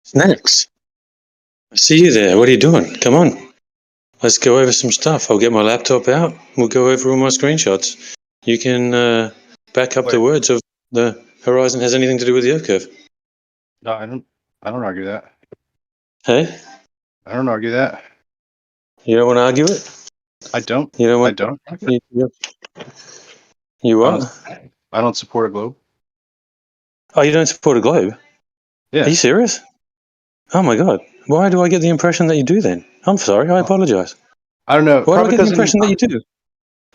Snacks. I see you there. What are you doing? Come on. Let's go over some stuff. I'll get my laptop out. We'll go over all my screenshots. You can back up the words of the horizon has anything to do with the Earth curve. No, I don't argue that. Hey? I don't argue that. You don't want to argue it? I don't. You don't want, I don't argue you what? I don't support a globe. Oh, you don't support a globe? Yeah. Are you serious? Oh my God. Why do I get the impression that you do then? I'm sorry. I apologize. I don't know. Why do I get the impression that you do?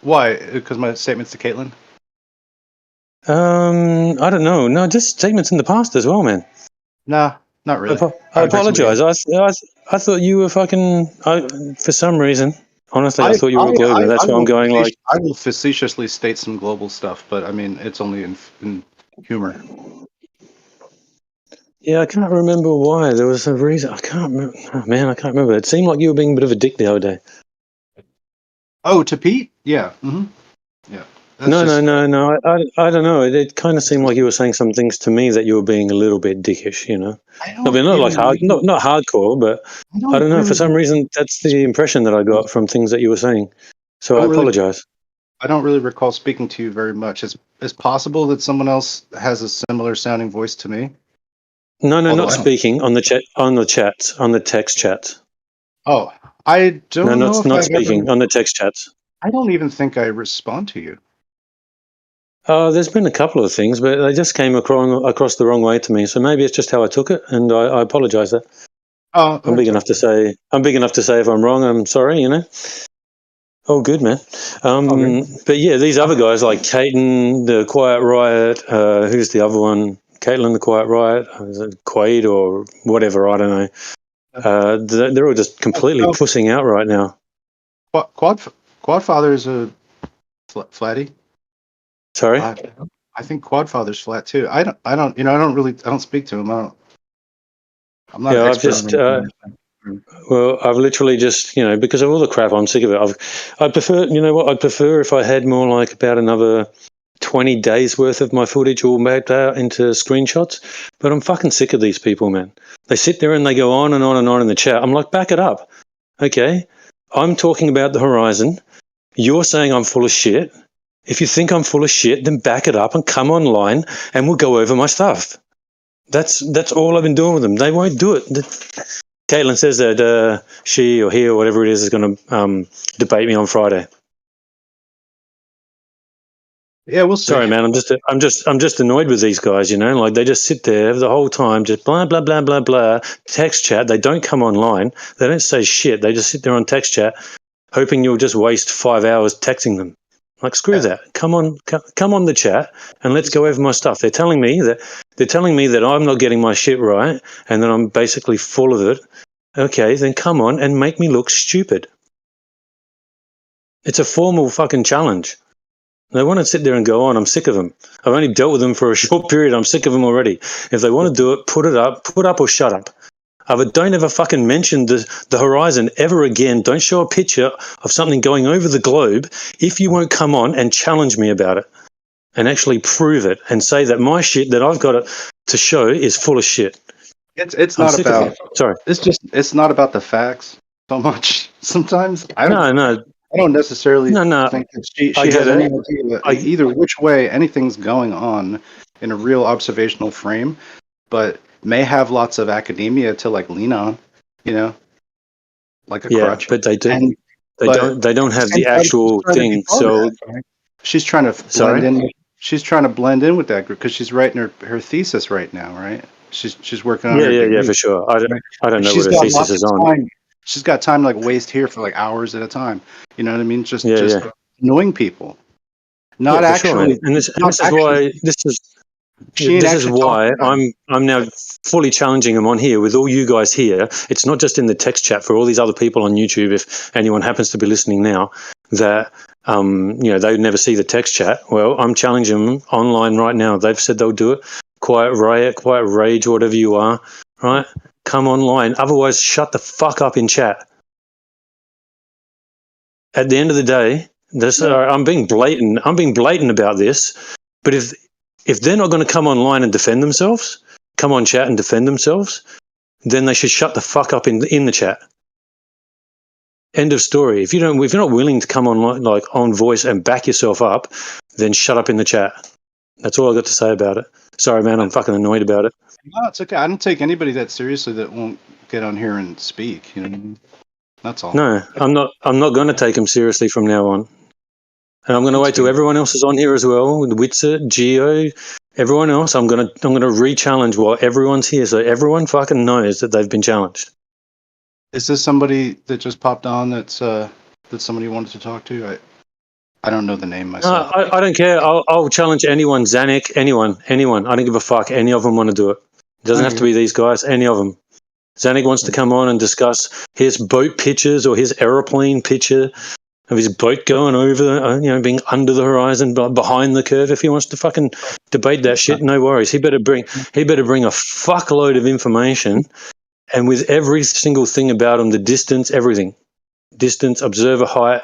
Why? Because my statements to Caitlin? I don't know. No, just statements in the past as well, man. Nah, not really. I apologize. I thought you were fucking. For some reason, honestly, I thought you were a global. That's why I'm going like. I will facetiously state some global stuff, but I mean, it's only in humor. Yeah, I can't remember why. There was a reason. I can't remember. Oh, man, I can't remember. It seemed like you were being a bit of a dick the other day. Oh, to Pete? Yeah. Mm-hmm. Yeah. No. I don't know. It kind of seemed like you were saying some things to me that you were being a little bit dickish, you know. I mean, not like not hardcore, but I don't know. For some reason, that's the impression that I got from things that you were saying. So I apologize. I don't really recall speaking to you very much. It's possible that someone else has a similar sounding voice to me. No, not speaking on the chat, on the text chats. Oh, I don't know. No, not speaking on the text chats. I don't even think I respond to you. There's been a couple of things, but they just came across the wrong way to me. So maybe it's just how I took it, and I apologize. That I'm big enough to say. I'm big enough to say if I'm wrong, I'm sorry. You know. Oh, good man. But yeah, these other guys like Caden, the Quiet Riot. Who's the other one? Caitlin, the Quiet Riot. Is it Quaid or whatever? I don't know. They're all just completely pussing out right now. Quadfather's a flatty. Sorry. I think Quadfather's flat too. I don't speak to him. I'm not. Yeah, I've literally just, because of all the crap, I'm sick of it. I'd prefer, I'd prefer if I had more like about another 20 days worth of my footage all mapped out into screenshots. But I'm fucking sick of these people, man. They sit there and they go on and on and on in the chat. I'm like, back it up. Okay. I'm talking about the horizon. You're saying I'm full of shit. If you think I'm full of shit, then back it up and come online and we'll go over my stuff. That's all I've been doing with them. They won't do it. Caitlin says that she or he or whatever it is going to debate me on Friday. Yeah, we'll see. Sorry, man. I'm just annoyed with these guys. Like they just sit there the whole time, just blah blah blah blah blah. Text chat. They don't come online. They don't say shit. They just sit there on text chat, hoping you'll just waste 5 hours texting them. Like screw that. Come on the chat and let's go over my stuff. They're telling me that I'm not getting my shit right and that I'm basically full of it. Okay, then come on and make me look stupid. It's a formal fucking challenge. They want to sit there and go on. I'm sick of them. I've only dealt with them for a short period. I'm sick of them already. If they want to do it, put up or shut up. But don't ever fucking mention the horizon ever again. Don't show a picture of something going over the globe if you won't come on and challenge me about it and actually prove it and say that my shit that I've got to show is full of shit. It's not about. Sorry. It's not about the facts so much. Sometimes I don't necessarily think that she has any idea either which way anything's going on in a real observational frame, but may have lots of academia to like lean on, like a crutch. But they do. They don't have the actual thing. So she's trying to blend in. She's trying to blend in with that group because she's writing her thesis right now, right? She's working on her degree. For sure. I don't know what her thesis is on. She's got time to like waste here for like hours at a time. You know what I mean? Just annoying people. Not actually. Sure, and this is why I'm now fully challenging them on here with all you guys here. It's not just in the text chat for all these other people on YouTube. If anyone happens to be listening now, that they would never see the text chat. Well, I'm challenging them online right now. They've said they'll do it. Quiet Riot, Quiet Rage, whatever you are, right? Come online. Otherwise, shut the fuck up in chat. At the end of the day, I'm being blatant. I'm being blatant about this. But if they're not going to come online and defend themselves, come on chat and defend themselves, then they should shut the fuck up in the chat. End of story. If you're not willing to come on like on voice and back yourself up, then shut up in the chat. That's all I got to say about it. Sorry, man, I'm fucking annoyed about it. No, it's okay. I don't take anybody that seriously that won't get on here and speak. You know, that's all. No, I'm not going to take them seriously from now on. And I'm going to wait till everyone else is on here as well. With Witzer, Geo, everyone else. I'm going to re-challenge while everyone's here, so everyone fucking knows that they've been challenged. Is this somebody that just popped on? That's that somebody wanted to talk to? I don't know the name myself. I don't care. I'll challenge anyone. Zanuck, anyone. I don't give a fuck. Any of them want to do it. It doesn't have to be these guys. Any of them. Zanuck wants to come on and discuss his boat pictures or his aeroplane picture of his boat going over, being under the horizon, behind the curve. If he wants to fucking debate that shit, no worries. He better bring a fuckload of information, and with every single thing about him, the distance, everything, distance, observer height.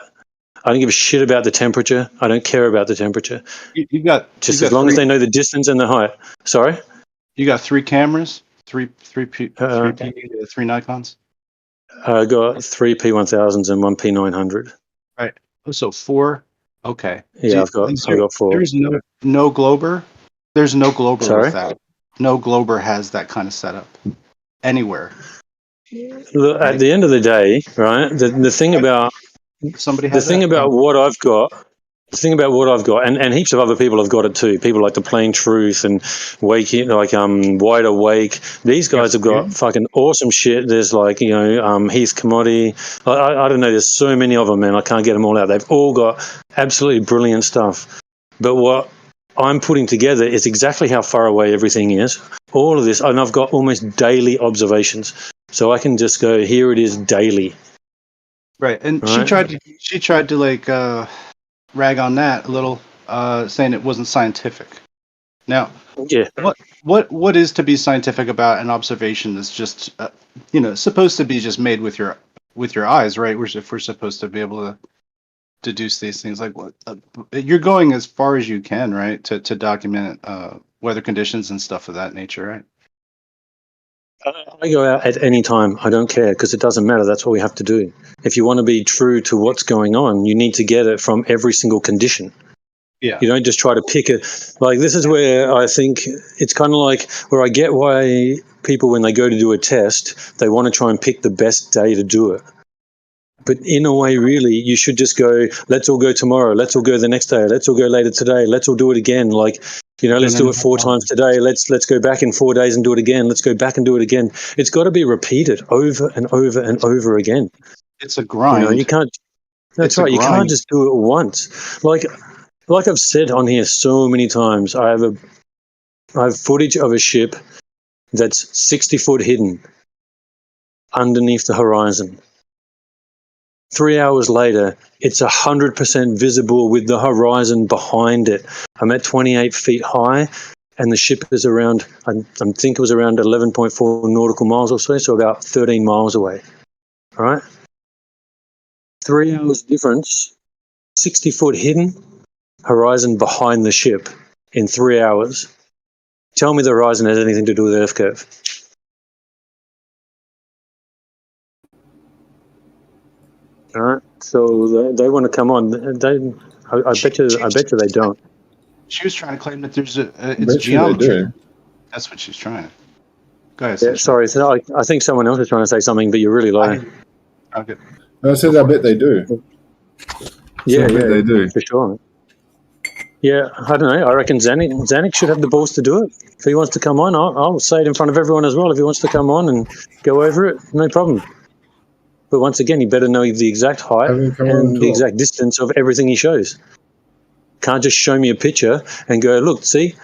I don't give a shit about the temperature. I don't care about the temperature. You got as long as they know the distance and the height. Sorry. You got 3 cameras, three Nikons. I got 3 P1000s and 1 P900. Right. So 4. Okay. Yeah, I've got 4. There's no Glober. There's no Glober with that. No Glober has that kind of setup anywhere. Look, at the end of the day, right? The thing about what I've got. The thing about what I've got, and heaps of other people have got it too. People like the Plain Truth and Wide Awake. These guys have got fucking awesome shit. There's Heath Commodity. I don't know. There's so many of them, man. I can't get them all out. They've all got absolutely brilliant stuff. But what I'm putting together is exactly how far away everything is. All of this, and I've got almost daily observations, so I can just go, here it is daily. Right, and she tried to rag on that a little, saying it wasn't scientific. Now, what is to be scientific about an observation that's just supposed to be just made with your eyes, right? If we're supposed to be able to deduce these things, like what you're going as far as you can, right, to document weather conditions and stuff of that nature, right? I go out at any time. I don't care, because it doesn't matter. That's what we have to do. If you want to be true to what's going on, you need to get it from every single condition. Yeah. You don't just try to pick it. Like, this is where I think it's kind of like where I get why people, when they go to do a test, they want to try and pick the best day to do it. But in a way, really, you should just go, let's all go tomorrow. Let's all go the next day. Let's all go later today. Let's all do it again. Let's do it 4 times today. Let's go back in 4 days and do it again. Let's go back and do it again. It's got to be repeated over and over and over again. It's a grind. You can't. That's right. You can't just do it once. Like I've said on here so many times, I have footage of a ship that's 60 foot hidden underneath the horizon. 3 hours later, it's 100% visible with the horizon behind it. I'm at 28 feet high, and the ship is around, I think it was around 11.4 nautical miles or so about 13 miles away. All right? 3 hours difference, 60 foot hidden, horizon behind the ship in 3 hours. Tell me the horizon has anything to do with Earth curve. All right, so they want to come on. I bet you they don't. She was trying to claim that it's geometry. That's what she's trying. Go ahead. Yeah, sorry, I think someone else is trying to say something, but you're really low. Okay. I said I bet they do. Yeah, they do for sure. Yeah, I don't know. I reckon Zanuck should have the balls to do it. If he wants to come on, I'll say it in front of everyone as well. If he wants to come on and go over it, no problem. But once again, you better know the exact height and the exact distance of everything he shows. Can't just show me a picture and go, look, see?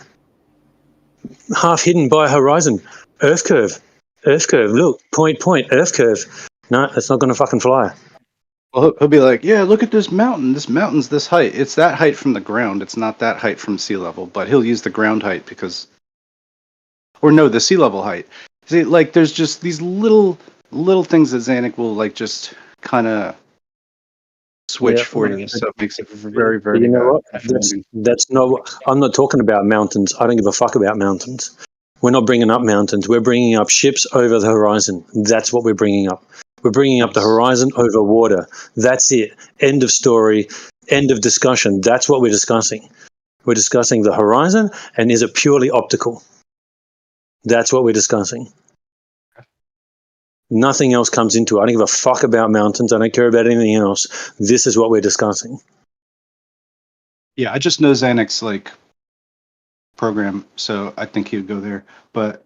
Half hidden by a horizon. Earth curve. Look, point, Earth curve. No, that's not going to fucking fly. Well, he'll be like, yeah, look at this mountain. This mountain's this height. It's that height from the ground. It's not that height from sea level. But he'll use the ground height the sea level height. See, there's just these little things that Zanuck will just kind of switch for you, so it makes it very, very. You know what? That's not. I'm not talking about mountains. I don't give a fuck about mountains. We're not bringing up mountains. We're bringing up ships over the horizon. That's what we're bringing up. We're bringing up the horizon over water. That's it. End of story. End of discussion. That's what we're discussing. We're discussing the horizon, and is it purely optical? That's what we're discussing. Nothing else comes into it. I don't give a fuck about mountains. I don't care about anything else. This is what we're discussing. Yeah, I just know Xanix's like program, so I think he would go there. But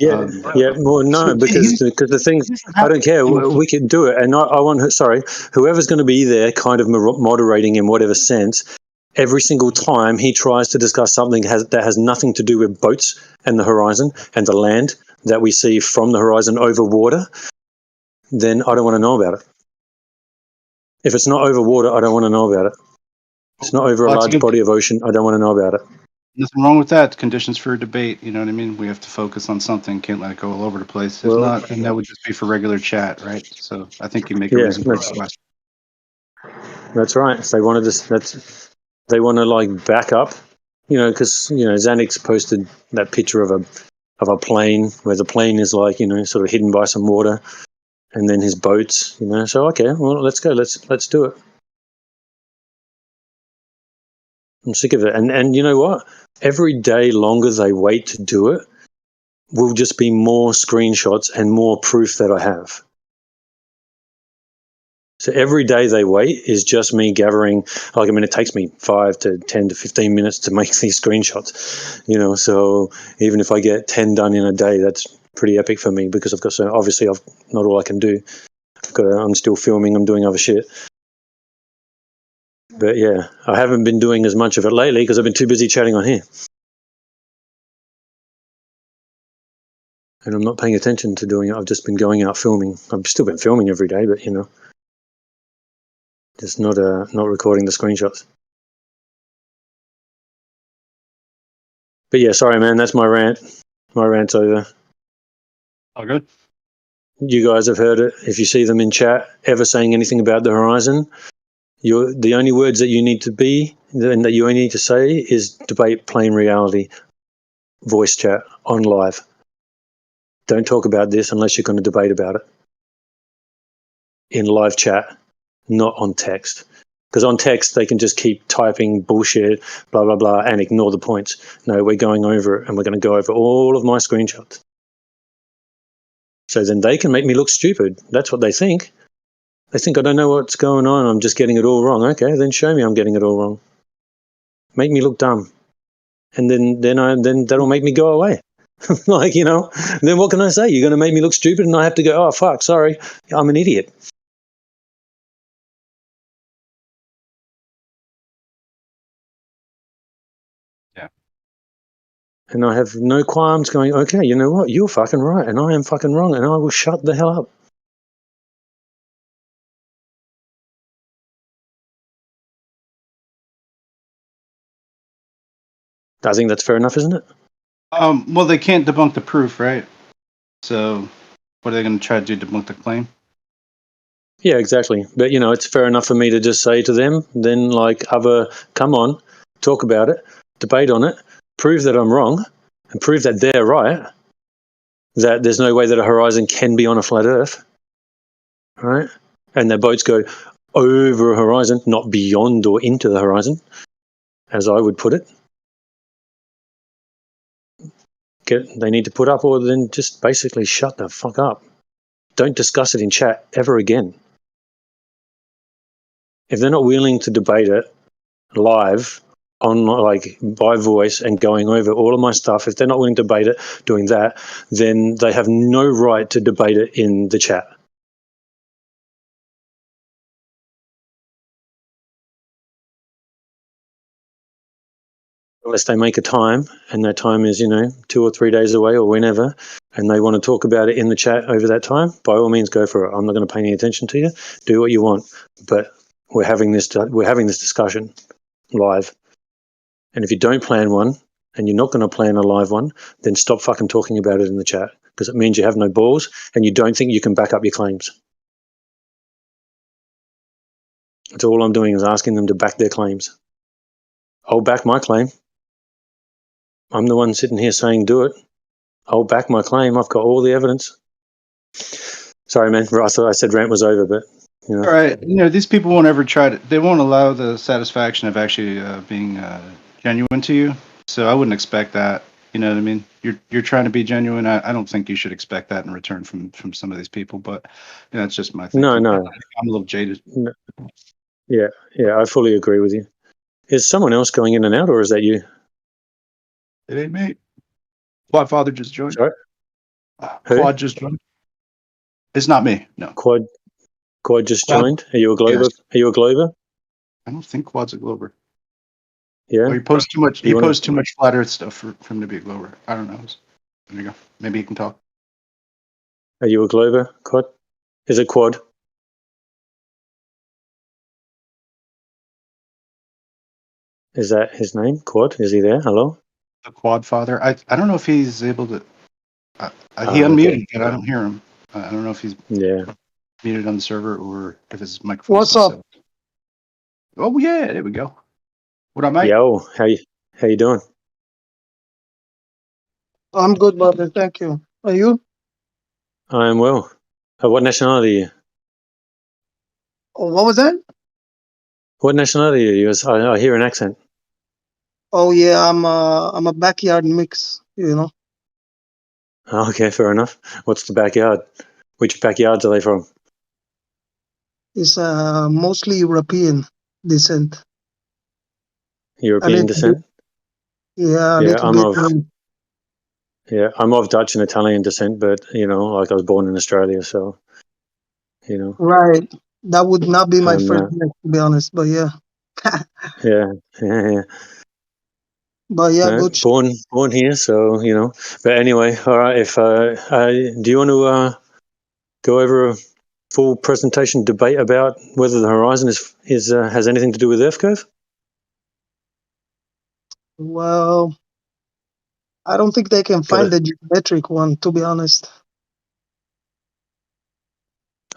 well, no, because the things, I don't care. We can do it, and I want whoever's going to be there, kind of moderating in whatever sense. Every single time he tries to discuss something that has nothing to do with boats and the horizon and the land that we see from the horizon over water, then I don't want to know about it. If it's not over water, I don't want to know about it. It's not over a large body of ocean, I don't want to know about it. Nothing wrong with that. Conditions for a debate, you know what I mean? We have to focus on something, can't let it go all over the place. If not, then that would just be for regular chat, right? So I think you make a reasonable request. That's right. If they want to they want to like back up, because Xanix posted that picture of a plane where the plane is like sort of hidden by some water, and then his boats, So okay, well, let's go. Let's do it. I'm sick of it. And you know what? Every day longer they wait to do it will just be more screenshots and more proof that I have. So every day they wait is just me gathering, it takes me 5 to 10 to 15 minutes to make these screenshots, so even if I get 10 done in a day, that's pretty epic for me because obviously I've not all I can do. I'm still filming, I'm doing other shit. But yeah, I haven't been doing as much of it lately because I've been too busy chatting on here. And I'm not paying attention to doing it. I've just been going out filming. I've still been filming every day, but just not recording the screenshots. But yeah, sorry, man. That's my rant. My rant's over. All good. You guys have heard it. If you see them in chat ever saying anything about the horizon, the only words that you need to be and that you only need to say is debate plain reality, voice chat on live. Don't talk about this unless you're going to debate about it in live chat, not on text. Because on text, they can just keep typing bullshit, blah, blah, blah, and ignore the points. No, we're going over it, and we're going to go over all of my screenshots. So then they can make me look stupid. That's what they think. They think I don't know what's going on. I'm just getting it all wrong. Okay, then show me I'm getting it all wrong. Make me look dumb. And then that'll make me go away. Then what can I say? You're going to make me look stupid and I have to go, oh, fuck, sorry, I'm an idiot. Yeah. And I have no qualms going, okay, you know what? You're fucking right and I am fucking wrong and I will shut the hell up. I think that's fair enough, isn't it? Well, they can't debunk the proof, right? So what are they going to try to do, debunk the claim? Yeah, exactly. But, it's fair enough for me to just say to them, then come on, talk about it, debate on it, prove that I'm wrong and prove that they're right, that there's no way that a horizon can be on a flat earth, right? And their boats go over a horizon, not beyond or into the horizon, as I would put it. They need to put up or then just basically shut the fuck up. Don't discuss it in chat ever again. If they're not willing to debate it live on by voice and going over all of my stuff, if they're not willing to debate it doing that, then they have no right to debate it in the chat. Unless they make a time and that time is 2 or 3 days away or whenever, and they want to talk about it in the chat over that time, by all means go for it. I'm not going to pay any attention to you. Do what you want, but we're having this discussion live. And if you don't plan one and you're not going to plan a live one, then stop fucking talking about it in the chat, because it means you have no balls and you don't think you can back up your claims. That's all I'm doing, is asking them to back their claims. I'll back my claim. I'm the one sitting here saying do it. I'll back my claim. I've got all the evidence. Sorry, man. I thought I said rant was over, but you know. All right. These people won't ever try to. They won't allow the satisfaction of actually being genuine to you. So I wouldn't expect that. You know what I mean? You're trying to be genuine. I don't think you should expect that in return from some of these people. But that's just my thinking. No. I'm a little jaded. No. Yeah, I fully agree with you. Is someone else going in and out, or is that you? It ain't me. Quad Father just joined. Sorry? Quad just joined. It's not me. No. Quad just joined. Are you a Glober? Yes. Are you a Glober? I don't think Quad's a Glober. Yeah. Oh, he posts too much. He posts too much flat Earth stuff for him to be a Glober. I don't know. There you go. Maybe he can talk. Are you a Glober, Quad? Is it Quad? Is that his name? Quad? Is he there? Hello? The Quad Father. I don't know if he's able to. He unmuted, but I don't hear him. I don't know if he's muted on the server or if his microphone. What's up? Set. Oh yeah, there we go. What up, mate? Yo, how you doing? I'm good, brother. Thank you. Are you? I am well. What nationality are you? Oh, what was that? What nationality are you? I hear an accent. Oh yeah, I'm a backyard mix. Okay, fair enough. What's the backyard? Which backyards are they from? It's mostly European descent. European descent? Yeah, a little bit. I'm of Dutch and Italian descent, but I was born in Australia, so Right. That would not be my first guess, to be honest, but yeah. yeah. But yeah, no, born here, so But anyway, all right. If do you want to go over a full presentation debate about whether the horizon has anything to do with Earth curve? Well, I don't think they can find the geometric one, to be honest.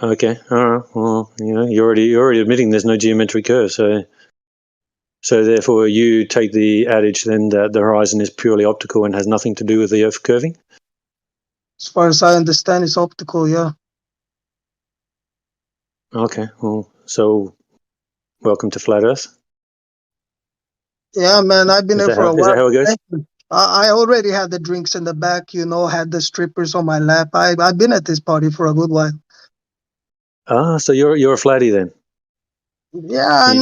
Okay, all right. Well, you're already admitting there's no geometric curve, so therefore you take the adage then that the horizon is purely optical and has nothing to do with the Earth curving? As far as I understand, it's optical, yeah. Okay, well, so welcome to Flat Earth. Yeah, man, I've been there for a while. Is that how it goes? I already had the drinks in the back, had the strippers on my lap. I've been at this party for a good while. Ah, so you're a flatty then? Yeah,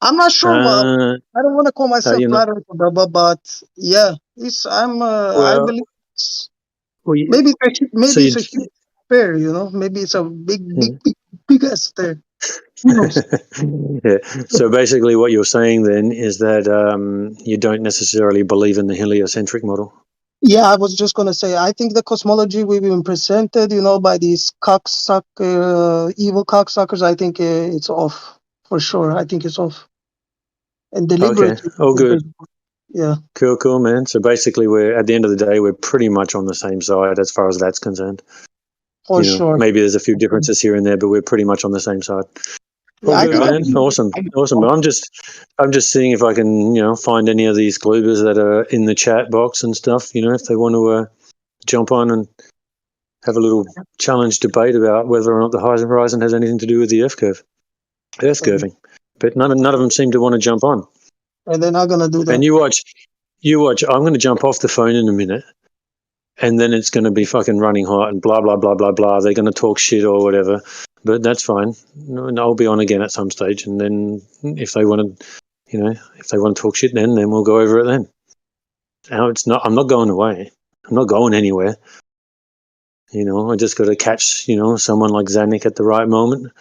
I'm not sure. I don't want to call myself flat earther, but yeah, I believe maybe it's a huge fair, maybe it's a big ass there. Yeah. So basically what you're saying then is that you don't necessarily believe in the heliocentric model. Yeah, I was just going to say, I think the cosmology we've been presented, by these evil cocksuckers, I think it's off for sure. I think it's off. And deliberately. Okay. Oh, good. Yeah. Cool, man. So basically at the end of the day, we're pretty much on the same side as far as that's concerned. For sure. Maybe there's a few differences here and there, but we're pretty much on the same side. Yeah, good, man. Awesome. I'm just seeing if I can, find any of these Globers that are in the chat box and stuff. If they want to jump on and have a little challenge debate about whether or not the horizon has anything to do with the Earth curving. But none of them seem to want to jump on. And they're not gonna do that. And you watch. I'm going to jump off the phone in a minute, and then it's going to be fucking running hot and blah blah blah blah blah. They're going to talk shit or whatever. But that's fine. I'll be on again at some stage, and then if they want to, talk shit, then we'll go over it then. Now I'm not going away. I'm not going anywhere. I just got to catch, someone like Zanuck at the right moment.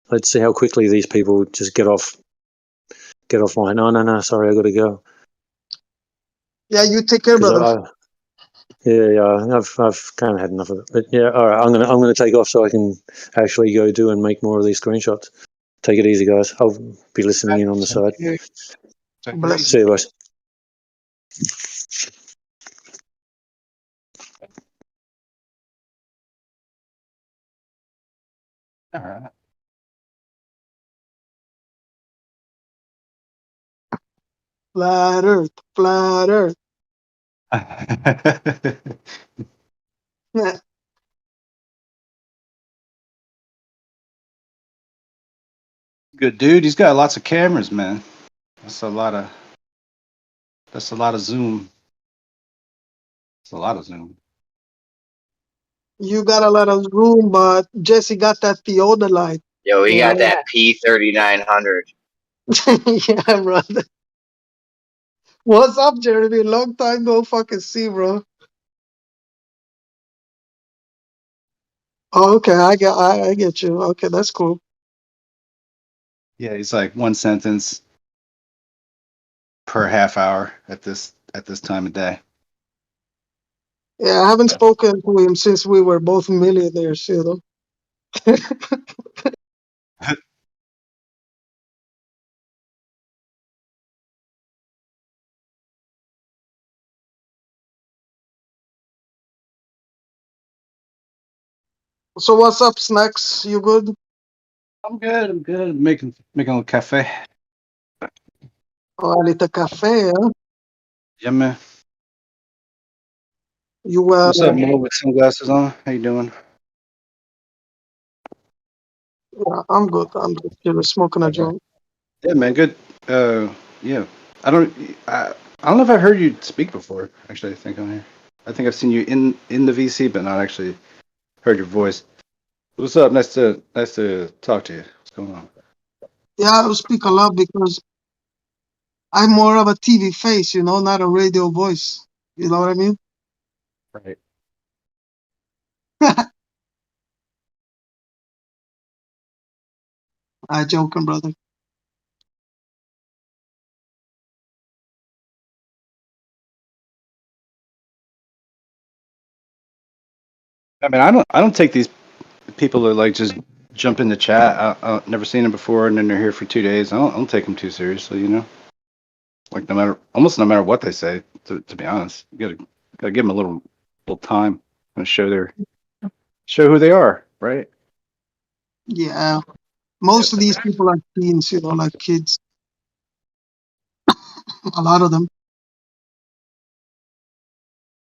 Let's see how quickly these people just get off my. No, sorry, I got to go. Yeah, you take care, brother. I've kind of had enough of it. But yeah, all right, I'm gonna take off so I can actually go do and make more of these screenshots. Take it easy, guys. I'll be listening in on the side. See you, guys. All right. Flat Earth, flat Earth. Good dude. He's got lots of cameras, man. That's a lot of zoom. It's a lot of zoom. You got a lot of room, but Jesse got that theodolite. Yo, he got that P3900. Yeah, brother. What's up, Jeremy? Long time no fucking see, bro. Oh, okay, I get you. Okay, that's cool. Yeah, he's like one sentence per half hour at this time of day. Yeah, I haven't spoken to him since we were both millionaires, you know. So what's up, Snacks? You good? I'm good. I'm good. Making a little cafe. Oh, a little cafe, huh? Yeah, man. You What's up, Mo? With sunglasses on? How you doing? Yeah, I'm good. I'm good. You're smoking a joint. Yeah, man. Good. Yeah. I don't know if I've heard you speak before. Actually, I think on here. I think I've seen you in the VC, but not actually heard your voice. What's up? Nice to talk to you. What's going on? Yeah, I speak a lot because I'm more of a TV face, you know, not a radio voice. You know what I mean? Right. I joking, brother. I mean, I don't take these people that like just jump in the chat. I've never seen them before, and then they're here for 2 days. I don't take them too seriously, you know. Like no matter what they say. To be honest, you gotta give them a little time and show who they are, right? Yeah. Most of these people are teens, you know, like kids. A lot of them.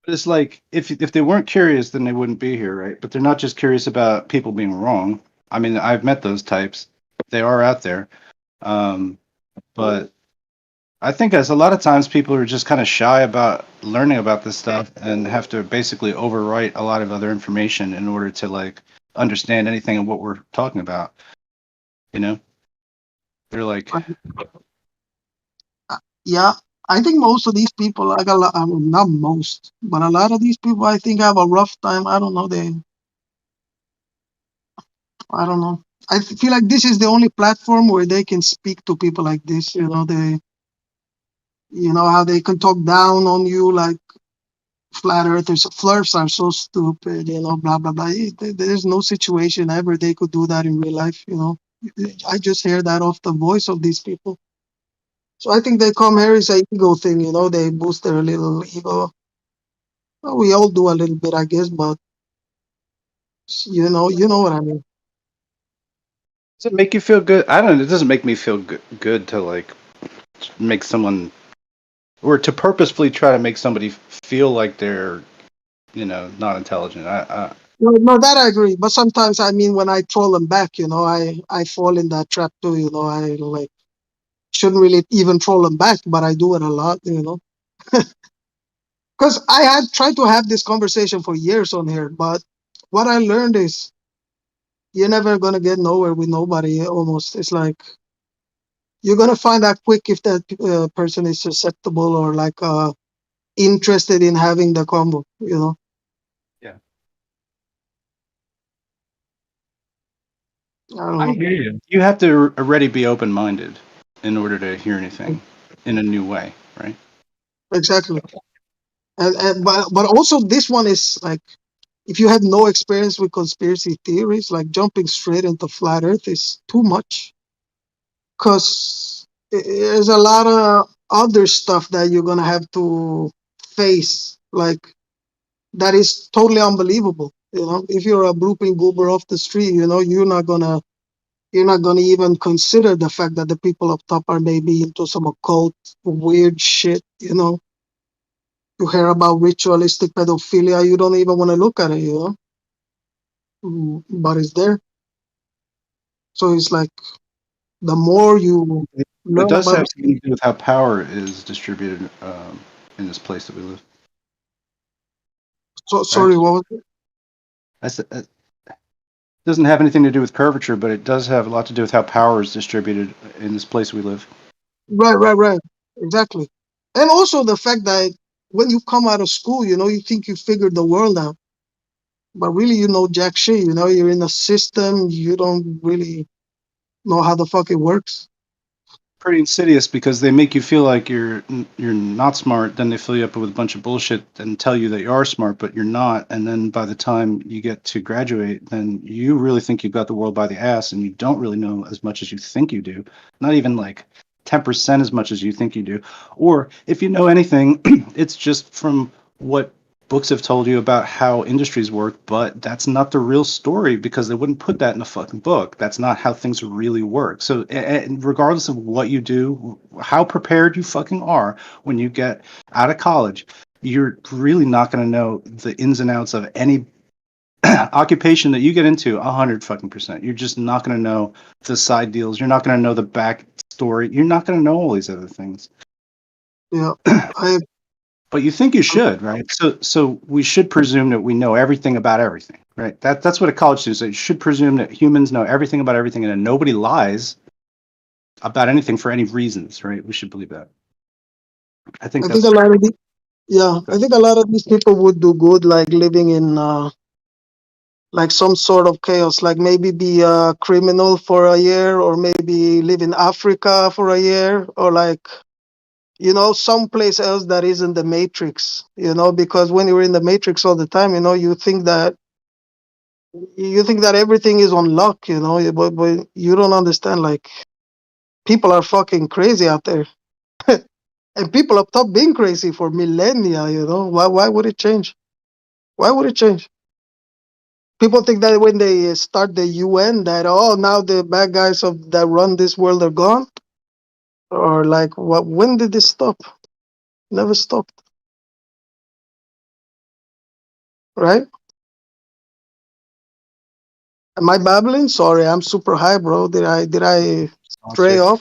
But it's like if they weren't curious, then they wouldn't be here, right? But they're not just curious about people being wrong. I mean, I've met those types. They are out there. But I think as a lot of times people are just kind of shy about learning about this stuff and have to basically overwrite a lot of other information in order to like understand anything of what we're talking about. You know? They're like, yeah, I think most of these people, like I mean, not most, but a lot of these people, I think have a rough time. I don't know. I don't know. I feel like this is the only platform where they can speak to people like this. You know, you know how they can talk down on you, like flat earthers. Flirts are so stupid. You know, blah blah blah. There's no situation ever they could do that in real life. You know, I just hear that off the voice of these people. So I think they come here is an ego thing, you know, they boost their little ego. Well, we all do a little bit, I guess, but you know what I mean. does it make you feel good? I don't know. It doesn't make me feel good to like make someone or to purposefully try to make somebody feel like they're, you know, not intelligent. No, that I agree. But sometimes, I mean, when I troll them back, you know, I fall in that trap too. You know, I like shouldn't really even troll them back, but I do it a lot. You know, because I had tried to have this conversation for years on here, but what I learned is you're never gonna get nowhere with nobody. Almost, it's like you're gonna find out quick if that person is susceptible or like interested in having the combo. You know. Yeah. I hear you. You have to already be open-minded in order to hear anything in a new way, right? Exactly. And but also this one is like if you have no experience with conspiracy theories, like jumping straight into flat Earth is too much. Because there's a lot of other stuff that you're gonna have to face, like that is totally unbelievable. You know, if you're a blooping goober off the street, you know, you're not gonna even consider the fact that the people up top are maybe into some occult weird shit, you know. You hear about ritualistic pedophilia, you don't even want to look at it, but it's there. So it's like the more you learn does about have something to do with how power is distributed in this place that we live. So sorry, what was it? It doesn't have anything to do with curvature, but it does have a lot to do with how power is distributed in this place we live. Right. Exactly. And also the fact that when you come out of school, you think you figured the world out. But really, jack shit. You're in a system. You don't really know how the fuck it works. Pretty insidious because they make you feel like you're not smart. Then they fill you up with a bunch of bullshit and tell you that you are smart, but you're not. And then by the time you get to graduate, then you really think you've got the world by the ass, and you don't really know as much as you think you do. Not even like 10% as much as you think you do. Or if you know anything, it's just from what books have told you about how industries work, but that's not the real story because they wouldn't put that in a fucking book. That's not how things really work. So regardless of what you do, how prepared you fucking are when you get out of college, you're really not going to know the ins and outs of any occupation that you get into 100%. You're just not going to know the side deals. You're not going to know the back story. You're not going to know all these other things. Yeah, But you think you should, right? So we should presume that we know everything about everything, right? That's what a college student says. You should presume that humans know everything about everything, and that nobody lies about anything for any reasons, right? We should believe that. I think a lot of I think a lot of these people would do good, like living in like some sort of chaos, like maybe be a criminal for a year, or maybe live in Africa for a year, or like someplace else that isn't the Matrix, because when you're in the Matrix all the time, you think that everything is on luck, but you don't understand, like, people are fucking crazy out there. And people have stopped being crazy for millennia, why would it change? Why would it change? People think that when they start the UN, that now the bad guys that run this world are gone, or like, what? When did this stop? Never stopped, right? Am I babbling? Sorry, I'm super high, bro. Did I stray off?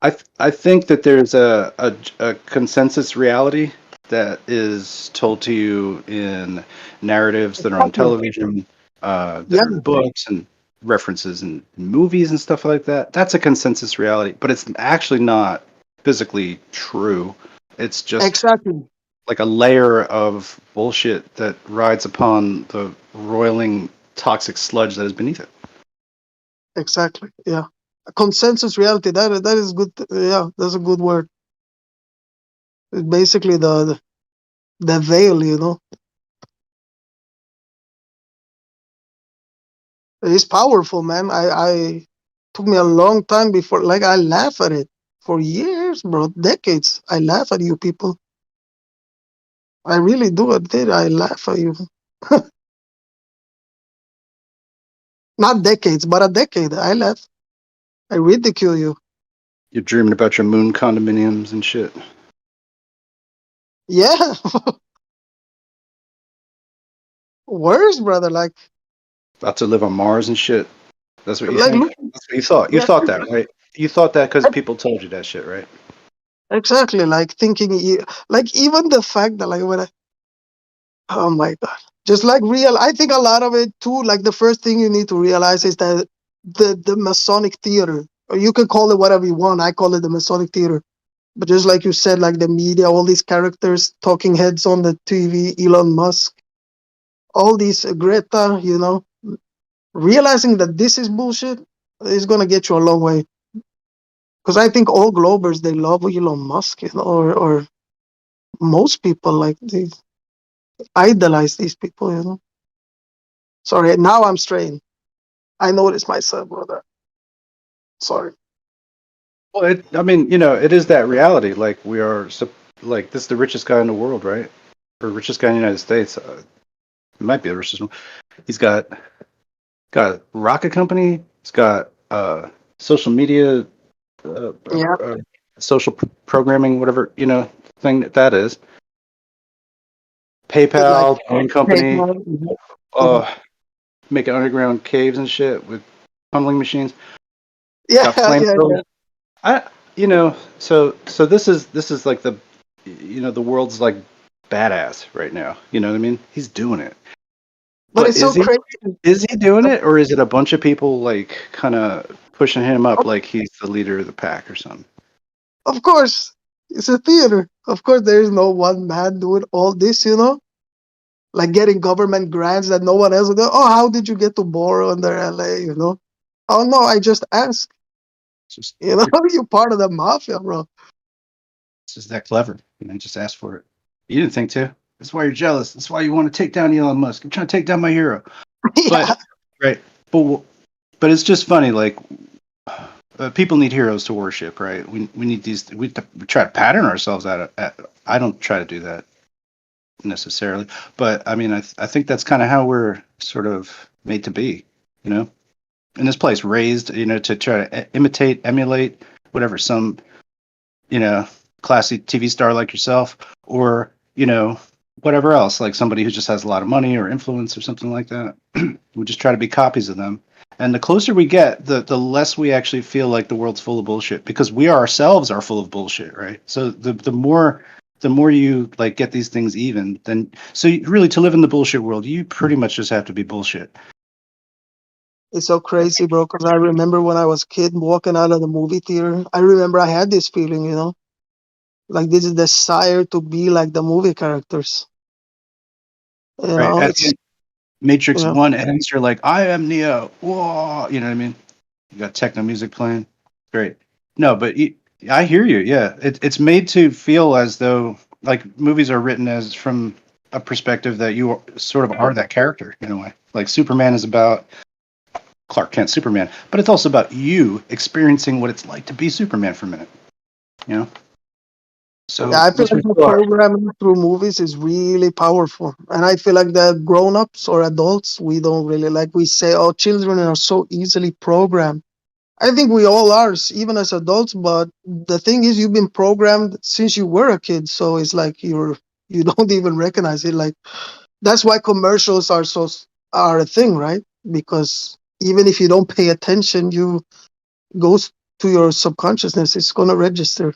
I think that there's a consensus reality that is told to you in narratives that are on television, that are in books and references in movies and stuff like that. That's a consensus reality, but it's actually not physically true. It's just like a layer of bullshit that rides upon the roiling toxic sludge that is beneath it. Exactly. Yeah. A consensus reality. That is good. Yeah, that's a good word. It's basically the veil, It's powerful, man. I took me a long time before, like, I laugh at it for years, bro, decades. I laugh at you people. I really do. I laugh at you. Not decades, but a decade. I laugh. I ridicule you. You're dreaming about your moon condominiums and shit. Yeah. Worse, brother. Like, about to live on Mars and shit. That's what you think? That's what you thought. You thought that, right? You thought that because people told you that shit, right? Exactly. Like, thinking, like, even the fact that, like, oh my God. Just like I think a lot of it too, like, the first thing you need to realize is that the Masonic theater, or you can call it whatever you want. I call it the Masonic theater. But just like you said, like, the media, all these characters, talking heads on the TV, Elon Musk, all these Greta, realizing that this is bullshit is going to get you a long way. Because I think all Globers, they love Elon Musk, or most people, like, they idolize these people, Sorry, now I'm straying. I noticed myself, brother. Sorry. Well, I mean, it is that reality. Like, we are, like, this is the richest guy in the world, right? Or richest guy in the United States. He might be the richest one. He's got a rocket company. He's got social media social programming, whatever thing that is. PayPal, own company, making underground caves and shit with tunneling machines. Yeah, So this is like the world's like badass right now. You know what I mean? He's doing it. But it's so crazy. Is he doing it, or is it a bunch of people like kind of pushing him up like he's the leader of the pack or something? Of course, it's a theater. Of course, there is no one man doing all this, like getting government grants that no one else would do. Oh, how did you get to borrow under LA, Oh, no, I just asked. You're part of the mafia, bro. It's just that clever. Just ask for it. You didn't think to. That's why you're jealous. That's why you want to take down Elon Musk. I'm trying to take down my hero. Yeah. But it's just funny. Like people need heroes to worship, right? We need these. We try to pattern ourselves at. I don't try to do that necessarily, but I mean, I think that's kind of how we're sort of made to be. In this place, raised, to try to imitate, emulate, whatever, some, classy TV star like yourself, or, whatever else, like somebody who just has a lot of money or influence or something like that. We just try to be copies of them. And the closer we get, the less we actually feel like the world's full of bullshit, because we ourselves are full of bullshit, right? So the more you like get these things even, then really to live in the bullshit world, you pretty much just have to be bullshit. It's so crazy, bro, because I remember when I was a kid walking out of the movie theater, I remember I had this feeling, like this is the desire to be like the movie characters. Right. Matrix 1 ends, you're like, I am Neo. Whoa. You know what I mean? You got techno music playing. Great. No, but I hear you. Yeah. It's made to feel as though like movies are written as from a perspective that you sort of are that character in a way. Like Superman is about Clark Kent, Superman, but it's also about you experiencing what it's like to be Superman for a minute. So I feel like the programming through movies is really powerful, and I feel like the grown-ups or adults, we don't really like. We say, "Oh, children are so easily programmed." I think we all are, even as adults. But the thing is, you've been programmed since you were a kid, so it's like you don't even recognize it. Like that's why commercials are a thing, right? Because even if you don't pay attention, you goes to your subconsciousness. It's gonna register.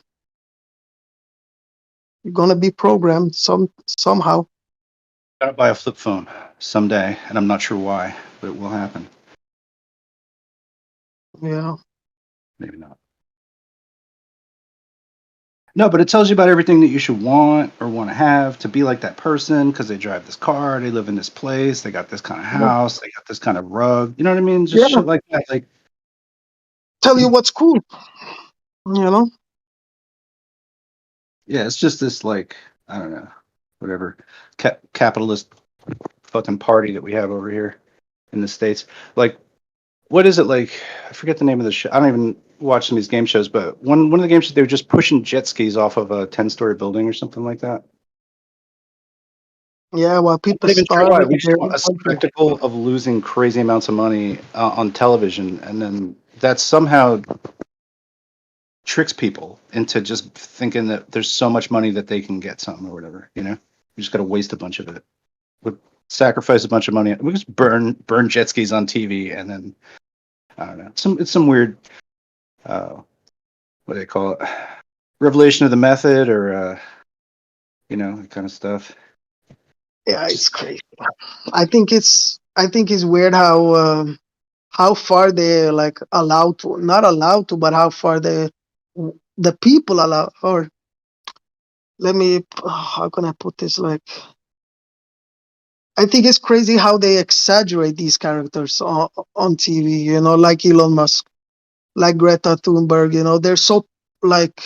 You're gonna be programmed somehow. I'm gonna buy a flip phone someday, and I'm not sure why, but it will happen. Yeah. Maybe not. No, but it tells you about everything that you should want or want to have to be like that person, because they drive this car, they live in this place, they got this kind of house, they got this kind of rug. You know what I mean? Just shit like that. Like tell you what's cool. Yeah, it's just this like, I don't know, whatever capitalist fucking party that we have over here in the States. Like, what is it like? I forget the name of the show. I don't even watch some of these game shows, but one of the game shows, they were just pushing jet skis off of a 10-story building or something like that. Yeah, well, people We just want a spectacle of losing crazy amounts of money on television, and then that somehow tricks people into just thinking that there's so much money that they can get something or whatever. You just got to waste a bunch of it. We sacrifice a bunch of money. We just burn jet skis on TV, and then I don't know. It's some weird, what do they call it? Revelation of the method, or that kind of stuff. Yeah, it's crazy. I think it's weird how far they're like allowed to, not allowed to, but how far the people allow. Or how can I put this? Like, I think it's crazy how they exaggerate these characters on TV. Like Elon Musk, like Greta Thunberg. They're so like,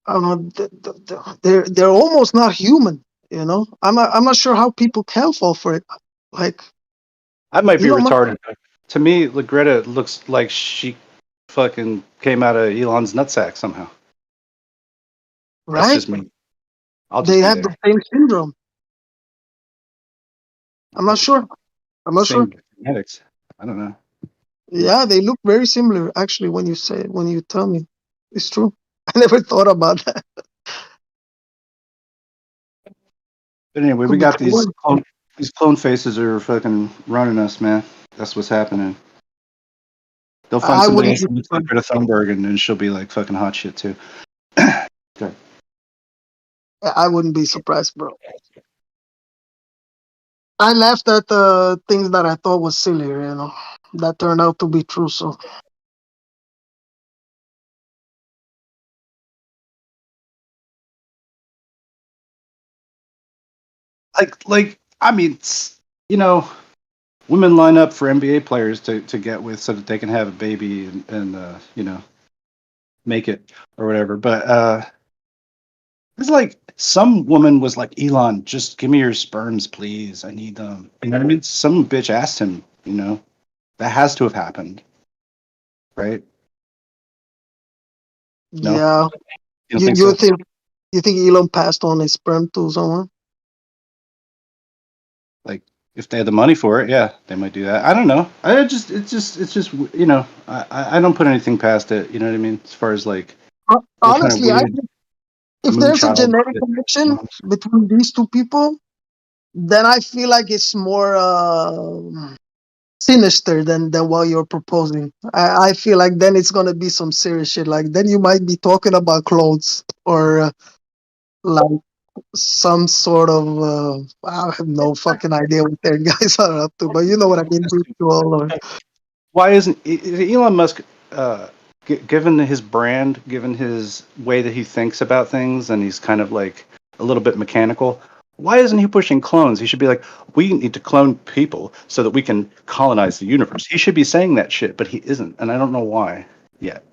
I don't know. They're almost not human. I'm not sure how people can fall for it. Like, I might be retarded. To me, Greta looks like she fucking came out of Elon's nutsack somehow. Right? That's just me. They have the same syndrome. I'm not sure. Genetics. I don't know. Yeah, they look very similar actually when you tell me. It's true. I never thought about that. But anyway, we got these clone faces are fucking running us, man. That's what's happening. They'll find somebody who looks like Greta Thunberg, and then she'll be like fucking hot shit too. Good. I wouldn't be surprised, bro. I laughed at things that I thought was sillier, that turned out to be true. So like I mean, women line up for NBA players to get with so that they can have a baby and make it or whatever. But it's like some woman was like, Elon, just give me your sperms, please. I need them. You know what I mean? Some bitch asked him, that has to have happened. Right? No? Yeah. You think Elon passed on his sperm to someone? Like, if they had the money for it, yeah, they might do that. I don't know. It's just I don't put anything past it. You know what I mean? As far as like, honestly, I think if there's a genetic connection between these two people, then I feel like it's more sinister than what you're proposing. I feel like then it's gonna be some serious shit. Like then you might be talking about clothes or like some sort of I have no fucking idea what their guys are up to, but you know what I mean. Why isn't Elon Musk, given his brand, given his way that he thinks about things, and he's kind of like a little bit mechanical? Why isn't he pushing clones? He should be like, we need to clone people so that we can colonize the universe. He should be saying that shit, but he isn't, and I don't know why yet.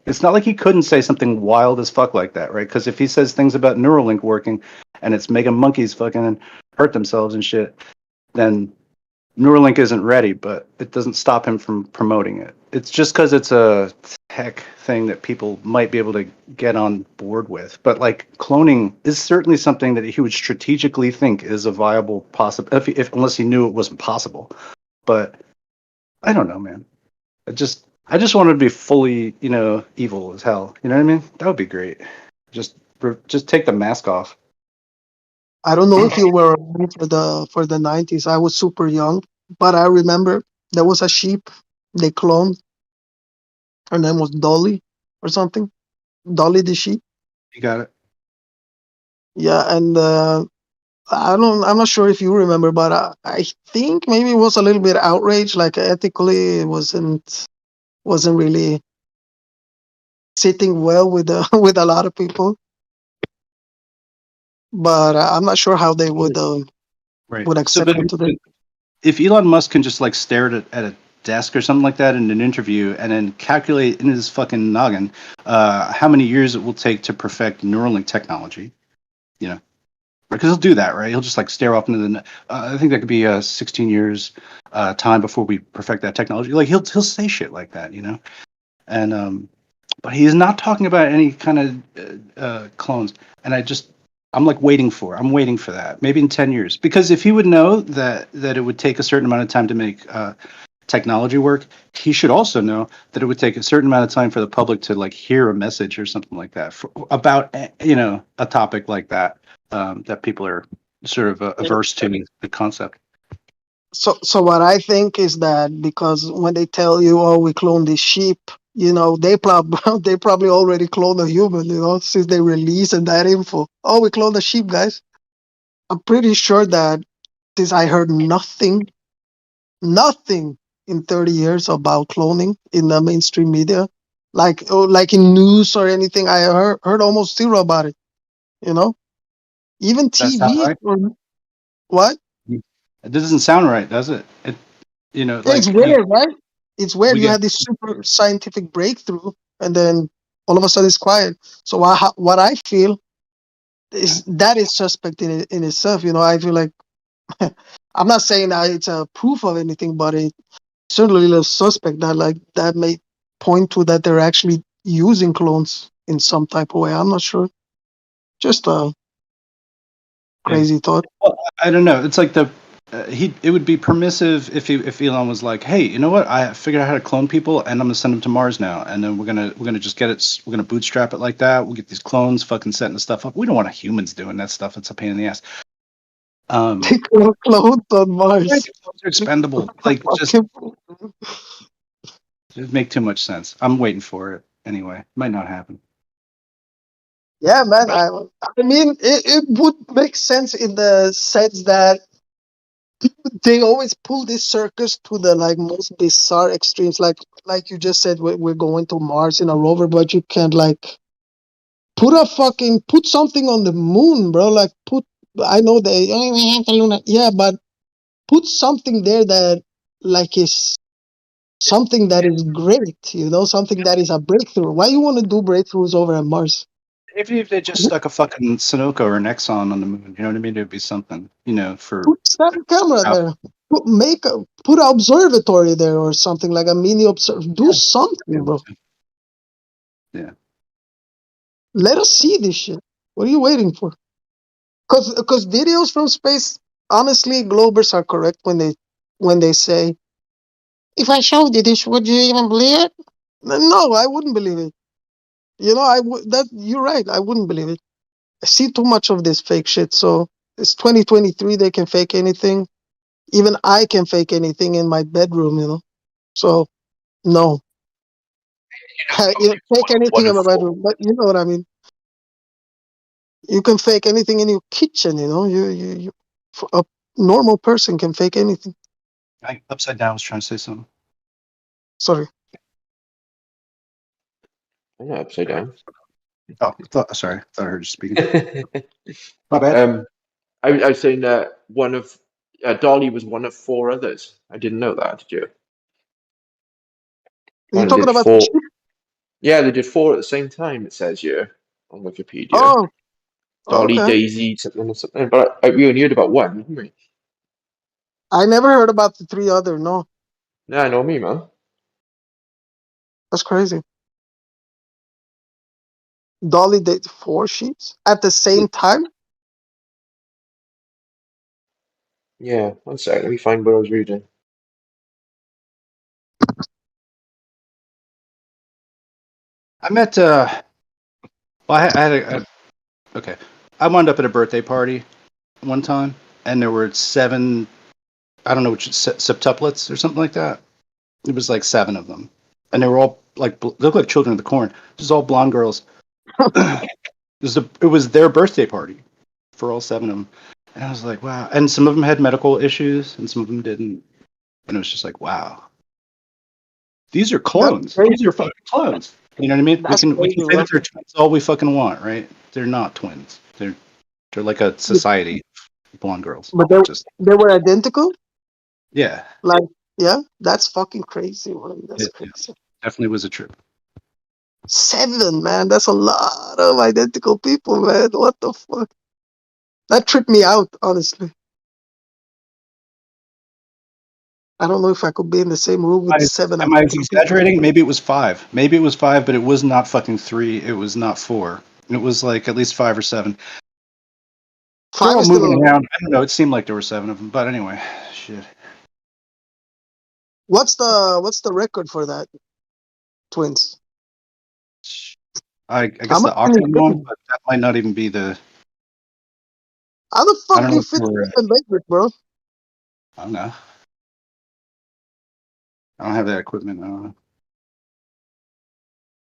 It's not like he couldn't say something wild as fuck like that, right? Because if he says things about Neuralink working and it's making monkeys fucking hurt themselves and shit, then Neuralink isn't ready, but it doesn't stop him from promoting it. It's just because it's a tech thing that people might be able to get on board with. But like cloning is certainly something that he would strategically think is a viable possibility, unless he knew it wasn't possible. But I don't know, man. I just wanted to be fully, evil as hell. You know what I mean? That would be great. Just take the mask off. I don't know if you were for the 90s. I was super young, but I remember there was a sheep they cloned. Her name was Dolly or something. Dolly the sheep. You got it. Yeah, and I'm not sure if you remember, but I think maybe it was a little bit outrage. Like ethically, it wasn't really sitting well with with a lot of people. But I'm not sure how they would accept it today. If Elon Musk can just like stare at a desk or something like that in an interview and then calculate in his fucking noggin how many years it will take to perfect Neuralink technology, because he'll do that, right? He'll just like stare off into the. I think that could be 16 years time before we perfect that technology. Like he'll say shit like that, and but he's not talking about any kind of clones, and I'm like waiting for that. Maybe in 10 years, because if he would know that it would take a certain amount of time to make technology work, he should also know that it would take a certain amount of time for the public to like hear a message or something like that about a topic like that that people are sort of averse to the concept. So what I think is that because when they tell you, oh, we cloned this sheep, they probably already cloned a human, since they released that info. Oh, we cloned a sheep, guys. I'm pretty sure that since I heard nothing in 30 years about cloning in the mainstream media, like in news or anything, I heard almost zero about it. Even TV. Right? What? It doesn't sound right, does it? It's weird, right? It's weird. You had this super scientific breakthrough, and then all of a sudden it's quiet. So what I feel is that is suspect in itself. I feel like I'm not saying that it's a proof of anything, but it certainly looks suspect that may point to that they're actually using clones in some type of way. I'm not sure. Just a crazy thought. Well, I don't know. It's like it would be permissive if Elon was like, hey, you know what? I figured out how to clone people, and I'm gonna send them to Mars now, and then we're gonna just get it. We're gonna bootstrap it like that. We'll get these clones fucking setting the stuff up. We don't want humans doing that stuff. It's a pain in the ass. They cloned on Mars. They're expendable. Like just it make too much sense. I'm waiting for it anyway. Might not happen. Yeah, man. I mean, it would make sense in the sense that they always pull this circus to the like most bizarre extremes. Like you just said, we're going to Mars in a rover, but you can't like put something on the moon, bro. Like I know they we have the lunar, yeah, but put something there that like is something that is great, something that is a breakthrough. Why you want to do breakthroughs over at Mars? Even if they just stuck a fucking Sunoco or an Exxon on the moon, you know what I mean? It'd be something, for put a camera there. Put an observatory there or something like a mini do something, bro. Yeah. Let us see this shit. What are you waiting for? Because videos from space, honestly, Globers are correct when they say, if I showed you this, would you even believe it? No, I wouldn't believe it. You're right. I wouldn't believe it. I see too much of this fake shit. So it's 2023. They can fake anything. Even I can fake anything in my bedroom. So no, fake anything in my bedroom. But you know what I mean. You can fake anything in your kitchen. You a normal person can fake anything. Upside down was trying to say something. Sorry. I'm not upside down. Oh, sorry. I thought I heard you speaking. My bad. I was saying that one of Dolly was one of 4 others. I didn't know that. Did you? You're talking about 4. Yeah, they did 4 at the same time. It says here on Wikipedia. Oh, Dolly, okay. Daisy, something. But we only heard about one, didn't we? I never heard about the 3 other. No, Nah, no, me, man. that's crazy. Dolly did 4 sheets at the same time. Yeah, one sec. Let me find what I was reading. I met. Well, I had okay. I wound up at a birthday party one time, and there were 7. I don't know which septuplets or something like that. It was like 7 of them, and they were all like look like children of the corn. Just all blonde girls. It was their birthday party for all 7 of them, and I was like, wow. And some of them had medical issues, and some of them didn't. And it was just like, wow, these are clones. These are fucking clones. You know what I mean? We can say that they're twins all we fucking want, right? They're not twins. They're like a society of blonde girls. But they were identical? Yeah. Like, yeah, that's fucking crazy, man. That's crazy. Yeah. Definitely was a trip. 7, man. That's a lot of identical people, man. What the fuck? That tripped me out, honestly. I don't know if I could be in the same room with 7. Am I exaggerating? Maybe it was 5. Maybe it was 5, but it was not fucking 3. It was not 4. It was like at least 5 or 7. 5 is moving around. I don't know. It seemed like there were 7 of them, but anyway, shit. What's the record for that? Twins. I guess the Auckland one, but that might not even be the. How the fuck do you fit in Bedford, bro? I don't know. I don't have that equipment. I don't know.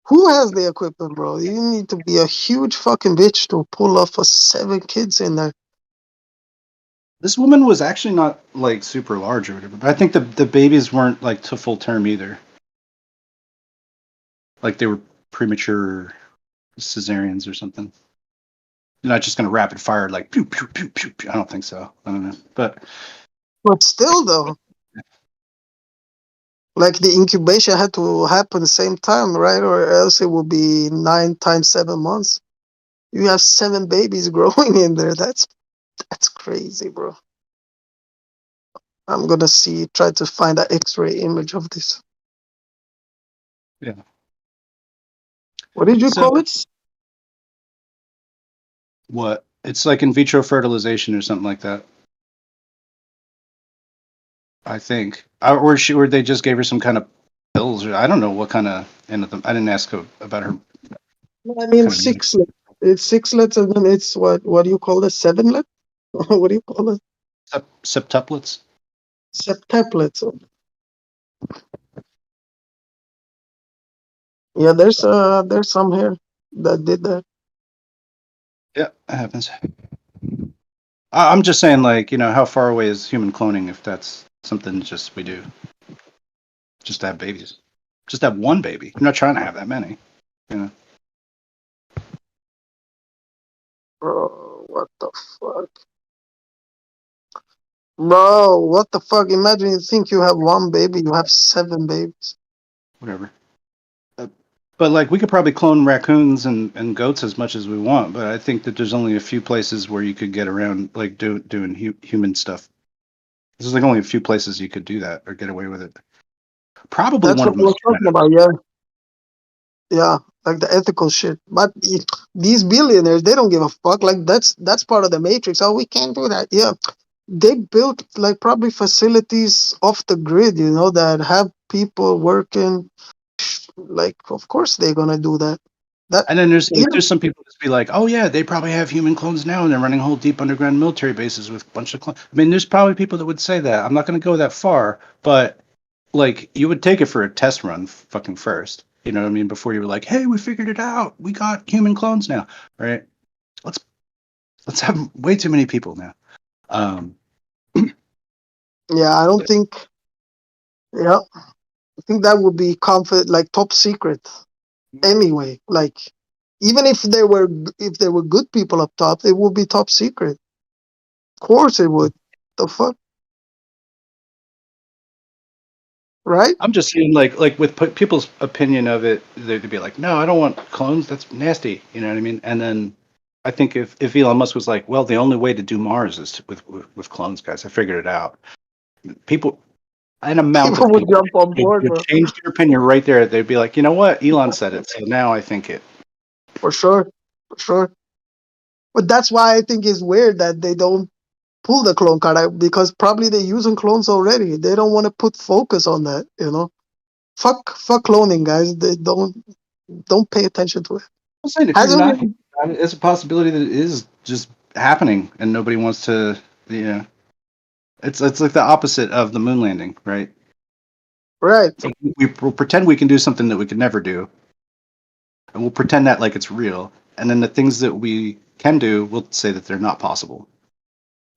Who has the equipment, bro? You need to be a huge fucking bitch to pull off 7 kids in there. This woman was actually not like super large or whatever, but I think the babies weren't like to full term either. Like they were premature cesareans or something. You're not just gonna rapid fire like pew pew pew pew pew. I don't think so. I don't know, but still though, like the incubation had to happen the same time, right? Or else it would be 9 times 7 months. You have 7 babies growing in there. That's crazy, bro. I'm gonna try to find an X-ray image of this. Yeah. What did you call it? What? It's like in vitro fertilization or something like that. I think, or they just gave her some kind of pills, or I don't know what kind of. I didn't ask her about her. I mean, sixlet. It's sixlets, and then it's what do you call it? Sevenlet? What do you call it? Septuplets. Septuplets. Yeah, there's some here that did that. Yeah, that happens. I'm just saying, like, how far away is human cloning if that's something just we do? Just to have babies. Just have one baby. I'm not trying to have that many. Bro, what the fuck? Bro, what the fuck? Imagine you think you have one baby, you have 7 babies. Whatever. But like, we could probably clone raccoons and goats as much as we want, but I think that there's only a few places where you could get around, like, doing human stuff. There's like only a few places you could do that or get away with it. Probably that's one what of them. we're talking about, yeah. Yeah, like the ethical shit. But these billionaires, they don't give a fuck. Like that's part of the matrix. Oh, we can't do that. Yeah, they built like probably facilities off the grid, that have people working. Like, of course they're gonna do that. And then there's some people just be like, oh yeah, they probably have human clones now, and they're running whole deep underground military bases with a bunch of clones. I mean, there's probably people that would say that. I'm not going to go that far, but like, you would take it for a test run, fucking first. You know what I mean? Before you were like, hey, we figured it out. We got human clones now, right? Let's have way too many people now. Yeah, I don't think. Yeah, I think that would be like top secret. Anyway, like even if there were good people up top, it would be top secret. Of course, it would. The fuck, right? I'm just saying, like with people's opinion of it, they'd be like, no, I don't want clones. That's nasty. You know what I mean? And then I think if Elon Musk was like, well, the only way to do Mars is with clones, guys. I figured it out. People, an amount People of would people jump on board, would change their opinion right there. They'd be like, you know what? Elon said it, so now I think it. For sure. But that's why I think it's weird that they don't pull the clone card out, because probably they're using clones already. They don't want to put focus on that, Fuck cloning, guys. They don't pay attention to it. I'm saying, if you're not, it's a possibility that it is just happening and nobody wants to. It's like the opposite of the moon landing, right? Right. So we'll pretend we can do something that we could never do, and we'll pretend that like it's real. And then the things that we can do, we'll say that they're not possible.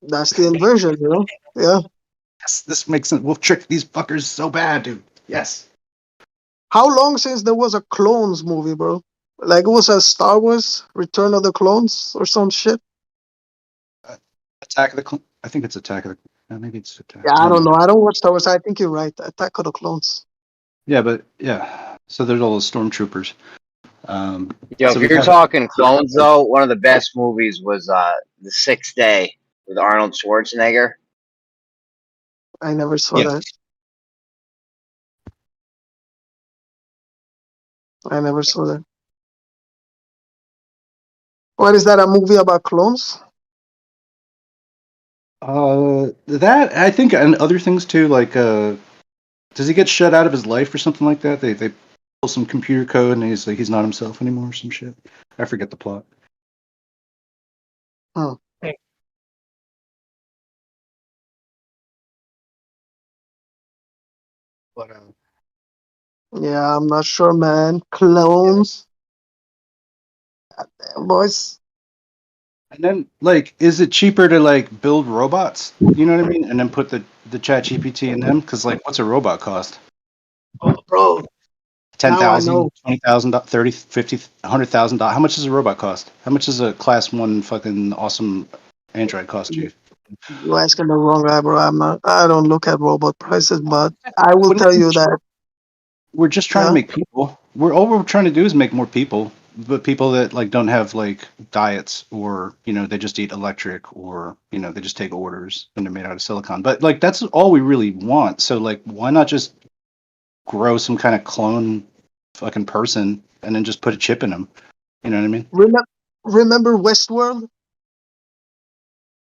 That's the inversion, Yeah. Yes, this makes sense. We'll trick these fuckers so bad, dude. Yes. How long since there was a clones movie, bro? Like, it was a Star Wars Return of the Clones or some shit? Attack of the I think it's Attack of the maybe it's Attack. Yeah, I don't know. I don't watch Star Wars. I think you're right. Attack of the Clones. Yeah, but yeah. So there's all the stormtroopers. Yo, if you're talking clones, though, one of the best movies was The Sixth Day with Arnold Schwarzenegger. I never saw that. I never saw that. What is that? A movie about clones? That I think, and other things too. Like, does he get shut out of his life or something like that? They pull some computer code and he's like, he's not himself anymore or some shit. I forget the plot. Oh. But, yeah, I'm not sure, man. Clones. Goddamn, boys. And then, like, is it cheaper to like build robots? You know what I mean? And then put the ChatGPT in them? Because like, what's a robot cost? Oh, bro. $10,000, $20,000, $30,000, $50,000, $100,000. How much does a robot cost? How much does a class 1 fucking awesome Android cost you? You're asking the wrong guy, bro. I don't look at robot prices, but I will tell you that we're just trying to make people. All we're trying to do is make more people, but people that like don't have like diets, or they just eat electric, or they just take orders and they're made out of silicon. But like, that's all we really want. So like, why not just grow some kind of clone fucking person and then just put a chip in them? You know what I mean? Remember Westworld?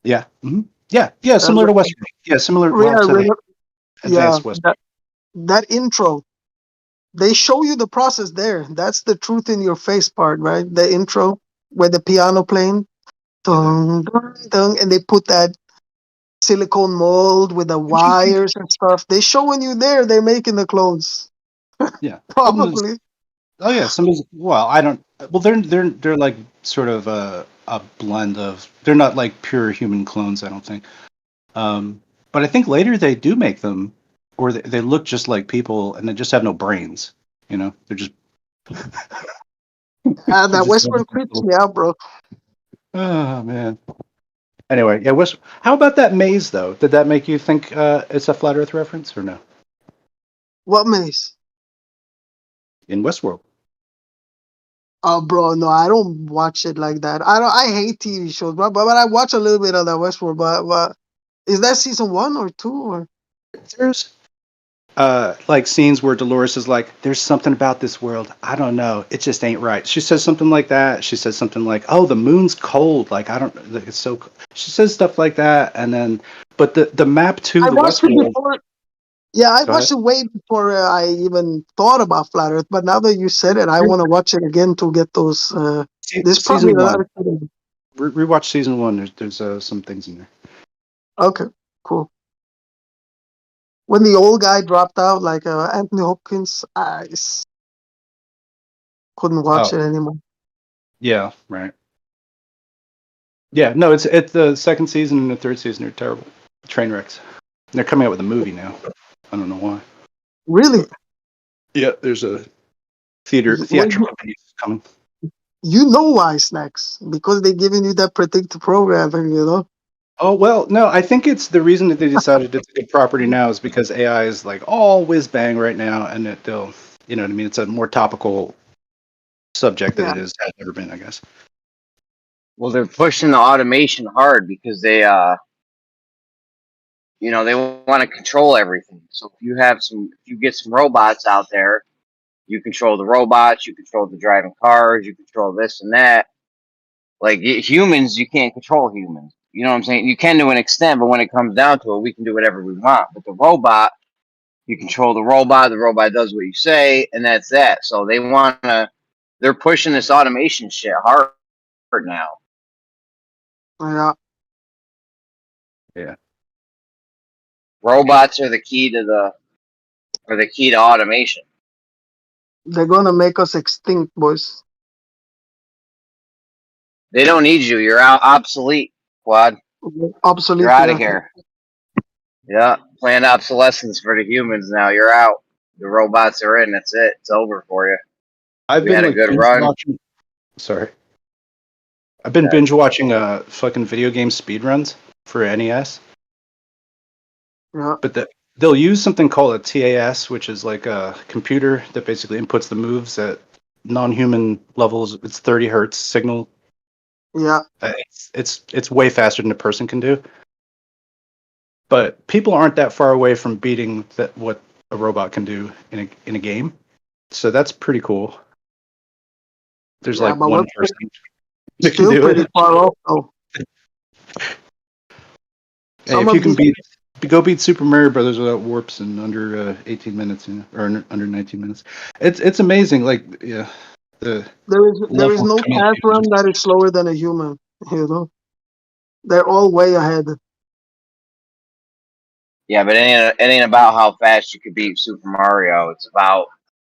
Yeah. Mm-hmm. Yeah. Similar to Westworld. Yeah, similar. Advanced Westworld. That intro, they show you the process there. That's the truth in your face part, right? The intro where the piano playing, dun, dun, dun, and they put that silicone mold with the wires and stuff. They showing you there. They're making the clothes. Yeah, Probably. Oh yeah, somebody's. Well, I don't. Well, they're like sort of a blend of. They're not like pure human clones, I don't think. But I think later they do make them, or they look just like people, and they just have no brains. You know, they're just. That Westworld creeps me out, bro. Oh man. Anyway, yeah. How about that maze though? Did that make you think it's a flat Earth reference or no? What maze? In Westworld. Oh, bro, no, I don't watch it like that. I hate TV shows, but I watch a little bit of that Westworld. But is that season 1 or 2 or? There's like scenes where Dolores is like, "There's something about this world. I don't know. It just ain't right." She says something like that. She says something like, "Oh, the moon's cold. Like I don't. It's so." She says stuff like that, and then, but the map to I the watched it Westworld. before. Yeah, I watched it way before I even thought about Flat Earth. But now that you said it, I want to watch it again to get those. There's probably a lot of. Rewatch season 1. There's some things in there. Okay, cool. When the old guy dropped out, like Anthony Hopkins, I couldn't watch it anymore. Yeah, right. Yeah, no, it's the second season and the third season are terrible. Train wrecks. They're coming out with a movie now. I don't know why. Really? Yeah, there's a theatrical piece coming. You know why, Snacks? Because they're giving you that predictive programming, you know? Oh, well, no, I think it's the reason that they decided it's a good property now is because AI is like all whiz bang right now, and they'll, you know what I mean? It's a more topical subject than it has ever been, I guess. Well, they're pushing the automation hard because they they want to control everything. So if you get some robots out there, you control the robots, you control the driving cars, you control this and that. Like humans, you can't control humans. You know what I'm saying? You can to an extent, but when it comes down to it, we can do whatever we want. But the robot, you control the robot does what you say, and that's that. So they're pushing this automation shit hard now. Yeah. Yeah. Robots are the key to automation. They're gonna make us extinct, boys. They don't need you. You're obsolete, Quad. Obsolete. You're out of here. Yeah, planned obsolescence for the humans now. You're out. The robots are in. That's it. It's over for you. I've been a good run. Sorry. I've been binge watching fucking video game speedruns for NES. Yeah. But they'll use something called a TAS, which is like a computer that basically inputs the moves at non-human levels. It's 30 hertz signal. Yeah. It's way faster than a person can do. But people aren't that far away from beating what a robot can do in a game. So that's pretty cool. There's like one person that can do it. Far off, though. Hey, if you can go beat Super Mario Brothers without warps in under 18 minutes, or under 19 minutes, it's amazing. Like, yeah, there is no path run that is slower than a human. You know, they're all way ahead. Yeah, but it ain't about how fast you could beat Super Mario. It's about,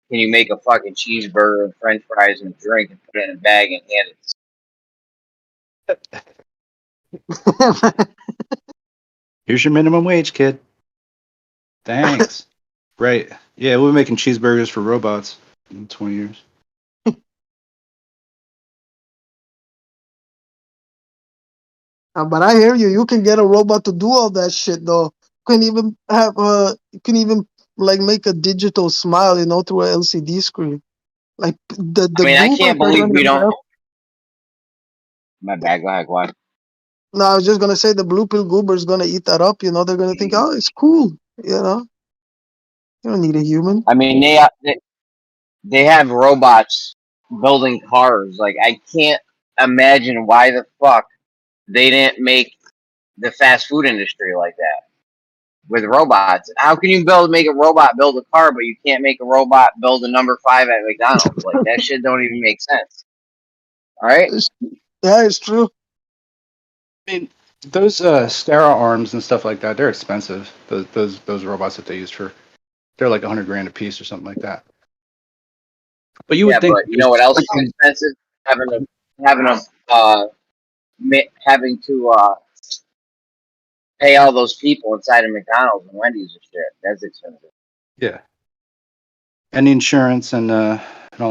can you make a fucking cheeseburger and French fries and a drink and put it in a bag and hand it? Here's your minimum wage, kid. Thanks. Right. Yeah, we'll be making cheeseburgers for robots in 20 years. But I hear you. You can get a robot to do all that shit, though. You can even have like make a digital smile, you know, through an LCD screen. Like I can't believe we don't. My bad. Go ahead, go on. No, I was just gonna say the blue pill goober's gonna eat that up. You know, they're gonna think, oh, it's cool. You know, you don't need a human. I mean, they have robots building cars. Like, I can't imagine why the fuck they didn't make the fast food industry like that. with robots. How can you make a robot build a car, but you can't make a robot build a number 5 at McDonald's? Like, that shit don't even make sense. All right? Yeah, it's true. I mean, those Stera arms and stuff like that, they're expensive. Those robots that they use they're like $100,000 a piece or something like that. But you would think, but you know what else is expensive? Having to pay all those people inside of McDonald's and Wendy's and shit. That's expensive. Yeah. And the insurance and all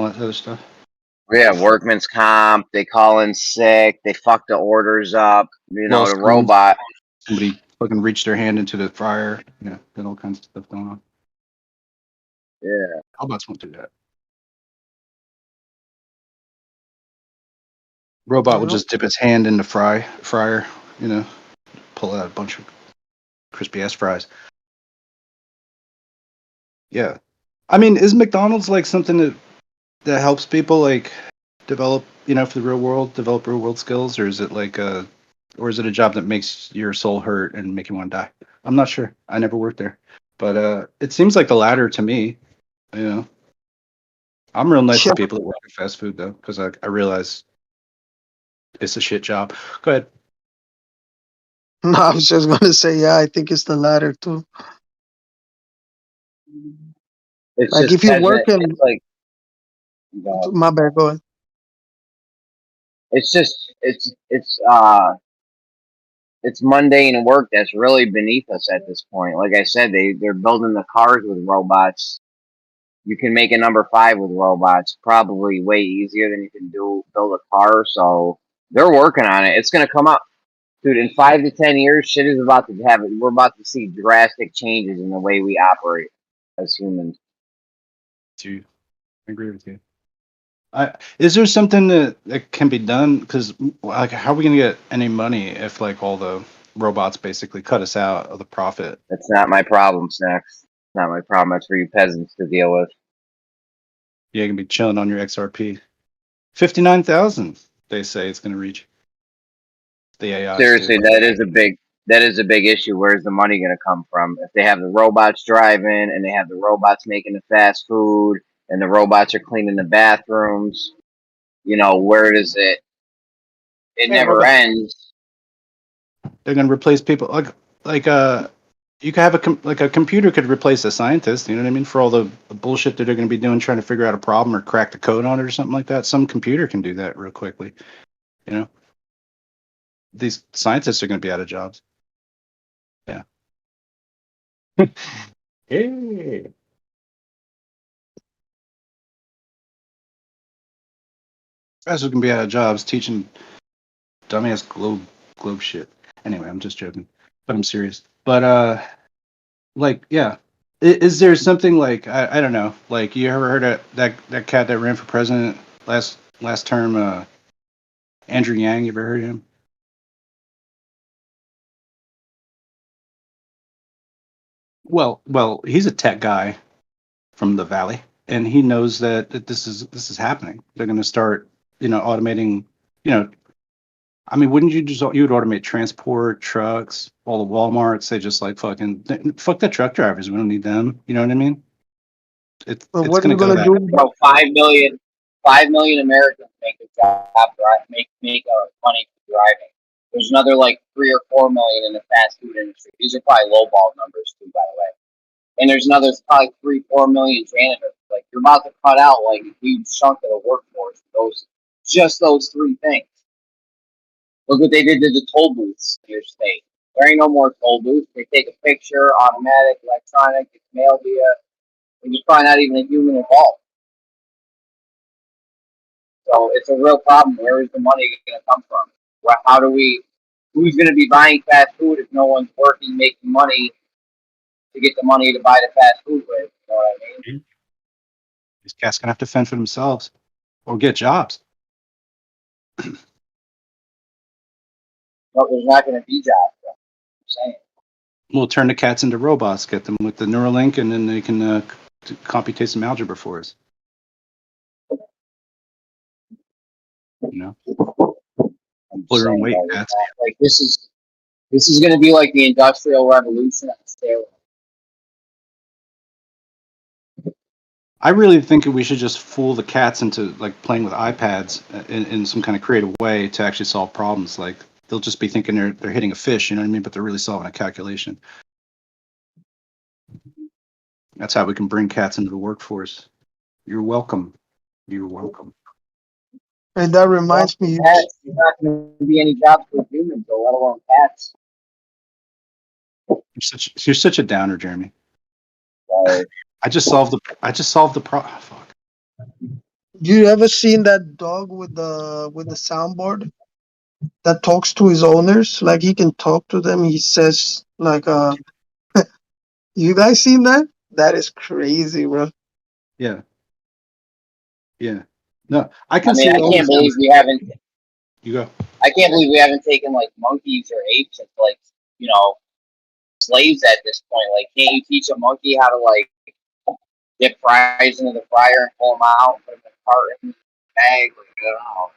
that other stuff. Yeah, workman's comp. They call in sick. They fuck the orders up. You know, the robot. Somebody fucking reached their hand into the fryer. Yeah, got all kinds of stuff going on. Yeah. Robots won't do that. Robot will just dip its hand in the fryer, you know, pull out a bunch of crispy ass fries. Yeah. I mean, is McDonald's like something that helps people like develop, you know, for the real world, develop real world skills, or is it like a job that makes your soul hurt and make you want to die? I'm not sure. I never worked there, but it seems like the latter to me. You know, I'm real nice to people that work at fast food though, because I realize it's a shit job. Go ahead. No, I was just gonna say, yeah, I think it's the latter too. It's like if you're working, like, my bad, go ahead. It's mundane work that's really beneath us at this point. Like I said, they're building the cars with robots. You can make a number 5 with robots, probably way easier than you can build a car. So they're working on it. It's gonna come out, dude. In 5 to 10 years, shit is about to happen. We're about to see drastic changes in the way we operate as humans. I agree with you. Is there something that can be done? Because like, how are we gonna get any money if like all the robots basically cut us out of the profit? That's not my problem, Snacks. Not my problem. That's for you peasants to deal with. Yeah, you can be chilling on your XRP. 59,000. They say it's gonna reach the AI. Seriously, that is a big issue. Where's the money gonna come from? If they have the robots driving and they have the robots making the fast food and the robots are cleaning the bathrooms, you know, where does it? It never ends. They're gonna replace people like you could have a computer could replace a scientist, you know what I mean, for all the bullshit that they're going to be doing trying to figure out a problem or crack the code on it or something like that. Some computer can do that real quickly, you know. These scientists are going to be out of jobs. Yeah. Hey. Professors going to be out of jobs teaching dumbass globe shit. Anyway, I'm just joking, but I'm serious. But like, yeah. Is there something like I don't know, like you ever heard of that cat that ran for president last term, Andrew Yang? You ever heard of him? Well, he's a tech guy from the Valley, and he knows that this is happening. They're going to start, you know, automating. You know, I mean, wouldn't you would automate transport, trucks, all the WalMarts? They just like fuck the truck drivers. We don't need them. You know what I mean? It's what are you going to do? About 5 million Americans make a job, make money from driving. There's another like 3 or 4 million in the fast food industry. These are probably lowball numbers too, by the way. And there's another probably 3-4 million janitors. Like, you're about to cut out like a huge chunk of the workforce. Those 3 things. Look what they did to the toll booths in your state. There ain't no more toll booths. They take a picture, automatic, electronic, it's mailed to you. And there's probably not even a human involved. So it's a real problem. Where is the money going to come from? Who's going to be buying fast food if no one's working, making money to get the money to buy the fast food with? You know what I mean? These cats going to have to fend for themselves or get jobs. No, there's not going to be jobs. I'm saying. We'll turn the cats into robots, get them with the Neuralink, and then they can computate some algebra for us. You know, pull your own weight, cats. Like, this is This is going to be like the Industrial Revolution on steroids. I really think we should just fool the cats into like playing with iPads in some kind of creative way to actually solve problems. Like they'll just be thinking they're hitting a fish, you know what I mean? But they're really solving a calculation. That's how we can bring cats into the workforce. You're welcome. You're welcome. And that reminds me. There's not going to be any jobs for humans, though, let alone cats. You're such a downer, Jeremy. Sorry. I just solved the problem. Fuck. You ever seen that dog with the soundboard that talks to his owners? Like he can talk to them. He says like you guys seen that? That is crazy, bro. Yeah. Yeah. No, I can I can't believe we haven't. You go. I can't believe we haven't taken like monkeys or apes as like, you know, slaves at this point. Like, can't you teach a monkey how to like dip fries into the fryer and pull them out, and put them in a cart in the bag? Like, I don't know.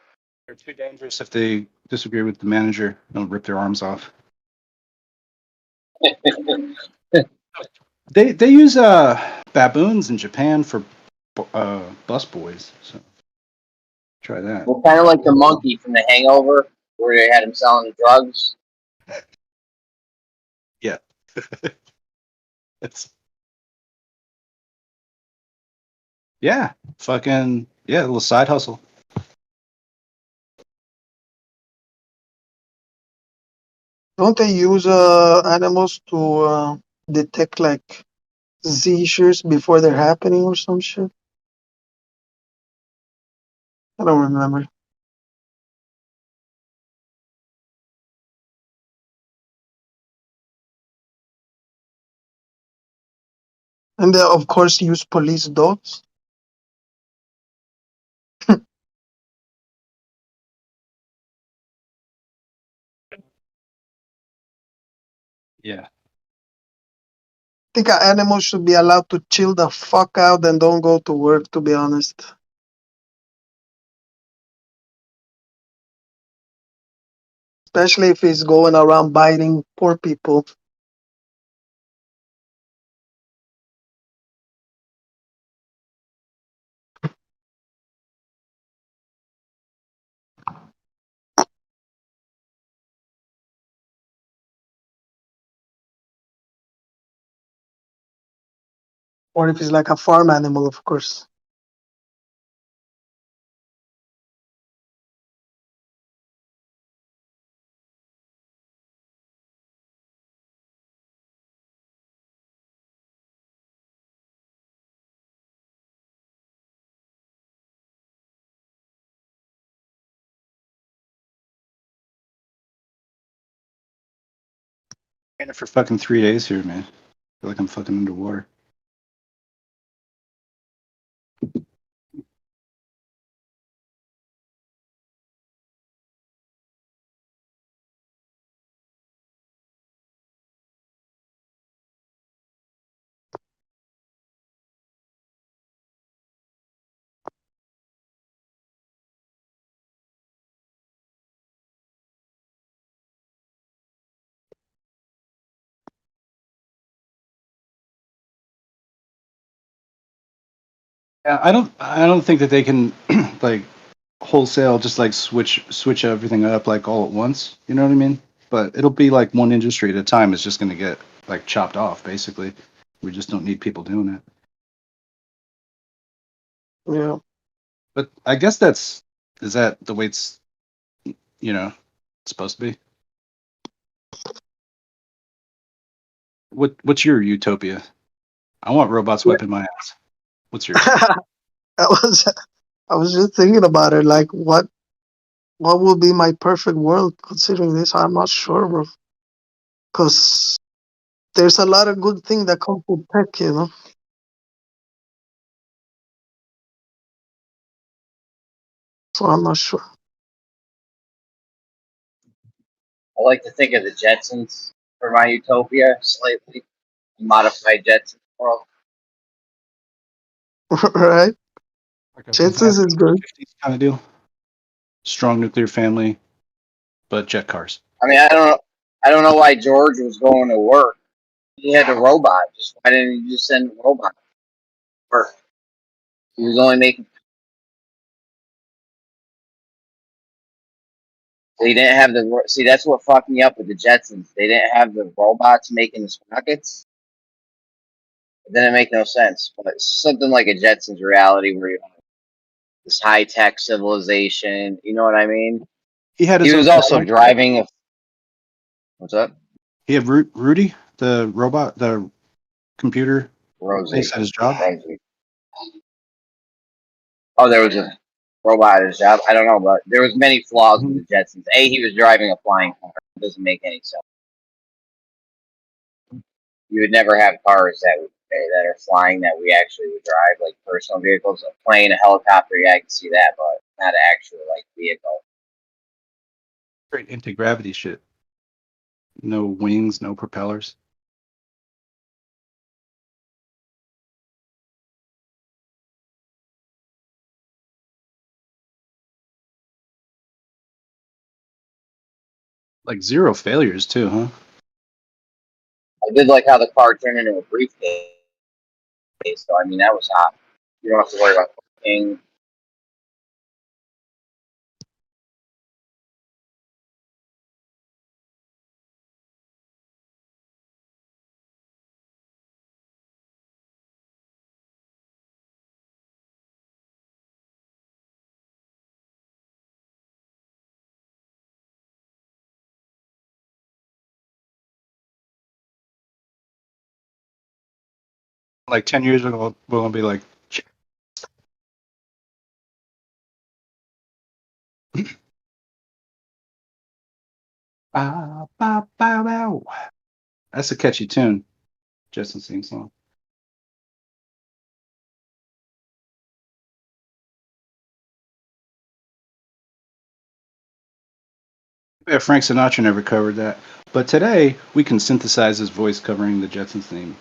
They're too dangerous if they disagree with the manager. They'll rip their arms off. They use baboons in Japan for bus boys. So try that. Well, kind of like the monkey from The Hangover, where they had him selling drugs. Yeah. It's fucking a little side hustle. Don't they use animals to detect like seizures before they're happening or some shit? I don't remember. And they of course use police dogs. Yeah. I think animals should be allowed to chill the fuck out and don't go to work, to be honest. Especially if he's going around biting poor people. Or if he's like a farm animal, of course. In it for fucking 3 days here, man. I feel like I'm fucking underwater. Yeah, I don't think that they can like wholesale just like switch everything up like all at once. You know what I mean? But it'll be like one industry at a time is just going to get like chopped off. Basically, we just don't need people doing it. Yeah. But I guess is that the way it's supposed to be. What's your utopia? I want robots wiping my ass. What's yours? I was just thinking about it. Like, what will be my perfect world considering this? I'm not sure, bro. Because there's a lot of good things that come from tech, you know. So I'm not sure. I like to think of the Jetsons for my utopia, slightly modified Jetsons world. Right? Like Jetsons is good. Kind of deal. Strong nuclear family, but jet cars. I mean, I I don't know why George was going to work. He had a robot. Why didn't he just send a robot to work? He was only making. They didn't have the. See, that's what fucked me up with the Jetsons. They didn't have the robots making the sprockets. It didn't make no sense. But something like a Jetsons reality where you have this high tech civilization. You know what I mean? He was also driving a. What's up? He had Rudy, the robot, the computer. Rosie. At his job. Rosie. Oh, there was a robot at his job. I don't know, but there was many flaws with the Jetsons. He was driving a flying car. It doesn't make any sense. You would never have cars that are flying that we actually would drive, like personal vehicles. A plane, a helicopter, yeah, I can see that, but not an actual like vehicle. Straight anti-gravity shit. No wings, no propellers. Like zero failures too, huh? I did like how the car turned into a briefcase. So I mean, that was hot. You don't have to worry about parking. Like 10 years ago, we're gonna be like, bow, bow, bow, bow. That's a catchy tune. Justin sings song. Yeah, Frank Sinatra never covered that. But today, we can synthesize his voice covering the Jetsons theme.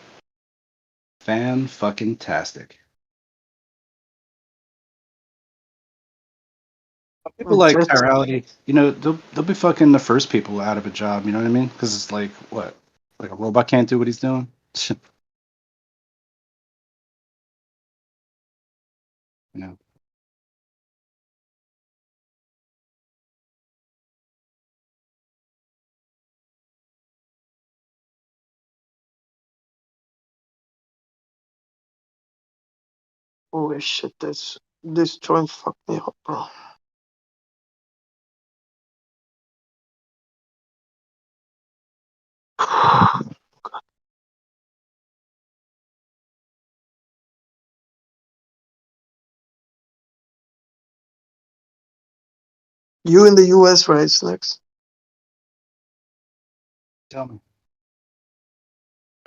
Fan-fucking-tastic. People like chirality, you know, they'll be fucking the first people out of a job, you know what I mean? Because it's like, what? Like a robot can't do what he's doing? You know. Holy shit, this joint fucked me up, bro. You in the US, right, Snacks? Tell me.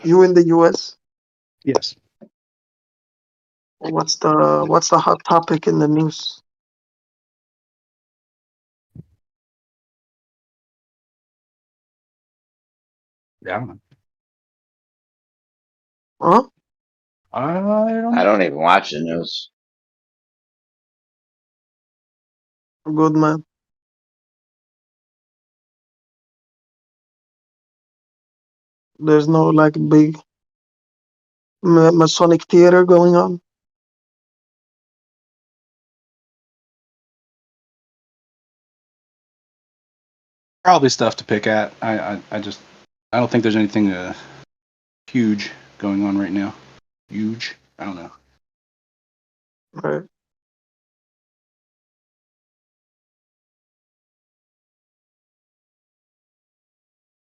You in the US? Yes. What's the hot topic in the news? Yeah, I don't know. Huh? I don't even watch the news. Good man. There's no like big Masonic theater going on. Probably stuff to pick at. I don't think there's anything huge going on right now. Huge? I don't know. Right.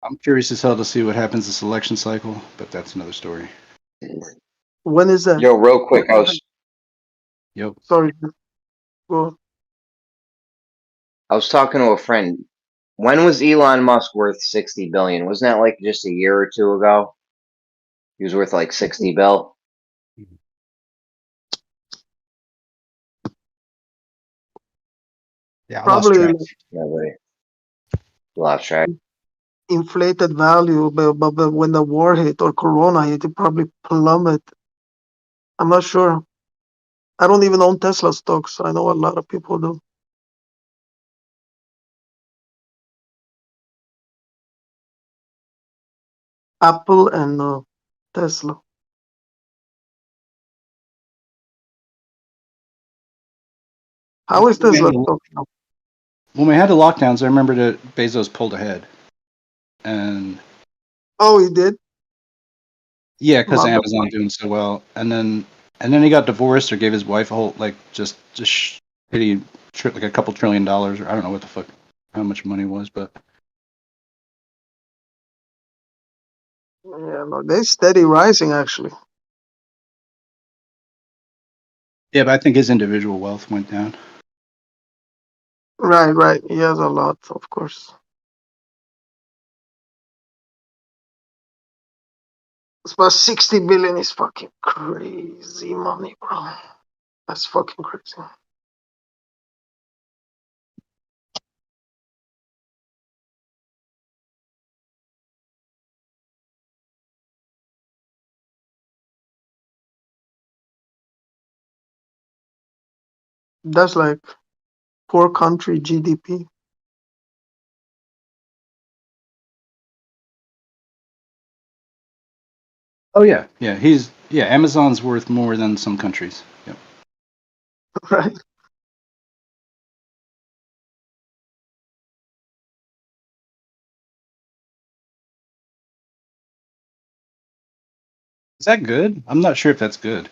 I'm curious as hell to see what happens this election cycle, but that's another story. When is that? Yo, real quick, Yep. Sorry. Go. I was talking to a friend. When was Elon Musk worth 60 billion? Wasn't that like just a year or two ago? He was worth like 60 bill. Yeah, Probably lost track. Inflated value, but when the war hit or Corona hit, it probably plummeted. I'm not sure. I don't even own Tesla stocks. I know a lot of people do. Apple and Tesla. How is Tesla? When we had the lockdowns, I remember that Bezos pulled ahead, and he did. Yeah, because Amazon doing so well, and then he got divorced or gave his wife a whole just shitty like a couple $1 trillion, or I don't know what the fuck how much money was, but yeah, no, they're steady rising actually. Yeah, but I think his individual wealth went down. Right. He has a lot, of course. It's about 60 billion is fucking crazy money, bro. That's fucking crazy. That's like 4 country GDP. Oh yeah. Amazon's worth more than some countries. Yep. Right. Is that good? I'm not sure if that's good.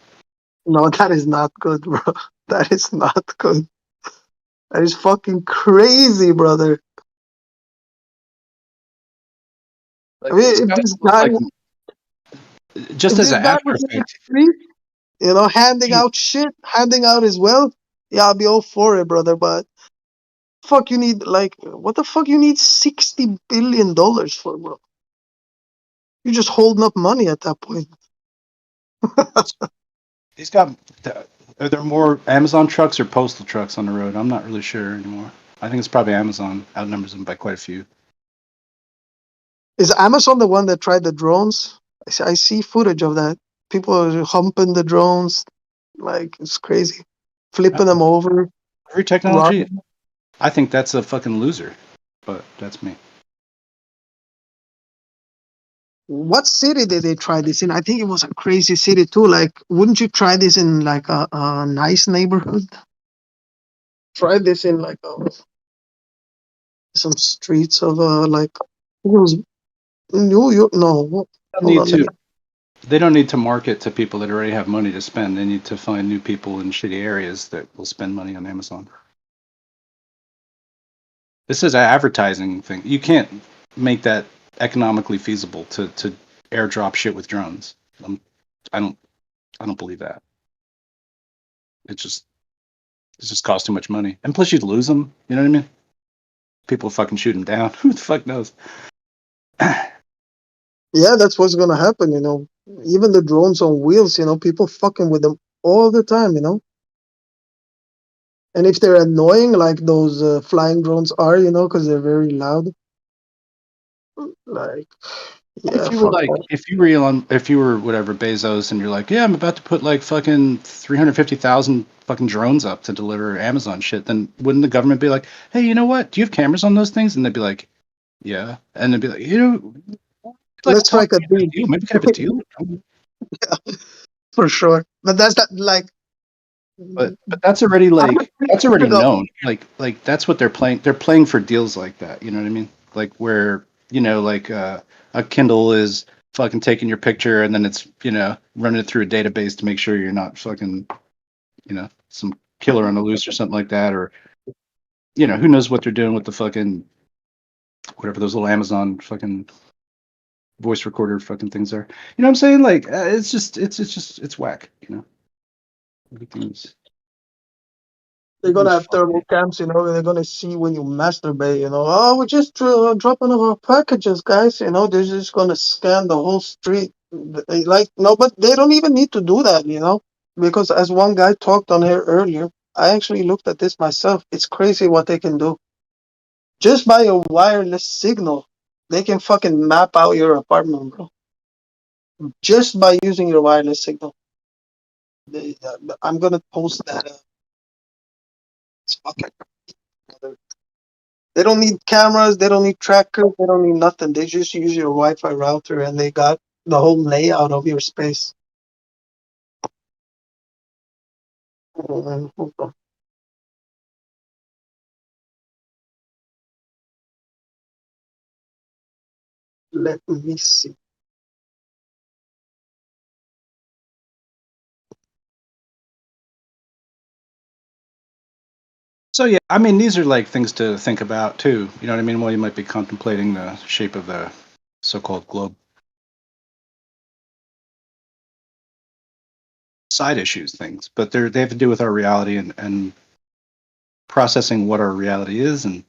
No, that is not good, bro. That is not good. That is fucking crazy, brother. I mean, if this guy, just as an after effect, handing out shit, handing out his wealth, yeah, I'll be all for it, brother. But fuck, you need what the fuck you need $60 billion for, bro? You're just holding up money at that point. He's got. Are there more Amazon trucks or postal trucks on the road? I'm not really sure anymore. I think it's probably Amazon outnumbers them by quite a few. Is Amazon the one that tried the drones? I see footage of that. People are humping the drones, like it's crazy, flipping them over. Every technology, I think that's a fucking loser, but that's me. What city did they try this in? I think it was a crazy city too. Like, wouldn't you try this in like a nice neighborhood? Try this in like some streets of like it was New York. No, they don't need to market to people that already have money to spend. They need to find new people in shitty areas that will spend money on Amazon. This is an advertising thing. You can't make that economically feasible to airdrop shit with drones. I don't believe that. It just costs too much money, and plus you'd lose them. You know what I mean? People fucking shoot them down. Who the fuck knows? Yeah, that's what's gonna happen. Even the drones on wheels. People fucking with them all the time. And if they're annoying, like those flying drones are, because they're very loud. Like, yeah. If you were whatever Bezos, and you're like, yeah, I'm about to put like fucking 350,000 fucking drones up to deliver Amazon shit, then wouldn't the government be like, hey, you know what? Do you have cameras on those things? And they'd be like, yeah, and they'd be like, let's strike a deal. Maybe we could have a deal. Yeah, for sure. But that's not like. But that's already known. Like that's what they're playing. They're playing for deals like that. You know what I mean? Like where a Kindle is fucking taking your picture and then it's running it through a database to make sure you're not fucking some killer on the loose or something like that, or who knows what they're doing with the fucking whatever those little Amazon fucking voice recorder fucking things are. You know what I'm saying? Like it's whack. Everything's. They're gonna have thermal cams, they're gonna see when you masturbate, Oh, we're just dropping off our packages, guys. They're just gonna scan the whole street. No, but they don't even need to do that, because as one guy talked on here earlier, I actually looked at this myself. It's crazy what they can do. Just by a wireless signal, they can fucking map out your apartment, bro. Just by using your wireless signal. I'm gonna post that. It's fucking. They don't need cameras. They don't need trackers. They don't need nothing. They just use your Wi-Fi router, and they got the whole layout of your space. Hold on. Let me see. So yeah, I mean, these are like things to think about too. You know what I mean? While you might be contemplating the shape of the so-called globe. Side issues, things, but they have to do with our reality and processing what our reality is, and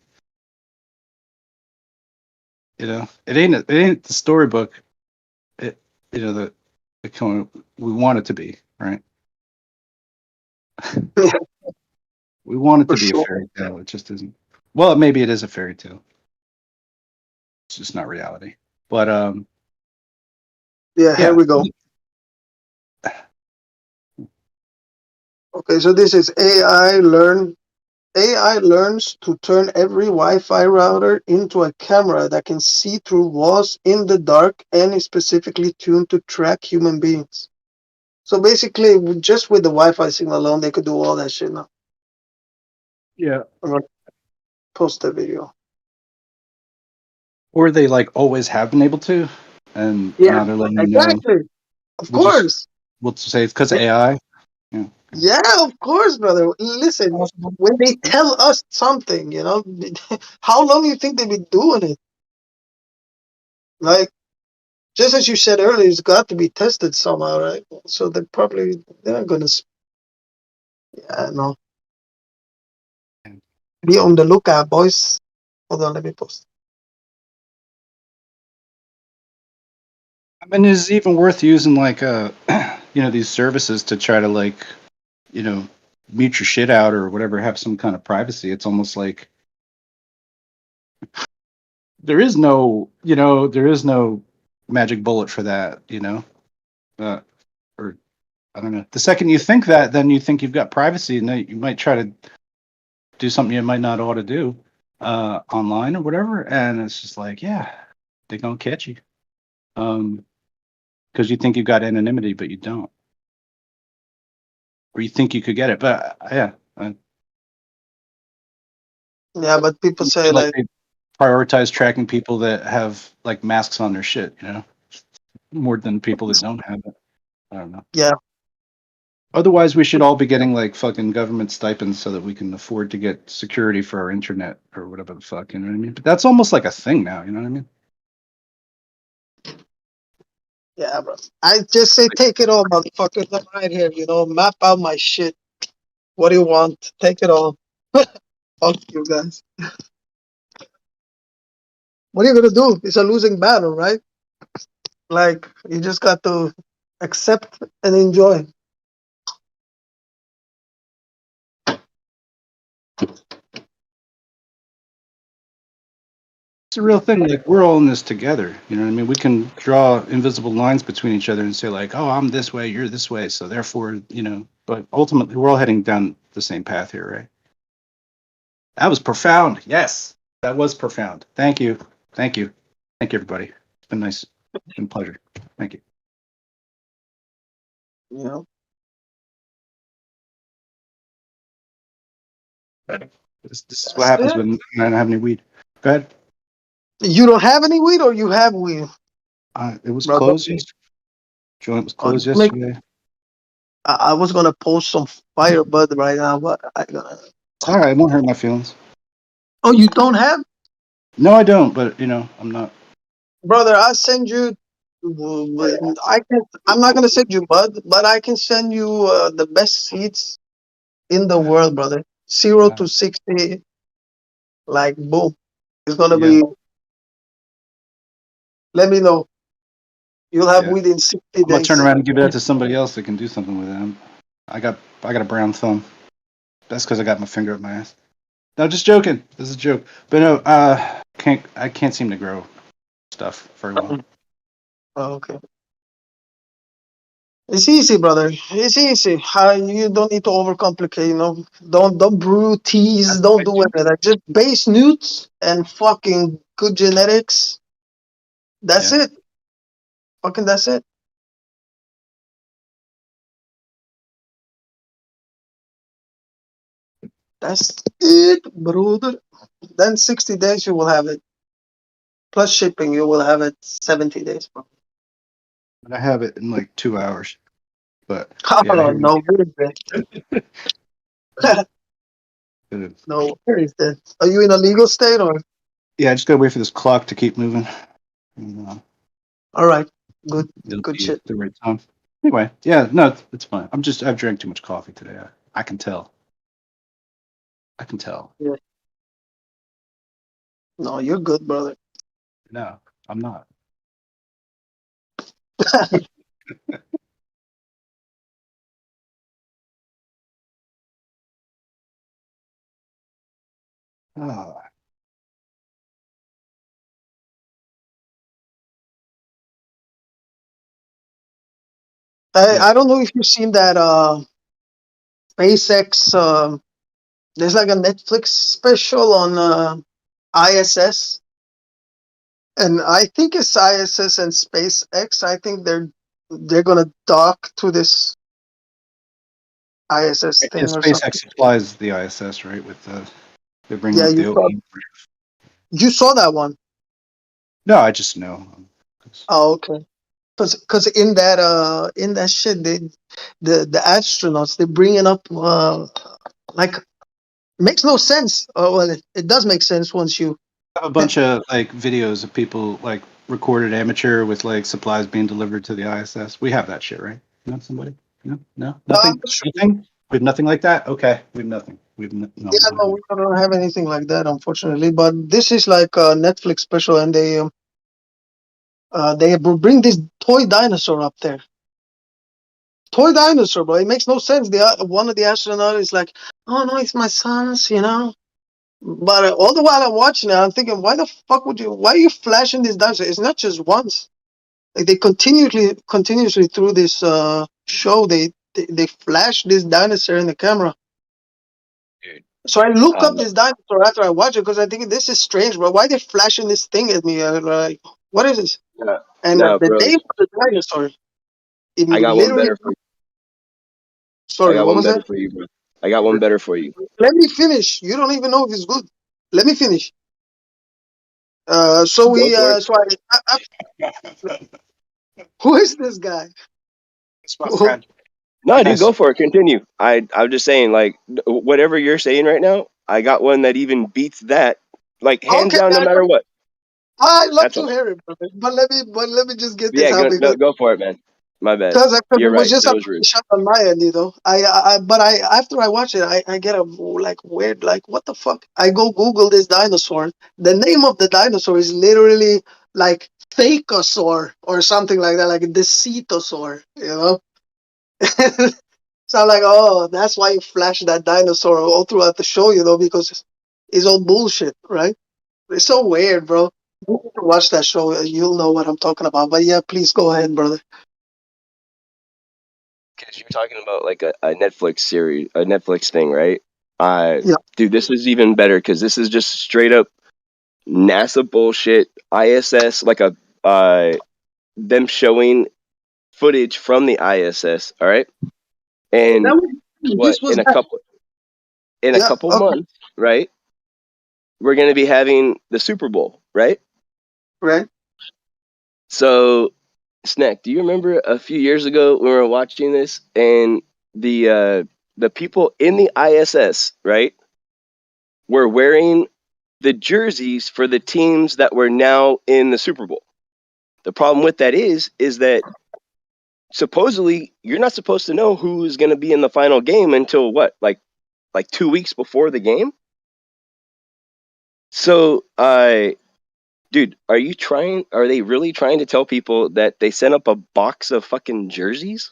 it ain't the storybook. It the we want it to be, right? We want it to be a fairy tale. It just isn't. Well, maybe it is a fairy tale. It's just not reality. But yeah, here we go. Okay, so this is AI learns to turn every Wi-Fi router into a camera that can see through walls in the dark and is specifically tuned to track human beings. So basically, just with the Wi-Fi signal alone, they could do all that shit now. Yeah. I'm gonna post the video. Or they like always have been able to, and now they're letting you know. Exactly. Of course. We'll say it's because of AI. Yeah. Yeah, of course, brother. Listen, when they tell us something, how long do you think they've been doing it? Like, just as you said earlier, it's got to be tested somehow, right? So they're not gonna. Yeah, no. Be on the lookout, boys. Hold on, let me post. I mean, is it even worth using like these services to try to like, mute your shit out or whatever, have some kind of privacy? It's almost like there is no magic bullet for that, or I don't know. The second you think that, then you think you've got privacy, and then you might try to do something you might not ought to do online or whatever, and it's just like, yeah, they're gonna catch you, because you think you've got anonymity, but you don't, or you think you could get it, but yeah. Yeah, but people say like they prioritize tracking people that have like masks on their shit, more than people that don't have it. I don't know. Yeah. Otherwise, we should all be getting like fucking government stipends so that we can afford to get security for our internet or whatever the fuck, you know what I mean? But that's almost like a thing now, you know what I mean? Yeah, bro. I just say take it all, motherfuckers. I'm right here, map out my shit. What do you want? Take it all. Fuck you guys. What are you gonna do? It's a losing battle, right? Like, you just got to accept and enjoy. It's a real thing. Like, we're all in this together, you know what I mean? We can draw invisible lines between each other and say like, oh, I'm this way, you're this way, so therefore, but ultimately we're all heading down the same path here, right? That was profound. Yes, that was profound. Thank you. Thank you. Thank you, everybody. It's been nice. It's been a pleasure. Thank you. This is what happens when I don't have any weed. Go ahead. You don't have any weed, or you have weed? It was closed yesterday. Joint was closed yesterday. I was gonna post some fire bud right now, but It's all right. It won't hurt my feelings. Oh, you don't have? No, I don't. But I'm not. Brother, I send you. I'm not gonna send you bud, but I can send you the best seeds in the world, brother. 0 to 60, like boom. It's gonna be. Let me know. You'll have weed in 60 days. I'm gonna turn around and give that to somebody else that can do something with it. I got a brown thumb. That's because I got my finger up my ass. No, just joking. This is a joke. But no, I can't seem to grow stuff very well. Oh, okay. It's easy, brother. It's easy. You don't need to overcomplicate. Don't brew teas. Don't do anything. Just base newts and fucking good genetics. That's it. Fucking that's it. That's it, brother. Then 60 days you will have it. Plus shipping, you will have it 70 days, bro. And I have it in like 2 hours. But no, where is that? No, where is that? Are you in a legal state or? Yeah, I just gotta wait for this clock to keep moving. All right, good shit. The right time. Anyway, yeah, no, it's fine. I've drank too much coffee today. I can tell. I can tell. Yeah. No, you're good, brother. No, I'm not. Oh. I don't know if you've seen that SpaceX. There's like a Netflix special on ISS, and I think it's ISS and SpaceX. I think they're gonna dock to this ISS thing or SpaceX something. supplies the ISS, right? With they're bringing you saw that one. No, I just know. Oh, okay. Because in that shit, the astronauts they're bringing up like makes no sense. Oh well, it does make sense once you have a bunch of like videos of people like recorded amateur with like supplies being delivered to the ISS. We have that shit, right? Not somebody? No, nothing. Nothing. We have nothing like that. Okay, we have nothing. No, we don't have anything like that, unfortunately. But this is like a Netflix special, and they bring this toy dinosaur up there. Toy dinosaur, bro. It makes no sense. One of the astronauts is like, "Oh no, it's my son's," But all the while I'm watching it, I'm thinking, why are you flashing this dinosaur? It's not just once. Like they continuously through this show, they flash this dinosaur in the camera. Dude, so I look up this dinosaur after I watch it because I think this is strange, bro. Why are they flashing this thing at me? Like, what is this? And the name of the dinosaur. I got one better for you. Sorry, what was that? For you, bro. I got one better for you. Let me finish. You don't even know if it's good. Let me finish. Who is this guy? It's my friend. No, dude, go for it. Continue. I'm just saying, like, whatever you're saying right now, I got one that even beats that, like, hands down, no matter what. I love to hear it, brother. But let me just get this out. Yeah, go for it, man. My bad. You're right. It was just a shot on my end, But after I watch it, I get a like weird, like, what the fuck? I go Google this dinosaur. The name of the dinosaur is literally like Thacosaur or something like that, like the Cetosaur, So I'm like, oh, that's why you flash that dinosaur all throughout the show, because it's all bullshit, right? It's so weird, bro. Watch that show, you'll know what I'm talking about. But yeah, please go ahead, brother. Because you're talking about like a Netflix series, a Netflix thing, right? Dude, this is even better because this is just straight up NASA bullshit. ISS, like them showing footage from the ISS. All right, and in a couple months, right? We're gonna be having the Super Bowl, right? Right. So, Snack, do you remember a few years ago when we were watching this and the people in the ISS, right, were wearing the jerseys for the teams that were now in the Super Bowl? The problem with that is that supposedly you're not supposed to know who's going to be in the final game until what, like 2 weeks before the game. So, dude, are they really trying to tell people that they sent up a box of fucking jerseys?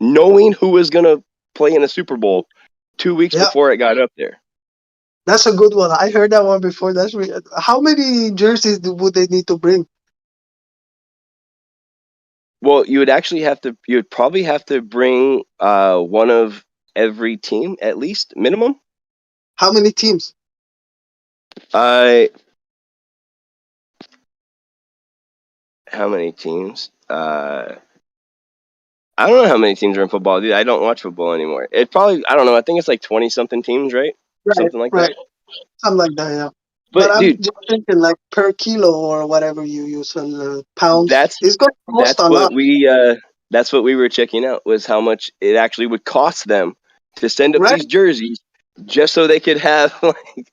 Knowing who was going to play in the Super Bowl 2 weeks before it got up there. That's a good one. I heard that one before. That's how many jerseys would they need to bring? Well, you would probably have to bring one of every team at least minimum. How many teams? How many teams? I don't know how many teams are in football, dude. I don't watch football anymore. It probably, I don't know. I think it's like 20-something teams, right? Something like that. Something like that, yeah. But I'm dude, just thinking like per kilo or whatever you use in pounds. It's going to cost a lot. That's what we were checking out, was how much it actually would cost them to send up these jerseys just so they could have like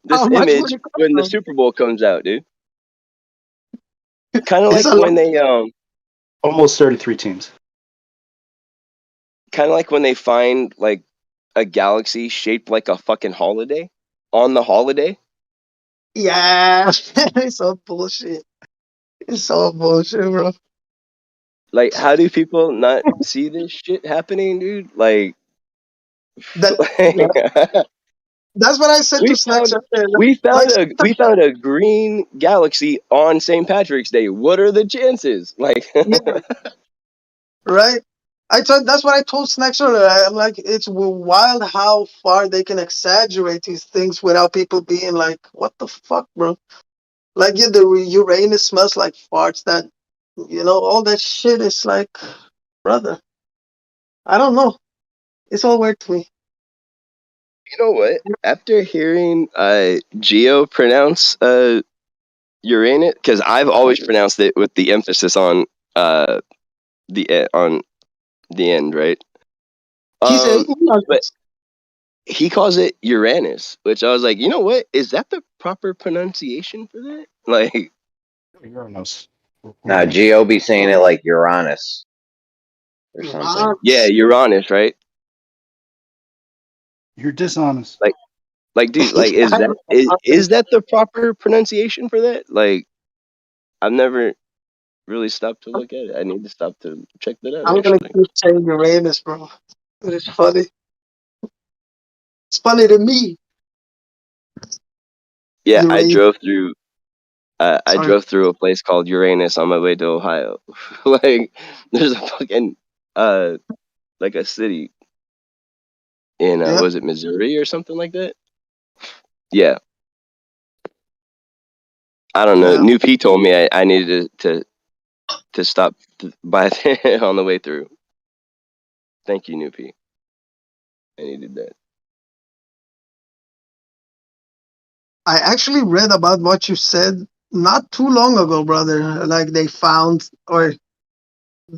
this image when the Super Bowl comes out, dude. Kind of like when they almost 33 teams. Kind of like when they find like a galaxy shaped like a fucking holiday on the holiday. Yeah, it's all bullshit. It's all bullshit, bro. Like, how do people not see this shit happening, dude? Like, that's what I said to Snacks. We found a green galaxy on St. Patrick's Day. What are the chances? Like, right? That's what I told Snacks earlier. I'm like, it's wild how far they can exaggerate these things without people being like, "What the fuck, bro?" Like, yeah, the Uranus smells like farts. That, all that shit is like, brother. I don't know. It's all weird to me. You know what? After hearing Geo pronounce Uranus, because I've always pronounced it with the emphasis on the end, right? But he calls it Uranus, which I was like, you know what? Is that the proper pronunciation for that? Like, Uranus. Now, Geo be saying it like Uranus or something. Yeah, Uranus, right? You're dishonest. Like, dude, like, is that the proper pronunciation for that? Like, I've never really stopped to look at it. I need to stop to check that out. I'm gonna keep saying Uranus, bro. It's funny. It's funny to me. Yeah, Uranus. I drove through a place called Uranus on my way to Ohio. Like, there's a fucking like a city in was it Missouri or something like that? Yeah. I don't know. New P told me I needed to stop by on the way through. Thank you, New P. I needed that. I actually read about what you said not too long ago, brother. Like they found, or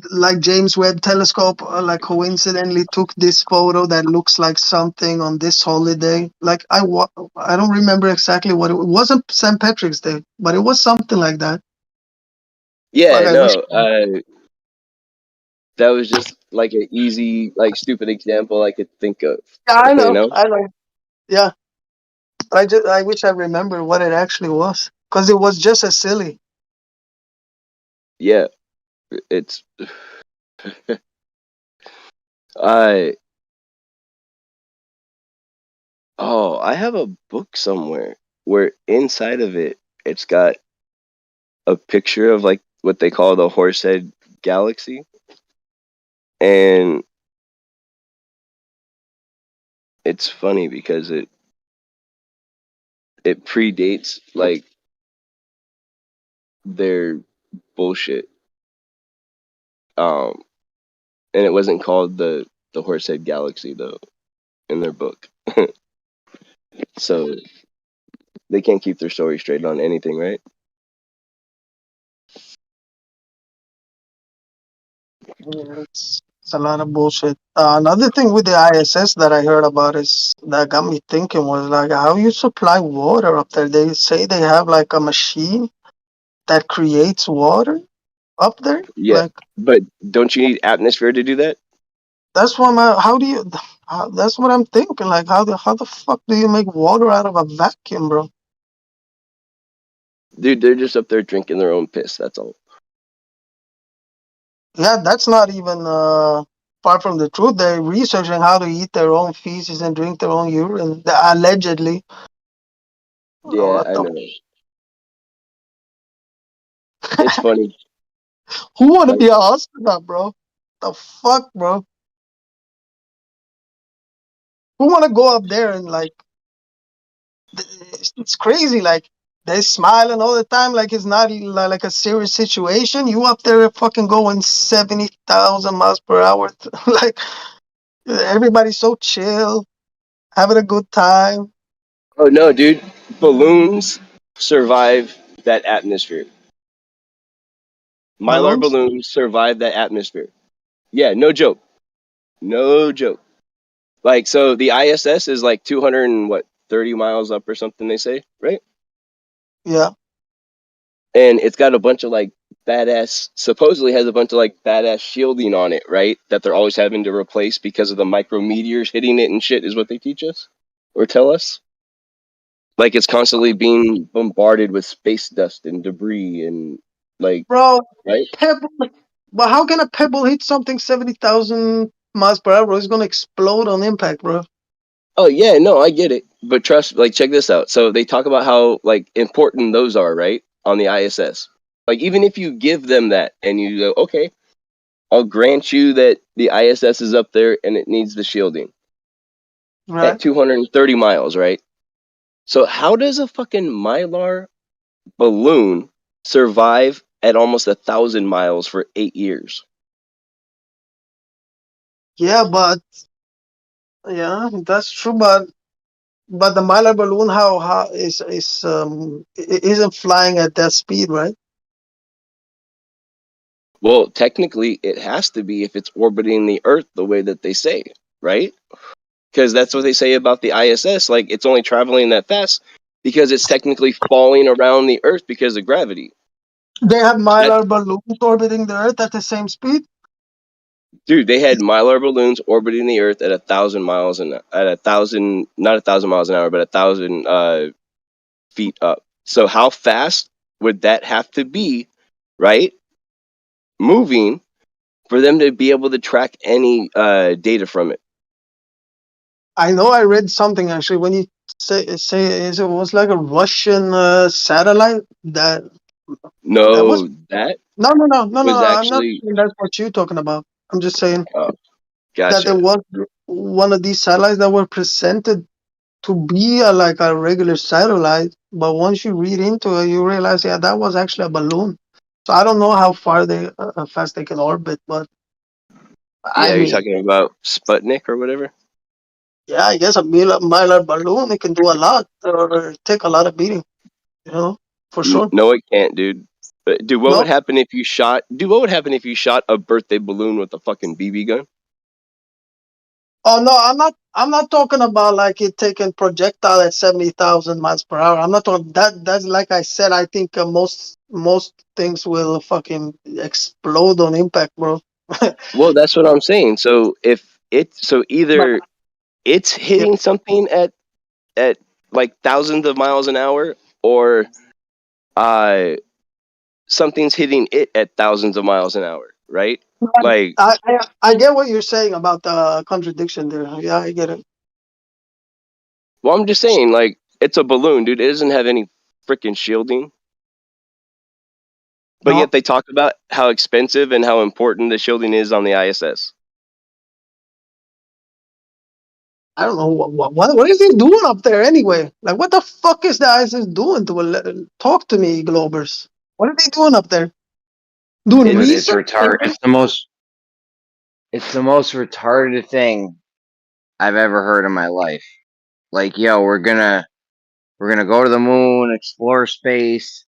like James Webb Telescope, like coincidentally took this photo that looks like something on this holiday. Like I don't remember exactly what it wasn't St. Patrick's Day, but it was something like that. Yeah, that was just like an easy, like stupid example I could think of. Yeah, I know. I know. Yeah. I wish I remember what it actually was, because it was just as silly. Yeah, it's I have a book somewhere where inside of it's got a picture of like what they call the Horsehead Galaxy, and it's funny because it predates like their bullshit. And it wasn't called the Horsehead Galaxy though in their book. So they can't keep their story straight on anything, right? Yeah, it's a lot of bullshit. Another thing with the ISS that I heard about is that got me thinking was like how you supply water up there. They say they have like a machine that creates water up there. Yeah, like, but don't you need atmosphere to do that? That's what that's what I'm thinking. Like how the fuck do you make water out of a vacuum, bro? Dude, they're just up there drinking their own piss. That's all. Yeah, that's not even far from the truth. They're researching how to eat their own feces and drink their own urine, allegedly. Yeah, I know. It's funny. Who want to be an astronaut, bro? The fuck, bro? Who want to go up there and like? It's crazy. Like they're smiling all the time, like it's not like a serious situation. You up there fucking going 70,000 miles per hour, like everybody's so chill, having a good time. Oh no, dude! Balloons survive that atmosphere. Mylar balloons survive that atmosphere. Yeah, no joke. No joke. Like, so the ISS is like 230 miles up or something, they say, right? Yeah. And it's got a bunch of like supposedly has a bunch of like badass shielding on it, right? That they're always having to replace because of the micrometeors hitting it and shit, is what they teach us or tell us. Like it's constantly being bombarded with space dust and debris and like, bro, right? Pebble, but how can a pebble hit something 70,000 miles per hour? It's gonna explode on impact, bro. Oh yeah, no, I get it. But trust, like, check this out. So they talk about how like important those are, right? On the ISS. Like even if you give them that and you go, okay, I'll grant you that the ISS is up there and it needs the shielding. Right. At 230 miles, right? So how does a fucking Mylar balloon survive at almost 1,000 miles for 8 years? Yeah, that's true. But the Mylar balloon, how isn't flying at that speed, right? Well, technically, it has to be if it's orbiting the Earth the way that they say, right? Because that's what they say about the ISS. Like, it's only traveling that fast because it's technically falling around the Earth because of gravity. They have Mylar balloons orbiting the Earth at the same speed? Dude, they had Mylar balloons orbiting the Earth at 1,000 miles and at 1,000, not 1,000 miles an hour, but 1,000 feet up. So how fast would that have to be, right? Moving for them to be able to track any data from it. I know I read something actually when you say it was like a Russian satellite that was that no. I'm not actually saying that's what you're talking about. I'm just saying gotcha. that there was one of these satellites that were presented to be like a regular satellite, but once you read into it, you realize that was actually a balloon. So I don't know how far fast they can orbit, but I you're mean, talking about Sputnik or whatever. yeah, I guess a Mylar balloon it can do a lot or take a lot of beating, for sure. No, it can't, dude. But dude, what No. would happen if you shot? Dude, what would happen if you shot a birthday balloon with a fucking BB gun? Oh no, I'm not talking about like it taking projectile at 70,000 miles per hour. I'm not talking that. That's like I said. I think most things will fucking explode on impact, bro. Well, that's what I'm saying. So either it's hitting something at like thousands of miles an hour, or something's hitting it at thousands of miles an hour, right? Like, I get what you're saying about the contradiction there. Yeah, I get it. well, I'm just saying, like, it's a balloon, dude. It doesn't have any freaking shielding. But yet they talk about how expensive and how important the shielding is on the ISS. I don't know what is he doing up there anyway. Like, what the fuck is the ISIS doing to talk to me, Globers? What are they doing up there? Doing research? It's retarded. It's the most retarded thing I've ever heard in my life. Like, yo, we're gonna go to the moon, explore space,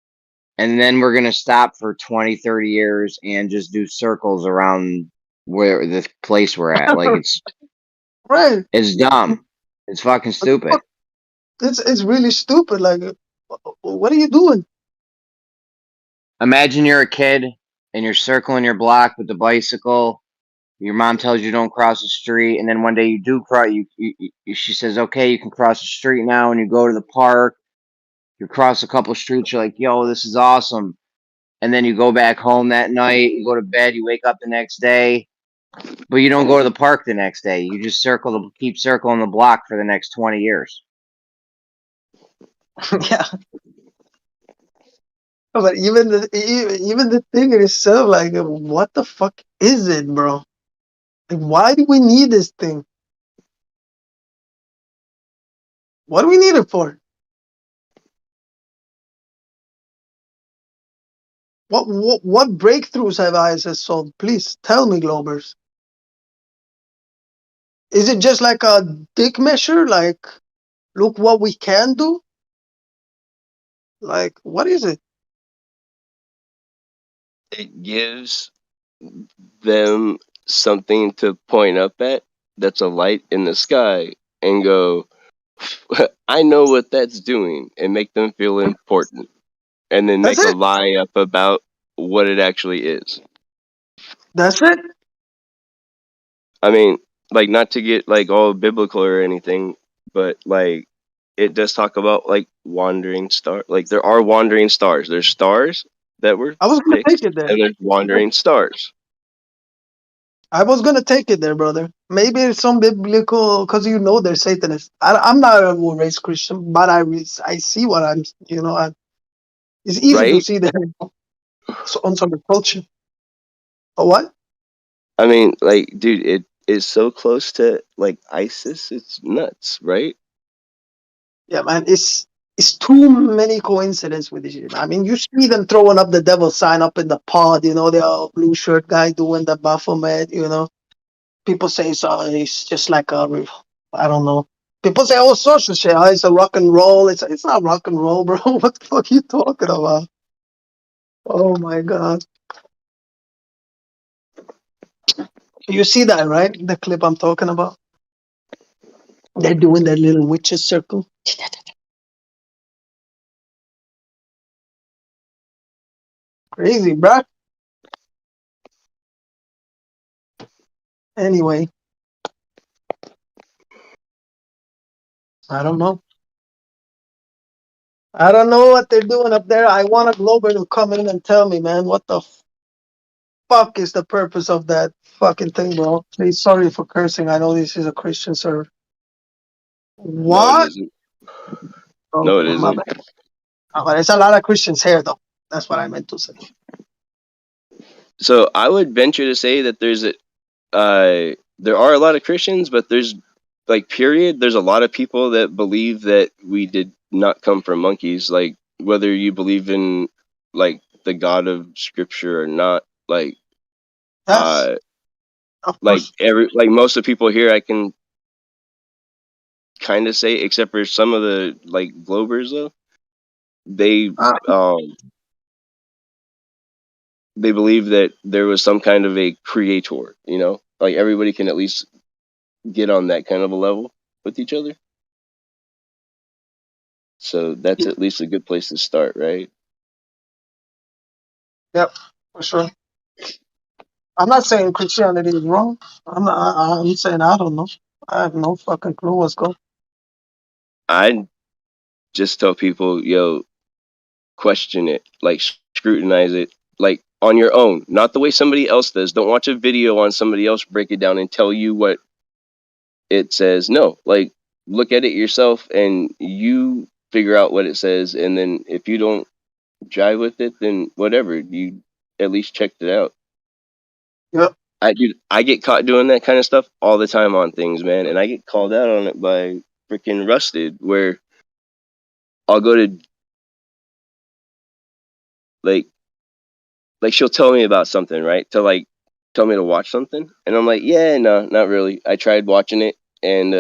and then we're gonna stop for 20, 30 years and just do circles around where the place we're at. Like, it's right. It's dumb. It's fucking stupid. It's really stupid. Like, what are you doing? Imagine you're a kid and you're circling your block with the bicycle. Your mom tells you don't cross the street, and then one day you do cross. She says, "Okay, you can cross the street now." And you go to the park. You cross a couple streets. You're like, "Yo, this is awesome." And then you go back home that night. You go to bed. You wake up the next day, but you don't go to the park the next day. You just keep circling the block for the next 20 years. Yeah. But even the thing in itself, like, what the fuck is it, bro? Like, why do we need this thing? What do we need it for? What breakthroughs have ISS solved? Please tell me, Globers. Is it just like a dick measure? Like, look what we can do? Like, what is it? It gives them something to point up at that's a light in the sky and go, I know what that's doing, and make them feel important. And then That's make a it. lie up about what it actually is. That's it. I mean, like, not to get like all biblical or anything, but like it does talk about like wandering star. Like there are wandering stars. There's stars that were I was gonna fixed, take it there. and there's wandering stars. I was gonna take it there, brother. Maybe it's some biblical, because you know they're Satanists. I'm not a raised Christian, but I see what I'm. It's easy to Right? see that on some culture. Or what? I mean, like, dude, it is so close to like ISIS. It's nuts, right? Yeah, man. It's too many coincidences with this shit. I mean, you see them throwing up the devil sign up in the pod. You know, the blue shirt guy doing the Baphomet. You know, people say it's just like a, I don't know. People say, oh, social shit. Oh, it's a rock and roll. It's not rock and roll, bro. What the fuck are you talking about? Oh my god. You see that, right? The clip I'm talking about. They're doing that little witches circle. Crazy, bruh. Anyway, I don't know. I don't know what they're doing up there. I want a Glober to come in and tell me, man, what the fuck is the purpose of that fucking thing, bro? Please, sorry for cursing. I know this is a Christian server. No, it What? isn't. Oh, No, it my isn't. bad. Oh, there's a lot of Christians here, though. That's what I meant to say. So I would venture to say that there are a lot of Christians, but there's like period. There's a lot of people that believe that we did not come from monkeys. Like whether you believe in like the God of Scripture or not, like Yes, of like course. most of the people here, I can kind of say, except for some of the like Globers though, they they believe that there was some kind of a creator. You know, like everybody can at least get on that kind of a level with each other. So that's at least a good place to start, right? Yep, for sure. I'm not saying Christianity is wrong. I'm saying I don't know. I have no fucking clue what's going. I just tell people, yo, question it, like scrutinize it, like on your own, not the way somebody else does. Don't watch a video on somebody else break it down and tell you what it says. No, like look at it yourself and you figure out what it says. And then if you don't jive with it, then whatever, you at least checked it out. Yep. I get caught doing that kind of stuff all the time on things, man, and I get called out on it by freaking Rusted, where I'll go to like she'll tell me about something, right? To like tell me to watch something, and I'm like, yeah, no, not really. I tried watching it and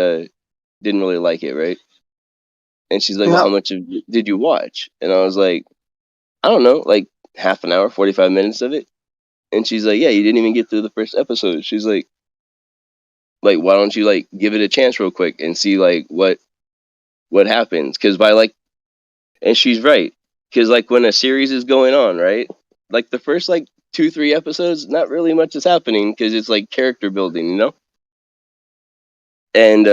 didn't really like it, right? And she's like, well, how much did you watch? And I was like, I don't know, like half an hour, 45 minutes of it. And she's like, yeah, you didn't even get through the first episode. She's like, why don't you like give it a chance real quick and see like what happens? Because by like, and she's right, because like when a series is going on, right, like the first like 2-3 episodes, not really much is happening because it's like character building, you know. And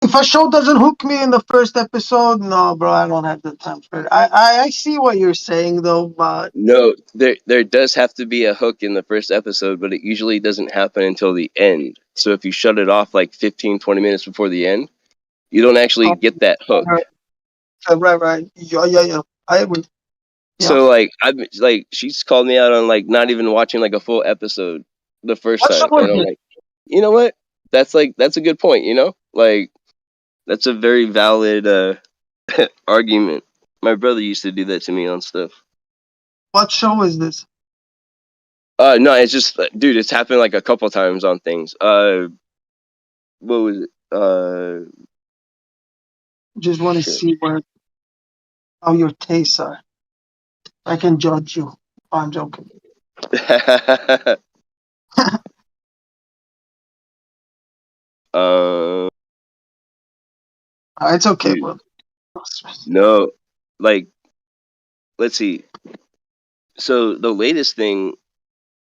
if a show doesn't hook me in the first episode, no, bro, I don't have the time for it. I see what you're saying though, but no, there does have to be a hook in the first episode, but it usually doesn't happen until the end. So if you shut it off like 15-20 minutes before the end, you don't actually get that hook. Right. Yeah. I would. Yeah. So like she's called me out on like not even watching like a full episode the first time, and I'm like, you know what? That's a good point. You know, like that's a very valid argument. My brother used to do that to me on stuff. What show is this? No, it's just, dude, it's happened like a couple times on things. What was it? Just want to see how your tastes are. I can judge you. I'm joking. It's okay, dude, bro. No, like, let's see. So the latest thing,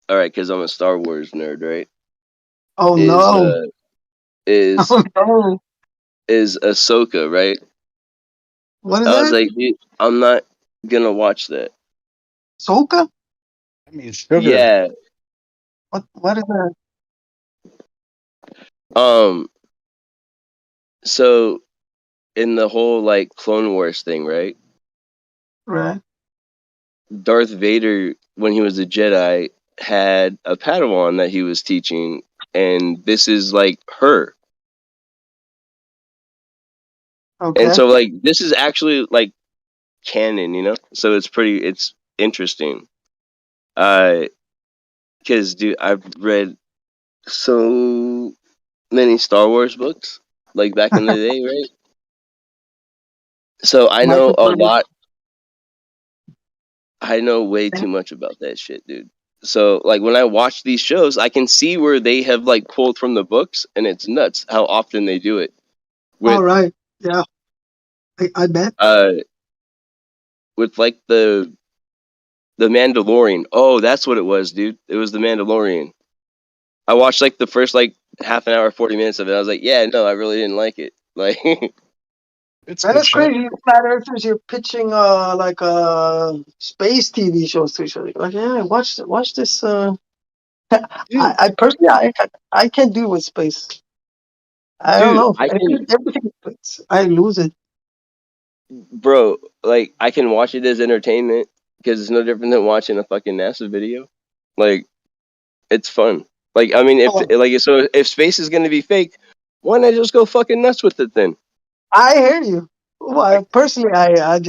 all right, because I'm a Star Wars nerd, right? Oh no! Is oh no! Is Ahsoka, right? What is I was that? like, dude, I'm not gonna watch that. Ahsoka? I mean, sugar. Yeah. What is that? So in the whole like Clone Wars thing, right? Right. Darth Vader, when he was a Jedi, had a Padawan that he was teaching, and this is like her. Okay. And so like this is actually like canon, you know? So it's interesting. Because dude, I've read so many Star Wars books, like back in the day, right? So I know a lot. I know way too much about that shit, dude. So like when I watch these shows, I can see where they have like pulled from the books, and it's nuts how often they do it. All right. Yeah. I bet. With like the Mandalorian. Oh, that's what it was, dude. It was the Mandalorian. I watched like the first like half an hour, 40 minutes of it. I was like, yeah, no, I really didn't like it. Like, it's crazy. You're pitching like space TV shows to each other. Like, yeah, watch this. I personally, I can't do with space. I don't know. Everything I lose it. Bro, like I can watch it as entertainment because it's no different than watching a fucking NASA video. Like, it's fun. Like, I mean, if space is gonna be fake, why not just go fucking nuts with it then? I hear you. Well, personally, I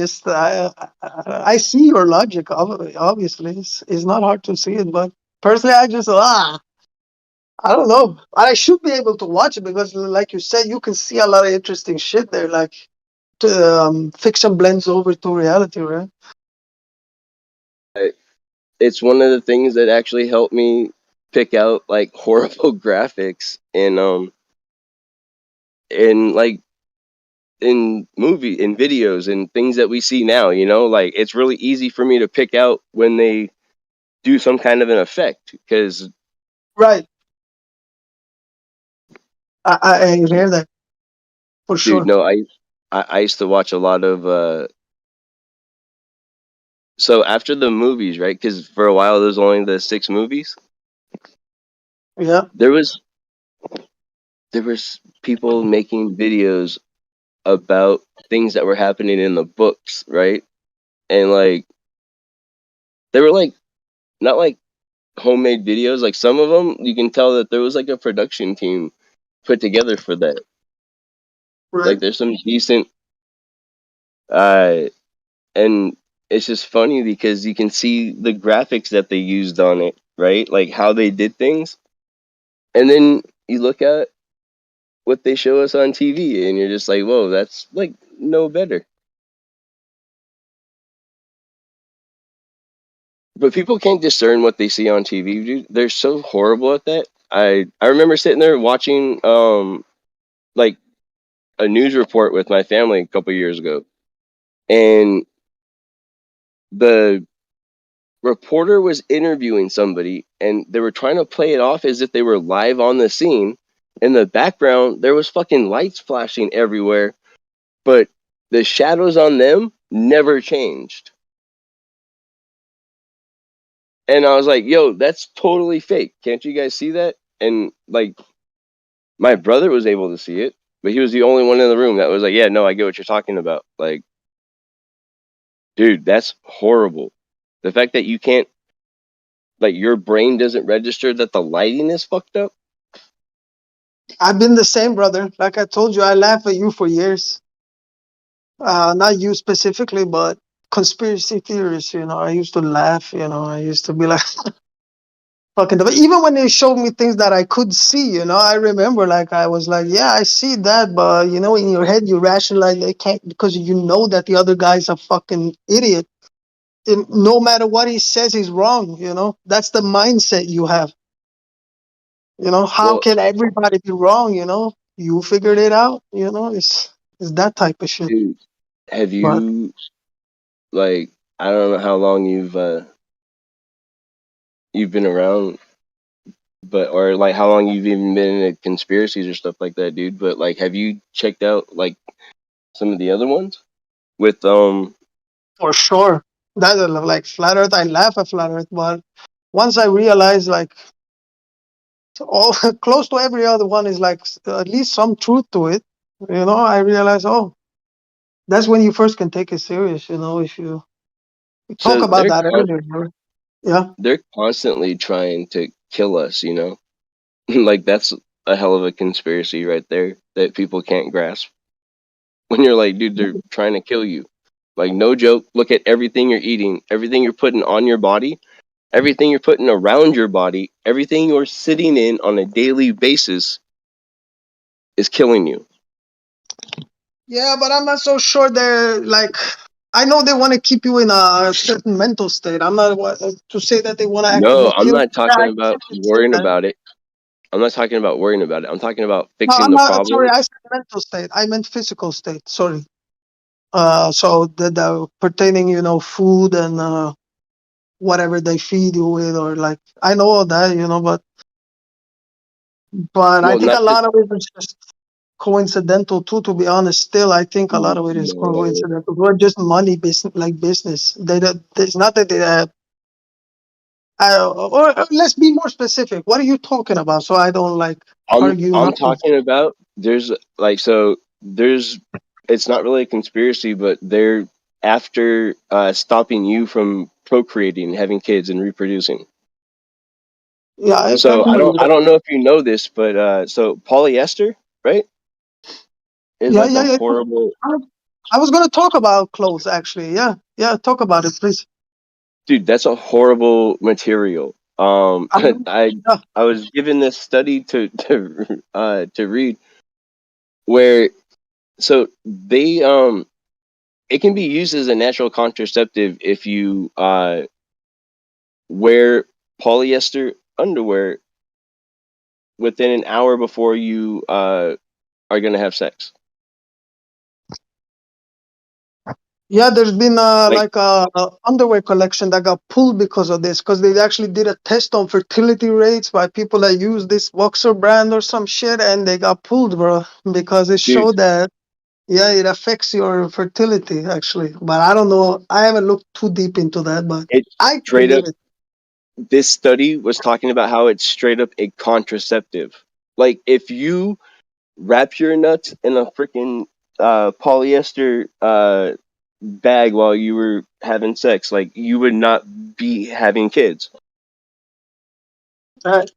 see your logic. Obviously, it's not hard to see it, but personally, I just I don't know. I should be able to watch it because, like you said, you can see a lot of interesting shit there. Like, fiction blends over to reality, right? It's one of the things that actually helped me pick out like horrible graphics in like in videos and things that we see now, you know, like it's really easy for me to pick out when they do some kind of an effect because right. I hear that for sure. Dude, no, I used to watch a lot of so after the movies, right? Because for a while there was only the 6 movies. Yeah. There was people making videos about things that were happening in the books, right? And like they were like not like homemade videos, like some of them you can tell that there was like a production team put together for that. Right. Like there's some decent and it's just funny because you can see the graphics that they used on it, right? Like how they did things. And then you look at what they show us on TV and you're just like, whoa, that's like no better. But people can't discern what they see on TV, dude. They're so horrible at that. I remember sitting there watching like a news report with my family a couple years ago. And the reporter was interviewing somebody and they were trying to play it off as if they were live on the scene. In the background, there was fucking lights flashing everywhere, but the shadows on them never changed. And I was like, yo, that's totally fake. Can't you guys see that? And like, my brother was able to see it, but he was the only one in the room that was like, yeah, no, I get what you're talking about. Like, Dude, that's horrible. The fact that you can't, like, your brain doesn't register that the lighting is fucked up. I've been the same, brother. Like I told you, I laugh at you for years. Not you specifically, but conspiracy theorists. I used to laugh. I used to be like, fucking. But even when they showed me things that I could see, I remember like I was like, yeah, I see that, but in your head you rationalize they can't because you know that the other guy's a fucking idiot. And no matter what he says, he's wrong. That's the mindset you have. How can everybody be wrong? You figured it out. It's that type of shit. Dude, have you, like, I don't know how long you've been around, but or like how long you've even been into conspiracies or stuff like that, dude. But like, have you checked out like some of the other ones with For sure, that like flat Earth. I laugh at flat Earth, but once I realized like all close to every other one is like at least some truth to it. I realized, that's when you first can take it serious. If you talk about that earlier. Yeah, they're constantly trying to kill us. Like that's a hell of a conspiracy right there that people can't grasp. When you're like, dude, they're trying to kill you. Like, no joke. Look at everything you're eating, everything you're putting on your body, everything you're putting around your body, everything you're sitting in on a daily basis is killing you. Yeah, but I'm not so sure they're like. I know they want to keep you in a certain mental state. I'm not to say that they want to actually No, I'm kill not talking about worrying that. about it. I'm not talking about worrying about it. I'm talking about fixing No, I'm the not. problem. Sorry, I said mental state. I meant physical state. Sorry. So the pertaining, food and whatever they feed you with, or like I know all that, but I think a lot of it is just coincidental too. To be honest, still I think a lot of it is coincidental. We're just money business, like business. It's not that they. Or let's be more specific. What are you talking about? So I don't argue. I'm talking about there's it's not really a conspiracy, but they're after stopping you from procreating, having kids, and reproducing. Yeah. So I don't know if you know this, but so polyester, right? Is like a horrible. I was going to talk about clothes actually. Yeah. Talk about it, please. Dude, that's a horrible material. I was given this study to read where so they it can be used as a natural contraceptive if you wear polyester underwear within an hour before you are going to have sex. Yeah, there's been like a underwear collection that got pulled because of this, because they actually did a test on fertility rates by people that use this Boxer brand or some shit, and they got pulled, bro, because it showed that it affects your fertility actually. But I don't know, I haven't looked too deep into that, but I straight up. This study was talking about how it's straight up a contraceptive. Like if you wrap your nuts in a freaking polyester bag while you were having sex, like you would not be having kids. That's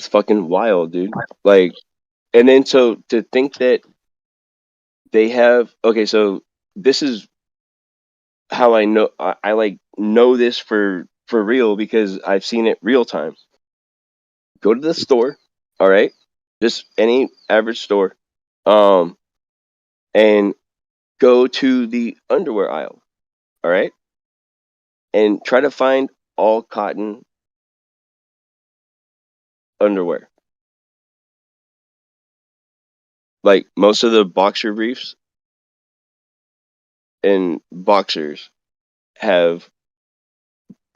fucking wild, dude. Like, and then so to think that they have so this is how I know I like know this for real because I've seen it real time. Go to the store, all right? Just any average store. And go to the underwear aisle, all right? And try to find all cotton underwear. Like most of the boxer briefs and boxers have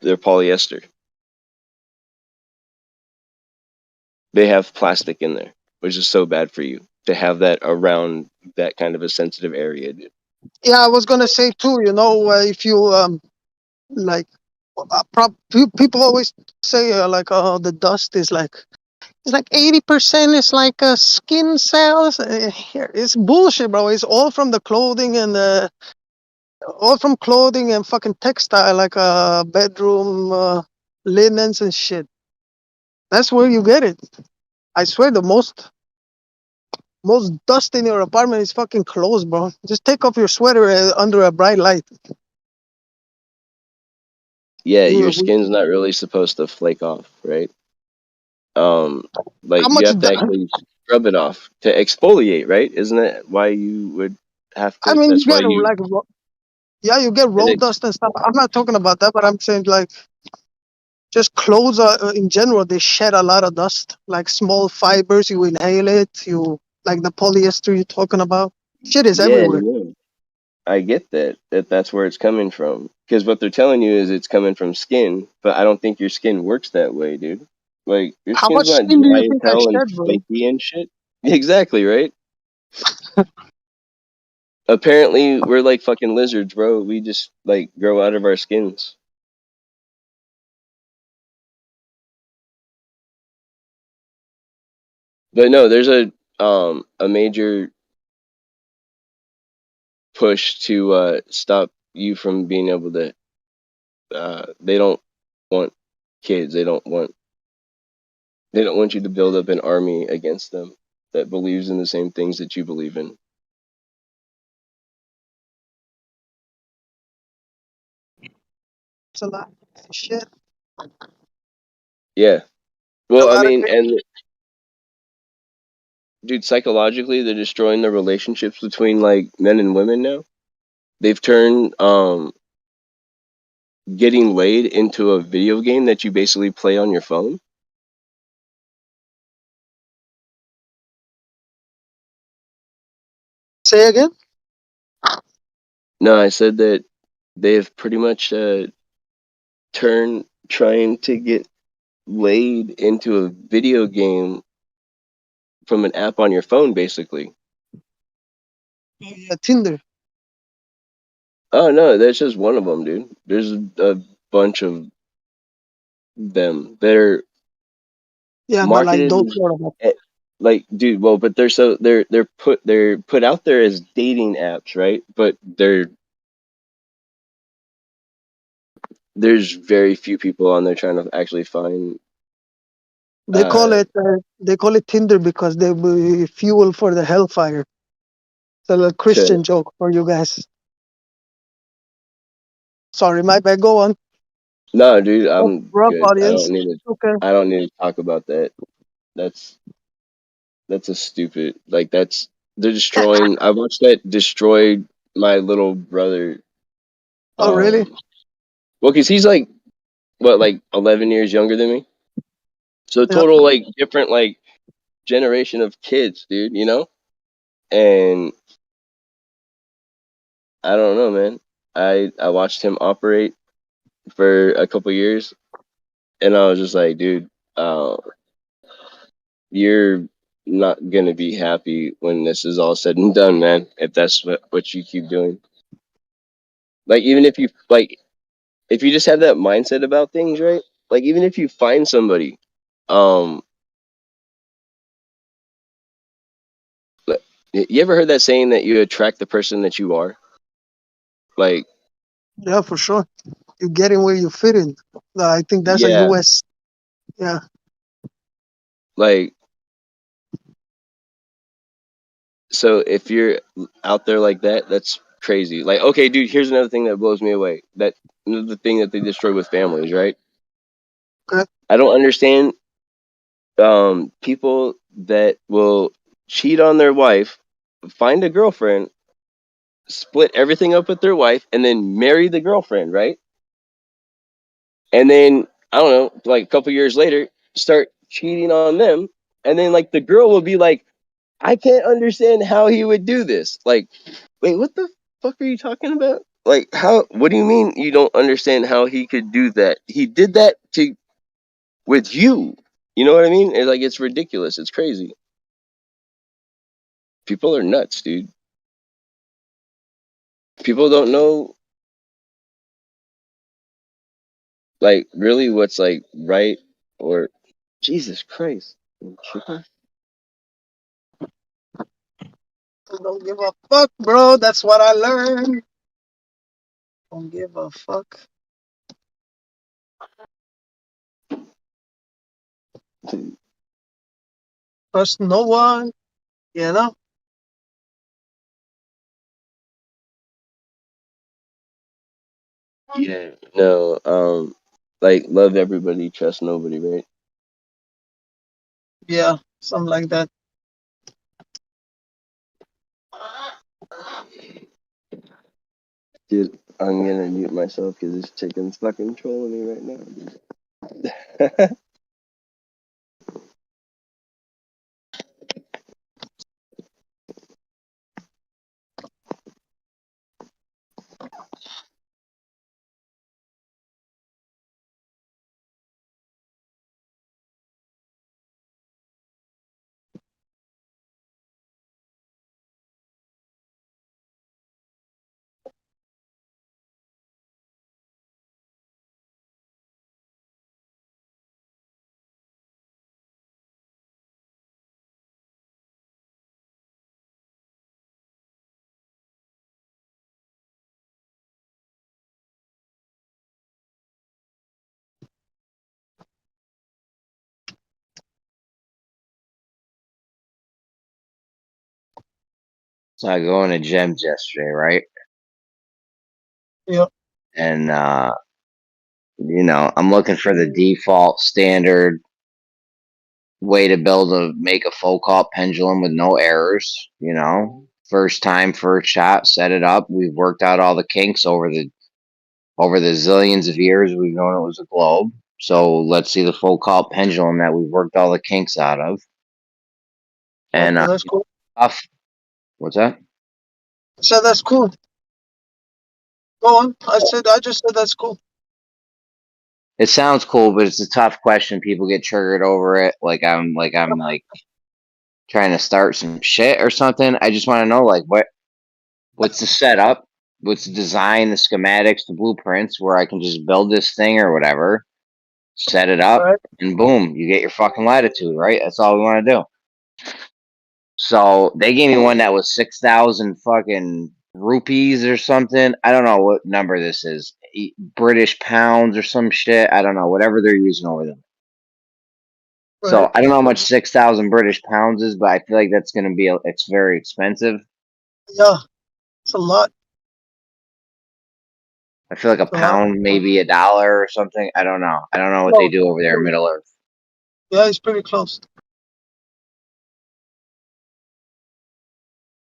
their polyester. They have plastic in there, which is so bad for you to have that around that kind of a sensitive area, dude. Yeah, I was gonna say too. If you like, people always say the dust is like It's like 80% is like skin cells. It's bullshit, bro. It's all from the clothing and all from clothing and fucking textile, like bedroom linens and shit. That's where you get it. I swear, the most dust in your apartment is fucking clothes, bro. Just take off your sweater under a bright light. Yeah, your skin's not really supposed to flake off, right? Like you have to actually scrub it off to exfoliate, right? Isn't that why you would have to? I mean, That's you why get you. like, yeah, you get road dust and stuff. I'm not talking about that, but I'm saying like, just clothes in general, they shed a lot of dust, like small fibers. You inhale it. You like the polyester you're talking about. Shit is everywhere. Yeah, I get that. That's where it's coming from. Because what they're telling you is it's coming from skin, but I don't think your skin works that way, dude. Like your How skin's much not skin do you dry as think I hell and shed, bro? flaky and shit. Exactly, right? Apparently, we're like fucking lizards, bro. We just like grow out of our skins. But no, there's a major push to stop you from being able to. They don't want kids. They don't want you to build up an army against them that believes in the same things that you believe in. It's a lot of shit. Yeah. Well, I mean, and dude, psychologically, they're destroying the relationships between like men and women now. They've turned getting laid into a video game that you basically play on your phone. Say again? No, I said that they've pretty much turned trying to get laid into a video game from an app on your phone, basically. Yeah, Tinder. Oh no, that's just one of them, dude. There's a bunch of them that are but like marketed those sort of. like, dude. Well, but they're put out there as dating apps, right? But there's very few people on there trying to actually find. They call it Tinder because they be fuel for the hellfire. It's a little Christian joke for you guys. Sorry, my bad. Go on. No, dude, I'm rough good. audience. Okay. I don't need to talk about that. That's a stupid. Like they're destroying. I watched that destroy my little brother. Oh, really? Well, because he's like what, like 11 years younger than me. So total like different like generation of kids, dude. You know, and I don't know, man. I watched him operate for a couple years, and I was just like, dude, you're not gonna be happy when this is all said and done, man. If that's what you keep doing, like even if you just have that mindset about things, right? Like even if you find somebody, um, you ever heard that saying that you attract the person that you are? Like, yeah, for sure. You get in where you fit in. I think that's a US. Yeah. Like, so if you're out there like that, that's crazy. Like, okay, dude, here's another thing that blows me away. That another thing that they destroy with families, right? Okay. I don't understand people that will cheat on their wife, find a girlfriend, split everything up with their wife, and then marry the girlfriend, right? And then I don't know, like a couple years later, start cheating on them, and then like the girl will be like, I can't understand how he would do this. Like, wait, what the fuck are you talking about? Like, how? What do you mean you don't understand how he could do that? He did that to with you. You know what I mean? It's like it's ridiculous. It's crazy. People are nuts, dude. People don't know like really what's like right or Jesus Christ. Don't give a fuck, bro. That's what I learned. Don't give a fuck. Trust no one, you know? Yeah. No, like love everybody, trust nobody, right? Yeah, something like that. Dude, I'm gonna mute myself because this chicken's fucking trolling me right now. So I go into Gems yesterday, right? Yeah. And I'm looking for the default standard way to make a Foucault pendulum with no errors. First time, first shot, set it up. We've worked out all the kinks over the zillions of years we've known it was a globe. So let's see the Foucault pendulum that we've worked all the kinks out of. And that's cool. What's that? I said that's cool. Go on. I just said that's cool. It sounds cool, but it's a tough question. People get triggered over it. Like I'm trying to start some shit or something. I just want to know what's the setup, what's the design, the schematics, the blueprints, where I can just build this thing or whatever, set it up, Right. and boom, you get your fucking latitude, right? That's all we want to do. So they gave me one that was 6,000 fucking rupees or something. I don't know what number this is. British pounds or some shit. I don't know. Whatever they're using over there. Right. So I don't know how much 6,000 British pounds is, but I feel like that's going to be, it's very expensive. Yeah. It's a lot. I feel like a pound, maybe $1 or something. I don't know. I don't know what they do over there in Middle Earth. Yeah, it's pretty close.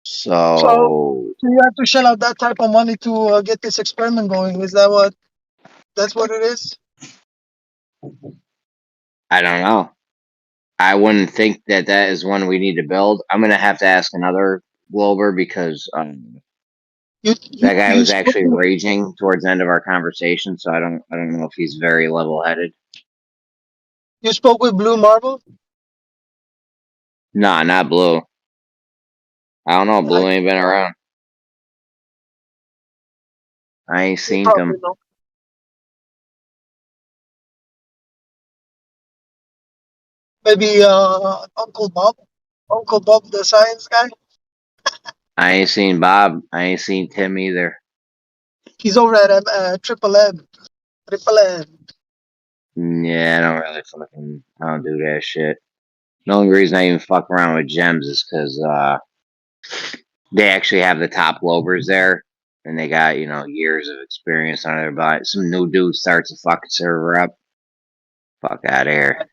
So you have to shell out that type of money to get this experiment going. Is that that's what it is? I don't know. I wouldn't think that is one we need to build. I'm gonna have to ask another Glober because that guy was actually raging towards the end of our conversation. So I don't know if he's very level-headed. You spoke with Blue Marble? Nah, not Blue. I don't know. Blue ain't been around. I ain't seen him. Maybe Uncle Bob, the science guy. I ain't seen Bob. I ain't seen Tim either. He's over at Triple M. Yeah, I don't do that shit. The only reason I even fuck around with Gems is because they actually have the top Globers there, and they got years of experience on their body. Some new dude starts a fucking server up. Fuck out of here.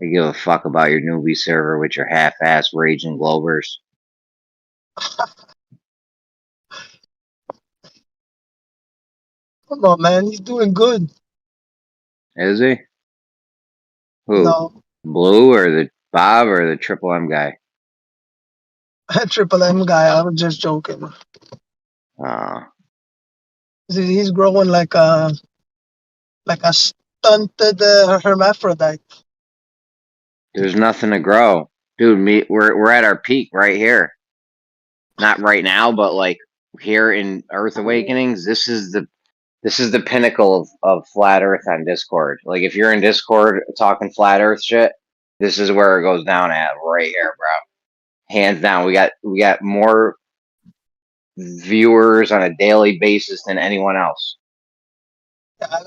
I give a fuck about your newbie server with your half-ass raging Globers. Come on, man. He's doing good. Is he? Who? No. Blue or the Bob or the Triple M guy? Triple M guy. I was just joking. He's growing like a stunted hermaphrodite. There's nothing to grow, dude. We're at our peak right here. Not right now, but like here in Earth Awakenings, this is This is the pinnacle of flat Earth on Discord. Like, if you're in Discord talking flat Earth shit, this is where it goes down at right here, bro. Hands down, we got more viewers on a daily basis than anyone else.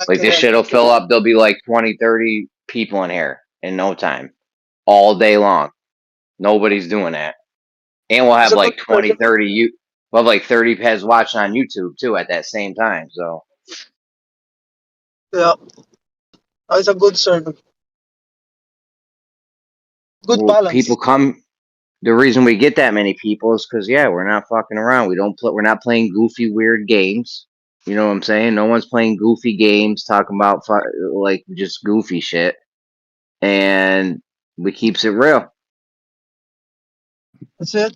Like, this shit will fill up. There'll be like 20, 30 people in here in no time, all day long. Nobody's doing that, and we'll have like 20, 30. We'll have like 30 heads watching on YouTube too at that same time. So. Yeah, it's a good server. Good balance. People come. The reason we get that many people is because we're not fucking around. We're not playing goofy, weird games. You know what I'm saying? No one's playing goofy games, talking about like just goofy shit, and we keeps it real. That's it.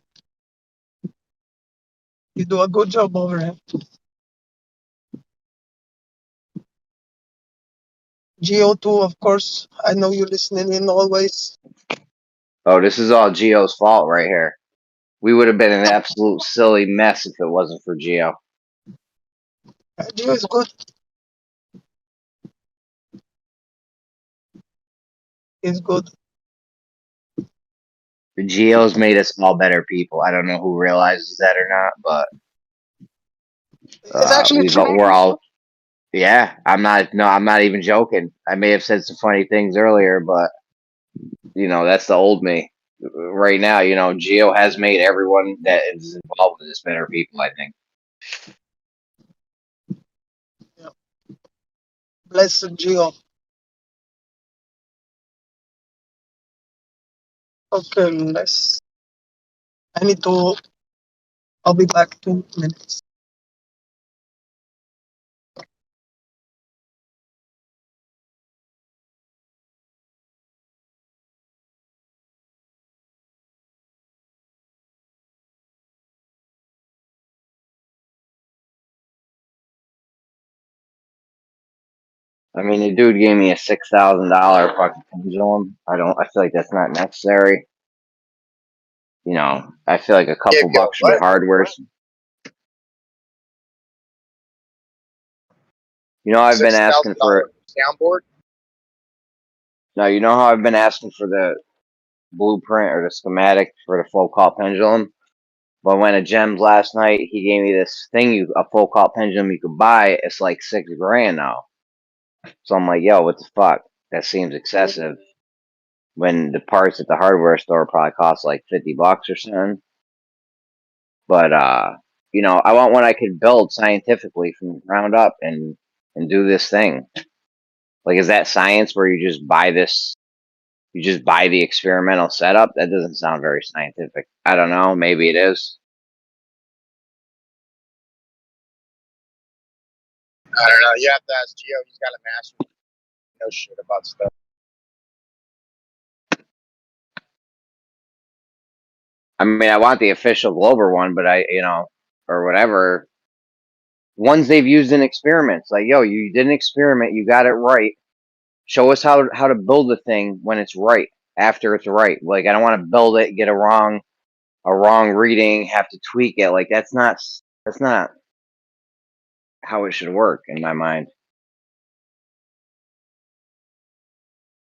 You do a good job over here. Geo2, of course. I know you're listening in always. Oh, this is all Geo's fault right here. We would have been an absolute silly mess if it wasn't for Geo. Geo is good. He's good. Geo's made us all better people. I don't know who realizes that or not, but it's actually true. We're all. Yeah, I'm not even joking. I may have said some funny things earlier, but that's the old me. Right now, Geo has made everyone that is involved with this better people, I think. Yeah. Blessed Geo. Okay, I'll be back 2 minutes. I mean, the dude gave me a $6,000 fucking pendulum. I feel like that's not necessary. I feel like a couple bucks from the hardware. I've been asking for soundboard. No, how I've been asking for the blueprint or the schematic for the Foucault pendulum. But when a Gems last night, he gave me this thing, a Foucault pendulum you could buy. It's like $6,000 now. So I'm like, yo, what the fuck? That seems excessive. When the parts at the hardware store probably cost like $50 or something. But I want one I could build scientifically from the ground up and do this thing. Like, is that science where you just buy this? You just buy the experimental setup? That doesn't sound very scientific. I don't know. Maybe it is. I don't know. You have to ask Geo. He's got a master. No shit about stuff. I mean, I want the official Glober one, but or whatever. Ones they've used in experiments. Like, yo, you did an experiment. You got it right. Show us how to build a thing when it's right, after it's right. Like, I don't want to build it, get a wrong reading, have to tweak it. Like, that's not how it should work in my mind.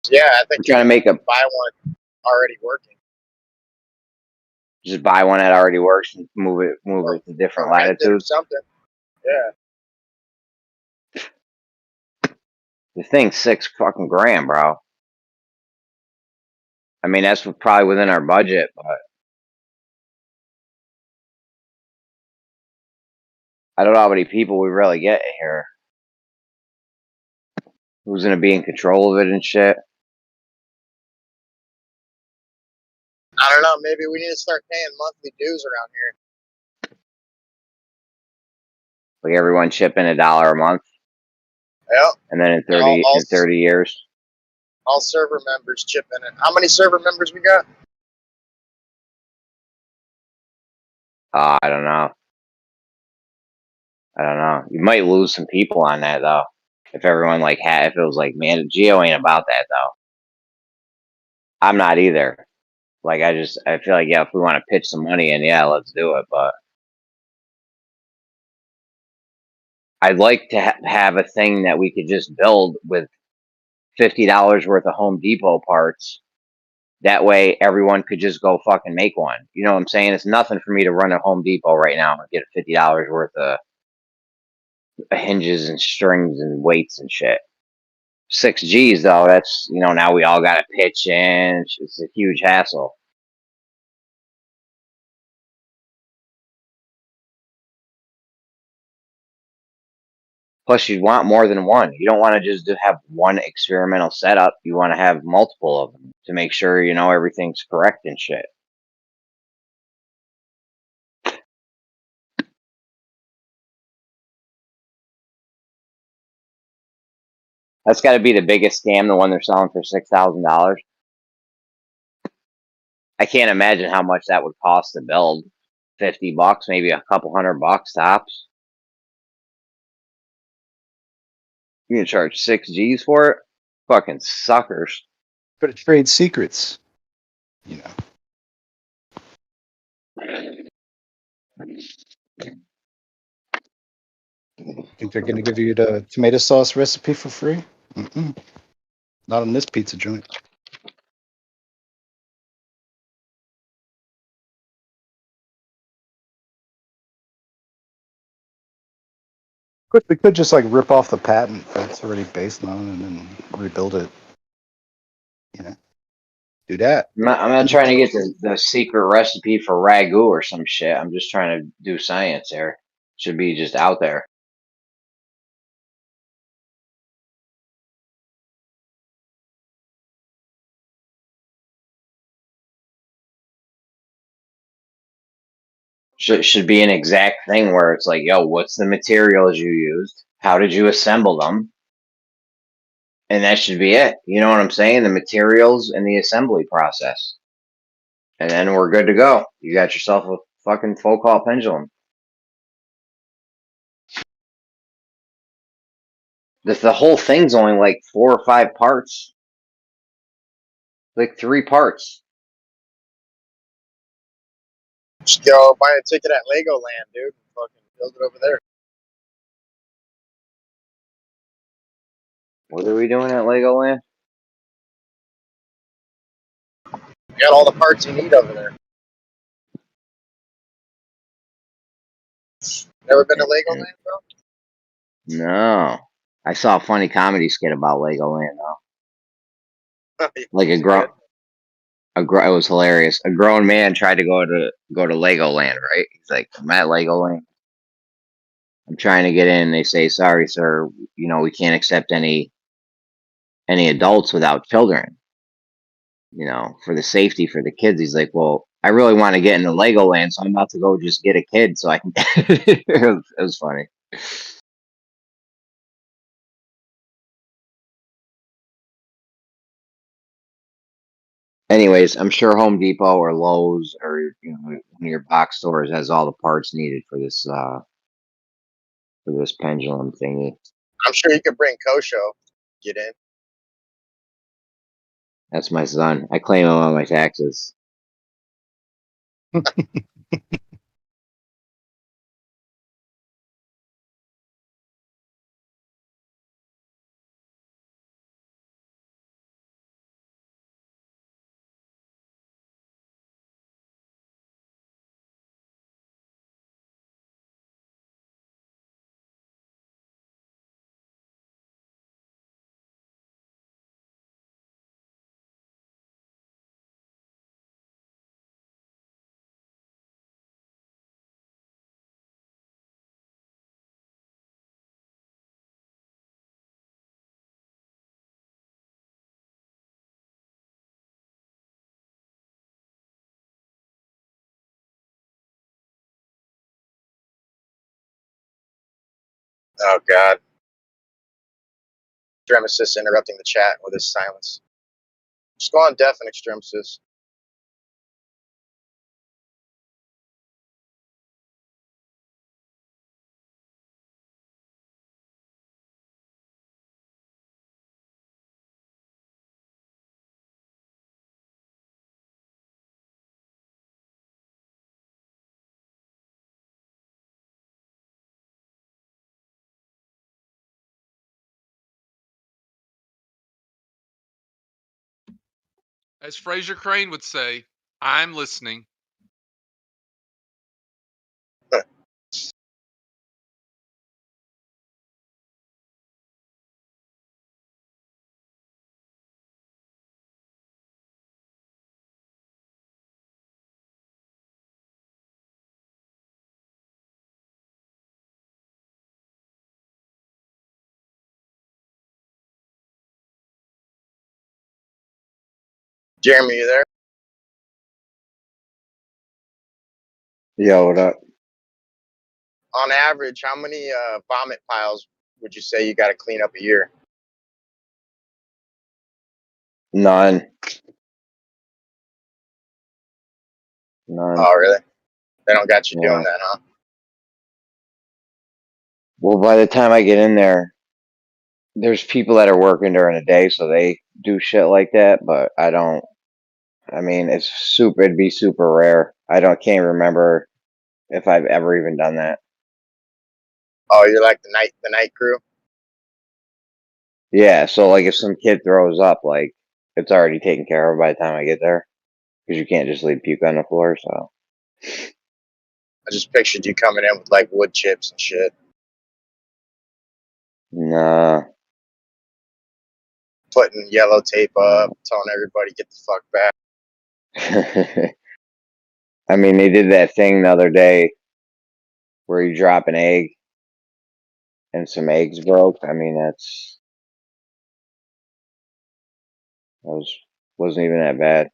Yeah, I think trying to make buy one already working. Just buy one that already works and move it to different latitudes. Something. Yeah. The thing's $6,000, bro. I mean, that's probably within our budget, but I don't know how many people we really get here. Who's gonna be in control of it and shit? I don't know. Maybe we need to start paying monthly dues around here. Like, everyone chip in $1 a month. Yeah. And then in 30 years. All server members chip in it. How many server members we got? I don't know. You might lose some people on that though. If everyone if it was like, man, Geo ain't about that though. I'm not either. Like, I feel like, if we want to pitch some money in, let's do it. But I'd like to have a thing that we could just build with $50 worth of Home Depot parts. That way everyone could just go fucking make one. You know what I'm saying? It's nothing for me to run a Home Depot right now and get $50 worth of hinges and strings and weights and shit. 6Gs though, that's, you know, now we all got to pitch in. It's a huge hassle. Plus, you'd want more than one. You don't want to just have one experimental setup. You want to have multiple of them to make sure, you know, everything's correct and shit. That's got to be the biggest scam, the one they're selling for $6,000. I can't imagine how much that would cost to build. $50, maybe a couple $100 tops. You can charge 6Gs for it? Fucking suckers. But it trade secrets, you know. Think they're going to give you the tomato sauce recipe for free? Not on this pizza joint. Of course, we could just like rip off the patent that's already based on it and then rebuild it. You know, do that. I'm not trying to get the secret recipe for ragu or some shit. I'm just trying to do science here. Should be just out there. Should be an exact thing where it's like, yo, what's the materials you used? How did you assemble them? And that should be it. You know what I'm saying? The materials and the assembly process. And then we're good to go. You got yourself a fucking Foucault pendulum. The whole thing's only like 4 or 5 parts. Like 3 parts. Just go buy a ticket at Legoland, dude. Fucking build it over there. What are we doing at Legoland? You got all the parts you need over there. Never been to Legoland, bro? No. I saw a funny comedy skit about Legoland, though. Like it was hilarious. A grown man tried to go to Legoland, right? He's like, I'm at Legoland. I'm trying to get in. They say, sorry, sir, you know, we can't accept any adults without children. You know, for the safety for the kids. He's like, well, I really want to get into Legoland, so I'm about to go just get a kid so I can. It was funny. Anyways, I'm sure Home Depot or Lowe's or, you know, one of your box stores has all the parts needed for this pendulum thingy. I'm sure you could bring Kosho. Get in. That's my son. I claim him on my taxes. Oh, God. Extremistus interrupting the chat with his silence. Just go on deaf and Extremistus. As Fraser Crane would say, I'm listening. Jeremy, you there? Yo, what up? On average, how many vomit piles would you say you got to clean up a year? None. Oh, really? They don't got you doing that, huh? Well, by the time I get in there, there's people that are working during the day, so they do shit like that, but I don't. I mean, it'd be super rare. Can't remember if I've ever even done that. Oh, you're like the night crew? Yeah, so like if some kid throws up, like it's already taken care of by the time I get there, because you can't just leave puke on the floor. So I just pictured you coming in with like wood chips and shit. nah. Putting yellow tape up, telling everybody get the fuck back. I mean, they did that thing the other day where you drop an egg and some eggs broke. I mean, wasn't even that bad.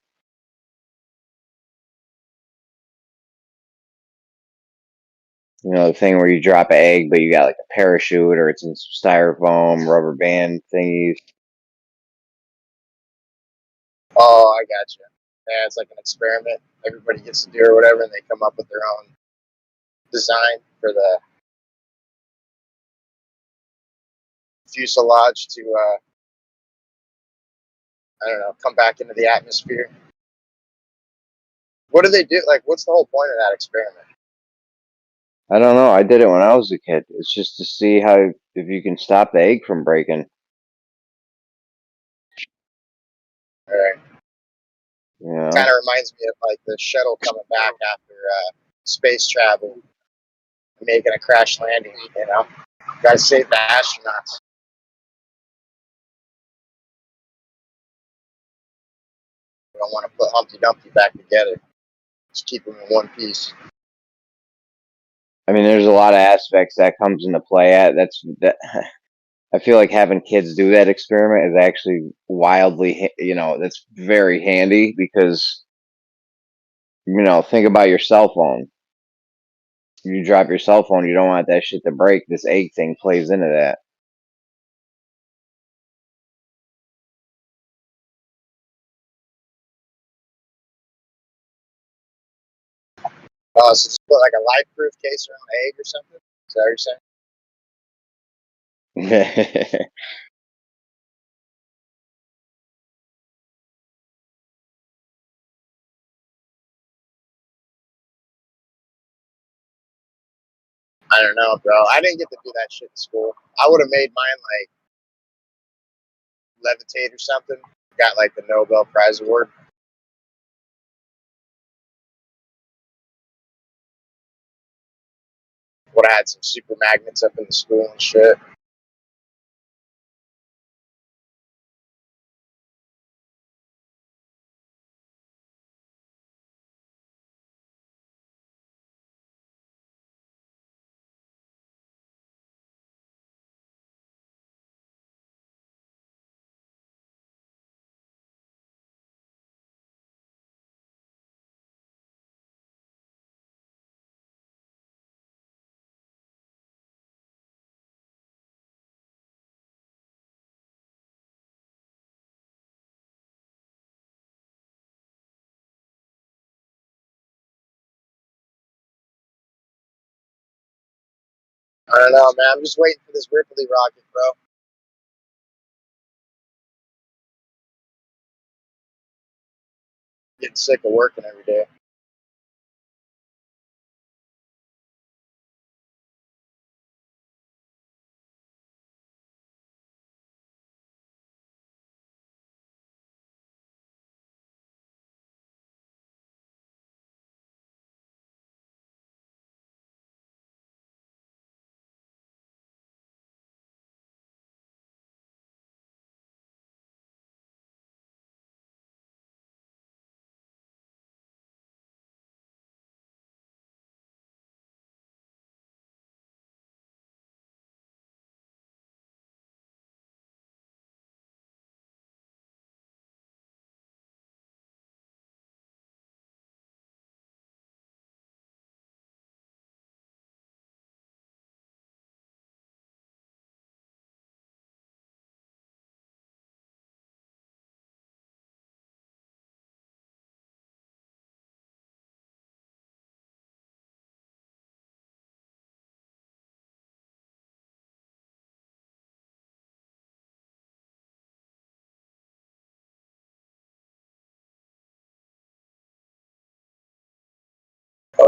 You know, the thing where you drop an egg, but you got like a parachute, or it's in styrofoam, rubber band thingies. Oh, I got you. Yeah, it's like an experiment. Everybody gets to do or whatever, and they come up with their own design for the fuselage to, I don't know, come back into the atmosphere. What do they do? Like, what's the whole point of that experiment? I don't know. I did it when I was a kid. It's just to see if you can stop the egg from breaking. All right. Yeah. Kind of reminds me of like the shuttle coming back after space travel, making a crash landing. You know, gotta save the astronauts. We don't want to put Humpty Dumpty back together. Just keep them in one piece. I mean, there's a lot of aspects that comes into play. I feel like having kids do that experiment is actually wildly, that's very handy because, think about your cell phone. You drop your cell phone, you don't want that shit to break. This egg thing plays into that. So just put like a life-proof case around the egg or something? Is that what you're saying? I don't know, bro. I didn't get to do that shit in school. I would have made mine like levitate or something. Got like the Nobel Prize award. Would have had some super magnets up in the school and shit. I don't know, man. I'm just waiting for this Ripley rocket, bro. Getting sick of working every day.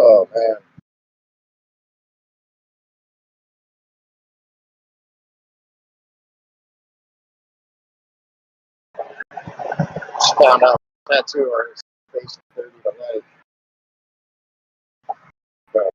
Oh man. Just found out tattoo artist facing 30 to life. But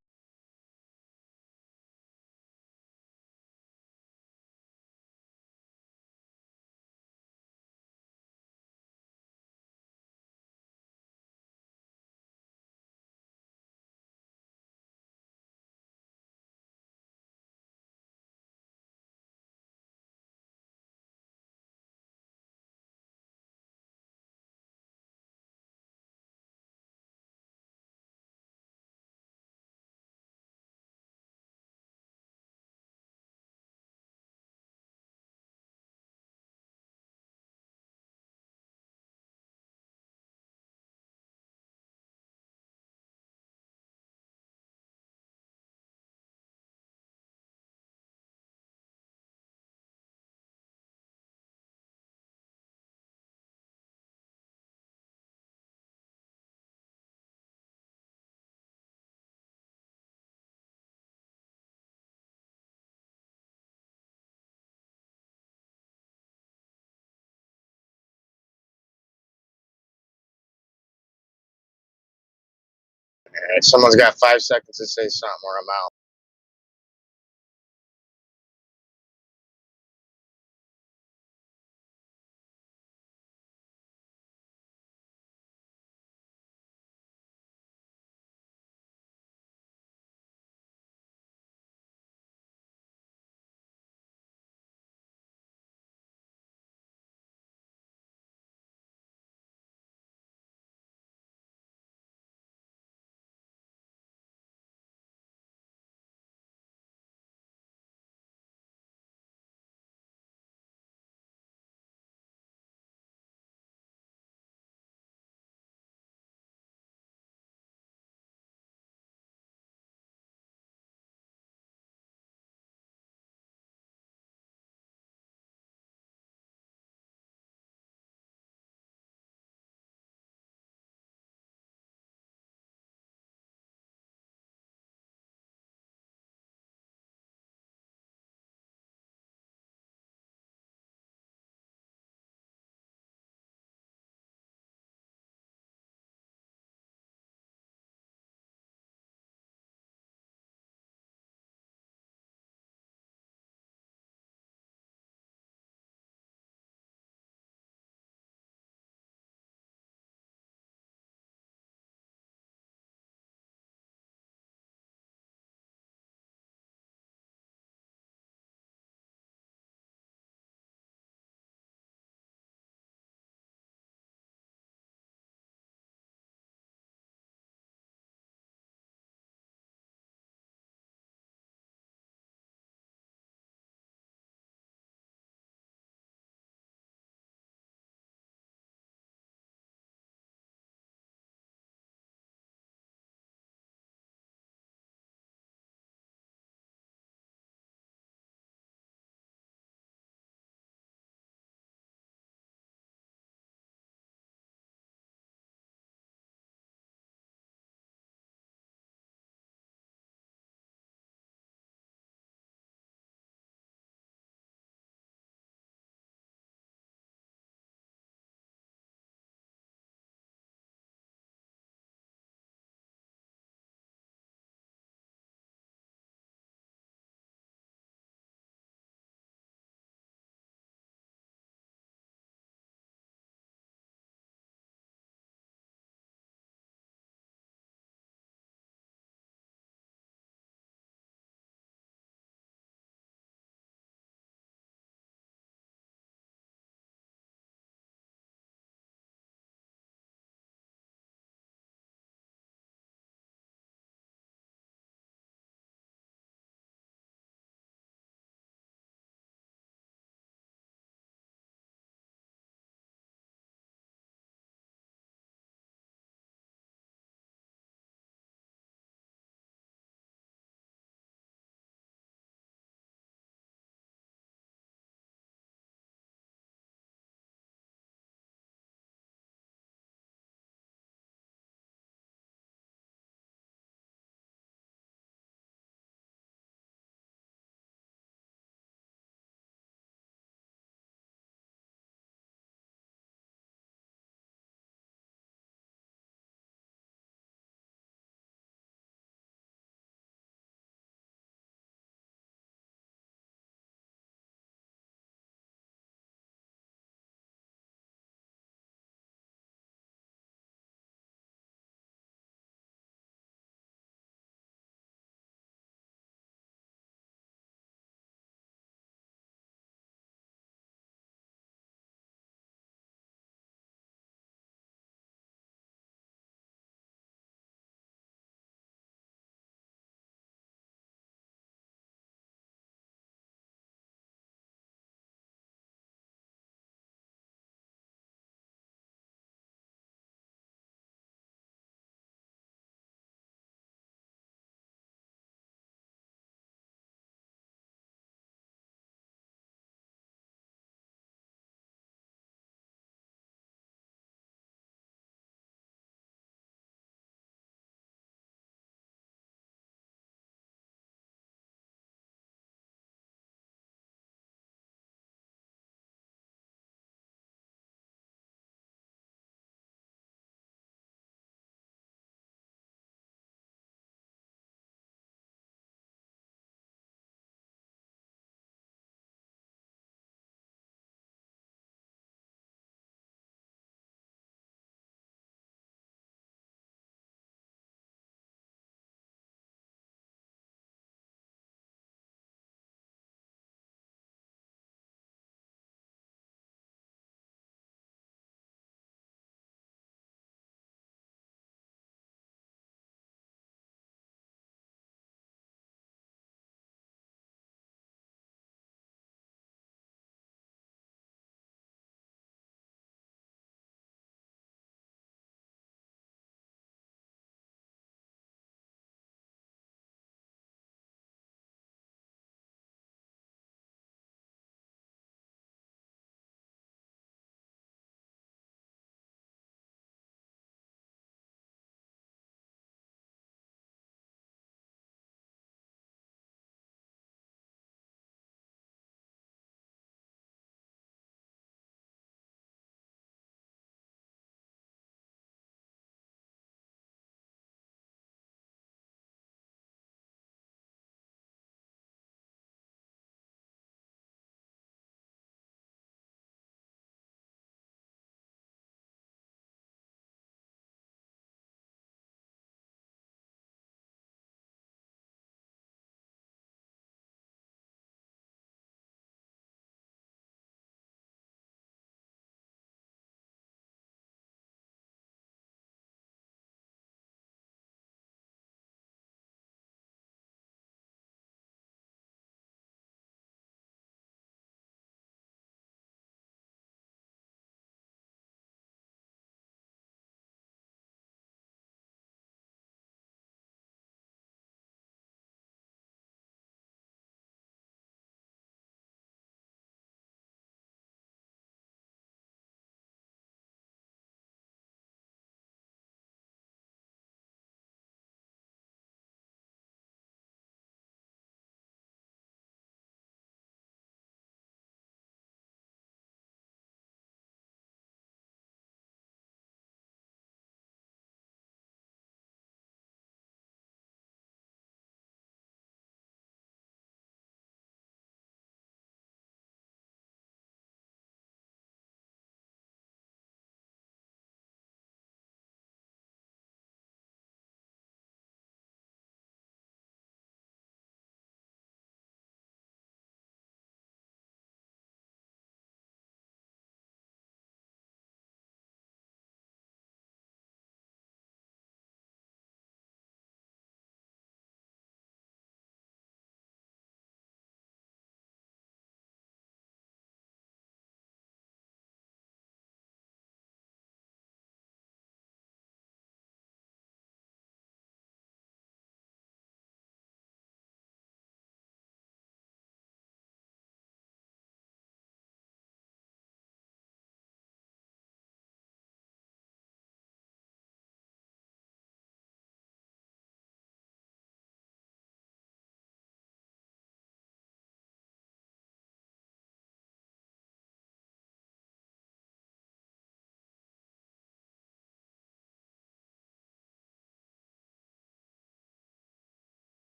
someone's got 5 seconds to say something or I'm out.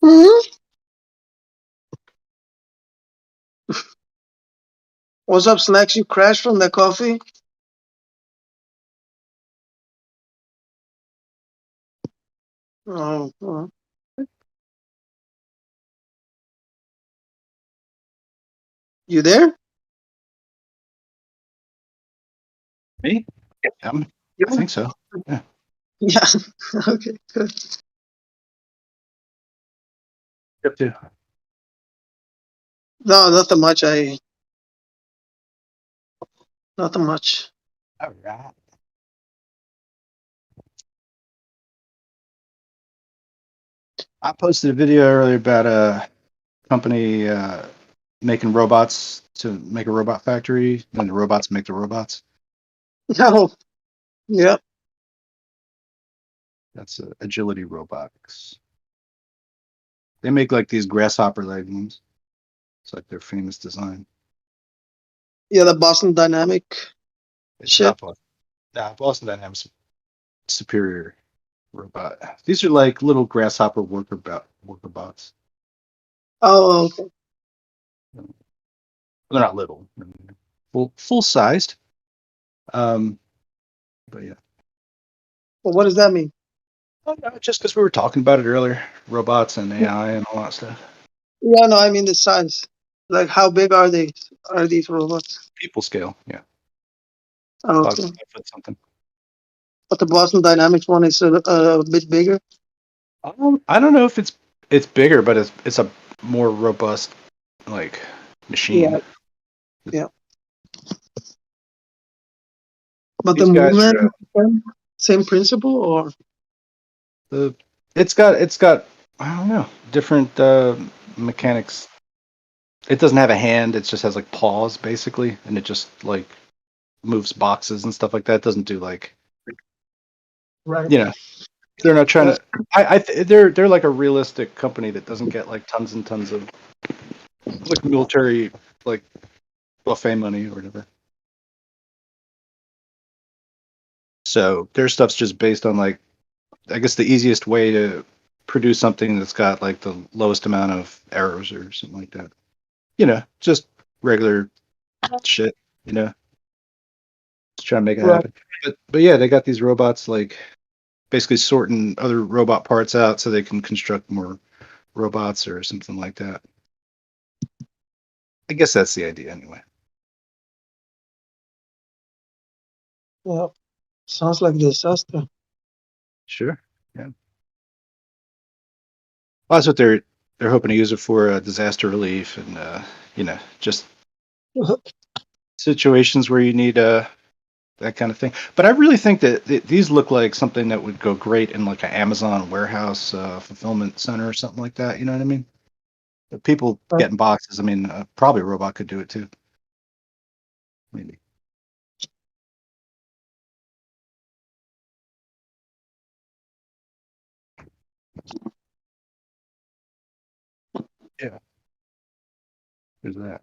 Mm-hmm. What's up, Snacks? You crashed from the coffee? Oh. You there? Me? I think so. Yeah. Yeah. Okay, good. Yep. Too. No, nothing much. Nothing much. All right. I posted a video earlier about a company making robots to make a robot factory, then the robots make the robots. No. Yeah. That's Agility Robotics. They make like these grasshopper leg ones. It's like their famous design. Yeah, the Boston Dynamic It's shit. Boston Dynamics superior robot. These are like little grasshopper worker bots. Oh, okay. They're not little, full sized. But yeah. Well, what does that mean? Oh, no, just because we were talking about it earlier, robots and AI and all that stuff. Yeah, no, I mean the size. Like, how big are they? Are these robots? People scale, yeah. Oh, About okay. 5 foot something. But the Boston Dynamics one is a bit bigger. I don't know if it's bigger, but it's a more robust like machine. Yeah. But These the guys movement, are same principle, or it's got I don't know, different mechanics. It doesn't have a hand, it just has like paws basically, and it just like moves boxes and stuff like that. It doesn't do like right? they're not trying to they're like a realistic company that doesn't get like tons and tons of like military like buffet money or whatever. So their stuff's just based on like I guess the easiest way to produce something that's got like the lowest amount of errors or something like that. Just regular shit, just trying to make it Right. happen. But yeah, they got these robots like basically sorting other robot parts out so they can construct more robots or something like that. I guess that's the idea anyway. Yeah. Sounds like a disaster. Sure. Yeah. Well, that's what they're hoping to use it for, disaster relief and just situations where you need that kind of thing. But I really think that these look like something that would go great in like an Amazon warehouse fulfillment center or something like that. You know what I mean? The people getting boxes. I mean, probably a robot could do it too. Maybe. Yeah. There's that.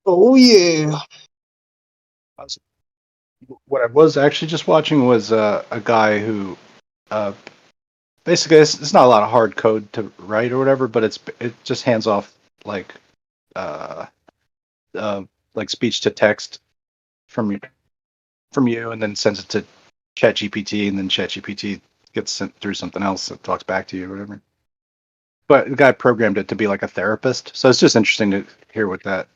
Oh yeah. What I was actually just watching was a guy who basically it's not a lot of hard code to write or whatever, but it just hands off like uh, like speech to text from you and then sends it to ChatGPT and then ChatGPT gets sent through something else that talks back to you or whatever. But the guy programmed it to be like a therapist, so it's just interesting to hear what that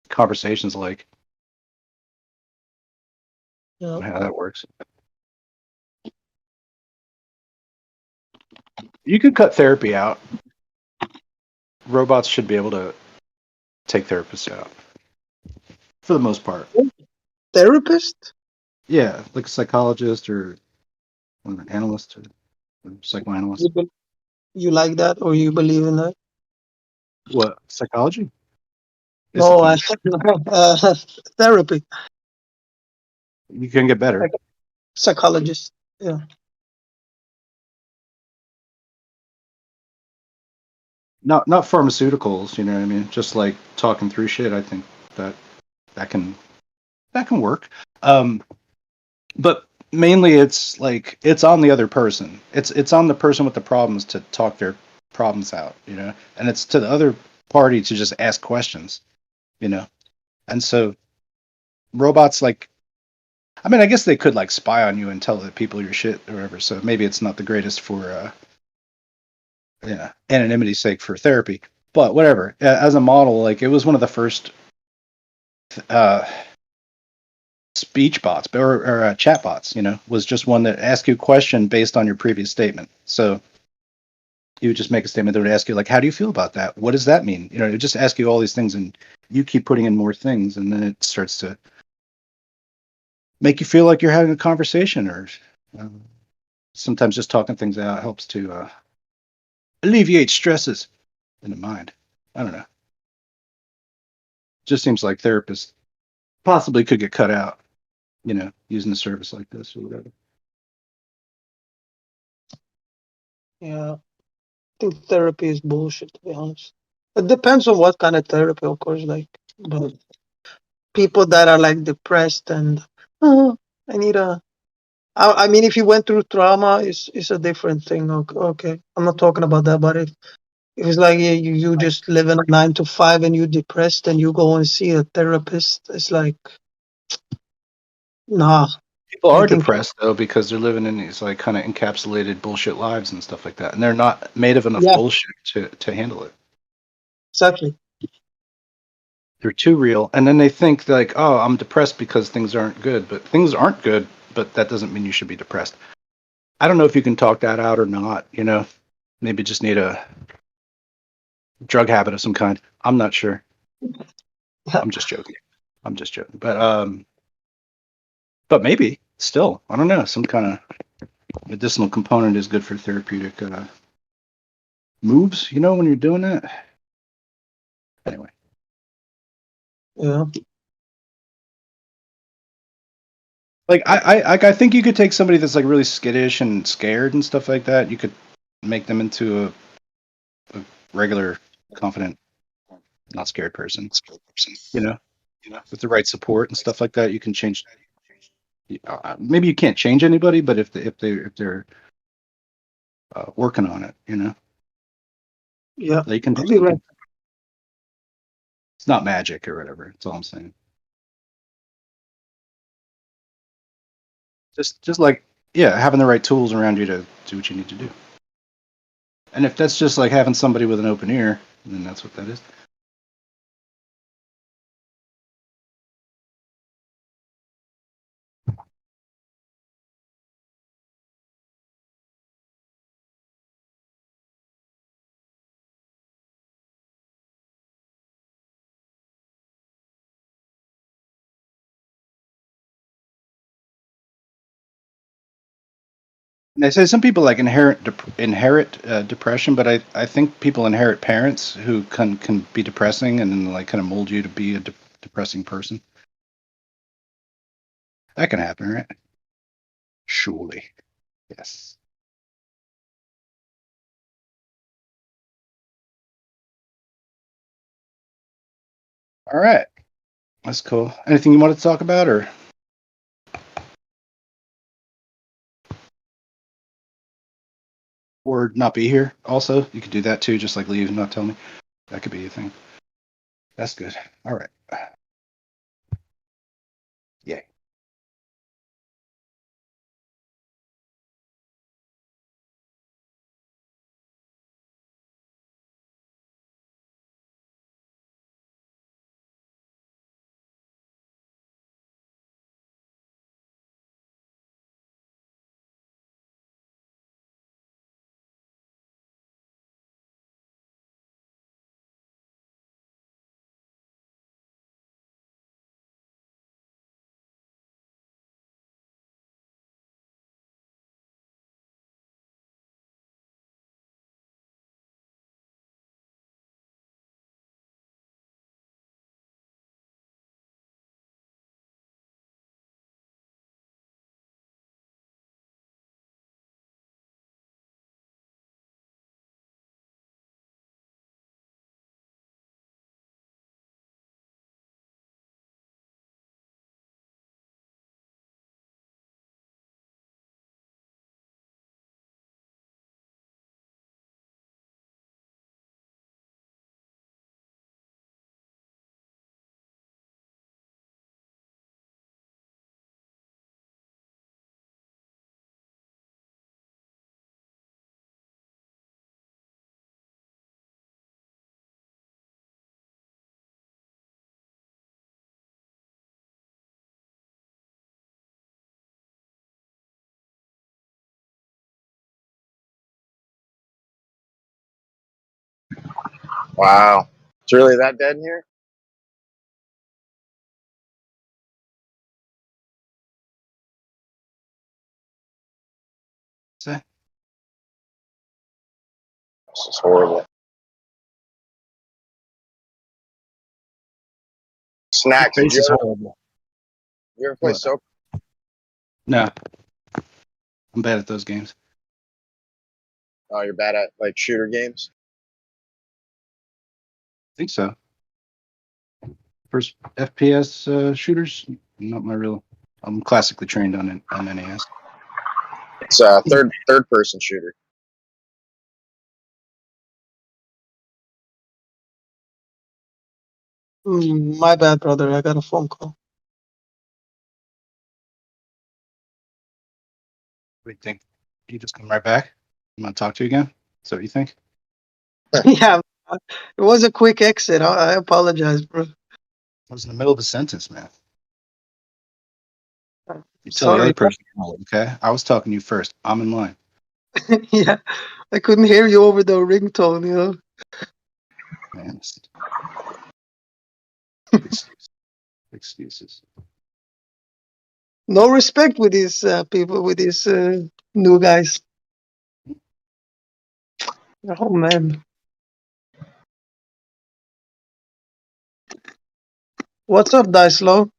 conversation's like. Yeah. How that works. You could cut therapy out. Robots should be able to take therapists out for the most part. Therapist? Yeah, like a psychologist or an analyst or psychoanalyst. You like that, or you believe in that? What, psychology? No, therapy. You can get better. Psychologist. Yeah. Not pharmaceuticals, you know what I mean? Just like talking through shit. I think that can work. But mainly it's like it's on the other person. It's on the person with the problems to talk their problems out, and it's to the other party to just ask questions, and so robots, like, I mean, I guess they could like spy on you and tell the people your shit or whatever, so maybe it's not the greatest for anonymity's sake for therapy, but whatever. As a model, like, it was one of the first uh speech bots or chat bots, was just one that asked you a question based on your previous statement. So you would just make a statement that would ask you, like, how do you feel about that? What does that mean? It would just ask you all these things, and you keep putting in more things, and then it starts to make you feel like you're having a conversation, or sometimes just talking things out helps to alleviate stresses in the mind. I don't know. Just seems like therapists possibly could get cut out, using a service like this or whatever. Yeah, I think therapy is bullshit, to be honest. It depends on what kind of therapy, of course. Like, but people that are like depressed and I need a. I mean, if you went through trauma, it's a different thing. Okay, I'm not talking about that. But if it's like you just live in a 9 to 5 and you're depressed and you go and see a therapist, it's like, nah. People are depressed though because they're living in these like kind of encapsulated bullshit lives and stuff like that, and they're not made of enough bullshit to handle it. Exactly. They're too real, and then they think like, oh, I'm depressed because things aren't good, but things aren't good, but that doesn't mean you should be depressed. I don't know if you can talk that out or not. Maybe just need a drug habit of some kind. I'm not sure. I'm just joking. But maybe still, I don't know. Some kind of medicinal component is good for therapeutic moves. When you're doing that. Anyway. Yeah. Like I think you could take somebody that's like really skittish and scared and stuff like that. You could make them into a regular, confident, not scared person. With the right support and stuff like that, you can change. Maybe you can't change anybody, but if they're working on it, yeah, they can do something. Right. It's not magic or whatever. That's all I'm saying. Just like, having the right tools around you to do what you need to do. And if that's just like having somebody with an open ear, then that's what that is. And they say some people like inherit depression, but I think people inherit parents who can be depressing and then like kind of mold you to be a depressing person. That can happen, right? Surely, yes. All right, that's cool. Anything you want to talk about, or not be here? Also, you could do that too. Just like leave and not tell me. That could be a thing. That's good. All right. Yeah. Wow. It's really that dead in here? Say? This is horrible. Snacks. Did you ever play Soap? No. I'm bad at those games. Oh, you're bad at like shooter games? I think so. First FPS shooters, not my real. I'm classically trained on NES. It's a third person shooter. My bad, brother. I got a phone call. What do you think? You just come right back? I'm gonna talk to you again. Is that what you think? Yeah, it was a quick exit. I apologize, bro. I was in the middle of a sentence, man. You tell the Sorry. other person, okay? I was talking to you first. I'm in line. Yeah, I couldn't hear you over the ringtone, you know. Man, excuses. No respect with these people, with these new guys. Oh man. What's up, Dicelo?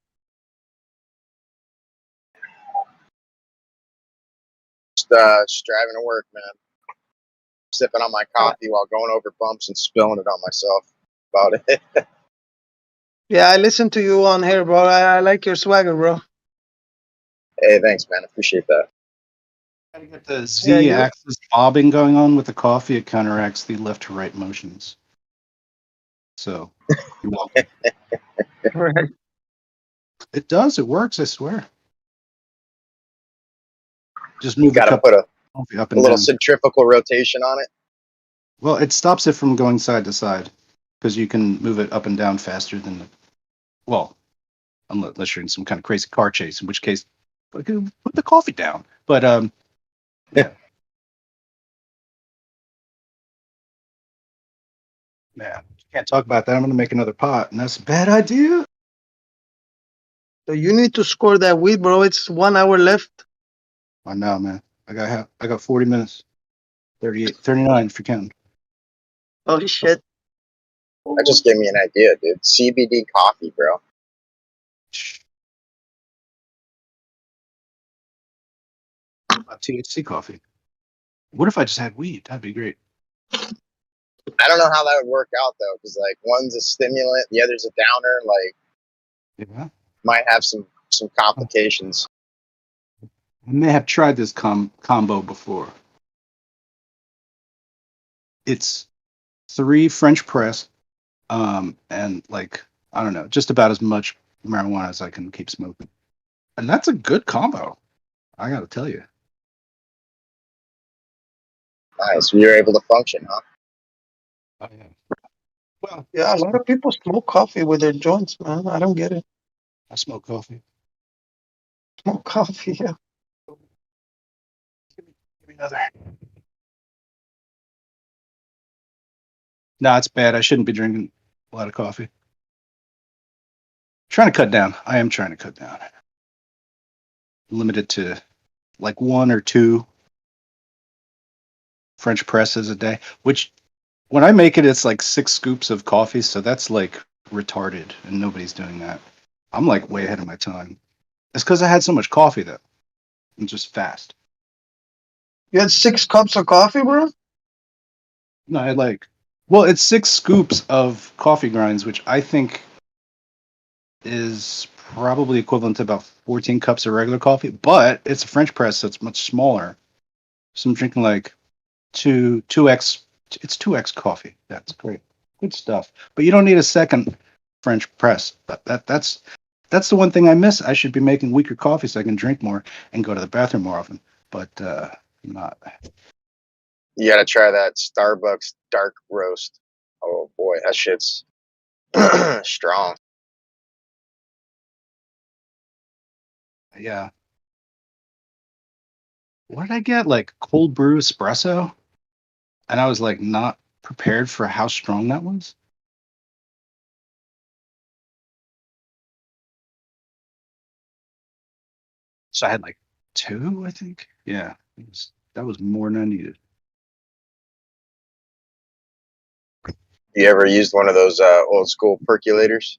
Just driving to work, man. Sipping on my coffee while going over bumps and spilling it on myself. About it. Yeah, I listen to you on here, bro. I like your swagger, bro. Hey, thanks, man. Appreciate that. Gotta get the Z-axis bobbing going on with the coffee. It counteracts the left to right motions. So, you're welcome. Right. It does. It works. I swear. Just move the Gotta cup put a up and little down. centrifugal rotation on it. Well, it stops it from going side to side because you can move it up and down faster than unless you're in some kind of crazy car chase, in which case put the coffee down. But yeah. Man, can't talk about that. I'm gonna make another pot, and that's a bad idea. So you need to score that weed, bro. It's 1 hour left. I know, man. I got 40 minutes. 38, 39 if you're counting. Oh shit. That just gave me an idea, dude. CBD coffee, bro. THC coffee. What if I just had weed? That'd be great. I don't know how that would work out though, because like one's a stimulant, the other's a downer. Like, Yeah, might have some complications. I may have tried this combo before. It's 3 French press, and like I don't know, just about as much marijuana as I can keep smoking, and that's a good combo. I gotta tell you. Nice. You're able to function, huh? Oh yeah. Well, Yeah, a lot of people smoke coffee with their joints, man. I don't get it. I smoke coffee. Smoke coffee, yeah. Give me another. No, it's bad. I shouldn't be drinking a lot of coffee. Trying to cut down. I am trying to cut down. Limited to like 1 or 2 French presses a day, which when I make it, it's like 6 scoops of coffee. So that's like retarded, and nobody's doing that. I'm like way ahead of my time. It's because I had so much coffee though. I'm just fast. You had 6 cups of coffee, bro? No, it's 6 scoops of coffee grinds, which I think is probably equivalent to about 14 cups of regular coffee, but it's a French press, so it's much smaller. So I'm drinking like 2x. It's 2x coffee. That's great, good stuff. But you don't need a second French press. That's the one thing I miss. I should be making weaker coffee so I can drink more and go to the bathroom more often. But I'm not. You gotta try that Starbucks dark roast. Oh boy, that shit's strong. Yeah. What did I get? Like cold brew espresso? And I was like not prepared for how strong that was. So I had like 2, I think. Yeah, that was more than I needed. You ever used one of those old school percolators?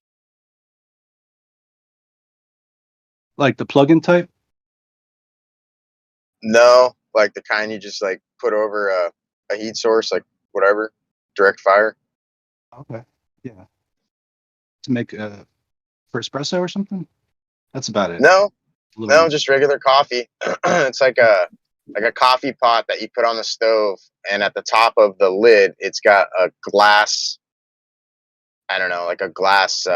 Like the plug-in type? No, like the kind you just like put over a heat source, like whatever, direct fire. Okay. Yeah. To make for espresso or something? That's about it. No, just regular coffee. It's like a coffee pot that you put on the stove, and at the top of the lid, it's got a glass. I don't know, like a glass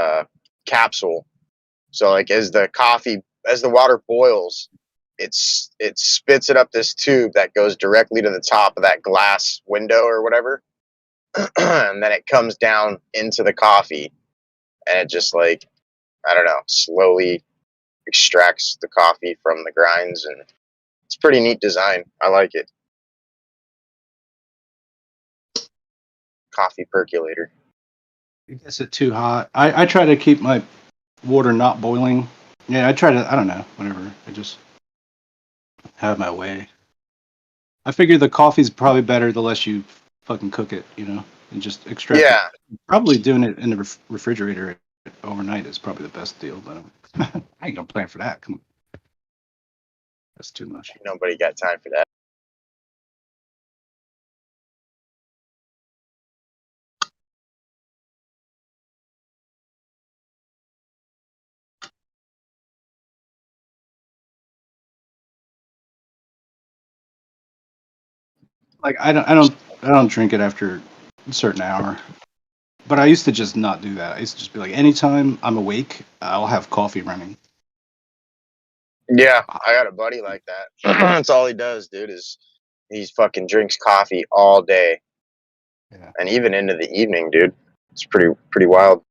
capsule. So like as the water boils, it spits it up this tube that goes directly to the top of that glass window or whatever, and then it comes down into the coffee, and it just like, I don't know, slowly extracts the coffee from the grinds, and it's pretty neat design. I like it. Coffee percolator. It gets it too hot. I try to keep my water not boiling. Yeah, I don't know, whatever. I just have my way. I figure the coffee's probably better the less you fucking cook it, and just extract it. Yeah. Probably doing it in the refrigerator overnight is probably the best deal, but I ain't gonna plan for that. Come on. That's too much. Nobody got time for that. Like I don't drink it after a certain hour. But I used to just not do that. I used to just be like, anytime I'm awake, I'll have coffee running. Yeah, I got a buddy like that. That's all he does, dude, is he fucking drinks coffee all day. Yeah. And even into the evening, dude. It's pretty wild.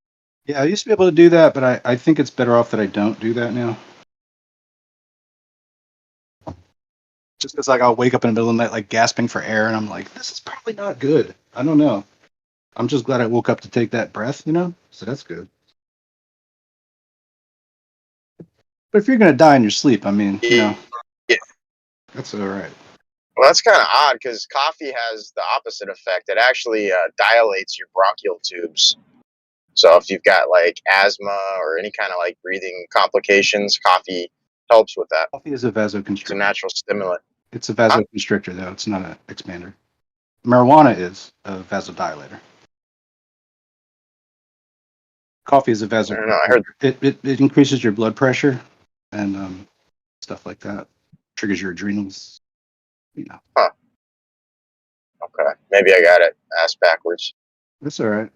Yeah, I used to be able to do that, but I think it's better off that I don't do that now. Just because like I'll wake up in the middle of the night like gasping for air, and I'm like, this is probably not good. I don't know. I'm just glad I woke up to take that breath, So that's good. But if you're gonna die in your sleep, I mean, Yeah. That's all right. Well, that's kind of odd because coffee has the opposite effect. It actually dilates your bronchial tubes. So if you've got like asthma or any kind of like breathing complications, coffee helps with that. Coffee is a vasoconstrictor. It's a natural stimulant. It's a vasoconstrictor, though. It's not an expander. Marijuana is a vasodilator. Coffee is a vasoconstrictor. I heard it increases your blood pressure and stuff like that. Triggers your adrenals. Huh. Okay. Maybe I got it ass backwards. That's all right.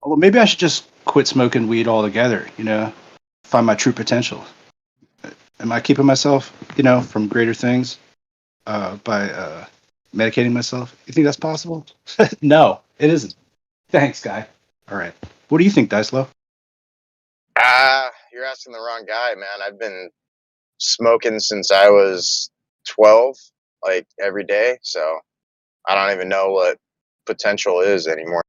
Well, maybe I should just quit smoking weed altogether, find my true potential. Am I keeping myself, from greater things by medicating myself? You think that's possible? No, it isn't. Thanks, guy. All right. What do you think, Dicelo? You're asking the wrong guy, man. I've been smoking since I was 12, like every day. So I don't even know what potential is anymore.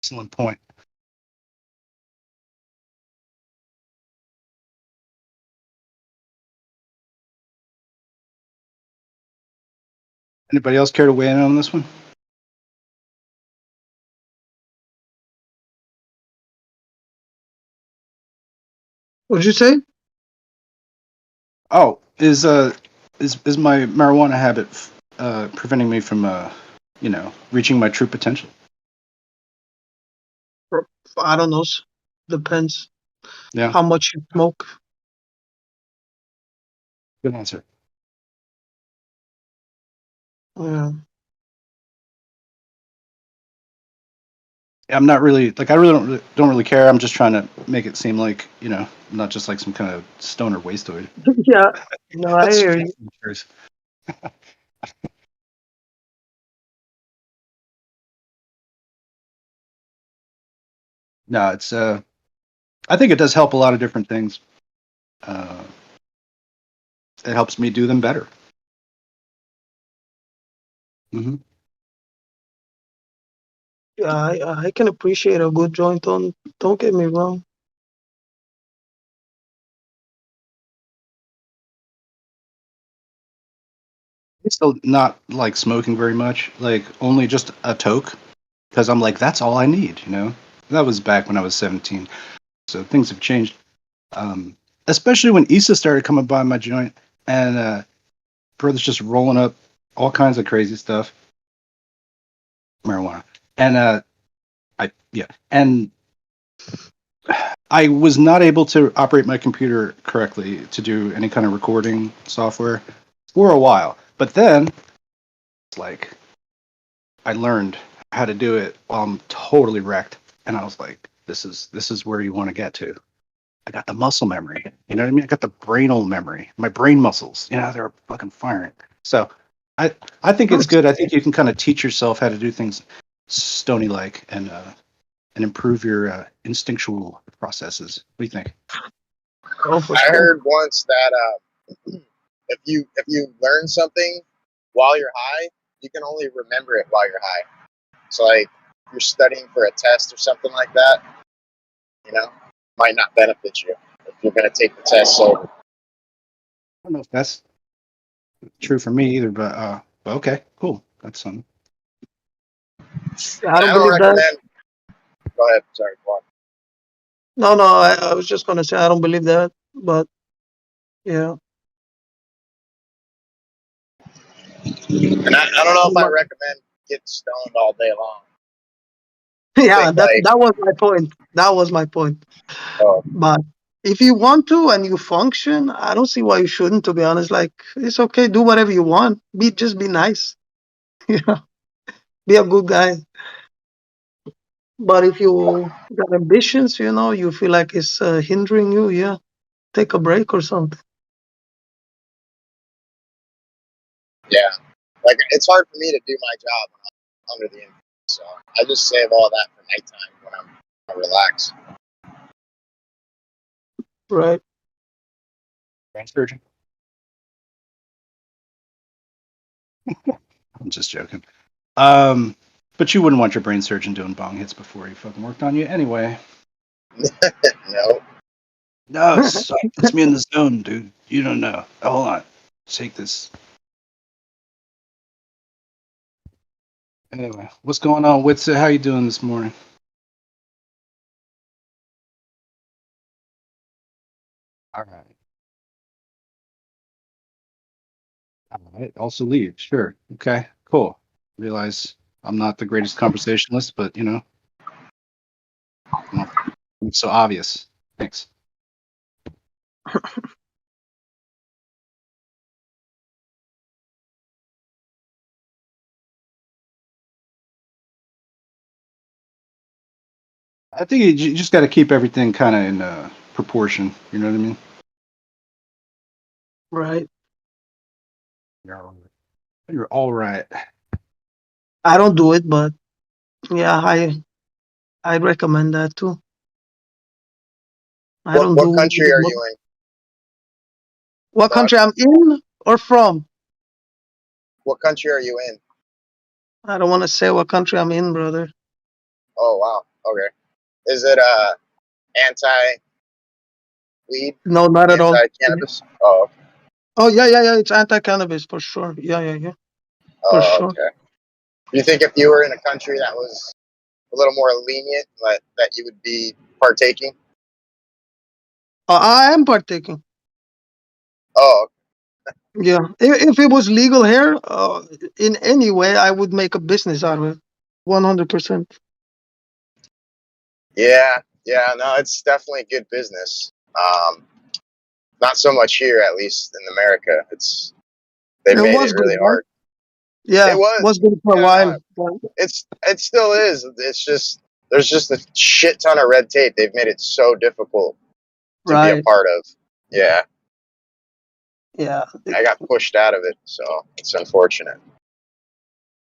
Excellent point. Anybody else care to weigh in on this one? What'd you say? Oh, is my marijuana habit preventing me from reaching my true potential? I don't know. Depends. Yeah. How much you smoke? Good answer. Yeah. I'm not really I really don't really care. I'm just trying to make it seem like I'm not just like some kind of stoner wasteoid. Yeah. No, I hear you. No, it's I think it does help a lot of different things. It helps me do them better. Mm-hmm. Yeah, I can appreciate a good joint. Don't get me wrong. I still not like smoking very much, like only just a toke, because I'm like, that's all I need, you know? That was back when I was 17. So things have changed. Especially when Issa started coming by my joint and brother's just rolling up all kinds of crazy stuff. Marijuana. And and I was not able to operate my computer correctly to do any kind of recording software for a while. But then it's like I learned how to do it while I'm totally wrecked. And I was like, this is where you want to get to. I got the muscle memory. You know what I mean? I got the brainal memory. My brain muscles, you know, they're fucking firing. So I think it's good. I think you can kind of teach yourself how to do things stony like and improve your instinctual processes. What do you think? I heard once that if you learn something while you're high, you can only remember it while you're high. So like if you're studying for a test or something like that, you know, might not benefit you if you're gonna take the test sober. I don't know if that's true for me either, but okay, cool. That's something. I don't believe that. Go ahead. Sorry, go on. No, I was just gonna say I don't believe that, but yeah. And I don't know if I recommend getting stoned all day long. Yeah, that was my point. That was my point. Oh. But if you want to and you function, I don't see why you shouldn't. To be honest, like it's okay. Do whatever you want. Just be nice. Yeah, be a good guy. But if you got ambitions, you know, you feel like it's hindering you, yeah, take a break or something. Yeah, like it's hard for me to do my job when I'm under the influence, so I just save all that for nighttime when I relax. Right. Brain surgeon. I'm just joking. But you wouldn't want your brain surgeon doing bong hits before he fucking worked on you anyway. No. No, it's me in the zone, dude. You don't know. Oh, hold on. Take this. Anyway, what's going on? How you doing this morning? All right. All right. Also leave. Sure. Okay. Cool. Realize I'm not the greatest conversationalist, but you know, it's so obvious. Thanks. I think you just got to keep everything kind of in proportion. You know what I mean? Right. You're all right. I don't do it, but yeah, I recommend that too. What country are you in? What country I'm in or from? What country are you in? I don't want to say what country I'm in, brother. Oh wow. Okay. Is it anti-weed? No, not at all. Anti-cannabis? Oh. Okay. Oh yeah. It's anti-cannabis for sure. Yeah. For sure. Okay. Do you think if you were in a country that was a little more lenient, that you would be partaking? I am partaking. Oh. Yeah. If it was legal here, in any way, I would make a business out of it. 100%. Yeah. No, it's definitely good business. Not so much here, at least in America. They made it really hard. Yeah, it was good for a while. It still is. It's just there's just a shit ton of red tape. They've made it so difficult to be a part of. Yeah. Yeah. I got pushed out of it, so it's unfortunate.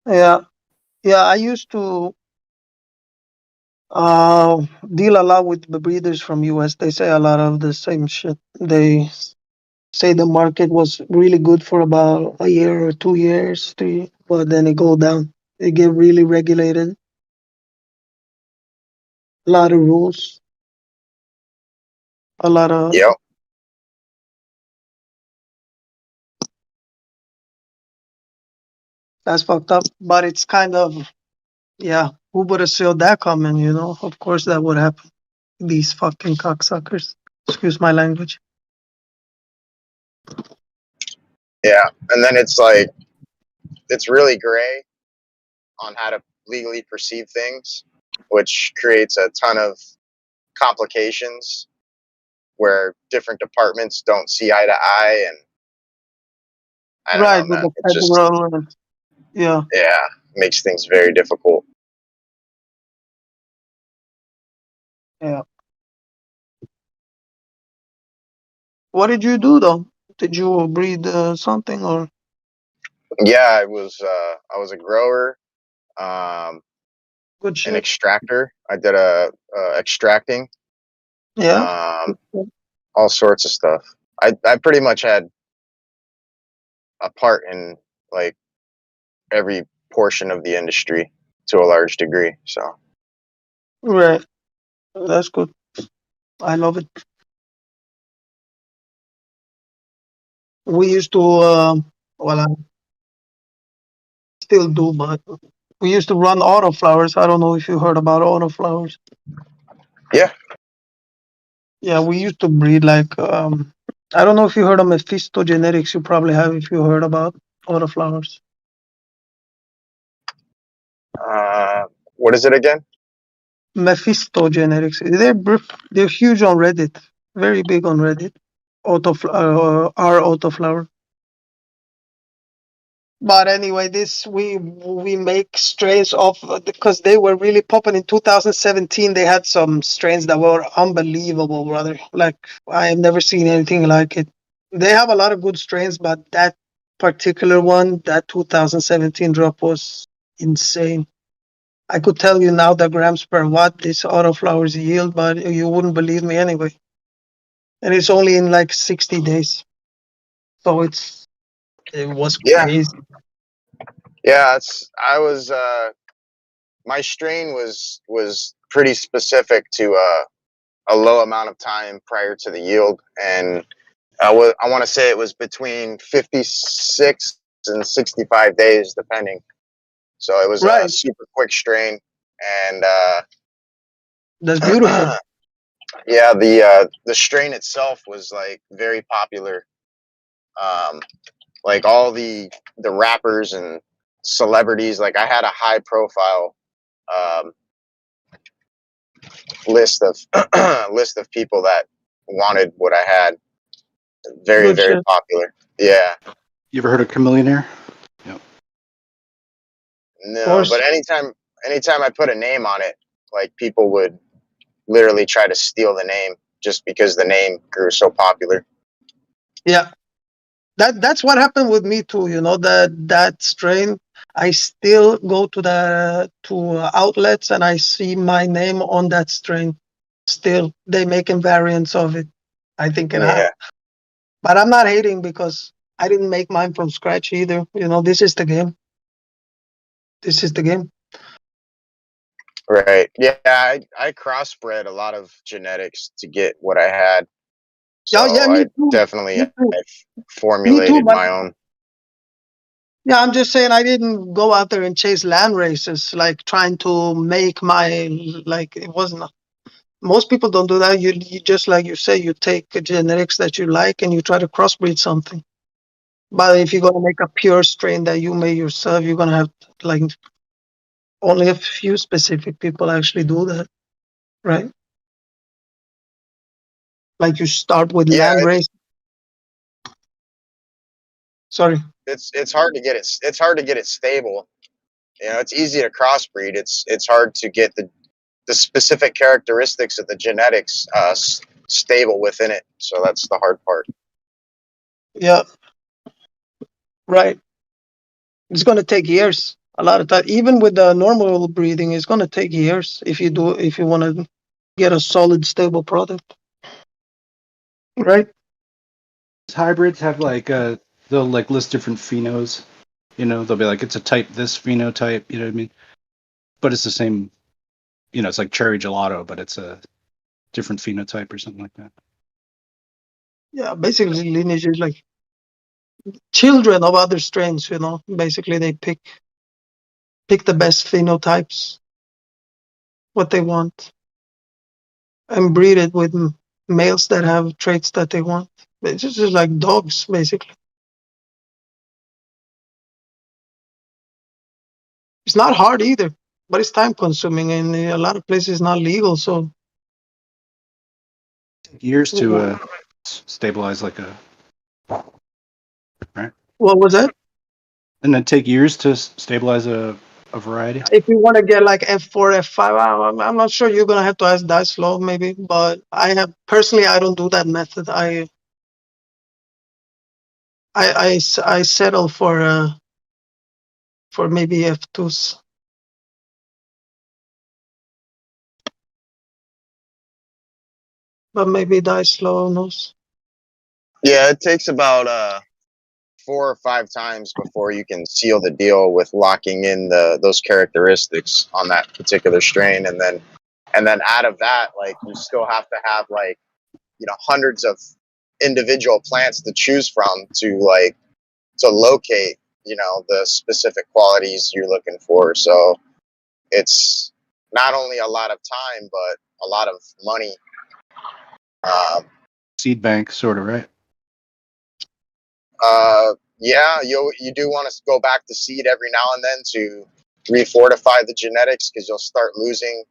Yeah. I used to Deal a lot with the breeders from US. They say a lot of the same shit. They say the market was really good for about a year or 2 years, 3, but then it go down. It get really regulated. A lot of rules. A lot of Yep. That's fucked up. But it's kind of, yeah, who would have saw that coming, you know? Of course that would happen. These fucking cocksuckers. Excuse my language. Yeah. And then it's like, it's really gray on how to legally perceive things, which creates a ton of complications where different departments don't see eye to eye. And I don't Right, know, with man. the It's just, federal, yeah. yeah, makes things very difficult. Yeah. What did you do though? Did you breed something or? Yeah, I was a grower, Good an shit. extractor. I did extracting, Yeah. all sorts of stuff. I pretty much had a part in like every portion of the industry to a large degree. So Right. That's good. I love it. We used to, well, I still do, but we used to run autoflowers. I don't know if you heard about autoflowers. yeah. Yeah, we used to breed like, I don't know if you heard of Mephisto genetics. You probably have if you heard about autoflowers. What is it again? Mephisto genetics. They're huge on Reddit. Very big on Reddit. Our autoflower. But anyway, this we make strains of because they were really popping in 2017. They had some strains that were unbelievable, brother. Like I have never seen anything like it. They have a lot of good strains, but that particular one, that 2017 drop was insane. I could tell you now the grams per watt this autoflowers yield, but you wouldn't believe me anyway. And it's only in like 60 days, so it was crazy. Yeah, my strain was pretty specific to a low amount of time prior to the yield, and I want to say it was between 56 and 65 days, depending. So it was a super quick strain, and that's beautiful. Yeah, the strain itself was like very popular. Like all the rappers and celebrities, like I had a high profile list of list of people that wanted what I had. Very very popular. Yeah. You ever heard of Chameleonaire? Yep. No, but anytime I put a name on it, like people would literally try to steal the name just because the name grew so popular. Yeah. That's what happened with me too. You know that strain. I still go to outlets and I see my name on that strain. Still, they making variants of it. I think, but I'm not hating because I didn't make mine from scratch either. You know, this is the game. This is the game. Right. Yeah, I crossbred a lot of genetics to get what I had. So yeah, me too. Definitely I formulated my own. Yeah, I'm just saying I didn't go out there and chase land races, like trying to make like it wasn't. Most people don't do that. You just like you say, you take genetics that you like and you try to crossbreed something. But if you're gonna make a pure strain that you made yourself, you're gonna have like only a few specific people actually do that, right? Like you start with land race. Sorry. It's hard to get it. It's hard to get it stable. You know, it's easy to crossbreed. It's hard to get the specific characteristics of the genetics stable within it. So that's the hard part. Yeah. Right. It's going to take years. A lot of time, even with the normal breeding, it's gonna take years if you want to get a solid, stable product, right? Hybrids have like they'll like list different phenos. You know, they'll be like it's a type this phenotype. You know what I mean? But it's the same. You know, it's like cherry gelato, but it's a different phenotype or something like that. Yeah, basically lineage is like children of other strains. You know, basically they pick the best phenotypes, what they want, and breed it with males that have traits that they want. It's just like dogs, basically. It's not hard either, but it's time consuming, and a lot of places it's not legal. So years to stabilize like a right. What was that? And it take years to stabilize a variety. If you want to get like F4, F5, I'm not sure. You're gonna have to ask Dice Flow maybe, but I don't do that method. I settle for maybe F2s. But maybe Dice Flow knows. Yeah, it takes about 4 or 5 times before you can seal the deal with locking in those characteristics on that particular strain, and then out of that, like, you still have to have, like, hundreds of individual plants to choose from to locate the specific qualities you're looking for. So it's not only a lot of time but a lot of money. Seed bank, sort of, right? Yeah, you do want to go back to seed every now and then to refortify the genetics, because you'll start losing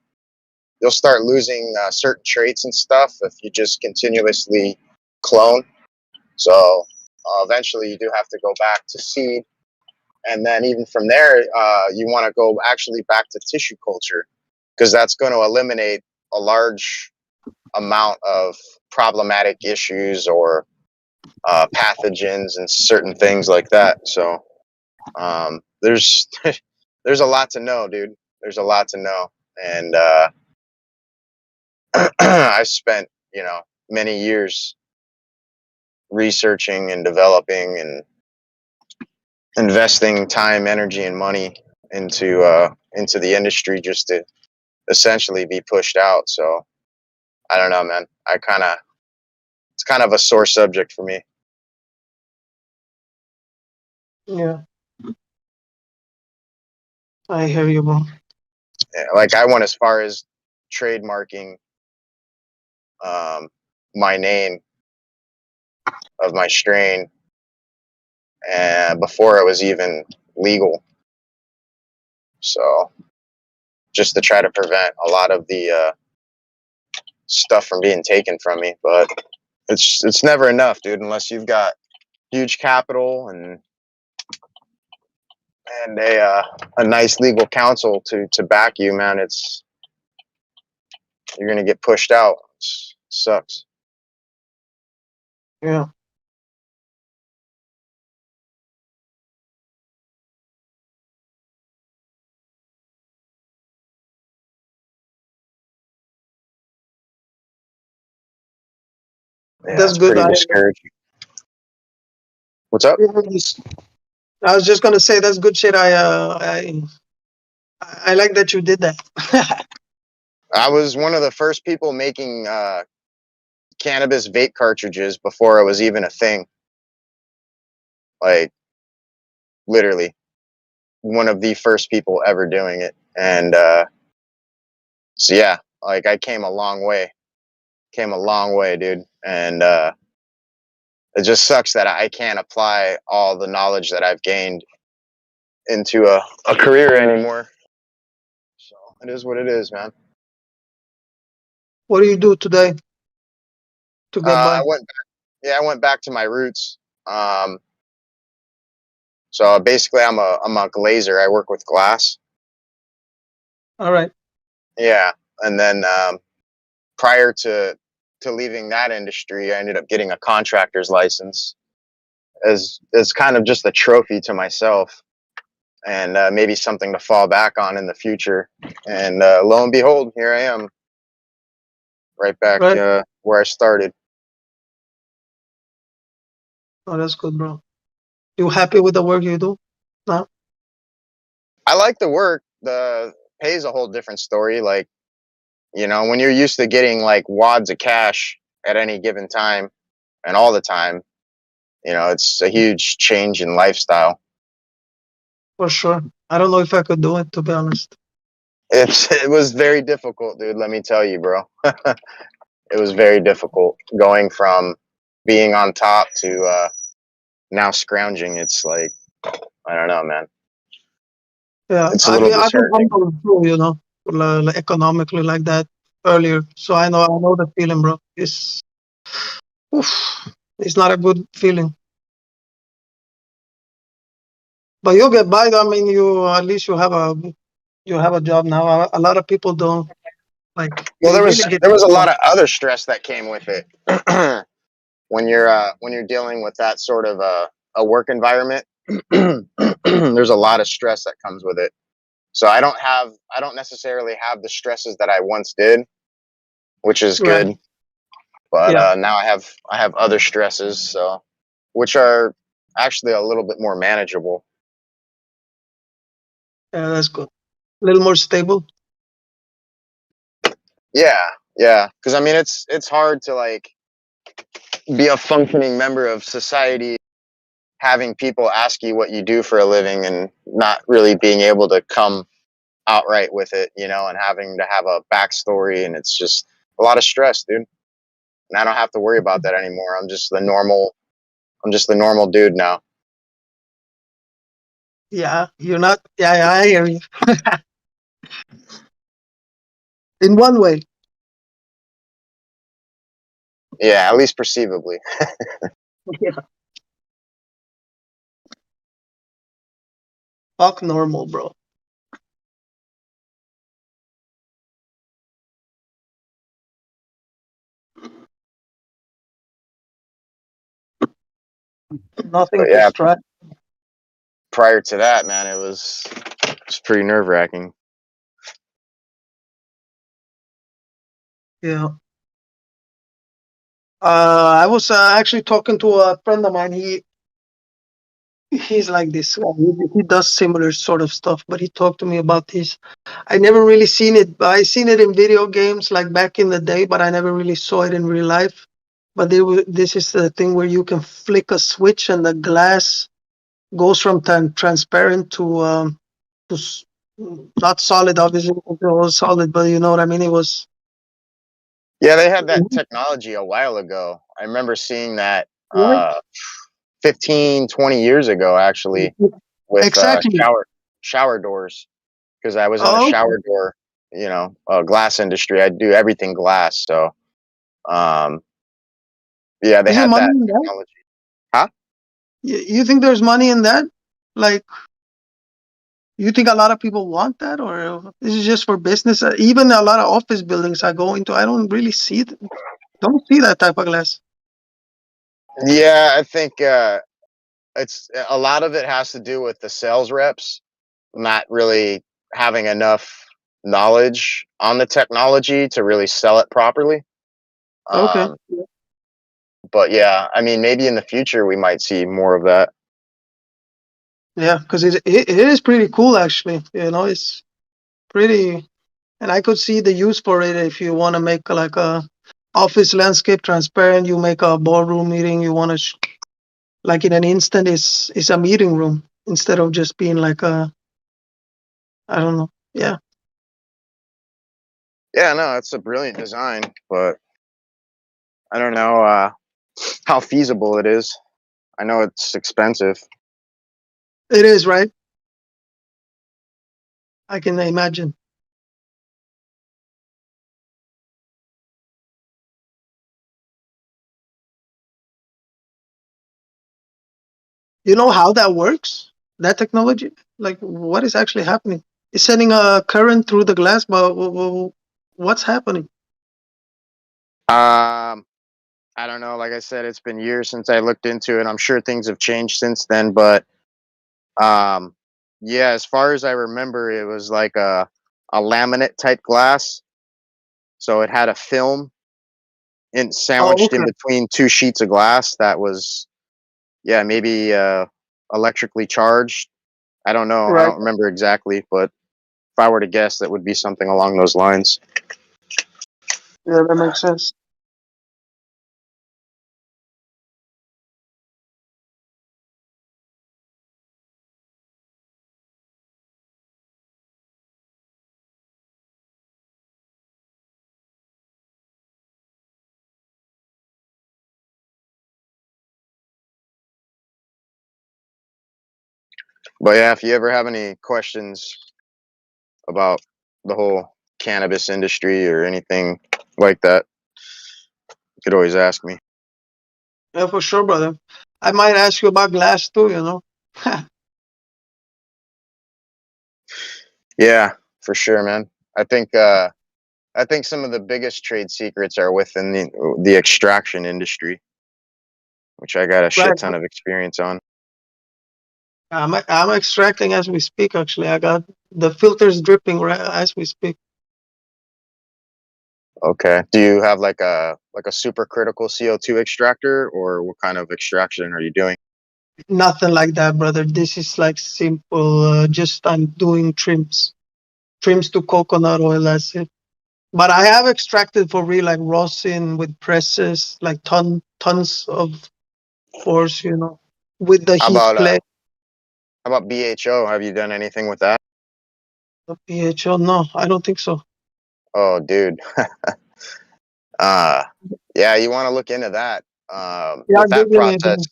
certain traits and stuff if you just continuously clone. So eventually you do have to go back to seed, and then even from there you want to go actually back to tissue culture, because that's going to eliminate a large amount of problematic issues or pathogens and certain things like that. So there's there's a lot to know, dude. There's a lot to know, and I spent many years researching and developing and investing time, energy, and money into the industry just to essentially be pushed out. So I don't know, man. It's kind of a sore subject for me. Yeah, I hear you, bro. Yeah, like, I went as far as trademarking my name of my strain, and before it was even legal. So just to try to prevent a lot of the stuff from being taken from me, but it's never enough, dude, unless you've got huge capital and a nice legal counsel to back you, man. You're gonna get pushed out. Sucks. Yeah. Yeah, That's good. pretty discouraging. What's up? I was just gonna say that's good shit. I like that you did that. I was one of the first people making cannabis vape cartridges before it was even a thing. Like, literally one of the first people ever doing it. And so yeah, like, I came a long way, dude. And it just sucks that I can't apply all the knowledge that I've gained into a career anymore. So it is what it is, man. What do you do today to get by? I went back to my roots. So basically I'm a glazer. I work with glass. All right. Yeah. And then prior to leaving that industry, I ended up getting a contractor's license as kind of just a trophy to myself, and maybe something to fall back on in the future. And lo and behold, here I am, right back where I started. Oh, that's good, bro. You happy with the work you do? No? I like the work. The pay is a whole different story. Like, you know, when you're used to getting like wads of cash at any given time and all the time, you know, it's a huge change in lifestyle. For sure. I don't know if I could do it, to be honest. It was very difficult, dude. Let me tell you, bro. It was very difficult going from being on top to now scrounging. It's like, I don't know, man. Yeah, it's a little disheartening. I've been through, you know, like economically like that earlier. So I know the feeling, bro. It's not a good feeling. But you'll get by. I mean, you at least you have a job now. A lot of people don't. Like, Well, there was a lot of other stress that came with it when you're dealing with that sort of a work environment. There's a lot of stress that comes with it. So I don't necessarily have the stresses that I once did, which is good. But now I have other stresses, so which are actually a little bit more manageable. Yeah, that's good. A little more stable. Yeah, because I mean it's hard to like be a functioning member of society, having people ask you what you do for a living and not really being able to come outright with it, you know, and having to have a backstory, and it's just a lot of stress, dude. And I don't have to worry about that anymore. I'm just the normal dude now. Yeah, you're not. Yeah, I hear you. In one way. Yeah, at least perceivably. Yeah. Fuck normal, bro. Nothing to stress. Prior to that, man, it was pretty nerve-wracking. Yeah. I was actually talking to a friend of mine. He's like this. He does similar sort of stuff, but he talked to me about this. I never really seen it. I seen it in video games like back in the day, but I never really saw it in real life. But this is the thing where you can flick a switch and the glass goes from transparent to not solid. Obviously, it was solid, but you know what I mean. It was. Yeah, they had that technology a while ago. I remember seeing that 15, 20 years ago, actually, with shower doors, because I was in the shower door, you know, glass industry. I do everything glass. So, yeah, they had that technology. Huh? You think there's money in that? Like, you think a lot of people want that, or this is just for business? Even a lot of office buildings I go into, I don't really see it. Don't see that type of glass. Yeah, I think it's a lot of it has to do with the sales reps not really having enough knowledge on the technology to really sell it properly. Okay. But yeah, I mean, maybe in the future we might see more of that. Yeah, because it is pretty cool, actually. You know, it's pretty, and I could see the use for it if you want to make like a office landscape transparent. You make a boardroom meeting. You want to, like in an instant, it's a meeting room instead of just being like a, I don't know. Yeah. Yeah, no, it's a brilliant design, but I don't know how feasible it is. I know it's expensive. It is, right? I can imagine. You know how that works? That technology? Like, what is actually happening? It's sending a current through the glass, but what's happening? I don't know. Like I said, it's been years since I looked into it. I'm sure things have changed since then, but Yeah, as far as I remember, it was like a laminate type glass. So it had a film Oh, sandwiched in okay. between two sheets of glass that was, yeah, maybe electrically charged. I don't know. I Right. don't remember exactly, but if I were to guess, that would be something along those lines. Yeah, that makes sense. But yeah, if you ever have any questions about the whole cannabis industry or anything like that, you could always ask me. Yeah, for sure, brother. I might ask you about glass too, you know. Yeah, for sure, man. I think some of the biggest trade secrets are within the extraction industry, which I got a shit Right. ton of experience on. I'm extracting as we speak. Actually, I got the filters dripping right as we speak. Okay. Do you have like a supercritical CO2 extractor, or what kind of extraction are you doing? Nothing like that, brother. This is like simple. Just I'm doing trims to coconut oil. That's it. But I have extracted for real, like rosin with presses, like tons of force, you know, with the How heat about plate. how about BHO? Have you done anything with that? The PHO? No, I don't think so. Oh, dude. Yeah, you want to look into that. Yeah, With I'm that digging process, it.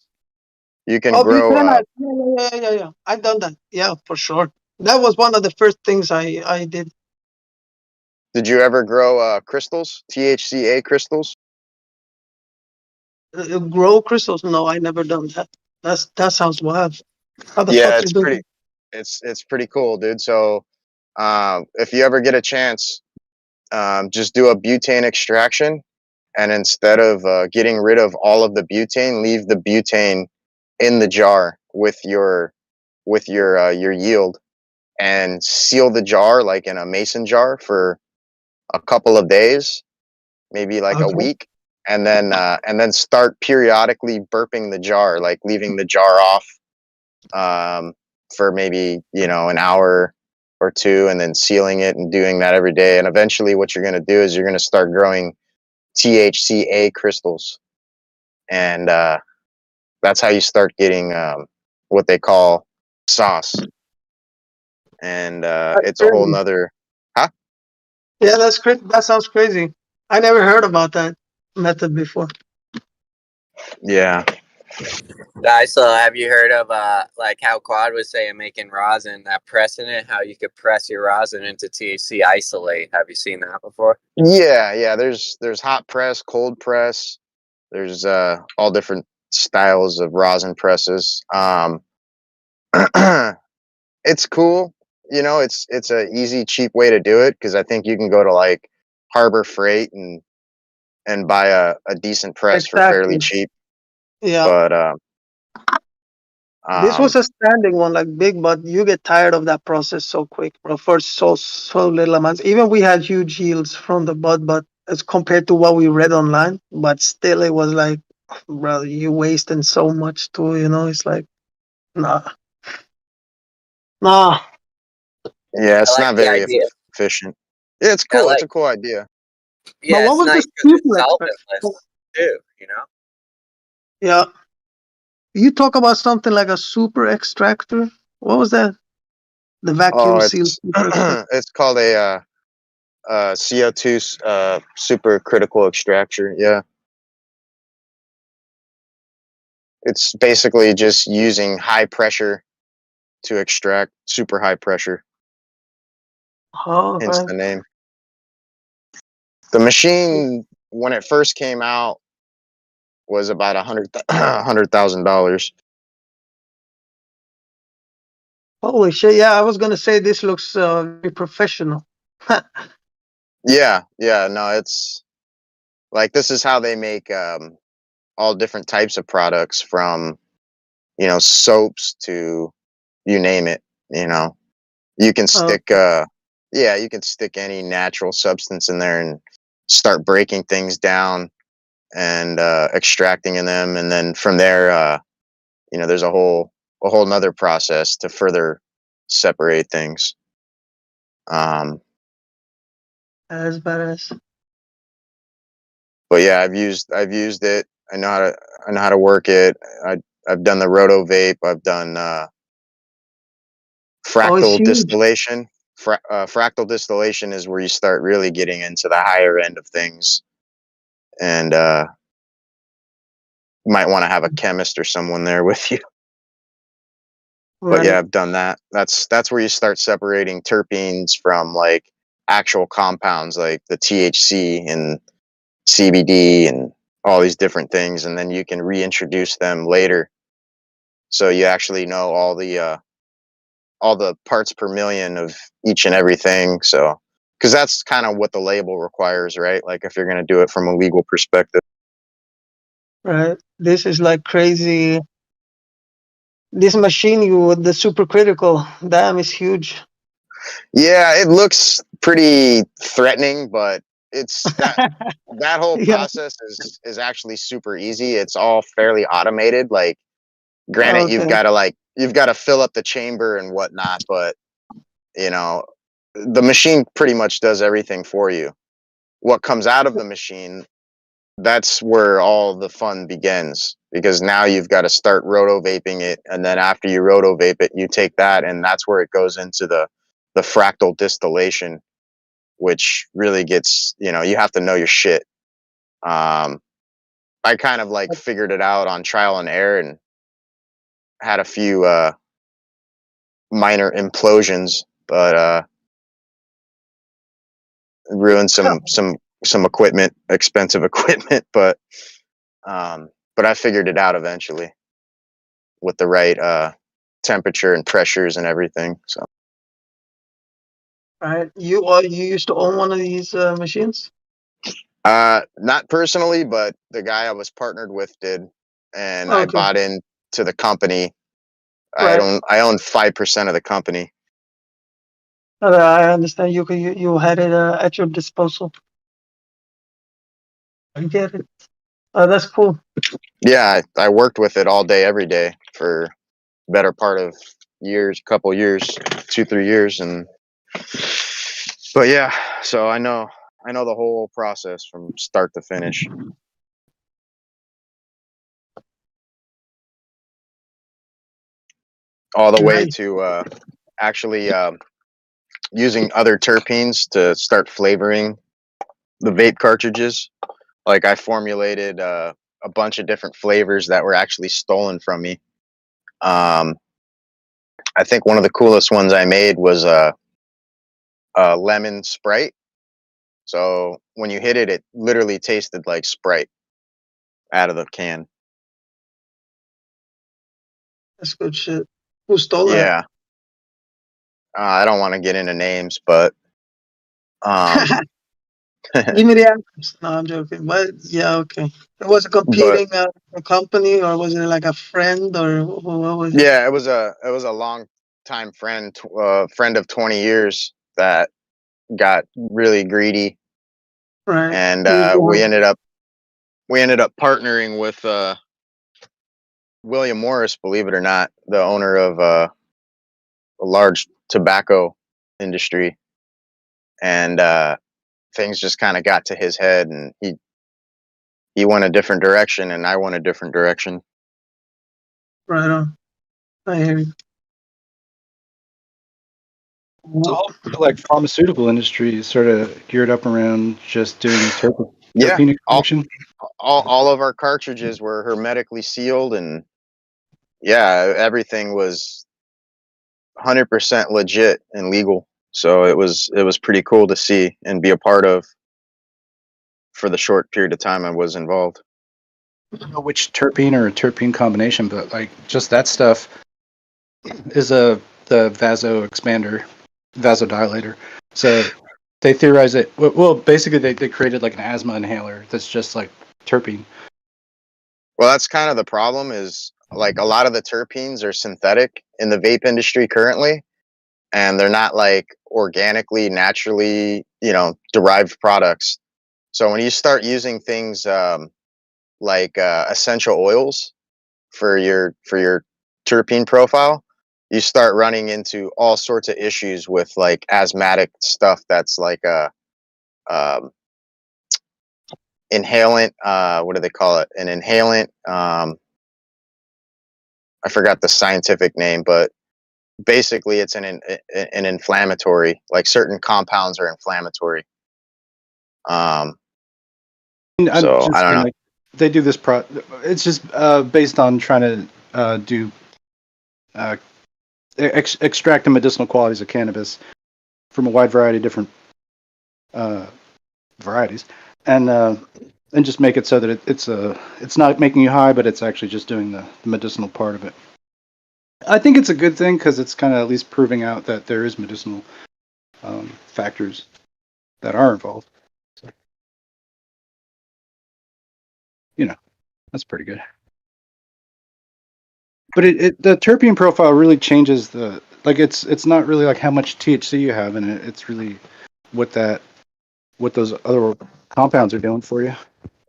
you can Oh, grow. butane. Yeah. I've done that. Yeah, for sure. That was one of the first things I did. Did you ever grow crystals, THCA crystals? Grow crystals? No, I never done that. That sounds wild. How the Yeah, fuck you it's do pretty. that? It's pretty cool, dude. So, if you ever get a chance, just do a butane extraction, and instead of getting rid of all of the butane, leave the butane in the jar with your yield, and seal the jar like in a mason jar for a couple of days, maybe like a Okay. week, and then start periodically burping the jar, like leaving the jar off for maybe an hour or two, and then sealing it and doing that every day. And eventually, what you're going to do is you're going to start growing THCA crystals, and that's how you start getting what they call sauce. And That's it's a whole crazy. nother, huh? Yeah, that's crazy. That sounds crazy. I never heard about that method before. Yeah. So have you heard of like how Quad was saying making rosin, that pressing it, how you could press your rosin into THC isolate? Have you seen that before? Yeah. There's hot press, cold press. There's all different styles of rosin presses. It's cool. It's a easy, cheap way to do it, because I think you can go to like Harbor Freight and buy a decent press for fairly Exactly. cheap. Yeah. But This was a standing one, like big, but you get tired of that process so quick, bro. For so little amounts. Even we had huge yields from the bud, but as compared to what we read online, but still it was like, bro, you wasting so much too. You know, it's like, nah. yeah, I it's like not the very idea. efficient. Yeah, it's I cool. It's like, a cool idea. But yeah, what it's was the nice because it's super expert? solventless too, you know? Yeah. You talk about something like a super extractor. What was that? The Oh, vacuum sealed it's super extractor. it's called a CO2 super critical extractor. Yeah, it's basically just using high pressure to extract super high pressure. Oh, Hence right. the name. The machine, when it first came out, was about $100,000. Holy shit! Yeah, I was gonna say this looks very professional. Yeah. No, it's like, this is how they make all different types of products, from soaps to you name it. You know, you can stick, you can stick any natural substance in there and start breaking things down and extracting in them, and then from there, there's a whole nother process to further separate things. That's badass. But yeah, I've used it. I know how to work it. I've done the roto vape. I've done fractal distillation. Fractal distillation is where you start really getting into the higher end of things, and you might want to have a chemist or someone there with you. But yeah, I've done that. That's where you start separating terpenes from like actual compounds like the THC and CBD and all these different things, and then you can reintroduce them later. So you actually know all the parts per million of each and everything. So, because that's kind of what the label requires, right? Like if you're going to do it from a legal perspective. Right. This is like crazy. This machine the supercritical, damn, is huge. Yeah, it looks pretty threatening, but it's that whole process is actually super easy. It's all fairly automated. Like, granted, you've got to fill up the chamber and whatnot, but the machine pretty much does everything for you. What comes out of the machine, that's where all the fun begins, because now you've got to start roto vaping it, and then after you roto vape it, you take that, and that's where it goes into the fractal distillation, which really gets, you have to know your shit. I kind of like figured it out on trial and error and had a few minor implosions, but ruined some equipment, expensive equipment, but I figured it out eventually with the right temperature and pressures and everything. So. Right. You used to own one of these machines? Not personally, but the guy I was partnered with did, and I bought into the company. Right. I own 5% of the company. I understand. You had it at your disposal. I get it. That's cool. Yeah, I worked with it all day, every day for better part of couple years, 2-3 years, but yeah, so I know the whole process from start to finish. All the way to actually using other terpenes to start flavoring the vape cartridges. Like I formulated a bunch of different flavors that were actually stolen from me. I think one of the coolest ones I made was a lemon Sprite. So when you hit it, it literally tasted like Sprite out of the can. That's good shit. Who stole that? Yeah. I don't want to get into names, but give me the answers. No, I'm joking. But yeah, okay. Was it competing a company, or was it like a friend, or what was it? Yeah, it was a long time friend, friend of 20 years that got really greedy, right? And we ended up partnering with William Morris, believe it or not, the owner of a large tobacco industry, and things just kind of got to his head, and he went a different direction, and I went a different direction. Right on. I hear you. The whole like pharmaceutical industry is sort of geared up around just doing terpene extraction. All of our cartridges were hermetically sealed, and yeah, everything was 100% legit and legal. So it was pretty cool to see and be a part of for the short period of time I was involved. I don't know which terpene or terpene combination, but like just that stuff is the vasodilator. So they theorize it. Well, basically they created like an asthma inhaler that's just like terpene. Well, that's kind of the problem, is like a lot of the terpenes are synthetic in the vape industry currently. and they're not like organically, naturally, derived products. So when you start using things like essential oils for your terpene profile, you start running into all sorts of issues with like asthmatic stuff that's like a inhalant. What do they call it? An inhalant. I forgot the scientific name, but basically it's an inflammatory. Like certain compounds are inflammatory. So I don't know. They do this it's just based on trying to do extract the medicinal qualities of cannabis from a wide variety of different varieties, and just make it so that it's not making you high, but it's actually just doing the medicinal part of it. I think it's a good thing because it's kind of at least proving out that there is medicinal factors that are involved. So, that's pretty good. But the terpene profile really changes it's not really like how much THC you have in it. It's really what those other compounds are doing for you.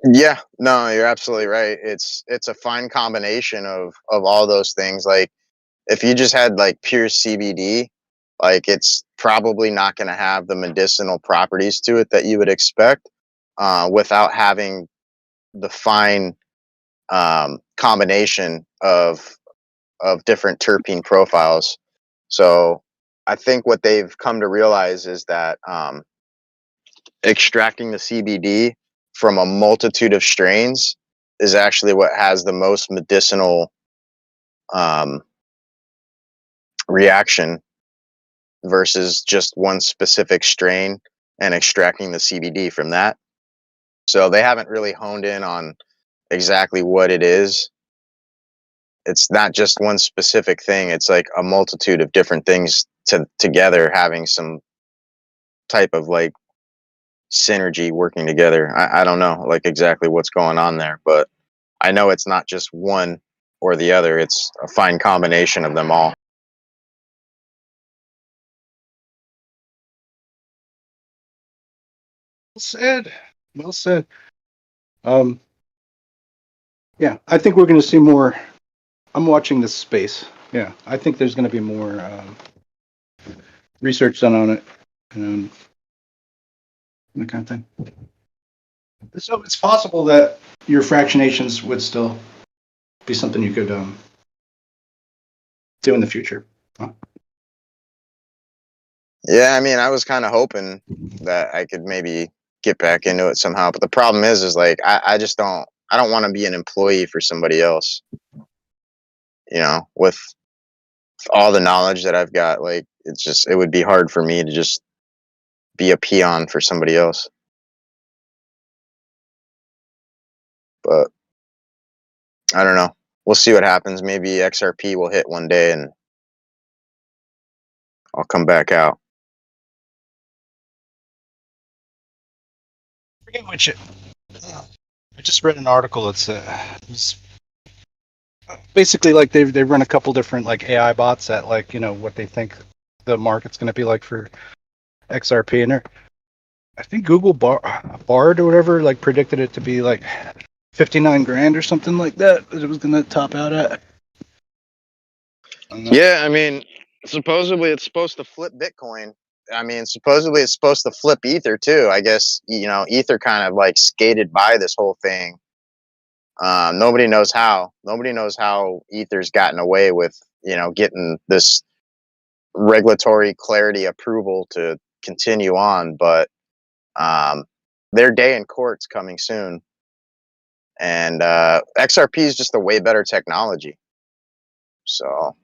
Yeah, no, you're absolutely right. It's a fine combination of all those things. Like if you just had like pure CBD, like it's probably not going to have the medicinal properties to it that you would expect without having the fine combination of different terpene profiles. So I think what they've come to realize is that extracting the CBD from a multitude of strains is actually what has the most medicinal reaction versus just one specific strain and extracting the CBD from that. So they haven't really honed in on exactly what it is. It's not just one specific thing. It's like a multitude of different things together having some type of like synergy working together. I don't know like exactly what's going on there, but I know it's not just one or the other. It's a fine combination of them all. Well said. Well said. Yeah, I think we're going to see more. I'm watching this space. Yeah, I think there's going to be more research done on it, and that kind of thing. So it's possible that your fractionations would still be something you could do in the future. Huh? Yeah, I mean, I was kind of hoping that I could maybe get back into it somehow, but the problem is like I just don't. I don't want to be an employee for somebody else. With all the knowledge that I've got, like it would be hard for me to just be a peon for somebody else. But I don't know. We'll see what happens. Maybe XRP will hit one day and I'll come back out. I forget which. I just read an article that's basically like they've run a couple different like AI bots at like what they think the market's going to be like for XRP, and I think Google Bard or whatever like predicted it to be like 59 grand or something like that it was going to top out at. Yeah, I mean, supposedly it's supposed to flip Bitcoin. I mean, supposedly it's supposed to flip Ether too. I guess Ether kind of like skated by this whole thing. Nobody knows how. Nobody knows how Ether's gotten away with getting this regulatory clarity approval to continue on, but their day in court's coming soon. And XRP is just a way better technology. So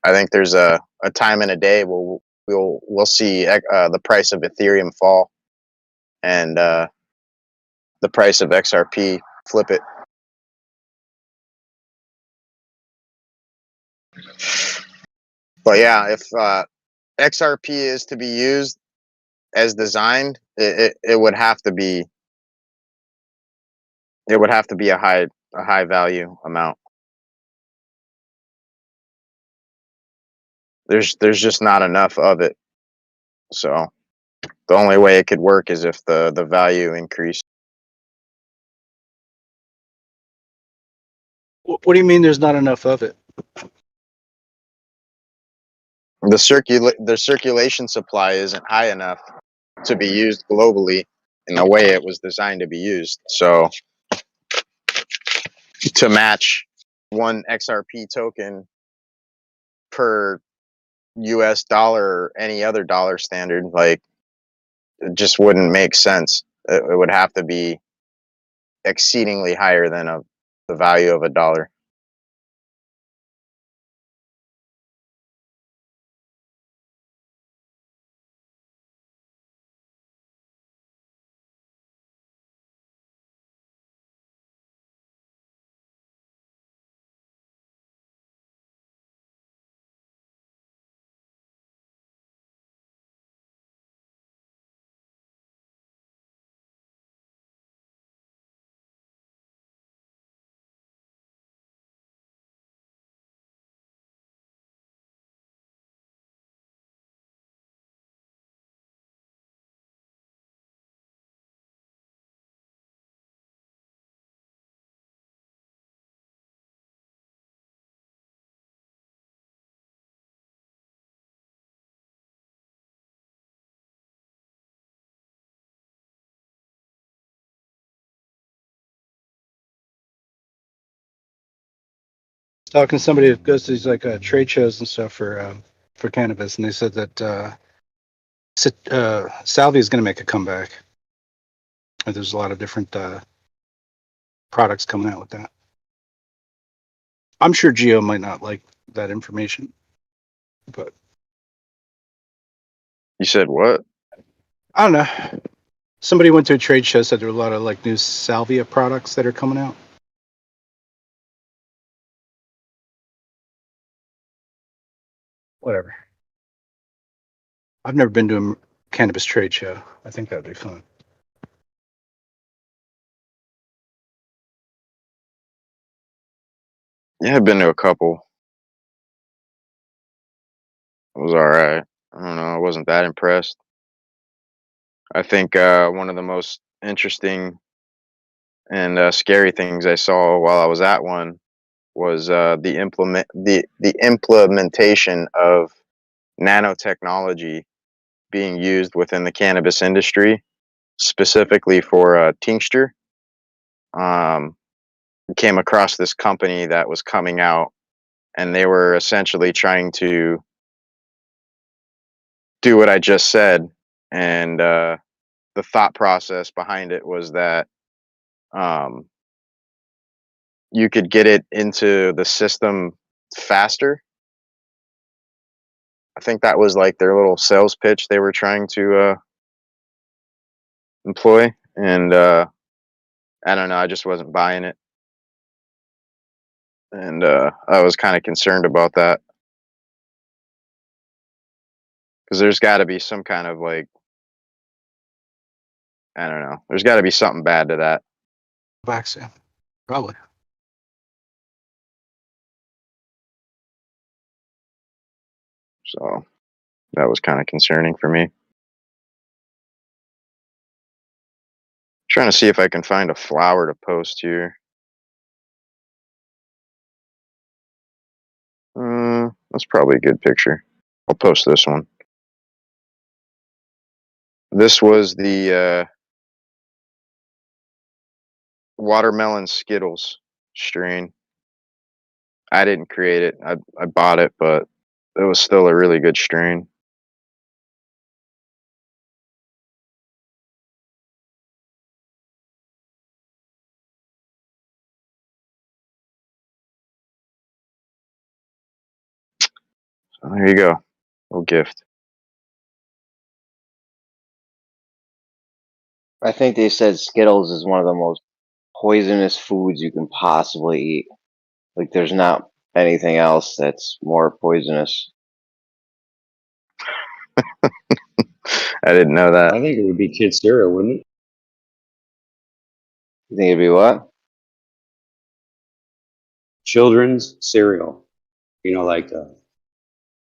I think there's a time and a day where we'll see the price of Ethereum fall and the price of XRP flip it. But yeah, if XRP is to be used as designed, it would have to be a high value amount. there's just not enough of it. So the only way it could work is if the value increased. What do you mean there's not enough of it? The circulation supply isn't high enough to be used globally in the way it was designed to be used. So to match one XRP token per US dollar or any other dollar standard, like, it just wouldn't make sense. It would have to be exceedingly higher than the value of a dollar. Talking to somebody that goes to these like trade shows and stuff for cannabis, and they said that salvia is going to make a comeback. And there's a lot of different products coming out with that. I'm sure Geo might not like that information, but You said what? I don't know. Somebody went to a trade show, said there were a lot of like new salvia products that are coming out. Whatever. I've never been to a cannabis trade show. I think that'd be fun. Yeah, I've been to a couple. It was all right. I don't know. I wasn't that impressed. I think one of the most interesting and scary things I saw while I was at one was the implementation of nanotechnology being used within the cannabis industry, specifically for tincture. Came across this company that was coming out, and they were essentially trying to do what I just said. And the thought process behind it was that you could get it into the system faster. I think that was like their little sales pitch they were trying to employ. And I don't know, I just wasn't buying it. And I was kind of concerned about that. Because there's got to be some kind of like, I don't know, there's got to be something bad to that. Vaccine, probably. So that was kind of concerning for me. Trying to see if I can find a flower to post here. That's probably a good picture. I'll post this one. This was the watermelon Skittles strain. I didn't create it. I bought it, but it was still a really good strain. So there you go. Little gift. I think they said Skittles is one of the most poisonous foods you can possibly eat. Like, there's not anything else that's more poisonous. I didn't know that. I think it would be kid cereal, wouldn't it? You think it'd be what? Children's cereal. You know, like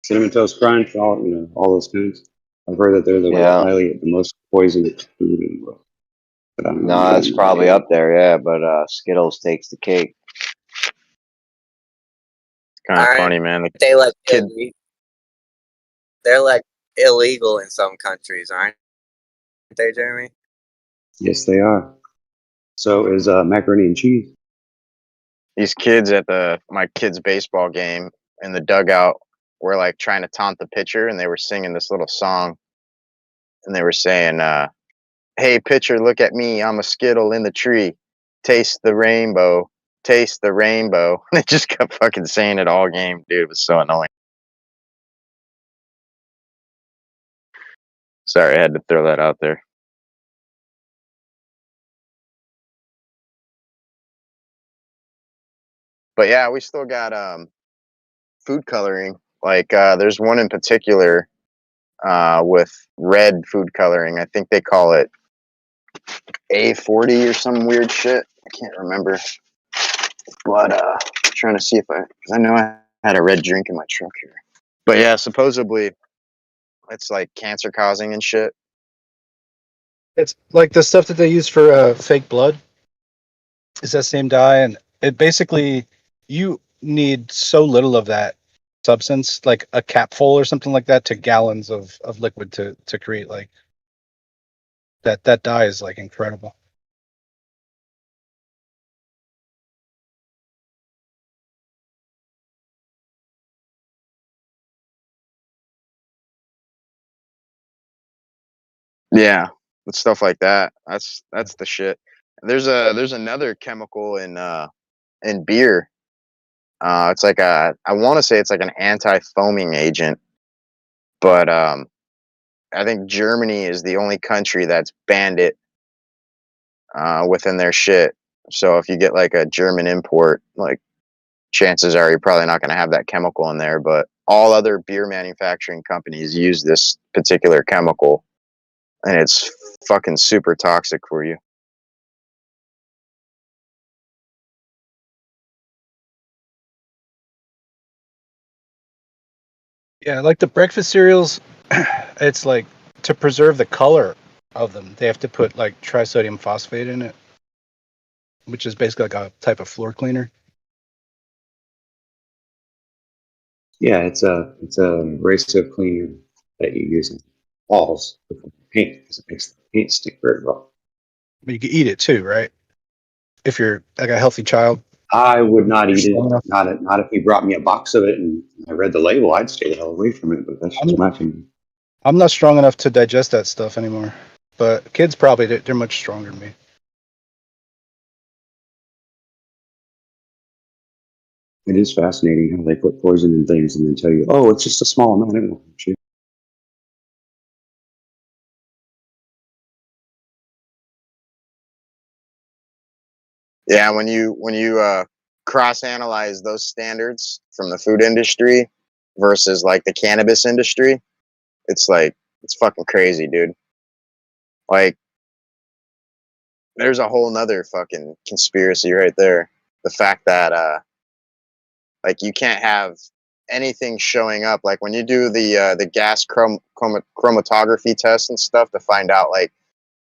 Cinnamon Toast Crunch, all those kinds. I've heard that they're the most poisonous food in the world. But I don't know. No, it's probably up there, yeah. But Skittles takes the cake. It's kind of funny, man. They like they're like illegal in some countries, aren't they, Jeremy? Yes, they are. So is macaroni and cheese. These kids at my kid's baseball game in the dugout were like trying to taunt the pitcher, and they were singing this little song, and they were saying, "Hey pitcher, look at me, I'm a Skittle in the tree. Taste the rainbow, taste the rainbow." They just kept fucking saying it all game, dude. It was so annoying. Sorry, I had to throw that out there. But yeah, we still got food coloring. Like there's one in particular with red food coloring. I think they call it A40 or some weird shit. I can't remember. But I'm trying to see if because I know I had a red drink in my truck here. But yeah, supposedly it's like cancer causing and shit. It's like the stuff that they use for fake blood. Is that same dye, and it basically you need so little of that substance, like a capful or something like that, to gallons of liquid to create like that dye is like incredible. Yeah, with stuff like that. That's the shit. There's another chemical in beer. It's like I want to say it's like an anti-foaming agent, but I think Germany is the only country that's banned it within their shit. So if you get like a German import, like chances are you're probably not going to have that chemical in there. But all other beer manufacturing companies use this particular chemical, and it's fucking super toxic for you. Yeah, like the breakfast cereals, it's like to preserve the color of them, they have to put like trisodium phosphate in it, which is basically like a type of floor cleaner. Yeah, it's a abrasive cleaner that you use in walls before paint because it makes the paint stick very well. But you can eat it too, right? If you're like a healthy child. I would not eat it. Not if you brought me a box of it and I read the label. I'd stay the hell away from it. But that's just my opinion. I'm not strong enough to digest that stuff anymore. But kids probably they're much stronger than me. It is fascinating how they put poison in things and then tell you, "Oh, it's just a small amount." It won't hurt you. Yeah, when you cross analyze those standards from the food industry versus like the cannabis industry, it's fucking crazy, dude. Like there's a whole nother fucking conspiracy right there. The fact that like you can't have anything showing up, like when you do the gas chromatography test and stuff to find out like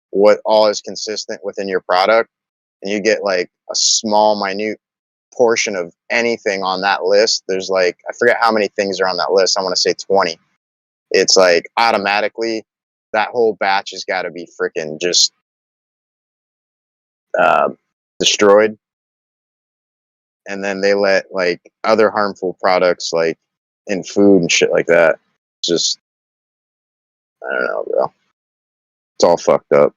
what all is consistent within your product, and you get like a small minute portion of anything on that list. There's like, I forget how many things are on that list. I want to say 20. It's like automatically that whole batch has got to be freaking just destroyed. And then they let like other harmful products like in food and shit like that. Just, I don't know, bro. It's all fucked up.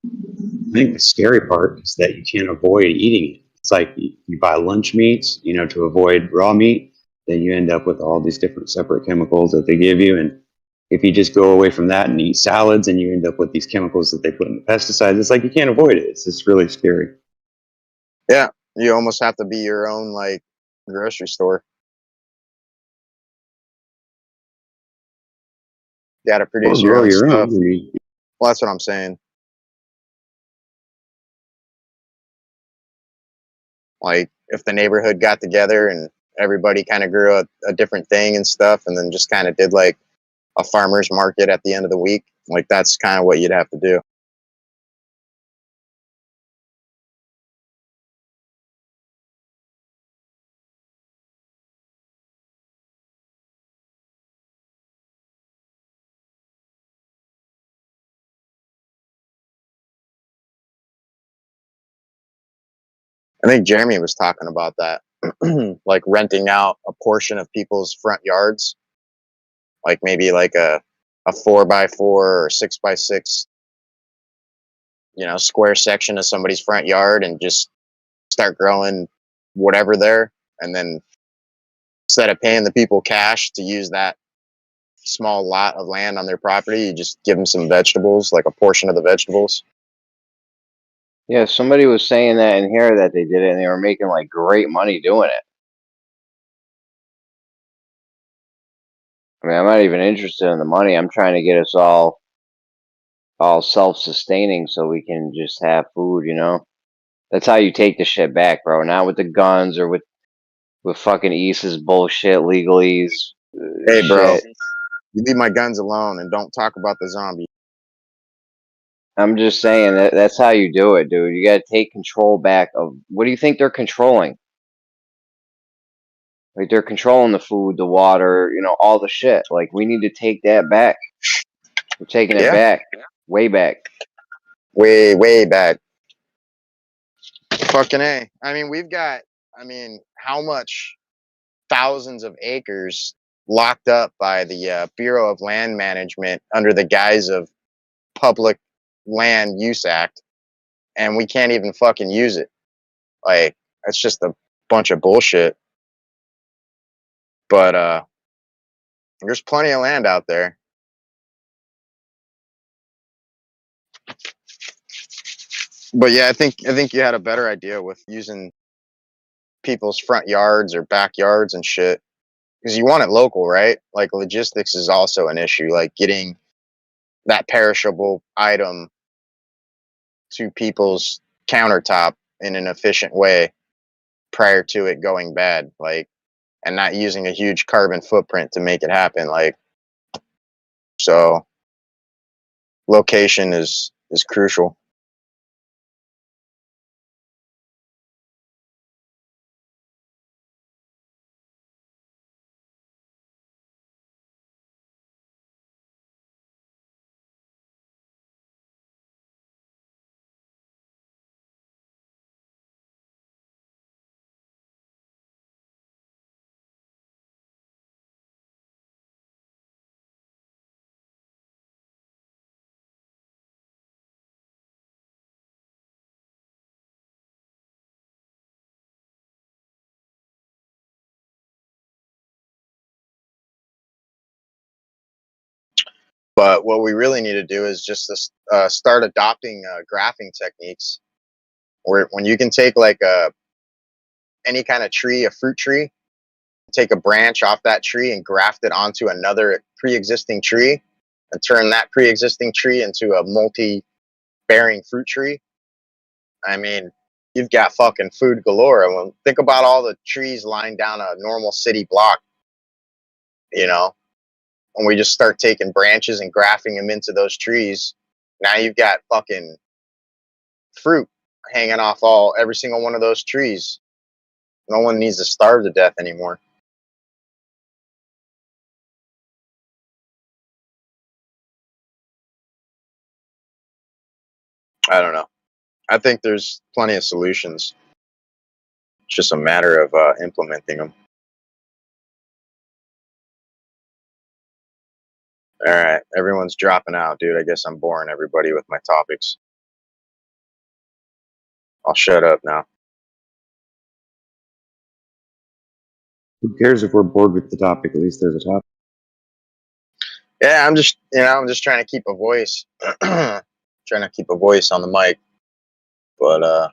I think the scary part is that you can't avoid eating it. It's like you buy lunch meats, to avoid raw meat. Then you end up with all these different separate chemicals that they give you. And if you just go away from that and eat salads, and you end up with these chemicals that they put in the pesticides, it's like you can't avoid it. It's just really scary. Yeah, you almost have to be your own like grocery store. You got to produce your own stuff. Well, that's what I'm saying. Like if the neighborhood got together and everybody kind of grew a different thing and stuff, and then just kind of did like a farmer's market at the end of the week. Like that's kind of what you'd have to do. I think Jeremy was talking about that, like renting out a portion of people's front yards, like maybe like a 4x4 or 6x6, square section of somebody's front yard, and just start growing whatever there, and then instead of paying the people cash to use that small lot of land on their property, you just give them some vegetables, like a portion of the vegetables. Yeah, somebody was saying that in here that they did it and they were making like great money doing it. I mean, I'm not even interested in the money. I'm trying to get us all self-sustaining so we can just have food, That's how you take the shit back, bro. Not with the guns or with fucking East's bullshit legalese. Hey, bro, shit. you leave my guns alone and don't talk about the zombie. I'm just saying that's how you do it, dude. You gotta take control back of what do you think they're controlling? Like they're controlling the food, the water, all the shit. Like we need to take that back. We're taking it back. Way back. Way back. Fucking A. I mean, how much thousands of acres locked up by the Bureau of Land Management under the guise of Public Land Use Act, and we can't even fucking use it. Like, that's just a bunch of bullshit. But there's plenty of land out there. But yeah, I think you had a better idea with using people's front yards or backyards and shit, because you want it local, right? Like logistics is also an issue, like getting that perishable item to people's countertop in an efficient way prior to it going bad, like, and not using a huge carbon footprint to make it happen. Like, so location is crucial. But what we really need to do is just start adopting graphing techniques, where when you can take like any kind of tree, a fruit tree, take a branch off that tree and graft it onto another pre-existing tree, and turn that pre-existing tree into a multi-bearing fruit tree. I mean, you've got fucking food galore. I mean, think about all the trees lying down a normal city block, and we just start taking branches and grafting them into those trees. Now you've got fucking fruit hanging off every single one of those trees. No one needs to starve to death anymore. I don't know. I think there's plenty of solutions. It's just a matter of implementing them. All right, everyone's dropping out, dude. I guess I'm boring everybody with my topics. I'll shut up now. Who cares if we're bored with the topic? At least there's a topic. Yeah, I'm just trying to keep a voice, trying to keep a voice on the mic. But I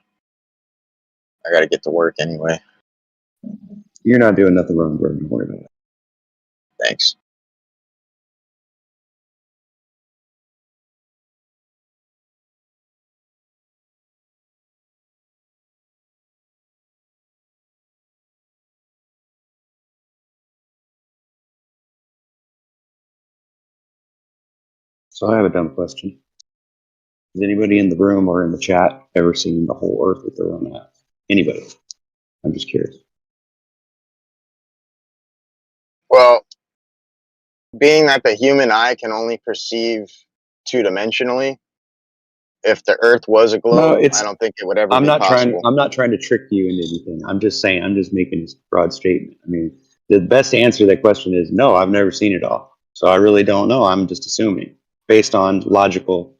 got to get to work anyway. You're not doing nothing wrong, bro. Don't worry about it. Thanks. So I have a dumb question. Has anybody in the room or in the chat ever seen the whole Earth with their own eyes? Anybody? I'm just curious. Well, being that the human eye can only perceive two-dimensionally, if the Earth was a globe, I don't think it would ever be possible. I'm not trying to trick you into anything. I'm just saying. I'm just making this broad statement. I mean, the best answer to that question is no. I've never seen it all, so I really don't know. I'm just assuming based on logical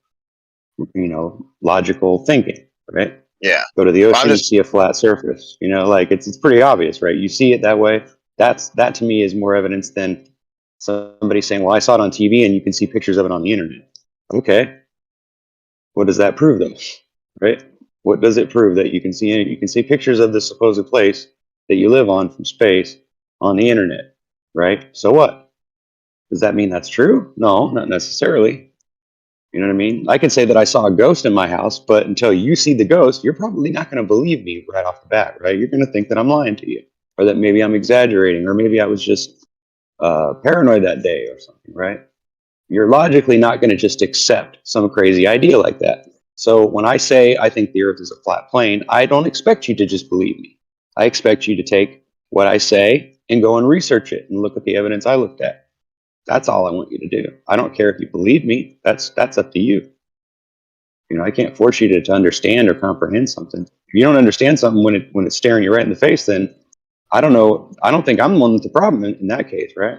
thinking, right? Yeah. Go to the ocean and see a flat surface. Like it's pretty obvious, right? You see it that way. That to me is more evidence than somebody saying, well, I saw it on TV and you can see pictures of it on the internet. Okay. What does that prove though? Right? What does it prove that you can see it? You can see pictures of the supposed place that you live on from space on the internet, right? So what? Does that mean that's true? No, not necessarily. You know what I mean? I can say that I saw a ghost in my house, but until you see the ghost, you're probably not going to believe me right off the bat, right? You're going to think that I'm lying to you, or that maybe I'm exaggerating, or maybe I was just paranoid that day or something, right? You're logically not going to just accept some crazy idea like that. So when I say I think the Earth is a flat plane, I don't expect you to just believe me. I expect you to take what I say and go and research it and look at the evidence I looked at. That's all I want you to do. I don't care if you believe me. That's up to you. I can't force you to understand or comprehend something. If you don't understand something when it's staring you right in the face, then I don't know. I don't think I'm the one with the problem in that case, right?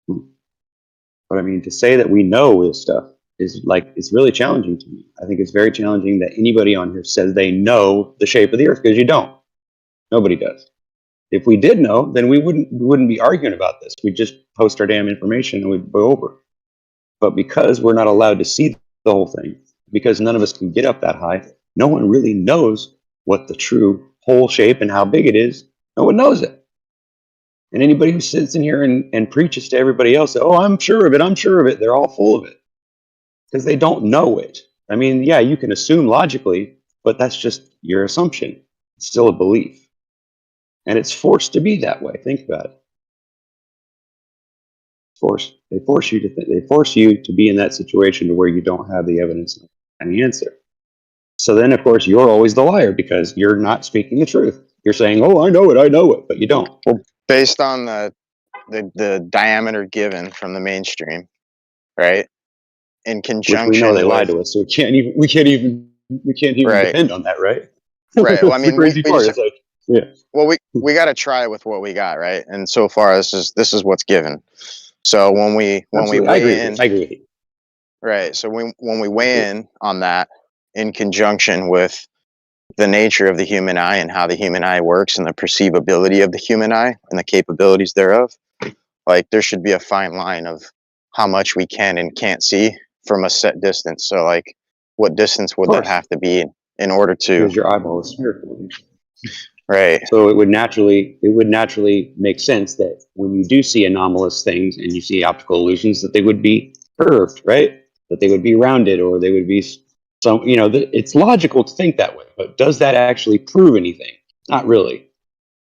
But I mean, to say that we know this stuff is it's really challenging to me. I think it's very challenging that anybody on here says they know the shape of the Earth, because you don't. Nobody does. If we did know, then we wouldn't be arguing about this. We'd just post our damn information and we'd go over. But because we're not allowed to see the whole thing, because none of us can get up that high, no one really knows what the true whole shape and how big it is. No one knows it. And anybody who sits in here and preaches to everybody else, oh, I'm sure of it, they're all full of it. Because they don't know it. I mean, yeah, you can assume logically, but that's just your assumption. It's still a belief. And it's forced to be that way. Think about it. They force you to be in that situation to where you don't have the evidence and the answer. So then, of course, you're always the liar because you're not speaking the truth. You're saying, oh, I know it, but you don't. Well, based on the diameter given from the mainstream, right? In conjunction, which we know they lied to us, so we can't even right. Depend on that, right? Right. Well, I mean, the crazy part is like, yeah. Well, we got to try with what we got, right? And so far, this is what's given. So when we weigh in, I agree. Right. So when we weigh in on that, in conjunction with the nature of the human eye and how the human eye works and the perceivability of the human eye and the capabilities thereof, like there should be a fine line of how much we can and can't see from a set distance. So like, what distance would that have to be in order to? Because your eyeball is spherical. Right. So it would naturally make sense that when you do see anomalous things and you see optical illusions, that they would be curved, right? That they would be rounded, or they would be some. It's logical to think that way, but does that actually prove anything? Not really.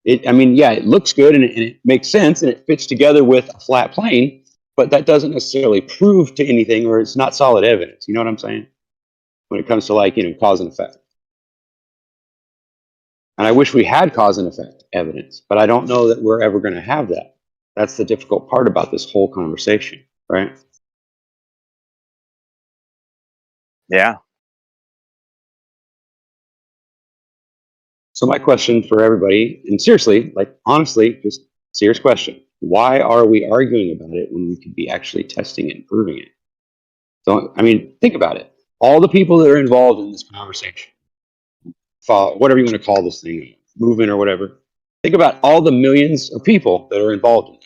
It looks good and it makes sense and it fits together with a flat plane, but that doesn't necessarily prove to anything, or it's not solid evidence. You know what I'm saying? When it comes to cause and effect. And I wish we had cause and effect evidence, but I don't know that we're ever going to have that. That's the difficult part about this whole conversation, right? Yeah. So my question for everybody, and seriously, honestly, just serious question. Why are we arguing about it when we could be actually testing it and proving it? So, think about it. All the people that are involved in this conversation, whatever you want to call this thing, movement or whatever, think about all the millions of people that are involved in it,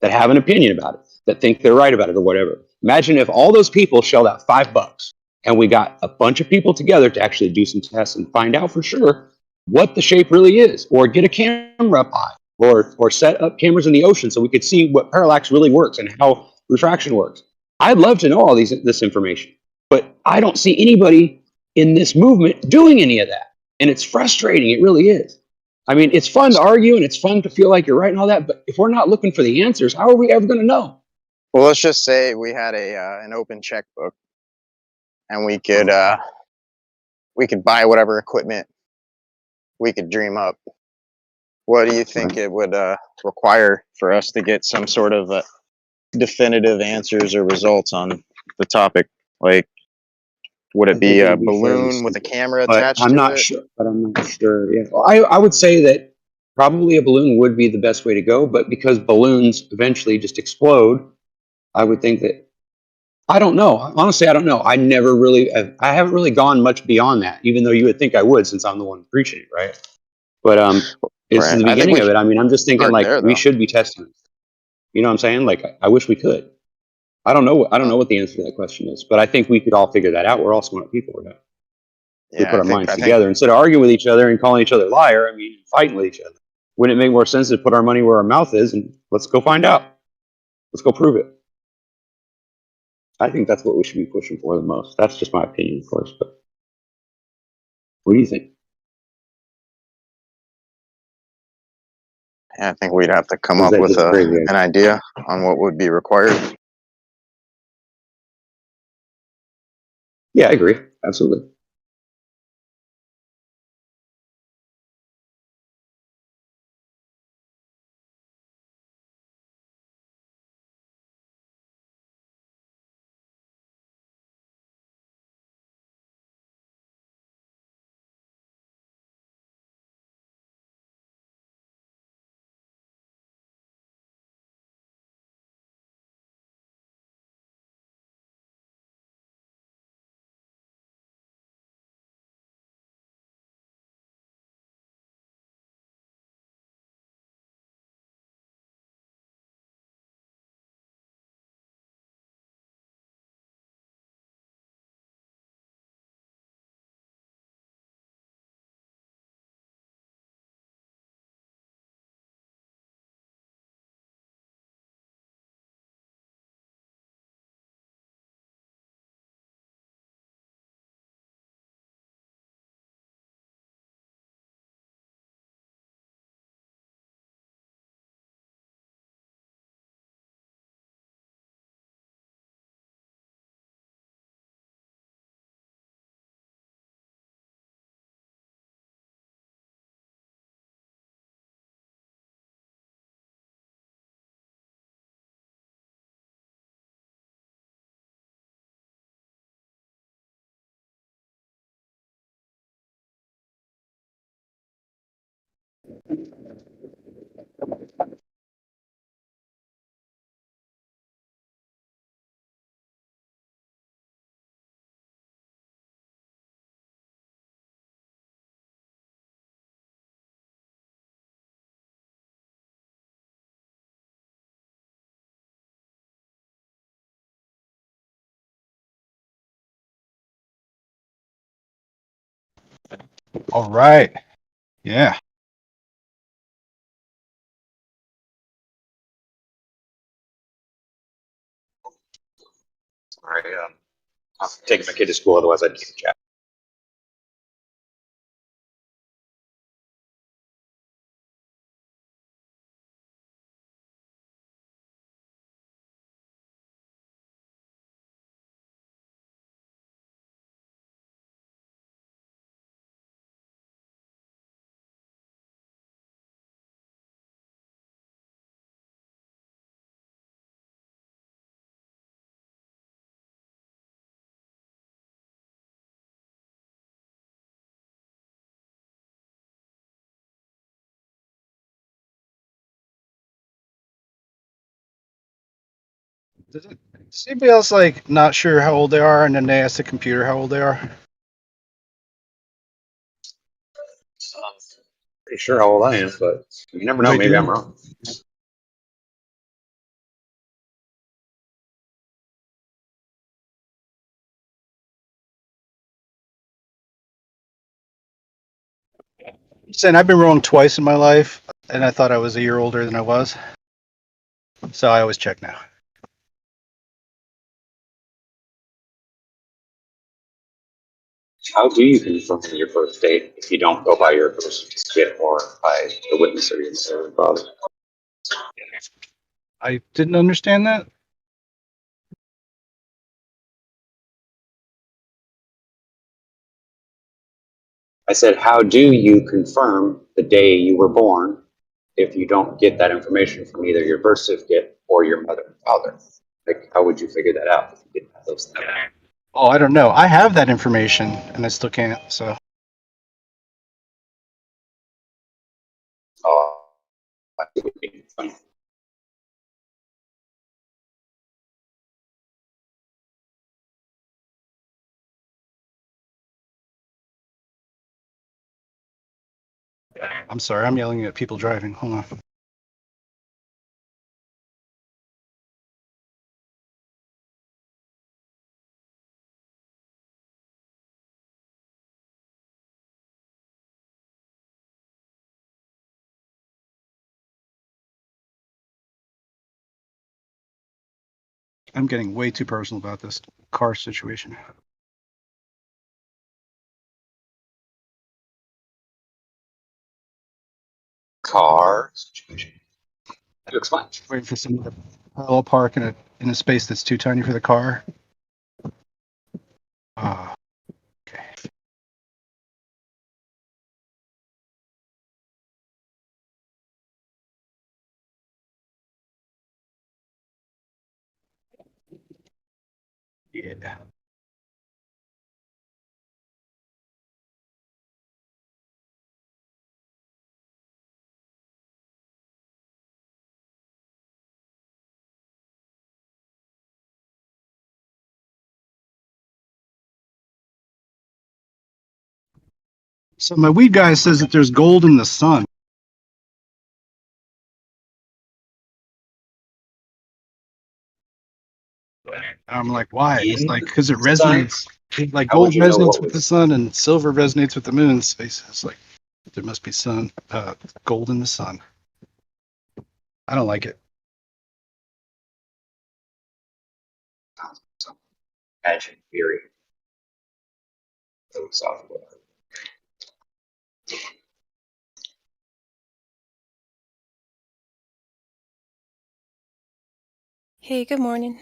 that have an opinion about it, that think they're right about it or whatever. Imagine if all those people shelled out $5 and we got a bunch of people together to actually do some tests and find out for sure what the shape really is, or get a camera up high, or set up cameras in the ocean so we could see what parallax really works and how refraction works. I'd love to know all this information, but I don't see anybody in this movement doing any of that. And it's frustrating. It really is. I mean, it's fun to argue and it's fun to feel like you're right and all that, but if we're not looking for the answers, how are we ever going to know? Well, let's just say we had an open checkbook, and we could buy whatever equipment we could dream up. What do you think it would require for us to get some sort of definitive answers or results on the topic? Like, would it be a balloon with a camera attached to it? I'm not sure. Yeah. Well, I would say that probably a balloon would be the best way to go, but because balloons eventually just explode, I would think that, I don't know. Honestly, I don't know. I haven't really gone much beyond that, even though you would think I would, since I'm the one preaching it, right? But this is the beginning of it. I mean, I'm just thinking like we should be testing it. You know what I'm saying? Like, I wish we could. I don't know what the answer to that question is, but I think we could all figure that out. We're all smart people, right? We put our minds together instead of arguing with each other and calling each other liar. I mean, fighting with each other. Wouldn't it make more sense to put our money where our mouth is and let's go find out? Let's go prove it. I think that's what we should be pushing for the most. That's just my opinion, of course. But what do you think? Yeah, I think we'd have to come up with an idea on what would be required. Yeah, I agree. Absolutely. All right. Yeah. Sorry, I'm taking my kid to school, otherwise I'd keep the chat. Does anybody else like not sure how old they are, and then they ask the computer how old they are? Pretty sure how old I am, but you never know. Maybe I'm wrong. Saying I've been wrong twice in my life, and I thought I was a year older than I was. So I always check now. How do you confirm your birth date if you don't go by your birth certificate or by the witness or your mother or father? I didn't understand that. I said, how do you confirm the day you were born if you don't get that information from either your birth certificate or your mother and father? Like, how would you figure that out if you didn't have those things? Oh, I don't know. I have that information and I still can't. So. Oh, that would be funny. I'm sorry. I'm yelling at people driving. Hold on. I'm getting way too personal about this car situation. Car situation. You explain. Waiting for someone to parallel park in a space that's too tiny for the car. Okay. Yeah. So my weed guy says that there's gold in the sun. I'm like, why? It's like because it resonates. Like gold resonates with the sun and silver resonates with the moon. Space. It's like there must be gold in the sun. I don't like it. Magic theory. Philosophical. Hey, good morning.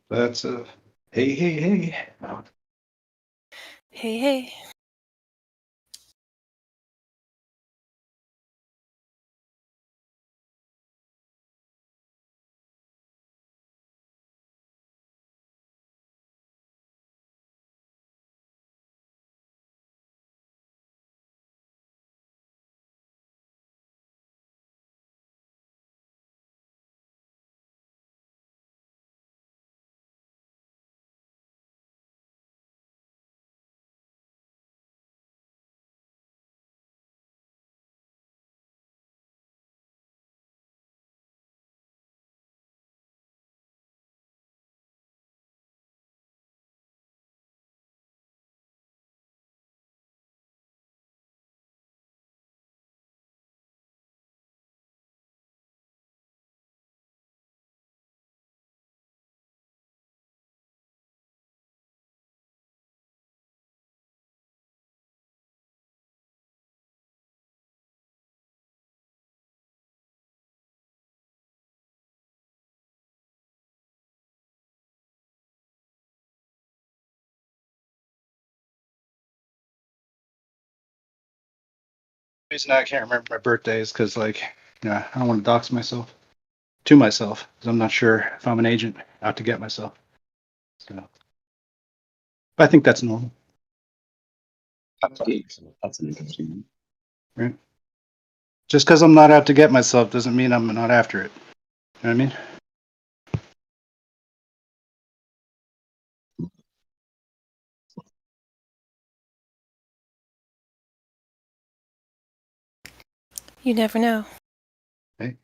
That's hey. Hey, hey. The reason I can't remember my birthday is because, like, I don't want to dox myself to myself because I'm not sure if I'm an agent out to get myself. So, I think that's normal. That's an interesting one. Right? Just because I'm not out to get myself doesn't mean I'm not after it. You know what I mean? You never know. Hey.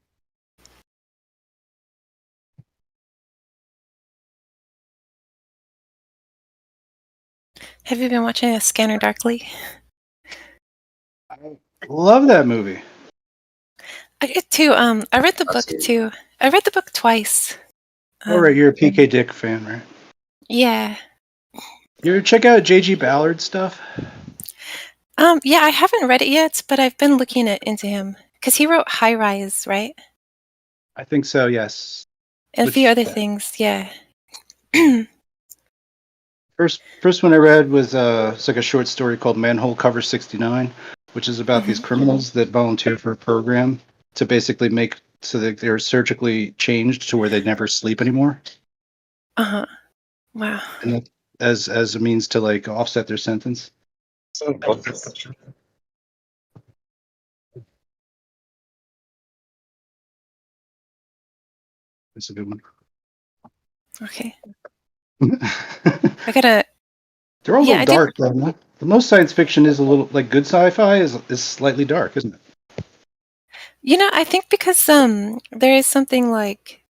Have you been watching Scanner Darkly? I love that movie. I did too. I read the book too. I read the book twice. All right, you're a PK Dick fan, right? Yeah. You ever check out JG Ballard stuff? Yeah, I haven't read it yet, but I've been looking into him because he wrote High Rise, right? I think so. Yes. And a few other things. Yeah. First one I read was it's like a short story called Manhole Cover 69, which is about these criminals that volunteer for a program to basically make so that they're surgically changed to where they never sleep anymore. Wow. And that, as a means to like offset their sentence. That's a good one. Okay. I gotta. They're all a little dark, though. The most science fiction is a little like good sci-fi is slightly dark, isn't it? You know, I think because there is something like,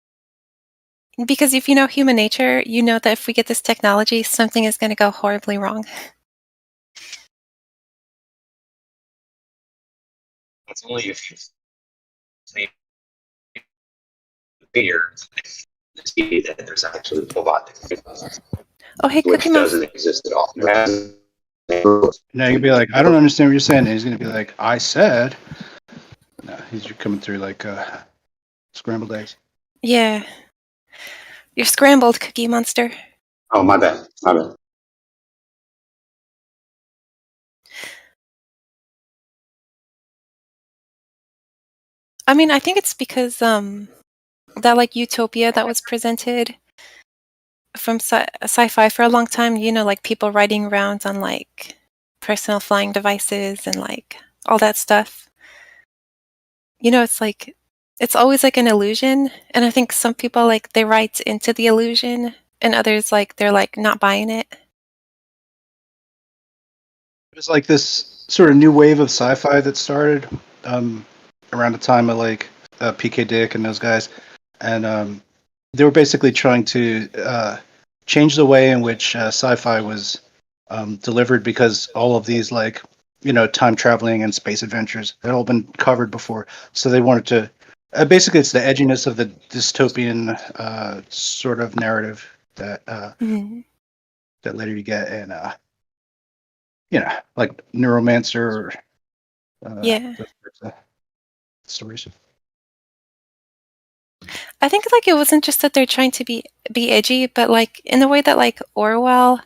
because if you know human nature, you know that if we get this technology, something is going to go horribly wrong. That's only if you fear that there's actually a robot Oh, hey, which Cookie Mouse. doesn't exist at all. Now you'd be like, I don't understand what you're saying. And he's gonna be like, I said. No, he's coming through like scrambled eggs. Yeah. You're scrambled, Cookie Monster. Oh, my bad. My bad. I mean, I think it's because that like utopia that was presented from sci-fi for a long time, you know, like people riding around on like personal flying devices and like all that stuff. You know, it's like it's always like an illusion, and I think some people like they write into the illusion and others like they're like not buying it. It was like this sort of new wave of sci-fi that started around the time of like PK Dick and those guys, and they were basically trying to change the way in which sci-fi was delivered, because all of these like time traveling and space adventures had all been covered before, so they wanted to basically it's the edginess of the dystopian sort of narrative that that later you get in like Neuromancer or Yeah. those types of stories. I think like it wasn't just that they're trying to be edgy, but like in the way that like Orwell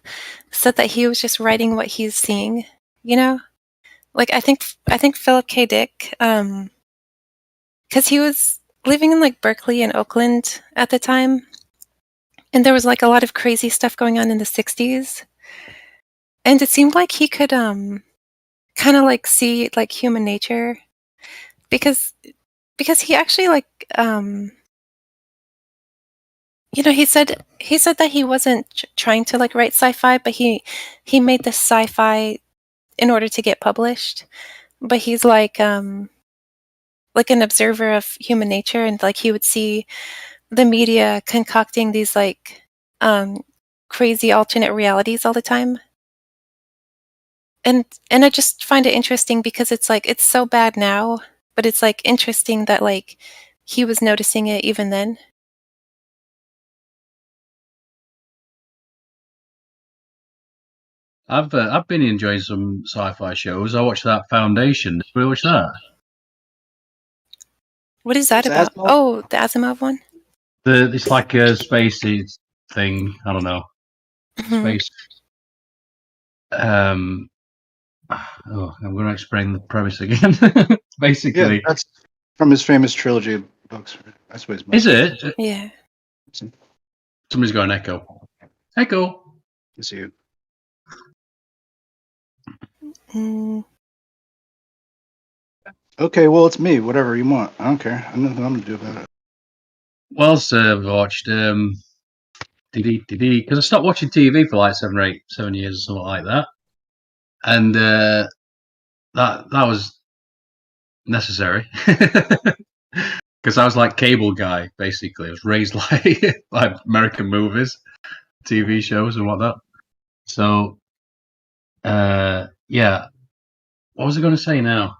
said that he was just writing what he's seeing, you know? Like I think Philip K. Dick, because he was living in like Berkeley and Oakland at the time, and there was like a lot of crazy stuff going on in the 60s. And it seemed like he could kind of like see like human nature because he actually like he said that he wasn't trying to like write sci-fi, but he made this sci-fi in order to get published. But he's like an observer of human nature, and like he would see the media concocting these like crazy alternate realities all the time. And I just find it interesting because it's like it's so bad now, but it's like interesting that like he was noticing it even then. I've been enjoying some sci-fi shows. I watched that Foundation. Did you watch that? What is that about? Asimov? Oh, the Asimov one? It's like a spacey thing. I don't know. Space. I'm going to explain the premise again. Basically, that's from his famous trilogy of books. I suppose. Is it? Yeah. Somebody's got an echo. Echo. It's you. Okay, well, it's me. Whatever you want. I don't care. I know what I'm going to do about it. Well, I've watched because I stopped watching TV for like 7 years or something like that, and that was necessary because I was like cable guy basically. I was raised like American movies, TV shows, and whatnot. So, yeah. What was I going to say now?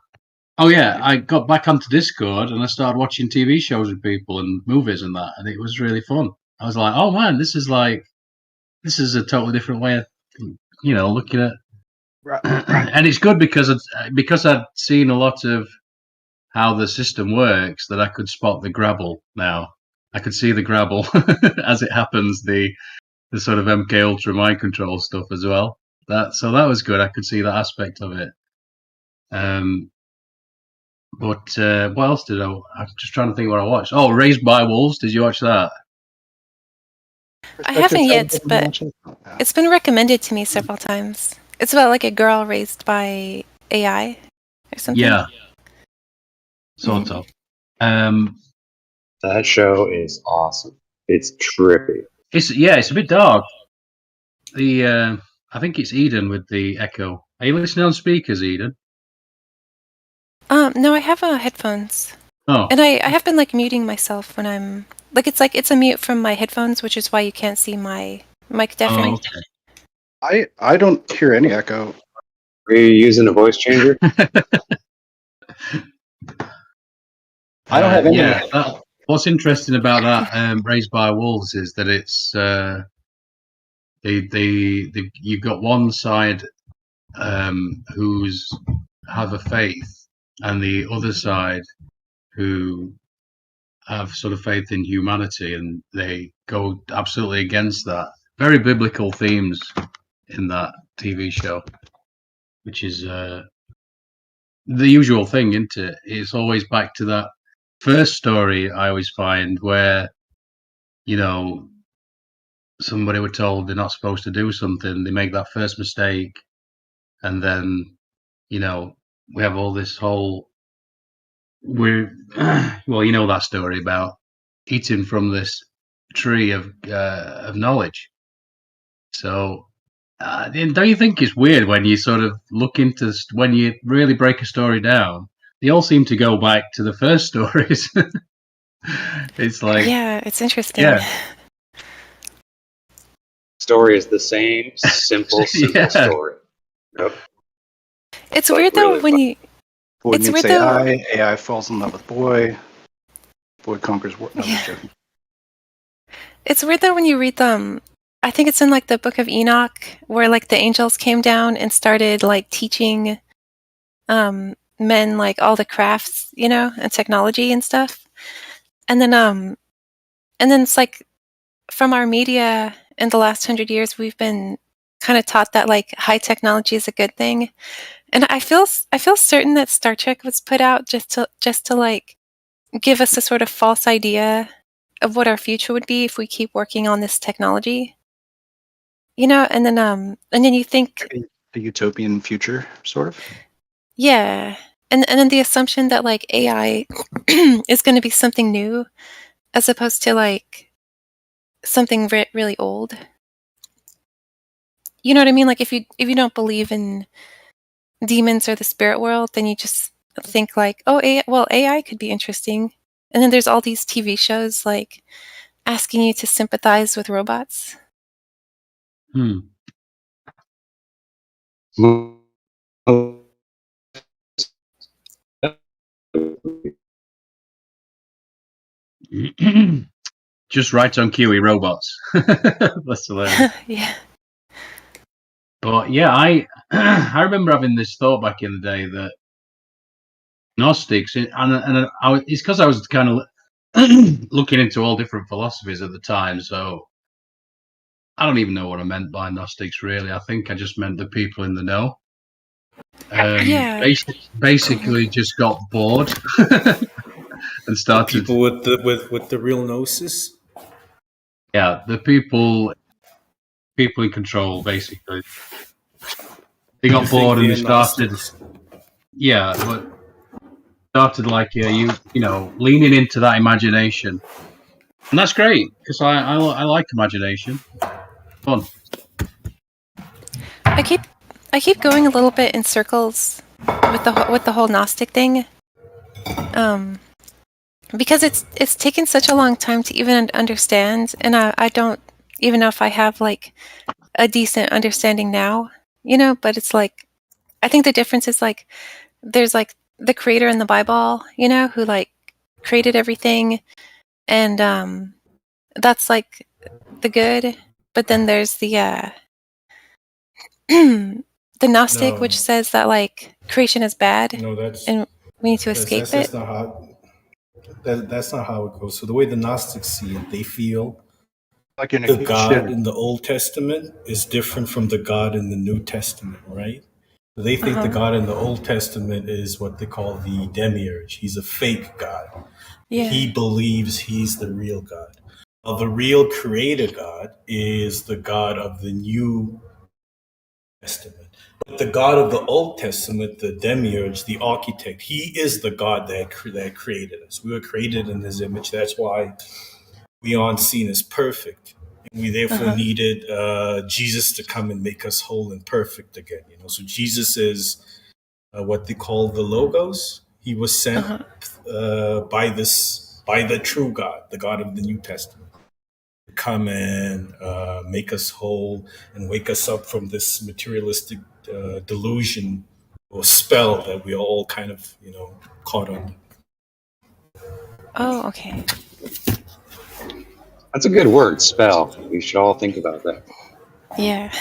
Oh yeah, I got back onto Discord and I started watching TV shows with people and movies and that, and it was really fun. I was like, oh man, this is a totally different way of, looking at. And it's good because I'd seen a lot of how the system works, that I could spot the grabble now. I could see the grabble as it happens, the sort of MK Ultra mind control stuff as well. So that was good. I could see that aspect of it. But what else did I'm just trying to think what I watched. Oh, Raised by Wolves. Did you watch that? I haven't yet, but it's been recommended to me several times. It's about like a girl raised by AI or something. Yeah. Sort of. That show is awesome. It's trippy. It's a bit dark. I think it's Eden with the echo. Are you listening on speakers, Eden? No, I have headphones. Oh. And I have been like muting myself when I'm it's a mute from my headphones, which is why you can't see my mic deafening. Oh, okay. I don't hear any echo. Are you using a voice changer? I don't have any. What's interesting about that Raised by Wolves is that it's you've got one side who's have a faith, and the other side who have sort of faith in humanity, and they go absolutely against that. Very biblical themes in that TV show, which is the usual thing, isn't it? It's always back to that first story, I always find, where, somebody were told they're not supposed to do something, they make that first mistake, and then, we have all this whole that story about eating from this tree of knowledge. So don't you think it's weird when you sort of look into, when you really break a story down, they all seem to go back to the first stories. It's like, yeah, it's interesting. Yeah. Story is the same, simple story. Yep. It's weird though when you. Boy meets AI. AI falls in love with boy. Boy conquers world. No, I'm just joking. It's weird though when you read them. I think it's in like the Book of Enoch, where like the angels came down and started like teaching men like all the crafts, and technology and stuff. And then it's like from our media in the last 100 years, we've been kind of taught that like high technology is a good thing. And I feel certain that Star Trek was put out just to like give us a sort of false idea of what our future would be if we keep working on this technology. And then you think the utopian future, sort of. Yeah. And then the assumption that like AI is going to be something new as opposed to like something really old. You know what I mean? Like if you don't believe in demons or the spirit world, then you just think like, oh, AI could be interesting. And then there's all these TV shows like asking you to sympathize with robots. Just right on cue, robots. That's hilarious. Yeah. But yeah, I remember having this thought back in the day that Gnostics, and it's because I was kind of looking into all different philosophies at the time, so I don't even know what I meant by Gnostics, really. I think I just meant the people in the know. Basically just got bored and started. People with the real gnosis. Yeah, the people in control, basically. They got bored and they started. Yeah, but started like leaning into that imagination, and that's great because I like imagination. Fun. I keep going a little bit in circles with the whole Gnostic thing, because it's taken such a long time to even understand, and I don't even know if I have like a decent understanding now, but it's like I think the difference is like there's like the creator in the Bible, you know, who like created everything, and that's like the good. But then there's the the Gnostic, which says that like creation is bad, No, that's and we need to escape it. not how that's not how it goes. So the way the Gnostics see it, they feel like in the God in the Old Testament is different from the God in the New Testament, right? They think the God in the Old Testament is what they call the demiurge. He's a fake God. Yeah. He believes he's the real God. Well, the real creator God is the God of the New Testament. But the God of the Old Testament, the demiurge, the architect, he is the God that created us. We were created in his image. That's why we aren't seen as perfect. And we therefore needed Jesus to come and make us whole and perfect again. You know, so Jesus is what they call the Logos. He was sent by the true God, the God of the New Testament, to come and make us whole and wake us up from this materialistic delusion or spell that we are all kind of, you know, caught on. Oh, okay. That's a good word, spell. We should all think about that. Yeah.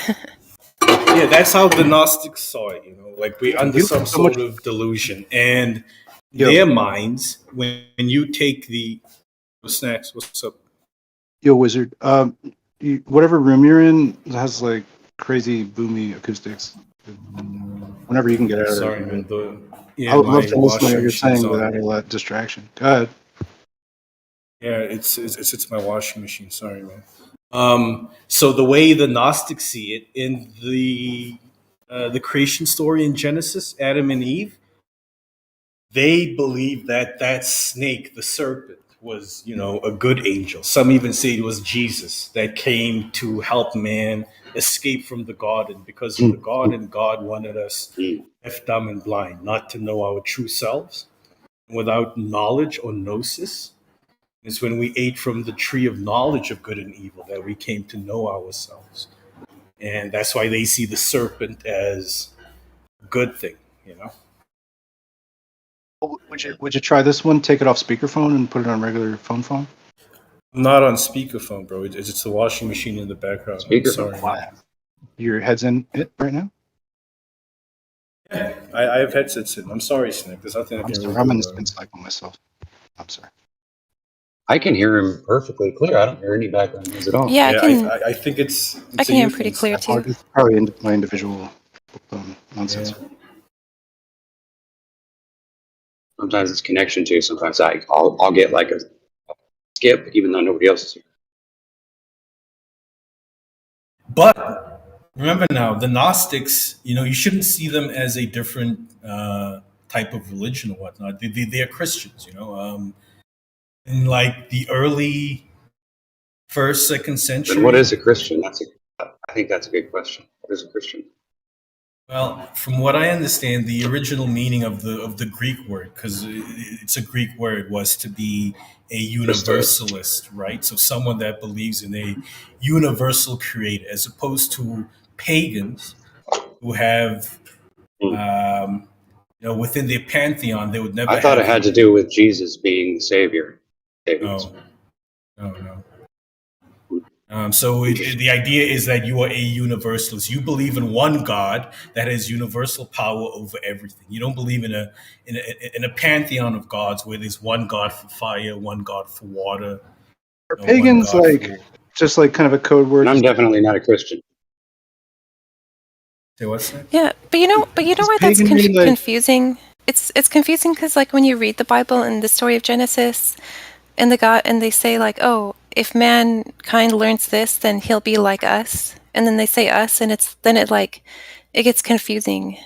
Yeah, that's how the Gnostics saw it, you know, like we under some sort of delusion. And their minds, when you take the snacks, what's up? Yo, Wizard. Whatever room you're in has like crazy boomy acoustics. Whenever you can get out of there. Sorry, man. I would love to listen to what you're saying without all that distraction. Go ahead. Yeah, it's my washing machine. Sorry, man. So the way the Gnostics see it in the creation story in Genesis, Adam and Eve, they believe that snake, the serpent, was, you know, a good angel. Some even say it was Jesus that came to help man escape from the garden, because in the garden, God wanted us deaf, dumb, and blind, not to know our true selves. Without knowledge or gnosis, it's when we ate from the tree of knowledge of good and evil that we came to know ourselves. And that's why they see the serpent as a good thing, you know? Would you try this one? Take it off speakerphone and put it on regular phone. I'm not on speakerphone, bro. It's the washing machine in the background. Speakerphone. Wow. Your head's in it right now? Yeah, I have headsets in. I'm sorry, Snake. There's nothing I can really do. I'm in the spin cycle myself. I'm sorry. I can hear him perfectly clear. I don't hear any background noise at all. Yeah, I think it's I can hear him pretty clear too. It's probably my individual nonsense. Yeah. Sometimes it's connection too. Sometimes I'll get like a skip, even though nobody else is here. But remember now, the Gnostics, you know, you shouldn't see them as a different type of religion or whatnot. They're Christians, you know. In like the early first, second century. But what is a Christian? I think that's a good question. What is a Christian? Well, from what I understand, the original meaning of the Greek word, because it's a Greek word, was to be a universalist, right? So someone that believes in a universal creator, as opposed to pagans who have, you know, within their pantheon, they would never. I thought it had to do with Jesus being the savior. No. So the idea is that you are a universalist. You believe in one God that has universal power over everything. You don't believe in a pantheon of gods where there's one God for fire, one God for water. Are pagans just like kind of a code word? I'm definitely not a Christian. Say what's that? Yeah, but you know why that's confusing? It's confusing because like when you read the Bible and the story of Genesis, and they say like, oh, if mankind learns this, then he'll be like us. And then they say us, and it gets confusing.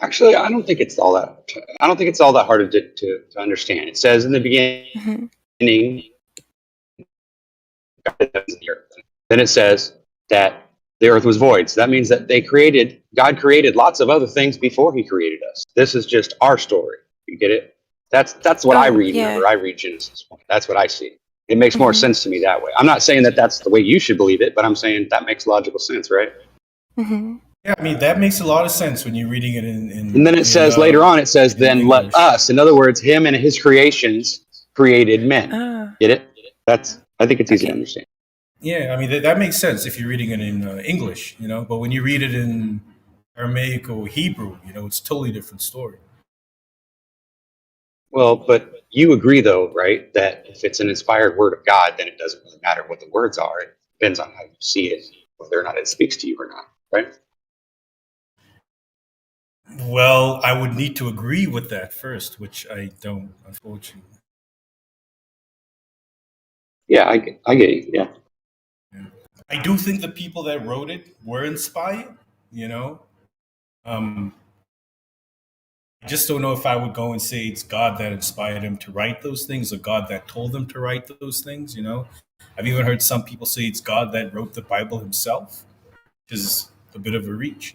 Actually, I don't think it's all that hard to understand. It says in the beginning, then it says that the earth was void. So that means that God created lots of other things before he created us. This is just our story. You get it? That's what I read whenever I read Genesis 1. That's what I see. It makes more sense to me that way. I'm not saying that that's the way you should believe it, but I'm saying that makes logical sense, right? Mm-hmm. Yeah, I mean that makes a lot of sense when you're reading it in and then it says later on, it says, then English. let us. In other words, him and his creations created men. Get it? I think it's easy to understand. Yeah, I mean that makes sense if you're reading it in English, but when you read it in Aramaic or Hebrew, it's a totally different story. Well, but you agree though, right, that if it's an inspired word of God, then it doesn't really matter what the words are. It depends on how you see it, whether or not it speaks to you or not, right? Well, I would need to agree with that first, which I don't, unfortunately. Yeah, I get you. Yeah. I do think the people that wrote it were inspired, I just don't know if I would go and say it's God that inspired him to write those things or God that told them to write those things, I've even heard some people say it's God that wrote the Bible himself, which is a bit of a reach.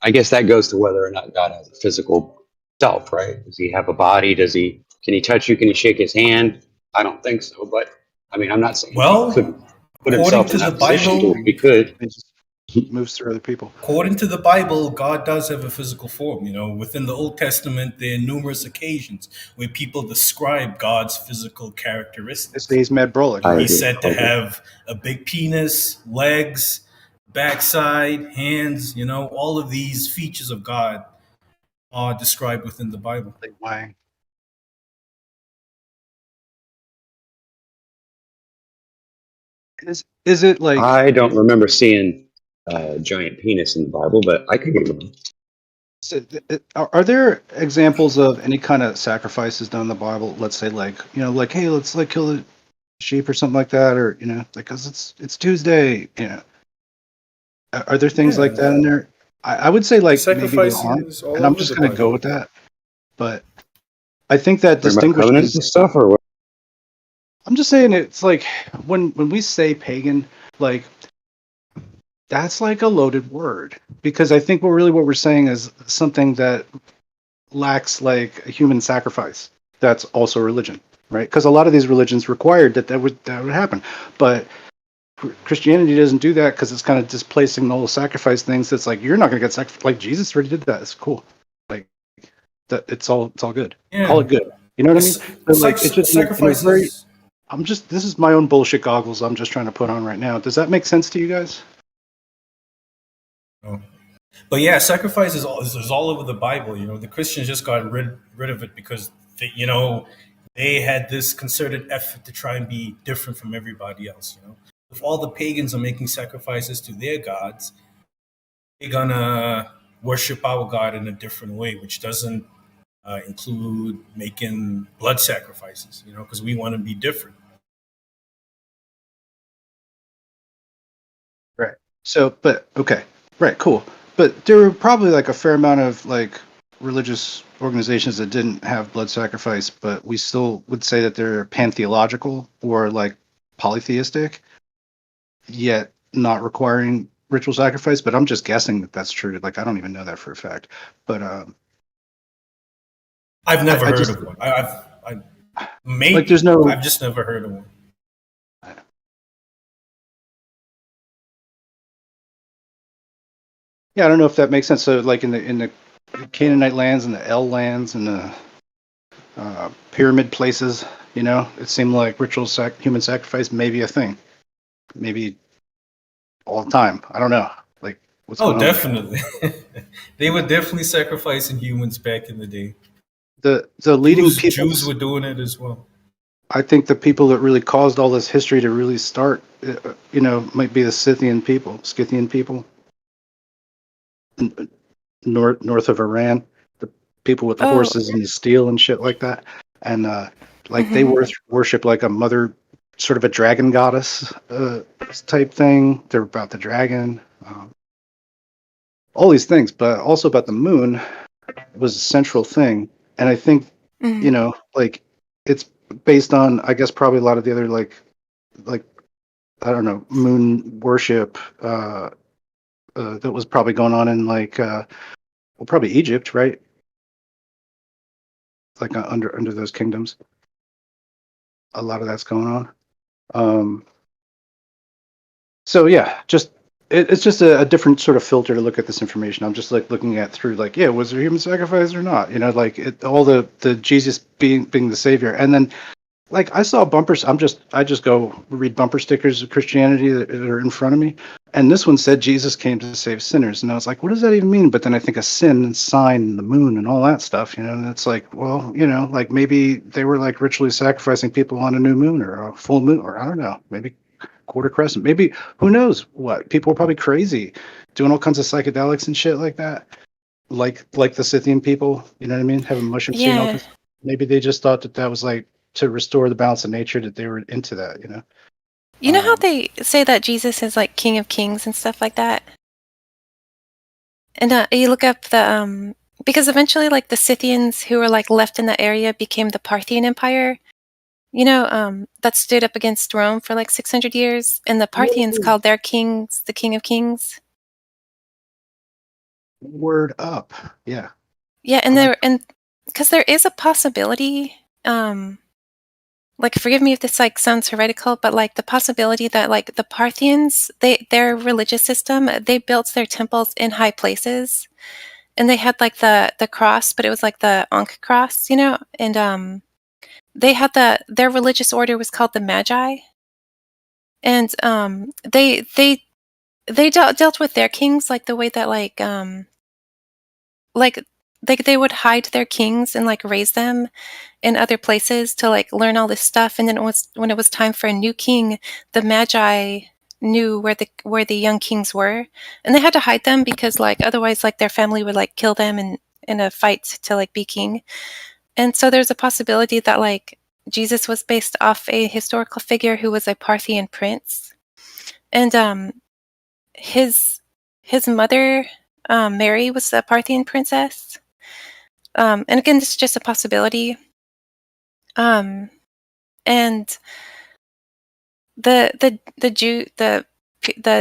I guess that goes to whether or not God has a physical self, right? Does he have a body? Can he touch you? Can he shake his hand? I don't think so, but I mean, I'm not saying he couldn't put himself in that position. He could. He moves through other people. According to the Bible, God does have a physical form. Within the Old Testament, there are numerous occasions where people describe God's physical characteristics. He's Matt Brolick. He's said to have a big penis, legs, backside, hands. All of these features of God are described within the Bible. Why? Is it like? I don't remember seeing a giant penis in the Bible, but I could be wrong. Are there examples of any kind of sacrifices done in the Bible? Let's say, hey, let's kill the sheep or something like that, or because it's Tuesday. Are there things like that in there? I would say maybe there aren't, and I'm just going to go with that. But I think that distinguishes and stuff, or what? I'm just saying it's like when we say pagan, that's like a loaded word, because I think what we're saying is something that lacks like a human sacrifice. That's also religion, right? Because a lot of these religions required that would happen, but Christianity doesn't do that because it's kind of displacing the whole sacrifice things. It's like you're not going to get sacrificed. Like Jesus already did that. It's cool. Like that. It's all good. Yeah. Call it good. You know what I mean? But it's just sacrifices. This is my own bullshit goggles I'm just trying to put on right now. Does that make sense to you guys? Oh. But yeah, sacrifice is all over the Bible. The Christians just got rid of it because they had this concerted effort to try and be different from everybody else. If all the pagans are making sacrifices to their gods, they're gonna worship our God in a different way, which doesn't include making blood sacrifices. Because we want to be different. Right. So, but okay. Right. Cool. But there were probably like a fair amount of like religious organizations that didn't have blood sacrifice, but we still would say that they're pantheological or like polytheistic, yet not requiring ritual sacrifice. But I'm just guessing that that's true. Like, I don't even know that for a fact. But I've never heard of one. I've maybe like there's no. I've just never heard of one. Yeah, I don't know if that makes sense. So, like in the Canaanite lands and the El lands and the pyramid places, it seemed like ritual human sacrifice may be a thing, maybe all the time. I don't know. Like, what's going on? Definitely. They were definitely sacrificing humans back in the day. The leading Jews were doing it as well. I think the people that really caused all this history to really start, might be the Scythian people. North of Iran, the people with the horses and the steel and shit like that, and they worship like a mother, sort of a dragon goddess type thing. They're about the dragon, all these things, but also about the moon was a central thing, and I think it's based on, I guess, probably a lot of the other like I don't know, moon worship. That was probably going on in probably Egypt, right? Like under those kingdoms, a lot of that's going on. So yeah, just it's just a different sort of filter to look at this information. I'm just like looking at through like, yeah, was there human sacrifice or not? You know, like all the Jesus being the savior, and then like I saw bumpers. I just go read bumper stickers of Christianity that are in front of me, and this one said Jesus came to save sinners, and I was like, what does that even mean? But then I think of sin and sign and the moon and all that stuff, you know, and it's like, well, you know, like maybe they were like ritually sacrificing people on a new moon or a full moon, or I don't know, maybe quarter crescent, maybe who knows what. People were probably crazy, doing all kinds of psychedelics and shit like that, like the Scythian people, you know what I mean, having mushroom seed and all Yeah. kinds. Maybe they just thought that was like to restore the balance of nature, that they were into that, you know. You know how they say that Jesus is like King of Kings and stuff like that? And you look up the because eventually like the Scythians who were like left in the area became the Parthian Empire. You know, that stood up against Rome for like 600 years, and the Parthians called their kings the King of Kings. Word up. Yeah. Yeah, and because there is a possibility, like forgive me if this like sounds heretical, but like the possibility that like the Parthians, their religious system, they built their temples in high places, and they had like the cross, but it was like the Ankh cross, you know, and they had their religious order was called the Magi, and they dealt with their kings like the way that like they would hide their kings and like raise them in other places to like learn all this stuff, and then when it was time for a new king, the Magi knew where the young kings were, and they had to hide them because like otherwise like their family would like kill them in a fight to like be king. And so there's a possibility that like Jesus was based off a historical figure who was a Parthian prince, and his mother Mary was a Parthian princess. And again, this is just a possibility. And the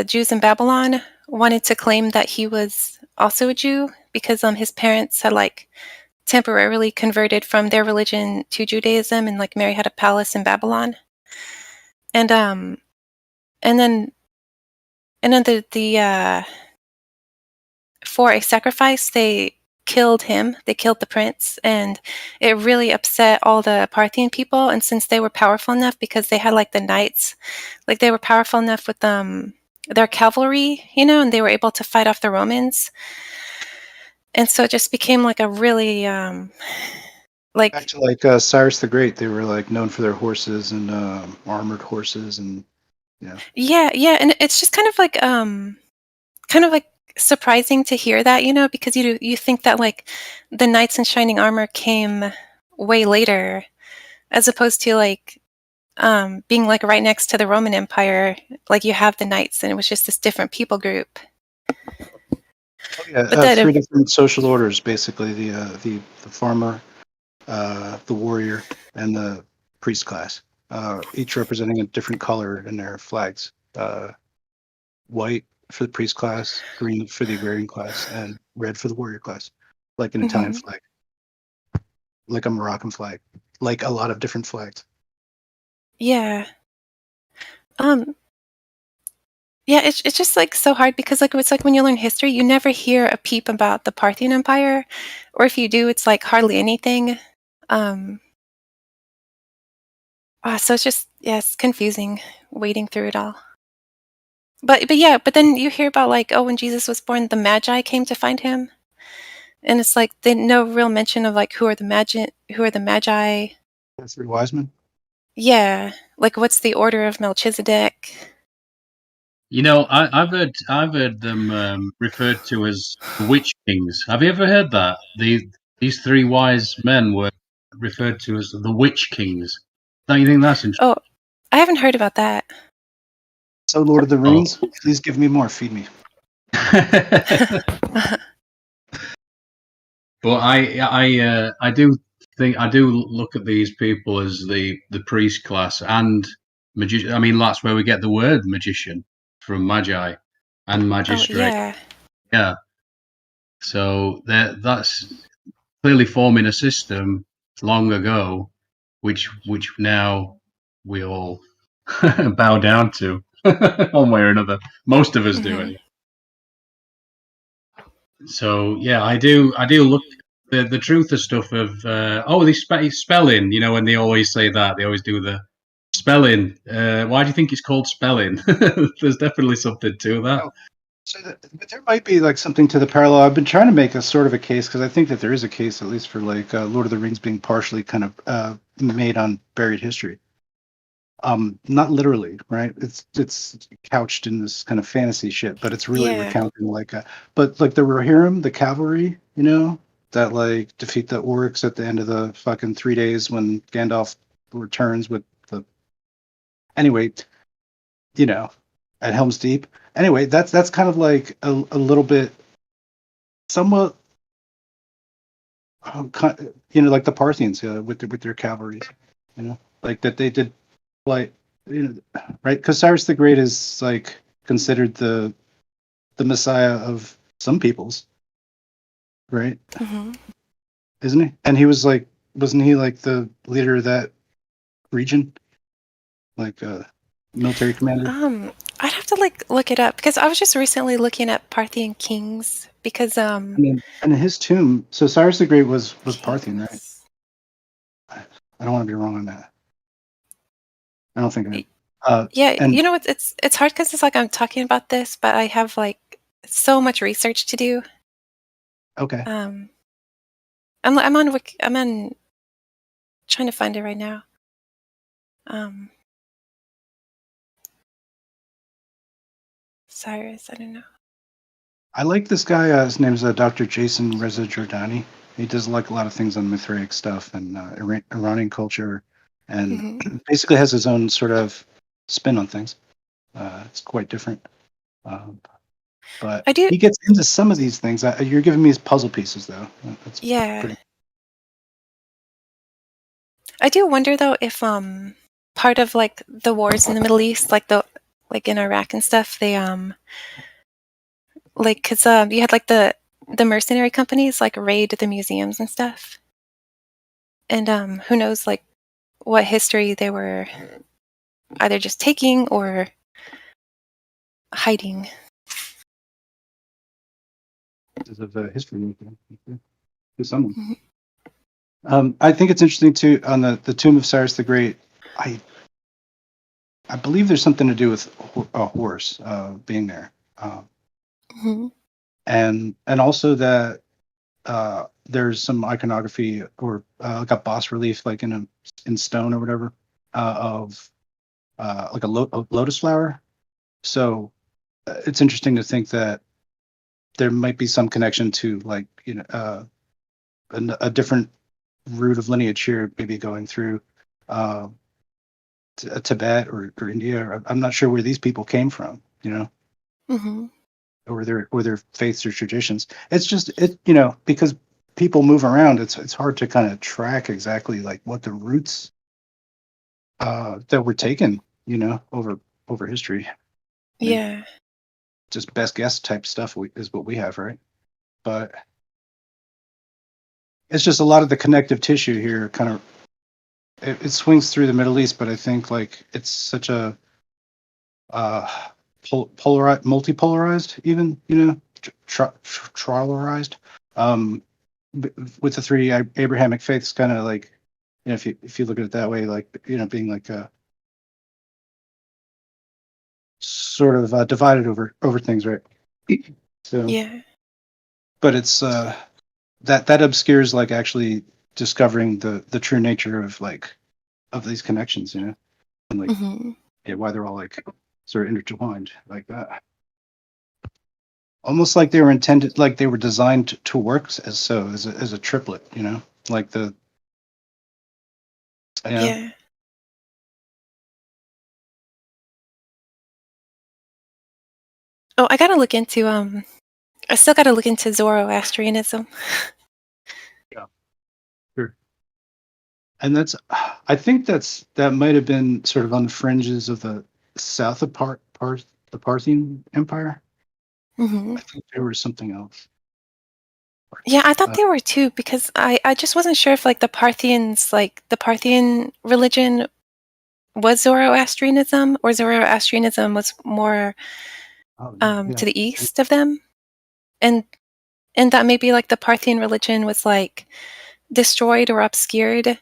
Jews in Babylon wanted to claim that he was also a Jew because his parents had like temporarily converted from their religion to Judaism, and like Mary had a palace in Babylon. And then the for a sacrifice they killed him. They killed the prince, and it really upset all the Parthian people. And since they were powerful enough, because they had like the knights, like they were powerful enough with their cavalry, you know, and they were able to fight off the Romans. And so it just became like a really like back to like Cyrus the Great. They were like known for their horses and armored horses, and yeah, and it's just kind of like surprising to hear that, you know, because you think that like the knights in shining armor came way later, as opposed to like being like right next to the Roman Empire. Like you have the knights, and it was just this different people group. Oh, yeah, three different social orders, basically: the farmer, the warrior, and the priest class, each representing a different color in their flags. White for the priest class, green for the agrarian class, and red for the warrior class, like an Italian flag, like a Moroccan flag, like a lot of different flags. Yeah. Yeah, it's just like so hard because like it's like when you learn history, you never hear a peep about the Parthian Empire, or if you do, it's like hardly anything. So it's just it's confusing wading through it all. But then you hear about like, oh, when Jesus was born, the Magi came to find him, and it's like no real mention of like who are the Magi. The three wise men. Yeah, like what's the order of Melchizedek? You know, I've heard them referred to as the witch kings. Have you ever heard that? These three wise men were referred to as the witch kings. Don't you think that's interesting? Oh, I haven't heard about that. So, Lord of the Rings, please give me more. Feed me. But I do think I do look at these people as the priest class and magician. I mean, that's where we get the word magician from magi and magistrate. Oh, yeah. So that's clearly forming a system long ago, which now we all bow down to. one way or another. Most of us do anyway. So yeah, I do look the truth of stuff of spelling. You know, when they always say that, they always do the spelling. Why do you think it's called spelling? There's definitely something to that. But there might be like something to the parallel. I've been trying to make a sort of a case because I think that there is a case, at least for like Lord of the Rings being partially kind of made on buried history. Not literally, right? It's couched in this kind of fantasy shit, but it's really recounting like but like the Rohirrim, the cavalry, you know, that like defeat the orcs at the end of the fucking 3 days when Gandalf returns with the anyway, you know, at Helm's Deep. Anyway, that's kind of like a little bit somewhat you know, like the Parthians with their cavalries, you know, like that they did like, you know, right? Because Cyrus the Great is like considered the messiah of some peoples, right? Isn't he? And he was like, wasn't he like the leader of that region, like military commander? I'd have to like look it up because I was just recently looking at Parthian kings because I mean, and his tomb. So Cyrus the Great was Parthian, right? I don't want to be wrong on that. I don't think I am. Yeah, and you know, it's hard because it's like I'm talking about this, but I have like so much research to do. Okay. I'm on trying to find it right now. Cyrus, I don't know. I like this guy. His name's Dr. Jason Reza Giordani. He does like a lot of things on Mithraic stuff and Iranian culture, and basically has his own sort of spin on things. It's quite different. But he gets into some of these things. You're giving me his puzzle pieces, though. That's pretty. I do wonder though if part of like the wars in the Middle East, like in Iraq and stuff, they like because you had like the mercenary companies like raid the museums and stuff, and who knows like what history they were either just taking or hiding. Of history to someone. I think it's interesting too on the tomb of Cyrus the Great. I believe there's something to do with a horse being there, and also that there's some iconography or like a bas relief, like in stone or whatever, of like a lotus flower. So it's interesting to think that there might be some connection to like, you know, a different route of lineage here, maybe going through Tibet or India. Or I'm not sure where these people came from, you know, or their faiths or traditions. It's just you know, because people move around. It's hard to kind of track exactly like what the roots that were taken, you know, over history. Yeah. Just best guess type stuff is what we have, right? But it's just a lot of the connective tissue here kind of it swings through the Middle East, but I think like it's such a multipolarized, even, you know, trilarized, with the three Abrahamic faiths, kind of like, you know, if you look at it that way, like, you know, being like a sort of divided over things, right? So yeah, but it's that obscures like actually discovering the true nature of like of these connections, you know, and like yeah, why they're all like sort of intertwined like that. Almost like they were intended, like they were designed to work as a triplet, you know, like the yeah. Oh, I gotta look into I still gotta look into Zoroastrianism. Yeah, sure. And that's, I think that might have been sort of on the fringes of the south of the Parthian Empire. I think there was something else. Yeah, I thought they were too, because I just wasn't sure if like the Parthians, like the Parthian religion was Zoroastrianism, or Zoroastrianism was more to the east of them, and that maybe like the Parthian religion was like destroyed or obscured,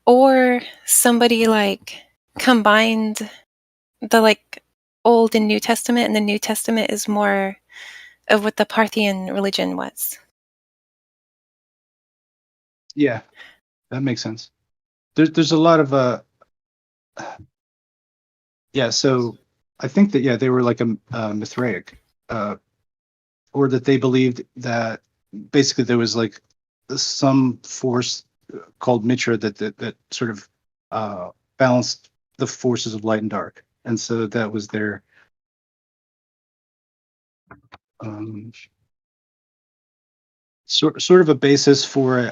or somebody like combined the like Old and New Testament, and the New Testament is more of what the Parthian religion was. Yeah, that makes sense. There's a lot of yeah. So I think that they were like a Mithraic, or that they believed that basically there was like some force called Mitra that sort of balanced the forces of light and dark, and so that was their sort of a basis for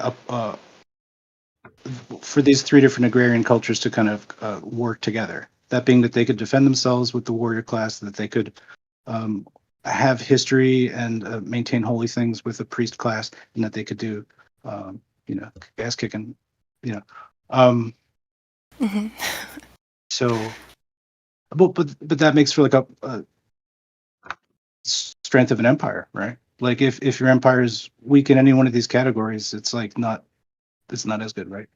for these three different agrarian cultures to kind of work together. That being that they could defend themselves with the warrior class, that they could have history and maintain holy things with the priest class, and that they could do, ass kicking, Mm-hmm. So, but that makes for like a strength of an empire, right? Like if your empire is weak in any one of these categories, it's like it's not as good, right?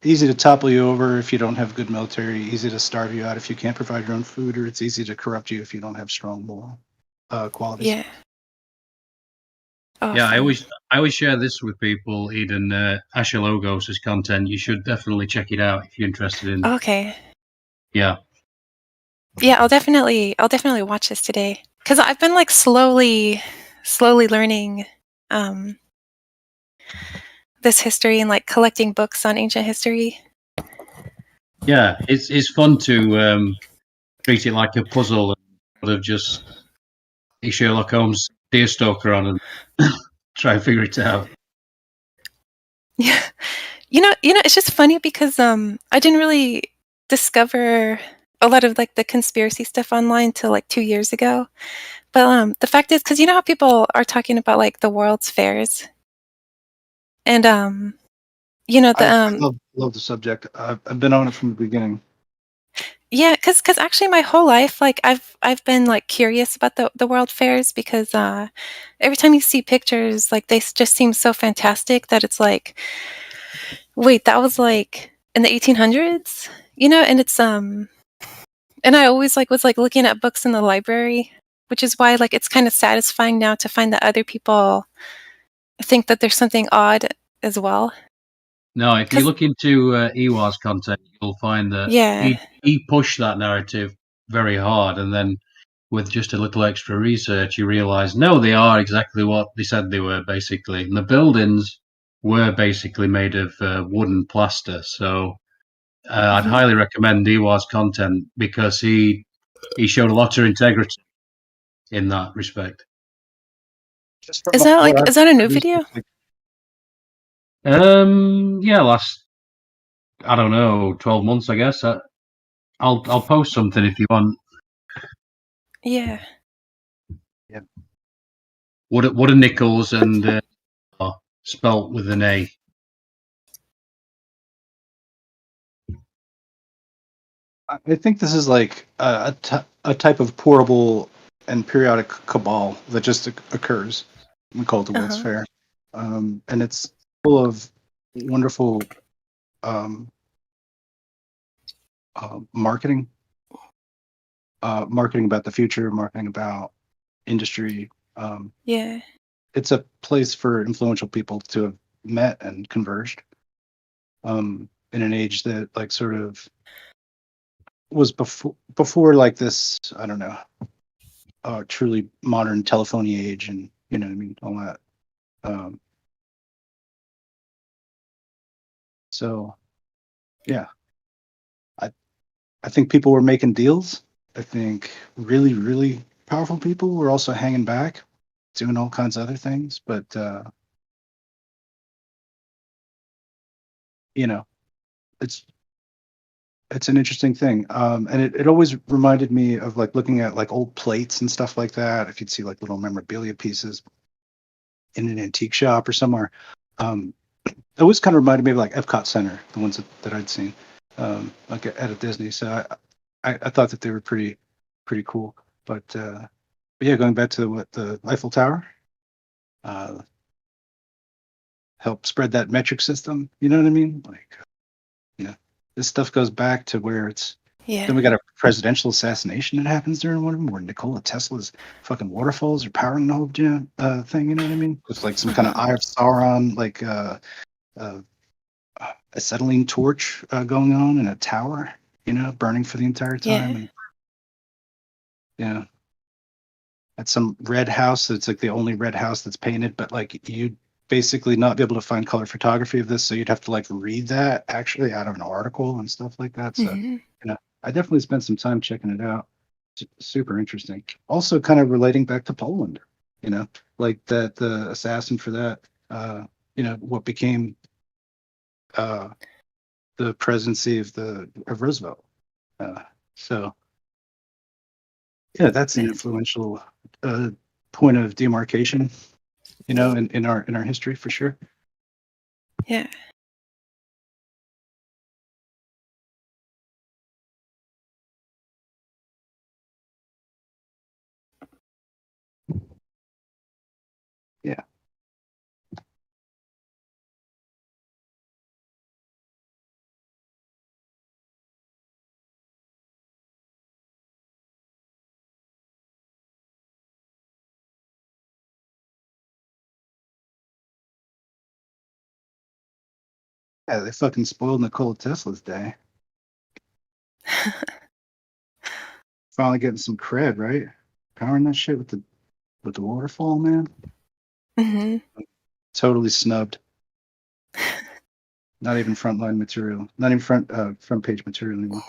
Easy to topple you over if you don't have good military, easy to starve you out if you can't provide your own food, or it's easy to corrupt you if you don't have strong moral qualities. Yeah. Awesome. Yeah, I always share this with people, Eden. Asher Logos' content. You should definitely check it out if you're interested in. Okay. Yeah. Yeah, I'll definitely watch this today, because I've been like slowly learning this history and like collecting books on ancient history. Yeah, it's fun to treat it like a puzzle and sort of just Sherlock Holmes Deerstalker on and try and figure it out. Yeah, you know, it's just funny because I didn't really discover a lot of like the conspiracy stuff online till like 2 years ago. But the fact is, because you know how people are talking about like the world's fairs, and I love the subject. I've been on it from the beginning. Yeah, because actually my whole life, like I've been like curious about the world fairs, because every time you see pictures, like they just seem so fantastic that it's like, wait, that was like in the 1800s, and it's and I always like was like looking at books in the library, which is why like it's kind of satisfying now to find that other people think that there's something odd as well. No, if you look into Iwa's content, you'll find that he pushed that narrative very hard, and then with just a little extra research, you realise no, they are exactly what they said they were, basically. And the buildings were basically made of wood and plaster. So I'd highly recommend Iwa's content, because he showed a lot of integrity in that respect. Is that a new video? Yeah, last, I don't know, 12 months, I guess. I'll post something if you want. Yeah. Yeah. What are nickels and spelt with an A? I think this is like a type of portable and periodic cabal that just occurs. We call it the World's Fair, and it's full of wonderful marketing, marketing about the future, marketing about industry. Yeah, it's a place for influential people to have met and converged in an age that like sort of was before like this, I don't know, truly modern telephony age, and you know what I mean, all that. So yeah, I think people were making deals. I think really, really powerful people were also hanging back, doing all kinds of other things. But you know, it's an interesting thing, and it always reminded me of like looking at like old plates and stuff like that. If you'd see like little memorabilia pieces in an antique shop or somewhere, It was kind of reminded me of like Epcot Center, the ones that I'd seen, like at a Disney. So I thought that they were pretty cool. But yeah, going back to the Eiffel Tower, help spread that metric system. You know what I mean? Like, this stuff goes back to where it's. Yeah. Then we got a presidential assassination that happens during one of them, where Nikola Tesla's fucking waterfalls are powering the whole thing. You know what I mean? It's like some kind of Eye of Sauron, like acetylene torch going on in a tower. Burning for the entire time. And at some red house, it's like the only red house that's painted, but like you'd basically not be able to find color photography of this, so you'd have to like read that actually out of an article and stuff like that. So I definitely spent some time checking it out. Super interesting. Also, kind of relating back to Poland. Like that the assassin for that. What became the presidency of Roosevelt. So yeah, that's an influential point of demarcation, in our history for sure. Yeah. Yeah. Yeah, they fucking spoiled Nikola Tesla's day. Finally getting some cred, right? Powering that shit with the waterfall, man. Mm-hmm. Totally snubbed. Not even frontline material. Not even front page material anymore.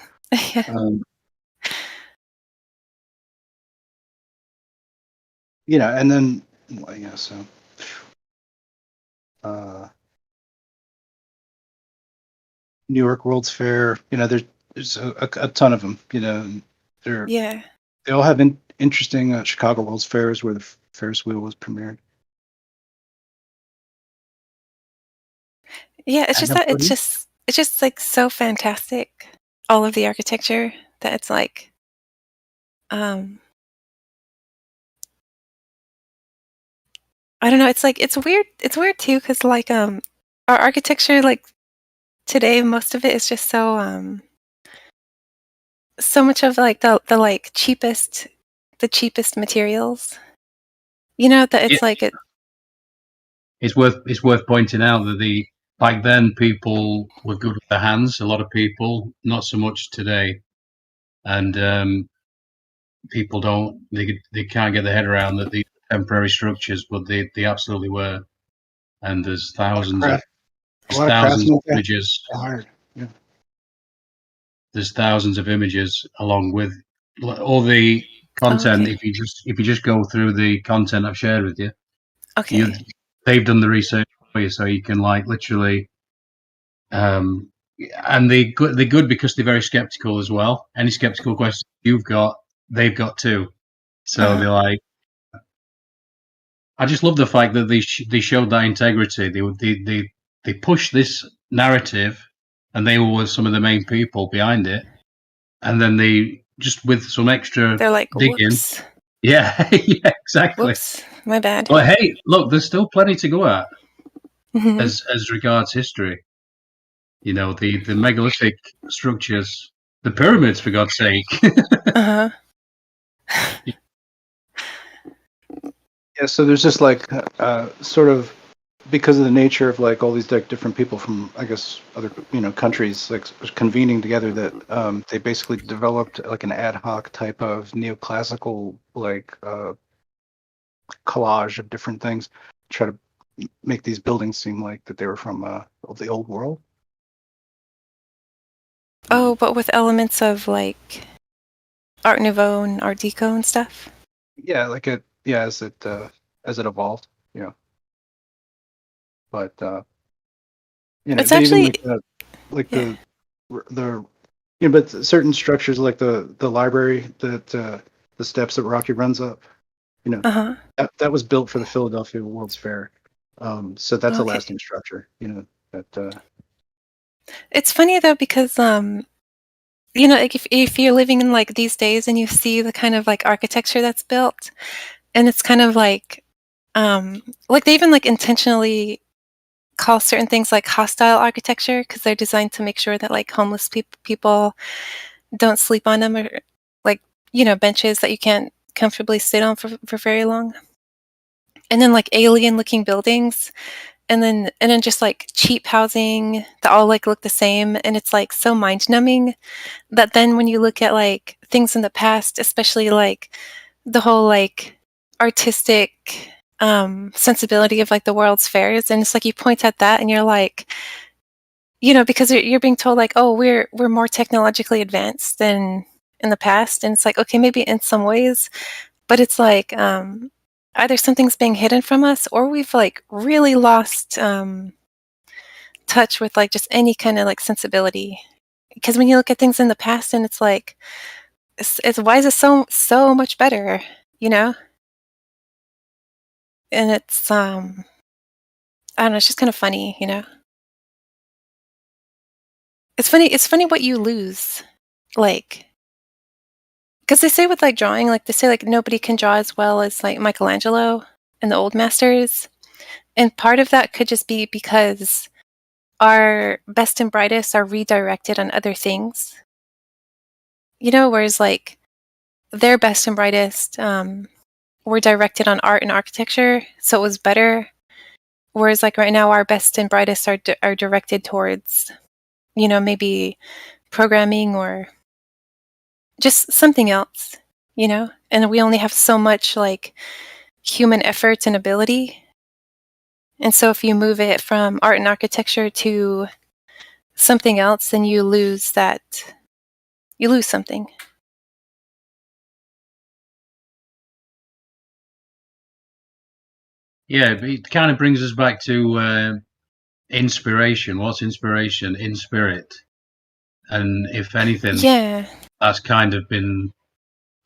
And then so New York World's Fair, there's a ton of them, they all have interesting Chicago World's Fairs where the Ferris wheel was premiered. Yeah, it's just that it's just like so fantastic, all of the architecture, that it's like I don't know, it's like it's weird too, because like our architecture, like today, most of it is just so much of like the like cheapest materials, that it's like it. It's worth pointing out that back then people were good with their hands. A lot of people, not so much today, and people they can't get their head around that the temporary structures, but they absolutely were. And there's thousands of images. Yeah. There's thousands of images along with all the content. Okay. If you just go through the content I've shared with you, okay, they've done the research for you, so you can like literally. And they're good because they're very skeptical as well. Any skeptical questions you've got, they've got too. So they're like, I just love the fact that they showed that integrity. They pushed this narrative, and they were some of the main people behind it. And then they just with some extra they're like, digging. Whoops. Yeah, yeah, exactly. Whoops, my bad. But hey, look, there's still plenty to go at Mm-hmm. as regards history. The megalithic structures, the pyramids, for God's sake. Uh-huh. Yeah, so there's just like sort of because of the nature of like all these like different people from I guess other countries like convening together that they basically developed like an ad hoc type of neoclassical like collage of different things, try to make these buildings seem like that they were from the old world. Oh, but with elements of like Art Nouveau and Art Deco and stuff. Yeah, like as it evolved, But it's actually like but certain structures like the library that the steps that Rocky runs up, Uh-huh. that was built for the Philadelphia World's Fair, So that's a lasting structure, that. It's funny though, because like if you're living in like these days and you see the kind of like architecture that's built, and it's kind of like they even like intentionally call certain things like hostile architecture because they're designed to make sure that like homeless people don't sleep on them, or like benches that you can't comfortably sit on for very long. And then like alien looking buildings, and then just like cheap housing that all like look the same, and it's like so mind numbing that then when you look at like things in the past, especially like the whole like artistic sensibility of like the World's Fairs, and it's like you point at that and you're like, because you're being told like, oh, we're more technologically advanced than in the past, and it's like, okay, maybe in some ways, but it's like either something's being hidden from us, or we've like really lost touch with like just any kind of like sensibility. Because when you look at things in the past, and it's like, why is it so much better, And it's I don't know, it's just kind of funny, It's funny what you lose, like, because they say with like drawing, like they say like nobody can draw as well as like Michelangelo and the old masters, and part of that could just be because our best and brightest are redirected on other things, whereas like their best and brightest were directed on art and architecture, so it was better. Whereas like right now, our best and brightest are directed towards, maybe programming or just something else, and we only have so much like human effort and ability. And so if you move it from art and architecture to something else, then you lose something. Yeah, it kind of brings us back to inspiration. What's inspiration? In spirit. And if anything, that's kind of been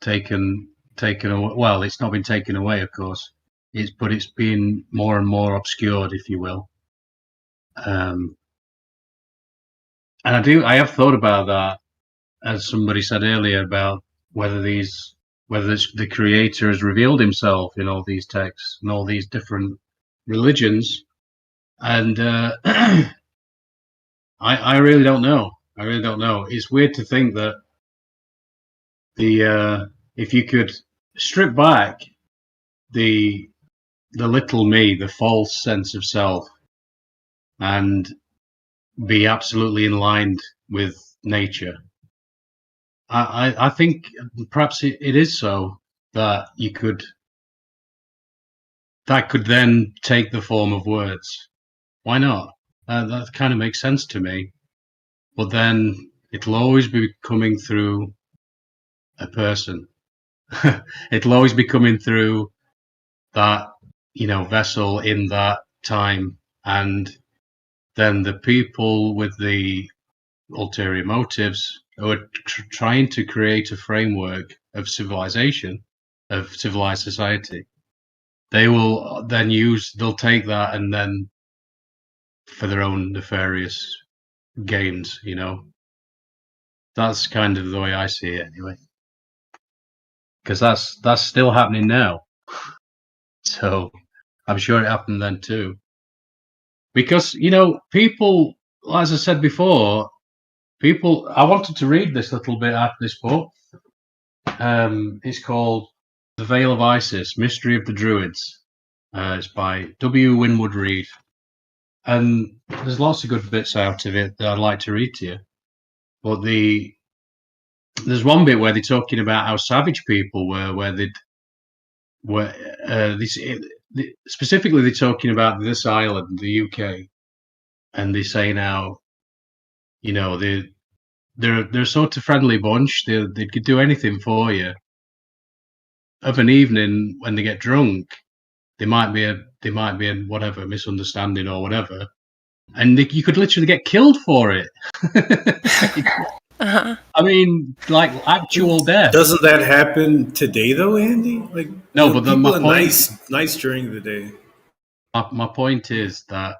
taken away. Well, it's not been taken away, of course. But it's been more and more obscured, if you will. And I have thought about that, as somebody said earlier, about whether the creator has revealed himself in all these texts and all these different religions. And I really don't know. I really don't know. It's weird to think that if you could strip back the little me, the false sense of self, and be absolutely in line with nature, I think perhaps it is so that that could then take the form of words. Why not? That kind of makes sense to me. But then it'll always be coming through a person. It'll always be coming through that, vessel in that time. And then the people with the ulterior motives who are trying to create a framework of civilization, of civilized society, they will then they'll take that and then for their own nefarious gains, That's kind of the way I see it anyway. Because that's still happening now. So I'm sure it happened then too. Because, people, as I said before, I wanted to read this little bit out of this book. It's called The Veil of Isis, Mystery of the Druids. It's by W. Winwood Reade. And there's lots of good bits out of it that I'd like to read to you. But there's one bit where they're talking about how savage people were, specifically they're talking about this island, the UK, and they say now, they're sort of friendly bunch. They could do anything for you. Of an evening when they get drunk, they might be a whatever misunderstanding or whatever, and you could literally get killed for it. I mean, like actual death. Doesn't that happen today, though, Andy? Like, no, but people are nice during the day. My point is that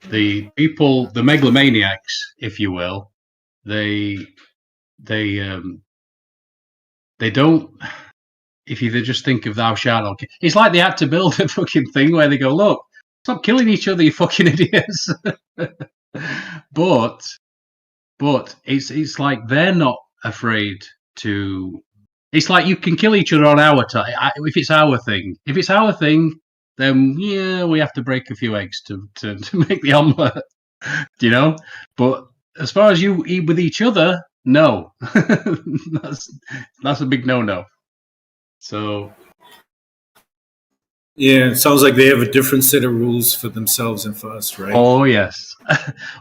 the people, the megalomaniacs, if you will, they don't. If you just think of thou shalt not kill, it's like they had to build a fucking thing where they go, look, stop killing each other, you fucking idiots. but it's like they're not afraid to. It's like you can kill each other on our time if it's our thing. If it's our thing, then yeah, we have to break a few eggs to make the omelette. You know, but as far as you eat with each other, no, that's a big no. So yeah, it sounds like they have a different set of rules for themselves and for us, right? Oh yes,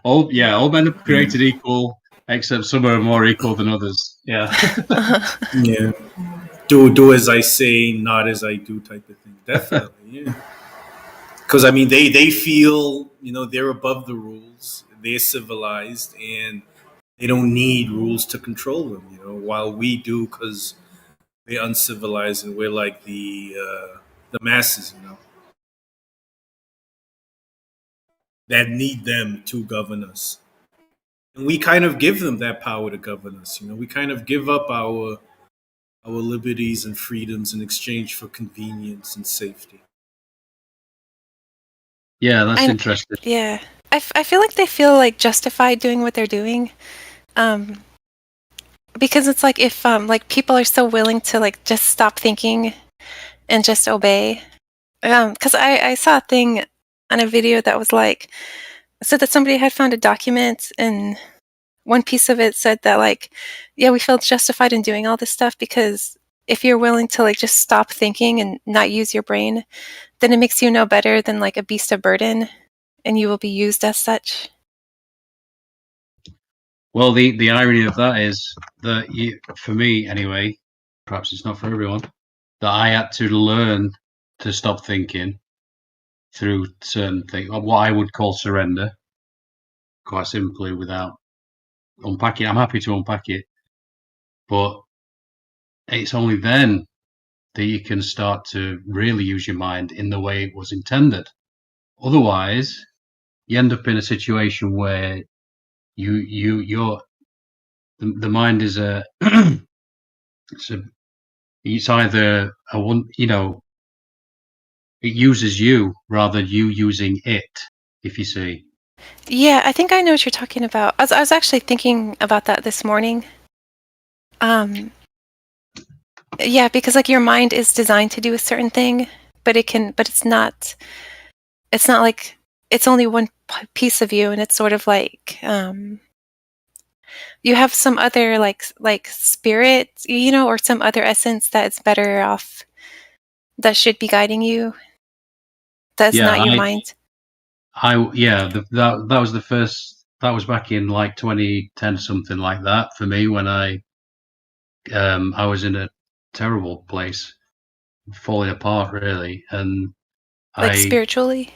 all men are created equal, except some are more equal than others. Yeah, yeah. Do as I say, not as I do, type of thing. Definitely, yeah. Because I mean, they feel they're above the rules. They're civilized, and they don't need rules to control them. While we do, because we're uncivilized and we're like the masses. That need them to govern us. And we kind of give them that power to govern us. We kind of give up our liberties and freedoms in exchange for convenience and safety. Yeah, that's interesting. Yeah, I feel like they feel like justified doing what they're doing, because it's like if like people are so willing to like just stop thinking and just obey. Because I saw a thing on a video that was like, said that somebody had found a document and one piece of it said that like, yeah, we feel justified in doing all this stuff because if you're willing to like just stop thinking and not use your brain, then it makes you no better than like a beast of burden, and you will be used as such. Well, the irony of that is that for me anyway, perhaps it's not for everyone, that I had to learn to stop thinking through certain things, what I would call surrender, quite simply, without unpacking. I'm happy to unpack it, but it's only then that you can start to really use your mind in the way it was intended. Otherwise, you end up in a situation where the mind is it's either it uses you rather than you using it, if you see. Yeah, I think I know what you're talking about. I was actually thinking about that this morning. Yeah, because like your mind is designed to do a certain thing, but it's not like it's only one piece of you, and it's sort of like you have some other like spirit, or some other essence that is better off, that should be guiding you. That's not your mind. That was the first. That was back in like 2010, something like that, for me, when I was in a terrible place, falling apart really, and like spiritually.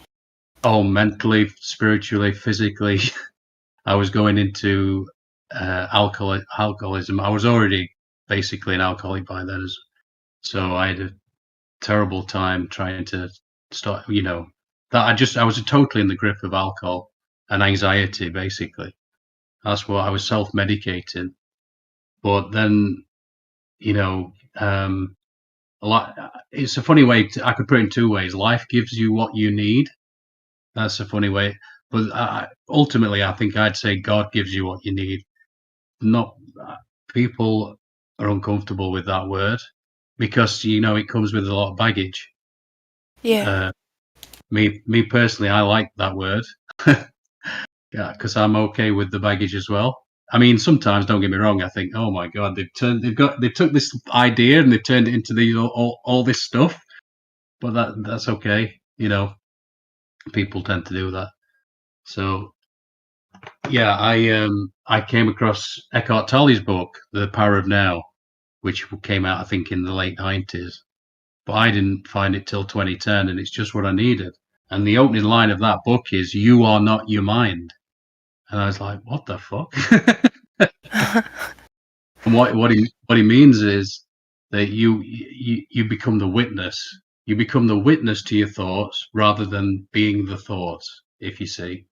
Oh, mentally, spiritually, physically. I was going into alcoholism. I was already basically an alcoholic by then, so I had a terrible time trying to start. That I was totally in the grip of alcohol and anxiety. Basically, that's what I was self-medicating. But then, a lot. It's a funny way. I could put it in two ways. Life gives you what you need. That's a funny way. But ultimately, I think I'd say God gives you what you need. Not people are uncomfortable with that word because it comes with a lot of baggage. Yeah. Me personally, I like that word. Yeah, because I'm okay with the baggage as well. I mean, sometimes, don't get me wrong, I think, oh my God, they took this idea and they've turned it into these all this stuff. But that's okay. People tend to do that. So yeah, I came across Eckhart Tolle's book, The Power of Now, which came out I think in the late 90s. But I didn't find it till 2010, and it's just what I needed. And the opening line of that book is, "You are not your mind." And I was like, "What the fuck?" And what he means is that you become the witness. you become the witness to your thoughts rather than being the thoughts. If you see,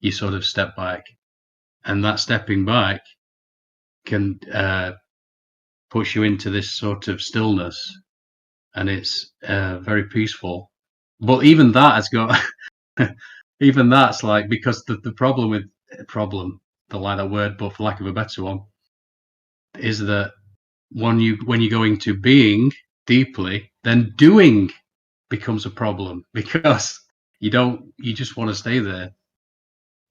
you sort of step back, and that stepping back can push you into this sort of stillness, and it's very peaceful. But even that has got, even that's like, because the problem with don't like that word, but for lack of a better one, is that when you go into being deeply, then doing becomes a problem, because you just want to stay there.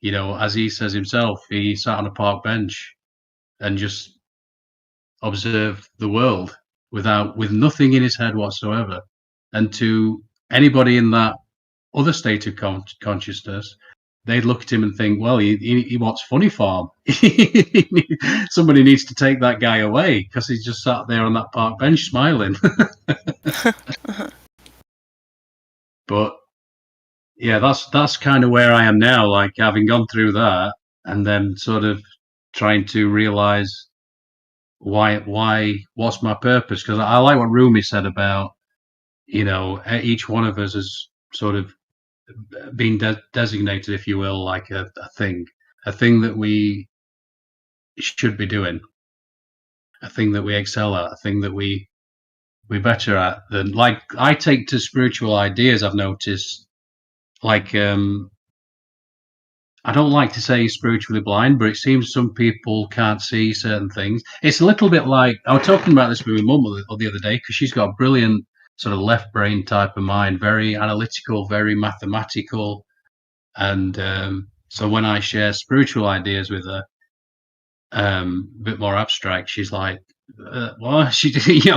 As he says himself, he sat on a park bench and just observed the world with nothing in his head whatsoever. And to anybody in that other state of consciousness, they'd look at him and think, well, he wants funny farm. Somebody needs to take that guy away, because he's just sat there on that park bench smiling. But yeah, that's kind of where I am now, like having gone through that and then sort of trying to realize what's my purpose. Because I like what Rumi said about, each one of us has sort of been designated, if you will, like a thing that we should be doing, a thing that we excel at, a thing that we're better at. Than, like, I take to spiritual ideas, I've noticed, like, I don't like to say spiritually blind, but it seems some people can't see certain things. It's a little bit like, I was talking about this with my mum the other day, because she's got a brilliant sort of left brain type of mind, very analytical, very mathematical. And so when I share spiritual ideas with her, a bit more abstract, she's like, well, I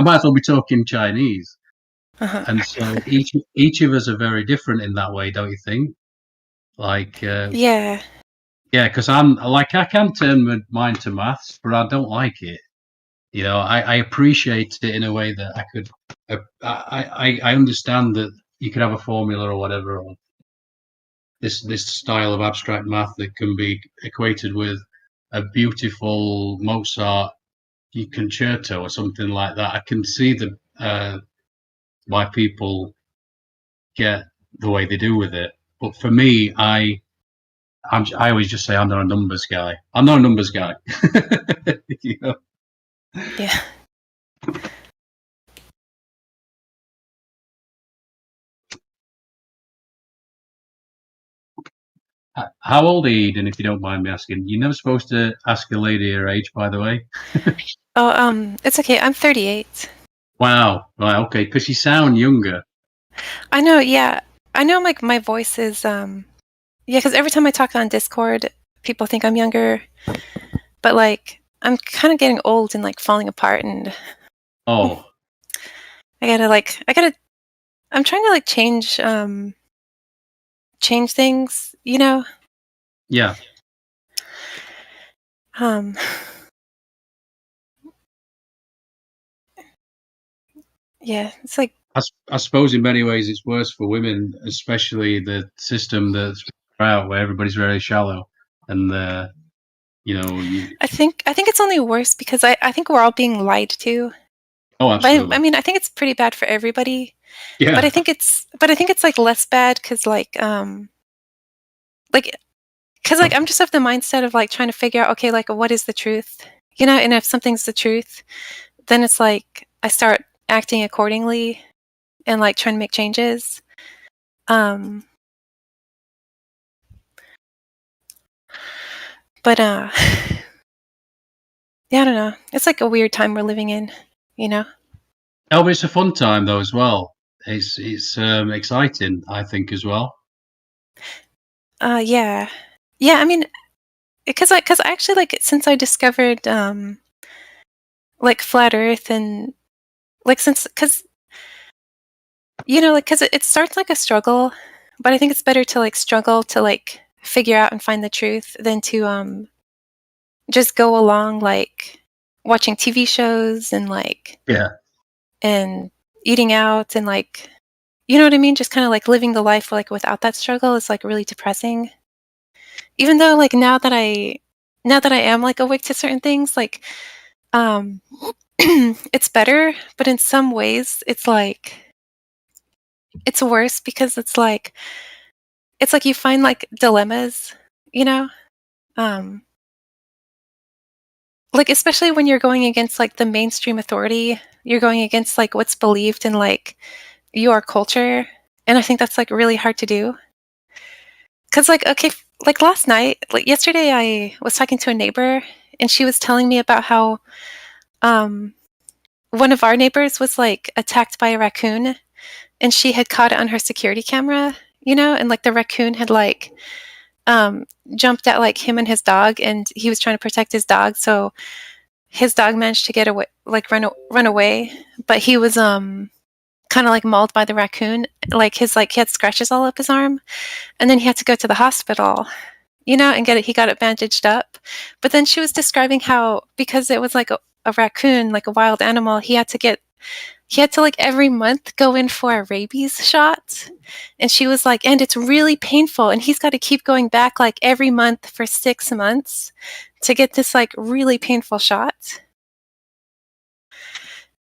might as well be talking Chinese. And so each of us are very different in that way, don't you think? Like, yeah, because I'm like, I can turn my mind to maths, but I don't like it. I appreciate it in a way that I could. I understand that you could have a formula or whatever, or this style of abstract math that can be equated with a beautiful Mozart concerto or something like that. I can see why people get the way they do with it. But for me, I always just say I'm not a numbers guy. I'm not a numbers guy. Yeah. How old are you, Eden, if you don't mind me asking? You're never supposed to ask a lady her age, by the way. It's okay. I'm 38. Wow. Right. Okay. Because you sound younger. I know. Yeah. I know. Like, my voice is yeah. Because every time I talk on Discord, people think I'm younger, but like, I'm kind of getting old and like falling apart, and I gotta. I'm trying to like change things, Yeah. Yeah, it's like, I suppose in many ways it's worse for women, especially the system that's out where everybody's very shallow, and I think it's only worse because I think we're all being lied to. Oh, absolutely. But I mean, I think it's pretty bad for everybody. Yeah. But I think it's like less bad because I'm just of the mindset of like trying to figure out, okay, like, what is the truth, and if something's the truth, then it's like I start acting accordingly and like trying to make changes. But yeah, I don't know. It's like a weird time we're living in, Oh, but it's a fun time though as well. It's exciting, I think, as well. Yeah. I mean, because I actually, like, since I discovered like flat Earth, and like because it starts like a struggle, but I think it's better to like struggle to like figure out and find the truth than to just go along like watching TV shows and like and eating out and like, you know what I mean, just kind of like living the life like without that struggle is like really depressing. Even though like now that I am like awake to certain things, like it's better, but in some ways it's like it's worse because it's like you find like dilemmas, you know, like especially when you're going against like the mainstream authority, you're going against like what's believed in like your culture, and I think that's like really hard to do. Cause like okay, like last night, like yesterday, I was talking to a neighbor, and she was telling me about how one of our neighbors was like attacked by a raccoon, and she had caught it on her security camera, you know, and like the raccoon had like jumped at like him and his dog, and he was trying to protect his dog, so his dog managed to get away, like run away, but he was kind of like mauled by the raccoon, like his like he had scratches all up his arm, and then he had to go to the hospital, you know, and he got it bandaged up. But then she was describing how, because it was like a raccoon, like a wild animal, he had to like every month go in for a rabies shot. And she was like, and it's really painful, and he's got to keep going back like every month for 6 months to get this like really painful shot.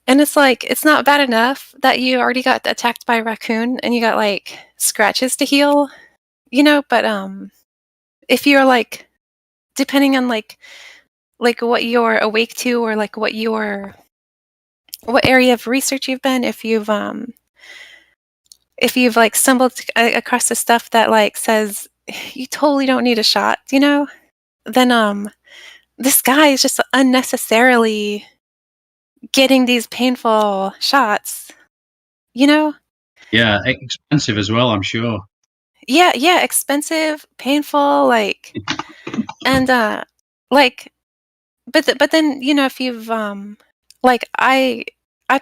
And it's like, it's not bad enough that you already got attacked by a raccoon and you got like scratches to heal, you know, but if you're like, depending on like what you're awake to, or like what area of research you've been, if you've like stumbled across the stuff that like says you totally don't need a shot, you know, then this guy is just unnecessarily getting these painful shots, you know? Yeah, expensive as well, I'm sure. Yeah, expensive, painful, like, and like, but then, you know, if you've like I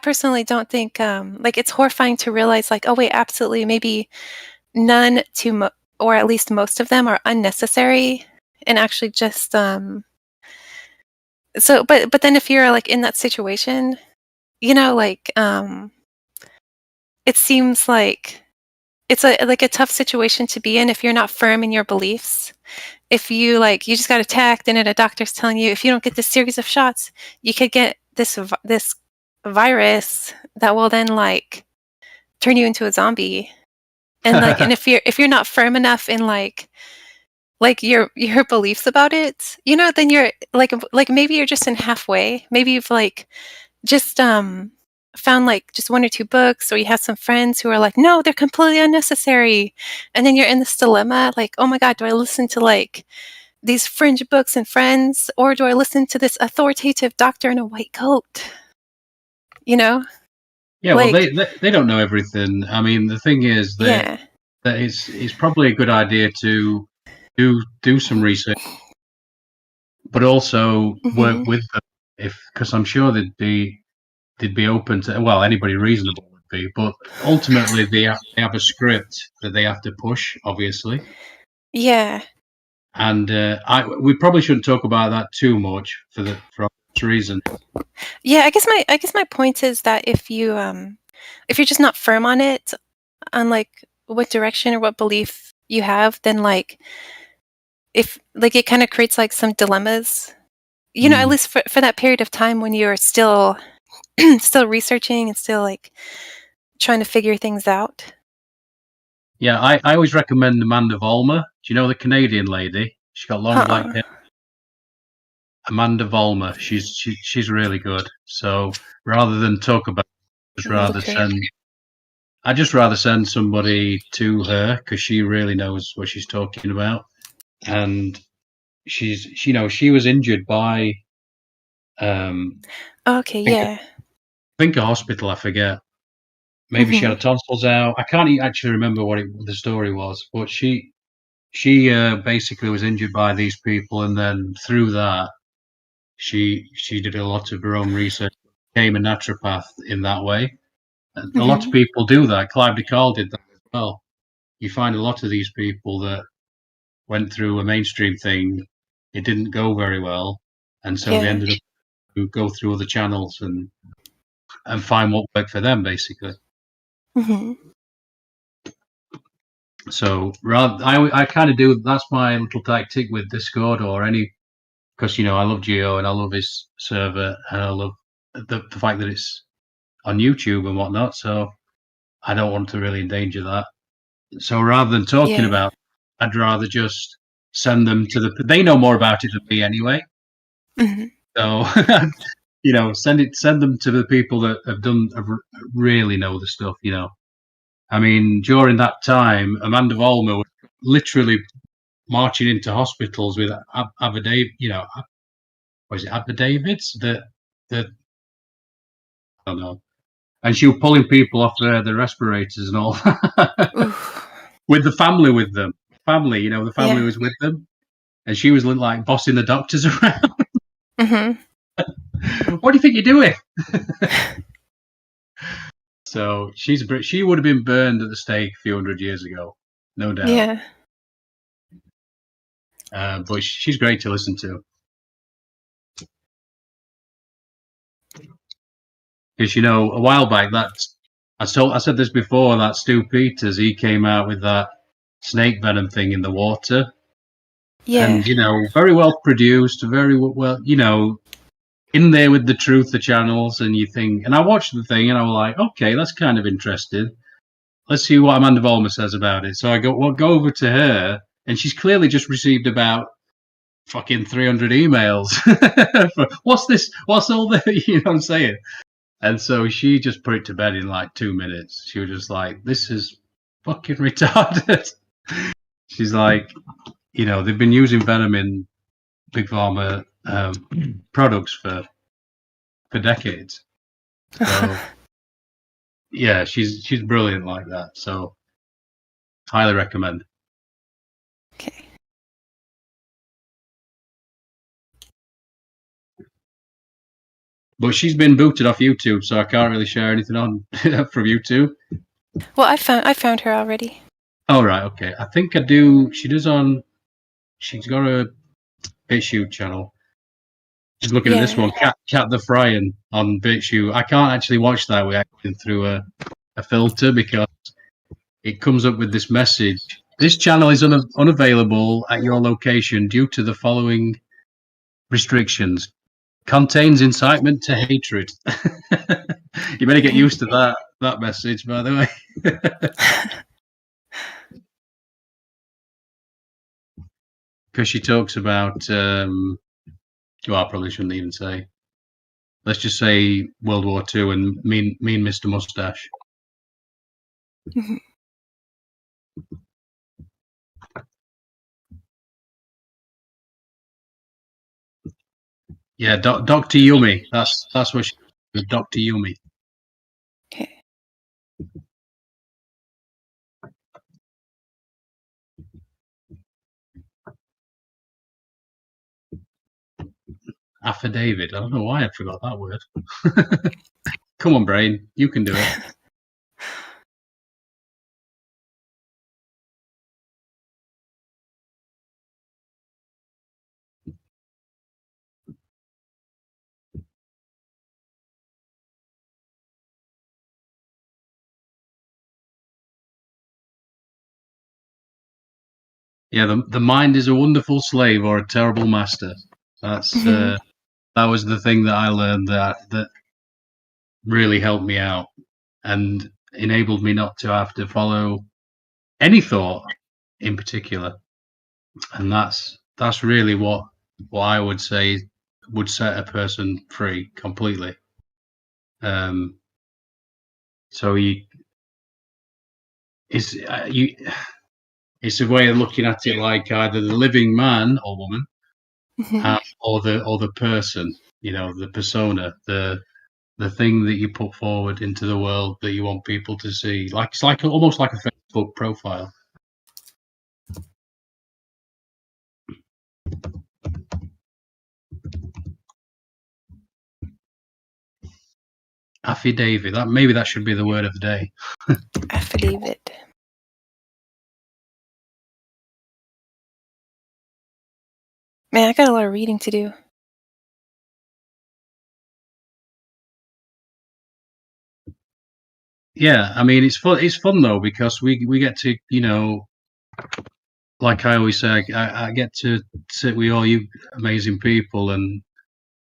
personally don't think like it's horrifying to realize like, oh wait, absolutely, maybe none to or at least most of them are unnecessary, and actually just so but then if you're like in that situation, you know, like it seems like it's a tough situation to be in if you're not firm in your beliefs. If you like, you just got attacked, and then a doctor's telling you if you don't get this series of shots, you could get this virus that will then like turn you into a zombie. And like, and if you're not firm enough in like your beliefs about it, you know, then you're like maybe you're just in halfway. Maybe you've like just found like just 1 or 2 books, or you have some friends who are like, no, they're completely unnecessary, and then you're in this dilemma like, oh my god, do I listen to like these fringe books and friends, or do I listen to this authoritative doctor in a white coat, you know? Yeah, like, well, they don't know everything. I mean, the thing is that it's probably a good idea to do some research, but also work with them, because I'm sure they'd be open to, well, anybody reasonable would be, but ultimately they have a script that they have to push, obviously. Yeah. And we probably shouldn't talk about that too much for obvious reason. Yeah, I guess my point is that if you're just not firm on it, on like what direction or what belief you have, then like if like it kind of creates like some dilemmas, you know, at least for that period of time when you're still researching and still like trying to figure things out. Yeah, I always recommend Amanda Vollmer. Do you know the Canadian lady? She's got long black hair. Amanda Vollmer. She's really good. So rather than talk about it, I'd just rather send somebody to her, because she really knows what she's talking about. And she was injured by I think a hospital, I forget. Maybe she had her tonsils out. I can't actually remember what the story was, but she basically was injured by these people, and then through that, she did a lot of her own research, became a naturopath in that way. And a lot of people do that. Clive de Carle did that as well. You find a lot of these people that went through a mainstream thing, it didn't go very well, and so they ended up to go through other channels and find what worked for them, basically. So I kind of do. That's my little tactic with Discord or any, because I love Geo and I love his server and I love the fact that it's on YouTube and whatnot. So I don't want to really endanger that. So rather than talking about, I'd rather just send them to the. They know more about it than me anyway. Mm-hmm. So you know, send them to the people that have really know the stuff. You know, I mean, during that time, Amanda Vollmer was literally marching into hospitals with affidavits. You know, was it affidavits that I don't know, and she was pulling people off the respirators and all with the family with them. Family, you know, the family was with them, and she was like bossing the doctors around. Mm-hmm. What do you think you're doing? So she would have been burned at the stake a few hundred years ago, no doubt. Yeah. But she's great to listen to. Because, you know, a while back, I said this before, that Stu Peters, he came out with that snake venom thing in the water. Yeah. And, you know, very well produced, very well, you know, in there with the Truth, the channels, and you think, and I watched the thing and I was like, okay, that's kind of interesting. Let's see what Amanda Vollmer says about it. So I go over to her, and she's clearly just received about fucking 300 emails. What's this? What's all this? You know what I'm saying? And so she just put it to bed in like 2 minutes. She was just like, this is fucking retarded. She's like, you know, they've been using venom in Big Pharma products for decades. So yeah, she's brilliant like that. So highly recommend. Okay. But she's been booted off YouTube, so I can't really share anything on from YouTube. Well, I found her already. Oh right, okay. I think I do. She's got a BitChute channel. Just looking at this one, Cat the Frying on BitChute. I can't actually watch that without going through a filter because it comes up with this message. This channel is unavailable at your location due to the following restrictions. Contains incitement to hatred. You better get used to that message, by the way. Because she talks about, well, I probably shouldn't even say. Let's just say World War II and mean Mr. Mustache. Mm-hmm. Yeah, Dr. Yumi. That's what she. Dr. Yumi. Okay. Affidavit. I don't know why I forgot that word. Come on, brain. You can do it. Yeah, the mind is a wonderful slave or a terrible master. That's that was the thing that I learned that really helped me out and enabled me not to have to follow any thought in particular. And that's really what I would say would set a person free completely. So it's a way of looking at it like either the living man or woman, or the person, you know, the persona, the thing that you put forward into the world that you want people to see. Like it's like almost like a Facebook profile. Affidavit. Maybe that should be the word of the day. Affidavit. Man, I got a lot of reading to do. Yeah, I mean it's fun. It's fun though because we get to, you know, like I always say, I get to sit with all you amazing people and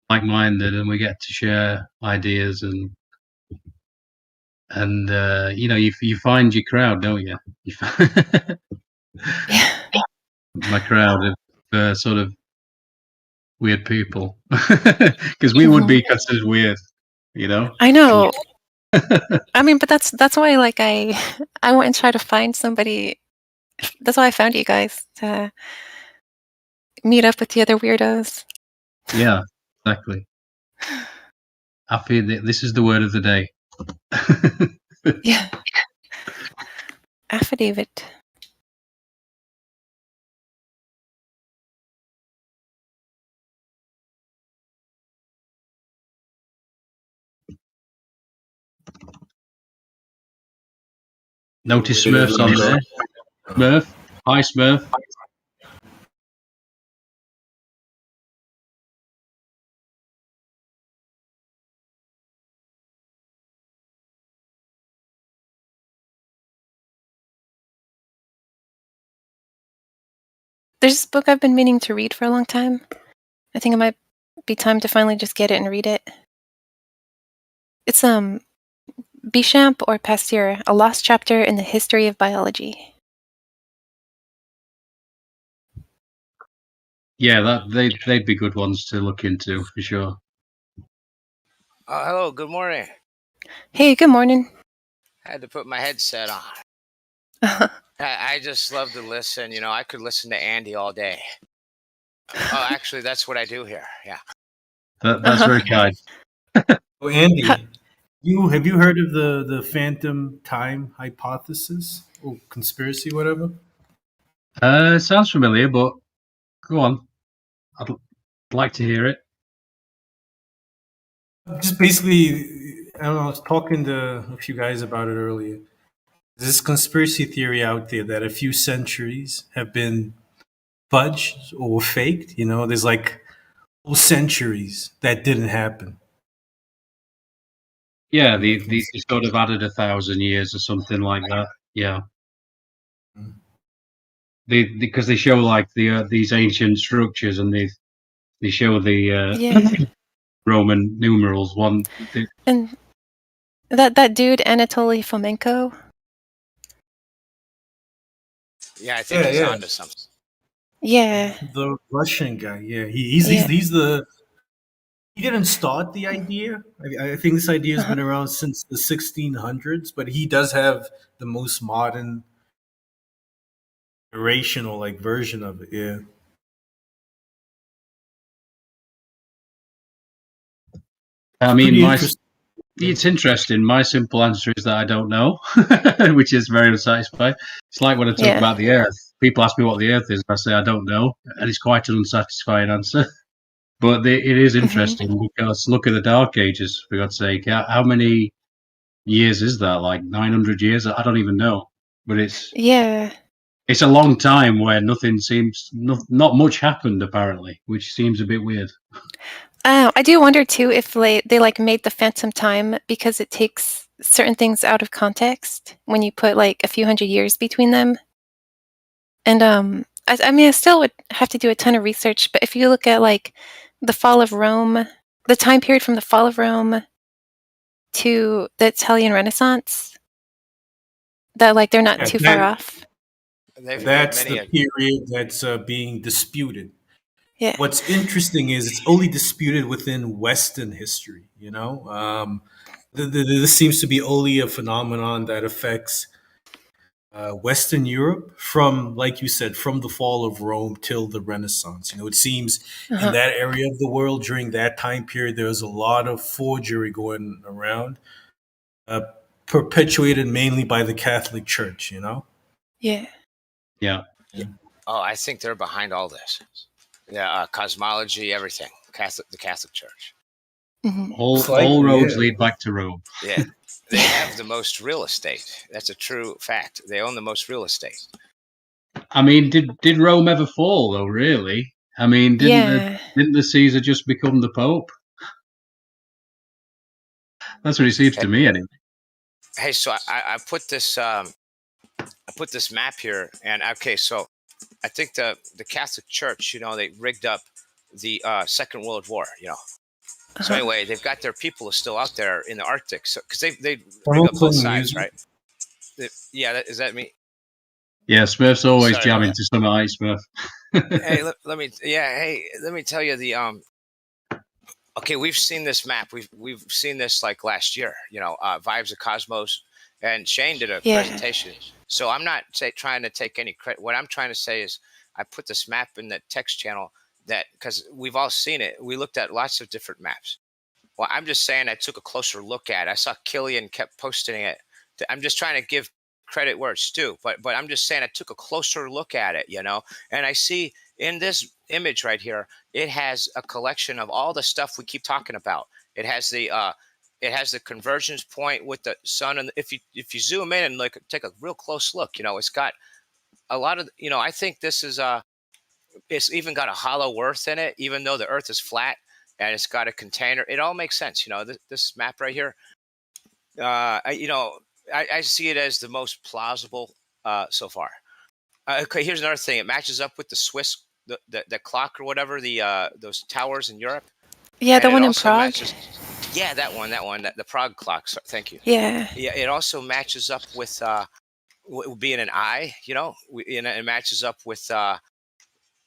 like-minded, and we get to share ideas and you find your crowd, don't you? My crowd of sort of weird people, because we would be considered weird, I know. I mean, but that's why, like, I went and tried to find somebody. That's why I found you guys, to meet up with the other weirdos. Yeah, exactly. This is the word of the day. Yeah. Affidavit. Notice Smurf's on there. Smurf. Hi, Smurf. There's this book I've been meaning to read for a long time. I think it might be time to finally just get it and read it. It's Béchamp or Pasteur, A Lost Chapter in the History of Biology. Yeah, they'd be good ones to look into for sure. Hello, good morning. Hey, good morning. I had to put my headset on. I just love to listen. I could listen to Andy all day. Oh, actually, that's what I do here. Yeah. That's very kind. Oh, Andy, have you heard of the phantom time hypothesis or conspiracy, whatever? Sounds familiar, but go on. I'd like to hear it. Just basically, I don't know. I was talking to a few guys about it earlier. There's this conspiracy theory out there that a few centuries have been fudged or faked. There's like whole centuries that didn't happen. Yeah, they sort of added 1,000 years or something like that. Yeah. Because they show like these ancient structures, and they show the Roman numerals. And that dude Anatoly Fomenko. Yeah, I think he's onto something. Yeah. The Russian guy. Yeah, he's the. He didn't start the idea. I think this idea has been around since the 1600s, but he does have the most modern, rational version of it. Yeah. I mean, it's interesting. My simple answer is that I don't know, which is very unsatisfying. It's like when I talk about the Earth. People ask me what the Earth is, and I say I don't know, and it's quite an unsatisfying answer. But it is interesting because look at the Dark Ages, for God's sake. How many years is that? Like 900 years? I don't even know. But it's a long time where nothing seems, not much happened apparently, which seems a bit weird. I do wonder too if they made the phantom time because it takes certain things out of context when you put like a few hundred years between them. And I mean, I still would have to do a ton of research, but if you look at like the fall of Rome, the time period from the fall of Rome to the Italian Renaissance, that like they're not too far off. That's the period that's being disputed. Yeah. What's interesting is it's only disputed within Western history. This seems to be only a phenomenon that affects Western Europe from, like you said, from the fall of Rome till the Renaissance. It seems in that area of the world during that time period, there was a lot of forgery going around, perpetuated mainly by the Catholic Church. Yeah. Yeah. Oh, I think they're behind all this. Yeah, cosmology, everything. The Catholic Church. Mm-hmm. All roads lead back to Rome. Yeah, they have the most real estate. That's a true fact. They own the most real estate. I mean, did Rome ever fall though? Really? I mean, didn't the Caesar just become the Pope? That's what it seems to me, anyway. Hey, so I put this map here, and okay, so I think the Catholic Church, they rigged up the Second World War. So anyway, they've got their people still out there in the Arctic, so because they got both sides, right? Yeah, is that me? Yeah, Smurf's always jamming to some ice, Smurf. Hey, let me tell you the Okay, we've seen this map. We've seen this like last year. Vibes of Cosmos, and Shane did a presentation. So I'm not trying to take any credit. What I'm trying to say is I put this map in the text channel because we've all seen it. We looked at lots of different maps. Well, I'm just saying I took a closer look at it. I saw Killian kept posting it. I'm just trying to give credit where it's due, but I'm just saying I took a closer look at it, and I see in this image right here, it has a collection of all the stuff we keep talking about. It has the convergence point with the sun, and if you zoom in and take a real close look, it's got a lot of, I think this is it's even got a hollow earth in it, even though the earth is flat, and it's got a container. It all makes sense, this map right here. I see it as the most plausible so far. Okay, here's another thing. It matches up with the Swiss, the clock or whatever, those towers in Europe. Yeah, the one in Prague. Yeah, that one, the Prague clock. So, thank you. Yeah. Yeah, it also matches up with being an eye. It matches up with a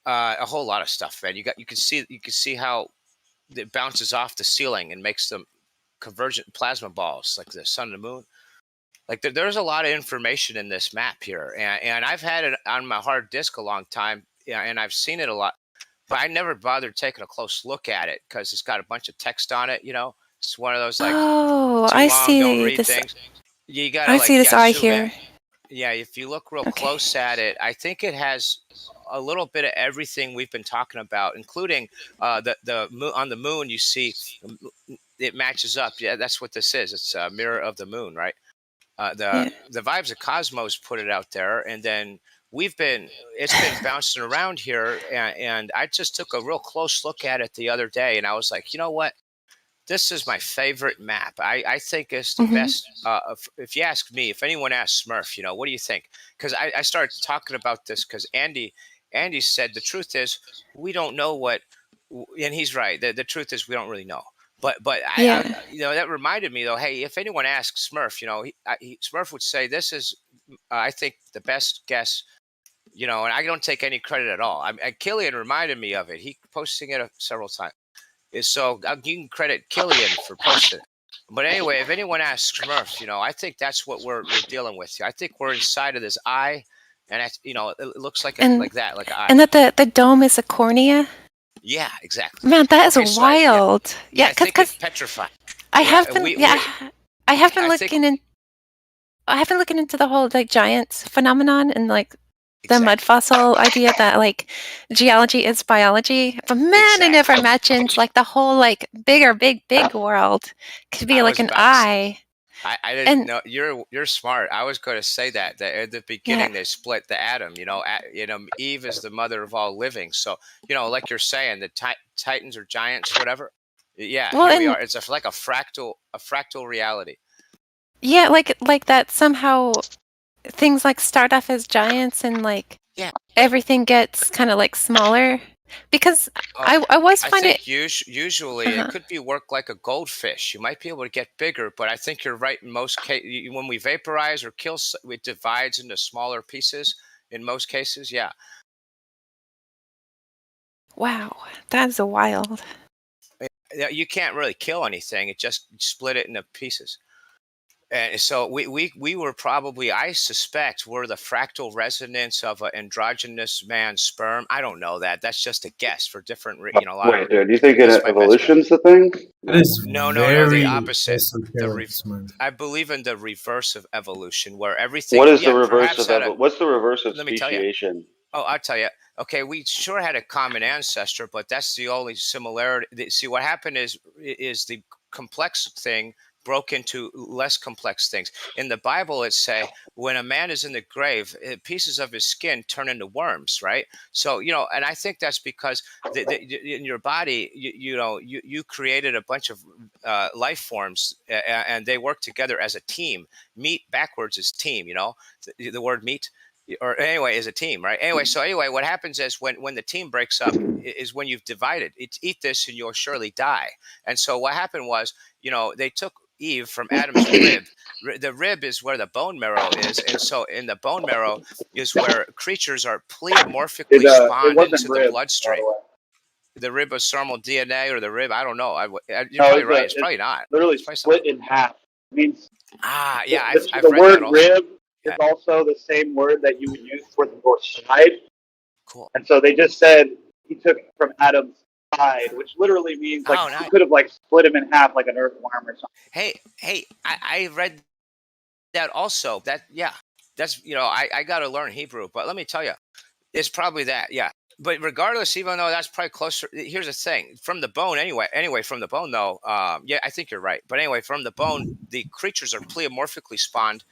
whole lot of stuff, man. You can see how it bounces off the ceiling and makes them convergent plasma balls, like the sun and the moon. Like there's a lot of information in this map here, and I've had it on my hard disk a long time, and I've seen it a lot, but I never bothered taking a close look at it because it's got a bunch of text on it. It's one of those like I see don't read this. things. You gotta I see this eye zoom in. here. Yeah, if you look real close at it, I think it has a little bit of everything we've been talking about, including the moon. On the moon, you see it matches up. Yeah, that's what this is. It's a mirror of the moon, right? The Vibes of Cosmos put it out there, and then it's been bouncing around here, and I just took a real close look at it the other day, and I was like, you know what? This is my favorite map. I think it's the best. If you ask me, if anyone asks Smurf, what do you think? Because I started talking about this because Andy said the truth is we don't know what, and he's right. The truth is we don't really know. But that reminded me though. Hey, if anyone asks Smurf, Smurf would say this is, I think, the best guess. And I don't take any credit at all. Killian reminded me of it. He posting it several times. So you can credit Killian for posting it. But anyway, if anyone asks Smurf, I think that's what we're dealing with. I think we're inside of this eye, and it looks like like an eye. And that the dome is a cornea. Yeah, exactly. Man, that is wild. Yeah, because petrified. I have been looking into the whole giants phenomenon and the mud fossil idea that geology is biology. But man, I never imagined the whole big world could be an eye. I didn't know. You're smart. I was going to say that at the beginning they split the atom. Eve is the mother of all living. So like you're saying, the titans or giants, whatever. Yeah, here we are. It's like a fractal reality. Yeah, like that somehow things start off as giants and everything gets kind of smaller. Because I always find it usually it could be work like a goldfish. You might be able to get bigger, but I think you're right. In most cases, when we vaporize or kill, it divides into smaller pieces. In most cases, yeah. Wow, that's wild. You can't really kill anything; it just split it into pieces. And so we were probably, I suspect, we're the fractal resonance of an androgynous man's sperm. I don't know that. That's just a guess for different, a lot. Wait, dude, do you think evolution's the thing? That is no, the opposite. I believe in the reverse of evolution, where everything. What is the reverse of what's the reverse of speciation? Oh, I'll tell you. Okay, we sure had a common ancestor, but that's the only similarity. See, what happened is the complex thing broke into less complex things. In the Bible, it say when a man is in the grave, pieces of his skin turn into worms, right? So, and I think that's because in your body, you created a bunch of life forms and they work together as a team. Meat backwards is team, the word meat. or anyway, as a team, right? Anyway, so anyway, what happens is when the team breaks up is when you've divided. It's eat this and you'll surely die. And so what happened was, they took Eve from Adam's rib. The rib is where the bone marrow is, and so in the bone marrow is where creatures are pleomorphically spawned into the bloodstream. The ribosomal DNA or the rib, I don't know. You're probably right. It's probably not. Literally split in half. It means yeah, I've the read word that also. rib is also the same word that you would use for the word side. Cool. And so they just said he took it from Adam's side, which literally means like he could have like split him in half like an earthworm or something. Hey, I read that also. That's I got to learn Hebrew, but let me tell you, it's probably that. Yeah. But regardless, even though that's probably closer, here's the thing: from the bone, anyway. From the bone, though, yeah, I think you're right. But anyway, from the bone, the creatures are pleomorphically spawned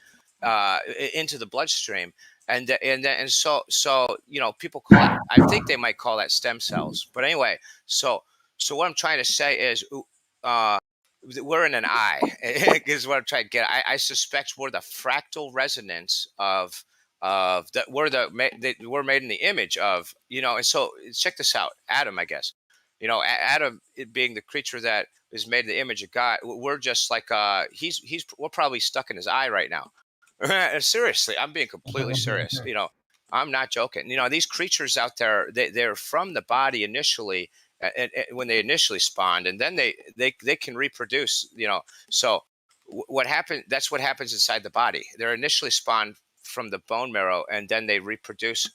into the bloodstream, and so people call it. I think they might call that stem cells. But anyway, so what I'm trying to say is, we're in an eye. Is what I'm trying to get. I suspect we're the fractal resonance of that we're made in the image of, and so check this out. Adam, I guess, Adam being the creature that is made in the image of God, we're just like we're probably stuck in his eye right now. Seriously, I'm being completely serious. I'm not joking. These creatures out there, they're from the body initially, when they initially spawned, and then they can reproduce. So what happened? That's what happens inside the body. They're initially spawned from the bone marrow, and then they reproduce.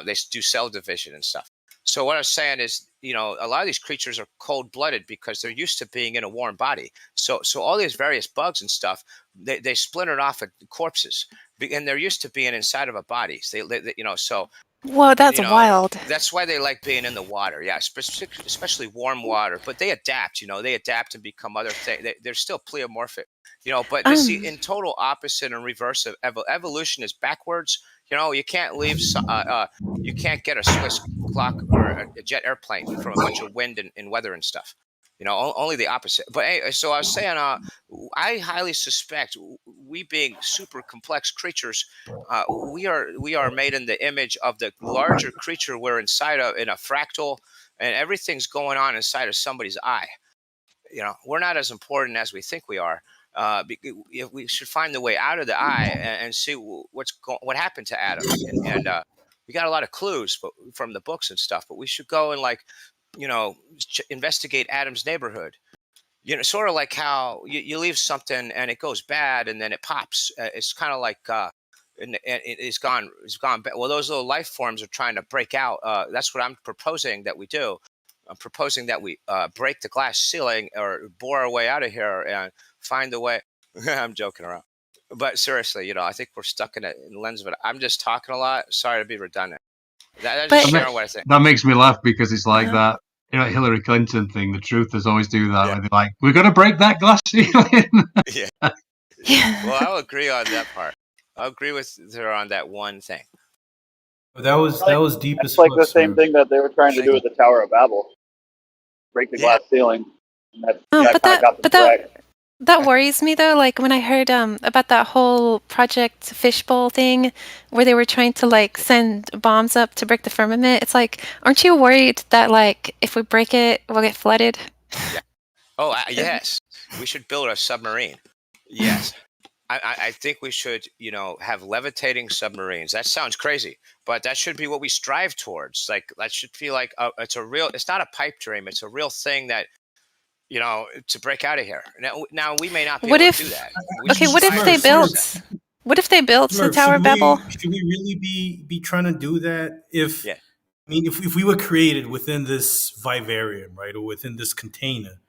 They do cell division and stuff. So what I was saying is, a lot of these creatures are cold-blooded because they're used to being in a warm body. So all these various bugs and stuff, they splintered off at corpses, and they're used to being inside of a body. So. Whoa, that's wild. That's why they like being in the water. Yeah, especially warm water. But they adapt. They adapt and become other things. They're still pleomorphic. But this in total opposite and reverse of evolution is backwards. You can't leave. You can't get a Swiss clock or a jet airplane from a bunch of wind and weather and stuff. Only the opposite. But anyway, so I was saying, I highly suspect we being super complex creatures, we are made in the image of the larger creature we're inside of, in a fractal, and everything's going on inside of somebody's eye. We're not as important as we think we are. We should find the way out of the eye and see what happened to Adam. And we got a lot of clues from the books and stuff, but we should go and investigate Adam's neighborhood. Sort of like how you leave something and it goes bad and then it pops. It's kind of like and it's gone bad. Well, those little life forms are trying to break out. That's what I'm proposing that we do. I'm proposing that we break the glass ceiling or bore our way out of here and find a way. I'm joking around, but seriously, I think we're stuck in the lens of it. I'm just talking a lot. Sorry to be redundant. That's just sharing what I think. That makes me laugh because it's like that. Hillary Clinton thing. The truthers always do that. Yeah. They're like, we're going to break that glass ceiling. Yeah. Well, I'll agree on that part. I'll agree with her on that one thing. That was deep as fuck. It's like the same thing that they were trying to do with the Tower of Babel. Break the glass ceiling. And that worries me though. Like when I heard about that whole Project Fishbowl thing, where they were trying to send bombs up to break the firmament. It's like, aren't you worried that if we break it, we'll get flooded? Yeah. Oh yes, we should build a submarine. Yes. I think we should, have levitating submarines. That sounds crazy, but that should be what we strive towards. That should be it's not a pipe dream. It's a real thing that, to break out of here. Now we may not be able to do that. What if they built the Tower of Babel? Should we really be trying to do that? If we were created within this vivarium, right, or within this container,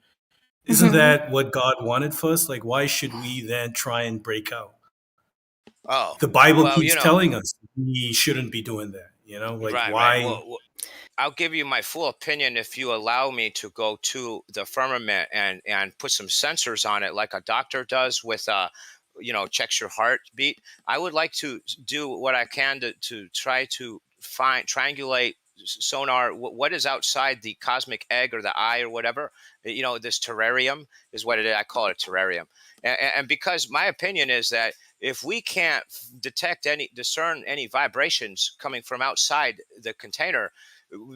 isn't that what God wanted for us? Why should we then try and break out? Oh, the Bible keeps telling us we shouldn't be doing that. Why? Right. Well, I'll give you my full opinion if you allow me to go to the firmament and put some sensors on it, like a doctor does with checks your heartbeat. I would like to do what I can to try to triangulate sonar what is outside the cosmic egg or the eye or whatever. This terrarium is what it is. I call it a terrarium. And because my opinion is that if we can't discern any vibrations coming from outside the container,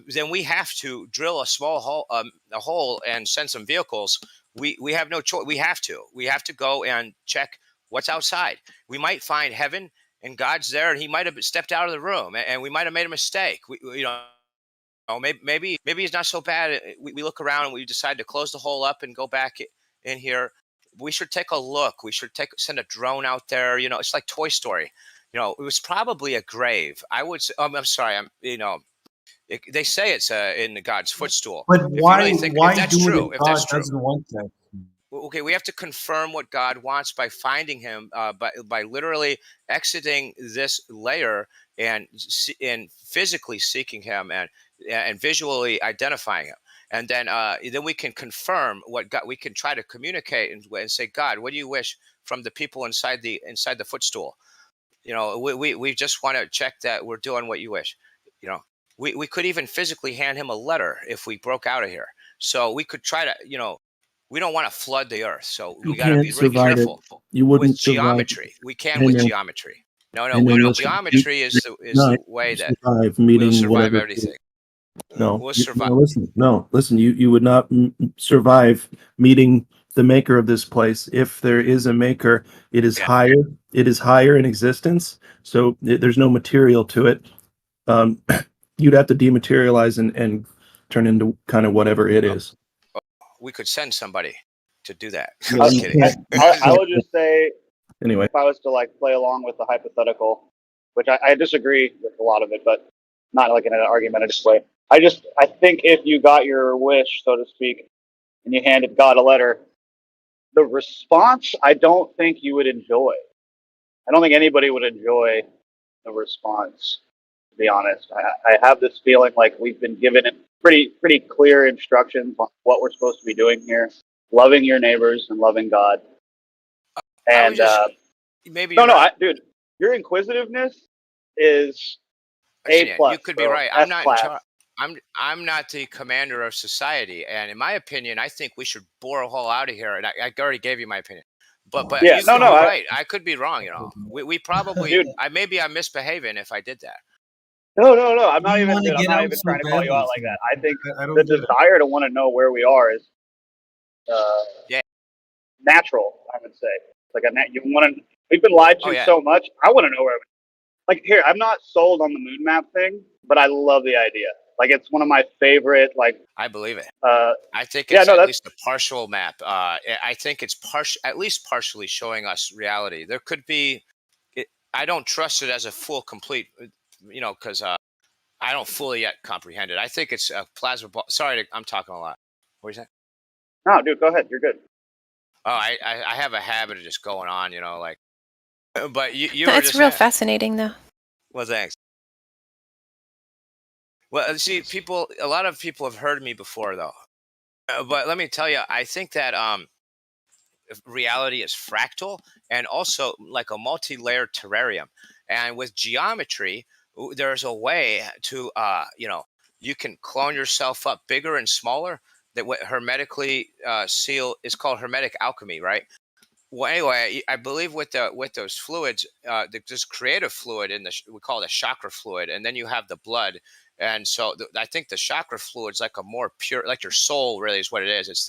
then we have to drill a small hole and send some vehicles. We have no choice. We have to go and check what's outside. We might find heaven and God's there, and he might have stepped out of the room, and we might have made a mistake. Maybe it's not so bad. We look around and we decide to close the hole up and go back in here. We should take a look. We should send a drone out there. It's like Toy Story. It was probably a grave. I would say, I'm sorry. They say it's in God's footstool. But why if that's do true, it if God doesn't want that? Okay, we have to confirm what God wants by finding him, by literally exiting this layer and physically seeking him and visually identifying him. And then we can confirm what God. We can try to communicate and say, God, what do you wish from the people inside the footstool? We just want to check that we're doing what you wish. We could even physically hand him a letter if we broke out of here. So we could try to, we don't want to flood the earth. So we got to be really careful. You wouldn't with geometry. We can with geometry. No, geometry is the way that we'll survive everything. No, we'll survive. Listen. You would not survive meeting the maker of this place. If there is a maker, it is higher. It is higher in existence. So there's no material to it. You'd have to dematerialize and turn into kind of whatever it is. We could send somebody to do that. I would just say, anyway, if I was to play along with the hypothetical, which I disagree with a lot of it, but not like in an argumentative way. I think if you got your wish, so to speak, and you handed God a letter, the response, I don't think you would enjoy. I don't think anybody would enjoy the response, to be honest. I have this feeling like we've been given pretty clear instructions on what we're supposed to be doing here, loving your neighbors and loving God. And dude, your inquisitiveness is A+. You could be right. I'm not the commander of society, and in my opinion, I think we should bore a hole out of here. And I already gave you my opinion, but yeah, you could be right. I could be wrong. We probably. Maybe I'm misbehaving if I did that. No. I'm not even trying to call you out like that. I think the desire to want to know where we are is natural. I would say we've been lied to so much. I want to know where. Here, I'm not sold on the moon map thing, but I love the idea. It's one of my favorite. I believe it. I think it's at least a partial map. I think it's at least partially showing us reality. There could be. I don't trust it as a full, complete. Because I don't fully yet comprehend it. I think it's a plasma ball. Sorry, I'm talking a lot. What are you saying? No, dude, go ahead. You're good. Oh, I have a habit of just going on, But you no, it's real fascinating, though. Well, thanks. Well, see, a lot of people have heard me before, though. But let me tell you, I think that reality is fractal and also like a multi-layered terrarium. And with geometry, there's a way to, you can clone yourself up bigger and smaller. That what hermetically seal is called hermetic alchemy, right? Well, anyway, I believe with those fluids, there's creative fluid we call it a chakra fluid, and then you have the blood. And so I think the chakra fluid is like a more pure, like your soul really is what it is. It's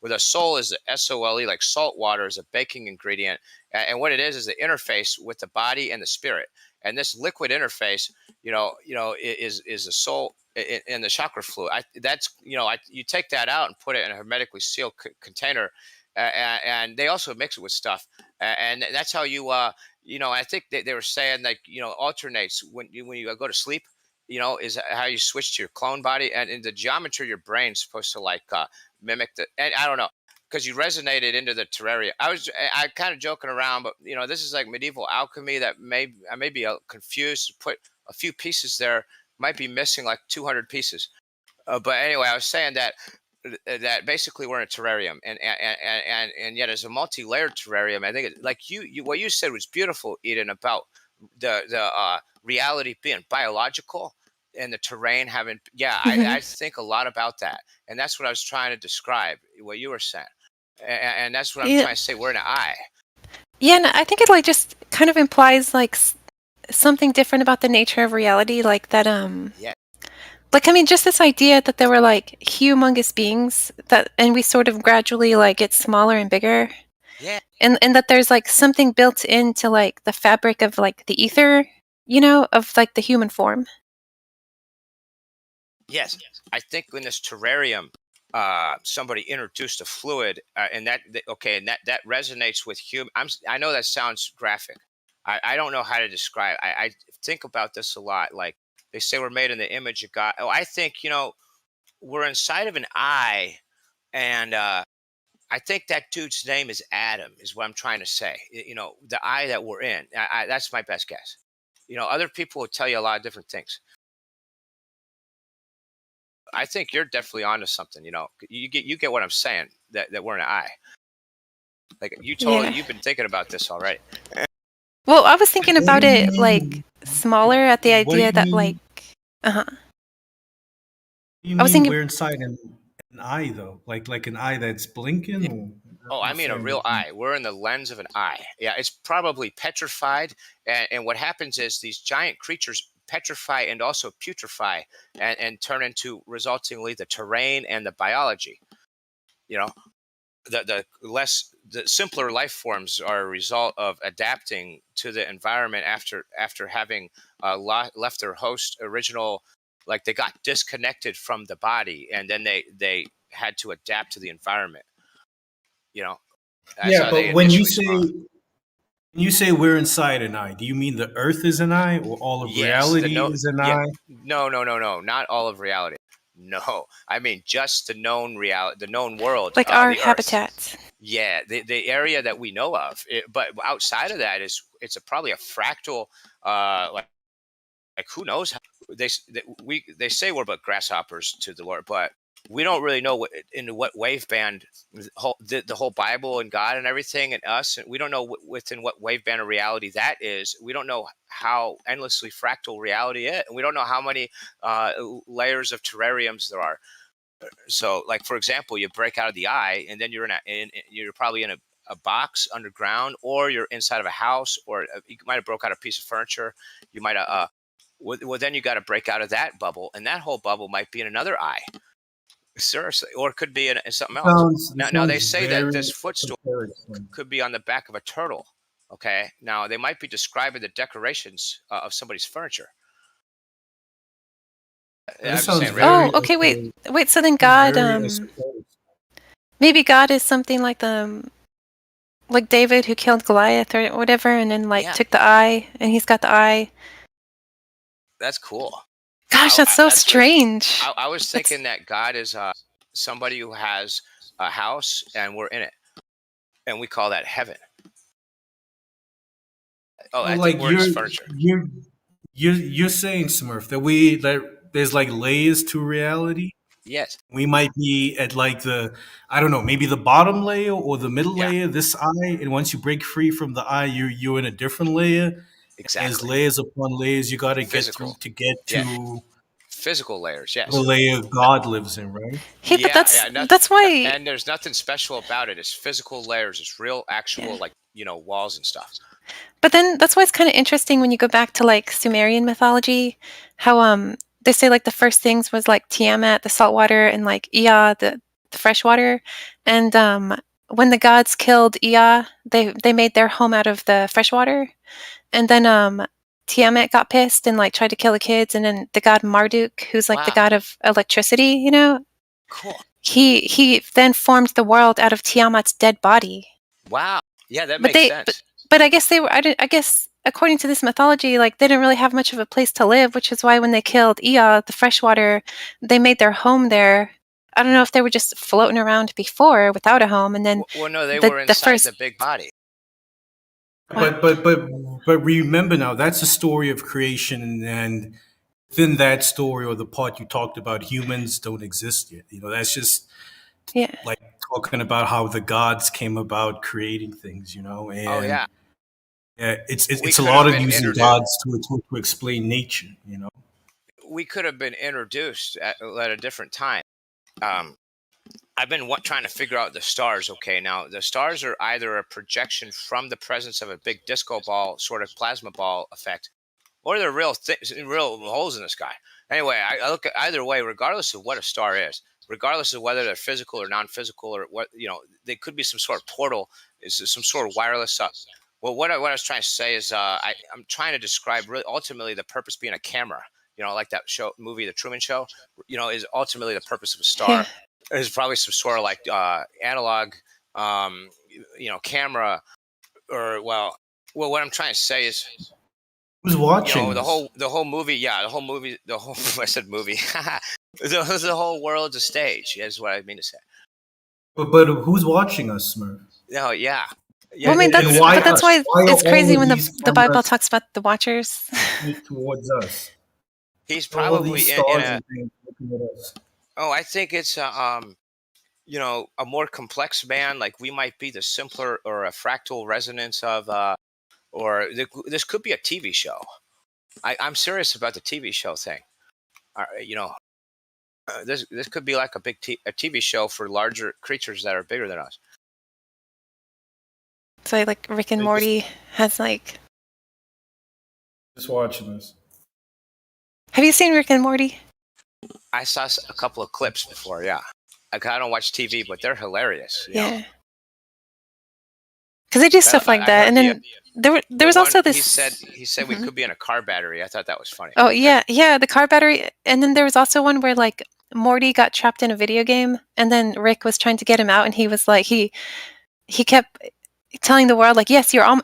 where the soul is the SOLE, like salt water is a baking ingredient. And what it is the interface with the body and the spirit. And this liquid interface, is the soul in the chakra fluid. You take that out and put it in a hermetically sealed container. And they also mix it with stuff. And that's how I think they were saying alternates when you go to sleep. Is how you switch to your clone body, and in the geometry of your brain is supposed to mimic and I don't know, because you resonated into the terraria. I kind of joking around, but this is like medieval alchemy that I may be confused. Put a few pieces there, might be missing like 200 pieces. But anyway, I was saying that basically we're in a terrarium, and yet as a multi-layered terrarium, I think what you said was beautiful, Eden, about the reality being biological and the terrain having I think a lot about that, and that's what I was trying to describe what you were saying, and that's what I'm trying to say. We're in an eye. Yeah, no, I think it just kind of implies like something different about the nature of reality, like that. Yeah. Like, I mean, just this idea that there were like humongous beings that, and we sort of gradually like get smaller and bigger. Yeah. And that there's like something built into like the fabric of like the ether, you know, of like the human form. Yes, I think in this terrarium, somebody introduced a fluid, and that resonates with human. I know that sounds graphic. I don't know how to describe. I think about this a lot. Like they say, we're made in the image of God. Oh, I think we're inside of an eye, and I think that dude's name is Adam. Is what I'm trying to say. The eye that we're in. That's my best guess. Other people will tell you a lot of different things. I think you're definitely onto something. You get what I'm saying. That we're an eye. Like you've been thinking about this already. Well, I was thinking about it like smaller at the idea that like, You mean we're inside an eye though, like an eye that's blinking? Oh, I mean a real eye. We're in the lens of an eye. Yeah, it's probably petrified, and what happens is these giant creatures petrify and also putrefy and turn into resultingly the terrain and the biology. The simpler life forms are a result of adapting to the environment after having left their host original, like they got disconnected from the body, and then they had to adapt to the environment. Yeah, but when you say we're inside an eye, do you mean the Earth is an eye, or all of reality is an eye? No, not all of reality. No, I mean just the known reality, the known world, like our the habitats. Earth. Yeah, the area that we know of. But outside of that it's probably a fractal. Like who knows? They say we're but grasshoppers to the Lord, but we don't really know what waveband the whole Bible and God and everything and us, and we don't know within what waveband of reality that is. We don't know how endlessly fractal reality is, and we don't know how many layers of terrariums there are. So, like for example, you break out of the eye, and then you're probably in a box underground, or you're inside of a house, or you might have broke out a piece of furniture. You might have. Well, then you got to break out of that bubble, and that whole bubble might be in another eye. Seriously, or it could be in something else. Now they say that this footstool could be on the back of a turtle. Okay, now they might be describing the decorations of somebody's furniture. Okay. Wait. So then God, maybe God is something like like David who killed Goliath or whatever, and then took the eye, and he's got the eye. That's cool. Gosh, that's so strange. I was thinking that God is somebody who has a house and we're in it, and we call that heaven. Oh, I think we're in his furniture. You're saying, Smurf, that there's like layers to reality. Yes. We might be at like maybe the bottom layer or the middle layer, this eye, and once you break free from the eye, you're in a different layer. Exactly. There's layers upon layers you got to get through to get to physical layers. Yes. The layer God lives in, right? Hey, but that's why. And there's nothing special about it. It's physical layers. It's real, actual, walls and stuff. But then that's why it's kind of interesting when you go back to like Sumerian mythology, how they say like the first things was like Tiamat, the salt water, and like Ea, the fresh water. And when the gods killed Ea, they made their home out of the fresh water. And then Tiamat got pissed and like tried to kill the kids, and then the god Marduk, who's like the god of electricity, Cool. He then formed the world out of Tiamat's dead body. Wow. Yeah, that makes sense. But I guess I guess according to this mythology, like they didn't really have much of a place to live, which is why when they killed Ea, the freshwater, they made their home there. I don't know if they were just floating around before without a home, and then well, no, they were inside the big body. But remember now, that's a story of creation, and within that story or the part you talked about, humans don't exist yet. That's just like talking about how the gods came about creating things. And it's a lot of using gods to explain nature. We could have been introduced at a different time. I've been trying to figure out the stars. Okay, now the stars are either a projection from the presence of a big disco ball, sort of plasma ball effect, or they're real holes in the sky. Anyway, I look at either way, regardless of what a star is, regardless of whether they're physical or non-physical, or what, they could be some sort of portal, is some sort of wireless up. Well, what I was trying to say is, I'm trying to describe really ultimately the purpose being a camera. Like that movie, The Truman Show. Is ultimately the purpose of a star. Yeah. There's probably some sort of like analog, camera, or well, what I'm trying to say is, who's watching the whole movie. I said movie. the whole world's a stage. Is what I mean to say. But who's watching us, Smurf? No, yeah. Well, I mean, that's why it's crazy when the Bible talks about the watchers. Towards us. He's probably in a. Looking at us. Oh, I think it's a more complex man. Like we might be the simpler or a fractal resonance of, or this could be a TV show. I'm serious about the TV show thing. This could be like a TV show for larger creatures that are bigger than us. So like Rick and Morty has like. Just watching this. Have you seen Rick and Morty? I saw a couple of clips before. Yeah, I don't watch TV, but they're hilarious. Yeah. Because they do stuff like that, and then there was also this. He said we could be in a car battery. I thought that was funny. Oh yeah, the car battery, and then there was also one where like Morty got trapped in a video game, and then Rick was trying to get him out, and he was like he kept telling the world like, yes, you're all.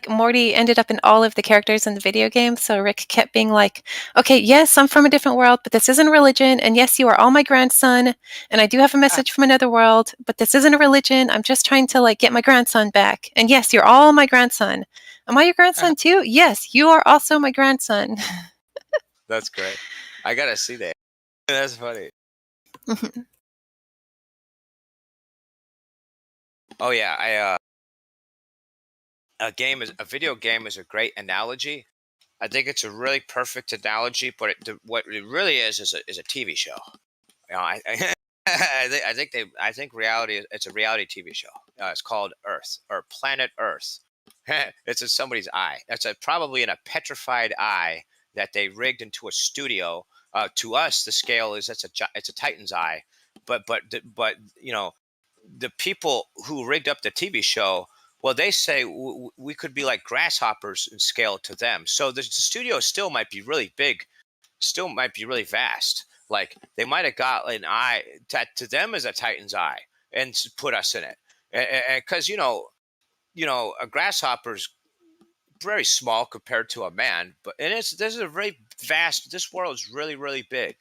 Morty ended up in all of the characters in the video game, so Rick kept being like, okay, yes, I'm from a different world, but this isn't religion, and yes, you are all my grandson, and I do have a message from another world, but this isn't a religion. I'm just trying to like get my grandson back, and yes, you're all my grandson. Am I your grandson too? Yes, you are also my grandson. That's great. I gotta see that. That's funny. Oh yeah, a video game is a great analogy. I think it's a really perfect analogy, but what it really is a TV show. I think reality. It's a reality TV show. It's called Earth or Planet Earth. It's in somebody's eye. That's probably in a petrified eye that they rigged into a studio. To us, the scale is it's a Titan's eye, but the people who rigged up the TV show. Well, they say we could be like grasshoppers in scale to them. So the studio still might be really big, still might be really vast. Like they might have got an eye that to them is a Titan's eye and put us in it. Because, a grasshopper's very small compared to a man. This is a very vast, this world is really, really big.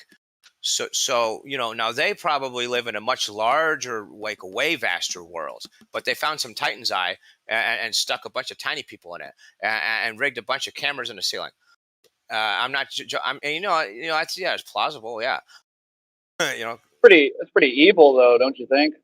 So now they probably live in a much larger, like a way vaster world, but they found some Titan's eye and stuck a bunch of tiny people in it and rigged a bunch of cameras in the ceiling. It's plausible. Yeah. It's pretty evil though, don't you think?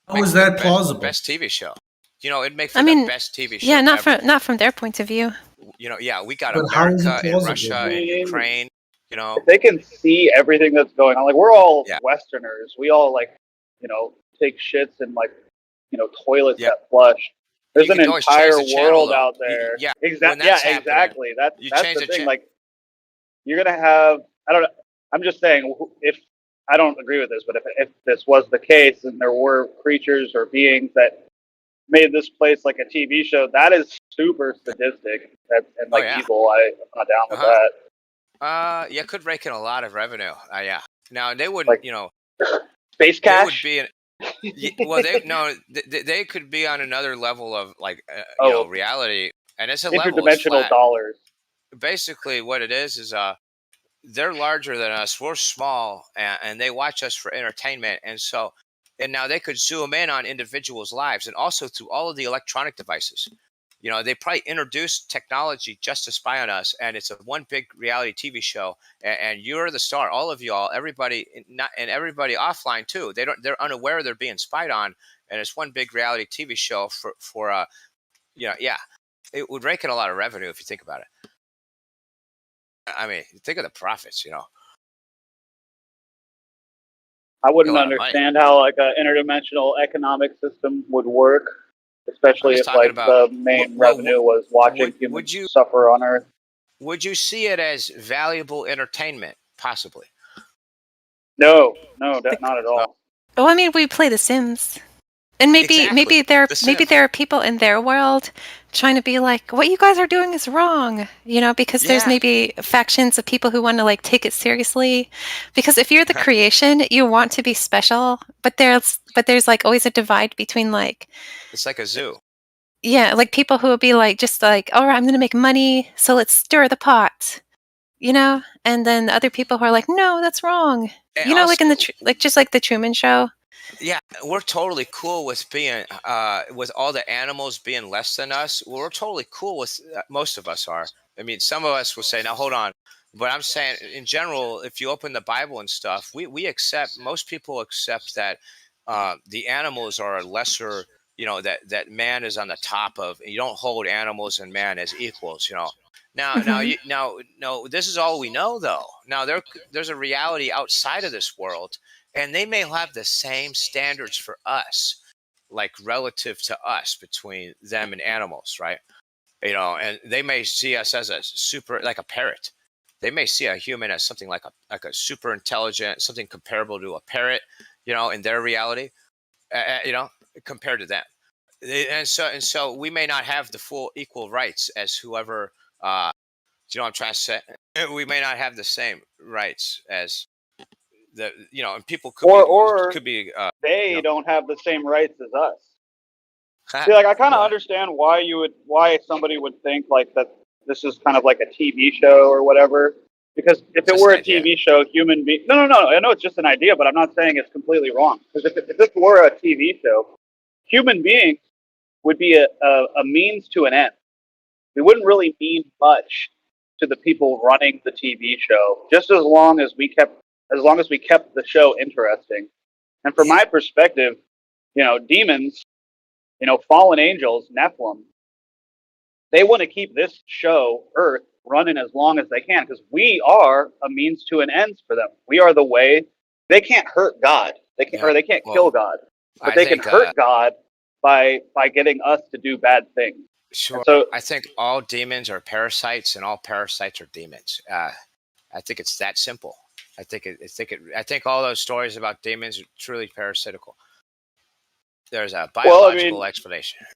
How is that plausible? Best TV show. It'd make for the best TV show. Yeah, not from their point of view. We got America and Russia and Ukraine. If they can see everything that's going on, like we're all Westerners, we all take shits in toilets that flush. There's an entire world out there. Exactly. That's the thing. Like you're gonna have. I don't know. I'm just saying. If I don't agree with this, but if this was the case and there were creatures or beings that made this place like a TV show, that is super sadistic and evil. I'm not down with that. Yeah, could rake in a lot of revenue. Yeah. Now they wouldn't, space cash. They would be they could be on another level of reality, and it's a interdimensional dollars. Basically, what it is they're larger than us. We're small, and they watch us for entertainment, and now they could zoom in on individuals' lives, and also through all of the electronic devices. They probably introduced technology just to spy on us, and it's a one big reality TV show. And you're the star, all of y'all, everybody, and everybody offline too. They're unaware they're being spied on, and it's one big reality TV show for it would rake in a lot of revenue if you think about it. I mean, think of the profits. I wouldn't understand how like an interdimensional economic system would work, especially if like the main revenue was watching humans suffer on Earth. Would you see it as valuable entertainment? Possibly. No, not at all. Well, I mean, we play The Sims, and maybe there are people in their world trying to be like, what you guys are doing is wrong, because there's maybe factions of people who want to like take it seriously. Because if you're the creation, you want to be special, but there's like always a divide between like, it's like a zoo. Yeah, like people who will be like, just like, all right, I'm going to make money, so let's stir the pot, and then other people who are like, no, that's wrong. And like in just like the Truman Show. Yeah, we're totally cool with being with all the animals being less than us. We're totally cool with most of us are. I mean, some of us will say, "Now hold on," but I'm saying in general, if you open the Bible and stuff, we accept. Most people accept that the animals are lesser. That man is on the top of. You don't hold animals and man as equals. Now, this is all we know, though. Now, there's a reality outside of this world, and they may have the same standards for us, like relative to us between them and animals, right? And they may see us as a super, like a parrot. They may see a human as something like a super intelligent, something comparable to a parrot, in their reality, compared to them. And so we may not have the full equal rights as whoever. Do you know what I'm trying to say? We may not have the same rights as and people could be they don't have the same rights as us. See, like I kind of understand why somebody would think like that this is kind of like a TV show or whatever. Because if it were a TV show, human beings. No. I know it's just an idea, but I'm not saying it's completely wrong. Because if this were a TV show, human beings would be a means to an end. We wouldn't really mean much to the people running the TV show, just as long as we kept the show interesting. And from my perspective, demons, fallen angels, Nephilim, they want to keep this show, Earth, running as long as they can because we are a means to an end for them. We are the way. They can't hurt God. They can't kill God, but they can hurt God by getting us to do bad things. Sure. So I think all demons are parasites, and all parasites are demons. I think it's that simple. I think all those stories about demons are truly parasitical. There's a biological explanation.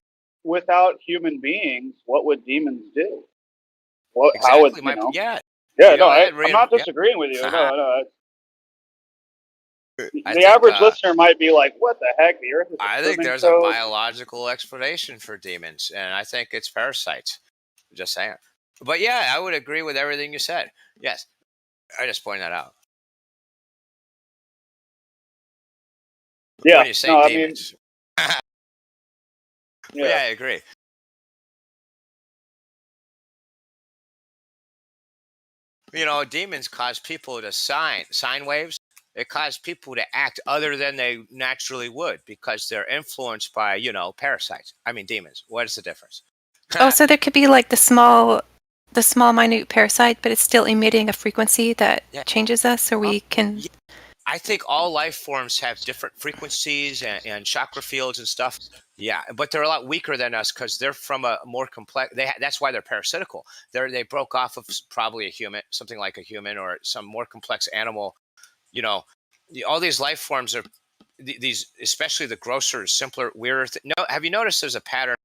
Without human beings, what would demons do? Exactly. How would I'm not disagreeing with you. No. The average listener might be like, "What the heck? The Earth is." I think there's a biological explanation for demons, and I think it's parasites. Just saying. But yeah, I would agree with everything you said. Yes, I just pointed that out. Yeah, when you say demons. Yeah, I agree. Demons cause people to sine waves. It causes people to act other than they naturally would because they're influenced by, parasites. I mean, demons. What is the difference? So there could be like the small minute parasite, but it's still emitting a frequency that changes us, so we can. I think all life forms have different frequencies and chakra fields and stuff. Yeah, but they're a lot weaker than us because they're from a more complex. That's why they're parasitical. They broke off of probably a human, something like a human or some more complex animal. All these life forms are these, especially the grosser, simpler, weirder. No, have you noticed there's a pattern?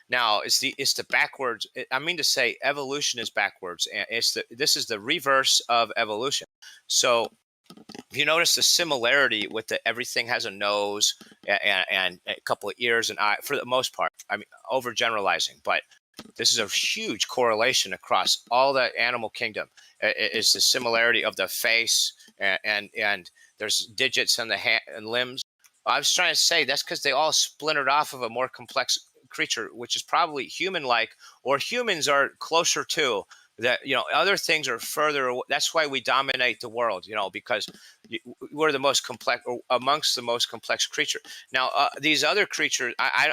Now it's the backwards. I mean to say, evolution is backwards, and this is the reverse of evolution. So if you notice the similarity with everything has a nose and a couple of ears and eyes for the most part. I mean, overgeneralizing, but this is a huge correlation across all the animal kingdom. It's the similarity of the face and there's digits on the hand and limbs. I was trying to say that's because they all splintered off of a more complex creature, which is probably human-like, or humans are closer to that. Other things are further. That's why we dominate the world. Because we're the most complex, or amongst the most complex creature. Now, these other creatures, I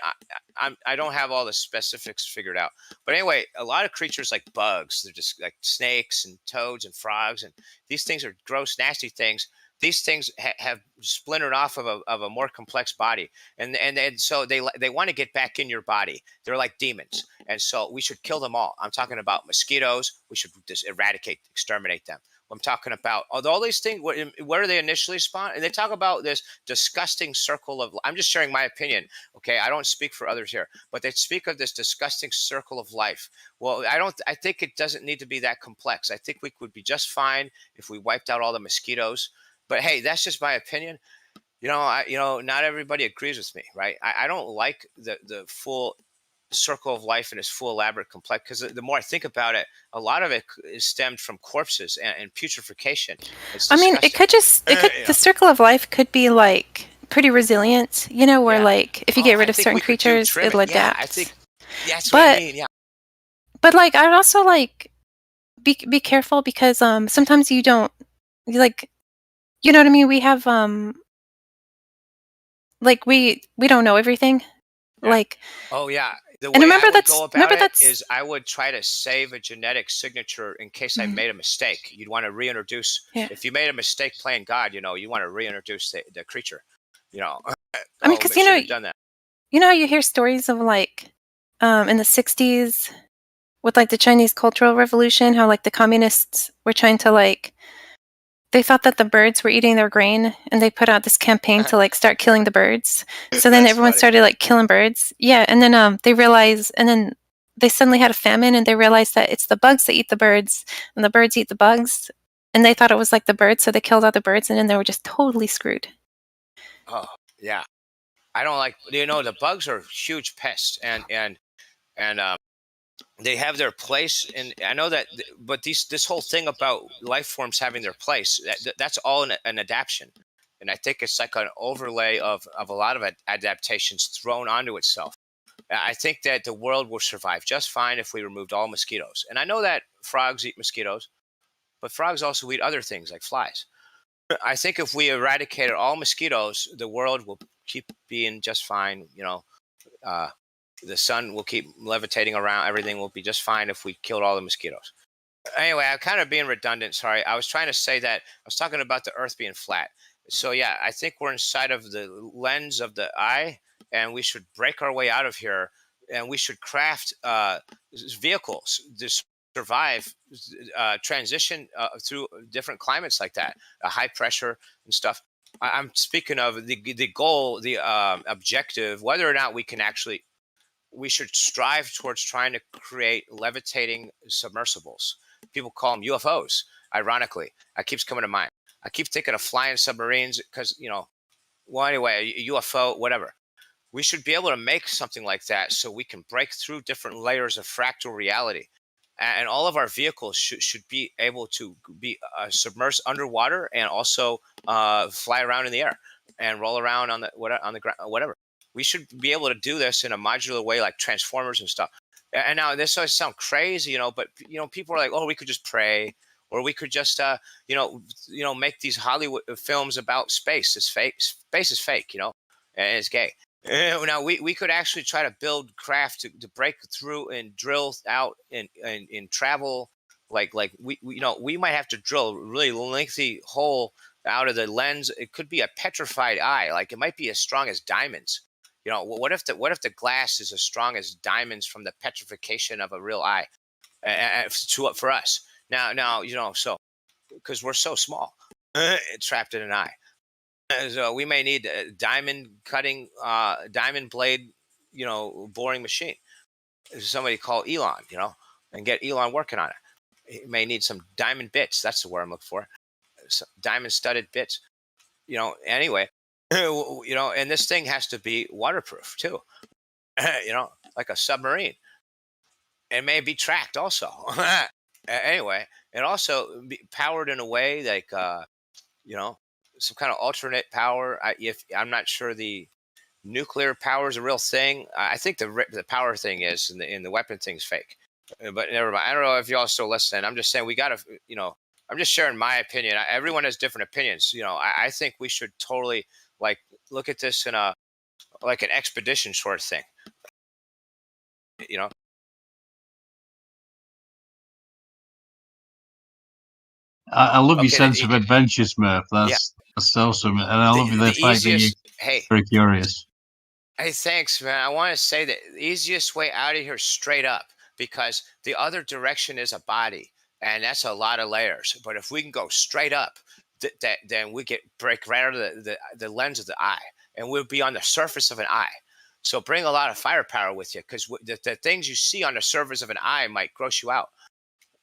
don't have all the specifics figured out. But anyway, a lot of creatures like bugs, they're just like snakes and toads and frogs, and these things are gross, nasty things. these things have splintered off of a more complex body, and so they want to get back in your body. They're like demons, and so we should kill them all. I'm talking about mosquitoes. We should just exterminate them. I'm talking about all these things. Where do they initially spawn? And they talk about this disgusting circle of. I'm just sharing my opinion. Okay, I don't speak for others here, but they speak of this disgusting circle of life. Well, I think it doesn't need to be that complex. I think we would be just fine if we wiped out all the mosquitoes. But hey, that's just my opinion. Not everybody agrees with me, right? I don't like the full circle of life in its full elaborate complex, because the more I think about it, a lot of it is stemmed from corpses and putrefaction. I mean, the circle of life could be like pretty resilient, where like if you get rid of certain creatures, it'll adapt. Yeah, I think that's what I mean. Yeah. But like, I'd also like be careful, because sometimes you don't like, you know what I mean? We have like we don't know everything. Yeah. Like, oh yeah. The way remember I would that's go about remember it that's is I would try to save a genetic signature in case I made a mistake. You'd want to reintroduce. Yeah. If you made a mistake playing God, you want to reintroduce the creature. I mean, because done that. How you hear stories of like in the 60s with like the Chinese Cultural Revolution, how like the communists were trying to like, they thought that the birds were eating their grain, and they put out this campaign to like start killing the birds. So then everyone started like killing birds. Yeah, and then they realized, and then they suddenly had a famine, and they realized that it's the bugs that eat the birds, and the birds eat the bugs, and they thought it was like the birds, so they killed all the birds, and then they were just totally screwed. Oh yeah, I don't like. The bugs are huge pests, and they have their place, and I know that. But this whole thing about life forms having their place, that's all an adaptation, and I think it's like an overlay of a lot of adaptations thrown onto itself. I think that the world will survive just fine if we removed all mosquitoes. And I know that frogs eat mosquitoes, but frogs also eat other things like flies. I think if we eradicated all mosquitoes, the world will keep being just fine. The sun will keep levitating around. Everything will be just fine if we killed all the mosquitoes. Anyway, I'm kind of being redundant. Sorry. I was trying to say that I was talking about the Earth being flat. So yeah, I think we're inside of the lens of the eye, and we should break our way out of here, and we should craft vehicles to survive transition through different climates like that, high pressure and stuff. I'm speaking of the goal, the objective, whether or not we can actually. We should strive towards trying to create levitating submersibles. People call them UFOs. Ironically, that keeps coming to mind. I keep thinking of flying submarines because, well, anyway, a UFO, whatever. We should be able to make something like that so we can break through different layers of fractal reality. And all of our vehicles should be able to be submersed underwater, and also fly around in the air and roll around on the ground, whatever. We should be able to do this in a modular way, like Transformers and stuff. And now this always sounds crazy, but people are like, oh, we could just pray, or we could just make these Hollywood films about space. It's fake. Space is fake, and it's gay. Now we could actually try to build craft to break through and drill out and travel. Like we might have to drill a really lengthy hole out of the lens. It could be a petrified eye. Like it might be as strong as diamonds. What if the glass is as strong as diamonds from the petrification of a real eye for us? Now, so because we're so small, trapped in an eye. So we may need a diamond cutting, diamond blade, boring machine. Somebody call Elon, and get Elon working on it. He may need some diamond bits. That's the word I'm looking for. Some diamond studded bits. Anyway. And this thing has to be waterproof too, like a submarine. It may be tracked also. Anyway, and also be powered in a way like, some kind of alternate power. I'm not sure the nuclear power is a real thing. I think the power thing is, and the weapon thing's fake. But never mind. I don't know if y'all still listening. I'm just saying we got to, I'm just sharing my opinion. Everyone has different opinions. I think we should totally look at this in like an expedition sort of thing. I love your sense of adventure, Smurf. That's awesome, and I love the fact that you're very curious. Hey, thanks, man. I want to say that the easiest way out of here is straight up, because the other direction is a body, and that's a lot of layers. But if we can go straight up, then we break right out of the lens of the eye, and we'll be on the surface of an eye. So bring a lot of firepower with you, because the things you see on the surface of an eye might gross you out.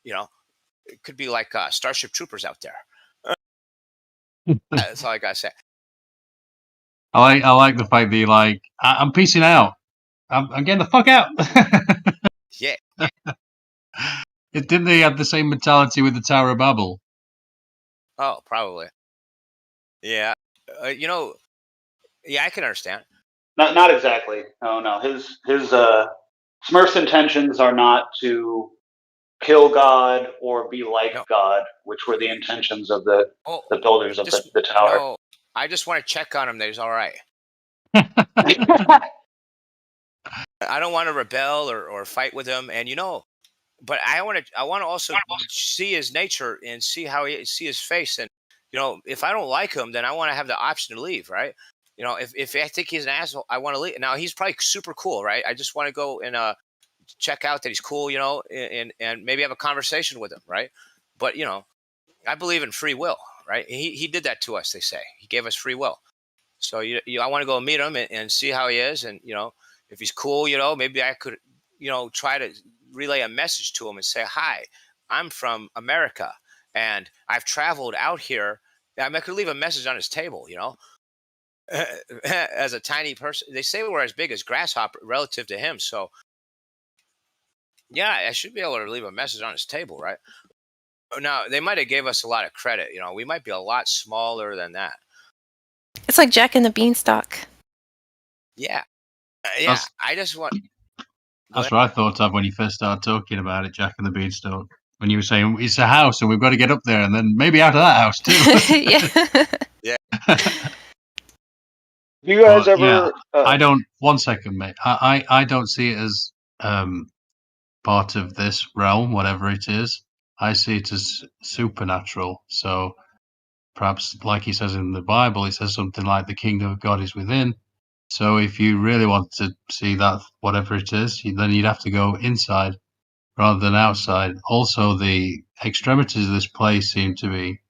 You know, it could be like Starship Troopers out there. That's all I gotta say. I like the fact that you're like, I'm peacing out. I'm getting the fuck out. Yeah. Didn't they have the same mentality with the Tower of Babel? Oh, probably. Yeah. You know, yeah, I can understand. Not exactly. No. His Smurf's intentions are not to kill God or be like God, which were the intentions of the builders of the tower. No, I just want to check on him that he's all right. I don't want to rebel or fight with him, and but I want to also see his nature and see his face, and if I don't like him, then I want to have the option to leave, right? If I think he's an asshole, I want to leave. Now he's probably super cool, right? I just want to go and check out that he's cool, and maybe have a conversation with him, right? But I believe in free will, right? He did that to us. They say he gave us free will. So I want to go meet him and see how he is, and if he's cool, maybe I could try to relay a message to him and say, hi, I'm from America and I've traveled out here. I could leave a message on his table, as a tiny person. They say we're as big as grasshopper relative to him. So yeah, I should be able to leave a message on his table, right? Now they might have gave us a lot of credit. We might be a lot smaller than that. It's like Jack and the Beanstalk. Yeah. Yeah. I just want. That's what I thought of when you first started talking about it, Jack and the Beanstalk. When you were saying it's a house and we've got to get up there, and then maybe out of that house too. Yeah. You guys ever? Yeah, I don't. 1 second, mate. I don't see it as part of this realm, whatever it is. I see it as supernatural. So perhaps, like he says in the Bible, it says something like the kingdom of God is within. So if you really want to see that, whatever it is, then you'd have to go inside rather than outside. Also, the extremities of this place seem to be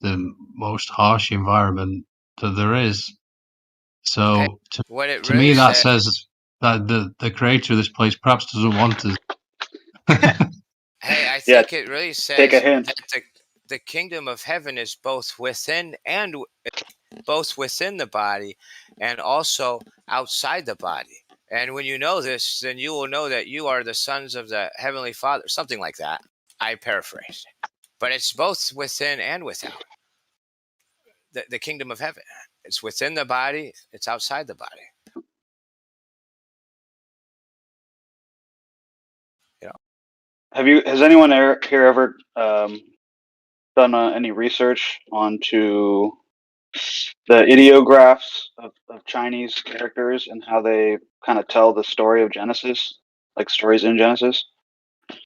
the most harsh environment that there is. So to me, that says that the creator of this place perhaps doesn't want us. Hey, I think it really says that the kingdom of heaven is both within the body and also outside the body. And when you know this, then you will know that you are the sons of the Heavenly Father, something like that. I paraphrased. But it's both within and without. The kingdom of heaven. It's within the body, it's outside the body. Has anyone here ever done any research onto the ideographs of Chinese characters and how they kind of tell the story of Genesis, like stories in Genesis? It's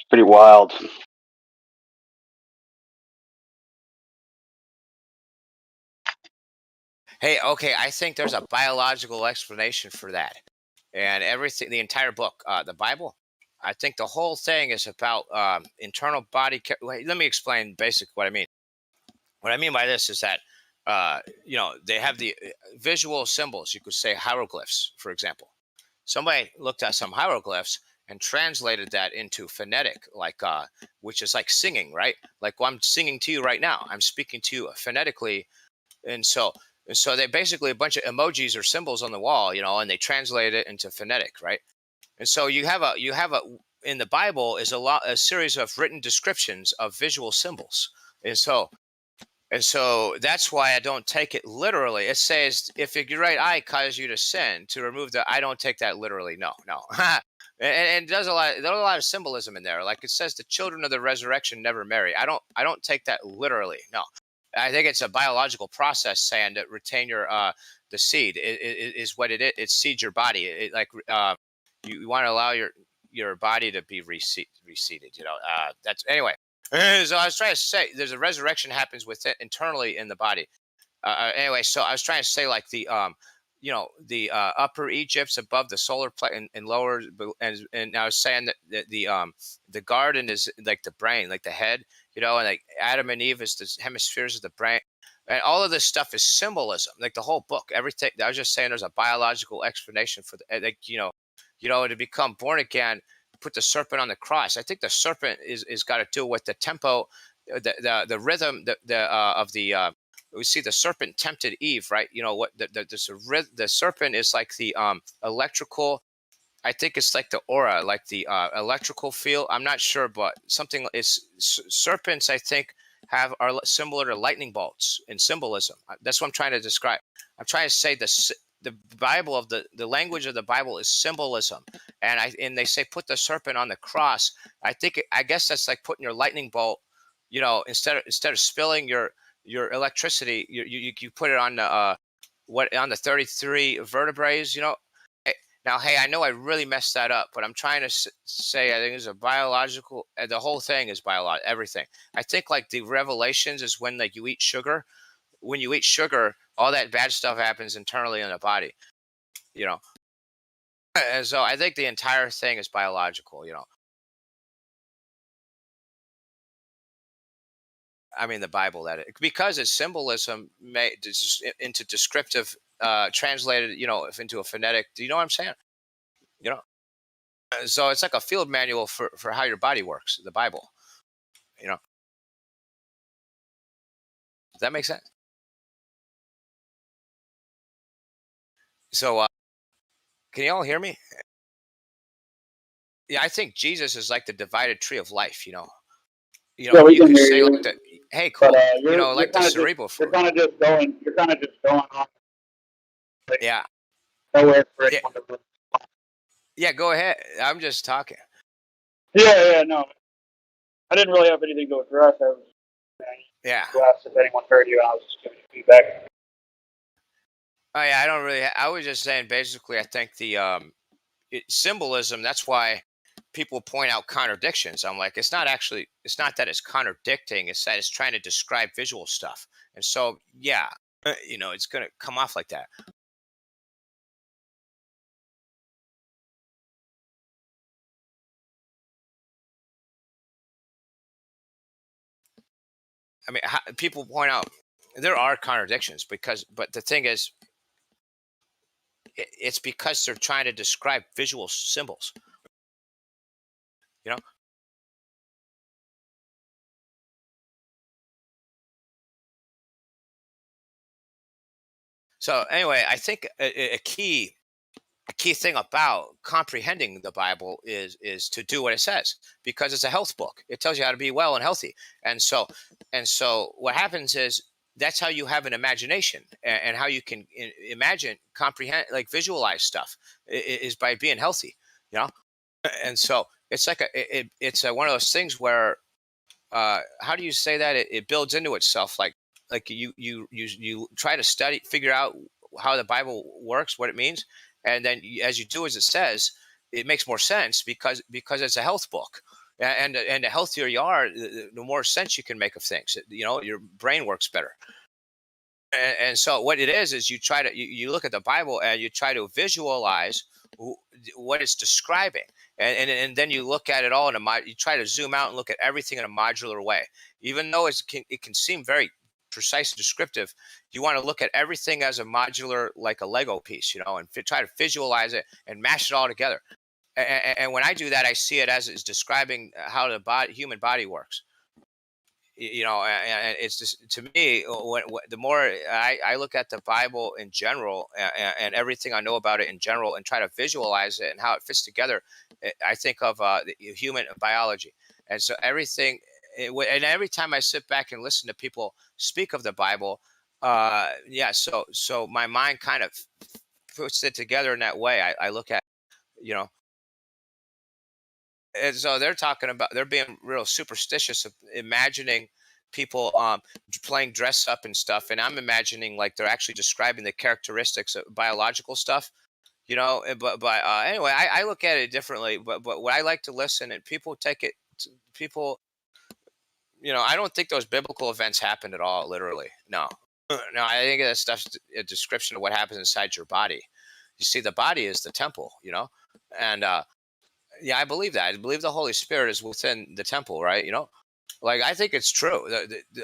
pretty wild. Hey, okay, I think there's a biological explanation for that. And everything, the entire book, the Bible, I think the whole thing is about internal body. Let me explain basic what I mean. What I mean by this is that, they have the visual symbols. You could say hieroglyphs, for example. Somebody looked at some hieroglyphs and translated that into phonetic, like which is like singing, right? Like I'm singing to you right now. I'm speaking to you phonetically, and so they basically a bunch of emojis or symbols on the wall, and they translate it into phonetic, right? And so you have a in the Bible is a series of written descriptions of visual symbols, and so that's why I don't take it literally. It says if your right eye causes you to sin, to remove the. I don't take that literally. No. And there's a lot of symbolism in there. Like it says, the children of the resurrection never marry. I don't take that literally. No. I think it's a biological process saying to retain your the seed is what it is. It seeds your body. You want to allow your body to be reseeded. That's anyway. So I was trying to say, there's a resurrection happens within internally in the body. Anyway, so I was trying to say like the the upper Egypt's above the solar plate and lower, and I was saying that the garden is like the brain, like the head, and like Adam and Eve is the hemispheres of the brain, and all of this stuff is symbolism, like the whole book, everything. I was just saying there's a biological explanation for the, like to become born again, put the serpent on the cross. I think the serpent is got to do with the tempo, the rhythm, of the. We see the serpent tempted Eve, right? What the serpent is like the electrical. I think it's like the aura, like the electrical field. I'm not sure, but something is serpents. I think are similar to lightning bolts in symbolism. That's what I'm trying to describe. I'm trying to say the Bible of the language of the Bible is symbolism, and they say put the serpent on the cross. I guess that's like putting your lightning bolt. Instead of spilling your electricity, you put it on the on the 33 vertebrae. Now, hey, I know I really messed that up, but I'm trying to say I think it's a biological. The whole thing is biological. Everything. I think like the revelations is when like you eat sugar. When you eat sugar, all that bad stuff happens internally in the body. And so I think the entire thing is biological. I mean, the Bible, because it's symbolism made into descriptive, translated, into a phonetic. Do you know what I'm saying? So it's like a field manual for how your body works. The Bible. Does that make sense? So, can you all hear me? Yeah, I think Jesus is like the divided tree of life. Yeah, we you can could hear say you. like the, hey, cool. But Like the cerebral you're fruit. kind of just going. You're kind of just going on. Yeah. Nowhere for anyone to. Yeah, go ahead. I'm just talking. Yeah, no. I didn't really have anything to address. I was. Yeah. You asked if anyone heard you, and I was just giving you feedback. Oh yeah, I don't really. I was just saying. Basically, I think the symbolism. That's why people point out contradictions. I'm like, it's not that it's contradicting. It's that it's trying to describe visual stuff. And so, yeah, it's gonna come off like that. I mean, people point out there are contradictions but the thing is, it's because they're trying to describe visual symbols. So anyway, I think a key thing about comprehending the Bible is to do what it says, because it's a health book. It tells you how to be well and healthy. And so what happens is that's how you have an imagination, and how you can imagine, comprehend, like visualize stuff is by being healthy, And so it's like it's one of those things where how do you say that it builds into itself, like you try to figure out how the Bible works, what it means, and then as you do as it says, it makes more sense because it's a health book. And the healthier you are, the more sense you can make of things. Your brain works better. And so what it is you try to you look at the Bible and you try to visualize what it's describing, and then you look at it all you try to zoom out and look at everything in a modular way. Even though it can seem very precise and descriptive, you want to look at everything as a modular, like a Lego piece, and try to visualize it and mash it all together. And when I do that, I see it as it's describing how the human body works. And it's just, to me, the more I look at the Bible in general, and everything I know about it in general, and try to visualize it and how it fits together, I think of the human biology. And so everything, and every time I sit back and listen to people speak of the Bible, so my mind kind of puts it together in that way. I look at, and so they're being real superstitious of imagining people playing dress up and stuff, and I'm imagining like they're actually describing the characteristics of biological stuff, but anyway, I look at it differently, but what I like to listen, and people take it, people I don't think those biblical events happened at all, literally. No. No, I think that stuff's a description of what happens inside your body. You see, the body is the temple, and yeah, I believe that. I believe the Holy Spirit is within the temple, right? Like I think it's true.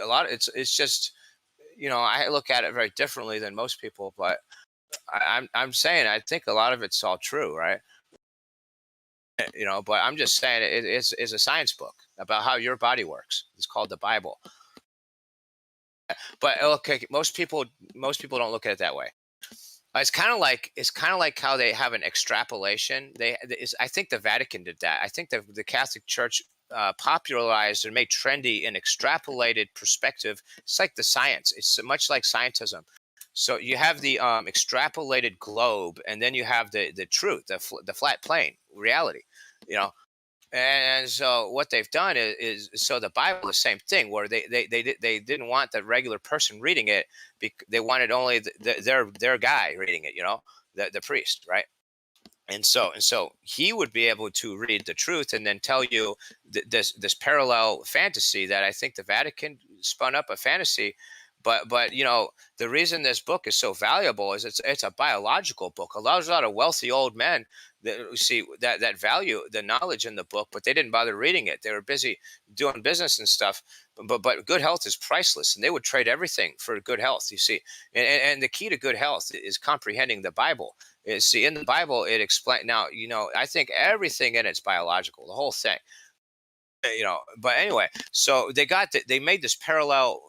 A lot of it's just, I look at it very differently than most people, but I'm saying I think a lot of it's all true, right? But I'm just saying it's a science book about how your body works. It's called the Bible. But okay, most people don't look at it that way. It's kind of like how they have an extrapolation. I think the Vatican did that. I think the Catholic Church popularized and made trendy an extrapolated perspective. It's like the science. It's much like scientism. So you have the extrapolated globe, and then you have the truth, the flat plane reality. And so what they've done is so the Bible, the same thing, where they didn't want the regular person reading it. They wanted only their guy reading it, the priest, right? And so he would be able to read the truth and then tell you this parallel fantasy that I think the Vatican spun up a fantasy. But the reason this book is so valuable is it's a biological book. A lot of wealthy old men that see that value the knowledge in the book, but they didn't bother reading it. They were busy doing business and stuff. But good health is priceless, and they would trade everything for good health. You see, and the key to good health is comprehending the Bible. See, in the Bible, it explains. Now, I think everything in it's biological, the whole thing. But anyway, so they made this parallel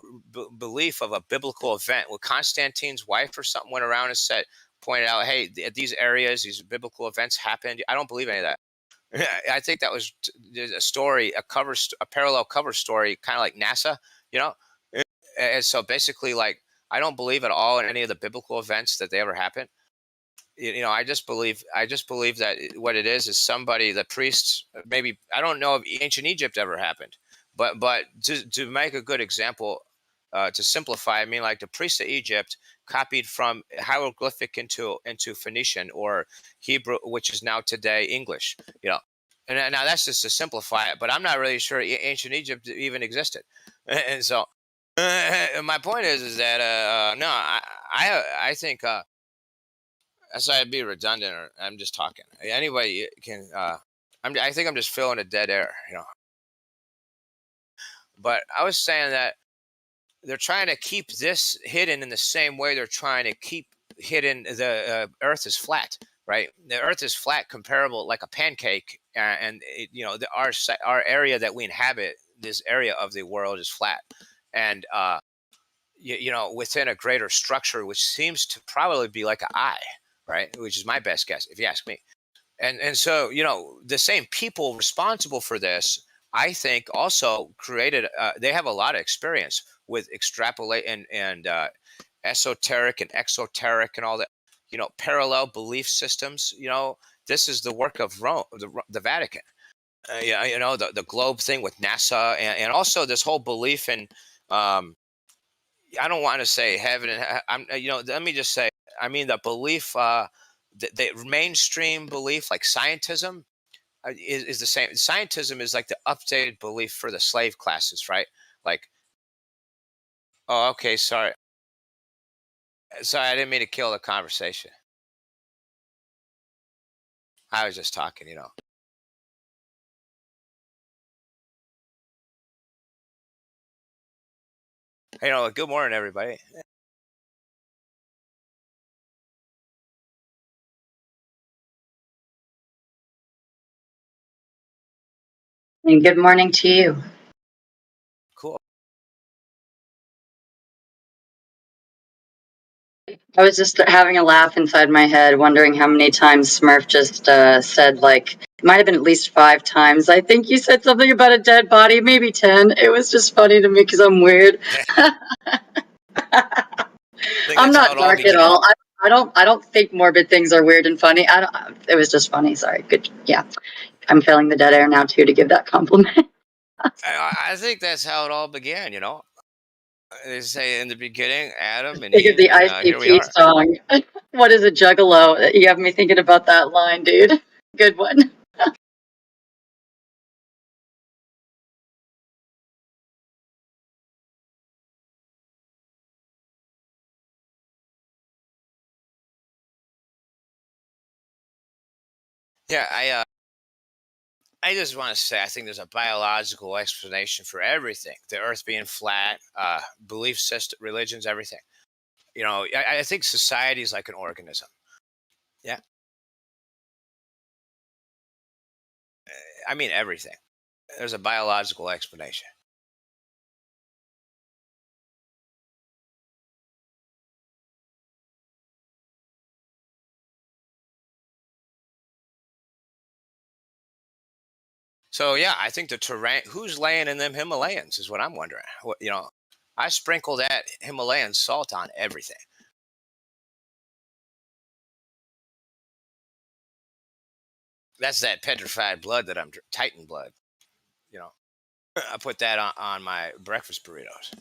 belief of a biblical event where Constantine's wife or something went around and pointed out, hey, at these areas, these biblical events happened. I don't believe any of that. I think that was a story, a parallel cover story, kind of like NASA, and so basically, like, I don't believe at all in any of the biblical events that they ever happened. I just believe that what it is somebody, the priests, maybe, I don't know if ancient Egypt ever happened, but to make a good example, to simplify, I mean, like the priests of Egypt copied from hieroglyphic into Phoenician or Hebrew, which is now today English, and now that's just to simplify it, but I'm not really sure ancient Egypt even existed. And so my point is that no, I think so I'd be redundant, or I'm just talking. Anybody can. I think I'm just filling a dead air, But I was saying that they're trying to keep this hidden in the same way they're trying to keep hidden the Earth is flat, right? The Earth is flat, comparable like a pancake, and our area that we inhabit, this area of the world, is flat, and within a greater structure, which seems to probably be like an eye. Right, which is my best guess, if you ask me. And so, the same people responsible for this, I think, also created. They have a lot of experience with extrapolate and esoteric and exoteric and all that. Parallel belief systems. This is the work of Rome, the Vatican. The globe thing with NASA, and also this whole belief in. I don't want to say heaven. Let me just say. I mean, the belief, the mainstream belief, like scientism, is the same. Scientism is like the updated belief for the slave classes, right? Like, oh, okay, sorry, I didn't mean to kill the conversation. I was just talking, Good morning, everybody. And good morning to you. Cool. I was just having a laugh inside my head, wondering how many times Smurf just said, like, it might have been at least 5 times. I think you said something about a dead body, maybe 10. It was just funny to me because I'm weird. I'm not dark at all. I don't think morbid things are weird and funny. It was just funny. Sorry. Good. Yeah. I'm feeling the dead air now too to give that compliment. I think that's how it all began, They say in the beginning, Adam and Think Eve, of the and here we ICP are. song. What is a juggalo? You have me thinking about that line, dude. Good one. Yeah, I just want to say I think there's a biological explanation for everything. The Earth being flat, belief system, religions, everything. You know, I think society is like an organism. Yeah. I mean everything. There's a biological explanation. So yeah, I think the terrain. Who's laying in them Himalayas is what I'm wondering. What, you know, I sprinkle that Himalayan salt on everything. That's that petrified blood that I'm Titan blood. You know, I put that on my breakfast burritos.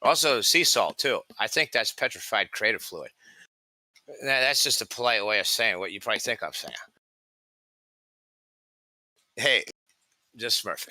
Also, sea salt too. I think that's petrified creative fluid. That's just a polite way of saying what you probably think I'm saying. Hey, just smurfing.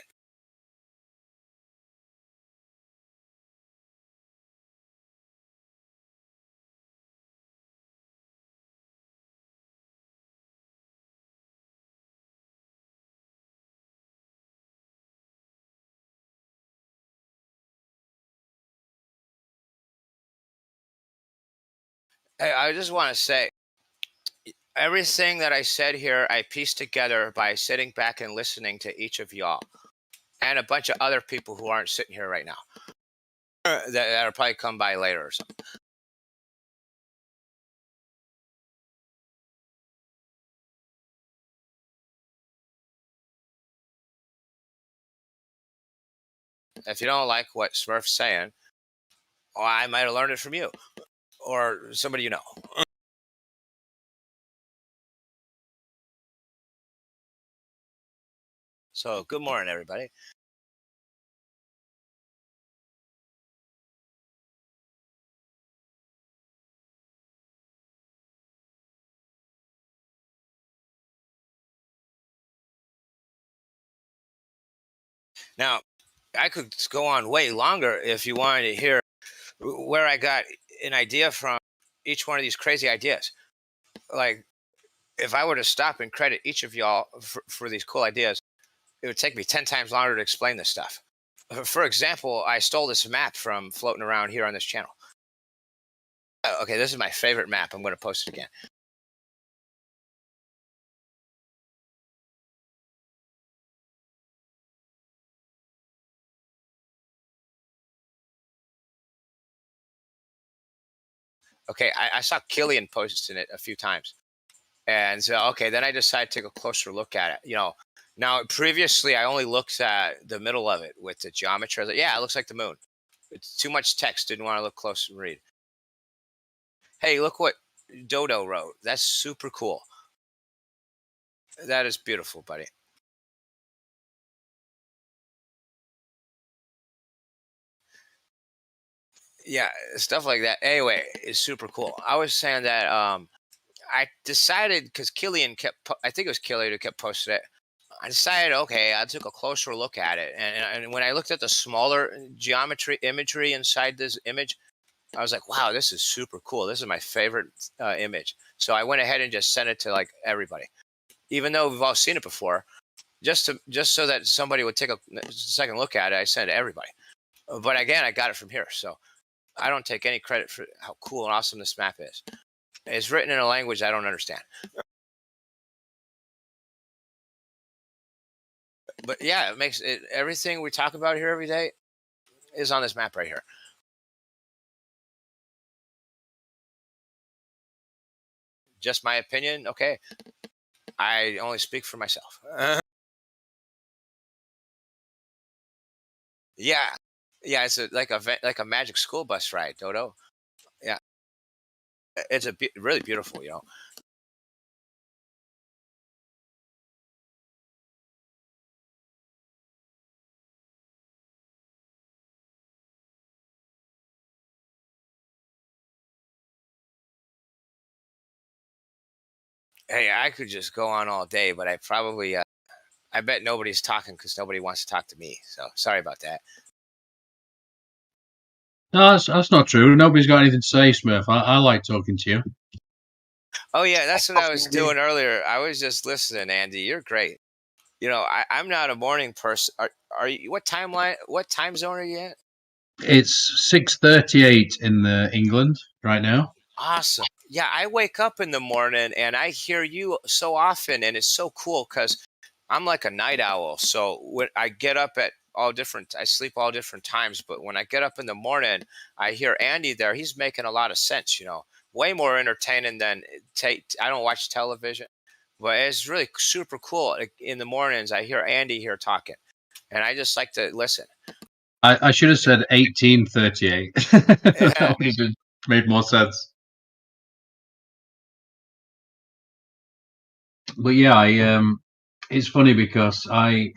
Hey, I just want to say everything that I said here, I pieced together by sitting back and listening to each of y'all and a bunch of other people who aren't sitting here right now that'll probably come by later or something. If you don't like what Smurf's saying, well, I might have learned it from you or somebody you know. So, good morning, everybody. Now, I could go on way longer if you wanted to hear where I got an idea from each one of these crazy ideas. Like, if I were to stop and credit each of y'all for these cool ideas, it would take me 10 times longer to explain this stuff. For example, I stole this map from floating around here on this channel. Okay, this is my favorite map. I'm going to post it again. Okay, I saw Killian posting it a few times. And so, okay, then I decided to take a closer look at it. You know, now previously I only looked at the middle of it with the geometry. I was like, yeah, it looks like the moon. It's too much text. Didn't want to look close and read. Hey, look what Dodo wrote. That's super cool. That is beautiful, buddy. Yeah, stuff like that. Anyway, it's super cool. I was saying that I decided because Killian kept, I think it was Killian who kept posting it. I decided, okay, I took a closer look at it. And when I looked at the smaller geometry imagery inside this image, I was like, wow, this is super cool. This is my favorite image. So I went ahead and just sent it to like everybody, even though we've all seen it before, just so that somebody would take a second look at it. I sent it to everybody. But again, I got it from here. So I don't take any credit for how cool and awesome this map is. It's written in a language I don't understand. But yeah, it makes it, everything we talk about here every day is on this map right here. Just my opinion. Okay. I only speak for myself. Yeah. Yeah. It's like a magic school bus ride, Dodo. Yeah. It's really beautiful, you know. Hey, I could just go on all day, but I probably, I bet nobody's talking because nobody wants to talk to me. So sorry about that. No, that's not true. Nobody's got anything to say, Smurf. I like talking to you. Oh yeah, that's what I was doing earlier. I was just listening, Andy. You're great. I'm not a morning person. Are you? What time zone are you at? It's 6:38 in England right now. Awesome. Yeah, I wake up in the morning and I hear you so often, and it's so cool because I'm like a night owl. So when I get up at I sleep all different times. But when I get up in the morning, I hear Andy there. He's making a lot of sense. Way more entertaining than I don't watch television, but it's really super cool. In the mornings, I hear Andy here talking, and I just like to listen. I should have said 1838. That would have made more sense. But yeah, it's funny because I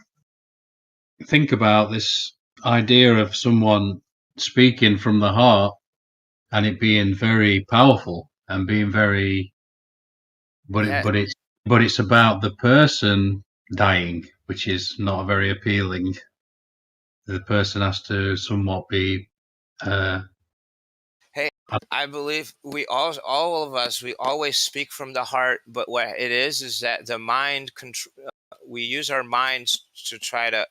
think about this idea of someone speaking from the heart and it being very powerful and being very, but it's about the person dying, which is not very appealing. The person has to somewhat be. Hey, I believe all of us, we always speak from the heart, but what it is that the mind we use our minds to try to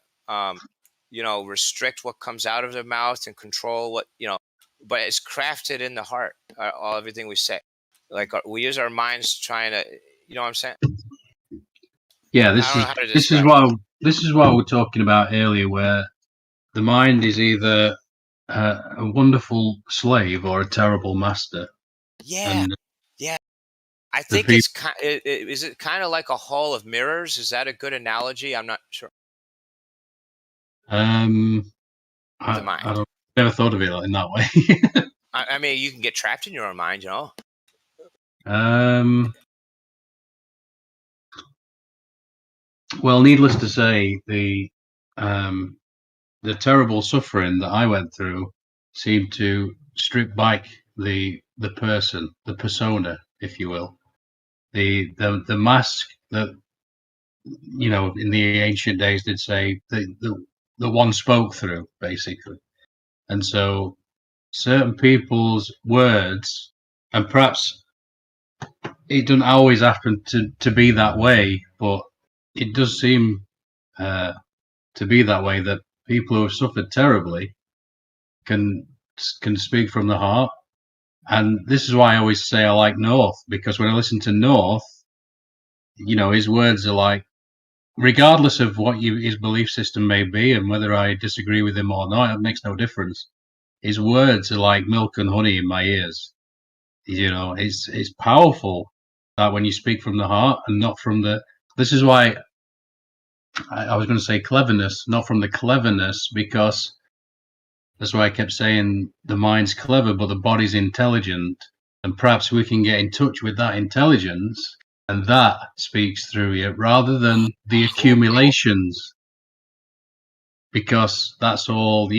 restrict what comes out of the mouth and control what but it's crafted in the heart. Everything we say, like we use our minds trying to, what I'm saying. Yeah, this is what we're talking about earlier, where the mind is either a wonderful slave or a terrible master. Yeah, yeah. I think is it kind of like a hall of mirrors? Is that a good analogy? I'm not sure. I never thought of it in that way. I mean, you can get trapped in your own mind, Well, needless to say, the terrible suffering that I went through seemed to strip back the person, the persona, if you will, the mask that in the ancient days did say the one spoke through, basically. And so certain people's words, and perhaps it doesn't always happen to be that way, but it does seem to be that way, that people who have suffered terribly can speak from the heart. And this is why I always say I like North, because when I listen to North, his words are like, regardless of what his belief system may be and whether I disagree with him or not, it makes no difference. His words are like milk and honey in my ears. It's powerful that when you speak from the heart and not from this is why I was going to say cleverness, not from the cleverness, because that's why I kept saying the mind's clever, but the body's intelligent. And perhaps we can get in touch with that intelligence, and that speaks through you rather than the accumulations, because that's all,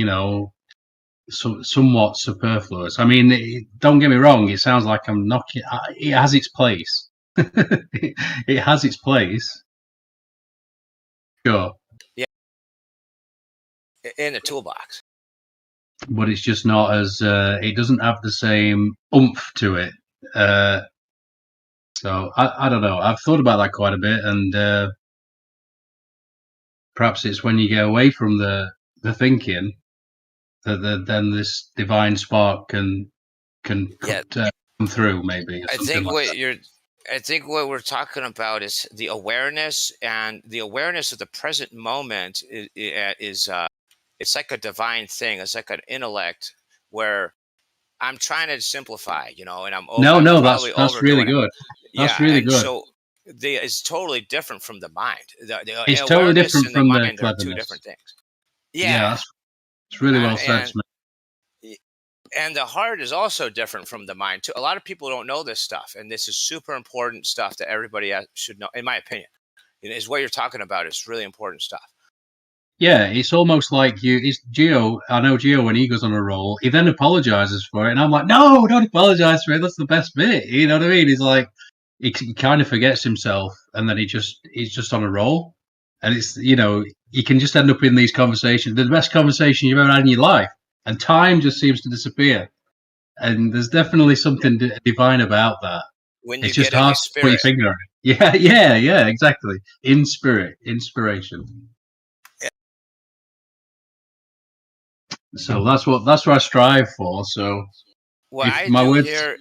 somewhat superfluous. I mean, don't get me wrong, it sounds like I'm knocking. It has its place. It has its place. Sure. Yeah. In the toolbox. But it's just not as it doesn't have the same oomph to it. So I don't know. I've thought about that quite a bit, and perhaps it's when you get away from the thinking that then this divine spark can come through. Maybe. I think what we're talking about is the awareness, and the awareness of the present moment is it's like a divine thing. It's like an intellect where I'm trying to simplify, and I'm that's really good. That's really good. So it's totally different from the mind. It's totally different from the mind are two different things. Yeah, it's really well said. And the heart is also different from the mind too. A lot of people don't know this stuff, and this is super important stuff that everybody should know, in my opinion. Is what you're talking about is really important stuff. Yeah, it's almost like it's Gio. I know Gio, when he goes on a roll, he then apologizes for it, and I'm like, no, don't apologize for it. That's the best bit. You know what I mean? He's like, he kind of forgets himself, and then he's just on a roll, and it's you can just end up in these conversations, the best conversation you've ever had in your life, and time just seems to disappear. And there's definitely something divine about that. when it's you just get in hard the to put your spirit. finger on it. Yeah, exactly. In spirit, inspiration. So that's what I strive for. So What if I my do words, here,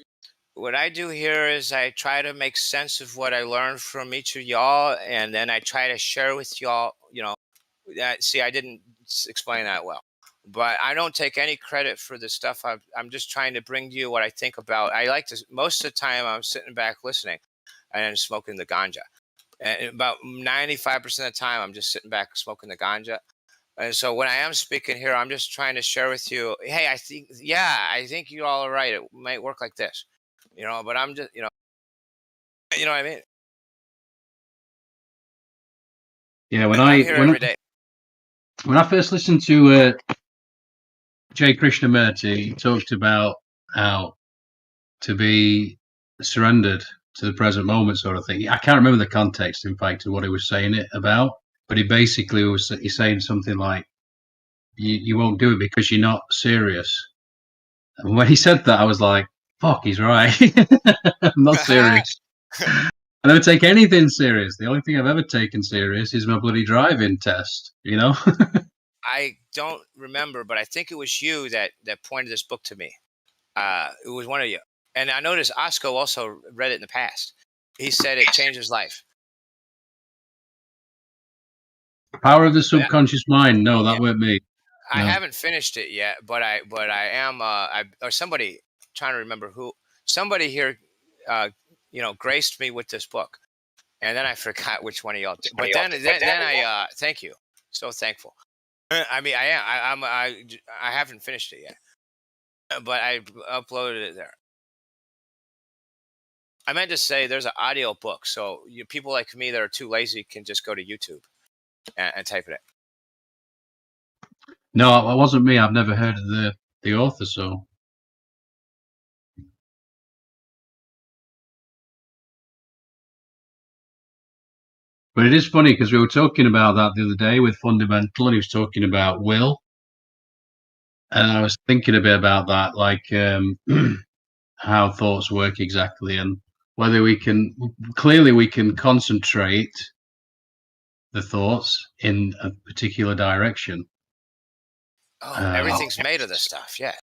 what I do here is I try to make sense of what I learned from each of y'all, and then I try to share with y'all. See, I didn't explain that well, but I don't take any credit for the stuff. I'm just trying to bring to you what I think about. I like to. Most of the time, I'm sitting back listening and smoking the ganja. And about 95% of the time, I'm just sitting back smoking the ganja. And so when I am speaking here, I'm just trying to share with you, hey, I think you all are right. It might work like this, but I'm just, you know what I mean? yeah, I'm here every day. When I first listened to J. Krishnamurti, he talked about how to be surrendered to the present moment, sort of thing. I can't remember the context, in fact, of what he was saying it about, but he basically he's saying something like, "You won't do it because you're not serious." And when he said that, I was like, "Fuck, he's right. I'm not serious. I don't take anything serious. The only thing I've ever taken serious is my bloody driving test." I don't remember, but I think it was you that pointed this book to me. It was one of you. And I noticed Osco also read it in the past. He said it changed his life. Power of the Subconscious Mind. No, that weren't me. I No. haven't finished it yet, but I am or somebody, trying to remember who, somebody here graced me with this book, and then I forgot which one of y'all did. But then I thank you, so thankful. I mean, I haven't finished it yet, but I uploaded it there. I meant to say there's an audio book, so people like me that are too lazy can just go to YouTube and type it in. No, it wasn't me. I've never heard of the author, so. But it is funny because we were talking about that the other day with Fundamental, and he was talking about will. And I was thinking a bit about that, like how thoughts work exactly, and whether we can concentrate the thoughts in a particular direction. Everything's made of this stuff, yeah.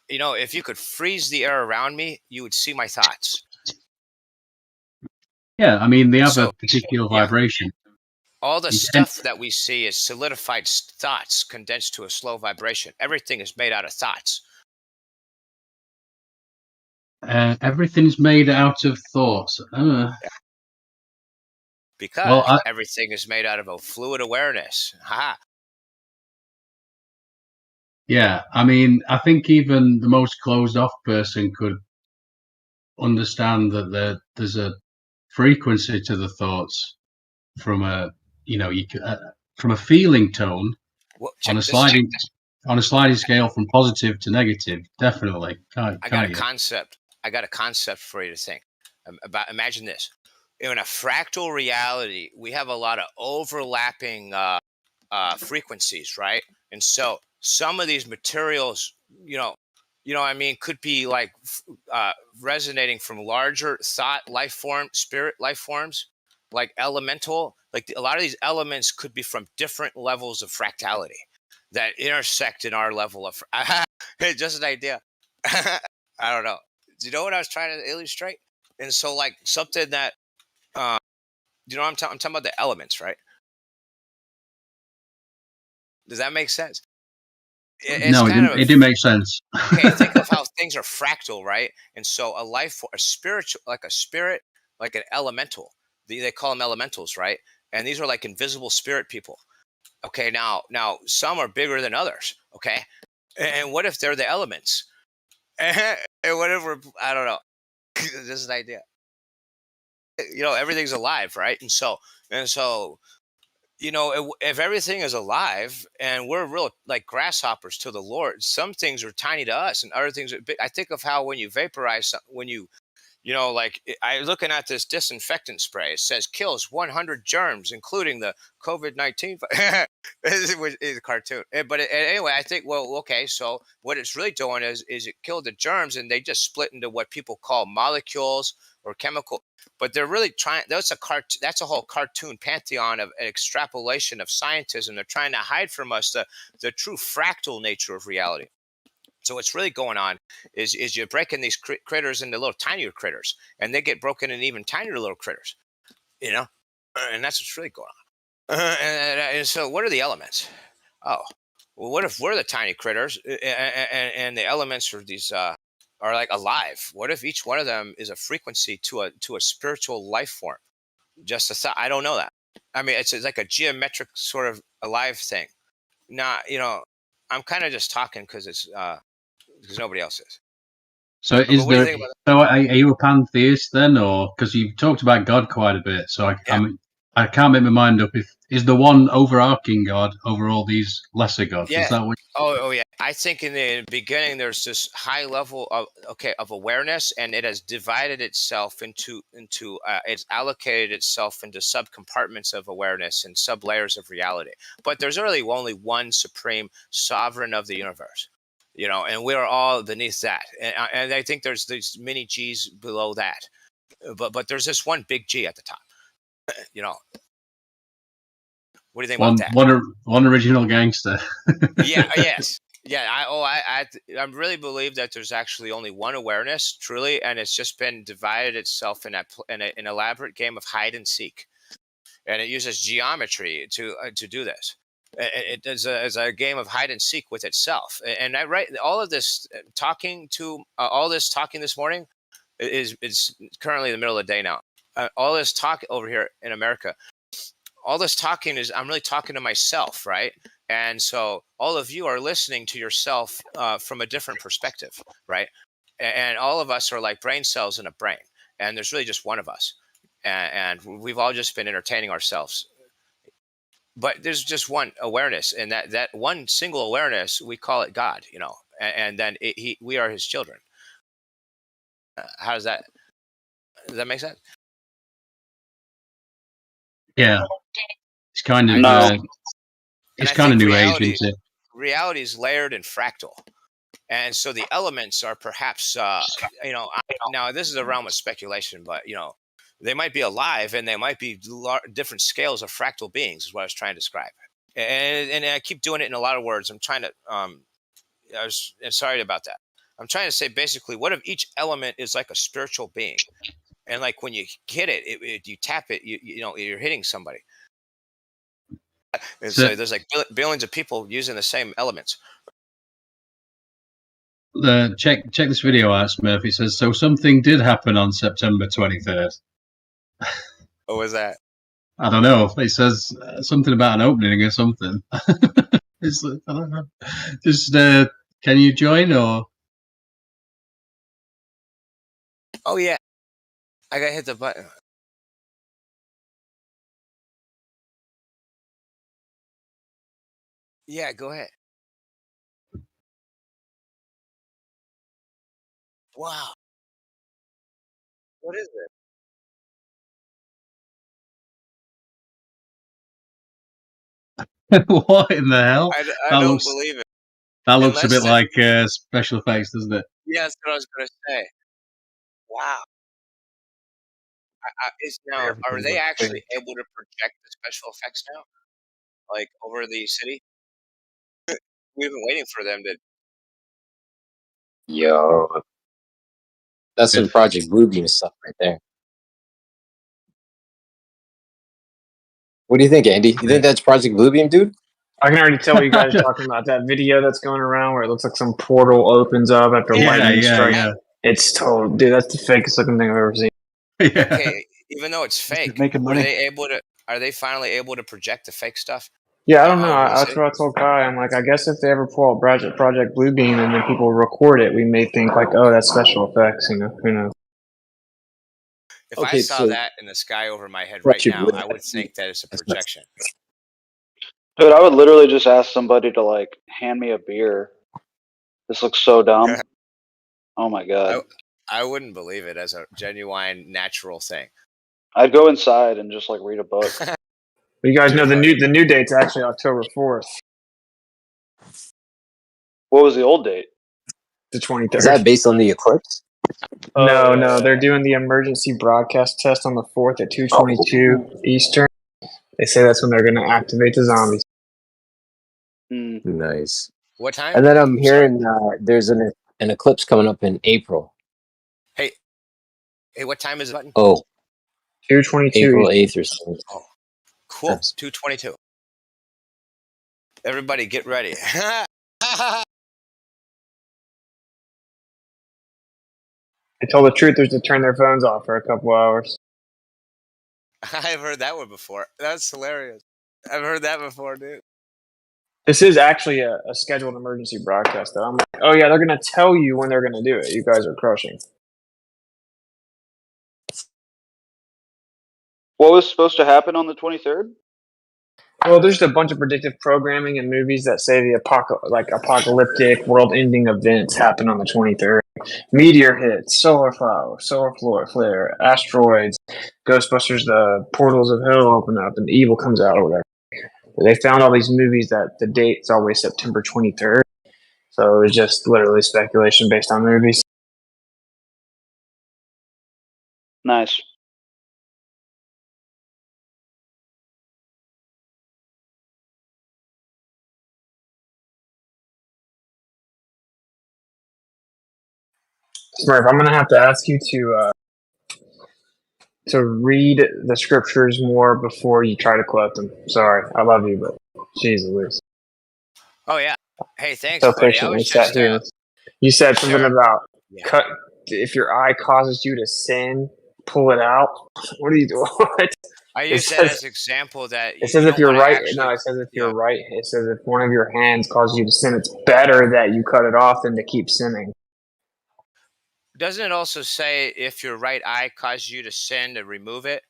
If you could freeze the air around me, you would see my thoughts. Yeah, I mean, they have a particular vibration. All the stuff that we see is solidified thoughts condensed to a slow vibration. Everything is made out of thoughts. Everything's made out of thoughts. Because everything is made out of a fluid awareness. Ha! Yeah, I mean, I think even the most closed-off person could understand that there's a frequency to the thoughts from a from a feeling tone on a sliding scale from positive to negative. Definitely, I got a concept for you to think about. Imagine this: in a fractal reality, we have a lot of overlapping frequencies, right? And so some of these materials, what I mean, could be like resonating from larger thought spirit life forms, like elemental. Like a lot of these elements could be from different levels of fractality that intersect in our level of. Just an idea. I don't know. Do you know what I was trying to illustrate? And so, like something that, I'm talking about the elements, right? Does that make sense? No, it didn't make sense. Okay, think of how things are fractal, right? And so a spiritual, like a spirit, like an elemental. They call them elementals, right? And these are like invisible spirit people. Okay, now some are bigger than others. Okay, and what if they're the elements? And what if I don't know. Just an idea. Everything's alive, right? And so if everything is alive and we're real like grasshoppers to the Lord, some things are tiny to us and other things are big. I think of how when you vaporize, I looking at this disinfectant spray, it says kills 100 germs, including the COVID-19. It's a cartoon. But anyway, I think, well, okay, so what it's really doing is it killed the germs and they just split into what people call molecules, or chemical, but they're really trying. That's a whole cartoon pantheon of an extrapolation of scientism. They're trying to hide from us the true fractal nature of reality. So what's really going on is you're breaking these critters into little tinier critters, and they get broken into even tinier little critters, and that's what's really going on. And so what are the elements? Oh, well, what if we're the tiny critters, and the elements are these are like alive? What if each one of them is a frequency to a spiritual life form? Just a thought. I don't know that. I mean, it's like a geometric sort of alive thing. Not, I'm kind of just talking because it's because nobody else is. So is there? So are you a pantheist then, or because you've talked about God quite a bit? So I can't make my mind up. If is the one overarching God over all these lesser gods? Yeah. Is that what? Oh yeah. I think in the beginning there's this high level of awareness, and it has divided itself into it's allocated itself into subcompartments of awareness and sub layers of reality. But there's really only one supreme sovereign of the universe, and we're all beneath that. And I think there's these many G's below that, but there's this one big G at the top. What do you think about that? One original gangster. Yeah. Yes. Yeah. I really believe that there's actually only one awareness, truly, and it's just been divided itself in an elaborate game of hide and seek, and it uses geometry to do this. It is a game of hide and seek with itself. And I write all of this talking this morning is currently the middle of the day now. All this talk over here in America. All this talking is I'm really talking to myself, right? And so all of you are listening to yourself from a different perspective, right? And all of us are like brain cells in a brain, and there's really just one of us, and we've all just been entertaining ourselves. But there's just one awareness, and that one single awareness, we call it God, and then we are His children. Does that make sense? Yeah. It's kind of it's kind of new age, isn't it? Reality is layered and fractal, and so the elements are perhaps now this is a realm of speculation, but they might be alive and they might be different scales of fractal beings, is what I was trying to describe. And I keep doing it in a lot of words. I'm trying to I'm sorry about that. I'm trying to say basically, what if each element is like a spiritual being, and like when you hit it, you tap it, you're hitting somebody. And so there's like billions of people using the same elements. Check this video out, Smurf. It says, so something did happen on September 23rd. What was that? I don't know. It says something about an opening or something. I don't know. Just can you join or? Oh yeah, I gotta hit the button. Yeah, go ahead. Wow. What is it? What in the hell? I don't believe it. That looks a bit like special effects, doesn't it? Yeah, that's what I was gonna say. Wow. Are they actually able to project the special effects now, like over the city? We've been waiting for them to. Yo, that's some Project Bluebeam stuff right there. What do you think, Andy? You think that's Project Bluebeam, dude? I can already tell what you guys are talking about. That video that's going around where it looks like some portal opens up after lightning strike. Yeah. It's total, dude. That's the fakest looking thing I've ever seen. Okay, even though it's fake, are they finally able to project the fake stuff? Yeah, I don't know. That's what I told Kai. I'm like, I guess if they ever pull out Project Bluebeam and then people record it, we may think like, oh, that's special effects. Who knows? If I saw that in the sky over my head right now, I would think that it's a projection. Dude, I would literally just ask somebody to like hand me a beer. This looks so dumb. Oh my god. I wouldn't believe it as a genuine natural thing. I'd go inside and just like read a book. But you guys know the new date's actually October 4th. What was the old date? The 23rd. Is that based on the eclipse? No, they're doing the emergency broadcast test on the 4th at 2:22 Eastern. They say that's when they're going to activate the zombies. Nice. What time? And then I'm hearing there's an eclipse coming up in April. Hey, what time is it? Button? Oh, 2:22. April 8th or something. Oh, cool. 2:22. Everybody, get ready. They told the truthers to turn their phones off for a couple hours. I've heard that one before. That's hilarious. I've heard that before, dude. This is actually a scheduled emergency broadcast, though. I'm like, oh yeah, they're gonna tell you when they're gonna do it. You guys are crushing. What was supposed to happen on the 23rd? Well, there's just a bunch of predictive programming and movies that say the apocalyptic, world-ending events happen on the 23rd. Meteor hits, solar flare, asteroids, Ghostbusters, the portals of hell open up, and evil comes out or whatever. They found all these movies that the date's always September 23rd. So it was just literally speculation based on movies. Nice. Smurf, I'm gonna have to ask you to read the scriptures more before you try to quote them. Sorry, I love you, but jeez Louise. Oh yeah. Hey, thanks, So buddy. I patiently was sat just here. You said something about Yeah. cut. If your eye causes you to sin, pull it out. What are you doing? What? I It use that says- as an example that It says you if don't you're wanna right. actually- No, it says if you're right. It says if one of your hands causes you to sin, it's better that you cut it off than to keep sinning. Doesn't it also say if your right eye causes you to sin, to remove it?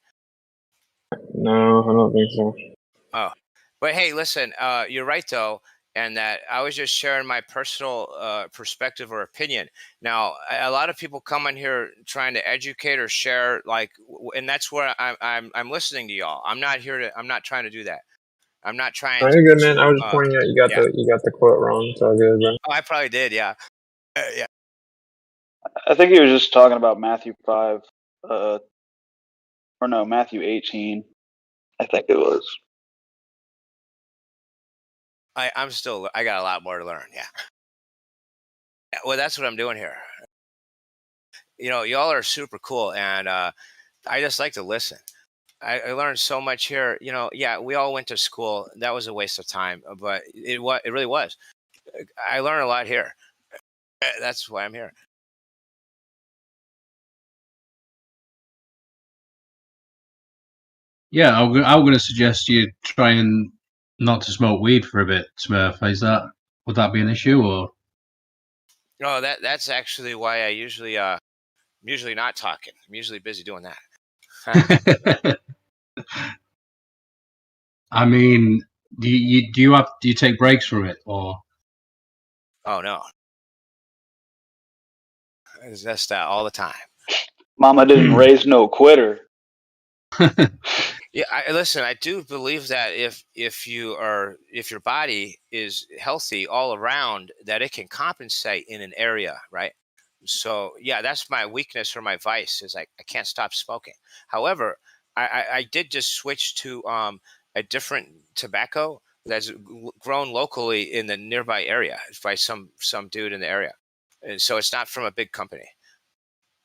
No, I don't think so. Oh, but hey, listen, you're right though, and that I was just sharing my personal perspective or opinion. Now, a lot of people come on here trying to educate or share, and that's where I'm listening to y'all. I'm not trying to do that. I'm not trying. Are you good, man? I was just pointing out you got the quote wrong. It's all good, bro. Oh, I probably did, yeah. Yeah. I think he was just talking about Matthew 5, or no, Matthew 18. I think it was. I got a lot more to learn. Yeah. Well, that's what I'm doing here. Y'all are super cool, and I just like to listen. I learned so much here. Yeah, we all went to school. That was a waste of time, but it really was. I learned a lot here. That's why I'm here. Yeah, I'm going to suggest you try and not to smoke weed for a bit, Smurf. Would that be an issue, or? No, that's actually why I usually I'm usually not talking. I'm usually busy doing that. I mean, do you take breaks from it, or? Oh no, that's that all the time. Mama didn't raise no quitter. Yeah, listen. I do believe that if your body is healthy all around, that it can compensate in an area, right? So yeah, that's my weakness or my vice is I can't stop smoking. However, I did just switch to a different tobacco that's grown locally in the nearby area by some dude in the area, and so it's not from a big company.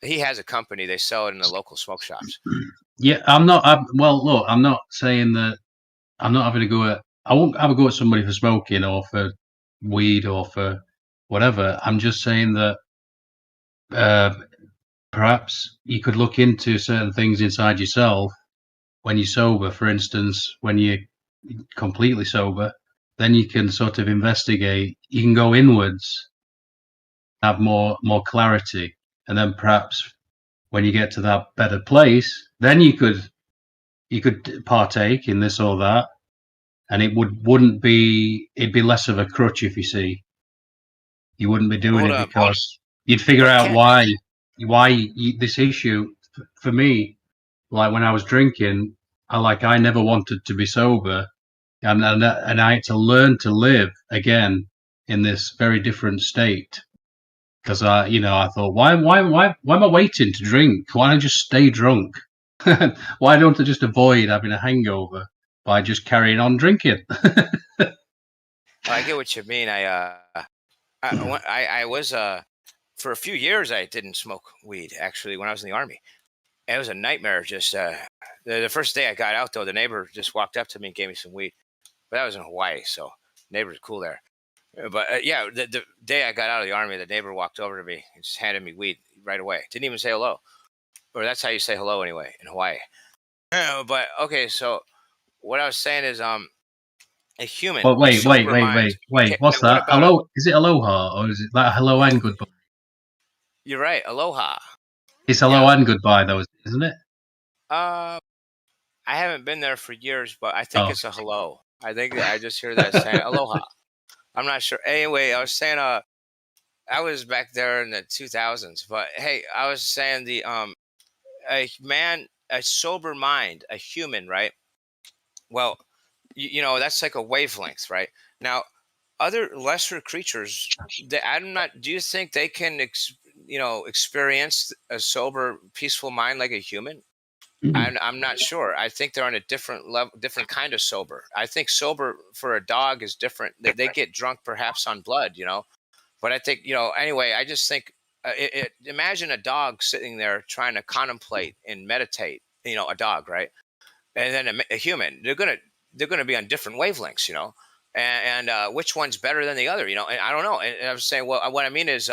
He has a company. They sell it in the local smoke shops. Yeah, well, look, I'm not saying that I'm not having a go at. I won't have a go at somebody for smoking or for weed or for whatever. I'm just saying that perhaps you could look into certain things inside yourself when you're sober. For instance, when you're completely sober, then you can sort of investigate. You can go inwards, have more clarity, and then perhaps when you get to that better place, then you could partake in this or that, and it'd be less of a crutch, if you see. You wouldn't be doing it because you'd figure out why this issue. For me, like when I was drinking, I never wanted to be sober, and I had to learn to live again in this very different state. because I thought, why am I waiting to drink? Why don't I just stay drunk? Why don't I just avoid having a hangover by just carrying on drinking? I get what you mean. I was for a few years I didn't smoke weed actually when I was in the Army. It was a nightmare. Just the first day I got out though, the neighbor just walked up to me and gave me some weed. But that was in Hawaii, so neighbors are cool there. But yeah, the day I got out of the Army, the neighbor walked over to me and just handed me weed right away. Didn't even say hello, or that's how you say hello anyway in Hawaii. But okay, so what I was saying is, a human. Well, wait. What's that? Hello? Is it aloha or is it like hello and goodbye? You're right, aloha. It's hello and goodbye, though, isn't it? I haven't been there for years, but I think it's a hello. I think I just hear that saying aloha. I'm not sure. Anyway, I was saying, I was back there in the 2000s, but hey, I was saying a sober mind, a human, right? Well, that's like a wavelength, right? Now, other lesser creatures, do you think they can, experience a sober, peaceful mind like a human? I'm not sure. I think they're on a different level, different kind of sober. I think sober for a dog is different. They get drunk perhaps on blood, but I think, anyway, I just think imagine a dog sitting there trying to contemplate and meditate, a dog, right? And then a human, they're going to be on different wavelengths, and which one's better than the other, and I don't know. And I was saying, well, what I mean is,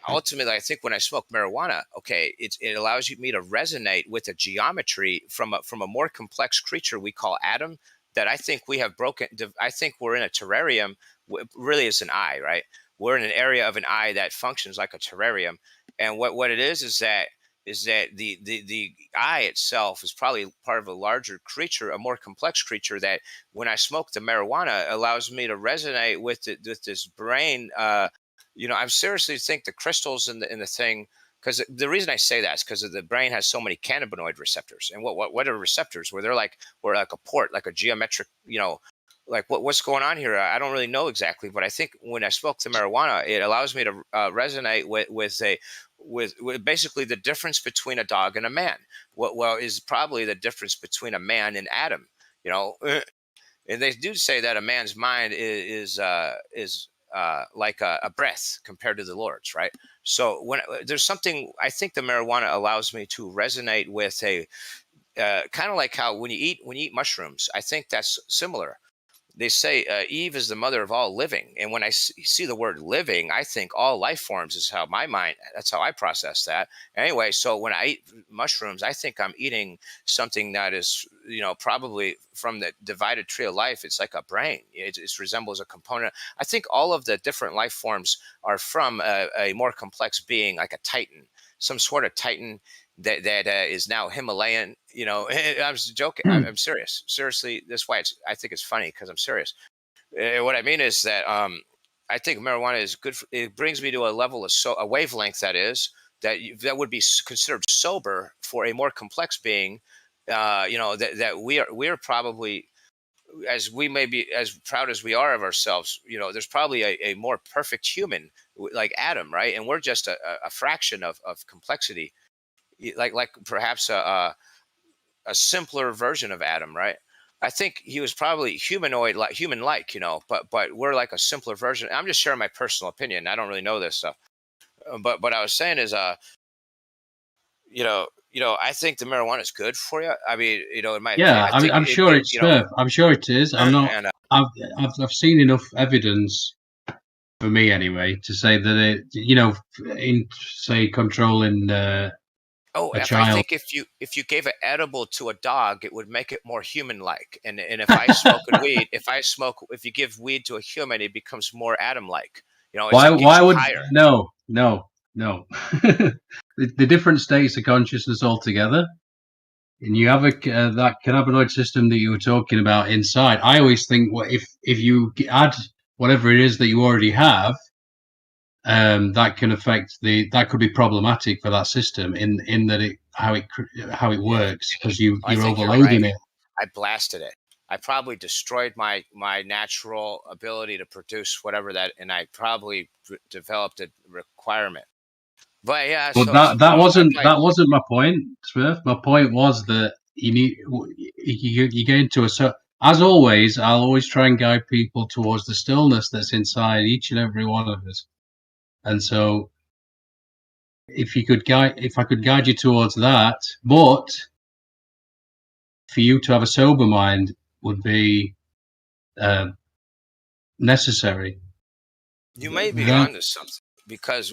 ultimately, I think when I smoke marijuana, okay, it allows me to resonate with a geometry from a more complex creature we call Adam that I think we have broken. I think we're in a terrarium. Really, it's an eye, right? We're in an area of an eye that functions like a terrarium, and what it is that the eye itself is probably part of a larger creature, a more complex creature that when I smoke the marijuana allows me to resonate with this brain. I seriously think the crystals in the thing, because the reason I say that is because the brain has so many cannabinoid receptors. And what are receptors? Where they're like a port, like a geometric, like what's going on here? I don't really know exactly, but I think when I smoke the marijuana, it allows me to resonate with basically the difference between a dog and a man. What is probably the difference between a man and Adam, and they do say that a man's mind is like a breath compared to the Lord's, right? So when there's something, I think the marijuana allows me to resonate with a kind of like how when you eat mushrooms, I think that's similar. They say Eve is the mother of all living, and when I see the word living, I think all life forms is how that's how I process that. Anyway, so when I eat mushrooms, I think I'm eating something that is, probably from the divided tree of life. It's like a brain. It resembles a component. I think all of the different life forms are from a more complex being, like a titan, some sort of titan that is now Himalayan. I was joking. I'm serious. Seriously, that's why I think it's funny, because I'm serious. What I mean is that I think marijuana is good. It brings me to a level of a wavelength that would be considered sober for a more complex being. That we are probably, as we may be as proud as we are of ourselves, there's probably a more perfect human like Adam, right? And we're just a fraction of complexity, like perhaps a simpler version of Adam, right? I think he was probably humanoid, like human-like, but we're like a simpler version. I'm just sharing my personal opinion. I don't really know this stuff, but what I was saying is, I think the marijuana is good for you. I mean, in my opinion, I'm sure it's good. I'm sure it is. I'm not. I've seen enough evidence, for me anyway, to say that it, in say controlling. I think if you gave an edible to a dog, it would make it more human-like. And if I smoke weed, if you give weed to a human, it becomes more Adam-like. Why would no? The different states of consciousness altogether, and you have that cannabinoid system that you were talking about inside. I always think, if you add whatever it is that you already have, that can affect that could be problematic for that system in that how it works, because you're overloading it. I blasted it. I probably destroyed my natural ability to produce whatever that, and I probably developed a requirement. But yeah, but so that wasn't my point, Smith. My point was that you get into as always. I'll always try and guide people towards the stillness that's inside each and every one of us. And so, if I could guide you towards that, but for you to have a sober mind would be necessary. You may be onto something, because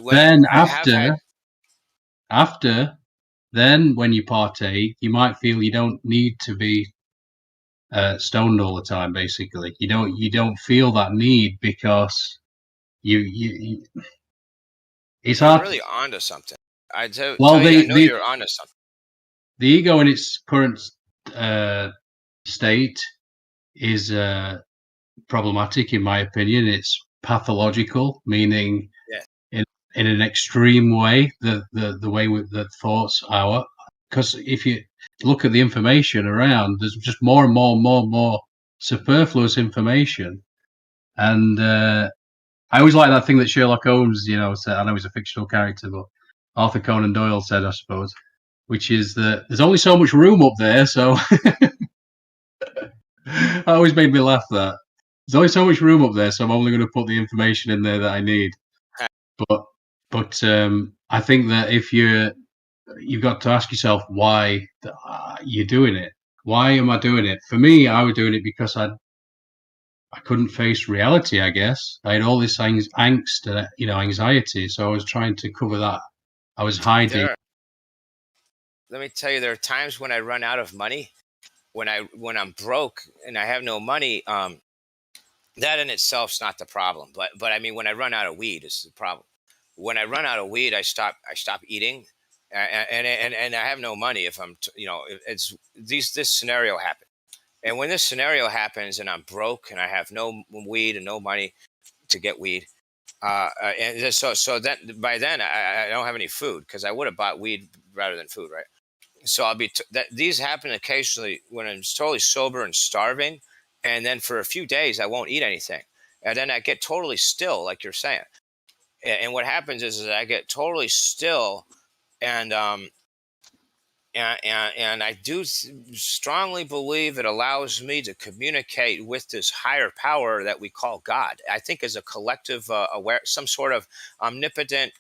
then when you partake, you might feel you don't need to be stoned all the time. Basically, you don't feel that need, because you it's you're hard. really onto something. I know you're onto something. The ego in its current state is problematic, in my opinion. It's pathological, meaning in an extreme way, the way the thoughts are. Because if you look at the information around, there's just more and more superfluous information. And I always like that thing that Sherlock Holmes, said. I know he's a fictional character, but Arthur Conan Doyle said, I suppose, which is that there's only so much room up there. So that always made me laugh. That there's only so much room up there, so I'm only going to put the information in there that I need. But I think that if you've got to ask yourself why you're doing it. Why am I doing it? For me, I was doing it because I couldn't face reality. I guess I had all this angst and anxiety, so I was trying to cover that. I was hiding. Let me tell you, there are times when I run out of money, when I'm broke and I have no money. That in itself is not the problem, but I mean, when I run out of weed is the problem. When I run out of weed, I stop eating, and I have no money if I'm this scenario happened. And when this scenario happens and I'm broke and I have no weed and no money to get weed, and so then by then I don't have any food, because I would have bought weed rather than food, right? So I'll be these happen occasionally when I'm totally sober and starving, and then for a few days I won't eat anything, and then I get totally still, like you're saying. And what happens is I get totally still, and I do strongly believe it allows me to communicate with this higher power that we call God. I think as a collective some sort of omnipotent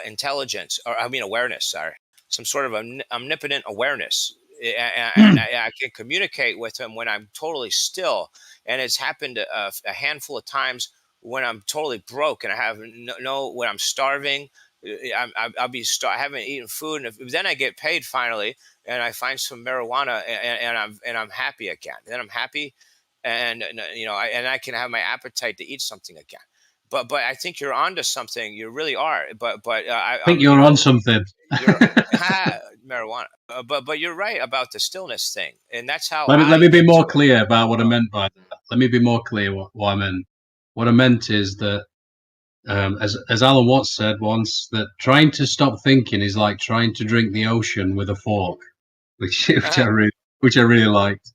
intelligence, or awareness. Sorry, some sort of omnipotent awareness, and I can communicate with him when I'm totally still. And it's happened a handful of times when I'm totally broke and I have when I'm starving. I'll be I haven't eaten food, and then I get paid finally, and I find some marijuana, and I'm happy again. Then I'm happy, and I can have my appetite to eat something again. But I think you're onto something. You really are. But I think you're on something. Marijuana. But you're right about the stillness thing, and that's how. Let me be more clear about what I meant by that. Let me be more clear what I meant. What I meant is that, as Alan Watts said once, that trying to stop thinking is like trying to drink the ocean with a fork, which I really liked.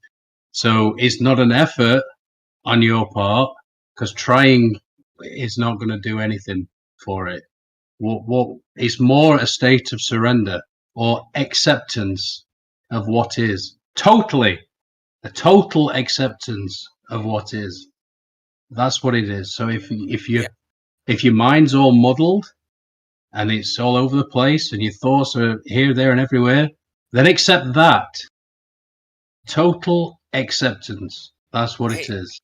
So it's not an effort on your part, because trying is not going to do anything for it. What it's more a state of surrender or acceptance of what is. A total acceptance of what is. That's what it is. So if your mind's all muddled and it's all over the place and your thoughts are here, there, and everywhere, then accept that. Total acceptance. That's what it is.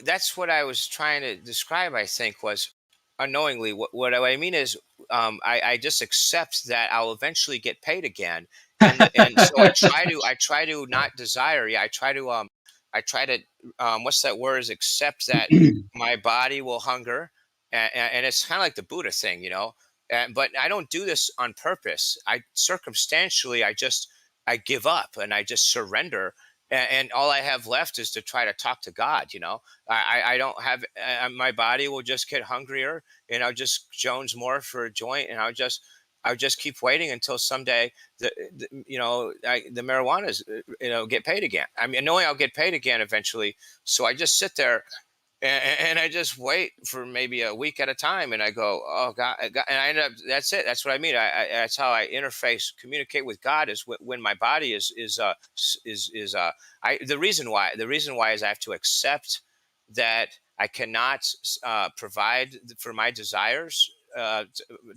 That's what I was trying to describe, I think, was unknowingly. What I mean is, I just accept that I'll eventually get paid again. And so I try to not desire. Yeah, I try to what's that word, is accept that my body will hunger. And it's kind of like the Buddha thing, but I don't do this on purpose. Circumstantially, I give up and I just surrender. And all I have left is to try to talk to God. I don't have, my body will just get hungrier, and I'll just jones more for a joint, and I would just keep waiting until someday the marijuana's get paid again. I mean, knowing I'll get paid again eventually, so I just sit there and I just wait for maybe a week at a time, and I go, oh God, and I end up. That's it. That's what I mean. That's how I communicate with God is when my body is the reason why is I have to accept that I cannot provide for my desires,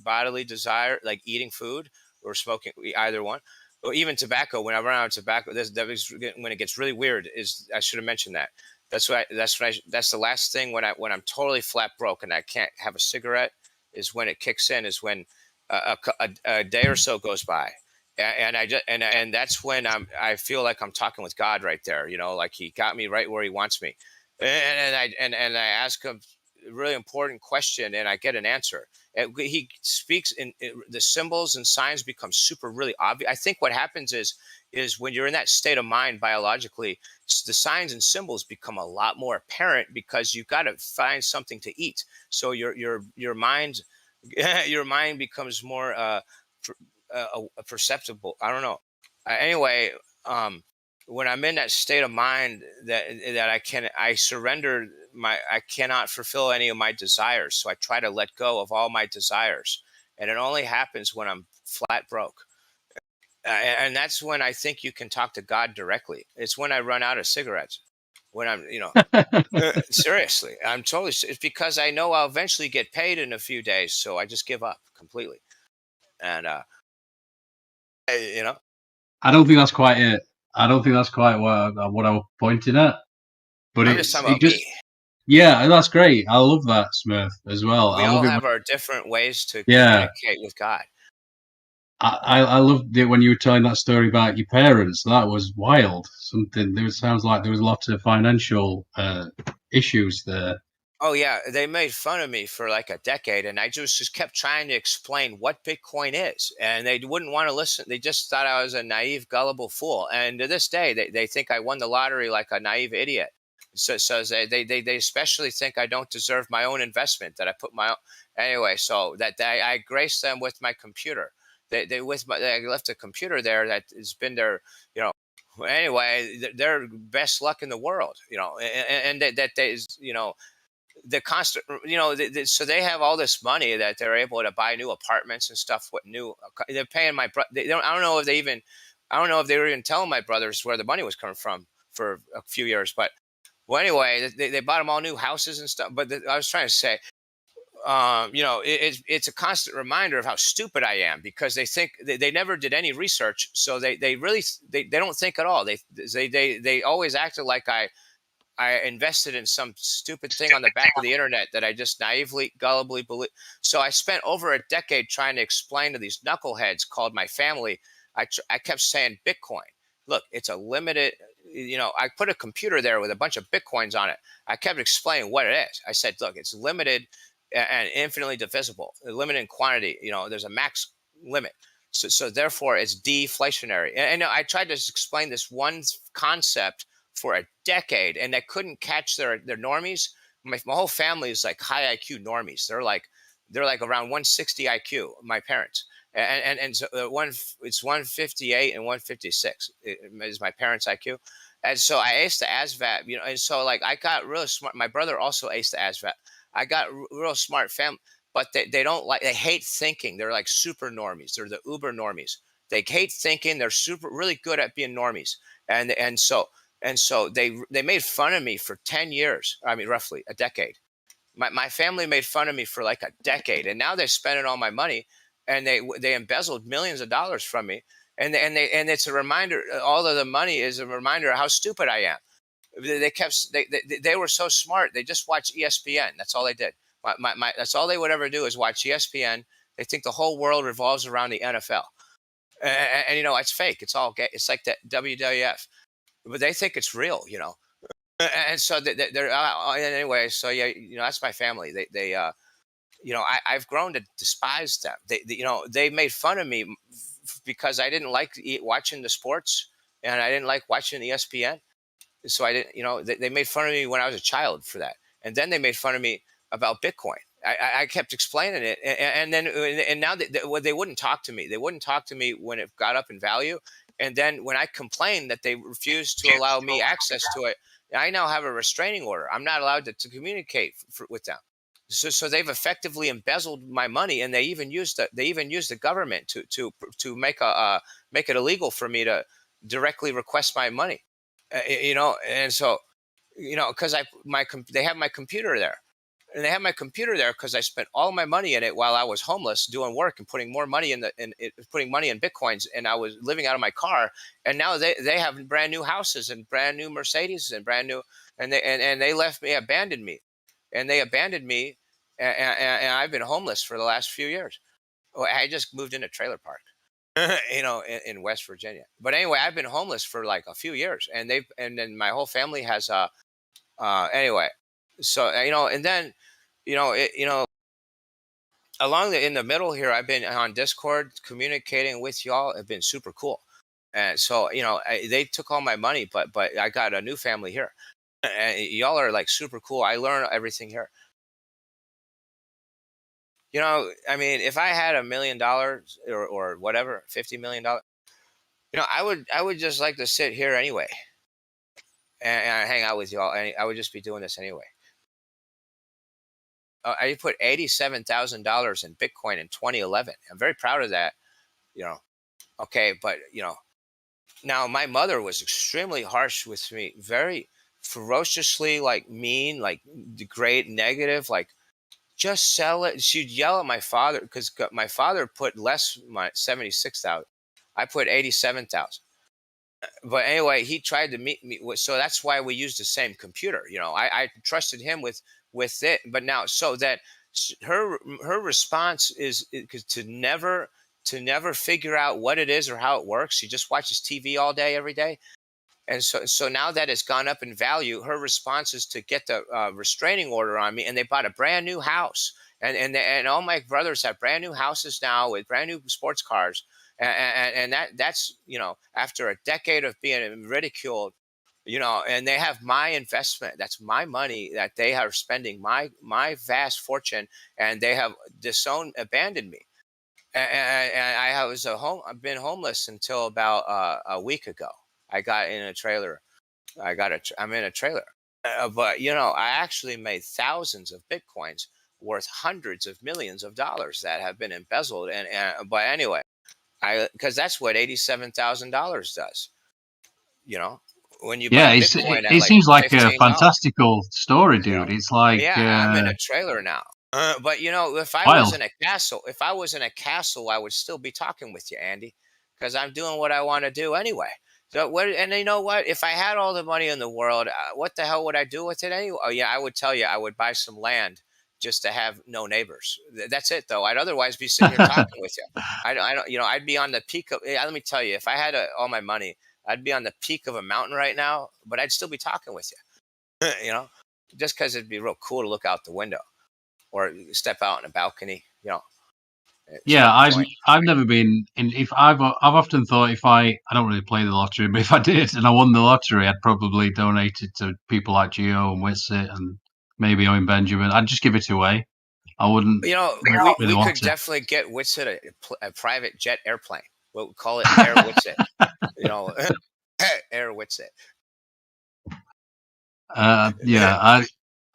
bodily desire, like eating food or smoking, either one, or even tobacco. When I run out of tobacco, when it gets really weird. I should have mentioned that. That's the last thing when I'm totally flat broke and I can't have a cigarette is when it kicks in. Is when a day or so goes by, and that's when I feel like I'm talking with God right there. Like He got me right where He wants me, and I ask Him a really important question and I get an answer. He speaks in the symbols and signs become really obvious. I think what happens is when you're in that state of mind biologically, the signs and symbols become a lot more apparent because you've got to find something to eat. So your mind becomes more perceptible. I don't know. Anyway, when I'm in that state of mind that I surrender I cannot fulfill any of my desires. So I try to let go of all my desires. And it only happens when I'm flat broke. And that's when I think you can talk to God directly. It's when I run out of cigarettes. When I'm, seriously, I'm totally, it's because I know I'll eventually get paid in a few days. So I just give up completely. And, I don't think that's quite it. I don't think that's quite what I was pointing at. But I'm just talking about me. Yeah, that's great. I love that, Smurf, as well. We all have our different ways to communicate with God. I loved it when you were telling that story about your parents. That was wild. Sounds like there was lots of financial issues there. Oh yeah, they made fun of me for like a decade, and I just kept trying to explain what Bitcoin is, and they wouldn't want to listen. They just thought I was a naive, gullible fool. And to this day, they think I won the lottery like a naive idiot. So they especially think I don't deserve my own investment, that I put my own anyway. So that I grace them with my computer. I left a computer there that has been there, anyway, their best luck in the world, and that they, the constant, so they have all this money that they're able to buy new apartments and stuff. They're paying my brother. I don't know if they were even telling my brothers where the money was coming from for a few years. But well, anyway, they bought them all new houses and stuff. But I was trying to say, it's a constant reminder of how stupid I am, because they think they never did any research. So they don't think at all. They always acted like I invested in some stupid thing on the back of the internet that I just naively, gullibly believe. So I spent over a decade trying to explain to these knuckleheads called my family. I kept saying Bitcoin. Look, it's a limited, I put a computer there with a bunch of Bitcoins on it. I kept explaining what it is. I said, look, it's limited and infinitely divisible, limited in quantity. There's a max limit. So therefore it's deflationary. And I tried to explain this one concept for a decade, and I couldn't catch their normies. My whole family is like high IQ normies. They're like around 160 IQ. My parents, and so it's 158 and 156 is my parents' IQ, and so I aced the ASVAB. And so like I got really smart. My brother also aced the ASVAB. I got real smart family, but they hate thinking. They're like super normies. They're the uber normies. They hate thinking. They're really good at being normies, and so they made fun of me for 10 years. I mean, roughly a decade. My family made fun of me for like a decade, and now they're spending all my money, and they embezzled millions of dollars from me. And it's a reminder. All of the money is a reminder of how stupid I am. They were so smart. They just watched ESPN. That's all they did. That's all they would ever do is watch ESPN. They think the whole world revolves around the NFL, and it's fake. It's all gay. It's like that WWF. But they think it's real, and so they're anyway. So yeah, that's my family. I've grown to despise them. They made fun of me because I didn't like watching the sports, and I didn't like watching ESPN. So I didn't, they made fun of me when I was a child for that, and then they made fun of me about Bitcoin. I kept explaining it, and now they wouldn't talk to me. They wouldn't talk to me when it got up in value, and then when I complained that they refused to allow me access to it, I now have a restraining order. I'm not allowed to communicate with them. So they've effectively embezzled my money, and they even used the government to make it illegal for me to directly request my money. And so because they have my computer there. And they have my computer there because I spent all my money in it while I was homeless, doing work and putting more money putting money in Bitcoins, and I was living out of my car. And now they have brand new houses and brand new Mercedes and brand new, and they abandoned me, and I've been homeless for the last few years. I just moved in a trailer park, in West Virginia. But anyway, I've been homeless for like a few years, and then my whole family has anyway. So and then in the middle here, I've been on Discord communicating with y'all. It's been super cool, and so they took all my money, but I got a new family here, and y'all are like super cool. I learn everything here. I mean, if I had $1 million or whatever, $50 million, I would just like to sit here anyway and hang out with y'all, and I would just be doing this anyway. I put $87,000 in Bitcoin in 2011. I'm very proud of that. Okay, but now my mother was extremely harsh with me, very ferociously, like mean, like degrade, negative, like just sell it. She'd yell at my father because my father put less, my 76,000. I put 87,000. But anyway, he tried to meet me, so that's why we used the same computer. I trusted him with it, but now so that her response is to never figure out what it is or how it works. She just watches TV all day, every day. And so now that it's gone up in value, her response is to get the restraining order on me, and they bought a brand new house, and all my brothers have brand new houses now with brand new sports cars, and that's after a decade of being ridiculed, and they have my investment. That's my money that they are spending, my vast fortune, and they have abandoned me. And I've been homeless until about a week ago. I got in a trailer. I'm in a trailer. But I actually made thousands of Bitcoins worth hundreds of millions of dollars that have been embezzled. But anyway, because that's what $87,000 does. When you buy Bitcoin it seems like a $15. fantastical story, dude. It's like I'm in a trailer now. But if I was in a castle, I would still be talking with you, Andy, because I'm doing what I want to do anyway. So and you know what? If I had all the money in the world, what the hell would I do with it anyway? Oh yeah, I would tell you, I would buy some land just to have no neighbors. That's it, though. I'd otherwise be sitting here talking with you. I don't. I'd be on the peak of. Let me tell you, if I had all my money, I'd be on the peak of a mountain right now, but I'd still be talking with you. Just because it'd be real cool to look out the window or step out on a balcony. Yeah, I've never been in. If I've often thought if I don't really play the lottery, but if I did and I won the lottery, I'd probably donate it to people like Geo and Witsit and maybe Owen Benjamin. I'd just give it away. I wouldn't. We could definitely get Witsit a private jet airplane. We'll call it Air Witsit. Air Witsit. Yeah,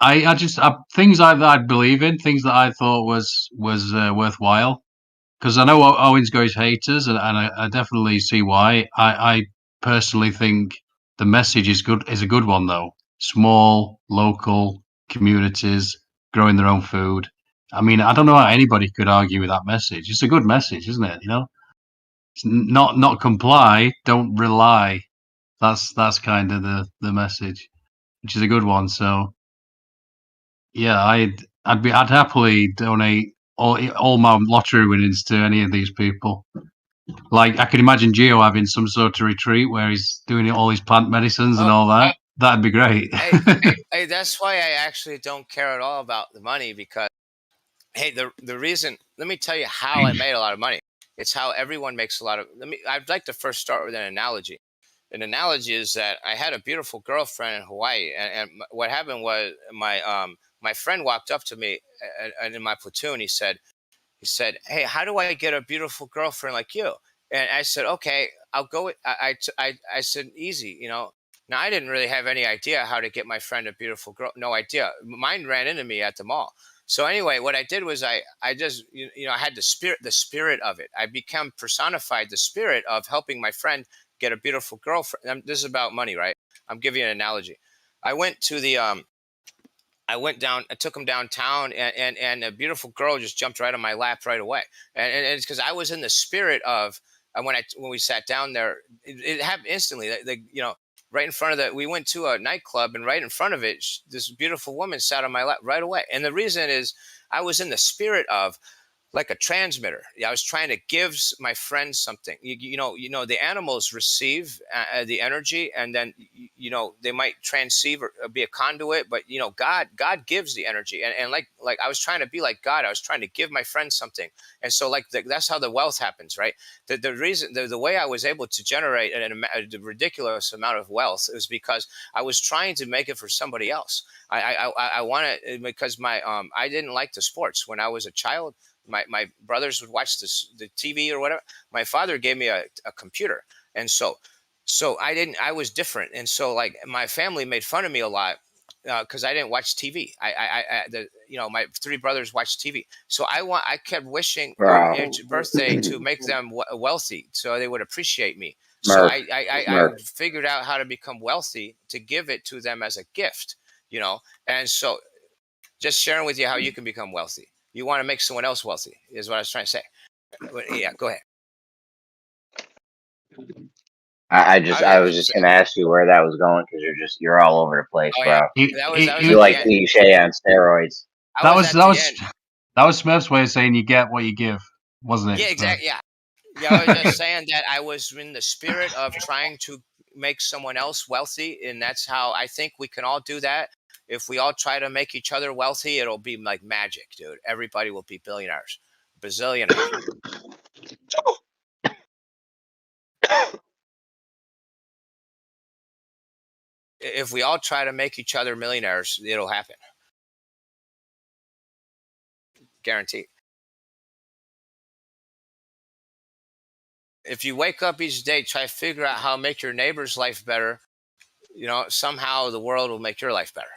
I just things I'd believe in, things that I thought was worthwhile. Because I know Owen's got his haters, and I definitely see why. I personally think the message is a good one though. Small local communities growing their own food. I mean, I don't know how anybody could argue with that message. It's a good message, isn't it? It's not comply, don't rely. That's kind of the message, which is a good one. So yeah, I'd happily donate all my lottery winnings to any of these people. Like I could imagine Geo having some sort of retreat where he's doing all his plant medicines and all that. That'd be great. Hey, that's why I actually don't care at all about the money, because the reason, let me tell you how I made a lot of money. It's how everyone makes a lot of. I'd like to first start with an analogy. An analogy is that I had a beautiful girlfriend in Hawaii, and what happened was my my friend walked up to me and in my platoon, he said, "Hey, how do I get a beautiful girlfriend like you?" And I said, "Okay, I'll go with." I said, "Easy, you know." Now I didn't really have any idea how to get my friend a beautiful girl. No idea. Mine ran into me at the mall. So anyway, what I did was I just I had the spirit of it. I became personified the spirit of helping my friend get a beautiful girlfriend. This is about money, right? I'm giving you an analogy. I went to the I went down, I took him downtown, and a beautiful girl just jumped right on my lap right away. And it's because I was in the spirit of when we sat down there, it happened instantly. Right in front of we went to a nightclub, and right in front of it, this beautiful woman sat on my lap right away. And the reason is I was in the spirit of like a transmitter. I was trying to give my friends something. You know, the animals receive the energy, and then they might transceive or be a conduit. But God gives the energy, and like I was trying to be like God. I was trying to give my friends something, and so that's how the wealth happens, right? The reason, the way I was able to generate a ridiculous amount of wealth is because I was trying to make it for somebody else. I wanted, because I didn't like the sports when I was a child. My brothers would watch the TV or whatever. My father gave me a computer, and so I was different, and so like my family made fun of me a lot because I didn't watch TV. My three brothers watched TV, so I kept wishing each birthday to make them wealthy, so they would appreciate me. So I figured out how to become wealthy to give it to them as a gift, and so just sharing with you how you can become wealthy. You want to make someone else wealthy is what I was trying to say. But yeah, go ahead. I was just gonna ask you where that was going because you're all over the place, bro. You're like cliche on steroids. That was Smurf's way of saying you get what you give, wasn't it? Yeah, exactly. Yeah, I was just saying that I was in the spirit of trying to make someone else wealthy, and that's how I think we can all do that. If we all try to make each other wealthy, it'll be like magic, dude. Everybody will be billionaires, bazillionaires. If we all try to make each other millionaires, it'll happen. Guaranteed. If you wake up each day, try to figure out how to make your neighbor's life better, somehow the world will make your life better.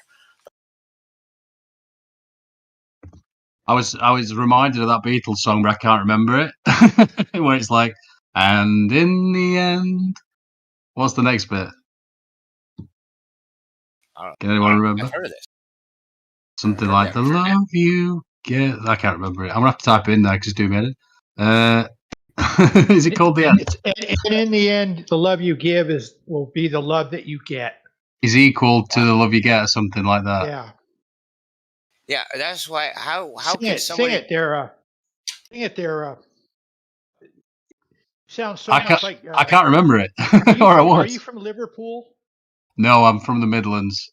I was reminded of that Beatles song, but I can't remember it. Where it's like, and in the end, what's the next bit? Can anyone remember? I've heard of this. Something like the love you get. I can't remember it. I'm gonna have to type it in there because it's too many. Is it called the end? And in the end, the love you give will be the love that you get. Is equal to the love you get, or something like that. Yeah. Yeah, that's why. How sing can it, somebody sing it there? Sing it there. Sounds so I much like. I can't remember it. Are you from Liverpool? No, I'm from the Midlands.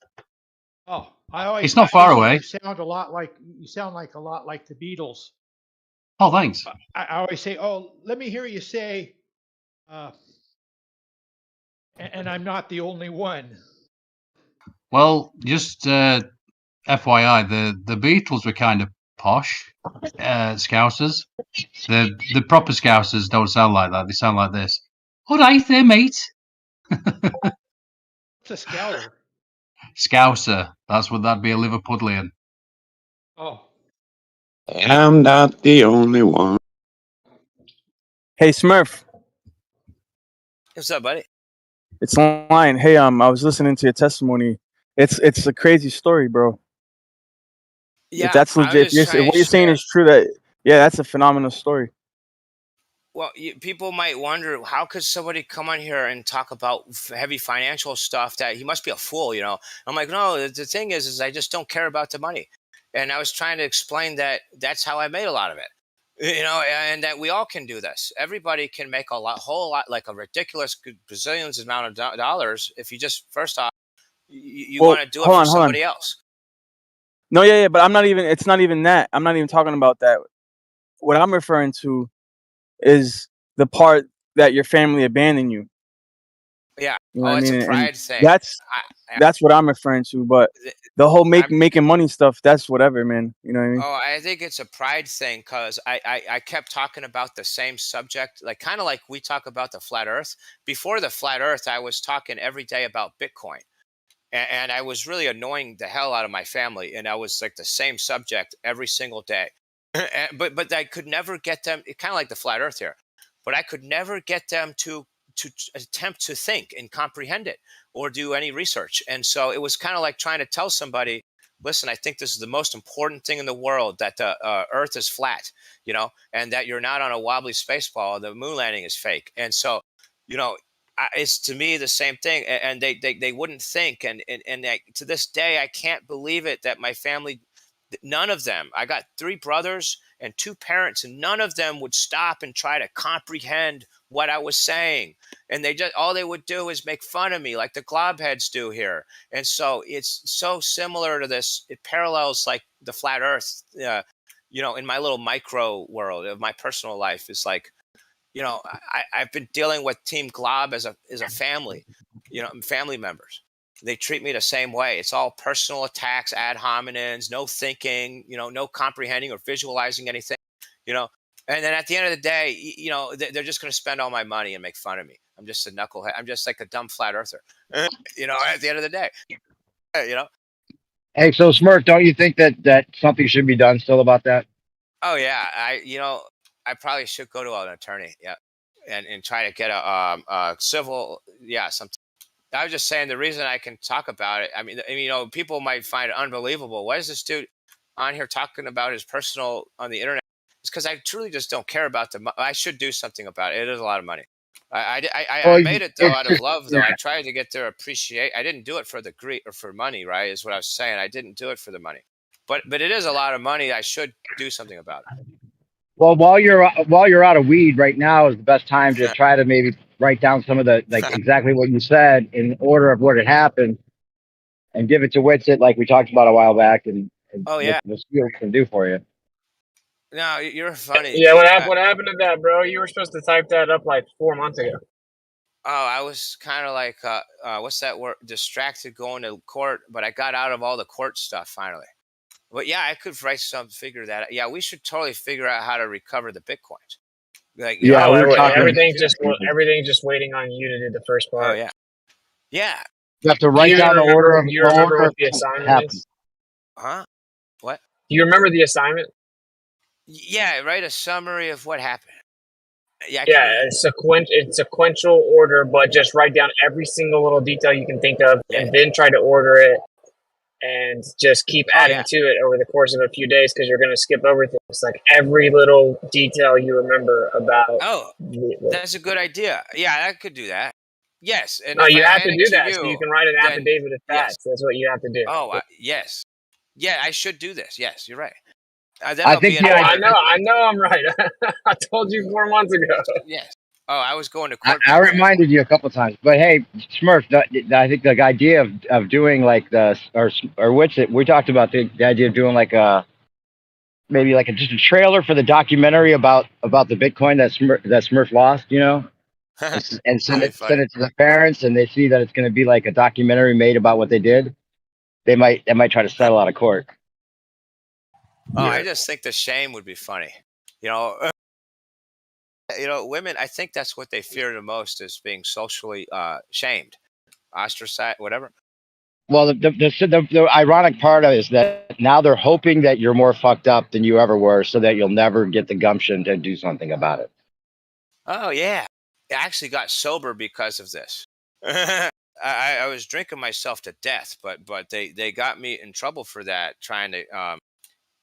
Oh, it's not far away. You sound a lot like the Beatles. Oh, thanks. I always say, "Oh, let me hear you say," and I'm not the only one. Well, just FYI, the Beatles were kind of posh Scousers. The proper Scousers don't sound like that. They sound like this. All right there, mate. What's a Scouser? Scouser. That's what that'd be, a Liverpudlian. Oh. I'm not the only one. Hey, Smurf. What's up, buddy? It's Lion. Hey, I was listening to your testimony. It's a crazy story, bro. Yeah, if that's legit, if what you're saying is true, that's a phenomenal story. Well, people might wonder, how could somebody come on here and talk about heavy financial stuff that he must be a fool, I'm like, no, the thing is I just don't care about the money. And I was trying to explain that that's how I made a lot of it, and that we all can do this. Everybody can make whole lot, like a ridiculous bazillions amount of dollars if you just, first off, you want to do it for somebody else. No, yeah, but it's not even that. I'm not even talking about that. What I'm referring to is the part that your family abandoned you. Yeah. You know Oh, what I it's mean? a And pride thing. that's what I'm referring to. But the whole making money stuff, that's whatever, man. You know what I mean? Oh, I think it's a pride thing because I kept talking about the same subject, like kind of like we talk about the flat Earth. Before the flat Earth, I was talking every day about Bitcoin, and I was really annoying the hell out of my family, and I was like the same subject every single day. But I could never get them. Kind of like the flat Earth here, but I could never get them to attempt to think and comprehend it or do any research. And so it was kind of like trying to tell somebody, listen, I think this is the most important thing in the world, that the Earth is flat, and that you're not on a wobbly space ball. The moon landing is fake. And so, it's to me the same thing. And they wouldn't think. And to this day, I can't believe it that my family, none of them, I got 3 brothers and 2 parents, and none of them would stop and try to comprehend what I was saying. And all they would do is make fun of me like the globheads do here. And so it's so similar to this. It parallels like the flat Earth, in my little micro world of my personal life. Is like, I've been dealing with Team Glob as a family, family members. They treat me the same way. It's all personal attacks, ad hominems, no thinking, no comprehending or visualizing anything, And then at the end of the day, they're just going to spend all my money and make fun of me. I'm just a knucklehead. I'm just like a dumb flat earther, at the end of the day, Hey, so Smurf, don't you think that something should be done still about that? Oh yeah, I probably should go to an attorney, yeah, and try to get a civil, yeah, something. I was just saying the reason I can talk about it. I mean, people might find it unbelievable. Why is this dude on here talking about his personal on the internet? It's because I truly just don't care about I should do something about it. It is a lot of money. I made it though out of love though. I tried to get their appreciate. I didn't do it for the greed or for money, right? Is what I was saying. I didn't do it for the money, but it is a lot of money. I should do something about it. Well, while you're out of weed right now is the best time to try to maybe write down some of the exactly what you said in order of what had happened, and give it to Witsit like we talked about a while back, and oh yeah, we'll see what we can do for you. No, you're funny. Yeah, what happened to that, bro? You were supposed to type that up like 4 months ago. Oh, I was kind of like, what's that word? Distracted going to court, but I got out of all the court stuff finally. But yeah, I could figure that out. Yeah, we should totally figure out how to recover the Bitcoins. Like, yeah, everything's just waiting on you to do the first part. Oh yeah, yeah. You have to write down the order of. Do you remember what the assignment is? Huh? What? Do you remember the assignment? Yeah, write a summary of what happened. Yeah, it's sequential order, but just write down every single little detail you can think of, and then try to order it, and just keep adding to it over the course of a few days, because you're going to skip over things like every little detail you remember about. Oh, that's a good idea. Yeah, I could do that. Yes, and no, you have to do that so you can write an affidavit of facts. That's what you have to do. Oh, yes, yeah, I should do this. Yes, you're right. I think I know I'm right. I told you 4 months ago. Yes. Oh, I was going to court. I reminded you a couple times, but hey, Smurf, I think the idea of doing like or which we talked about the idea of doing like maybe like just a trailer for the documentary about the Bitcoin that Smurf lost, and send it to the parents, and they see that it's going to be like a documentary made about what they did. They might try to settle out of court. Oh, I just think the shame would be funny. Women, I think that's what they fear the most, is being socially shamed, ostracized, whatever. Well, the ironic part of it is that now they're hoping that you're more fucked up than you ever were, so that you'll never get the gumption to do something about it. Oh, yeah. I actually got sober because of this. I was drinking myself to death, but they got me in trouble for that, trying to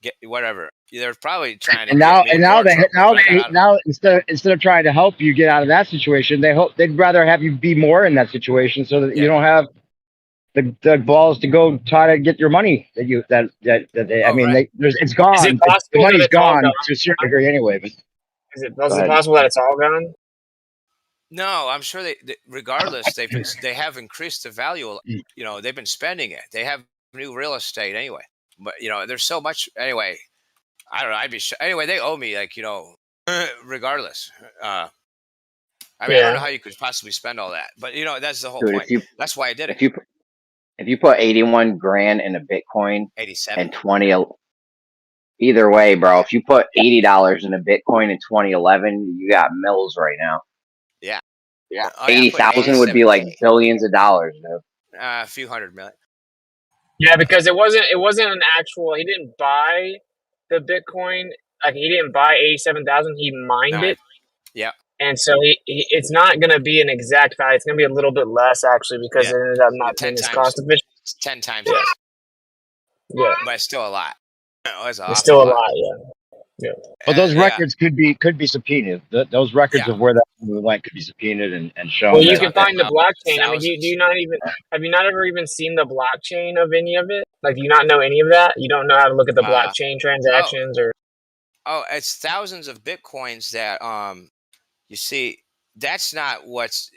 get whatever. They're probably trying to. Now instead of trying to help you get out of that situation, they'd rather have you be more in that situation, so that you don't have the balls to go try to get your money it's gone. Is it possible the money's gone gone to a certain degree anyway. But is it possible that it's all gone? No, I'm sure they regardless they have increased the value. They've been spending it. They have new real estate anyway. But there's so much anyway. I don't know. I'd be anyway. They owe me regardless. I mean, I don't know how you could possibly spend all that, but you know, that's the whole Dude, point. That's why I did it. If you put 81 grand in a Bitcoin 87. and 20, either way, bro, if you put $80 in a Bitcoin in 2011, you got mills right now. Yeah. Yeah. 80,000 would be like billions of dollars, dude. A few $100 million. Yeah, because it wasn't an actual. He didn't buy the Bitcoin. Like he didn't buy 87,000. He mined it. Yeah. And so it's not going to be an exact value. It's going to be a little bit less actually because it ended up not being as cost efficient. 10 times less. Yeah. But it's still a lot. No, it's still a lot. Yeah. Well, those records could be subpoenaed. Those records of where that went could be subpoenaed and shown. Well, you can find the blockchain. I mean, do you not even have you not ever even seen the blockchain of any of it? Like, do you not know any of that? You don't know how to look at the blockchain transactions or? Oh, it's thousands of Bitcoins that you see. That's not what's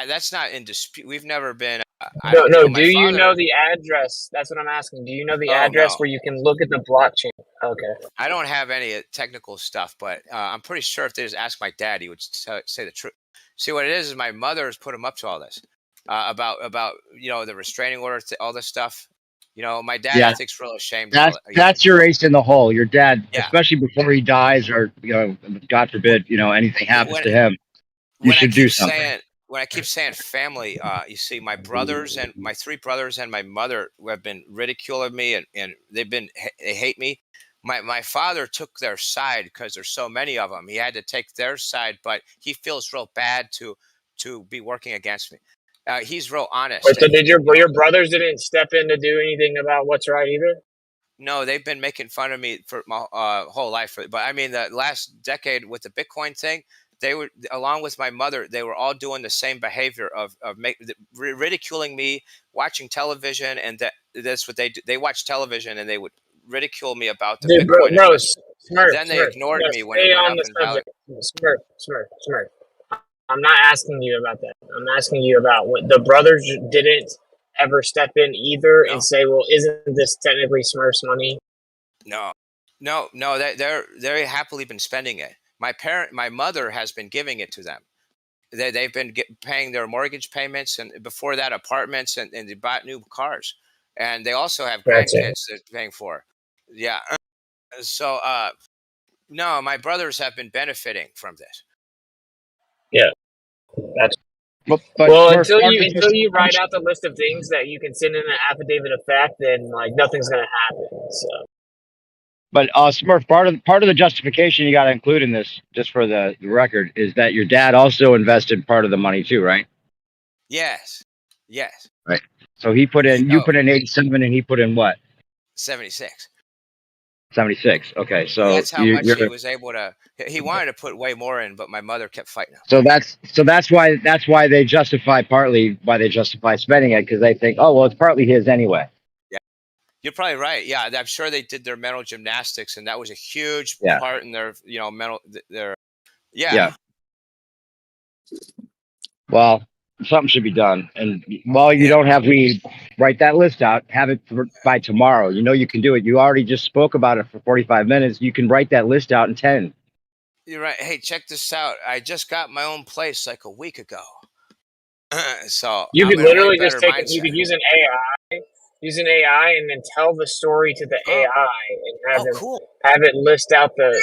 that's not in dispute. We've never been. No. Do you know the address? That's what I'm asking. Do you know the address where you can look at the blockchain? Okay. I don't have any technical stuff, but I'm pretty sure if they just asked my dad, he would say the truth. See, what it is my mother has put him up to all this about the restraining order, all this stuff. My dad, I think, is real ashamed. That's your ace in the hole. Your dad, especially before he dies, or God forbid, anything happens to him, you should do something. When I keep saying family, you see, my brothers and my 3 brothers and my mother have been ridiculing me, and they hate me. My father took their side because there's so many of them. He had to take their side, but he feels real bad to be working against me. He's real honest. Wait, so did your brothers didn't step in to do anything about what's right either? No, they've been making fun of me for my whole life. But I mean, the last decade with the Bitcoin thing, they were, along with my mother, they were all doing the same behavior of ridiculing me, watching television, and that's what they do. They watch television and they would ridicule me about the Bitcoin. Then they ignored me when it went up in value. Smurf. I'm not asking you about that. I'm asking you about what the brothers didn't ever step in either and say, "Well, isn't this technically Smurf's money?" No. They're happily been spending it. My mother has been giving it to them. They've been paying their mortgage payments, and before that, apartments, and they bought new cars, and they also have grandkids they're paying for. Yeah. So, no, my brothers have been benefiting from this. Yeah, that's. Well, until you write out the list of things that you can send in an affidavit of fact, then nothing's gonna happen. So. But Smurf, part of the justification you got to include in this, just for the record, is that your dad also invested part of the money too, right? Yes. Right. So you put in 87, and he put in what? 76. 76. Okay, so that's how much he was able to. He wanted to put way more in, but my mother kept fighting him. So that's why they justify spending it, because they think, oh well, it's partly his anyway. Yeah, you're probably right. Yeah, I'm sure they did their mental gymnastics, and that was a huge part in their mental their. Yeah. Well, something should be done, and while you don't have me write that list out, have it by tomorrow. You can do it. You already just spoke about it for 45 minutes. You can write that list out in 10. You're right. Hey, check this out. I just got my own place like a week ago. So you could literally just take it. You could use an AI, and then tell the story to the AI and have it list out the.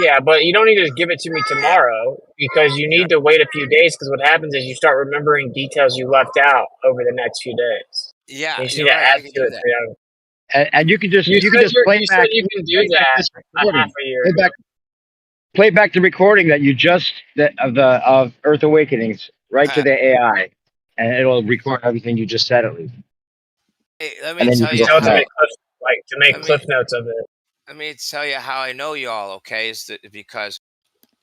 Yeah, but you don't need to give it to me tomorrow because you need to wait a few days, because what happens is you start remembering details you left out over the next few days. Yeah, you need to add to it. And you can just you play back. You can do that half a year. Play back the recording that you just of Earth Awakenings right to the AI, and it'll record everything you just said at least. Hey, let me tell you how, to make cliff notes of it. Let me tell you how I know y'all, okay, is that because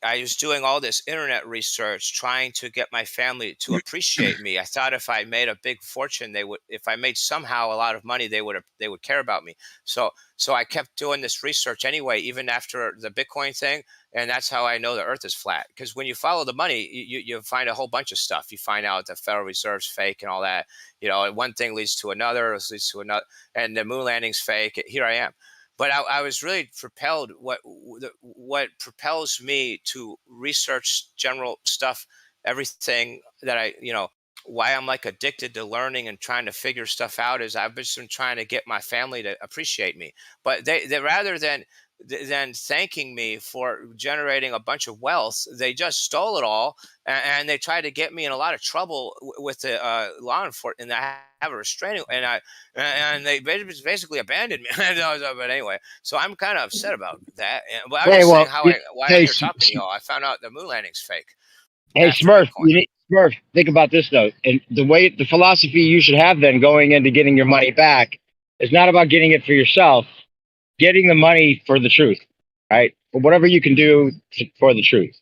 I was doing all this internet research trying to get my family to appreciate me. I thought if I made a big fortune, if I made somehow a lot of money, they would care about me. So I kept doing this research anyway, even after the Bitcoin thing. And that's how I know the earth is flat. Because when you follow the money, you find a whole bunch of stuff. You find out the Federal Reserve's fake and all that. One thing leads to another, and the moon landing's fake. Here I am. But I was really propelled. What propels me to research general stuff, everything that why I'm like addicted to learning and trying to figure stuff out is I've just been trying to get my family to appreciate me. But they rather than thanking me for generating a bunch of wealth, they just stole it all, and they tried to get me in a lot of trouble with the law enforcement. And I have a restraining, and they basically abandoned me. But anyway, so I'm kind of upset about that. But I'm Hey, just saying well, why I'm hey, here talking to y'all. I found out the moon landing's fake hey, after Smurf, Bitcoin. Smurf, think about this though, and the philosophy you should have then going into getting your money back is not about getting it for yourself, getting the money for the truth, right? For whatever you can do for the truth,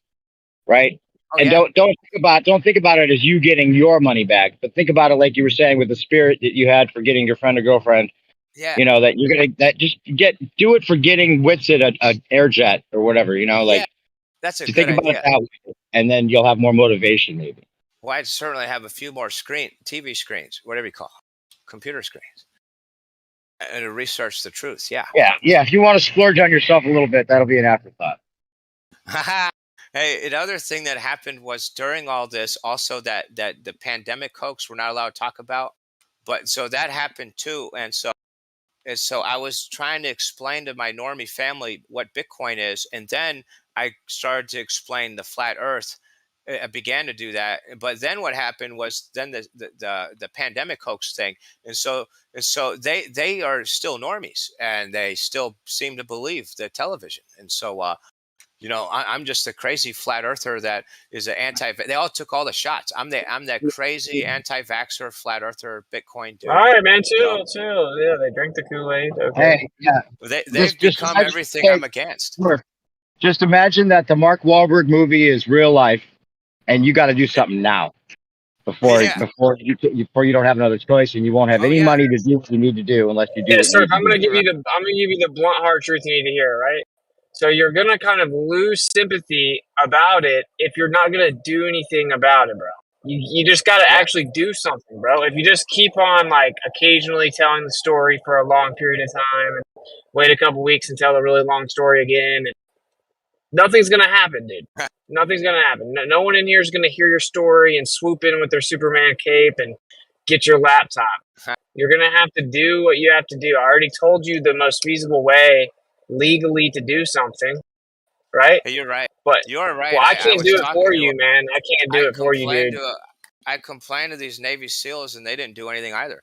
right? Oh, And yeah. don't think about it as you getting your money back, but think about it like you were saying with the spirit that you had for getting your friend or girlfriend. Yeah. You know that you're gonna do it for getting Witsit a air jet or whatever. You know, like That's a to good think about it idea. that way, and then you'll have more motivation maybe. Well, I'd certainly have a few more TV screens, whatever you call them, computer screens, and to research the truth. Yeah. Yeah. If you want to splurge on yourself a little bit, that'll be an afterthought. Hey, another thing that happened was during all this, also that the pandemic hoax we're not allowed to talk about, but so that happened too, and so I was trying to explain to my normie family what Bitcoin is, and then I started to explain the flat Earth. I began to do that, but then what happened was then the pandemic hoax thing, and so they are still normies, and they still seem to believe the television, and so I'm just a crazy flat earther that is an anti. They all took all the shots. I'm that crazy anti-vaxxer flat earther Bitcoin dude. All right, man. Chill. Yeah, they drink the Kool-Aid. Okay. Hey, yeah. They've become everything I'm against. Just imagine that the Mark Wahlberg movie is real life, and you got to do something now before you don't have another choice, and you won't have any money to do what you need to do unless you do Yeah, what you sir. need to I'm gonna do. give you the blunt hard truth you need to hear, right? So you're gonna kind of lose sympathy about it if you're not gonna do anything about it, bro. You just gotta actually do something, bro. If you just keep on like occasionally telling the story for a long period of time and wait a couple weeks and tell a really long story again, and nothing's gonna happen, dude. Nothing's gonna happen. No one in here is gonna hear your story and swoop in with their Superman cape and get your laptop. You're gonna have to do what you have to do. I already told you the most feasible way legally to do something, right? Hey, you're right. But You're right. well, I I can't was do it talking for to you, man. I can't do it for you, dude. I complained to these Navy SEAls, and they didn't do anything either.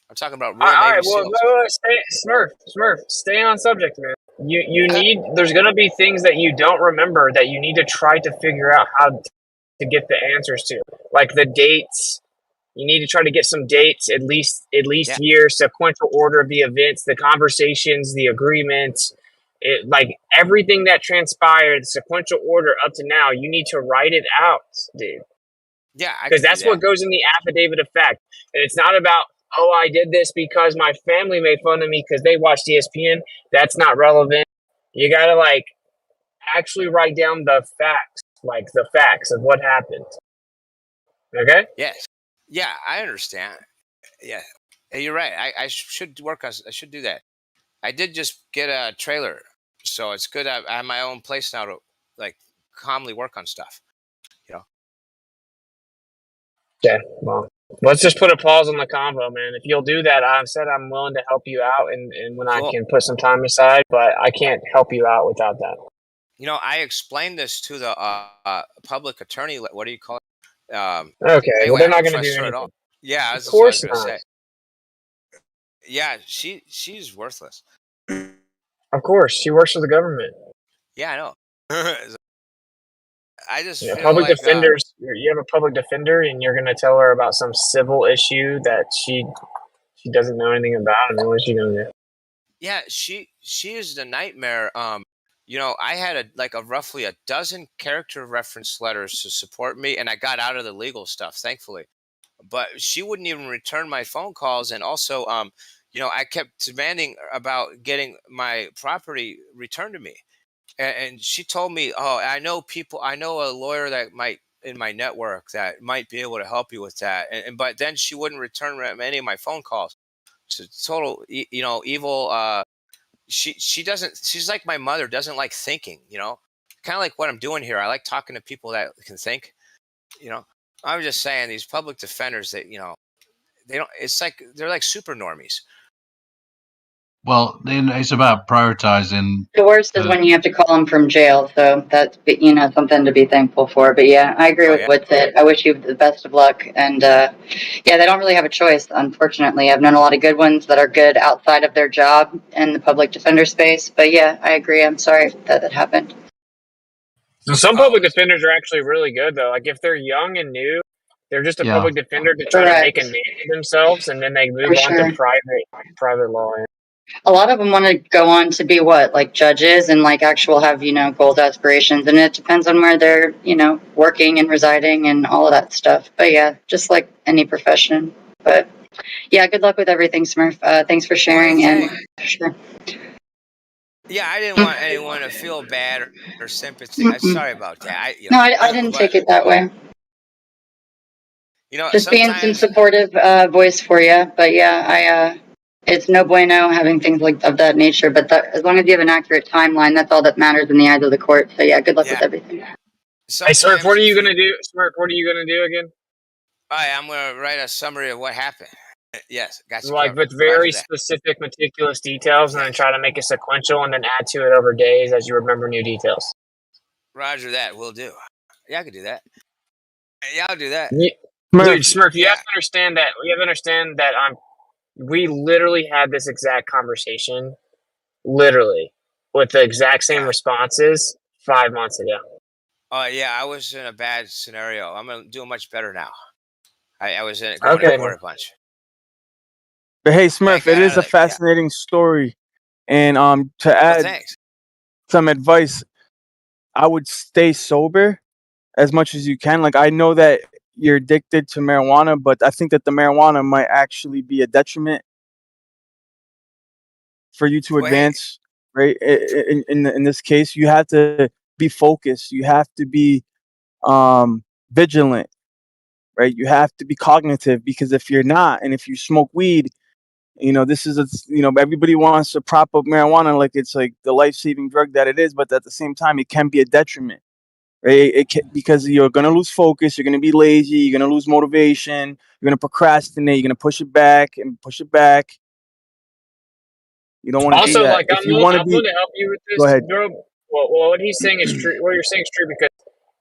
I'm talking about All real Navy right, well, SEAls. Smurf, stay on subject, man. You need. There's gonna be things that you don't remember that you need to try to figure out how to get the answers to, like the dates. You need to try to get some dates, at least years, sequential order of the events, the conversations, the agreements, like everything that transpired, the sequential order up to now. You need to write it out, dude. Yeah, Because that's what goes in the affidavit of fact, and it's not about I did this because my family made fun of me because they watched ESPN. That's not relevant. You gotta actually write down the facts, like the facts of what happened. Okay? Yes. Yeah, I understand. Yeah. Hey, you're right. I should work on. I should do that. I did just get a trailer, so it's good. I have my own place now to calmly work on stuff. Okay. Well, let's just put a pause on the convo, man. If you'll do that, I've said I'm willing to help you out, and when I can put some time aside, but I can't help you out without that. I explained this to the public attorney. What do you call it? Okay, anyway, well, they're I not don't going to trust do her anything. at all. Yeah, Of that's what I was course going to not. say. Yeah, she's worthless. Of course, she works for the government. Yeah, I know. I just feel public like defenders. You have a public defender, and you're going to tell her about some civil issue that she doesn't know anything about. I mean, what's she going to do? Yeah, she is the nightmare. I had roughly a dozen character reference letters to support me, and I got out of the legal stuff, thankfully. But she wouldn't even return my phone calls, and also, I kept demanding about getting my property returned to me, and she told me, "Oh, I know a lawyer that might in my network that might be able to help you with that," but then she wouldn't return any of my phone calls. It's a total, evil. she doesn't. She's like my mother, doesn't like thinking. Kind of like what I'm doing here. I like talking to people that can think. I'm just saying these public defenders that they don't. It's like they're like super normies. Well, then it's about prioritizing. The worst is when you have to call them from jail, so that's something to be thankful for. But yeah, I agree with what's it. I wish you the best of luck, and yeah, they don't really have a choice, unfortunately. I've known a lot of good ones that are good outside of their job in the public defender space, but yeah, I agree. I'm sorry that happened. So some public defenders are actually really good though. Like if they're young and new, they're just a public defender to try to make a name for themselves, and then they move on to private law. A lot of them want to go on to be like judges and like actual have, goals, aspirations. And it depends on where they're, working and residing and all of that stuff. But yeah, just like any profession. But yeah, good luck with everything, Smurf. Thanks for sharing. And sure. Yeah, I didn't want anyone to feel bad or sympathy. I'm sorry about that. I didn't take it that way. Just being some supportive voice for you. But yeah, it's no bueno having things of that nature, but as long as you have an accurate timeline, that's all that matters in the eyes of the court. So yeah, good luck with everything. Hey, Smurf, what are you gonna do? Smurf, what are you gonna do again? I'm gonna write a summary of what happened. Yes, gotcha. Like with very specific, meticulous details, and then try to make it sequential, and then add to it over days as you remember new details. Roger that. We'll do. Yeah, I could do that. Yeah, I'll do that. Yeah. Dude, Smurf, you have to understand that. We have to understand that we literally had this exact conversation, literally, with the exact same responses 5 months ago. Yeah, I was in a bad scenario. I'm gonna do much better now. I was in it going to court a bunch. But hey, Smurf, it is a fascinating story, and to add some advice, I would stay sober as much as you can. Like I know that you're addicted to marijuana, but I think that the marijuana might actually be a detriment for you to advance, right? In this case, you have to be focused. You have to be vigilant, right? You have to be cognitive, because if you're not, and if you smoke weed, this is everybody wants to prop up marijuana like it's like the life-saving drug that it is, but at the same time, it can be a detriment. Right? Because you're going to lose focus, you're going to be lazy, you're going to lose motivation, you're going to procrastinate, you're going to push it back and push it back. You don't want to do that. Like, I'm willing to help you with this. Go ahead. Well, what he's saying is true. What you're saying is true, because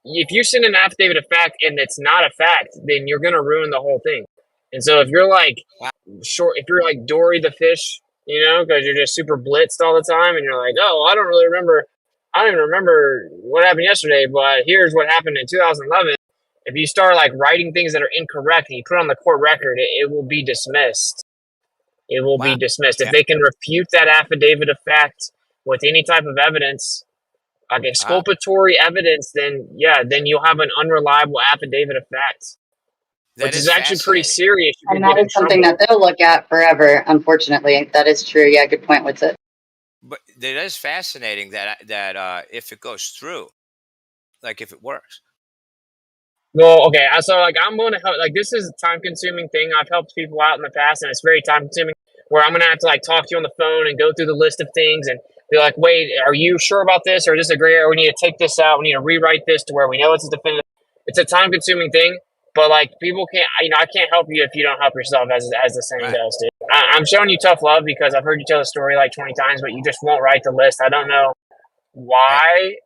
if you send an affidavit of fact and it's not a fact, then you're going to ruin the whole thing. And so if you're like if you're like Dory the fish, because you're just super blitzed all the time, and you're like, oh, I don't even remember what happened yesterday, but here's what happened in 2011. If you start like writing things that are incorrect and you put it on the court record, it will be dismissed. It will be dismissed. If they can refute that affidavit of fact with any type of evidence, like exculpatory evidence, then you'll have an unreliable affidavit of fact, which is actually pretty serious. And that is something that they'll look at forever, unfortunately. That is true. Yeah, good point. What's it? But it is fascinating that if it goes through, like if it works. Well, okay. So like I'm going to help. Like this is a time-consuming thing. I've helped people out in the past, and it's very time-consuming. Where I'm going to have to like talk to you on the phone and go through the list of things and be like, "Wait, are you sure about this, or disagree? Or we need to take this out. We need to rewrite this to where we know it's a definitive." It's a time-consuming thing, but like people can't. I can't help you if you don't help yourself, as the saying goes, dude. I'm showing you tough love because I've heard you tell the story like 20 times, but you just won't write the list. I don't know why,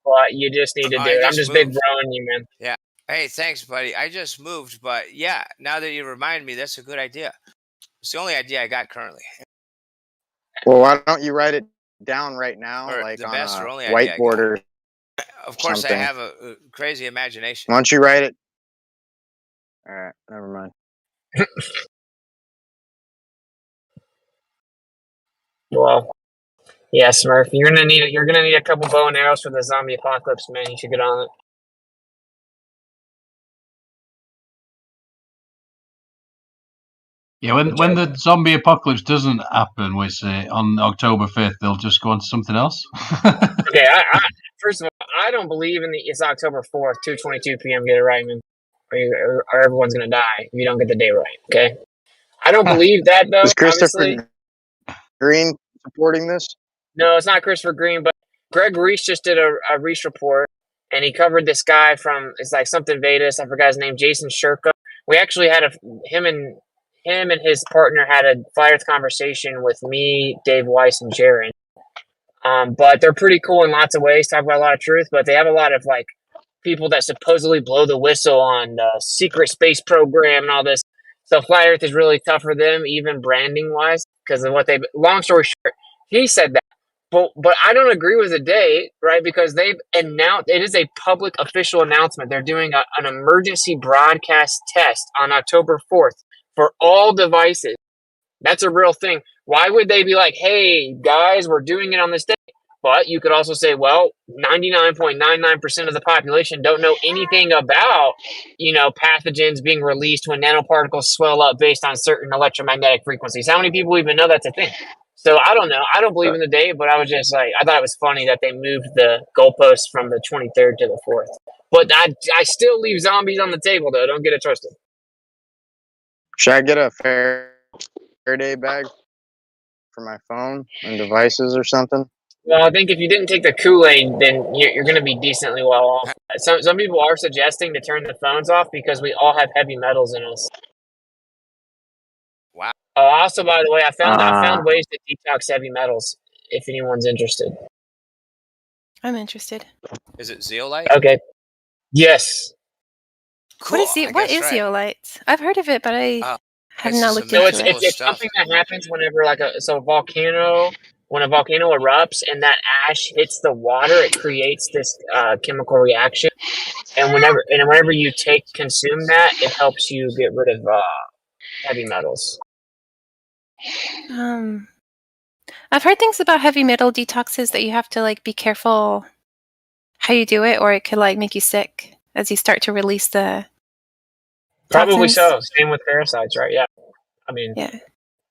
but you just need to do it. I'm just big broing you, man. Yeah. Hey, thanks, buddy. I just moved, but yeah, now that you remind me, that's a good idea. It's the only idea I got currently. Well, why don't you write it down right now, Or like the on best a or only idea I whiteboard or Of course, something? I have a crazy imagination. Why don't you write it? All right, never mind. Well, yeah, Smurf, you're gonna need a couple bow and arrows for the zombie apocalypse, man. You should get on it. Yeah, when the zombie apocalypse doesn't happen, we say on October 5th, they'll just go on to something else. Okay, I first of all, I don't believe in it's October 4th, 2:22 p.m. Get it right, man, or everyone's gonna die if you don't get the day right. Okay, I don't believe that though. Is Christopher Obviously, Green supporting this? No, it's not Christopher Green, but Greg Reese just did a Reese report, and he covered this guy from, it's like something Vedas. I forgot his name, Jason Shurka. We actually had him and his partner had a Flat Earth conversation with me, Dave Weiss, and Jaron. But they're pretty cool in lots of ways, talk about a lot of truth, but they have a lot of like people that supposedly blow the whistle on the secret space program and all this. So Flat Earth is really tough for them, even branding wise, because of what they. Long story short, he said that, but I don't agree with the date, right? Because they've announced it is a public official announcement. They're doing an emergency broadcast test on October 4th for all devices. That's a real thing. Why would they be like, "Hey guys, we're doing it on this day"? But you could also say, well, 99.99% of the population don't know anything about, pathogens being released when nanoparticles swell up based on certain electromagnetic frequencies. How many people even know that's a thing? So I don't know. I don't believe in the date, but I was just like, I thought it was funny that they moved the goalposts from the 23rd to the 4th. But I still leave zombies on the table, though. Don't get it twisted. Should I get a Faraday bag for my phone and devices or something? Well, I think if you didn't take the Kool-Aid, then you're going to be decently well off. Some people are suggesting to turn the phones off because we all have heavy metals in us. Wow. Oh, also, by the way, I found ways to detox heavy metals. If anyone's interested, I'm interested. Is it zeolite? Okay. Yes. Cool. What is zeolite? I've heard of it, but I have not looked into So it. it's something that happens whenever when a volcano erupts and that ash hits the water, it creates this chemical reaction. And whenever you consume that, it helps you get rid of heavy metals. I've heard things about heavy metal detoxes that you have to like be careful how you do it, or it could like make you sick as you start to release the Probably toxins. so. Same with parasites, right? Yeah. I mean, yeah.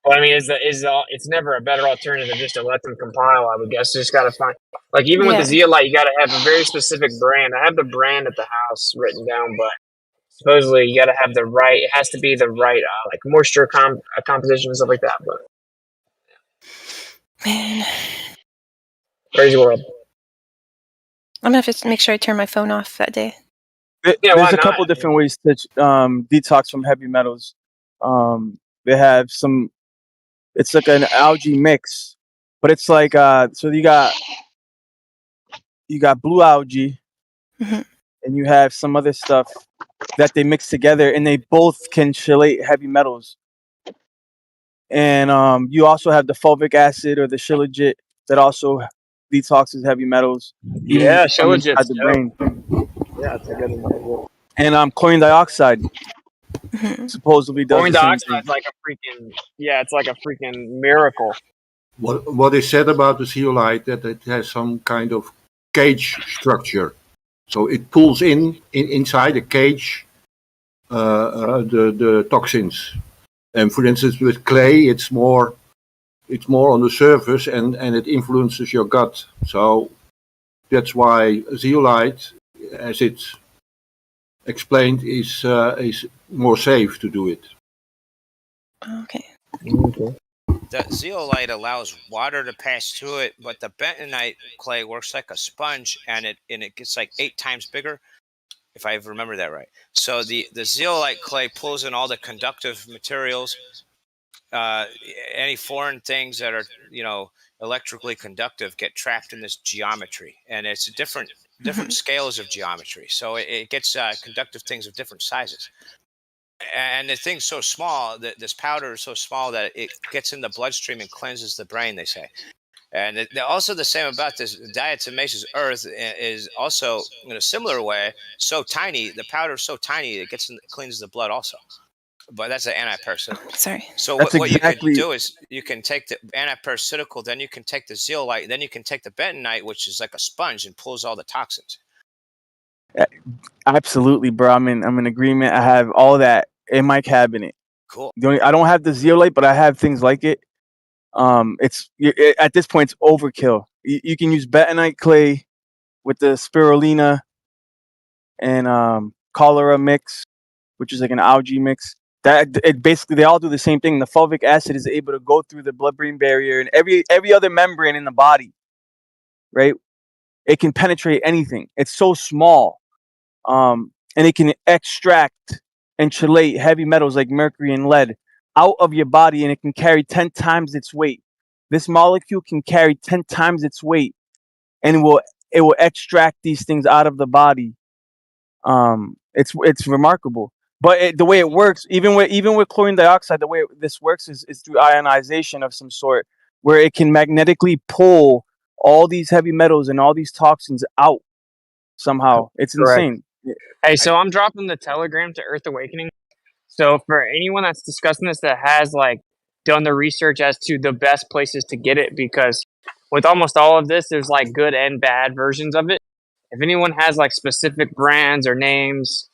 Well, I mean, it's never a better alternative just to let them compile. I would guess you just gotta find, like, even with the zeolite, you gotta have a very specific brand. I have the brand at the house written down, but supposedly you gotta have the right. It has to be the right, like moisture composition and stuff like that. But Man, crazy world. I'm gonna have to make sure I turn my phone off that day. There's a couple different ways to detox from heavy metals. They have some. It's like an algae mix, but it's like so you got blue algae, and you have some other stuff that they mix together, and they both can chelate heavy metals. And you also have the fulvic acid or the shilajit that also detoxes heavy metals. Yeah, shilajit shilajit's the brain. Yeah, it's a good one. And chlorine dioxide supposedly does Chlorine the same dioxide is like it's like a freaking miracle. What is said about the zeolite that it has some kind of cage structure, so it pulls inside a cage the toxins. And for instance, with clay, it's more on the surface and it influences your gut. So that's why zeolite, as it's explained, is more safe to do it. Okay. The zeolite allows water to pass through it, but the bentonite clay works like a sponge, and it gets like 8 times bigger, if I remember that right. So the zeolite clay pulls in all the conductive materials, any foreign things that are electrically conductive get trapped in this geometry, and it's different scales of geometry. So it gets conductive things of different sizes. And the thing's so small, that this powder is so small that it gets in the bloodstream and cleanses the brain, they say. And they're also the same about this. Diatomaceous earth is also, in a similar way, so tiny. The powder is so tiny, it cleans the blood also. But that's an antiparasitical. Sorry. So That's what you can exactly- do is you can take the antiparasitical, then you can take the zeolite, then you can take the bentonite, which is like a sponge and pulls all the toxins. Absolutely, bro. I'm in agreement. I have all that in my cabinet. Cool. I don't have the zeolite, but I have things like it. At this point, it's overkill. You can use bentonite clay with the spirulina and cholera mix, which is like an algae mix. That it basically they all do the same thing. The fulvic acid is able to go through the blood-brain barrier and every other membrane in the body, right? It can penetrate anything. It's so small, and it can extract and chelate heavy metals like mercury and lead out of your body, and it can carry 10 times its weight. This molecule can carry 10 times its weight, and it will extract these things out of the body. It's remarkable. But the way it works, even with chlorine dioxide, the way this works is through ionization of some sort, where it can magnetically pull all these heavy metals and all these toxins out somehow. It's Correct. insane. Hey, so I'm dropping the Telegram to Earth Awakening. So for anyone that's discussing this that has like done the research as to the best places to get it, because with almost all of this, there's like good and bad versions of it. If anyone has like specific brands or names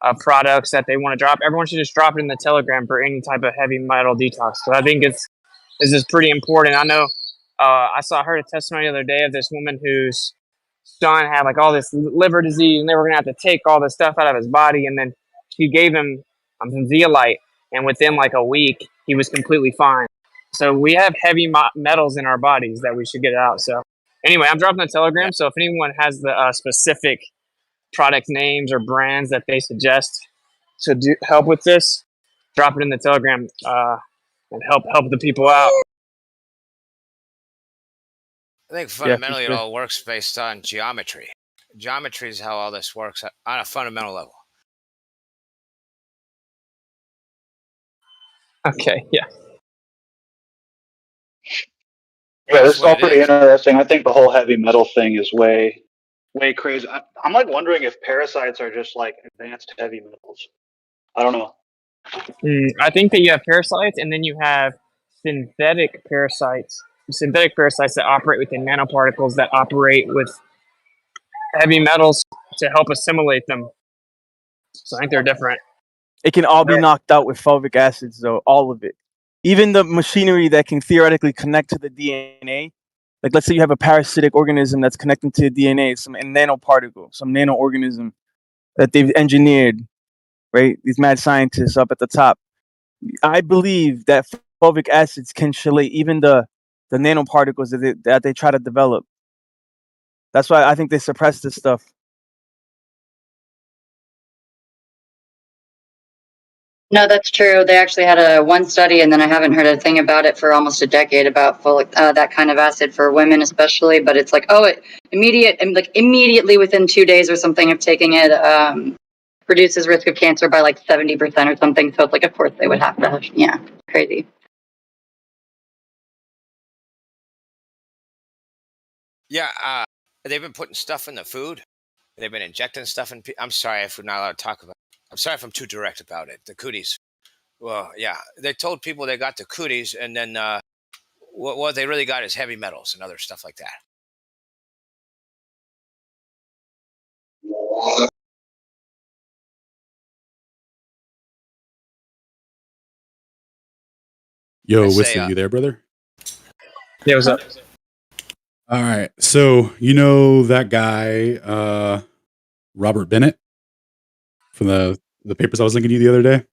of products that they want to drop, everyone should just drop it in the Telegram for any type of heavy metal detox. So I think this is pretty important. I know I heard a testimony the other day of this woman whose son had like all this liver disease, and they were gonna have to take all this stuff out of his body, and then she gave him some zeolite, and within like a week he was completely fine. So we have heavy metals in our bodies that we should get out. So anyway, I'm dropping the Telegram. So if anyone has the specific product names or brands that they suggest to help with this, drop it in the Telegram and help the people out. I think fundamentally it all works based on geometry. Geometry is how all this works on a fundamental level. Okay, yeah. Yeah, this is all pretty interesting. I think the whole heavy metal thing is way crazy. I'm like wondering if parasites are just like advanced heavy metals. I don't know. I think that you have parasites, and then you have synthetic parasites. Synthetic parasites that operate within nanoparticles that operate with heavy metals to help assimilate them. So I think they're different. It can all be knocked out with fulvic acids, though, all of it. Even the machinery that can theoretically connect to the DNA. Like, let's say you have a parasitic organism that's connecting to the DNA, some nanoparticle, some nanoorganism that they've engineered, right? These mad scientists up at the top. I believe that fulvic acids can chelate even the nanoparticles that they try to develop. That's why I think they suppress this stuff. No, that's true. They actually had one study, and then I haven't heard a thing about it for almost a decade about that kind of acid for women, especially. But it's like, it immediately within 2 days or something of taking it, reduces risk of cancer by like 70% or something. So it's like, of course they would have to. Yeah, crazy. Yeah, they've been putting stuff in the food. They've been injecting stuff in. I'm sorry if we're not allowed to talk about it. I'm sorry if I'm too direct about it. The cooties. Well, yeah, they told people they got the cooties, and then what they really got is heavy metals and other stuff like that. Yo, Winston, you there, brother? Yeah, what's up? All right. So, you know that guy, Robert Bennett, from the papers I was linking to you the other day,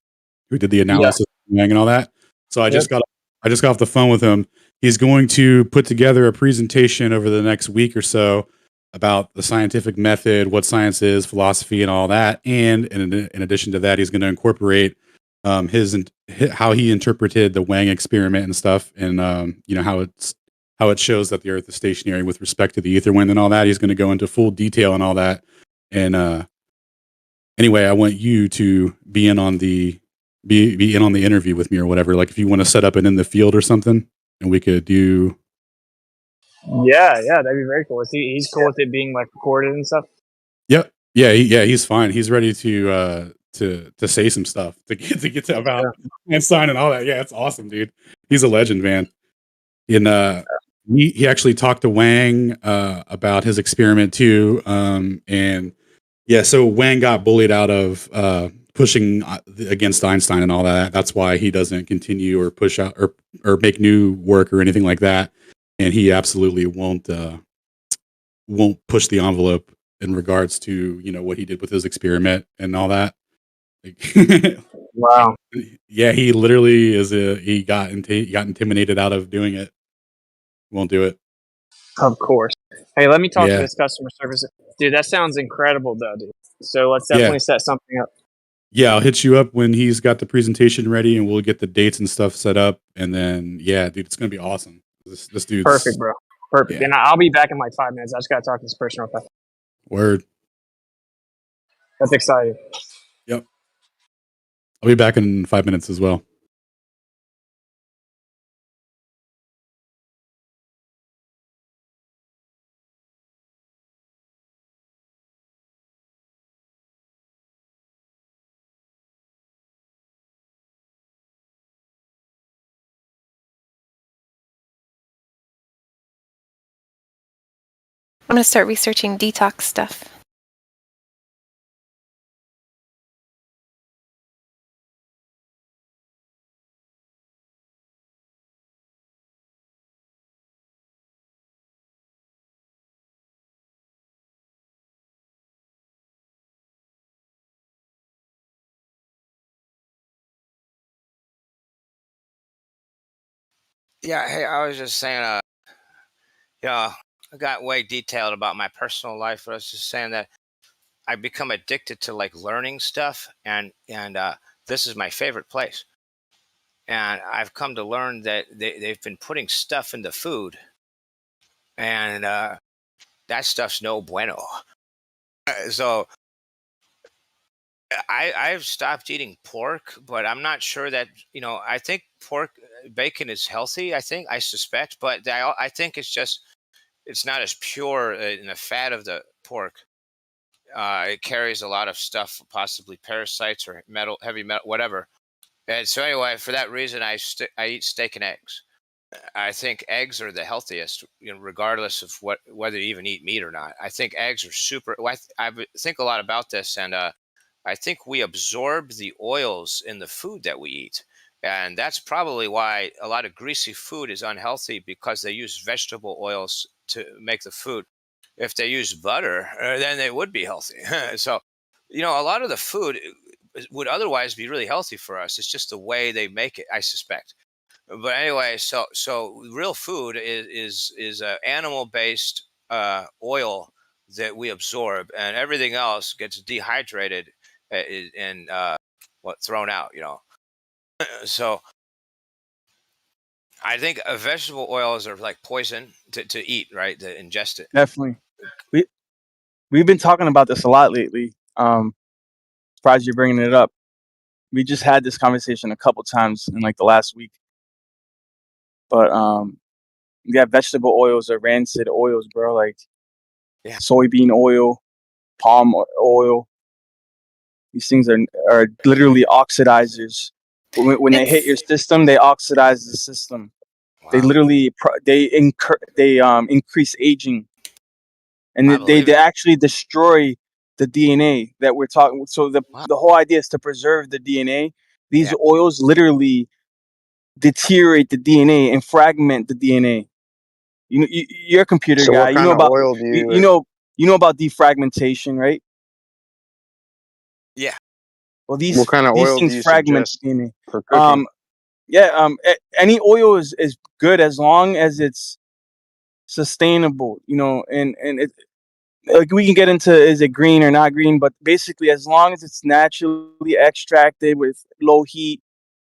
who did the analysis and all that. So I just got off the phone with him. He's going to put together a presentation over the next week or so about the scientific method, what science is, philosophy, and all that. And in addition to that, he's going to incorporate how he interpreted the Wang experiment and stuff, and how it shows that the Earth is stationary with respect to the ether wind and all that. He's going to go into full detail and all that. And anyway, I want you to be in on the interview with me or whatever. Like, if you want to set up it in the field or something, and we could do. Yeah, that'd be very cool. He's cool with it being like recorded and stuff. Yep. Yeah, he's fine. He's ready to say some stuff to get to about Einstein and all that. Yeah, it's awesome, dude. He's a legend, man. And he actually talked to Wang about his experiment too. And yeah, so Wang got bullied out of pushing against Einstein and all that. That's why he doesn't continue or push out or make new work or anything like that. And he absolutely won't push the envelope in regards to what he did with his experiment and all that. Wow. Yeah, he literally he got intimidated out of doing it. Won't do it. Of course. Hey, let me talk to Yeah. this customer service. Dude, that sounds incredible, though, dude. So let's Yeah. definitely set something up. Yeah, I'll hit you up when he's got the presentation ready, and we'll get the dates and stuff set up. And then, yeah, dude, it's gonna be awesome. This dude's Perfect, bro. Perfect. Yeah. And I'll be back in like 5 minutes. I just gotta talk to this person real fast. Word. That's exciting. Yep. I'll be back in 5 minutes as well. I'm gonna start researching detox stuff. Yeah, hey, I was just saying, I got way detailed about my personal life, but I was just saying that I become addicted to like learning stuff, and this is my favorite place. And I've come to learn that they've been putting stuff in the food, and that stuff's no bueno. So I've stopped eating pork, but I'm not sure that I think pork bacon is healthy. I suspect, but I think it's not as pure in the fat of the pork. It carries a lot of stuff, possibly parasites or heavy metal, whatever. And so anyway, for that reason, I eat steak and eggs. I think eggs are the healthiest, regardless of whether you even eat meat or not. I think eggs are super. I think a lot about this, and I think we absorb the oils in the food that we eat, and that's probably why a lot of greasy food is unhealthy, because they use vegetable oils to make the food. If they use butter, then they would be healthy. So, a lot of the food would otherwise be really healthy for us. It's just the way they make it, I suspect. But anyway, so real food is animal based oil that we absorb, and everything else gets dehydrated and thrown out. So I think vegetable oils are like poison to eat, right? To ingest it. Definitely. We've been talking about this a lot lately. Surprised you're bringing it up. We just had this conversation a couple times in like the last week. But yeah, vegetable oils are rancid oils, bro. Like soybean oil, palm oil. These things are literally oxidizers. When they hit your system, they oxidize the system. They literally increase aging, and they actually destroy the DNA that we're talking. So the whole idea is to preserve the DNA. These oils literally deteriorate the DNA and fragment the DNA. You're a computer So guy. what You kind know of about oil do you? you know about defragmentation, right? Yeah. Well, What these kind of oil do things you fragment suggest DNA. for cooking? Any oil is good as long as it's sustainable, and it, like, we can get into is it green or not green, but basically as long as it's naturally extracted with low heat,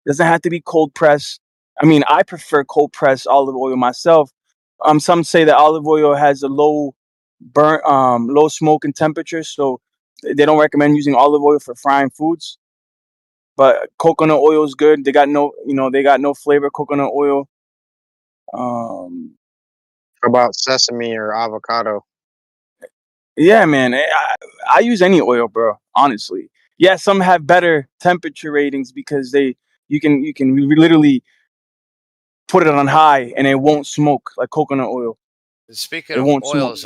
doesn't have to be cold pressed. I mean, I prefer cold pressed olive oil myself. Some say that olive oil has a low low smoke and temperature, so they don't recommend using olive oil for frying foods. But coconut oil is good. They got no flavor. Coconut oil. How about sesame or avocado? Yeah, man. I use any oil, bro. Honestly, yeah. Some have better temperature ratings because you can literally put it on high and it won't smoke like coconut oil. Speaking It of won't smoke. oils,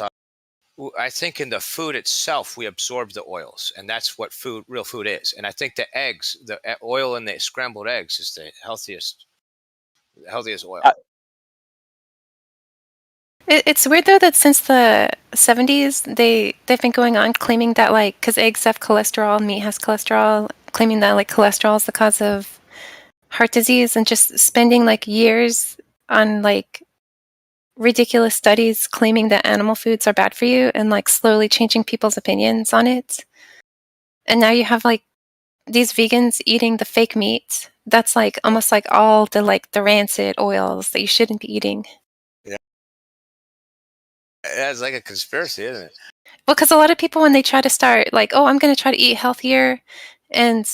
I think in the food itself we absorb the oils, and that's what real food is. And I think the eggs, the oil in the scrambled eggs, is the healthiest oil. It's weird though that since the 70s they've been going on claiming that, like, because eggs have cholesterol, meat has cholesterol, claiming that like cholesterol is the cause of heart disease, and just spending like years on like ridiculous studies claiming that animal foods are bad for you, and like slowly changing people's opinions on it. And now you have like these vegans eating the fake meat that's like almost like all the rancid oils that you shouldn't be eating. Yeah. That's like a conspiracy, isn't it? Well, because a lot of people, when they try to start like, oh, I'm going to try to eat healthier, and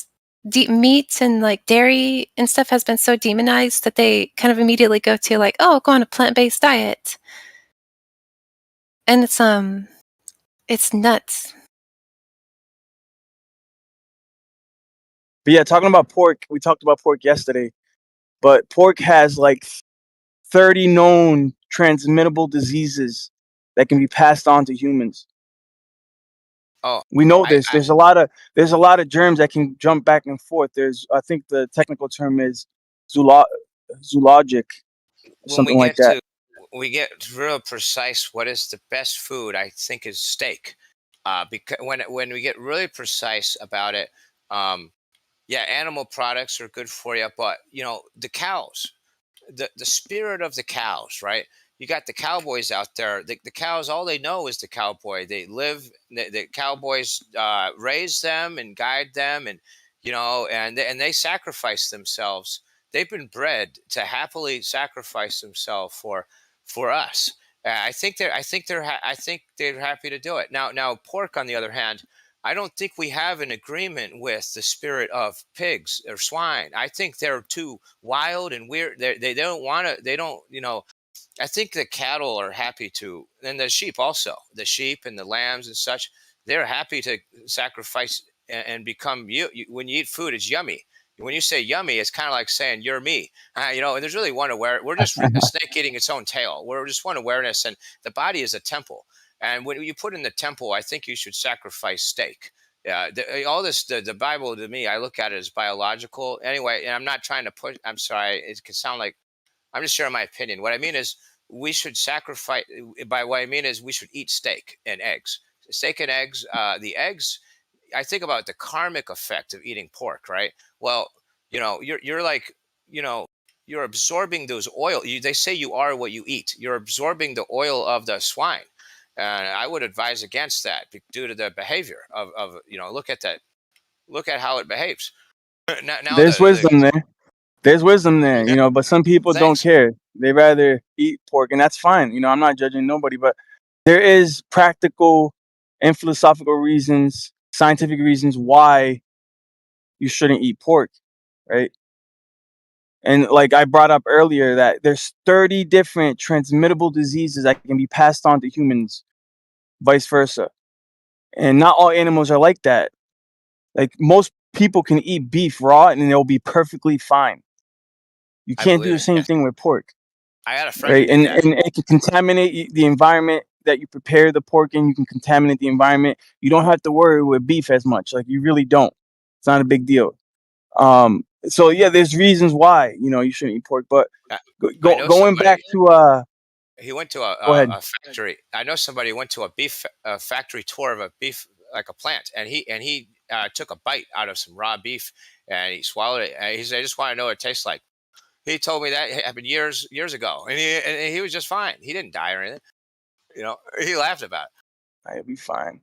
meat and like dairy and stuff has been so demonized that they kind of immediately go to like, oh, go on a plant-based diet. And it's nuts. But yeah, talking about pork, we talked about pork yesterday, but pork has like 30 known transmittable diseases that can be passed on to humans. Oh, we know this. There's a lot of germs that can jump back and forth. I think the technical term is zoologic, something like that. We get real precise. What is the best food? I think is steak. Because when we get really precise about it, yeah, animal products are good for you, but the cows, the spirit of the cows, right? You got the cowboys out there. The cows, all they know is the cowboy. They live. The cowboys raise them and guide them, and and they sacrifice themselves. They've been bred to happily sacrifice themselves for us. I think they're happy to do it. Now pork, on the other hand, I don't think we have an agreement with the spirit of pigs or swine. I think they're too wild and weird. They don't want to. They don't. I think the cattle are happy to, and the sheep also. The sheep and the lambs and such, they're happy to sacrifice and become you. When you eat food, it's yummy. When you say yummy, it's kind of like saying you're me. And there's really one awareness. We're just a snake eating its own tail. We're just one awareness, and the body is a temple. And when you put in the temple, I think you should sacrifice steak. Yeah, all this, the Bible, to me, I look at it as biological. Anyway, and I'm not trying to push. I'm sorry, it could sound like I'm just sharing my opinion. What I mean is we should sacrifice. By what I mean is we should eat steak and eggs. Steak and eggs. The eggs. I think about the karmic effect of eating pork, right? Well, you're like, you're absorbing those oil. They say you are what you eat. You're absorbing the oil of the swine. And I would advise against that due to the behavior of look at that. Look at how it behaves. Now There's wisdom there. There's wisdom there, but some people don't care. They rather eat pork, and that's fine. I'm not judging nobody, but there is practical and philosophical reasons, scientific reasons why you shouldn't eat pork, right? And like I brought up earlier, that there's 30 different transmittable diseases that can be passed on to humans, vice versa. And not all animals are like that. Like most people can eat beef raw and they'll be perfectly fine. You can't do the same thing with pork. I had a friend, right? And it can contaminate the environment that you prepare the pork in. You can contaminate the environment. You don't have to worry with beef as much. Like you really don't. It's not a big deal. So yeah, there's reasons why you shouldn't eat pork. But going back to he went to go ahead. a factory. I know somebody who went to a beef factory tour of a beef, like a plant, and he took a bite out of some raw beef and he swallowed it. And he said, "I just want to know what it tastes like." He told me that happened years ago, and he was just fine. He didn't die or anything. He laughed about it. I'll be fine.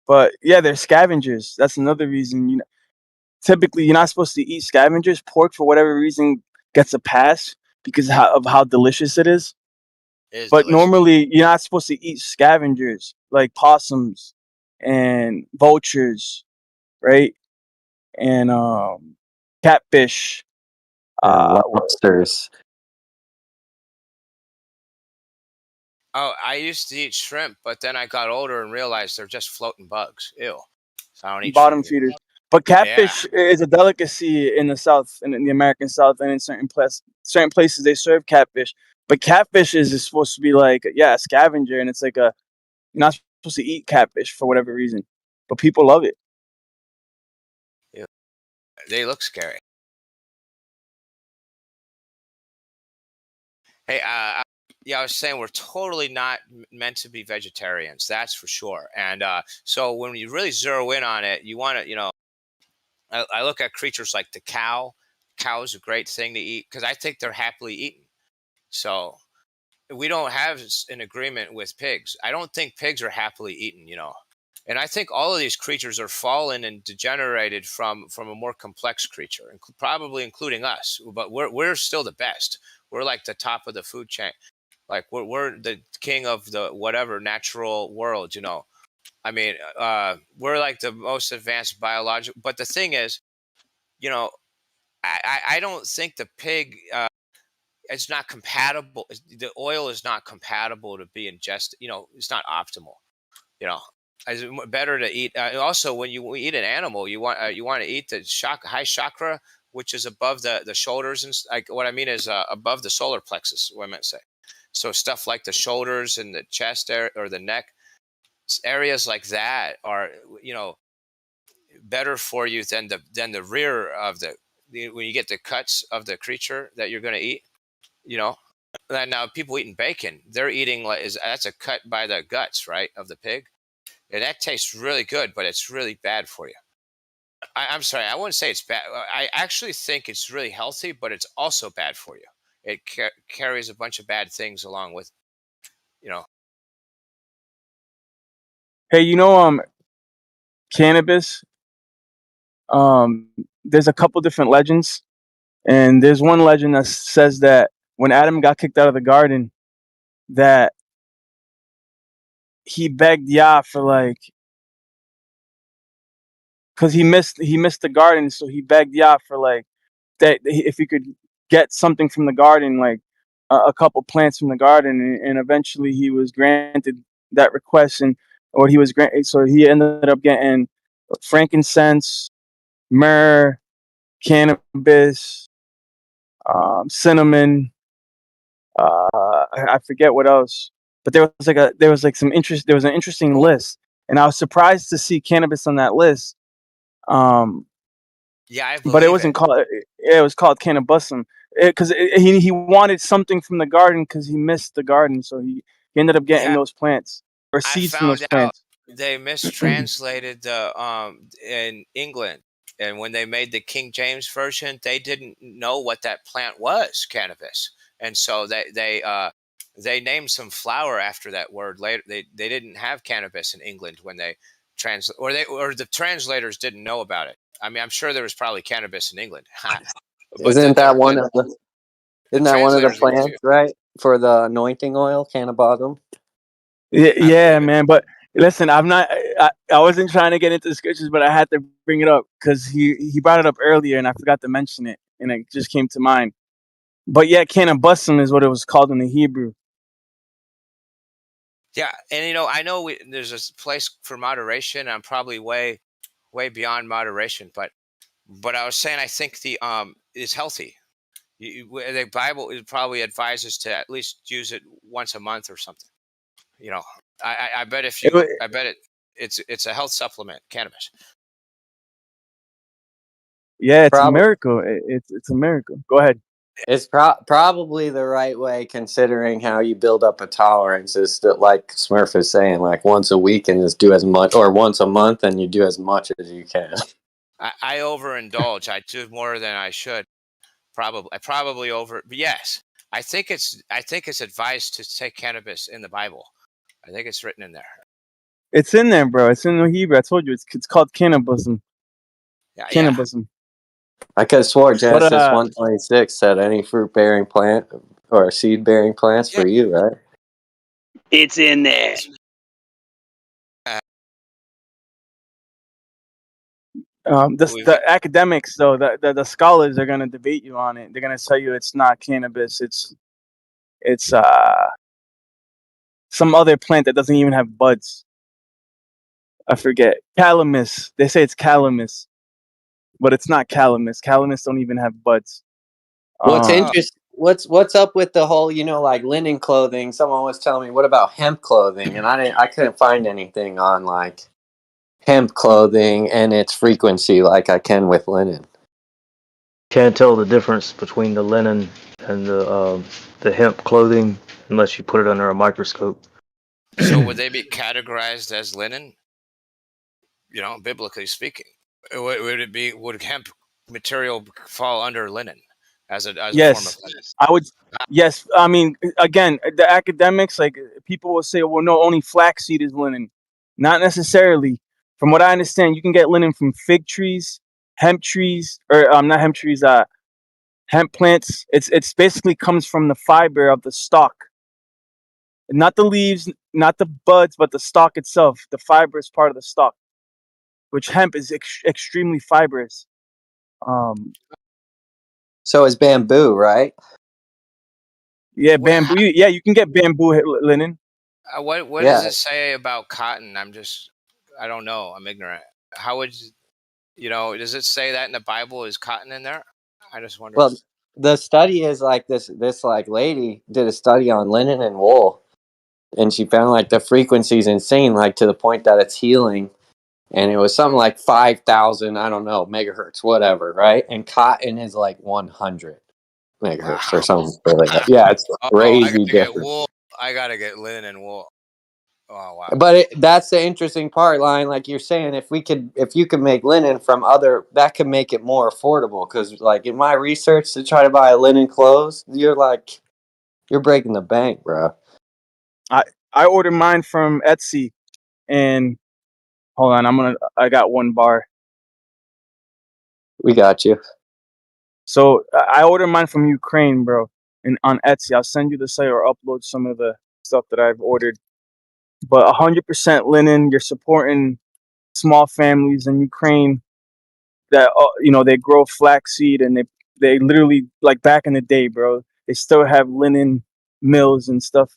But yeah, they're scavengers. That's another reason. Typically you're not supposed to eat scavengers. Pork, for whatever reason, gets a pass because of how delicious it is. But normally you're not supposed to eat scavengers like possums and vultures, right? And catfish, lobsters. Oh, I used to eat shrimp, but then I got older and realized they're just floating bugs. Ew. So I don't eat bottom shrimp. feeders. But catfish is a delicacy in the South, in the American South, and in certain places they serve catfish. But catfish is supposed to be like a scavenger, and it's like you're not supposed to eat catfish for whatever reason, but people love it. Yeah. They look scary. Hey, I was saying we're totally not meant to be vegetarians. That's for sure. And so when you really zero in on it, you want to, I look at creatures like the cow. Cow is a great thing to eat because I think they're happily eaten. So we don't have an agreement with pigs. I don't think pigs are happily eaten, And I think all of these creatures are fallen and degenerated from a more complex creature, probably including us. But we're still the best. We're like the top of the food chain. Like we're the king of the whatever natural world, I mean, we're like the most advanced biological. But the thing is, I don't think the pig. It's not compatible. The oil is not compatible to be ingested. It's not optimal. It's better to eat. Also, when you eat an animal, you want to eat the high chakra, which is above the shoulders, and like what I mean is above the solar plexus. What I meant to say. So stuff like the shoulders and the chest area or the neck, areas like that are better for you than the rear of when you get the cuts of the creature that you're going to eat. And now people eating bacon, they're eating that's a cut by the guts, right, of the pig, and that tastes really good, but it's really bad for you. I'm sorry, I wouldn't say it's bad. I actually think it's really healthy, but it's also bad for you. It carries a bunch of bad things along with, Hey, cannabis. There's a couple different legends, and there's one legend that says that when Adam got kicked out of the garden, that he begged Yah for because he missed the garden, so he begged Yah for that if he could get something from the garden, a couple plants from the garden, and eventually he was granted that request, or he was granted. So he ended up getting frankincense, myrrh, cannabis, cinnamon. I forget what else, but there was an interesting list, and I was surprised to see cannabis on that list. Yeah, I but it wasn't called. It was called cannabisum because he wanted something from the garden because he missed the garden, so he ended up getting those plants or I seeds from those found out plants. they mistranslated the in England, and when they made the King James version, they didn't know what that plant was, cannabis, and so they named some flower after that word later. They didn't have cannabis in England when they or the translators didn't know about it. I mean, I'm sure there was probably cannabis in England. Isn't that one of the translators plants, right? For the anointing oil, cannabisum. Yeah, man. But listen, I wasn't trying to get into the scriptures, but I had to bring it up because he brought it up earlier, and I forgot to mention it, and it just came to mind. But yeah, cannabisum is what it was called in the Hebrew. Yeah, and I know there's a place for moderation. I'm probably way beyond moderation, but I was saying I think the is healthy. The Bible probably advises to at least use it once a month or something. I bet it's a health supplement, cannabis. Yeah, it's a miracle. It's a miracle. Go ahead. It's probably the right way considering how you build up a tolerance. Is that like Smurf is saying, like once a week and just do as much, or once a month and you do as much as you can. I overindulge. I do more than I should. I probably over. But yes, I think it's advised to take cannabis in the Bible. I think it's written in there. It's in there, bro. It's in the Hebrew. I told you it's called cannabisum. Yeah, cannabisum. I could have swore Genesis 1:26 said any fruit bearing plant or seed bearing plants for you, right? It's in there. The academics, though, the scholars are gonna debate you on it. They're gonna tell you it's not cannabis. It's some other plant that doesn't even have buds. I forget. Calamus. They say it's calamus, but it's not calamus. Calamus don't even have buds. What's interesting? What's up with the whole, like linen clothing? Someone was telling me, what about hemp clothing? And I couldn't find anything on like hemp clothing and its frequency like I can with linen. Can't tell the difference between the linen and the hemp clothing unless you put it under a microscope. So would they be categorized as linen? Biblically speaking. Would it be? Would hemp material fall under linen as a form of Yes, linen? I would. Yes, I mean, again, the academics, like people will say, well, no, only flaxseed is linen. Not necessarily. From what I understand, you can get linen from fig trees, hemp trees, or not hemp trees, hemp plants. It's basically comes from the fiber of the stalk, not the leaves, not the buds, but the stalk itself. The fiber is part of the stalk, which hemp is extremely fibrous. So is bamboo, right? Yeah, bamboo. Yeah, you can get bamboo linen. What does Yeah. it say about cotton? I don't know. I'm ignorant. How would does it say that in the Bible? Is cotton in there? I just wonder. Well, the study is like this like lady did a study on linen and wool, and she found like the frequency is insane, like to the point that it's healing. And it was something like 5,000, I don't know, megahertz, whatever, right? And cotton is like 100 megahertz or something. Yeah, it's I crazy gotta get different. wool. I gotta get linen and wool. Oh wow. But that's the interesting part, line. Like you're saying, if you could make linen from other, that could make it more affordable. Because like in my research to try to buy linen clothes, you're breaking the bank, bro. I ordered mine from Etsy, and hold on, I got one bar. We got you. So I ordered mine from Ukraine, bro, and on Etsy. I'll send you the site or upload some of the stuff that I've ordered. But 100% linen. You're supporting small families in Ukraine that they grow flaxseed, and they literally, like back in the day, bro. They still have linen mills and stuff,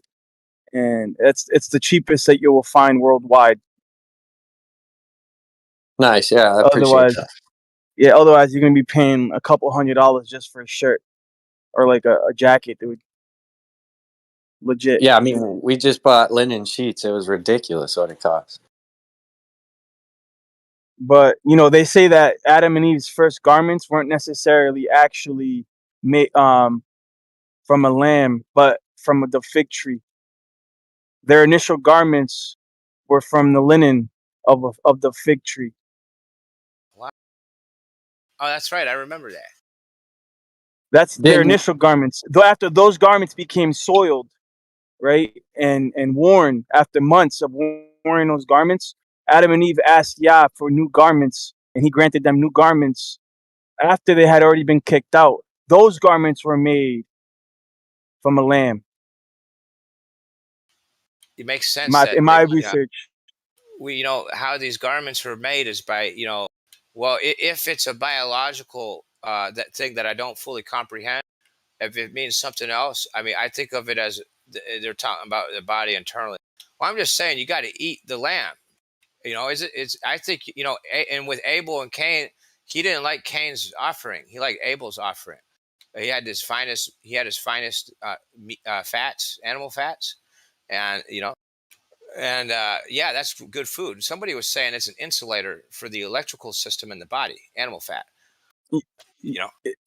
and it's the cheapest that you will find worldwide. Nice, yeah, I appreciate Otherwise, that. yeah, otherwise you're gonna be paying a couple $100 just for a shirt or like a jacket, dude. Legit. Yeah, I mean, we just bought linen sheets. It was ridiculous what it cost. But they say that Adam and Eve's first garments weren't necessarily actually made from a lamb, but from the fig tree. Their initial garments were from the linen of the fig tree. Wow. Oh, that's right. I remember that. That's their initial garments. Though after those garments became soiled, right, and worn after months of wearing those garments, Adam and Eve asked Yah for new garments, and he granted them new garments after they had already been kicked out. Those garments were made from a lamb. It makes sense In my research. How these garments were made is by if it's a biological that thing that I don't fully comprehend, if it means something else, I mean, I think of it as they're talking about the body internally. Well, I'm just saying you got to eat the lamb. I think and with Abel and Cain, he didn't like Cain's offering. He liked Abel's offering. He had his finest fats, animal fats, and yeah, that's good food. Somebody was saying it's an insulator for the electrical system in the body, animal fat.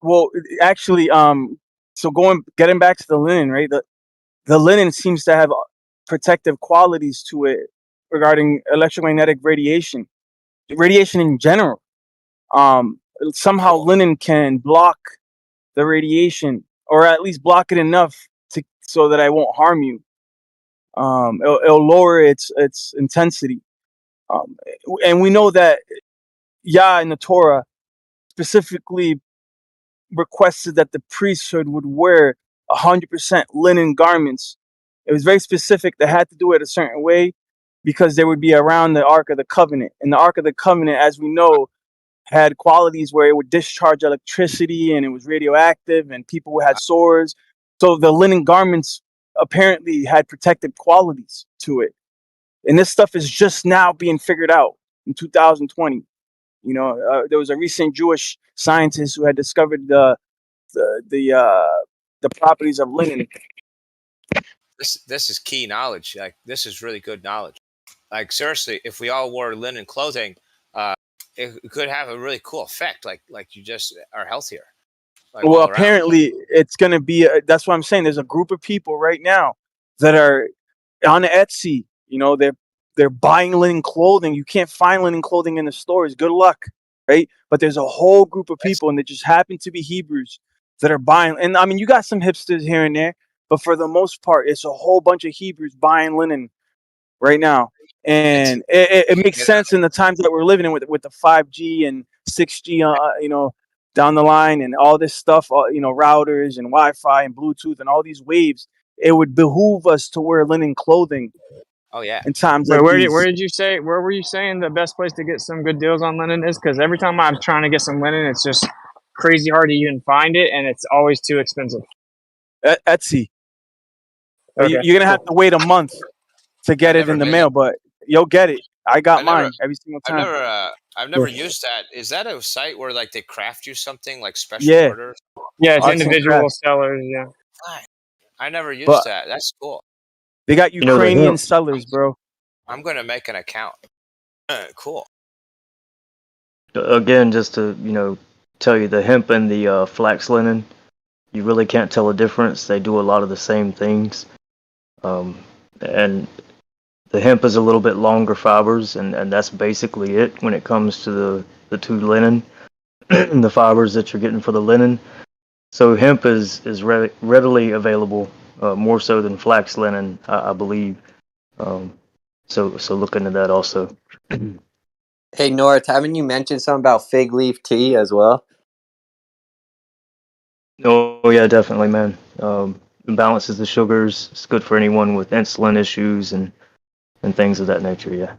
Well, actually, so getting back to the linen, right? The linen seems to have protective qualities to it regarding electromagnetic radiation in general. Somehow linen can block the radiation, or at least block it enough so that I won't harm you. It'll lower its intensity, and we know that Yah in the Torah specifically requested that the priesthood would wear 100% linen garments. It was very specific. They had to do it a certain way because they would be around the Ark of the Covenant. And the Ark of the Covenant, as we know, had qualities where it would discharge electricity and it was radioactive and people had sores. So the linen garments apparently had protective qualities to it. And this stuff is just now being figured out in 2020. There was a recent Jewish scientist who had discovered the properties of linen. This is key knowledge. Like, this is really good knowledge. Like, seriously, if we all wore linen clothing, it could have a really cool effect. Like you just are healthier. Well, apparently it's going to be. That's what I'm saying. There's a group of people right now that are on Etsy. They're buying linen clothing. You can't find linen clothing in the stores. Good luck. right? But there's a whole group of people, and they just happen to be Hebrews that are buying. And I mean, you got some hipsters here and there, but for the most part, it's a whole bunch of Hebrews buying linen right now. And it makes sense in the times that we're living in with the 5G and 6G, down the line and all this stuff, routers and Wi-Fi and Bluetooth and all these waves. It would behoove us to wear linen clothing. Oh yeah. In times Wait, like where these. did you say? Where were you saying the best place to get some good deals on linen is? Because every time I'm trying to get some linen, it's just crazy hard to even find it, and it's always too expensive. Etsy. Okay, You're gonna have to wait a month to get it in the mail, but you'll get it. I got mine every single time. I've never used that. Is that a site where like they craft you something like special Yeah. orders? Yeah, it's Arts and individual crafts. sellers. Yeah. Fine. I never used But that. That's cool. they got You know, the Ukrainian hemp, sellers, bro. I'm gonna make an account. Cool. again, just to, tell you, the hemp and the flax linen, you really can't tell a difference. They do a lot of the same things. And the hemp is a little bit longer fibers, and that's basically it when it comes to the two linen, the fibers that you're getting for the linen. So hemp is readily available, more so than flax linen, I believe. So look into that also. Hey, North, haven't you mentioned something about fig leaf tea as well? Oh yeah, definitely, man. It balances the sugars. It's good for anyone with insulin issues and things of that nature. Yeah.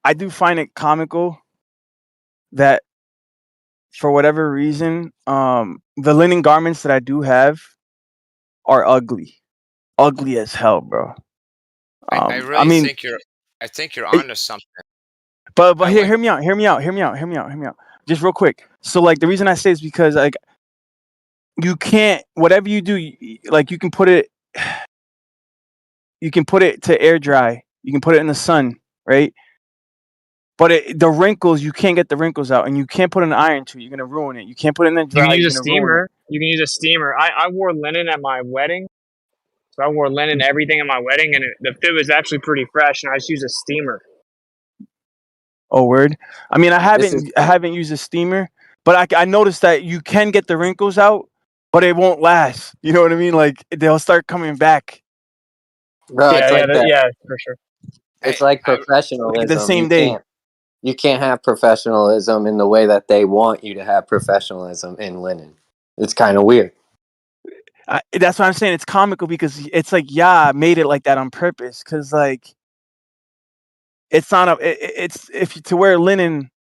I do find it comical that for whatever reason, the linen garments that I do have are ugly as hell, bro. I really think you're onto something. But hear me out. Just real quick. So like the reason I say is because like you can't, whatever you do, like you can put it to air dry. You can put it in the sun, right? But the wrinkles, you can't get the wrinkles out, and you can't put an iron to it. You're gonna ruin it. You can't put it in the You dry. can use You're a gonna ruin it. steamer. You can use a steamer. I wore linen at my wedding. So I wore linen everything at my wedding, and the fit was actually pretty fresh, and I just used a steamer. Oh, word. I mean, I haven't used a steamer, but I noticed that you can get the wrinkles out, but it won't last. You know what I mean? Like they'll start coming back. Bro, it's like that. Yeah, for sure. It's like professionalism. Like the same day. You can't have professionalism in the way that they want you to have professionalism in linen. It's kind of weird. That's what I'm saying. It's comical because it's like, I made it like that on purpose. Because like, it's not it's if to wear linen,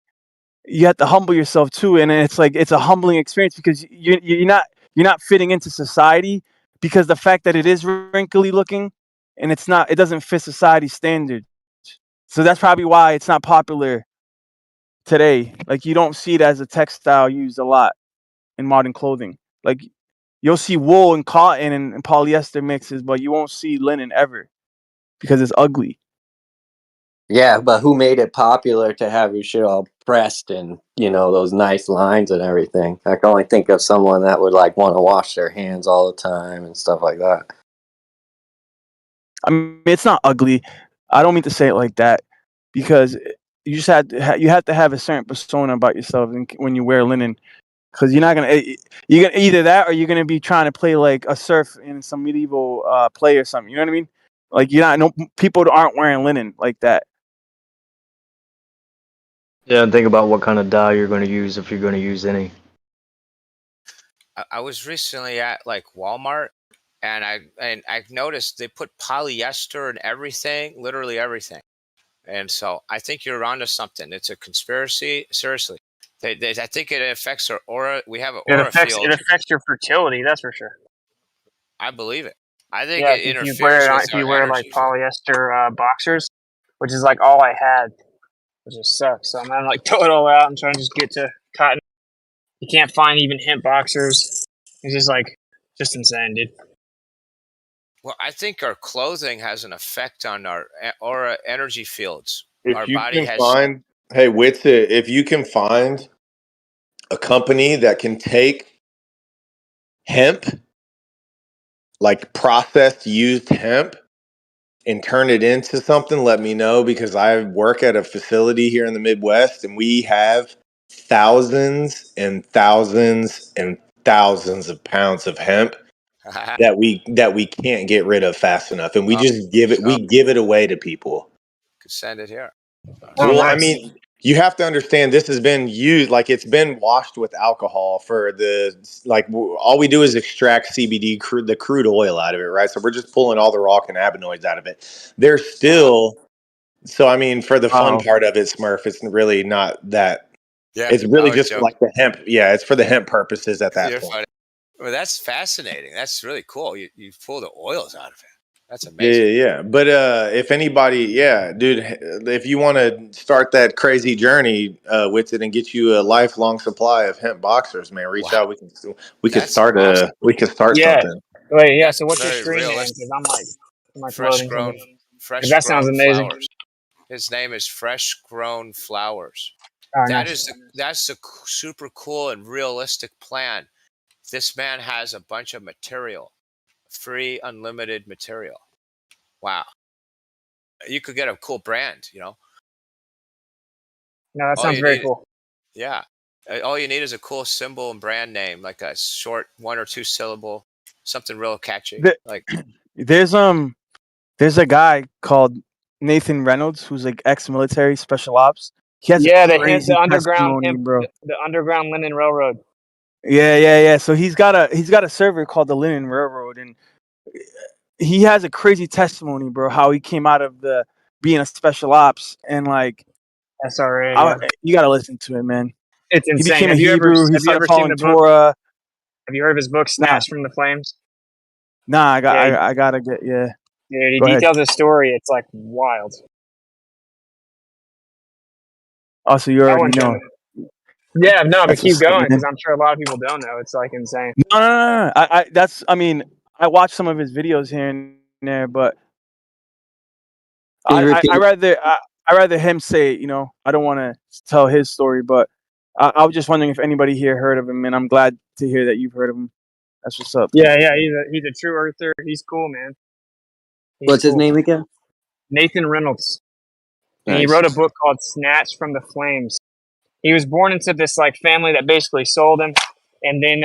you have to humble yourself too, and it's like it's a humbling experience because you're not fitting into society because the fact that it is wrinkly looking, and it doesn't fit society standards. So that's probably why it's not popular today. Like you don't see it as a textile used a lot in modern clothing. Like you'll see wool and cotton and polyester mixes, but you won't see linen ever because it's ugly. Yeah, but who made it popular to have your shit all pressed and, those nice lines and everything? I can only think of someone that would like want to wash their hands all the time and stuff like that. I mean, it's not ugly. I don't mean to say it like that because you just you have to have a certain persona about yourself when you wear linen. Because you're gonna either that or you're gonna be trying to play like a serf in some medieval play or something. You know what I mean? Like people aren't wearing linen like that. Yeah, and think about what kind of dye you're going to use if you're going to use any. I was recently at like Walmart, and I noticed they put polyester in everything, literally everything. And so I think you're onto something. It's a conspiracy. Seriously, I think it affects our aura. We have an aura field. It affects your fertility. That's for sure. I believe it. I think Yeah, it if interferes with you our wear like energies. polyester boxers, which is like all I had, which just sucks. So I'm gonna like throw it all out and try and just get to cotton. You can't find even hemp boxers. It's just insane, dude. Well, I think our clothing has an effect on our aura energy fields. If Our you body can has. find, hey, Witsit, if you can find a company that can take hemp, like processed used hemp, and turn it into something, let me know, because I work at a facility here in the Midwest and we have thousands and thousands and thousands of pounds of hemp that we can't get rid of fast enough, and we just give it away to people. Could send it here. Well, I mean, you have to understand this has been used, like it's been washed with alcohol for all we do is extract CBD, the crude oil out of it, right? So we're just pulling all the raw cannabinoids out of it. There's still, so I mean, for the fun part of it, Smurf, it's really not that. Yeah, It's really I was just joking. like the hemp. Yeah, it's for the hemp purposes at that You're point. funny. Well, that's fascinating. That's really cool. You pull the oils out of it. That's Yeah, amazing. yeah. But if anybody, dude, if you want to start that crazy journey with it and get you a lifelong supply of hemp boxers, man, reach out. We could start awesome. something. Wait, yeah. So what's your Very stream name? realistic. Because I'm like Fresh loading grown, something. fresh That sounds grown amazing. flowers. His name is Fresh Grown Flowers. Oh, nice. That's a super cool and realistic plan. This man has a bunch of material, free, unlimited material. Wow. You could get a cool brand, No, that All sounds you very need- cool. Yeah. All you need is a cool symbol and brand name, like a short 1 or 2 syllable, something real catchy. Like There's a guy called Nathan Reynolds who's like ex-military special ops. He has a crazy the underground testimony, bro. the Underground Linen Railroad. Yeah. So he's got a server called the Linen Railroad, and he has a crazy testimony, bro. How he came out of being a special ops and like SRA. you gotta listen to it, man. It's He insane. became a Have you Hebrew. He ever started seen following the book? Torah. Have you heard of his book Snatched from the Flames? Nah, Yeah. I gotta get Dude, he Go ahead. details his story. It's like wild. Oh, so you already know. Yeah, no, but That's keep what's up, going man. because I'm sure a lot of people don't know. It's like insane. No. I mean, I watch some of his videos here and there, but Can you repeat? I rather him say it. I don't want to tell his story, but I was just wondering if anybody here heard of him, and I'm glad to hear that you've heard of him. That's what's up. Yeah, he's a true earther. He's cool, man. What's his name again? Nathan Reynolds. And he Nice. wrote a book called Snatched from the Flames. He was born into this like family that basically sold him, and then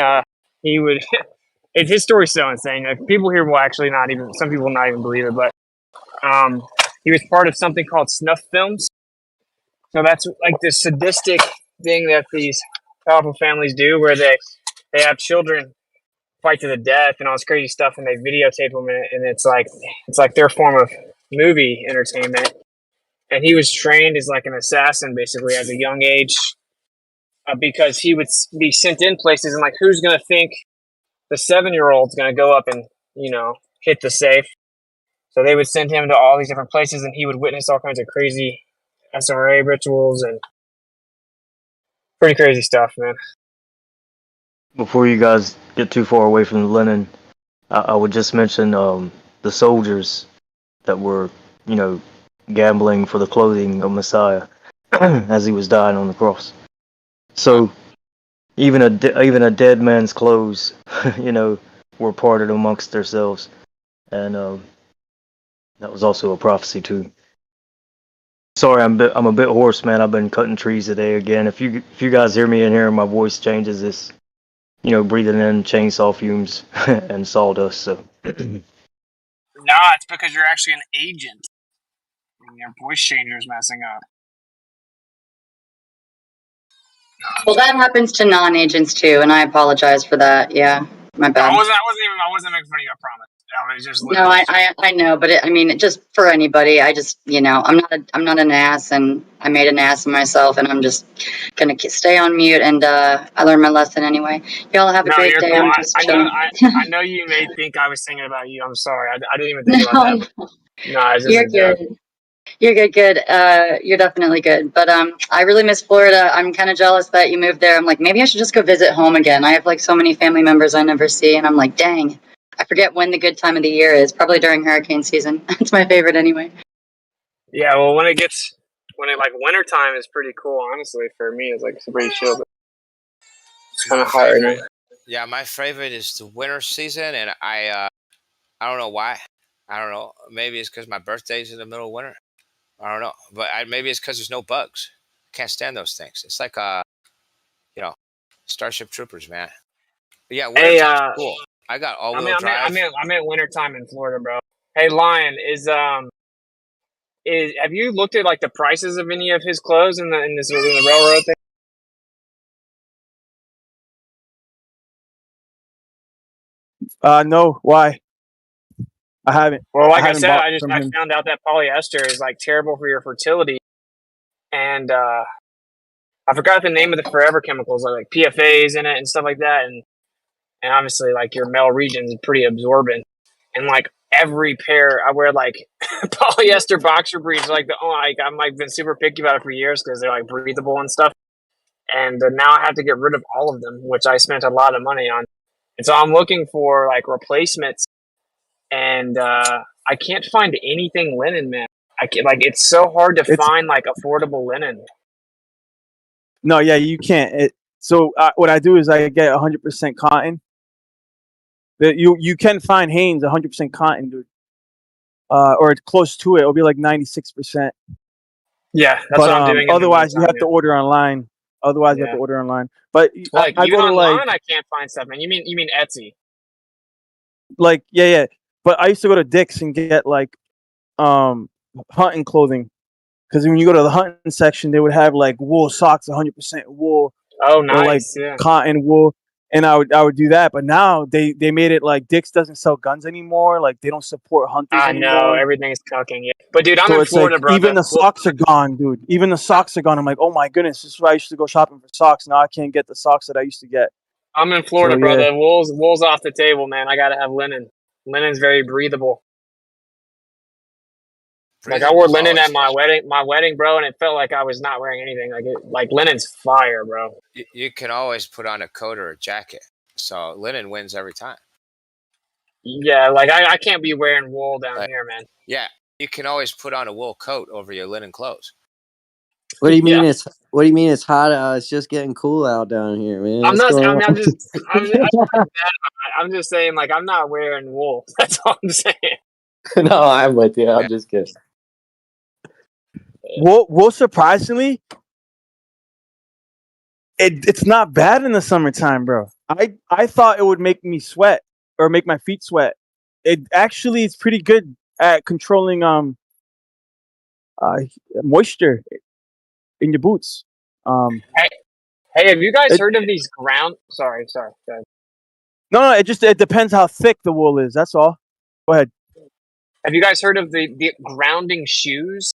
he would. His story's so insane. Like, people here will actually not even. Some people will not even believe it, but he was part of something called snuff films. So that's like this sadistic thing that these powerful families do, where they have children fight to the death and all this crazy stuff, and they videotape them, and it's like their form of movie entertainment. And he was trained as like an assassin basically at a young age, because he would be sent in places, and like, who's gonna think the 7-year-old's gonna go up and hit the safe? So they would send him to all these different places, and he would witness all kinds of crazy SRA rituals and pretty crazy stuff, man. Before you guys get too far away from the linen, I would just mention the soldiers that were, gambling for the clothing of Messiah as he was dying on the cross. So even a dead man's clothes, were parted amongst themselves, and that was also a prophecy too. Sorry, I'm a bit hoarse, man. I've been cutting trees today again. If you guys hear me in here and my voice changes, it's breathing in chainsaw fumes and sawdust. So Nah, it's because you're actually an agent. And your voice changer's messing up. Well, that happens to non-agents too, and I apologize for that. Yeah, my bad. I wasn't making fun of you, I promise. I was just No, I know, but it just for anybody. I just, I'm not an ass, and I made an ass of myself, and I'm just gonna stay on mute. And I learned my lesson anyway. Y'all have a great you're day. cool. I'm just I chilling. know you may think I was thinking about you. I'm sorry. I didn't even think about that. No, it's just You're a joke. good. You're good. You're definitely good. But I really miss Florida. I'm kind of jealous that you moved there. I'm like, maybe I should just go visit home again. I have like so many family members I never see, and I'm like, dang, I forget when the good time of the year is. Probably during hurricane season. It's my favorite anyway. Yeah, well, when it like wintertime is pretty cool. Honestly, for me, it's like it's pretty chill. It's kind of hot right now. Yeah, my favorite is the winter season, and I don't know why. I don't know. Maybe it's because my birthday's in the middle of winter. I don't know, but maybe it's because there's no bugs. Can't stand those things. It's like Starship Troopers, man. But yeah, Hey, wintertime's cool. I got all-wheel drive. I'm at wintertime in Florida, bro. Hey, Lion, have you looked at like the prices of any of his clothes in the railroad thing? No, why? I haven't. Well, like I haven't said, bought I from him. found out that polyester is like terrible for your fertility, and I forgot the name of the forever chemicals, like PFAs in it and stuff like that, and obviously like your male region is pretty absorbent, and like every pair I wear like polyester boxer briefs, like I'm like been super picky about it for years because they're like breathable and stuff, and now I have to get rid of all of them, which I spent a lot of money on, and so I'm looking for like replacements, and I can't find anything linen, man. I can't, like it's so hard to find like affordable linen. No, yeah, you can't. So what I do is I get 100% cotton. You can find Hanes 100% cotton, dude, or it's close to it. It'll be like 96%. Yeah, that's what I'm doing. Otherwise, you have to order online. You have to order online. But like I even go to online, I can't find stuff, man. You mean Etsy? Like yeah. But I used to go to Dick's and get like hunting clothing, because when you go to the hunting section, they would have like wool socks, 100% wool. Oh, or like nice. Yeah. cotton wool, and I would do that. But now they made it like Dick's doesn't sell guns anymore. Like they don't support hunters I anymore. know everything's cucking. Yeah, but dude, I'm So in it's Florida, like brother. even the socks are gone, dude. Even the socks are gone. I'm like, oh my goodness, this is why I used to go shopping for socks. Now I can't get the socks that I used to get. I'm in Florida, So, brother. yeah. Wool's off the table, man. I gotta have linen. Linen's very breathable. Like I wore linen at my wedding, bro, and it felt like I was not wearing anything. Like linen's fire, bro. You can always put on a coat or a jacket, so linen wins every time. Yeah, like I can't be wearing wool down here, man. Yeah, you can always put on a wool coat over your linen clothes. What do you mean it's hot out? It's just getting cool out down here, man. I'm just saying, like I'm not wearing wool. That's all I'm saying. No, I'm with you. I'm just kidding. Wool surprisingly, it's not bad in the summertime, bro. I thought it would make me sweat or make my feet sweat. It actually is pretty good at controlling moisture in your boots. Hey, have you guys heard of these ground? Sorry. Go ahead. No, it depends how thick the wool is. That's all. Go ahead. Have you guys heard of the grounding shoes?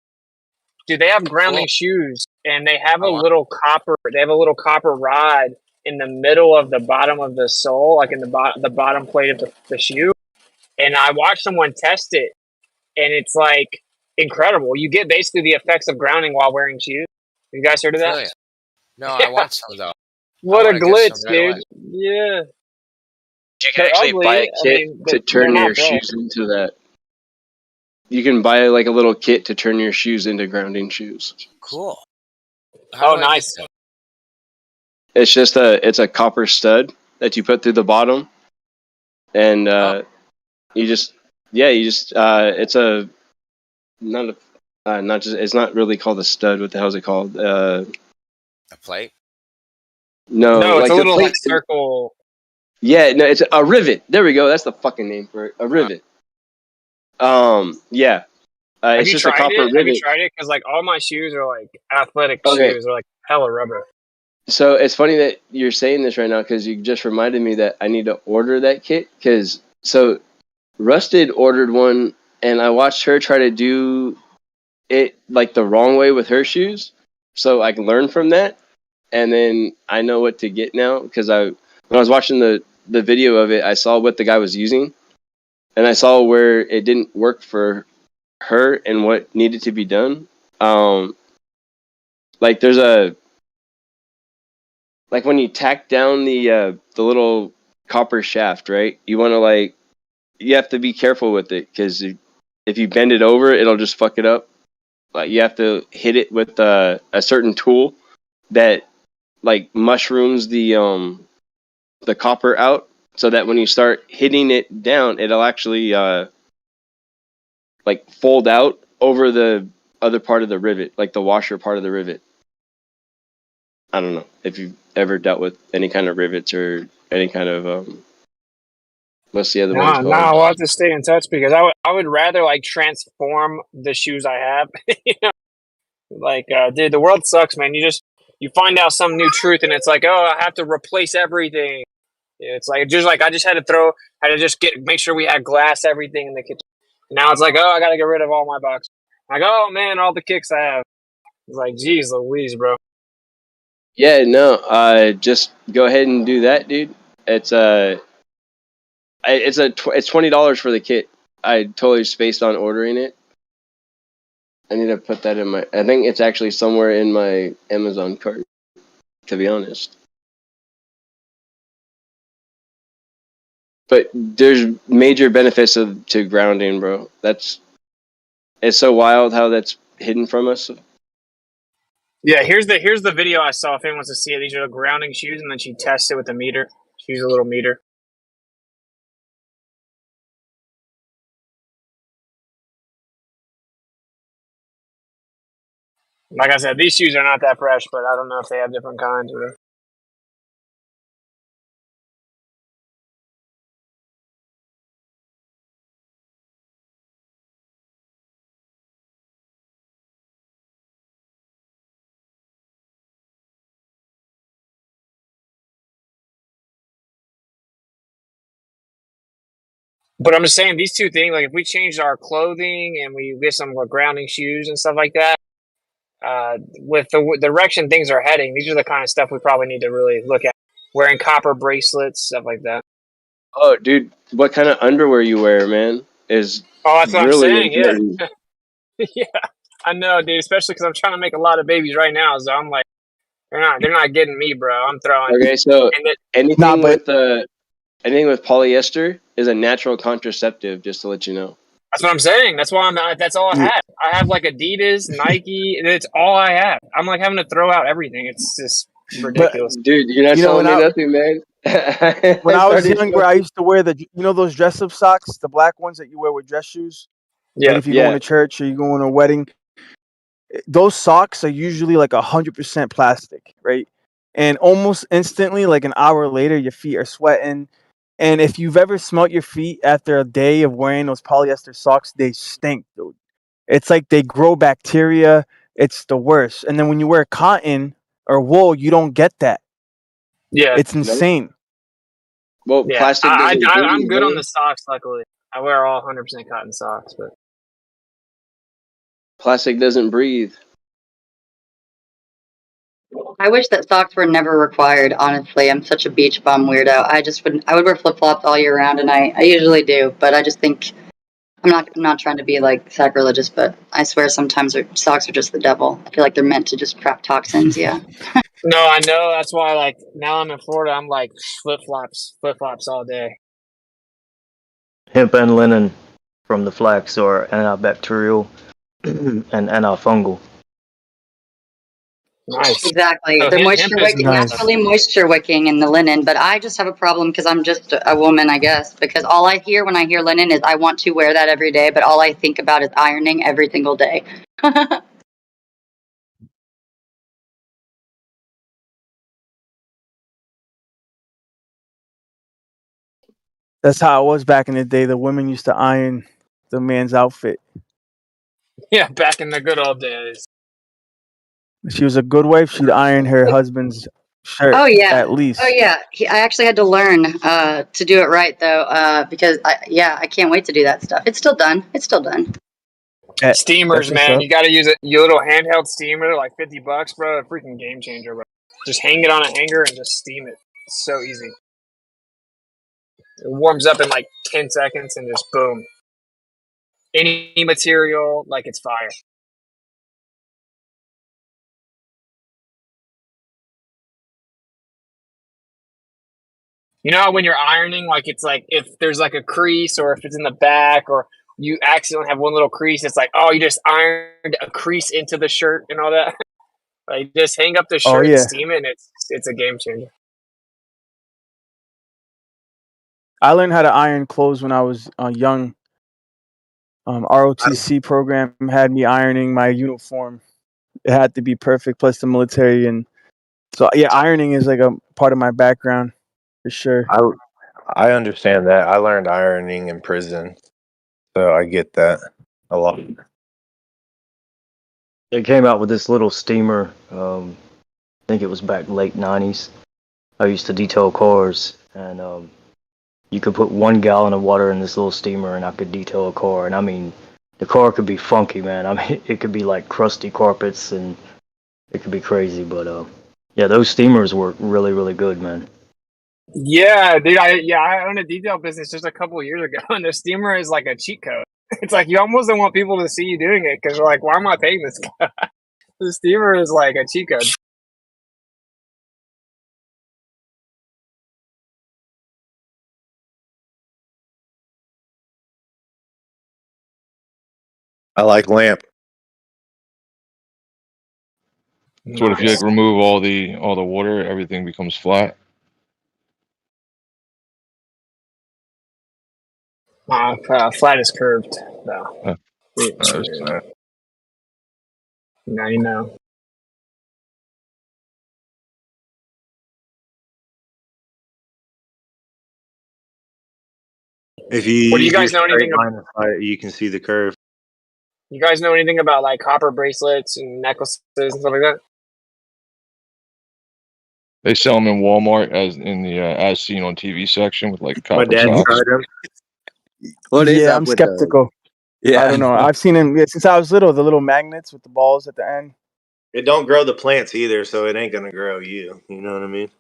Dude, they have grounding shoes, and they have a little copper. They have a little copper rod in the middle of the bottom of the sole, like in the bottom plate of the shoe. And I watched someone test it, and it's like incredible. You get basically the effects of grounding while wearing shoes. You guys heard of that? Brilliant. No, I want some though. What a glitch, dude! Yeah. You can actually buy a kit to turn your shoes into that. You can buy like a little kit to turn your shoes into grounding shoes. Cool. Oh, nice. It's just a copper stud that you put through the bottom, and it's it's not really called a stud. What the hell is it called? A plate? No, it's like a little plate, like circle. Yeah, no, it's a rivet. There we go. That's the fucking name for it. A rivet. Yeah. Have It's you just a tried copper it? rivet. Have you tried it? Because like all my shoes are like athletic shoes. They're like hella rubber. So it's funny that you're saying this right now because you just reminded me that I need to order that kit. So Rusted ordered one, and I watched her try to do it like the wrong way with her shoes. So I can learn from that, and then I know what to get now because when I was watching the video of it, I saw what the guy was using, and I saw where it didn't work for her and what needed to be done. Like there's like when you tack down the little copper shaft, right? You want to like you have to be careful with it because if you bend it over, it'll just fuck it up. Like you have to hit it with a certain tool that like mushrooms the copper out, so that when you start hitting it down, it'll actually like fold out over the other part of the rivet, like the washer part of the rivet. I don't know if you've ever dealt with any kind of rivets or any kind of what's the other ones No, called? we'll have to stay in touch because I would rather like transform the shoes I have. You know, like dude, the world sucks, man. You find out some new truth and it's like, oh, I have to replace everything. It's like I just had to just make sure we had glass everything in the kitchen. Now it's like, oh, I gotta get rid of all my boxes. Like, oh man, all the kicks I have. It's like, geez Louise, bro. Yeah, no, just go ahead and do that, dude. It's it's $20 for the kit. I totally spaced on ordering it. I need to put that in my. I think it's actually somewhere in my Amazon cart. To be honest, but there's major benefits to grounding, bro. It's so wild how that's hidden from us. Yeah, here's the video I saw. If anyone wants to see it, these are the grounding shoes, and then she tests it with a meter. She used a little meter. Like I said, these shoes are not that fresh, but I don't know if they have different kinds or. But I'm just saying these two things. Like if we changed our clothing and we get some grounding shoes and stuff like that, with the direction things are heading, these are the kind of stuff we probably need to really look at. Wearing copper bracelets, stuff like that. Oh, dude, what kind of underwear you wear, man, is Oh, that's what I'm really saying. important. Yeah, yeah, I know, dude. Especially because I'm trying to make a lot of babies right now, so I'm like, they're not getting me, bro. I'm throwing. Okay, so And anything with polyester is a natural contraceptive. Just to let you know. that's what I'm saying. That's why that's all I have. I have like Adidas, Nike, and it's all I have. I'm like having to throw out everything. It's just ridiculous. Dude, you're not telling me nothing, man. When I was started younger, I used to wear those dress-up socks, the black ones that you wear with dress shoes. Yeah. Like if you're going to church or you're going to a wedding, those socks are usually like 100% plastic, right? And almost instantly, like an hour later, your feet are sweating. And if you've ever smelt your feet after a day of wearing those polyester socks, they stink, dude. It's like they grow bacteria. It's the worst. And then when you wear cotton or wool, you don't get that. Yeah. It's insane. Well, Yeah, plastic doesn't I'm breathe, good on man. the socks. Luckily, I wear all 100% cotton socks. But Plastic doesn't breathe. I wish that socks were never required. Honestly, I'm such a beach bum weirdo. I would wear flip flops all year round, and I usually do. But I just think I'm not trying to be like sacrilegious, but I swear sometimes socks are just the devil. I feel like they're meant to just trap toxins. Yeah. no, I know that's why. Like now I'm in Florida, I'm like flip flops all day. Hemp and linen from the flax are antibacterial and antifungal. Nice. Exactly. So They're hemp is naturally moisture wicking in the linen, but I just have a problem because I'm just a woman, I guess, because all I hear when I hear linen is I want to wear that every day, but all I think about is ironing every single day. That's how it was back in the day. The women used to iron the man's outfit. Yeah, back in the good old days. If she was a good wife, she'd iron her husband's shirt Oh yeah. at least. Oh yeah. I actually had to learn to do it right though, because I can't wait to do that stuff. It's still done. It's still done. Steamers, That's what's man, up. you got to use it. Your little handheld steamer, like $50, bro. A freaking game changer, bro. Just hang it on a hanger and just steam it. It's so easy. It warms up in like 10 seconds and just boom. Any material, like it's fire. You know how when you're ironing, like it's like if there's like a crease or if it's in the back or you accidentally have one little crease, it's like, oh, you just ironed a crease into the shirt and all that. Like just hang up the Oh shirt and yeah, steam it, and it's a game changer. I learned how to iron clothes when I was young. ROTC program had me ironing my uniform. It had to be perfect, plus the military, and so yeah, ironing is like a part of my background for sure. I understand that. I learned ironing in prison, so I get that a lot. They came out with this little steamer. I think it was back late '90s. I used to detail cars, and you could put 1 gallon of water in this little steamer, and I could detail a car. And I mean, the car could be funky, man. I mean, it could be like crusty carpets, and it could be crazy. But yeah, those steamers were really, really good, man. Yeah, dude. I owned a detail business just a couple of years ago, and the steamer is like a cheat code. It's like you almost don't want people to see you doing it because you're like, why am I paying this guy? The steamer is like a cheat code. I like lamp. So what if you like remove all the water, everything becomes flat? Flat is curved, though. Uh, Now you know. If you What do you use your guys know straight anything? line of sight, you can see the curve. You guys know anything about like copper bracelets and necklaces and stuff like that? They sell them in Walmart as in the as seen on TV section with like My copper dad tops. tried them. What is Yeah, up I'm with those? skeptical. Yeah. I don't know. I've seen them since I was little. The little magnets with the balls at the end. It don't grow the plants either, so it ain't gonna grow you. You know what I mean?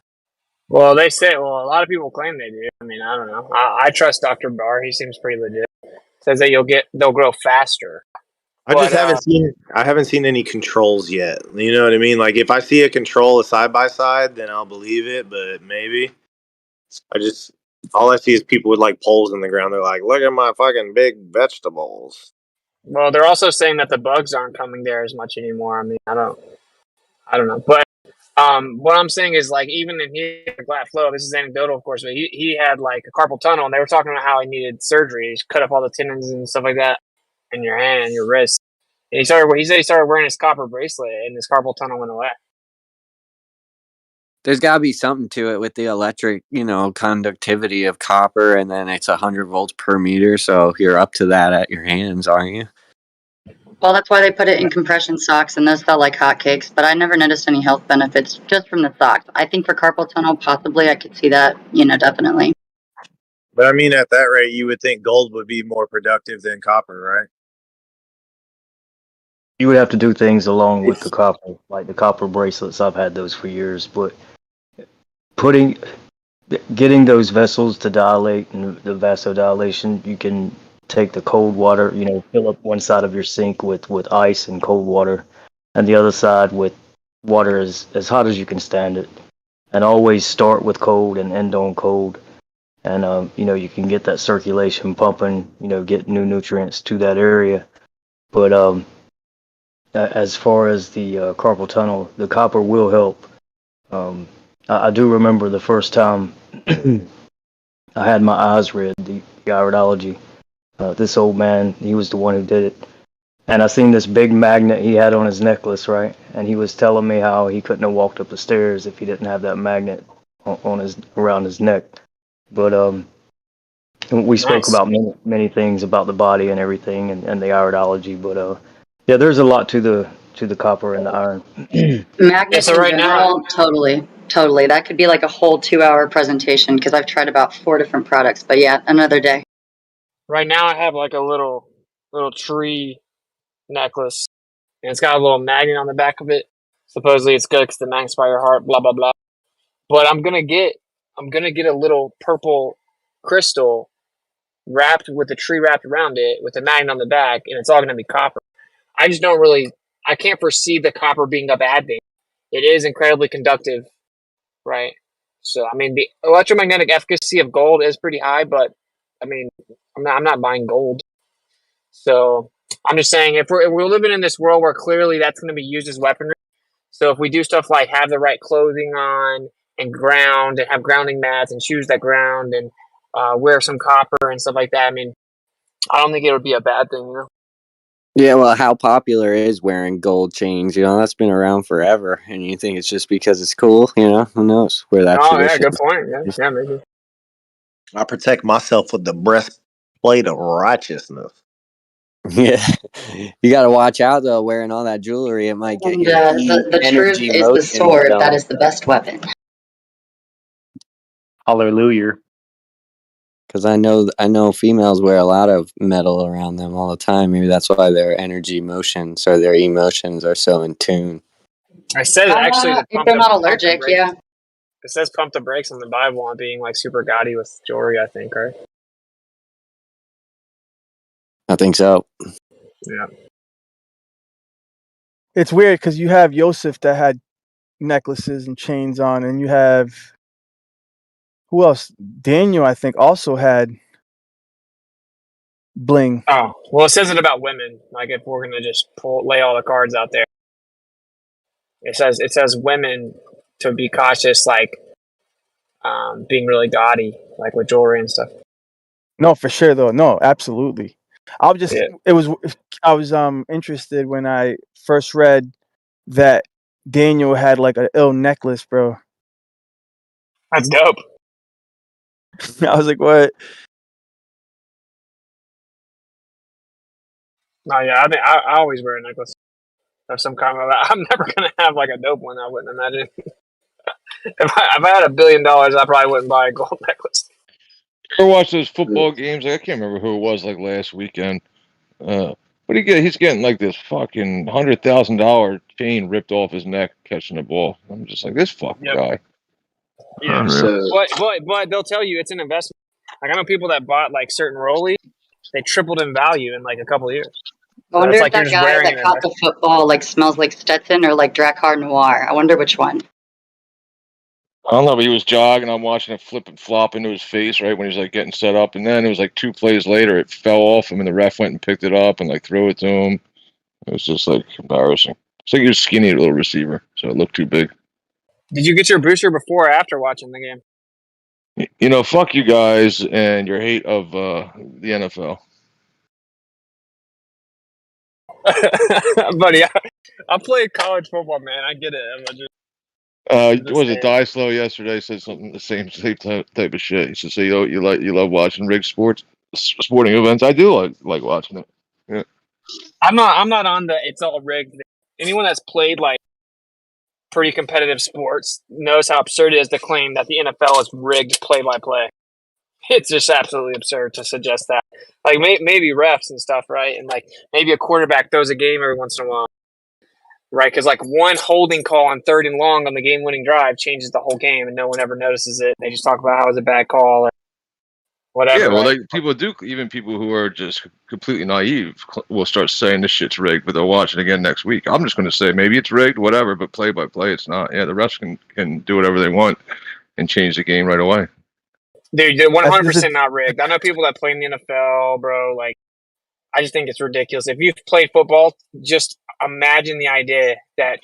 Well, they say. Well, a lot of people claim they do. I mean, I don't know. I trust Dr. Barr. He seems pretty legit. Says that they'll grow faster. I just But haven't seen any controls yet. You know what I mean? Like if I see a control side by side, then I'll believe it. But maybe all I see is people with like poles in the ground. They're like, "Look at my fucking big vegetables." well, they're also saying that the bugs aren't coming there as much anymore. I mean, I don't know. But what I'm saying is like even in here, Glad Flow. This is anecdotal, of course, but he had like a carpal tunnel, and they were talking about how he needed surgery. He cut up all the tendons and stuff like that in your hand and your wrist. And he said he started wearing his copper bracelet, and his carpal tunnel went away. There's got to be something to it with the electric, conductivity of copper, and then it's 100 volts per meter. So you're up to that at your hands, aren't you? Well, that's why they put it in compression socks, and those sell like hotcakes. But I never noticed any health benefits just from the socks. I think for carpal tunnel, possibly I could see that. Definitely. But I mean, at that rate, you would think gold would be more productive than copper, right? You would have to do things along with the copper, like the copper bracelets. I've had those for years, but getting those vessels to dilate and the vasodilation, you can take the cold water, fill up one side of your sink with ice and cold water, and the other side with water as hot as you can stand it. And always start with cold and end on cold. And, you can get that circulation pumping, get new nutrients to that area. But as far as the carpal tunnel, the copper will help. I do remember the first time I had my eyes read, the iridology. This old man, he was the one who did it. And I seen this big magnet he had on his necklace, right? And he was telling me how he couldn't have walked up the stairs if he didn't have that magnet around his neck. But we spoke about many things about the body and everything and the iridology. But yeah, there's a lot to the copper and the iron. Magnets so in right now- general, totally. That could be like a whole 2-hour presentation because I've tried about 4 different products. But yeah, another day. Right now, I have like a little tree necklace, and it's got a little magnet on the back of it. Supposedly, it's good because the magnet's by your heart. Blah blah blah. But I'm gonna get a little purple crystal wrapped with a tree wrapped around it with a magnet on the back, and it's all gonna be copper. I just don't really. I can't foresee the copper being a bad thing. It is incredibly conductive, right? So I mean, the electromagnetic efficacy of gold is pretty high, but I mean, I'm not buying gold. So I'm just saying, if we're living in this world where clearly that's going to be used as weaponry. So if we do stuff like have the right clothing on and ground and have grounding mats and shoes that ground and wear some copper and stuff like that, I mean, I don't think it would be a bad thing, you know. Yeah, well, how popular is wearing gold chains? You know, that's been around forever, and you think it's just because it's cool? You know, who knows where that Oh yeah, tradition? good point. Yeah, maybe. I protect myself with the breastplate of righteousness. Yeah, you got to watch out though. Wearing all that jewelry, it might get And your the truth energy is the motions sword. That going. is the best weapon. Hallelujah. Because I know females wear a lot of metal around them all the time. Maybe that's why their energy motions or their emotions are so in tune. It says actually to If they're not allergic, yeah. It says pump the brakes on the Bible on being like super gaudy with jewelry. I think, right? I think so. Yeah. It's weird because you have Yosef that had necklaces and chains on, and you have who else? Daniel, I think, also had bling. Oh well, it says it about women. Like if we're gonna just lay all the cards out there, it says women to be cautious, like being really gaudy, like with jewelry and stuff. No, for sure though. No, absolutely. I was just Yeah. I was interested when I first read that Daniel had like an ill necklace, bro. That's dope. I was like, what? No, yeah, I think I always wear a necklace of some kind. I'm never gonna have like a dope one. I wouldn't imagine. if I had $1 billion, I probably wouldn't buy a gold necklace. Ever watch those football games? Like, I can't remember who it was like last weekend. What do you get? He's getting like this fucking $100,000 chain ripped off his neck catching the ball. I'm just like, this fucking Yep. guy. Yeah, Unreal. but they'll tell you it's an investment. Like I know people that bought like certain rollies, they tripled in value in like a couple of years. I wonder it's if like you're that just guy wearing that it. caught the football like smells like Stetson or like Drakkar Noir. I wonder which one. I don't know, but he was jogging. I'm watching it flip and flop into his face right when he was like getting set up, and then it was like 2 plays later, it fell off him, and the ref went and picked it up and like threw it to him. It was just like embarrassing. It's like he was skinny little receiver, so it looked too big. Did you get your booster before or after watching the game? You know, fuck you guys and your hate of the NFL. Buddy, I played college football, man. I get it. Was it Die Slow yesterday? Said something the same type of shit. He said, "So you love watching rig sporting events? I do like watching it." Yeah. I'm not on the it's all rigged thing. Anyone that's played like pretty competitive sports knows how absurd it is to claim that the NFL is rigged play by play. It's just absolutely absurd to suggest that. Like maybe refs and stuff, right? And like maybe a quarterback throws a game every once in a while, right? Because like one holding call on 3rd and long on the game-winning drive changes the whole game, and no one ever notices it. They just talk about how it was a bad call or whatever. Yeah, well, right? like people do. Even people who are just completely naive will start saying this shit's rigged, but they'll watch it again next week. I'm just going to say maybe it's rigged, whatever, but play by play, it's not. Yeah, the refs can do whatever they want and change the game right away. They're 100% not rigged. I know people that play in the NFL, bro. Like, I just think it's ridiculous. If you've played football, just imagine the idea that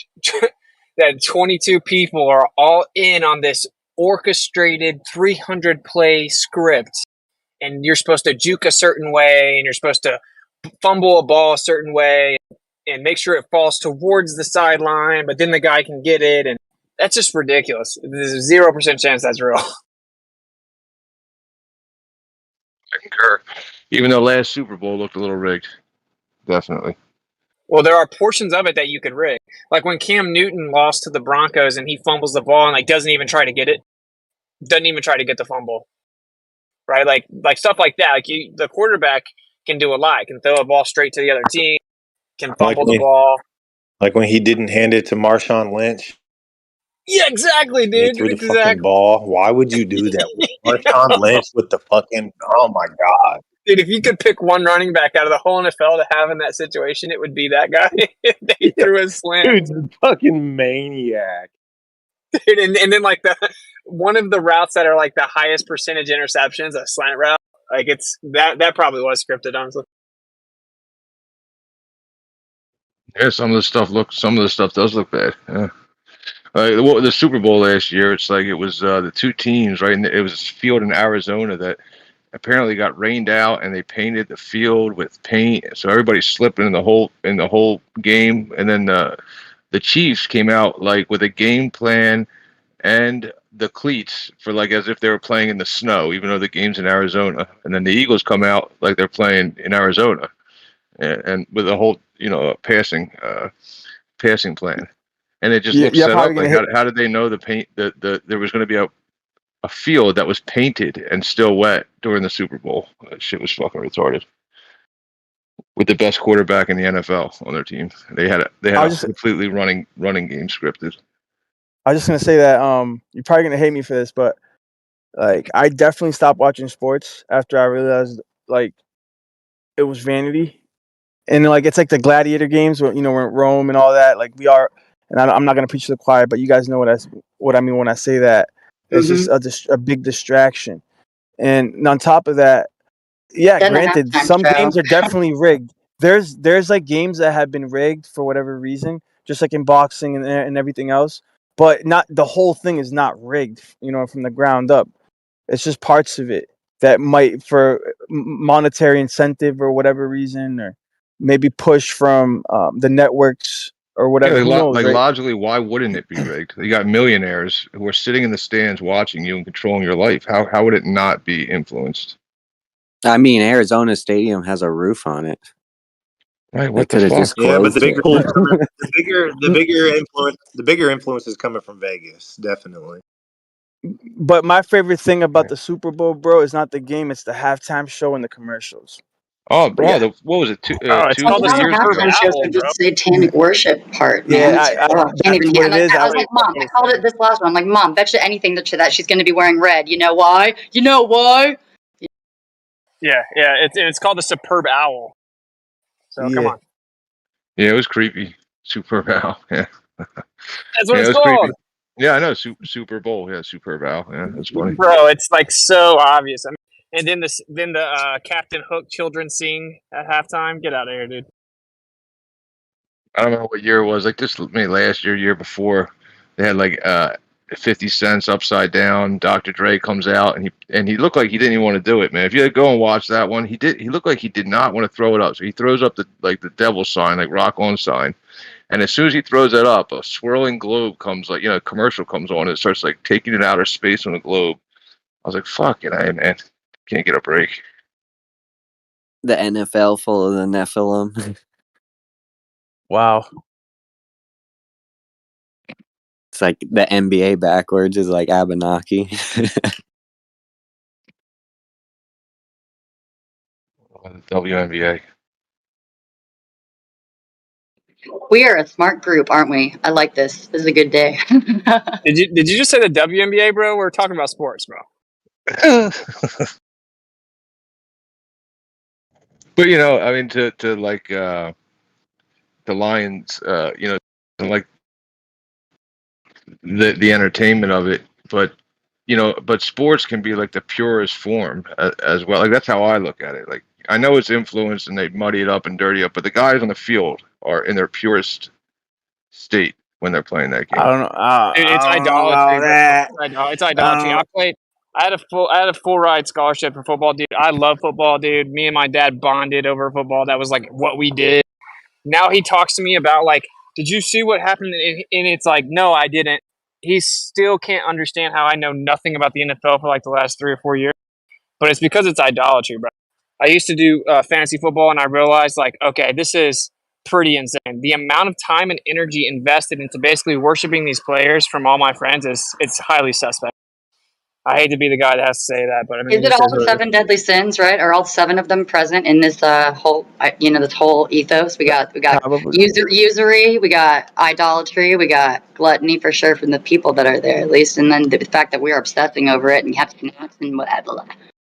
that 22 people are all in on this orchestrated 300 play script, and you're supposed to juke a certain way, and you're supposed to fumble a ball a certain way, and make sure it falls towards the sideline, but then the guy can get it, and that's just ridiculous. There's a 0% chance that's real. I concur. Even though last Super Bowl looked a little rigged, definitely. Well, there are portions of it that you could rig. Like when Cam Newton lost to the Broncos and he fumbles the ball and like doesn't even try to get it. Doesn't even try to get the fumble. Right? Like stuff like that. Like the quarterback can do a lot. Can throw a ball straight to the other team, can fumble the ball. Like when he didn't hand it to Marshawn Lynch. Yeah, exactly, And he dude. threw the Exactly. fucking ball. Why would you do that? Marshawn Lynch with the fucking, oh my God. Dude, if you could pick one running back out of the whole NFL to have in that situation, it would be that guy. They threw his slant. Dude's a fucking maniac. Dude, and then like one of the routes that are like the highest percentage interceptions, a slant route, like it's that probably was scripted, honestly. Yeah, some of the stuff does look bad. Yeah. The Super Bowl last year, it's like it was the two teams, right? And it was a field in Arizona that apparently got rained out, and they painted the field with paint, so everybody's slipping in the whole game. And then the Chiefs came out like with a game plan and the cleats for like as if they were playing in the snow, even though the game's in Arizona. And then the Eagles come out like they're playing in Arizona, and with a whole passing plan. And it just looks You're set probably up. gonna Like hit. how did they know there was going to be a field that was painted and still wet during the Super Bowl? That shit was fucking retarded. With the best quarterback in the NFL on their team, they had a completely running game scripted. I was just gonna say that you're probably gonna hate me for this, but like I definitely stopped watching sports after I realized like it was vanity, and like it's like the gladiator games where we're in Rome and all that. Like we are, and I'm not gonna preach to the choir, but you guys know what I mean when I say that. It's just a big distraction, and on top of that, yeah, Then the granted, halftime some show. games are definitely rigged. There's like games that have been rigged for whatever reason, just like in boxing and everything else. But not the whole thing is not rigged, from the ground up. It's just parts of it that might, for monetary incentive or whatever reason, or maybe push from the networks or Yeah, whatever. Who knows, right? logically, why wouldn't it be rigged? You got millionaires who are sitting in the stands watching you and controlling your life. How would it not be influenced? I mean, Arizona Stadium has a roof on it. Right? They What the could have fuck? just Yeah, but closed it. the bigger influence is coming from Vegas, definitely. But my favorite thing about the Super Bowl, bro, is not the game; it's the halftime show and the commercials. Oh, But bro, yeah. what was it? It's Well, called the now the Superb halftime shows Owl, are bro. just satanic worship part, Yeah, man. that's what it is. I was like, Mom, I called it this last one. I'm like, Mom, bet you anything that she's going to be wearing red. You know why? You know why? Yeah, it's called the Superb Owl. So come on, Yeah, it was creepy. Super Bowl. Yeah. that's what Yeah, it it's was called, creepy. Yeah, I know. Super Bowl. Yeah, Super Bowl. Yeah, that's funny. bro. It's like so obvious. I mean, and then the Captain Hook children sing at halftime. Get out of here, dude. I don't know what year it was. Like this, maybe last year before, they had like 50 Cents Upside Down. Dr. Dre comes out and he looked like he didn't even want to do it, man. If you go and watch that one, he looked like he did not want to throw it up. So he throws up the devil sign, like rock on sign. And as soon as he throws that up, a swirling globe comes, like, a commercial comes on and it starts like taking it outer space on the globe. I was like, fuck it, man. Can't get a break. The NFL full of the Nephilim. Wow. It's like the NBA backwards is like Abenaki. WNBA. We are a smart group, aren't we? I like this. This is a good day. Did you just say the WNBA, bro? We're talking about sports, bro. But I mean, to like the Lions, like the entertainment of it, but but sports can be like the purest form as well. Like that's how I look at it. Like I know it's influenced and they muddy it up and dirty up, but the guys on the field are in their purest state when they're playing that game. I don't know. Dude, it's I don't know idolatry, about bro. that. It's idolatry. I had a full ride scholarship for football, dude. I love football, dude. Me and my dad bonded over football. That was like what we did. Now he talks to me about like, did you see what happened? And it's like, no, I didn't. He still can't understand how I know nothing about the NFL for like the last 3 or 4 years. But it's because it's idolatry, bro. I used to do fantasy football, and I realized like, okay, this is pretty insane. The amount of time and energy invested into basically worshiping these players from all my friends it's highly suspect. I hate to be the guy that has to say that, but I mean, Is it all the 7 deadly sins, right? Are all 7 of them present in this whole, this whole ethos? We got usury, we got idolatry, we got gluttony for sure from the people that are there, at least, and then the fact that we are obsessing over it and you have snacks and what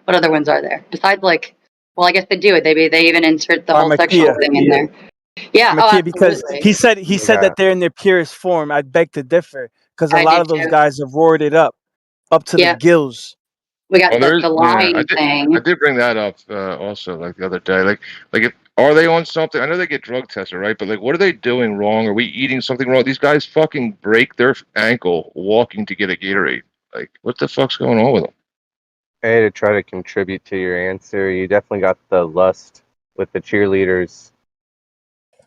other ones are there besides like? Well, I guess they do it. They even insert the whole sexual thing in there. Yeah, Makia, because he said that they're in their purest form. I beg to differ. because a I lot do of those too. guys have roared it up to the Yep. gills. We got Well, there's the yeah, lying I thing. did bring that up also like the other day. Like if are they on something? I know they get drug tested, right? But like, what are they doing wrong? Are we eating something wrong? These guys fucking break their ankle walking to get a Gatorade. Like, what the fuck's going on with them? Hey, to try to contribute to your answer, you definitely got the lust with the cheerleaders.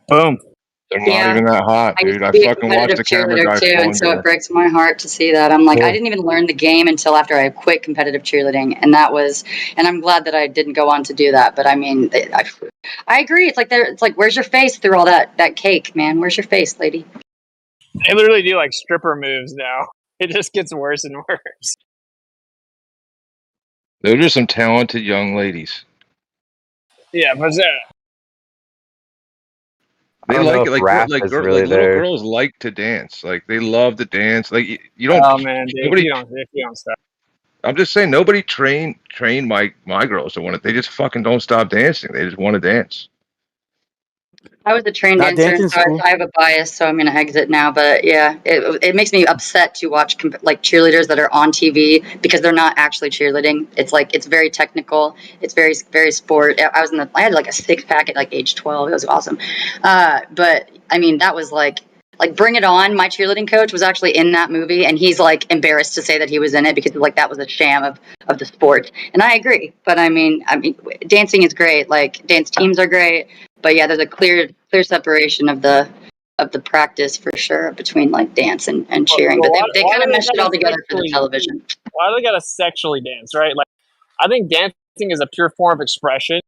Boom. They're not Yeah. even that hot, I used dude. to I be a fucking watched competitive the camera cheerleader guy too, and falling so it girl. breaks my heart to see that. I'm like, I Yeah. didn't even learn the game until after I quit competitive cheerleading, and I'm glad that I didn't go on to do that. But I mean, I agree. It's like, where's your face through all that cake, man? Where's your face, lady? They literally do like stripper moves now. It just gets worse and worse. They're just some talented young ladies. Yeah, but I They don't know like if it. Like rap is really like little their. girls like to dance. Like they love to dance. Like you don't. oh man, dude, Nobody. if you don't stop. I'm just saying. Nobody trained my girls to want it. They just fucking don't stop dancing. They just want to dance. I was a trained Not dancer, and dancing's so cool. I have a bias, so I'm going to exit now. But yeah, it makes me upset to watch like cheerleaders that are on TV because they're not actually cheerleading. It's like it's very technical. It's very sport. I had like a 6-pack at like age 12. It was awesome. But I mean, that was like Bring It On. My cheerleading coach was actually in that movie, and he's like embarrassed to say that he was in it because like that was a sham of the sport. And I agree. But I mean, dancing is great. Like dance teams are great. But yeah, there's a clear separation of the practice for sure between like dance and cheering. Well, But why, they why kind do of they meshed it gotta all together for the sexually? television. Why do they gotta sexually dance, right? Like, I think dancing is a pure form of expression.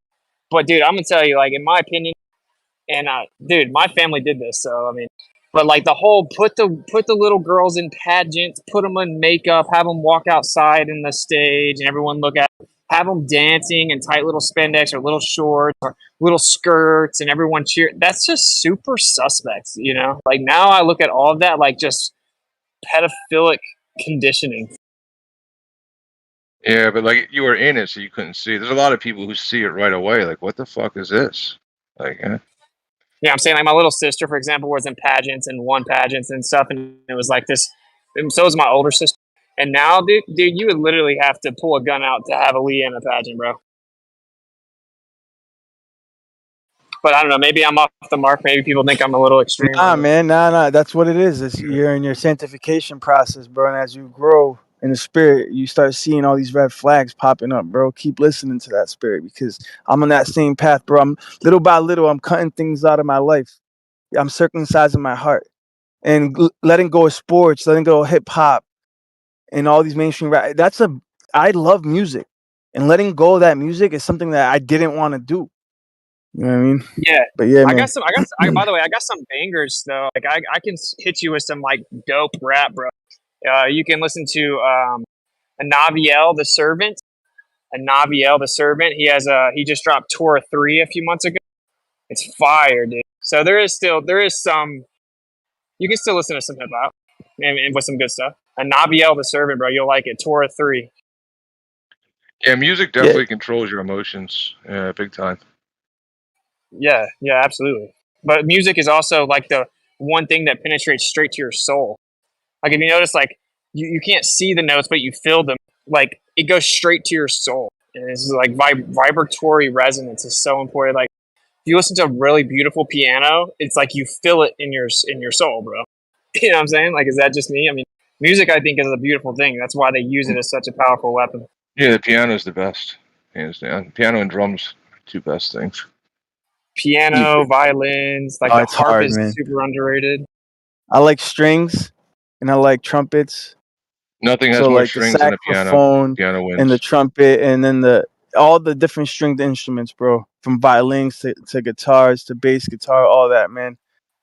But dude, I'm gonna tell you, like, in my opinion, and dude, my family did this, so I mean, but like the whole put the little girls in pageants, put them in makeup, have them walk outside in the stage, and everyone look at, have them dancing in tight little spandex or little shorts or little skirts, and everyone cheer. That's just super suspect, you know. Like now, I look at all of that like just pedophilic conditioning. Yeah, but like you were in it, so you couldn't see. There's a lot of people who see it right away. Like, what the fuck is this? Like, Yeah, I'm saying like my little sister, for example, was in pageants and won pageants and stuff, and it was like this. And so was my older sister. And now, dude, you would literally have to pull a gun out to have a Leah in a pageant, bro. But I don't know. Maybe I'm off the mark. Maybe people think I'm a little extreme. Nah, man, nah. That's what it is. You're in your sanctification process, bro. And as you grow in the spirit, you start seeing all these red flags popping up, bro. Keep listening to that spirit because I'm on that same path, bro. I'm little by little, I'm cutting things out of my life. I'm circumcising my heart and letting go of sports, letting go of hip hop and all these mainstream rap. I love music, and letting go of that music is something that I didn't want to do. You know what I mean? Yeah. But yeah, I man. got some. By the way, I got some bangers though. Like I can hit you with some like dope rap, bro. You can listen to Naviel the Servant. Naviel the Servant. He just dropped Torah 3 a few months ago. It's fire, dude. So there is some. You can still listen to some hip hop and with some good stuff. Naviel the Servant, bro. You'll like it. Torah 3. yeah, music Yeah. definitely controls your emotions, big time. Yeah, absolutely. But music is also like the one thing that penetrates straight to your soul. Like if you notice, like you can't see the notes, but you feel them. Like it goes straight to your soul. And this is like vibratory resonance is so important. Like if you listen to a really beautiful piano, it's like you feel it in your soul, bro. You know what I'm saying? Like, is that just me? I mean, music I think is a beautiful thing. That's why they use it as such a powerful weapon. Yeah, the piano's the best, hands down. Piano and drums, two best things. Piano, violins, like Oh, the it's harp hard, is man. super underrated. I like strings and I like trumpets. Nothing has So more like the strings than a piano. saxophone Piano and the wins. trumpet and then all the different stringed instruments, bro. From violins to guitars to bass guitar, all that, man.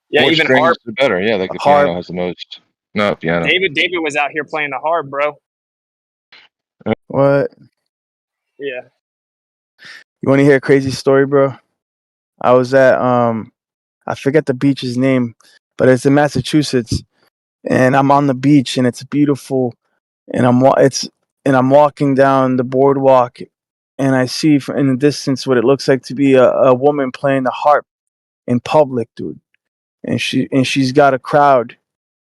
Yeah, More even strings, harp. the better. Yeah, like the Harp. piano has the most. Not piano. David was out here playing the harp, bro. What? Yeah. You want to hear a crazy story, bro? I was at I forget the beach's name, but it's in Massachusetts, and I'm on the beach and it's beautiful, and I'm walking down the boardwalk, and I see in the distance what it looks like to be a woman playing the harp in public, dude, and she's got a crowd,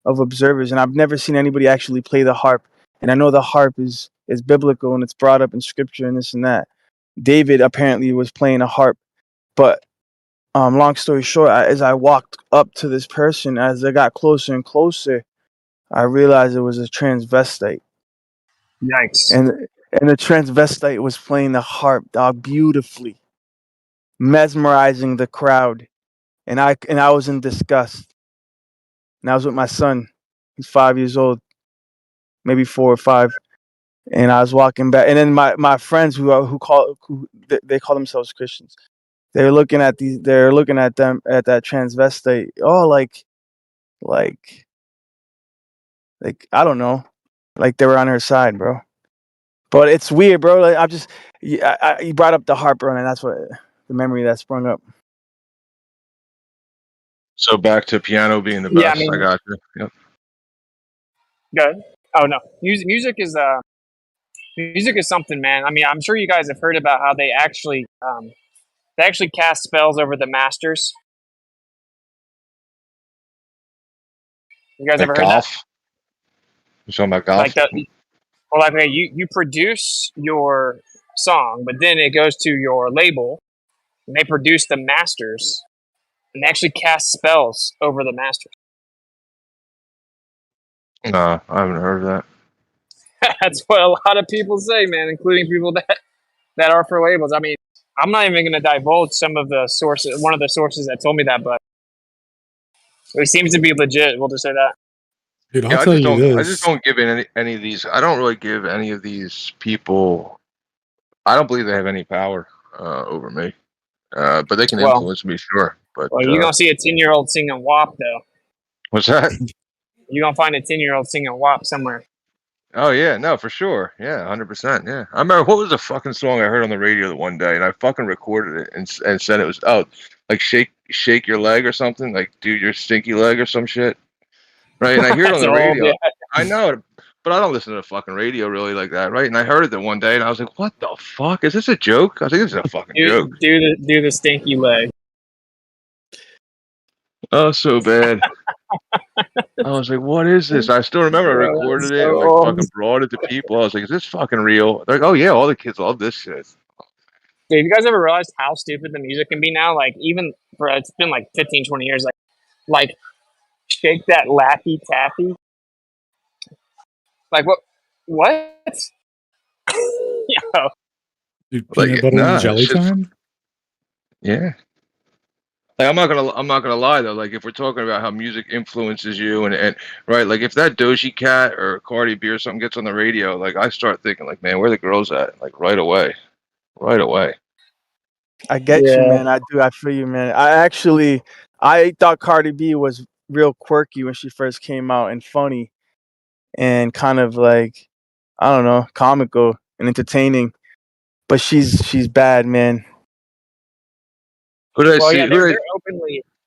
of observers, and I've never seen anybody actually play the harp. And I know the harp is biblical and it's brought up in scripture and this and that. David apparently was playing a harp, but long story short, as I walked up to this person, as I got closer and closer, I realized it was a transvestite. Yikes! And the transvestite was playing the harp, dog, beautifully, mesmerizing the crowd. And I was in disgust. And I was with my son. He's 5 years old, maybe 4 or 5. And I was walking back, and then my friends who call themselves Christians, they're looking at that transvestite. Oh, like I don't know, like they were on her side, bro. But it's weird, bro. Like I'm just, you brought up the harp, bro, and that's what the memory that sprung up. So back to piano being the Yeah, I best. mean, I got you. Yep. good. Oh no, music is something, man. I mean, I'm sure you guys have heard about how they actually cast spells over the masters. You guys Like ever heard that? golf. You talking about golf? Like that? Well, like okay, you produce your song, but then it goes to your label, and they produce the masters, and they actually cast spells over the masters. No, I haven't heard of that. That's what a lot of people say, man, including people that are for labels. I mean, I'm not even going to divulge some of the sources. One of the sources that told me that, but it seems to be legit. We'll just say that. Dude, I'll Yeah, tell you I this. just don't give any of these. I don't really give any of these people. I don't believe they have any power over me. But they can Well, influence me, sure. But you're gonna see a 10-year-old singing WAP though. what's that? You're gonna find a 10-year-old singing WAP somewhere. Oh yeah, no, for sure. Yeah, 100%. Yeah, I remember what was the fucking song I heard on the radio the one day, and I fucking recorded it and said it was like shake your leg or something, like do your stinky leg or some shit, right? And I hear it on That's the old, radio. yeah. I know it, but I don't listen to the fucking radio really like that, right? And I heard it the one day, and I was like, what the fuck? Is this a joke? I was like, this is a fucking joke. Do the stinky leg. Oh, so bad. I was like, what is this? I still remember I Bro, recorded that's it so and like old. fucking brought it to people. I was like, is this fucking real? They're like, oh yeah, all the kids love this shit. Dude, have you guys ever realized how stupid the music can be now? Like, even for it's been like 15, 20 years. Like shake that laffy taffy. Like what? Yo. Dude, peanut butter and jelly time? Yeah. Like I'm not gonna lie though. Like if we're talking about how music influences you and right, like if that Doja Cat or Cardi B or something gets on the radio, like I start thinking like, man, where the girls at? Like right away. I get you, man. I do. I feel you, man. I thought Cardi B was real quirky when she first came out and funny and kind of like, I don't know, comical and entertaining. But she's bad, man. Who did I Well, see? yeah,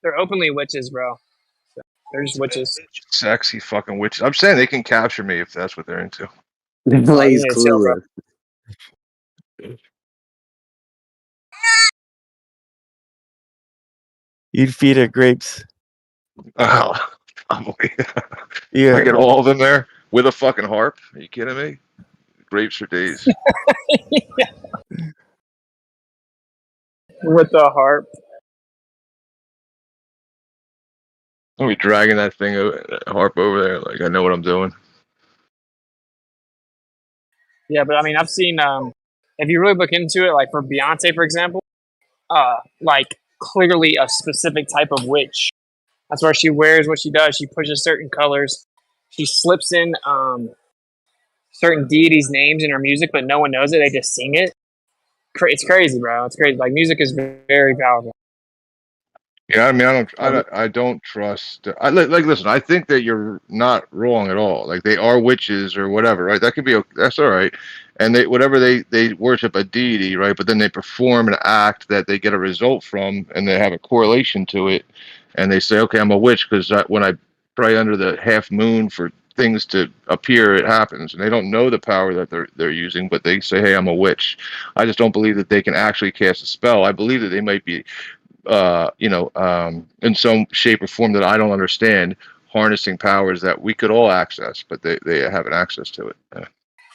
they're openly witches, bro. They're just witches. Sexy fucking witches. I'm saying they can capture me if that's what they're into. Blaze clueless. You'd feed her grapes. Oh, probably. Yeah. I get all of them there with a fucking harp. Are you kidding me? Grapes for days. With the harp. I'll be dragging that harp over there. Like I know what I'm doing. Yeah, but I mean, I've seen if you really look into it, like for Beyonce, for example, like clearly a specific type of witch. That's where she wears what she does. She pushes certain colors. She slips in certain deities' names in her music, but no one knows it. They just sing it. It's crazy, bro. It's crazy. Like music is very powerful. Yeah, I mean, I don't trust. Listen. I think that you're not wrong at all. Like they are witches or whatever, right? That could be. That's all right. And they worship a deity, right? But then they perform an act that they get a result from, and they have a correlation to it. And they say, okay, I'm a witch because when I pray under the half moon for things to appear, it happens. And they don't know the power that they're using, but they say, hey, I'm a witch. I just don't believe that they can actually cast a spell. I believe that they might be in some shape or form that I don't understand, harnessing powers that we could all access, but they haven't access to it.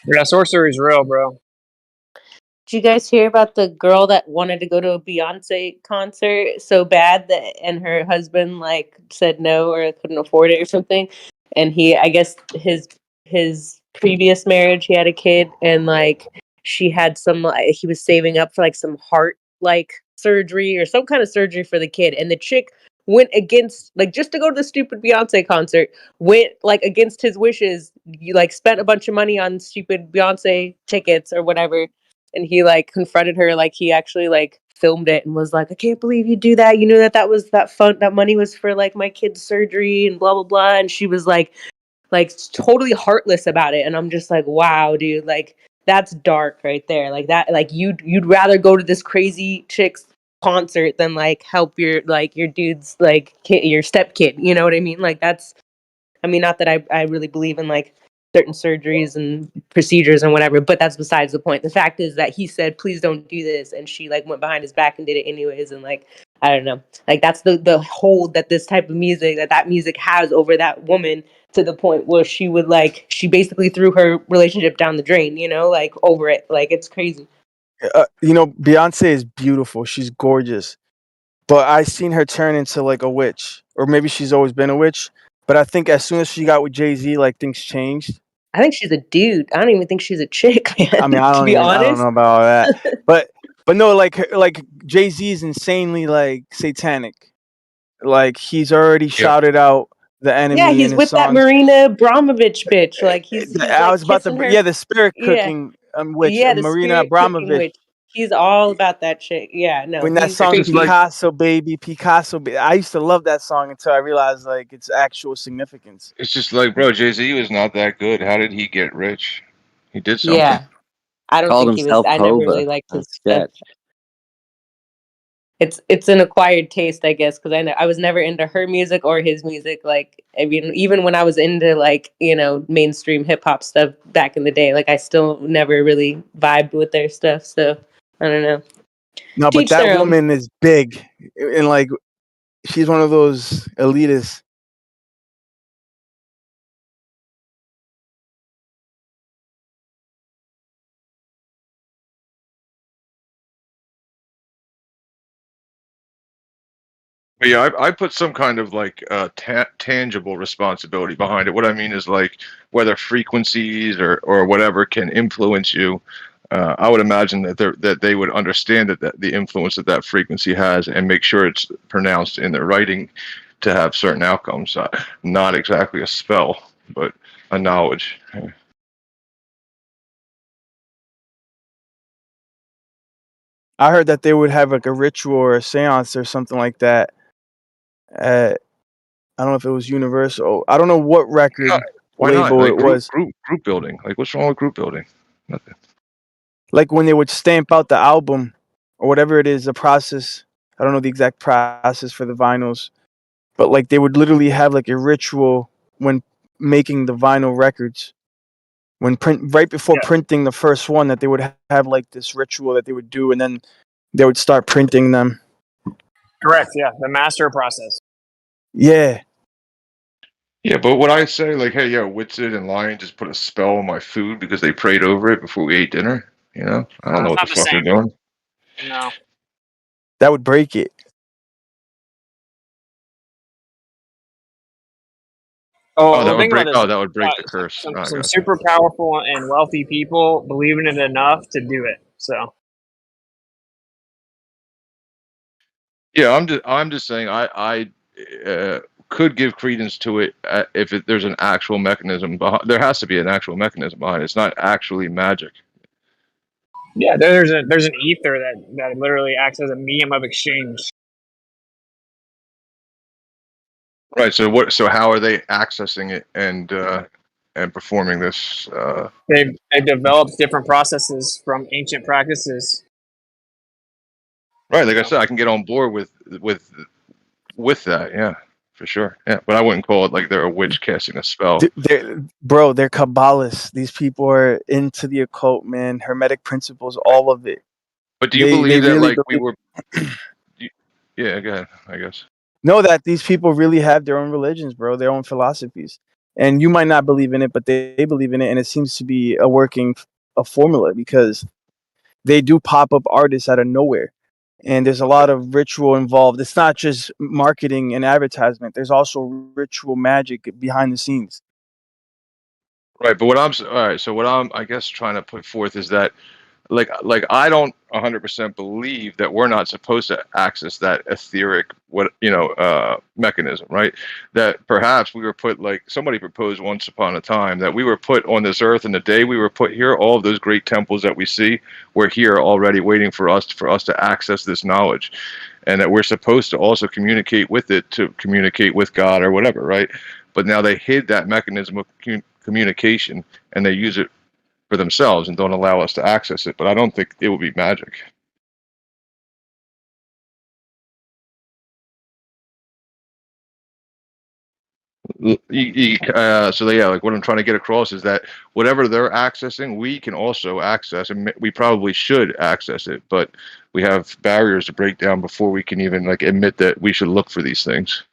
Yeah, sorcery's real, bro. Did you guys hear about the girl that wanted to go to a Beyonce concert so bad that and her husband like said no or couldn't afford it or something? And I guess his previous marriage, he had a kid, and like she had some he was saving up for like some heart like surgery or some kind of surgery for the kid, and the chick went against like just to go to the stupid Beyonce concert, went like against his wishes. You like spent a bunch of money on stupid Beyonce tickets or whatever, and he like confronted her, like he actually like filmed it and was like, I can't believe you do that, you know that was that money was for like my kid's surgery and blah blah blah. And she was like totally heartless about it, and I'm just like, wow, dude, like that's dark right there. Like that, like you'd rather go to this crazy chick's concert than like help your dude's like your stepkid, you know what I mean? Like that's, I mean, not that I really believe in like certain surgeries and procedures and whatever, but that's besides the point. The fact is that he said, please don't do this. And she like went behind his back and did it anyways. And like, I don't know, like that's the hold that this type of music, that music has over that woman, to the point where she would like, she basically threw her relationship down the drain, you know, like over it. Like it's crazy. You know, Beyonce is beautiful. She's gorgeous. But I seen her turn into like a witch. Or maybe she's always been a witch. But I think as soon as she got with Jay-Z, like things changed. I think she's a dude. I don't even think she's a chick, man. I mean, To be I don't honest. know about all that. But no, like Jay-Z is insanely like satanic. Like he's already shouted out the Yeah, enemy he's in his with that songs. Marina Abramovich bitch. Like he's I like was about kissing to, her. yeah, the spirit Yeah, cooking witch, yeah, the Marina spirit cooking Abramovich. witch. He's all about that chick. Yeah, no, When that he's song crazy. Picasso baby, I used to love that song until I realized like its actual significance. It's just like, bro, Jay-Z was not that good. How did he get rich? He did something. Yeah, I don't Called think he was. himself I never really Hova. liked his That's stuff. sketch. It's an acquired taste, I guess, because I was never into her music or his music. Like, I mean, even when I was into like, you know, mainstream hip hop stuff back in the day, like I still never really vibed with their stuff. So I don't know. No, but Teach that their own. woman is big, and like she's one of those elitists. But yeah, I put some kind of like tangible responsibility behind it. What I mean is like whether frequencies or whatever can influence you. I would imagine that they would understand that the influence that that frequency has and make sure it's pronounced in their writing to have certain outcomes. Not exactly a spell, but a knowledge. I heard that they would have like a ritual or a seance or something like that. I don't know if it was Universal. I don't know what record Why not? label Like it was. group building. Like what's wrong with group building? Nothing. Like when they would stamp out the album or whatever it is, the process. I don't know the exact process for the vinyls, but like they would literally have like a ritual when making the vinyl records. When right before printing the first one, that they would have like this ritual that they would do, and then they would start printing them. Correct. Yeah, the master process. Yeah. Yeah, but would I say like, hey, yeah, Whitsid and Lion just put a spell on my food because they prayed over it before we ate dinner? You know, I don't know what the Not the fuck they're same. doing. No. That would break it. Oh, that Well, would think about break. this. Oh, that would break the curse. Oh, I Some gotcha. super powerful and wealthy people believe in it enough to do it. So Yeah, I'm just saying I could give credence to it if there's an actual mechanism behind. There has to be an actual mechanism behind it. It's not actually magic. yeah, there's an ether that literally acts as a medium of exchange. Right. So what? So how are they accessing it and performing this? They've developed different processes from ancient practices. Right. Like I said, I can get on board with that. Yeah, for sure. Yeah, but I wouldn't call it like they're a witch casting a spell. They're Kabbalists. These people are into the occult, man. Hermetic principles, all of it. But do you They believe that really like we believe. were? Yeah, go ahead. I guess. know that these people really have their own religions, bro, their own philosophies. And you might not believe in it, but they believe in it, and it seems to be a formula because they do pop up artists out of nowhere. And there's a lot of ritual involved. It's not just marketing and advertisement. There's also ritual magic behind the scenes. Right, but all right. So what I'm, I guess, trying to put forth is that, like I don't 100% believe that we're not supposed to access that etheric, mechanism, right? That perhaps we were put, like somebody proposed once upon a time, that we were put on this earth, and the day we were put here, all of those great temples that we see were here already, waiting for us to access this knowledge, and that we're supposed to also communicate with it, to communicate with God or whatever, right? But now they hid that mechanism of communication, and they use it for themselves and don't allow us to access it. But I don't think it would be magic. Like what I'm trying to get across is that whatever they're accessing, we can also access, and we probably should access it. But we have barriers to break down before we can even like admit that we should look for these things.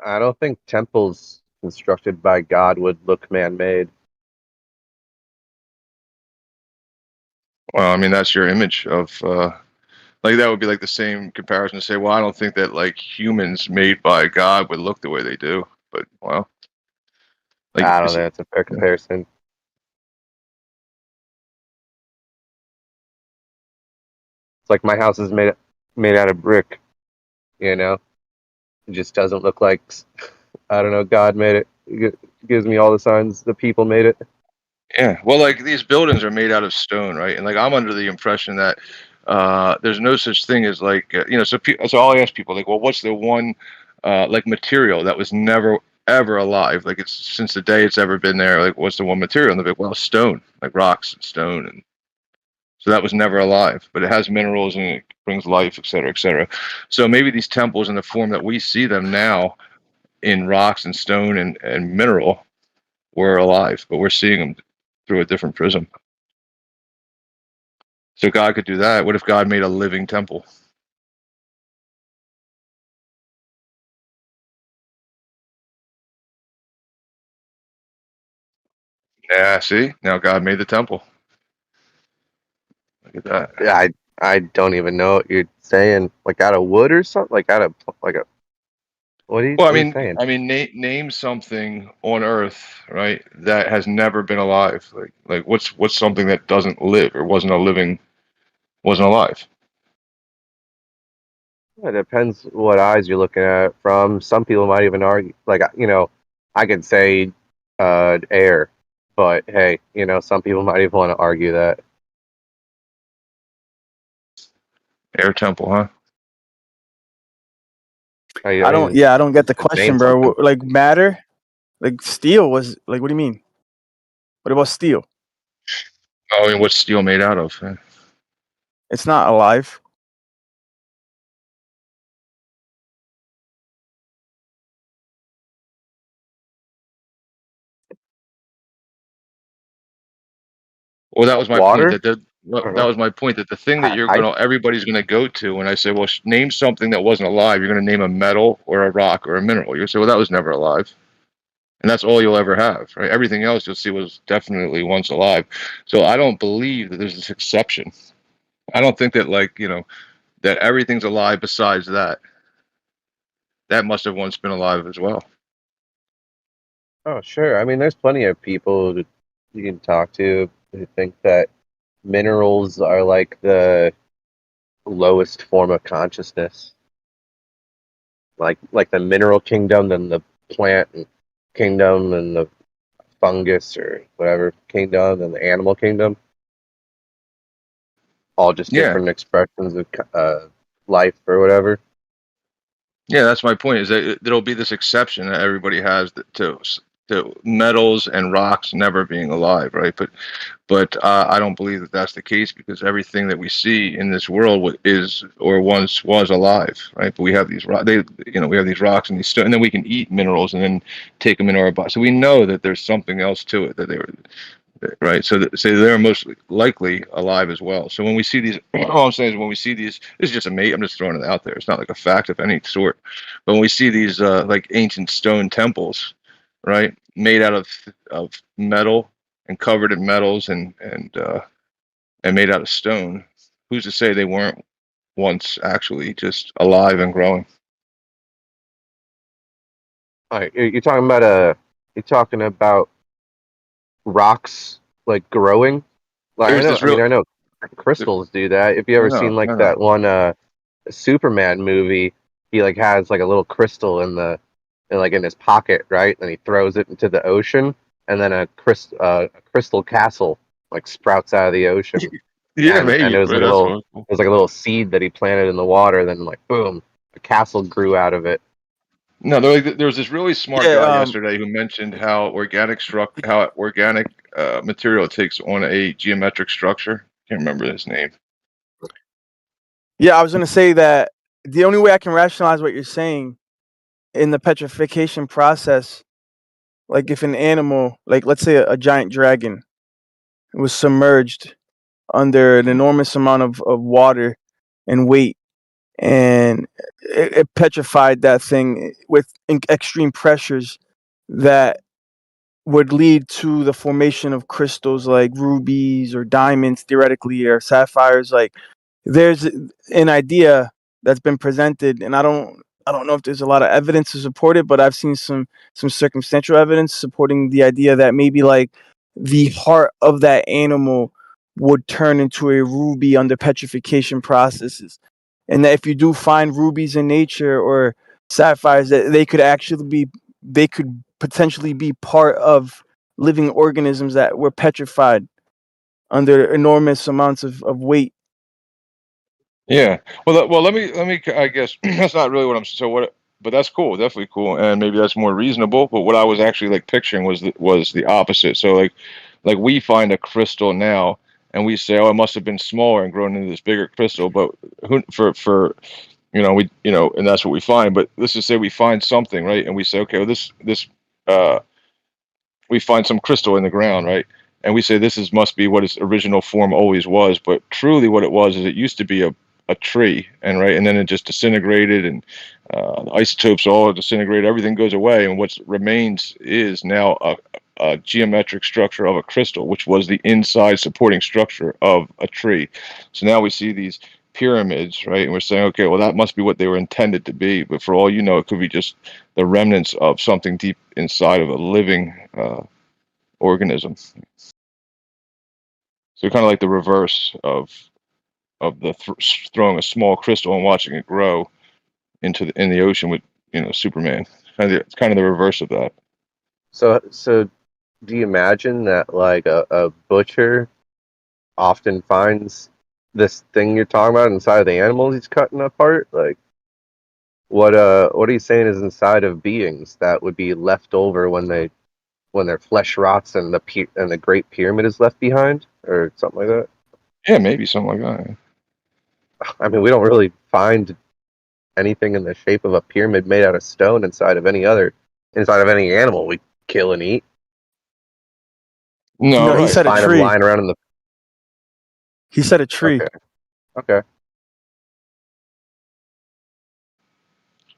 I don't think temples constructed by God would look man-made. Well, I mean, that's your image of, like, that would be like the same comparison to say, well, I don't think that like humans made by God would look the way they do. But, well, like, I don't think that's a fair comparison. It's like my house is made out of brick, you know? It just doesn't look like, I don't know, God made it. It gives me all the signs the people made it. yeah, well, like these buildings are made out of stone, right? And like I'm under the impression that there's no such thing as like so I'll ask people like, well, what's the one like material that was never ever alive? Like it's since the day it's ever been there. Like what's the one material? And they're like, well, stone, like rocks and stone, and so that was never alive, but it has minerals and it brings life, et cetera, et cetera. So maybe these temples in the form that we see them now in rocks and stone and mineral were alive, but we're seeing them through a different prism. So God could do that. What if God made a living temple? Yeah, see? Now God made the temple. Look at that. Yeah, I don't even know what you're saying. Like out of wood or something? Like out of like a what are you, Well, what are you saying? name something on Earth, right, that has never been alive. Like what's something that doesn't live or wasn't alive? It depends what eyes you're looking at it from. Some people might even argue, like, I could say air, but hey, some people might even want to argue that. Air temple, huh? I don't get the question, bro. Like matter, like steel was like, what do you mean? What about steel? Oh, I mean, what's steel made out of? It's not alive. Well, that was my Water? point. That was my point. That the thing that everybody's gonna go to when I say, well, name something that wasn't alive. You're gonna name a metal or a rock or a mineral. You'll say, well, that was never alive, and that's all you'll ever have, right? Everything else you'll see was definitely once alive. So I don't believe that there's this exception. I don't think that that everything's alive besides that. That must have once been alive as well. Oh, sure. I mean, there's plenty of people that you can talk to who think that minerals are like the lowest form of consciousness. Like the mineral kingdom, then the plant kingdom, and the fungus or whatever kingdom, and the animal kingdom. All just different expressions of life or whatever. Yeah, that's my point. Is that there'll be this exception that everybody has to metals and rocks never being alive, right? But I don't believe that that's the case, because everything that we see in this world is or once was alive, right? But we have these we have these rocks and these stones, and then we can eat minerals and then take them into our body. So we know that there's something else to it, that right? So they're most likely alive as well. So when we see these, all I'm saying is when we see these, this is just I'm just throwing it out there. It's not like a fact of any sort. But when we see these like ancient stone temples, right, made out of metal and covered in metals and made out of stone, who's to say they weren't once actually just alive and growing? All right, you're talking about rocks like growing. Like There's this real. I know crystals do that. If you I ever know, seen like I know. that one Superman movie, he like has like a little crystal in his pocket, right? And he throws it into the ocean, and then a crystal castle like sprouts out of the ocean. Yeah, And maybe. it Right, that's what. was like a little seed that he planted in the water, then like boom, a castle grew out of it. No, there was this really smart guy Yeah. yesterday who mentioned how organic material takes on a geometric structure. Can't remember his name. Yeah, I was gonna say that the only way I can rationalize what you're saying in the petrification process, like if an animal, like let's say a giant dragon, was submerged under an enormous amount of water and weight, and it petrified that thing with extreme pressures that would lead to the formation of crystals like rubies or diamonds, theoretically, or sapphires. Like there's an idea that's been presented, and I don't know if there's a lot of evidence to support it, but I've seen some circumstantial evidence supporting the idea that maybe like the heart of that animal would turn into a ruby under petrification processes, and that if you do find rubies in nature or sapphires, that they could potentially be part of living organisms that were petrified under enormous amounts of weight. Yeah. Well, let me. I guess that's not really what I'm. So what? But that's cool. Definitely cool, and maybe that's more reasonable. But what I was actually like picturing was the opposite. So like we find a crystal now, and we say, oh, it must have been smaller and grown into this bigger crystal. But who for and that's what we find. But let's just say we find something, right? And we say, okay, well, this uh we find some crystal in the ground, right? And we say must be what its original form always was. But truly, what it was is it used to be a tree, and then it just disintegrated, and the isotopes all disintegrate. Everything goes away, and what remains is now a geometric structure of a crystal, which was the inside supporting structure of a tree. So now we see these pyramids, right? And we're saying, okay, well, that must be what they were intended to be. But for all you know, it could be just the remnants of something deep inside of a living organism. So kind of like the reverse of the throwing a small crystal and watching it grow in the ocean with Superman. It's kind of the reverse of that. So do you imagine that like a butcher often finds this thing you're talking about inside of the animals he's cutting apart? Like what are you saying is inside of beings that would be left over when their flesh rots and the Great Pyramid is left behind, or something like that? Yeah, maybe something like that. I mean, we don't really find anything in the shape of a pyramid made out of stone inside of any animal we kill and eat. No, No, he right. said a Find them tree. lying around in the. He said a tree. Okay.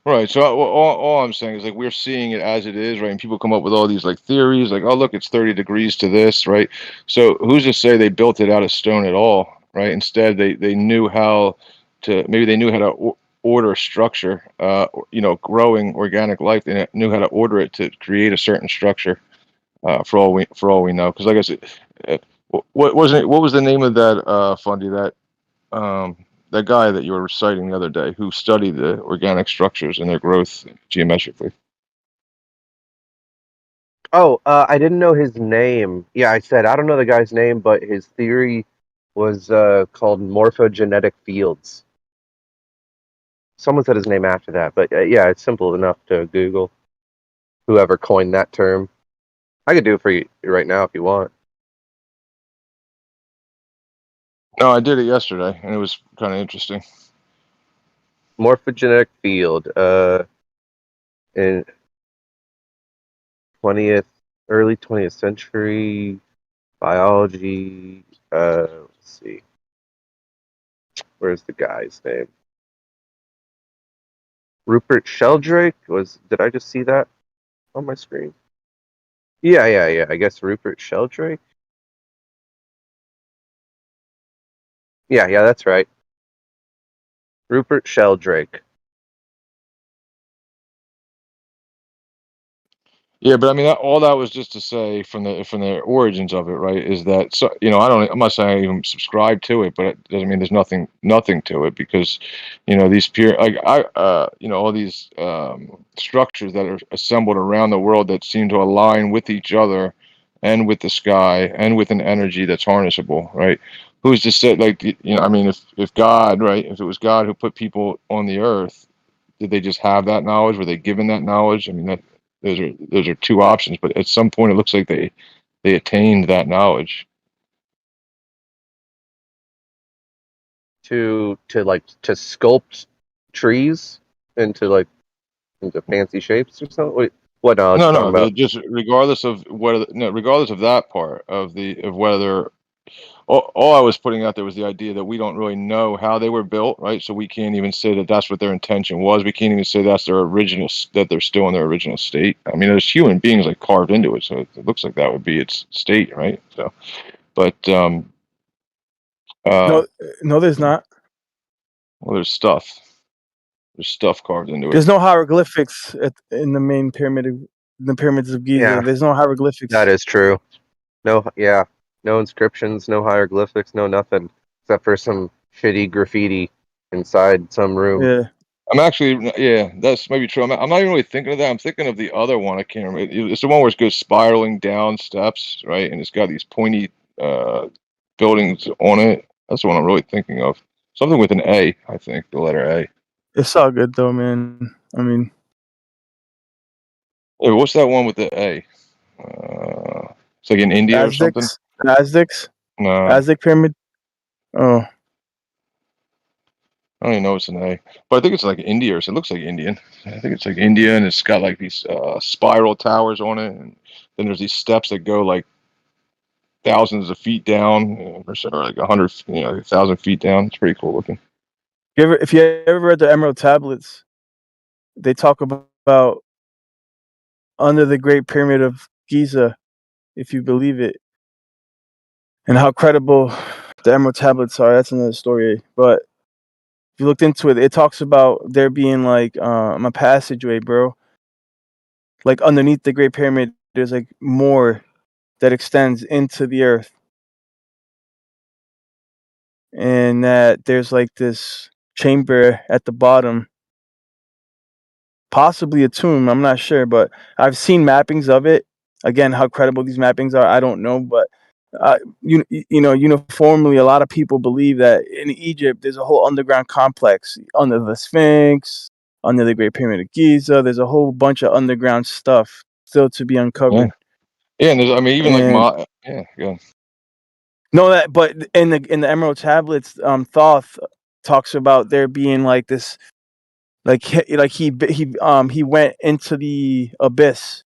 Right. So all I'm saying is like we're seeing it as it is, right? And people come up with all these like theories, like, oh, look, it's 30 degrees to this, right? So who's to say they built it out of stone at all, right? Instead, they knew how to order structure, growing organic life. They knew how to order it to create a certain structure. For all we know, because like I said, what was the name of that Fundy, that guy that you were reciting the other day who studied the organic structures and their growth geometrically? Oh, I didn't know his name. Yeah, I said I don't know the guy's name, but his theory was called morphogenetic fields. Someone said his name after that, but yeah, it's simple enough to Google. Whoever coined that term, I could do it for you right now if you want. No, I did it yesterday, and it was kind of interesting. Morphogenetic field, in early 20th century. Biology. Let's see. Where's the guy's name? Rupert Sheldrake did I just see that on my screen? Yeah. I guess Rupert Sheldrake. Yeah, that's right. Rupert Sheldrake. Yeah, but I mean, all that was just to say from the origins of it, right? Is that so? I'm not saying I even subscribe to it, but it doesn't mean there's nothing to it because, these all these structures that are assembled around the world that seem to align with each other, and with the sky and with an energy that's harnessable, right? Who's to say, I mean, if God, right? If it was God who put people on the earth, did they just have that knowledge? Were they given that knowledge? I mean, those are two options, but at some point it looks like they attained that knowledge. To sculpt trees into fancy shapes or something. Wait, what knowledge are you talking No, about? just regardless of that part of whether. All I was putting out there was the idea that we don't really know how they were built, right? So we can't even say that that's what their intention was. We can't even say that's that they're still in their original state. I mean, there's human beings carved into it, so it looks like that would be its state, right? So, but No, there's not. well, there's stuff. There's stuff carved into it. There's no hieroglyphics in the main the pyramids of Giza. Yeah, There's no hieroglyphics. that is true. No inscriptions, no hieroglyphics, no nothing except for some shitty graffiti inside some room. Yeah. I'm actually, yeah, that's maybe true. I'm not even really thinking of that. I'm thinking of the other one. I can't remember. It's the one where it goes spiraling down steps, right? And it's got these pointy buildings on it. That's the one I'm really thinking of. Something with an A, I think, the letter A. It's all good though, man. I mean, Hey, what's that one with the A? It's like in India or something. Aztecs. No, Aztec pyramid. Oh, I don't even know it's an A, but I think it's like India, or so it looks like Indian. I think it's like India, and it's got like these spiral towers on it, and then there's these steps that go like thousands of feet down, or like 100, 1,000 feet down. It's pretty cool looking. if you ever read the Emerald Tablets, they talk about under the Great Pyramid of Giza, if you believe it, and how credible the Emerald Tablets are. That's another story. But if you looked into it, it talks about there being like a passageway, bro. Like underneath the Great Pyramid, there's like more that extends into the earth, and that there's like this chamber at the bottom, possibly a tomb. I'm not sure, but I've seen mappings of it. Again, how credible these mappings are, I don't know, but uniformly, a lot of people believe that in Egypt there's a whole underground complex under the Sphinx, under the Great Pyramid of Giza. There's a whole bunch of underground stuff still to be uncovered. Yeah, and there's, I mean, even And like yeah. no, but in the Emerald Tablets, Thoth talks about there being like this, he went into the abyss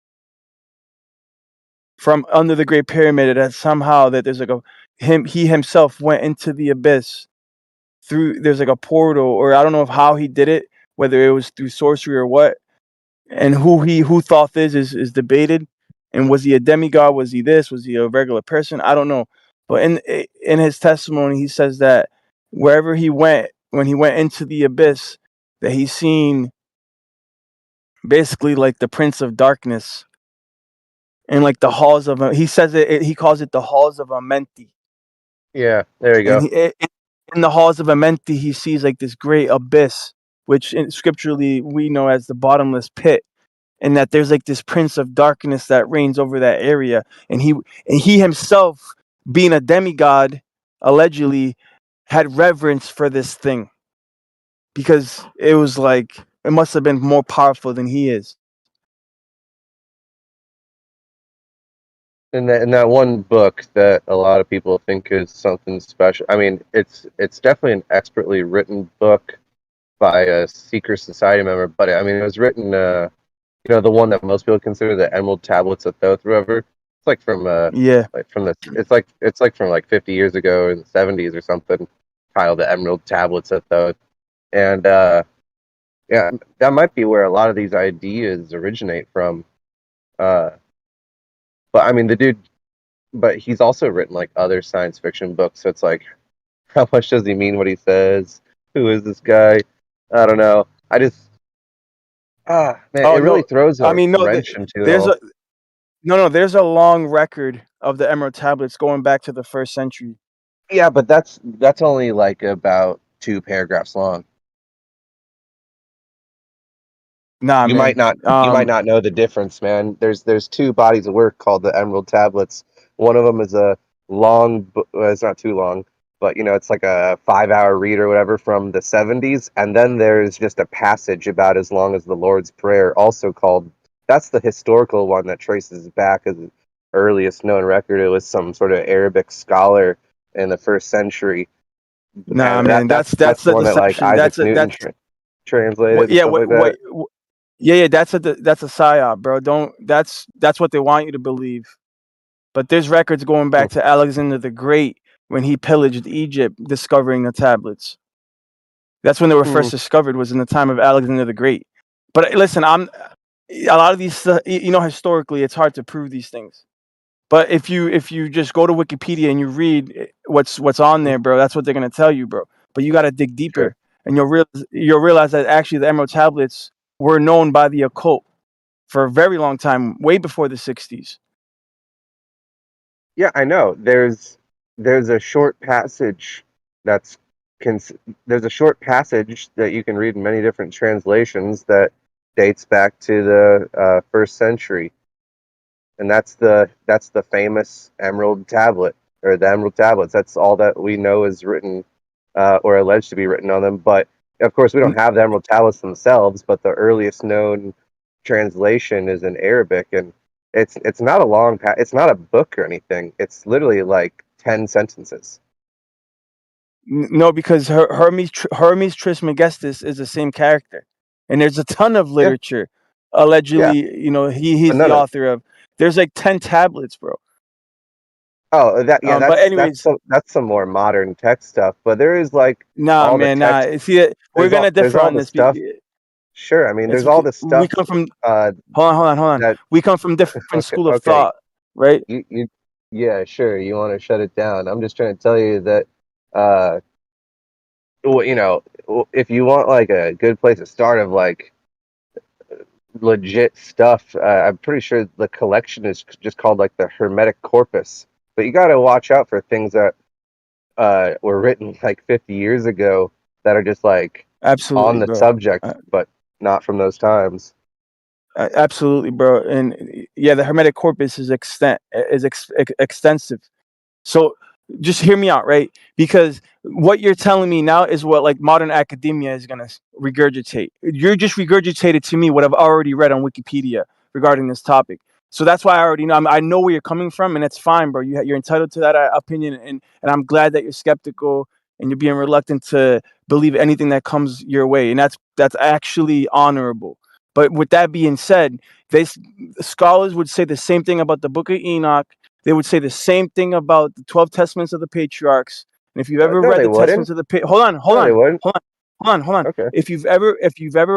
from under the Great Pyramid, and somehow that there's like he himself went into the abyss through, there's like a portal, or I don't know how he did it, whether it was through sorcery or what. And who Thoth is debated. And was he a demigod? Was he this? Was he a regular person? I don't know. But in his testimony, he says that wherever he went, when he went into the abyss, that he seen basically like the Prince of Darkness and like the halls of, he says he calls it the halls of Amenti. Yeah, there you And go. in the halls of Amenti, he sees like this great abyss, which scripturally we know as the bottomless pit. And that there's like this Prince of Darkness that reigns over that area, and he himself, being a demigod, allegedly had reverence for this thing because it was like it must have been more powerful than he is. In that one book that a lot of people think is something special. I mean, it's definitely an expertly written book by a secret society member, but I mean, it was written, the one that most people consider the Emerald Tablets of Thoth, whoever. It's like from Yeah. it's like from like 50 years ago in the 70s or something. Titled the Emerald Tablets at though, and yeah, that might be where a lot of these ideas originate from. Uh, but I mean, the dude, but he's also written like other science fiction books. So it's like, how much does he mean what he says? Who is this guy? I don't know. I just man, Oh it really no, throws I a mean no. wrench into it There's all. a no. There's a long record of the Emerald Tablets going back to the 1st century. Yeah, but that's only like about 2 paragraphs long. Nah, You might man. not know the difference, man. There's 2 bodies of work called the Emerald Tablets. One of them is a well, it's not too long, but it's like a 5-hour read or whatever from the 70s, and then there's just a passage about as long as the Lord's Prayer, also called. That's the historical one that traces back as the earliest known record. It was some sort of Arabic scholar in the 1st century, Nah, and man. that's That's the a one that like deception. Isaac That's a Newton that's translated what. and Yeah. stuff like that. Yeah, yeah. That's a psyop, bro. Don't. That's what they want you to believe. But there's records going Hmm. back to Alexander the Great when he pillaged Egypt, discovering the tablets. That's when they were Hmm. first discovered. Was in the time of Alexander the Great. But listen, a lot of these. Historically, it's hard to prove these things. But if you just go to Wikipedia and you read what's on there, bro, that's what they're gonna tell you, bro. But you got to dig Sure. deeper, and you'll realize that actually the Emerald Tablets were known by the occult for a very long time, way before the 60s. Yeah, I know. There's a short passage that's cons- there's a short passage that you can read in many different translations that dates back to the 1st century, and that's the famous Emerald Tablet or the Emerald Tablets. That's all that we know is written or alleged to be written on them. But of course, we don't have the Emerald Tablets themselves. But the earliest known translation is in Arabic, and it's not a long it's not a book or anything. It's literally like 10 sentences. No, because Hermes Trismegistus is the same character, and there's a ton of Yeah, literature. yeah, Allegedly, but he's the none of author of. There's like 10 tablets, bro. But anyways, that's some more modern tech stuff. But there is like nah, all the man, nah. text. See, we're gonna There's differ all on the this. stuff. Sure, I mean, It's there's all because the we stuff come from. uh, Hold on. that We come from different okay, school of okay, thought, right? you yeah, sure, you want to shut it down. I'm just trying to tell you that uh well, if you want like a good place to start of like legit stuff, I'm pretty sure the collection is just called like the Hermetic Corpus. But you got to watch out for things that were written like 50 years ago that are just like on Absolutely, the bro. subject, but not from those times. Absolutely, bro. And yeah, the Hermetic corpus is extensive. So just hear me out, right? Because what you're telling me now is what like modern academia is gonna regurgitate. You're just regurgitated to me what I've already read on Wikipedia regarding this topic. So that's why I already know. I know where you're coming from, and it's fine, bro. You're entitled to that opinion, and I'm glad that you're skeptical and you're being reluctant to believe anything that comes your way, and that's actually honorable. But with that being said, scholars would say the same thing about the Book of Enoch. They would say the same thing about the 12 Testaments of the Patriarchs. And if you've ever No, read they the Testaments wouldn't. of the hold on, No, they wouldn't. hold on. Okay. If you've ever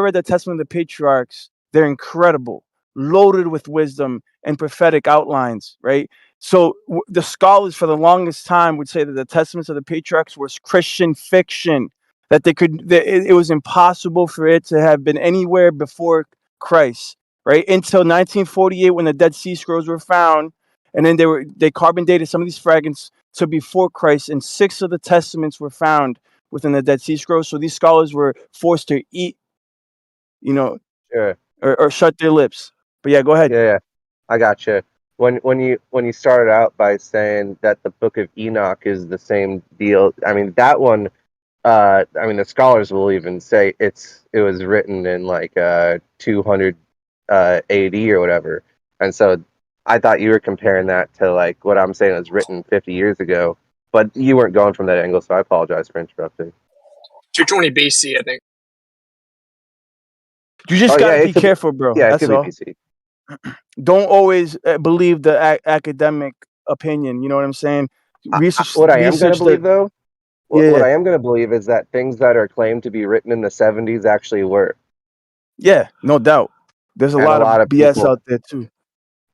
read the Testament of the Patriarchs, they're incredible, loaded with wisdom and prophetic outlines, right? So the scholars for the longest time would say that the Testaments of the Patriarchs was Christian fiction, that it was impossible for it to have been anywhere before Christ, right? Until 1948 when the Dead Sea Scrolls were found, and then they carbon dated some of these fragments to before Christ, and 6 of the testaments were found within the Dead Sea Scrolls. So these scholars were forced to eat, you know, Sure. or shut their lips. But yeah, go ahead. Yeah, I got you. When you started out by saying that the Book of Enoch is the same deal, I mean that one. I mean the scholars will even say it was written in like 200 AD or whatever, and so I thought you were comparing that to like what I'm saying was written 50 years ago, but you weren't going from that angle, so I apologize for interrupting. 220 BC, I think. You just Oh yeah, gotta it be could be. careful, bro. Yeah, it That's could be all. BC. don't always believe the academic opinion. You know what I'm saying? Research, What I am going to research the believe, though, what yeah, I am going to believe is that things that are claimed to be written in the 70s actually were. yeah, no doubt. There's a And a lot of lot of BS people, out there too.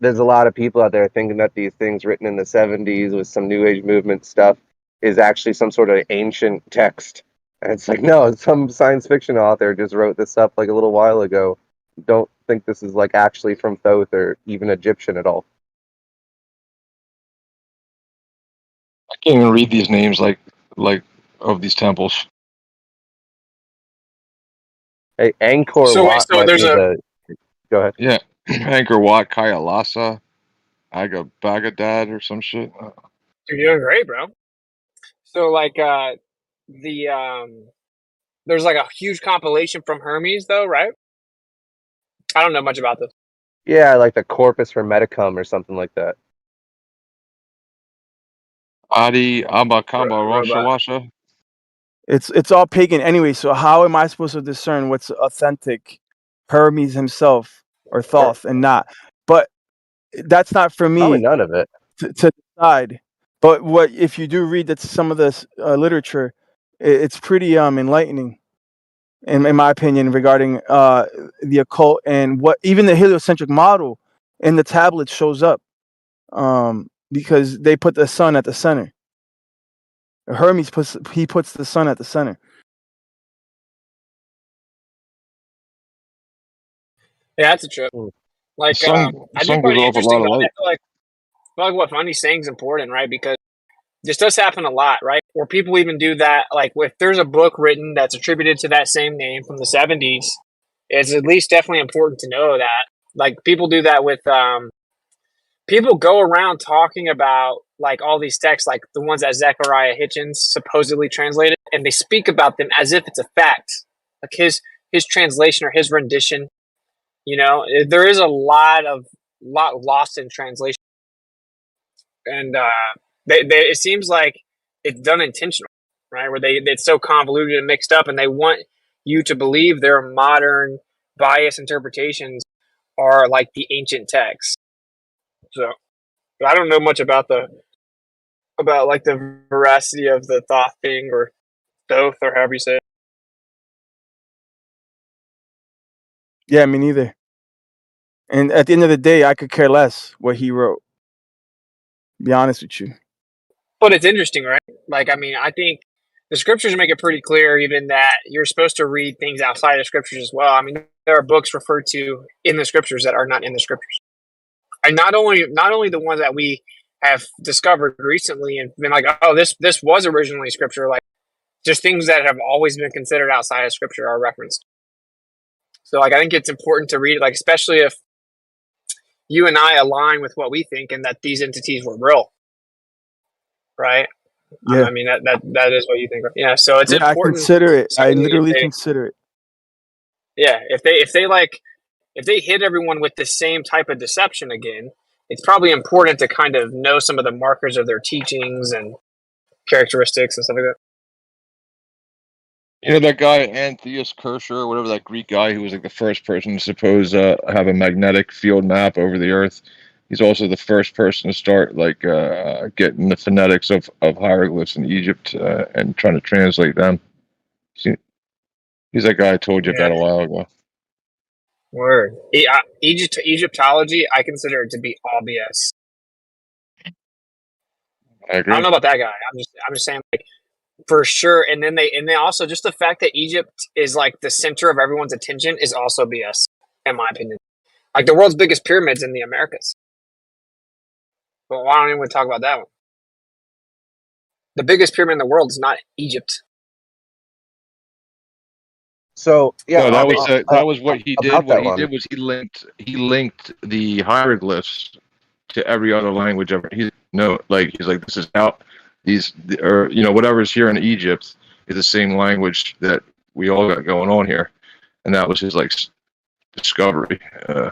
there's a lot of people out there thinking that these things written in the 70s with some New Age movement stuff is actually some sort of ancient text. And it's like, no, some science fiction author just wrote this up like a little while ago. Don't think this is like actually from Thoth or even Egyptian at all. I can't even read these names like of these temples. Hey, Angkor So wait, Wat so might there's be a the. Go ahead. Yeah, Angkor Wat, Kaya Lhasa, Aga Bagadad or some shit. you're doing great, bro. So like the there's like a huge compilation from Hermes though, right? I don't know much about this. Yeah, like the corpus for Metacom or something like that. Adi Abakaba Robot. Rashawasha. It's all pagan anyway. So how am I supposed to discern what's authentic, Hermes himself or Thoth, and not? But that's not for Probably me none of it. to decide. But what if you do read that some of this literature, it's pretty enlightening, in my opinion, regarding the occult and what even the heliocentric model in the tablet shows up, because they put the sun at the center. Hermes puts the sun at the center. Yeah, that's a trip. The Like sun, the I do sun find gives it off a interesting lot of though. light. I feel like what Funny's saying is important, right? Because this does happen a lot, right? Where people even do that. Like if there's a book written that's attributed to that same name from the 70s, it's at least definitely important to know that. Like people do that with people go around talking about like all these texts, like the ones that Zechariah Hitchens supposedly translated, and they speak about them as if it's a fact, like his translation or his rendition. You know, there is a lot lost in translation, and it seems like it's done intentional, right? Where it's so convoluted and mixed up, and they want you to believe their modern bias interpretations are like the ancient texts. So, but I don't know much about like the veracity of the Thoth thing or Thoth or however you say it. Yeah, me neither. And at the end of the day, I could care less what he wrote. Be honest with you. But it's interesting, right? Like, I mean, I think the scriptures make it pretty clear, even that you're supposed to read things outside of scriptures as well. I mean, there are books referred to in the scriptures that are not in the scriptures, and not only the ones that we have discovered recently and been like, oh, this was originally scripture. Like, just things that have always been considered outside of scripture are referenced. So, like, I think it's important to read, like, especially if you and I align with what we think and that these entities were real, right? Yeah. I mean that is what you think. Yeah, so it's Yeah, I important. consider it. I Certainly, literally consider it. if they hit everyone with the same type of deception again, it's probably important to kind of know some of the markers of their teachings and characteristics and stuff like that. You know that guy Antheus Kircher, whatever, that Greek guy who was like the first person to suppose have a magnetic field map over the Earth. He's also the first person to start like getting the phonetics of hieroglyphs in Egypt and trying to translate them. He's that guy I told you Yeah, about a while ago. word. Egyptology, I consider it to be all BS. I I agree. don't know about that guy. I'm just saying, like, for sure. And then they also just the fact that Egypt is like the center of everyone's attention is also BS, in my opinion. Like the world's biggest pyramids in the Americas. But why don't anyone talk about that one? The biggest pyramid in the world is not Egypt. So yeah, No, that was what he did. about What that he one. did was he linked the hieroglyphs to every other language ever. He's like, this is how or whatever's here in Egypt is the same language that we all got going on here, and that was his like discovery. Oh,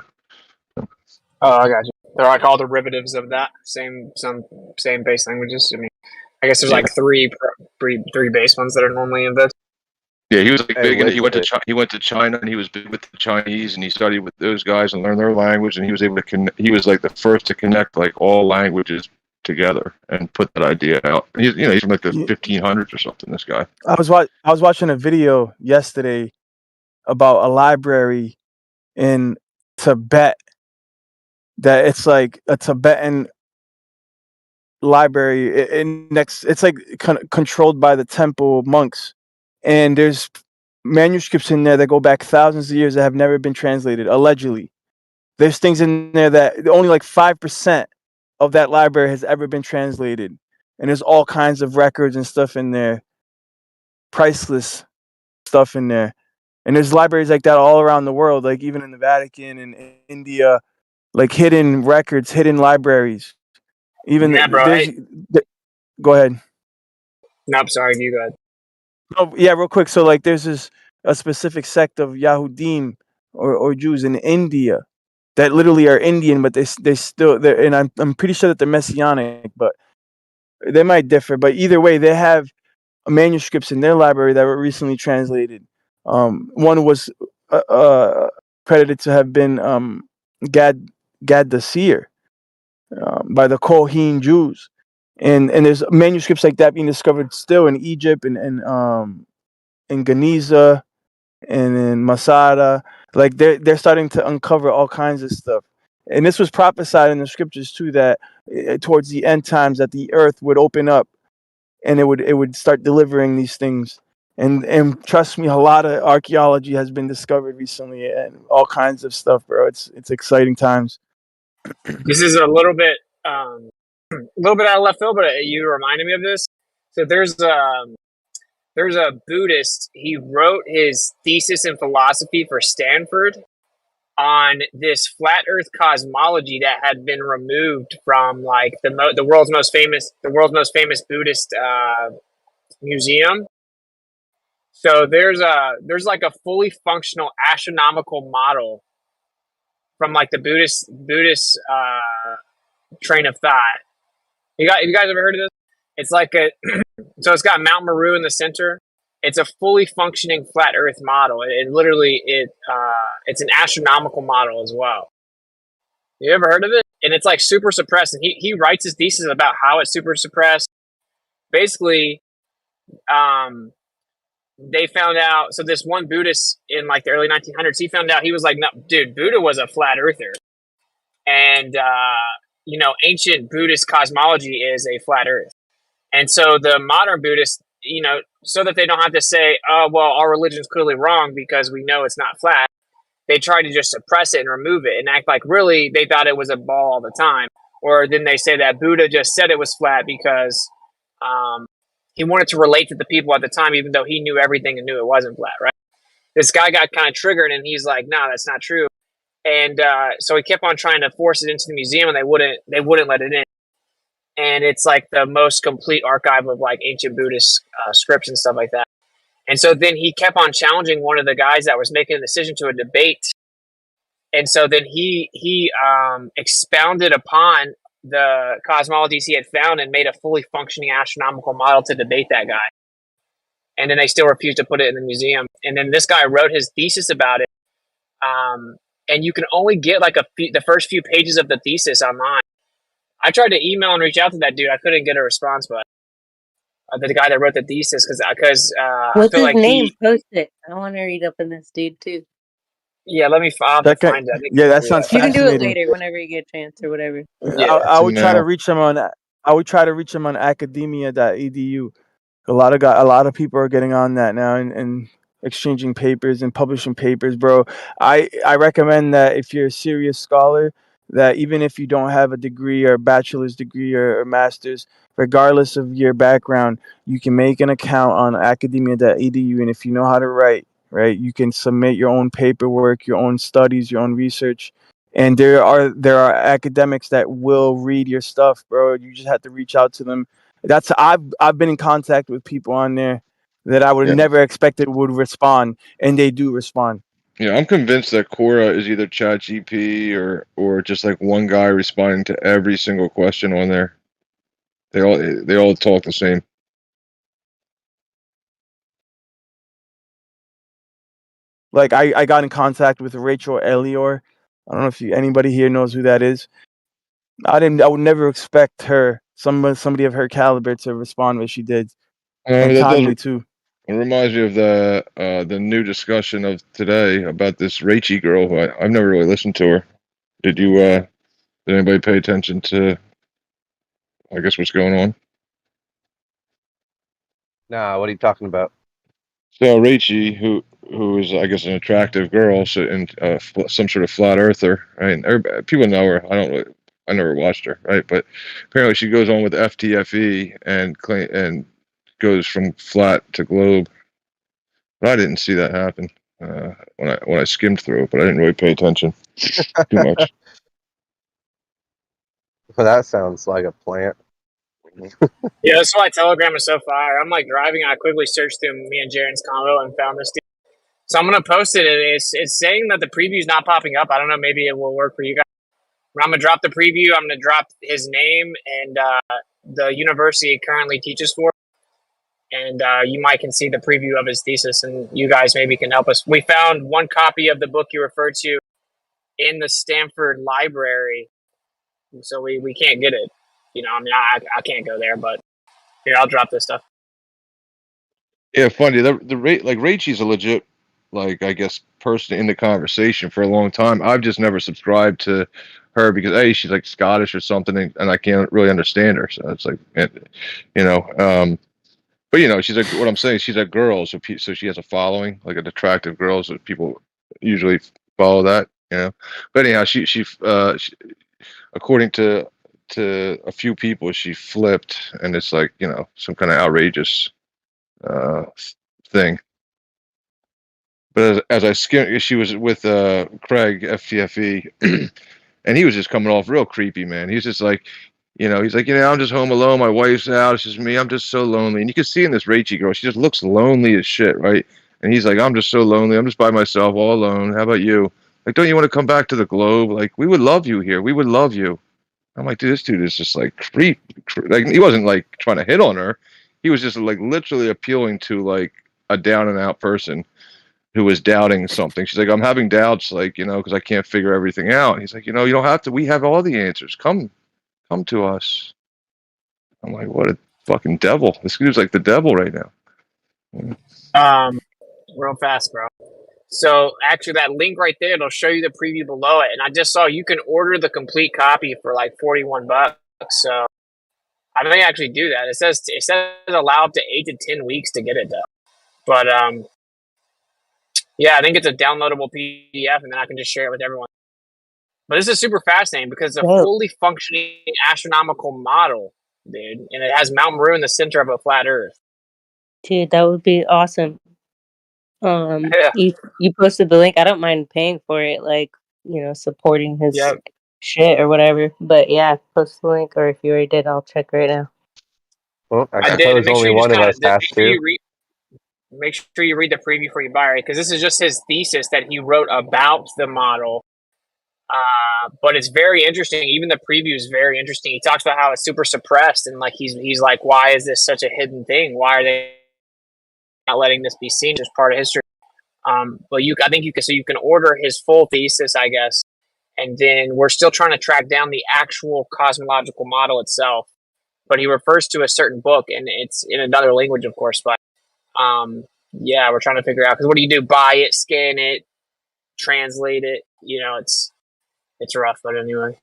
I got you. They're like all derivatives of that same base languages. I mean, I guess there's Yeah. like three base ones that are normally in this. Yeah, he was like Hey, big into. He went to Witsit. he went to China, and he was big with the Chinese, and he studied with those guys and learned their language, and he was able to connect. He was like the first to connect like all languages together and put that idea out. He's he's from like the Yeah, 1500s or something. This guy. I was watching a video yesterday about a library in Tibet that it's like a Tibetan library next. It's like controlled by the temple monks, and there's manuscripts in there that go back thousands of years that have never been translated. Allegedly, there's things in there that only like 5% of that library has ever been translated, and there's all kinds of records and stuff in there, priceless stuff in there. And there's libraries like that all around the world, like even in the Vatican and in India, like hidden records, hidden libraries. Even Yeah, bro. there's. Hey, Go ahead. no, I'm sorry. You go ahead. Oh yeah, real quick. So like, there's this a specific sect of Yahudim or Jews in India that literally are Indian, but they still they're, and I'm pretty sure that they're messianic, but they might differ. But either way, they have manuscripts in their library that were recently translated. One was credited to have been Gad the Seer by the Kohen Jews, and there's manuscripts like that being discovered still in Egypt and in Geniza and in Masada. Like they're starting to uncover all kinds of stuff. And this was prophesied in the scriptures too, that towards the end times that the earth would open up and it would start delivering these things. And trust me, a lot of archaeology has been discovered recently and all kinds of stuff, bro. It's exciting times. This is a little bit out of left field, but you reminded me of this. So there's a Buddhist. He wrote his thesis in philosophy for Stanford on this flat Earth cosmology that had been removed from like the world's most famous Buddhist museum. So there's like a fully functional astronomical model from like the Buddhist train of thought. You guys ever heard of this? It's like so it's got Mount Meru in the center. It's a fully functioning flat Earth model. It's an astronomical model as well. You ever heard of it? And it's like super suppressed. And he writes his thesis about how it's super suppressed. Basically, they found out. So this one Buddhist in like the early 1900s, he found out, he was like, no, dude, Buddha was a flat earther, and ancient Buddhist cosmology is a flat Earth. And so the modern Buddhists, so that they don't have to say, oh, well, our religion's clearly wrong because we know it's not flat, they try to just suppress it and remove it and act like really they thought it was a ball all the time. Or then they say that Buddha just said it was flat because he wanted to relate to the people at the time, even though he knew everything and knew it wasn't flat, right? This guy got kind of triggered and he's like, no, that's not true. And so he kept on trying to force it into the museum, and they wouldn't let it in. And it's like the most complete archive of like ancient Buddhist scripts and stuff like that. And so then he kept on challenging one of the guys that was making a decision to a debate. And so then he expounded upon the cosmologies he had found and made a fully functioning astronomical model to debate that guy. And then they still refused to put it in the museum. And then this guy wrote his thesis about it. And you can only get like the first few pages of the thesis online. I tried to email and reach out to that dude. I couldn't get a response, but the guy that wrote the thesis, because I What's feel his like name? Post it. I want to read up on this dude too. yeah, I'll have to find it. I think Yeah, that sounds You can do it fascinating. later whenever you get a chance or whatever. Yeah, I would try to reach him on. I would try to reach him on academia.edu. A lot of people are getting on that now and exchanging papers and publishing papers, bro. I recommend that if you're a serious scholar, that even if you don't have a degree or a bachelor's degree or master's, regardless of your background, you can make an account on academia.edu, and if you know how to write, right, you can submit your own paperwork, your own studies, your own research. And there are academics that will read your stuff, bro. You just have to reach out to them. I've been in contact with people on there that I would Yeah. never expected would respond, and they do respond. Yeah, I'm convinced that Quora is either ChatGPT or just like one guy responding to every single question on there. They all talk the same. Like I got in contact with Rachel Elior. I don't know if anybody here knows who that is. I would never expect her, somebody of her caliber, to respond the way she did, and That does. timely too. It reminds me of the new discussion of today about this Rachie girl. Who I've never really listened to her. Did you? Did anybody pay attention to? I guess what's going on. Nah, what are you talking about? So Rachie, who is I guess an attractive girl, so and some sort of flat earther. I mean, people know her. I never watched her, right? But apparently she goes on with FTFE and goes from flat to globe. But I didn't see that happen when I skimmed through it, but I didn't really pay attention too much. Well, that sounds like a plant. Yeah, that's why Telegram is so fire. I'm like driving, and I quickly searched through me and Jaren's convo and found this dude. So I'm gonna post it. It's saying that the preview's not popping up. I don't know. Maybe it will work for you guys. But I'm gonna drop the preview. I'm gonna drop his name and the university he currently teaches for, and you might can see the preview of his thesis, and you guys maybe can help us. We found one copy of the book you referred to in the Stanford library, so we can't get it. You know, I mean, I can't go there, but here, I'll drop this stuff. Yeah, funny. Like Rachie's a legit, like I guess, person in the conversation for a long time. I've just never subscribed to her because she's like Scottish or something, and I can't really understand her. So it's like, you know, but you know, she's like what I'm saying. She's a girl, so she has a following, like an attractive girl, so people usually follow that. You know, but anyhow, she according to a few people, she flipped, and it's like, you know, some kind of outrageous thing. But as I skimmed, she was with Craig FTFE, and he was just coming off real creepy, man. He's just like, you know, he's like, you know, I'm just home alone. My wife's out. It's just me. I'm just so lonely. And you can see in this Rachie girl, she just looks lonely as shit, right? And he's like, I'm just so lonely. I'm just by myself, all alone. How about you? Like, don't you want to come back to the globe? Like, we would love you here. We would love you. I'm like, dude, this dude is just like creep. Like, he wasn't like trying to hit on her. He was just like literally appealing to like a down and out person who was doubting something. She's like, I'm having doubts, like, you know, because I can't figure everything out. He's like, you know, you don't have to. We have all the answers. Come to us. I'm like, what a fucking devil. This dude's like the devil right now. Real fast, bro. So actually, that link right there, it'll show you the preview below it. And I just saw you can order the complete copy for like $41. So I may actually do that. It says allow up to 8 to 10 weeks to get it though. But yeah, I think it's a downloadable PDF, and then I can just share it with everyone. But this is super fascinating because it's a fully functioning astronomical model, dude, and it has Mount Meru in the center of a flat Earth. Dude, that would be awesome. Yeah. You posted the link. I don't mind paying for it, like, you know, supporting his shit or whatever. But yeah, post the link, or if you already did, I'll check right now. Well, I did. And make sure you just kind of make sure you read the preview before you buy it, because this is just his thesis that he wrote about the model. But it's very interesting. Even the preview is very interesting. He talks about how it's super suppressed, and like he's like, why is this such a hidden thing? Why are they not letting this be seen as part of history? But I think you can order his full thesis, I guess, and then we're still trying to track down the actual cosmological model itself. But he refers to a certain book, and it's in another language, of course. But yeah, we're trying to figure out, because what do you do? Buy it, scan it, translate it. You know, it's rough. But anyway.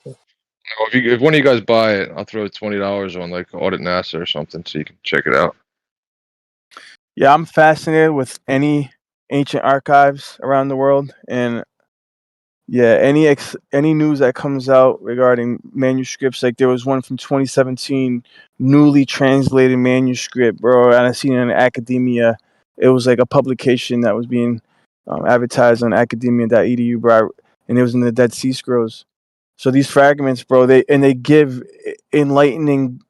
If one of you guys buy it, I'll throw $20 on like Audit NASA or something so you can check it out. Yeah, I'm fascinated with any ancient archives around the world, and yeah, any news that comes out regarding manuscripts. Like there was one from 2017, newly translated manuscript, bro, and I seen it in academia. It was like a publication that was being advertised on academia.edu, bro, and it was in the Dead Sea Scrolls. So these fragments, bro, they give enlightening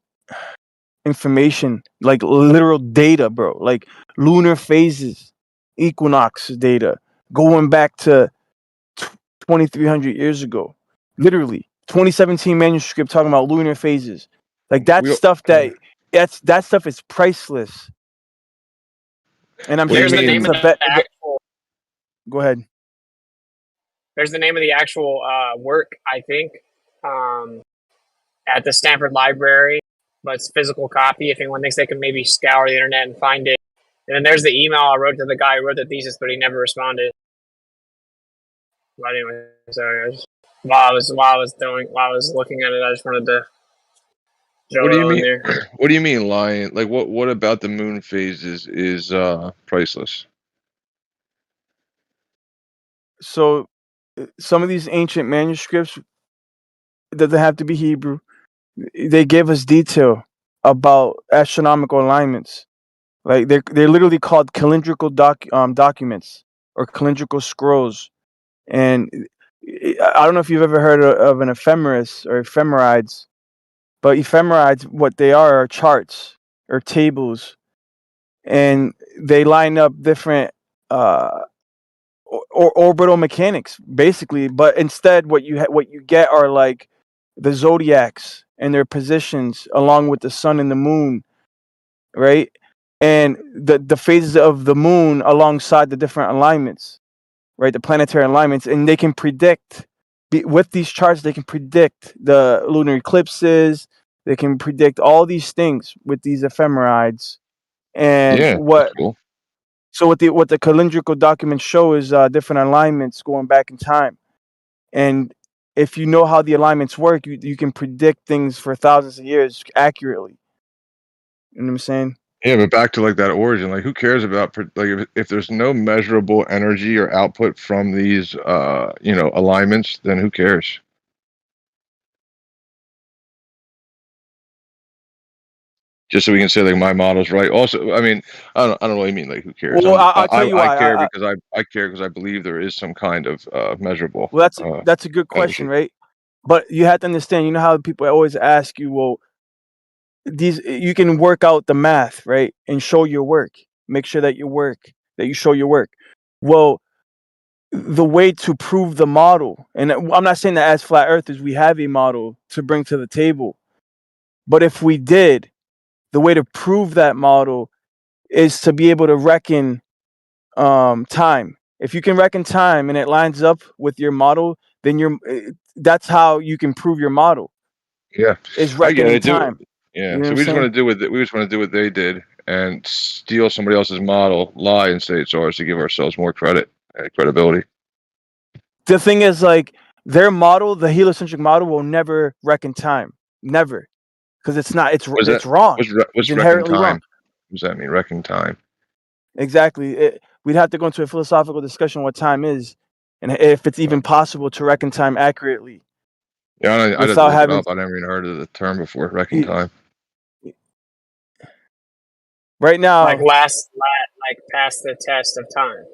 information, like literal data, bro, like lunar phases, equinox data, going back to 2,300 years ago, literally 2017 manuscript talking about lunar phases. Like that stuff is priceless. And I'm Here's sure the name of the actual. Go ahead. There's the name of the actual work, I think, at the Stanford Library, but it's physical copy. If anyone thinks they can maybe scour the internet and find it. And then there's the email I wrote to the guy who wrote the thesis, but he never responded. But anyway, sorry. While I was looking at it, I just wanted to throw What it do you on mean? there. What do you mean lying? Like what about the moon phases is priceless? So some of these ancient manuscripts, it doesn't have to be Hebrew. They give us detail about astronomical alignments. Like they're literally called calendrical documents or calendrical scrolls. And I don't know if you've ever heard of an ephemeris or ephemerides, but ephemerides, what they are charts or tables, and they line up different or orbital mechanics, basically. But instead, what you get are like the zodiacs and their positions, along with the sun and the moon, right? And the phases of the moon alongside the different alignments, right? The planetary alignments, and they can predict with these charts. They can predict the lunar eclipses. They can predict all these things with these ephemerides. And Yeah, that's cool. so what the calendrical documents show is different alignments going back in time. And if you know how the alignments work, you can predict things for thousands of years accurately. You know what I'm saying? Yeah, but back to like that origin, like who cares about like if there's no measurable energy or output from these alignments, then who cares? Just so we can say like my model's right. Also, I mean, I don't really mean like who cares. Well, I'll tell you I why. care because I care because I believe there is some kind of measurable Well, that's a good question, energy. right? But you have to understand. You know how people always ask you, well, these you can work out the math, right, and show your work. Make sure that you show your work. Well, the way to prove the model, and I'm not saying that as flat earthers we have a model to bring to the table, but if we did, the way to prove that model is to be able to reckon time. If you can reckon time and it lines up with your model, then that's how you can prove your model Yeah, is I get reckoning it. Do it. time. You Yeah, know what so I'm we just want saying? to do we just want to do what they did and steal somebody else's model, lie and say it's ours to give ourselves more credit and credibility. The thing is, like, their model, the heliocentric model, will never reckon time. Never. Because it's not, Was that it's wrong. It's what's reckon inherently wrong. time? What does that mean? Reckon time. Exactly. We'd have to go into a philosophical discussion what time is and if it's even possible to reckon time accurately Yeah, I'd have to without look it having up. I never even heard of the term before. Reckon y- time. right Like now. like pass the test of time.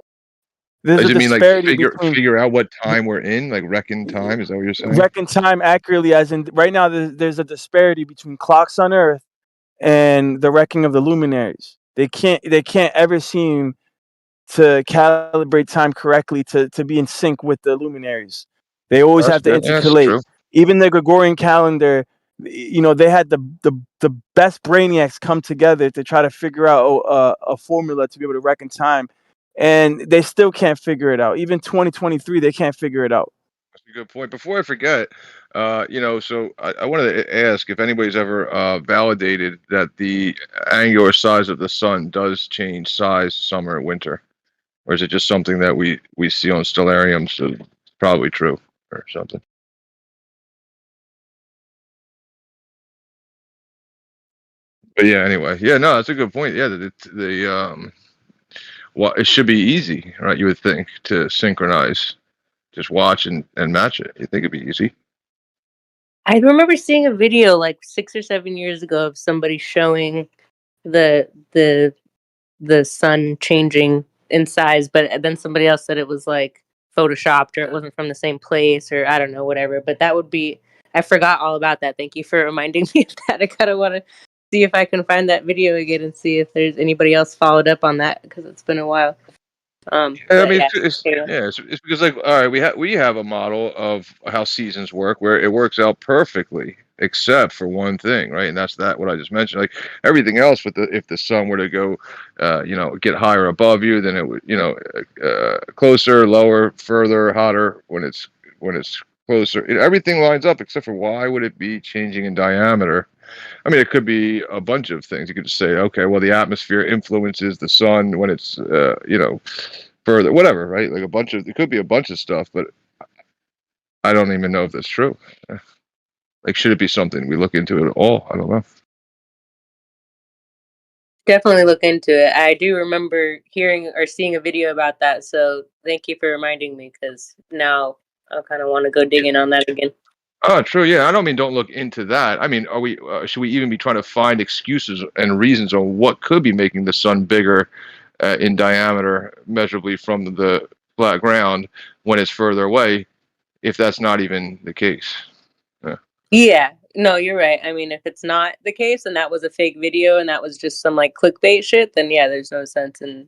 There's Does a it mean like disparity between figure out what time we're in? Like reckon time? Is that what you're saying? reckon time accurately, as in right now there's a disparity between clocks on Earth and the reckoning of the luminaries. They can't ever seem to calibrate time correctly to be in sync with the luminaries. They always That's have to fair. Yeah, that's intercalate. true. Even the Gregorian calendar, they had the best brainiacs come together to try to figure out a formula to be able to reckon time, and they still can't figure it out. Even 2023, they can't figure it out. That's a good point. Before I forget, so I wanted to ask if anybody's ever validated that the angular size of the sun does change size summer and winter, or is it just something that we see on stellariums? So it's probably true or something. But yeah, anyway, yeah, no, that's a good point. Yeah, well, it should be easy, right? You would think to synchronize, just watch and match it. You think it'd be easy? I remember seeing a video like 6 or 7 years ago of somebody showing the the the sun changing in size, but then somebody else said it was like photoshopped or it wasn't from the same place or I don't know, whatever. But that would be I forgot all about that. Thank you for reminding me of that. I kind of want to see if I can find that video again and see if there's anybody else followed up on that because it's been a while. I But mean, yeah, it's because like, all right, we have a model of how seasons work where it works out perfectly, except for one thing, right? And that's what I just mentioned. Like everything else, if the sun were to go, get higher above you, then it would, closer, lower, further, hotter when it's closer. Everything lines up except for why would it be changing in diameter? I mean, it could be a bunch of things. You could just say, okay, well, the atmosphere influences the sun when it's, further, whatever, right? Like it could be a bunch of stuff, but I don't even know if that's true. Like, should it be something we look into at all? I don't know. definitely look into it. I do remember hearing or seeing a video about that, so thank you for reminding me because now I kind of want to go digging on that again. Oh, true. Yeah, I don't mean don't look into that. I mean, should we even be trying to find excuses and reasons on what could be making the sun bigger in diameter, measurably from the flat ground when it's further away, if that's not even the case? Yeah. Yeah, no, you're right. I mean, if it's not the case and that was a fake video and that was just some like clickbait shit, then yeah, there's no sense in,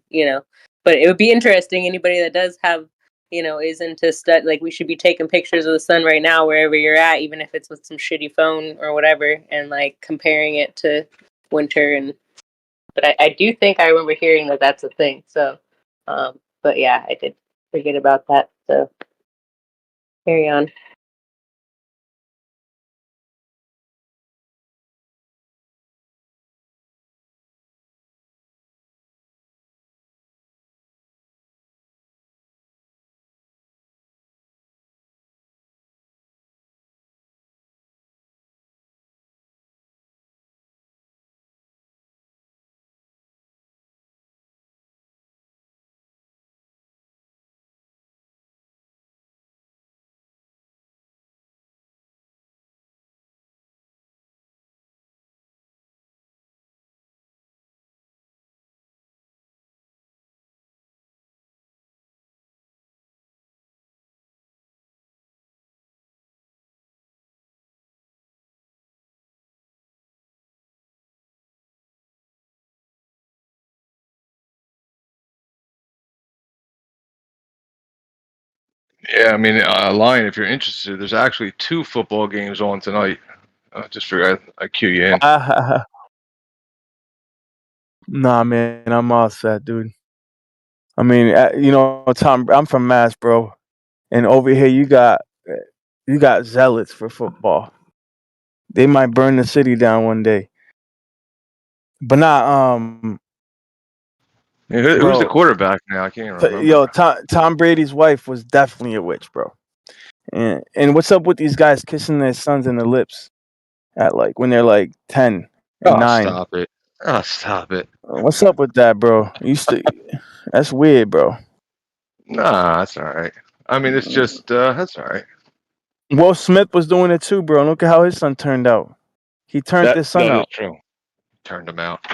but it would be interesting. Anybody that does have, is into like we should be taking pictures of the sun right now, wherever you're at, even if it's with some shitty phone or whatever, and like comparing it to winter. But I do think I remember hearing that that's a thing. So, but yeah, I did forget about that. So carry on. Yeah, I mean, Lion, if you're interested, there's actually 2 football games on tonight. Just figured I'd cue you in. Nah, man, I'm all set, dude. I mean, Tom, I'm from Mass, bro, and over here you got zealots for football. They might burn the city down one day. But not Yeah, who's the bro. quarterback now? I can't even remember. Yo, Tom Brady's wife was definitely a witch, bro. And what's up with these guys kissing their sons in the lips at like when they're like 10 and Oh, 9? stop it. Oh, stop it. What's up with that, bro? That's weird, bro. Nah, that's all right. I mean, it's just that's all right. Will Smith was doing it too, bro. Look at how his son turned out. He turned his son That is out. true. Turned him out.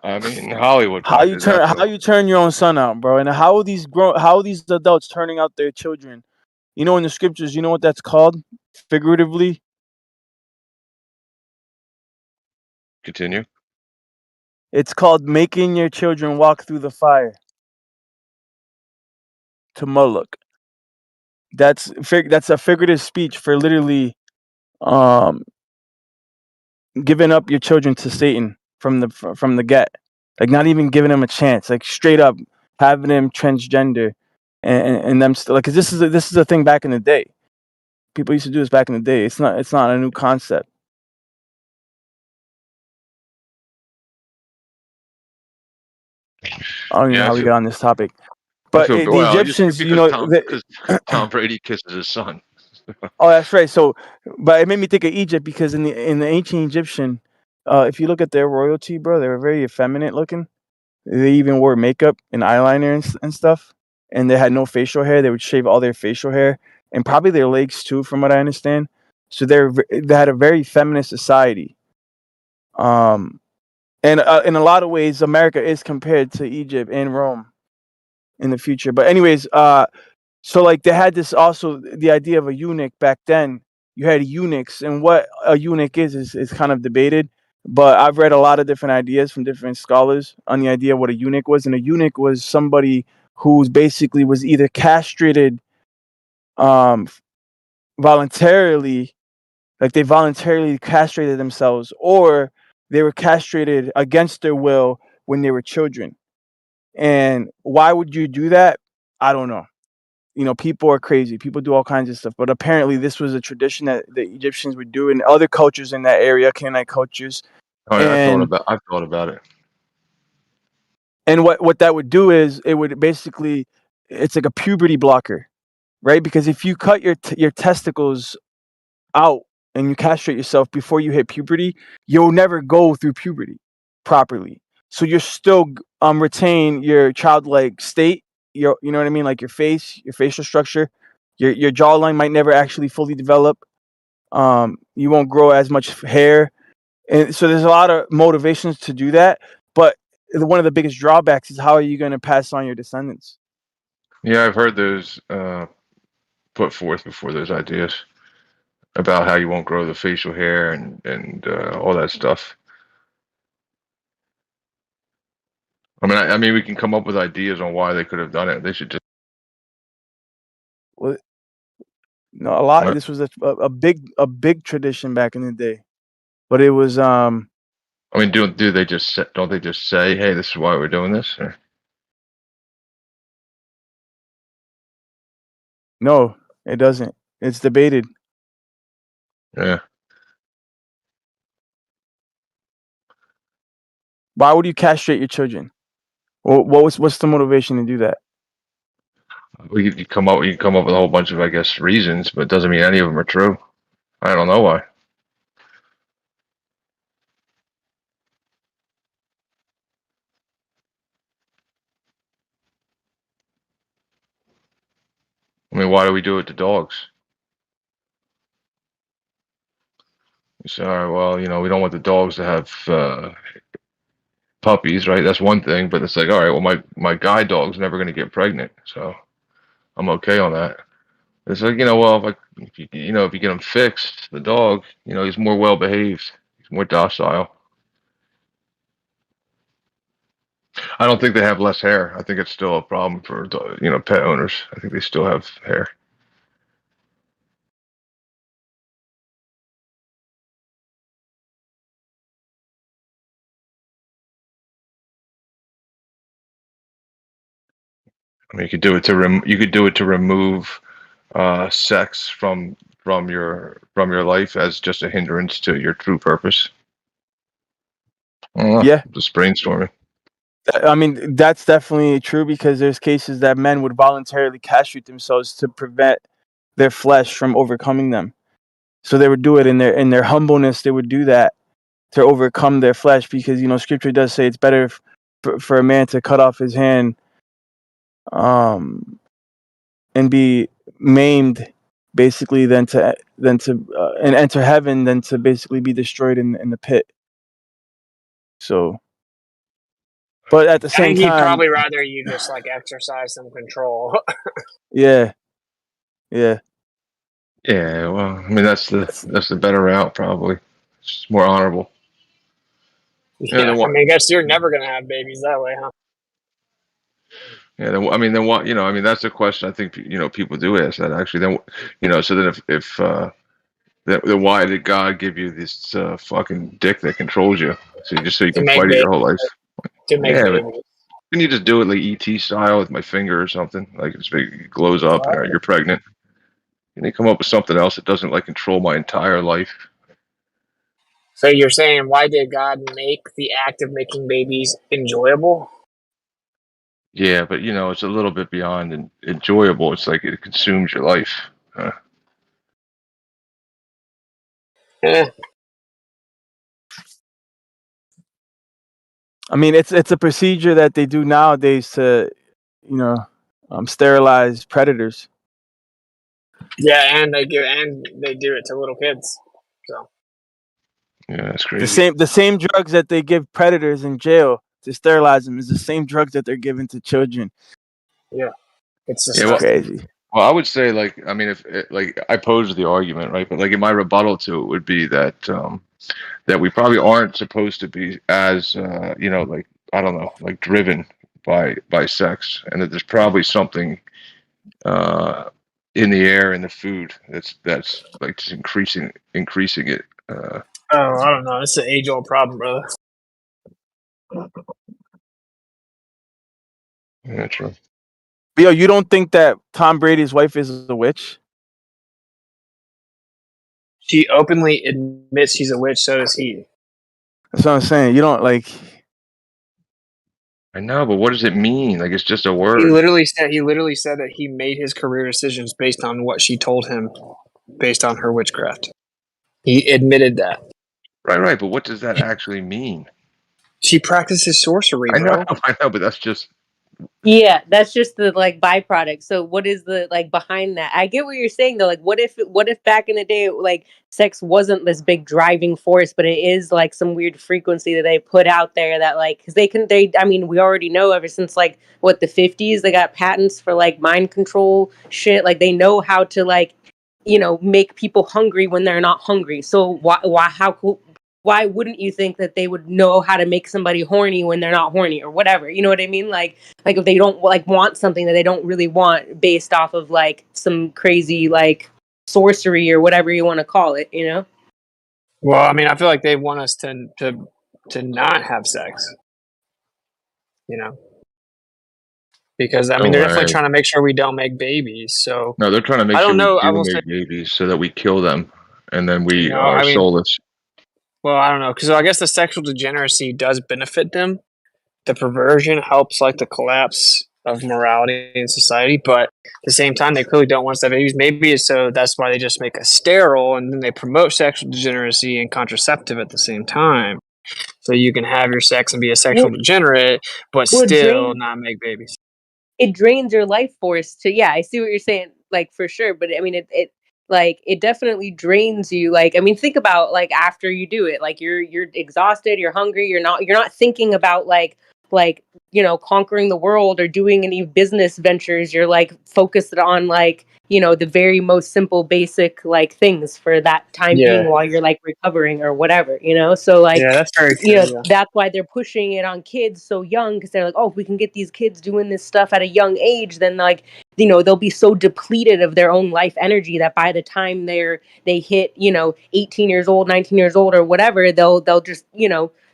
I mean, Hollywood How probably you did that turn too. your own son out, bro? And how are these adults turning out their children? You know, in the scriptures, you know what that's called figuratively? Continue. It's called making your children walk through the fire to Moloch. That's a figurative speech for literally um giving up your children to Satan from the get. Like not even giving them a chance. Like straight up having them transgender and them still like 'cause this is a thing back in the day. People used to do this back in the day. It's not a new concept. I don't even know Yeah, how we got on this topic. I But feel the well Egyptians, because Tom Brady kisses his son. oh, that's right. So, but it made me think of Egypt because in the ancient Egyptian, if you look at their royalty, bro, they were very effeminate looking. They even wore makeup and eyeliner and stuff, and they had no facial hair. They would shave all their facial hair and probably their legs too, from what I understand. So they had a very feminist society. And in a lot of ways, America is compared to Egypt and Rome in the future. But anyways, so like they had this also the idea of a eunuch back then. You had eunuchs, and what a eunuch is kind of debated. But I've read a lot of different ideas from different scholars on the idea of what a eunuch was, and a eunuch was somebody who basically was either castrated voluntarily, like they voluntarily castrated themselves, or they were castrated against their will when they were children. And why would you do that? I don't know. You know, people are crazy. People do all kinds of stuff. But apparently, this was a tradition that the Egyptians would do, and other cultures in that area, Canaanite cultures. Oh, yeah, And I've thought about it. and what that would do is it would basically, it's like a puberty blocker, right? Because if you cut your testicles out and you castrate yourself before you hit puberty, you'll never go through puberty properly. So you're still retain your childlike state. You know what I mean, like your face, your facial structure, your jawline might never actually fully develop. You won't grow as much hair, and so there's a lot of motivations to do that. But one of the biggest drawbacks is how are you going to pass on your descendants? Yeah, I've heard those put forth before, those ideas about how you won't grow the facial hair and all that stuff. I mean, we can come up with ideas on why they could have done it. They should just. Well, no, a lot. What? This was a big tradition back in the day, but it was I mean, don't they just say, hey, this is why we're doing this? Or? No, it doesn't. It's debated. Yeah. Why would you castrate your children? What's the motivation to do that? Well, you can come up with a whole bunch of, I guess, reasons, but it doesn't mean any of them are true. I don't know why. I mean, why do we do it to dogs? You say, all right, well, we don't want the dogs to have puppies, right? That's one thing, but it's like, all right, well, my guide dog's never going to get pregnant, so I'm okay on that. It's like, well, if you get him fixed, the dog, he's more well behaved, he's more docile. I don't think they have less hair. I think it's still a problem for pet owners. I think they still have hair. I mean, you could do it to remove sex from your life as just a hindrance to your true purpose. I don't know, Yeah, just brainstorming. I mean that's definitely true because there's cases that men would voluntarily castrate themselves to prevent their flesh from overcoming them. So they would do it in their humbleness. They would do that to overcome their flesh because Scripture does say it's better for a man to cut off his hand, and be maimed, basically, than to and enter heaven than to basically be destroyed in the pit. So, but at the I same think he'd time, probably rather you just like exercise some control. yeah. Yeah, well, I mean that's the better route probably. It's just more honorable. Yeah, I mean, I guess you're never gonna have babies that way, huh? Yeah, then what? I mean that's the question. I think people do ask that actually. Then so then if then why did God give you this fucking dick that controls you? So you To can make fight it your whole babies. life. To make Yeah, but babies. can you just do it like ET style with my finger or something? Like it glows up and you're pregnant. And they come up with something else that doesn't like control my entire life. So you're saying why did God make the act of making babies enjoyable? Yeah, but it's a little bit beyond enjoyable. It's like it consumes your life. I mean, it's a procedure that they do nowadays to, sterilize predators. Yeah, and they do it to little kids. So yeah, that's crazy. The same drugs that they give predators in jail to sterilize them is the same drugs that they're giving to children. Yeah, it's crazy. Well, I would say I mean, if I posed the argument, right? But in my rebuttal to it would be that that we probably aren't supposed to be as I don't know, driven by sex, and that there's probably something in the air and the food that's like just increasing it. Oh, I don't know. It's an age old problem, brother. Yeah, true. But, yo, you don't think that Tom Brady's wife is a witch? She openly admits she's a witch. So does he. That's what I'm saying. You don't like. I know, but what does it mean? Like, it's just a He word. literally said that he made his career decisions based on what she told him, based on her witchcraft. He admitted that. Right. But what does that actually mean? She practices sorcery, I know, bro. but that's just. Yeah, that's just the like byproduct. So what is the like behind that? I get what you're saying though. Like what if back in the day like sex wasn't this big driving force, but it is like some weird frequency that they put out there that like cuz I mean, we already know ever since like what the 50s they got patents for like mind control shit. Like they know how to like make people hungry when they're not hungry. So why wouldn't you think that they would know how to make somebody horny when they're not horny or whatever? You know what I mean? Like if they don't like want something that they don't really want based off of like some crazy like sorcery or whatever you want to call it, you know? Well, I mean, I feel like they want us to not have sex, you know, because I mean No they're definitely way. trying to make sure we don't make babies. So No, they're trying to make I sure don't we know. I do will say make babies so that we kill them, and then we no. are I mean, soulless. well, I don't know because I guess the sexual degeneracy does benefit them. The perversion helps like the collapse of morality in society, but at the same time, they clearly don't want us to have babies. Maybe so that's why they just make us sterile, and then they promote sexual degeneracy and contraceptive at the same time. So you can have your sex and be a sexual Well, degenerate, but well, it still drains not make babies. it drains your life force to yeah, I see what you're saying, like for sure. But I mean it like it definitely drains you. Like, I mean, think about like after you do it, like you're exhausted, you're hungry, you're not thinking about like conquering the world or doing any business ventures. You're like focused on like the very most simple basic like things for that time Yeah, being while you're like recovering or whatever. So like yeah, that's very true. Yeah, that's why they're pushing it on kids so young, because they're like, oh, if we can get these kids doing this stuff at a young age, then like they'll be so depleted of their own life energy that by the time they hit 18 years old, 19 years old or whatever, they'll just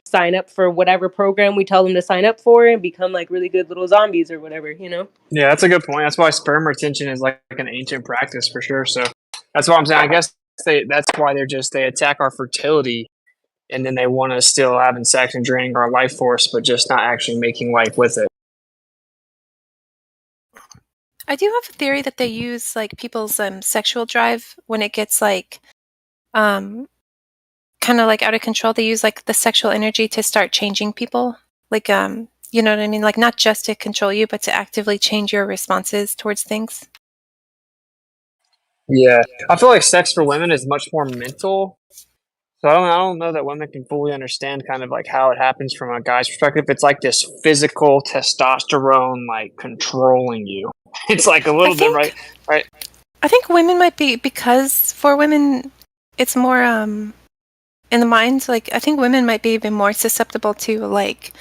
sign up for whatever program we tell them to sign up for and become like really good little zombies or whatever. yeah, that's a good point. That's why sperm retention is like an ancient practice for sure. So that's what I'm saying. I guess that's why they attack our fertility, and then they want us still having sex and draining our life force, but just not actually making life with it. I do have a theory that they use like people's sexual drive when it gets like kind of like out of control. They use like the sexual energy to start changing people. Like you know what I mean? Like not just to control you, but to actively change your responses towards things. Yeah, I feel like sex for women is much more mental. So I don't know that women can fully understand kind of like how it happens from a guy's perspective. It's like this physical testosterone like controlling you. It's like a little bit right. I think women might be, because for women it's more in the mind. Like I think women might be even more susceptible to like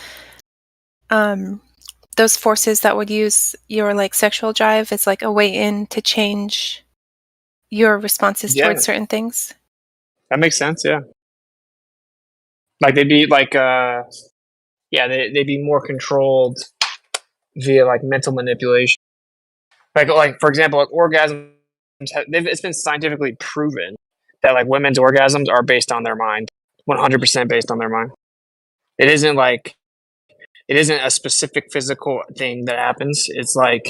those forces that would use your like sexual drive as like a way in to change your responses Yeah, towards certain things. that makes sense. Yeah, like they'd be like they'd be more controlled via like mental manipulation. Like for example, like orgasms. It's been scientifically proven that like women's orgasms are based on their mind, 100% based on their mind. It isn't a specific physical thing that happens. It's like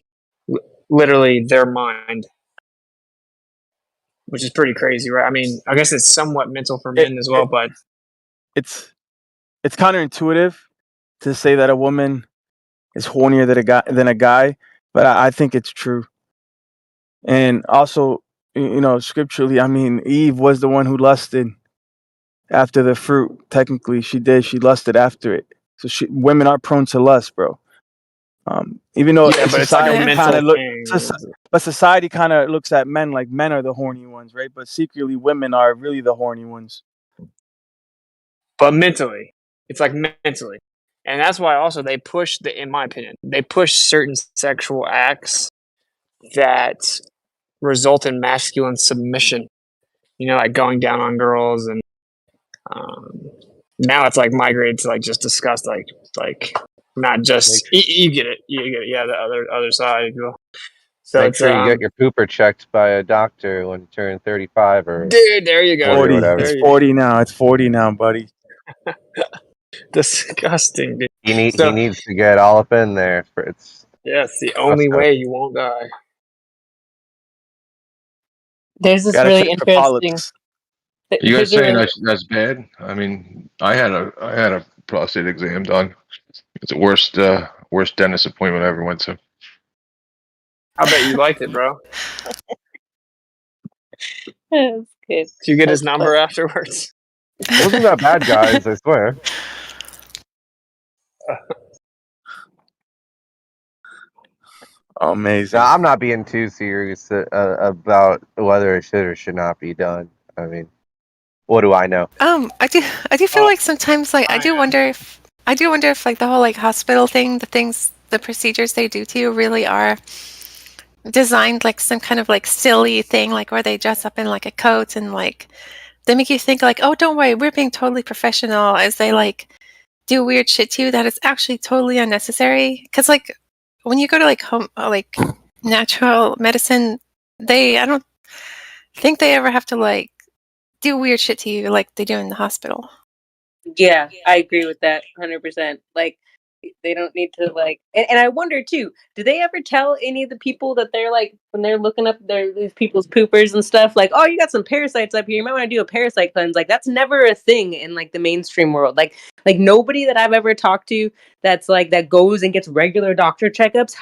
literally their mind, which is pretty crazy, right? I mean, I guess it's somewhat mental for men as well, but It's counterintuitive to say that a woman is hornier than a guy, but I think it's true. And also, scripturally, I mean, Eve was the one who lusted after the fruit. Technically, she did. She lusted after it. So women are prone to lust, bro. Even though yeah, but it's like a society kind mental of thing. but society kind of looks at men like men are the horny ones, right? But secretly, women are really the horny ones. But mentally, it's like mentally. And that's why also they push in my opinion, they push certain sexual acts that result in masculine submission. You know, like going down on girls, and now it's like migrated to like just disgust, like not just you get it, yeah, the other side. So Make it's sure you get your pooper checked by a doctor when you turn 35 or dude, there you go. 40 or 40. whatever. It's 40 now. It's 40 now, buddy. Disgusting, dude. He So needs to get all up in there. It's yeah, it's the only way you won't die. There's this Gotta really check for interesting. polyps. You guys Here's a saying really that's bad? I mean, I had a prostate exam done. It's the worst dentist appointment I ever went to. I bet you liked it, bro. That's good. Did you get his That's number funny. afterwards? It wasn't that bad, guys. I swear. Amazing. Now, I'm not being too serious about whether it should or should not be done. I mean, what do I know? I do feel like sometimes like I do wonder if like the whole like hospital thing, the procedures they do to you really are designed like some kind of like silly thing, like where they dress up in like a coat and like they make you think like, oh, don't worry, we're being totally professional, as they like do weird shit to you that is actually totally unnecessary. Because like when you go to like home like natural medicine, I don't think they ever have to like do weird shit to you like they do in the hospital. Yeah, I agree with that 100%. Like, they don't need to like, and I wonder too, do they ever tell any of the people that they're like, when they're looking up these people's poopers and stuff, like, oh, you got some parasites up here, you might want to do a parasite cleanse? Like, that's never a thing in like the mainstream world. Like nobody that I've ever talked to that's like that goes and gets regular doctor checkups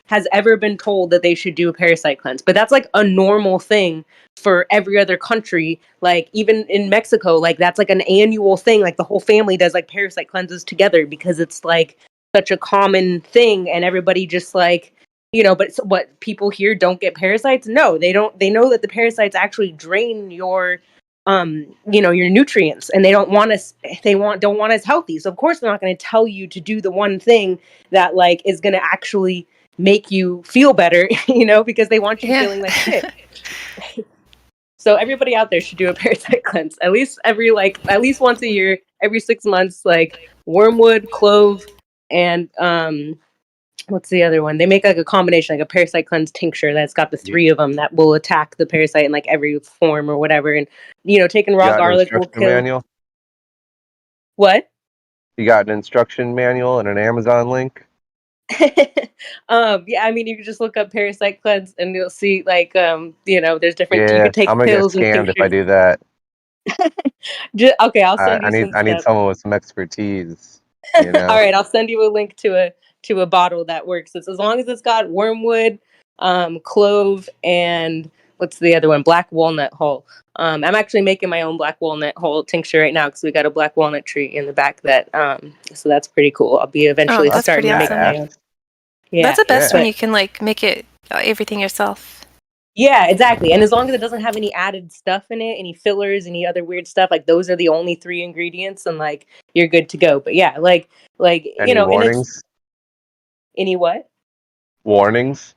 has ever been told that they should do a parasite cleanse. But that's like a normal thing for every other country. Like even in Mexico, like that's like an annual thing. Like the whole family does like parasite cleanses together because it's like such a common thing, and everybody just like, you know. But what, people here don't get parasites? No, they don't. They know that the parasites actually drain your you know, your nutrients, and they don't want us healthy. So of course they're not going to tell you to do the one thing that like is going to actually make you feel better, you know, because they want you feeling like shit. So everybody out there should do a parasite cleanse at least once a year, every 6 months, like wormwood, clove, and what's the other one? They make like a combination, like a parasite cleanse tincture that's got the 3 of them that will attack the parasite in like every form or whatever. And you know, taking raw You got an garlic will instruction kill. manual? What? You got an instruction manual and an Amazon link? Yeah, I mean, you can just look up parasite cleanse and you'll see like you know, there's different, you Yeah, can take I'm gonna get pills and scammed if I tinctures. do that. Okay, I'll send you some I need stuff. someone with some expertise. You know. All right, I'll send you a link to a bottle that works. It's as long as it's got wormwood, clove, and what's the other one? Black walnut hull. I'm actually making my own black walnut hull tincture right now because we got a black walnut tree in the back that so that's pretty cool. I'll be eventually that's starting to pretty make my awesome. own. Yeah, That's the best when but you can like make it everything yourself. yeah, exactly. And as long as it doesn't have any added stuff in it, any fillers, any other weird stuff, like those are the only 3 ingredients, and like you're good to go. But yeah, like you Any know, and it's warnings? any what? Warnings?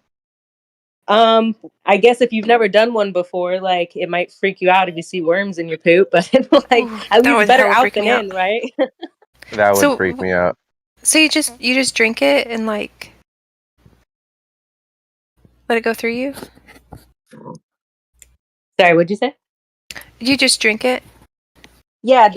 I guess if you've never done one before, like it might freak you out if you see worms in your poop, but like at that least would better hella out freak than me out. in, right? That would So- freak me out. So you just drink it and like let it go through you? Sorry, what'd you say? You just drink it? Yeah,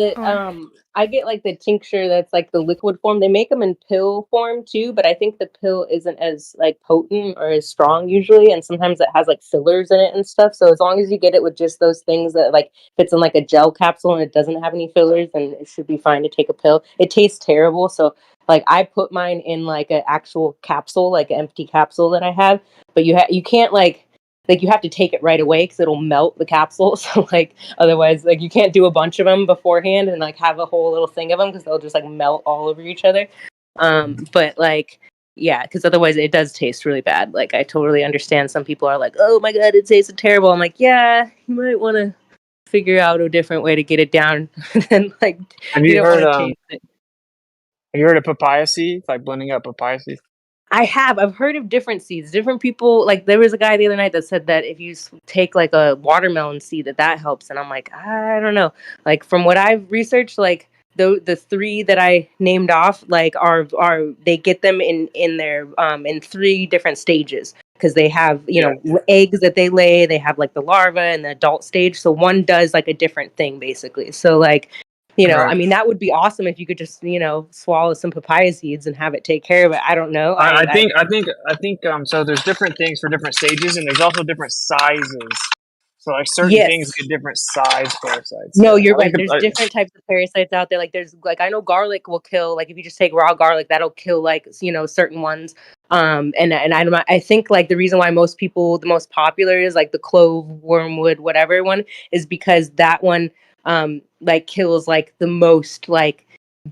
I get like the tincture that's like the liquid form. They make them in pill form too, but I think the pill isn't as like potent or as strong usually, and sometimes it has like fillers in it and stuff. So as long as you get it with just those things that like fits in like a gel capsule and it doesn't have any fillers, then it should be fine to take a pill. It tastes terrible, so like I put mine in like an actual capsule, like an empty capsule that I have, but you can't like you have to take it right away because it'll melt the capsule. So like otherwise, like you can't do a bunch of them beforehand and like have a whole little thing of them because they'll just like melt all over each other. But like yeah, because otherwise it does taste really bad. Like I totally understand some people are like, oh my god, it tasted terrible. I'm like, yeah, you might want to figure out a different way to get it down and like Have you you don't want heard to taste it. Have you heard of papaya seeds? Like blending up papaya seeds? I have. I've heard of different seeds. Different people, like there was a guy the other night that said that if you take like a watermelon seed, that helps. And I'm like, I don't know. Like from what I've researched, like the three that I named off, like are they get them in their in three different stages because they have eggs that they lay. They have like the larva and the adult stage. So one does like a different thing basically. So like. I Right. mean, that would be awesome if you could just, swallow some papaya seeds and have it take care of it. I don't know. I think so there's different things for different stages, and there's also different sizes. So like certain things Yes. get different size parasites. No, Yeah. you're I right. think There's different types of parasites out there. Like I know garlic will kill, like if you just take raw garlic, that'll kill like, certain ones. And I think like the reason why the most popular is like the clove, wormwood, whatever one is because that one, like kills like the most, like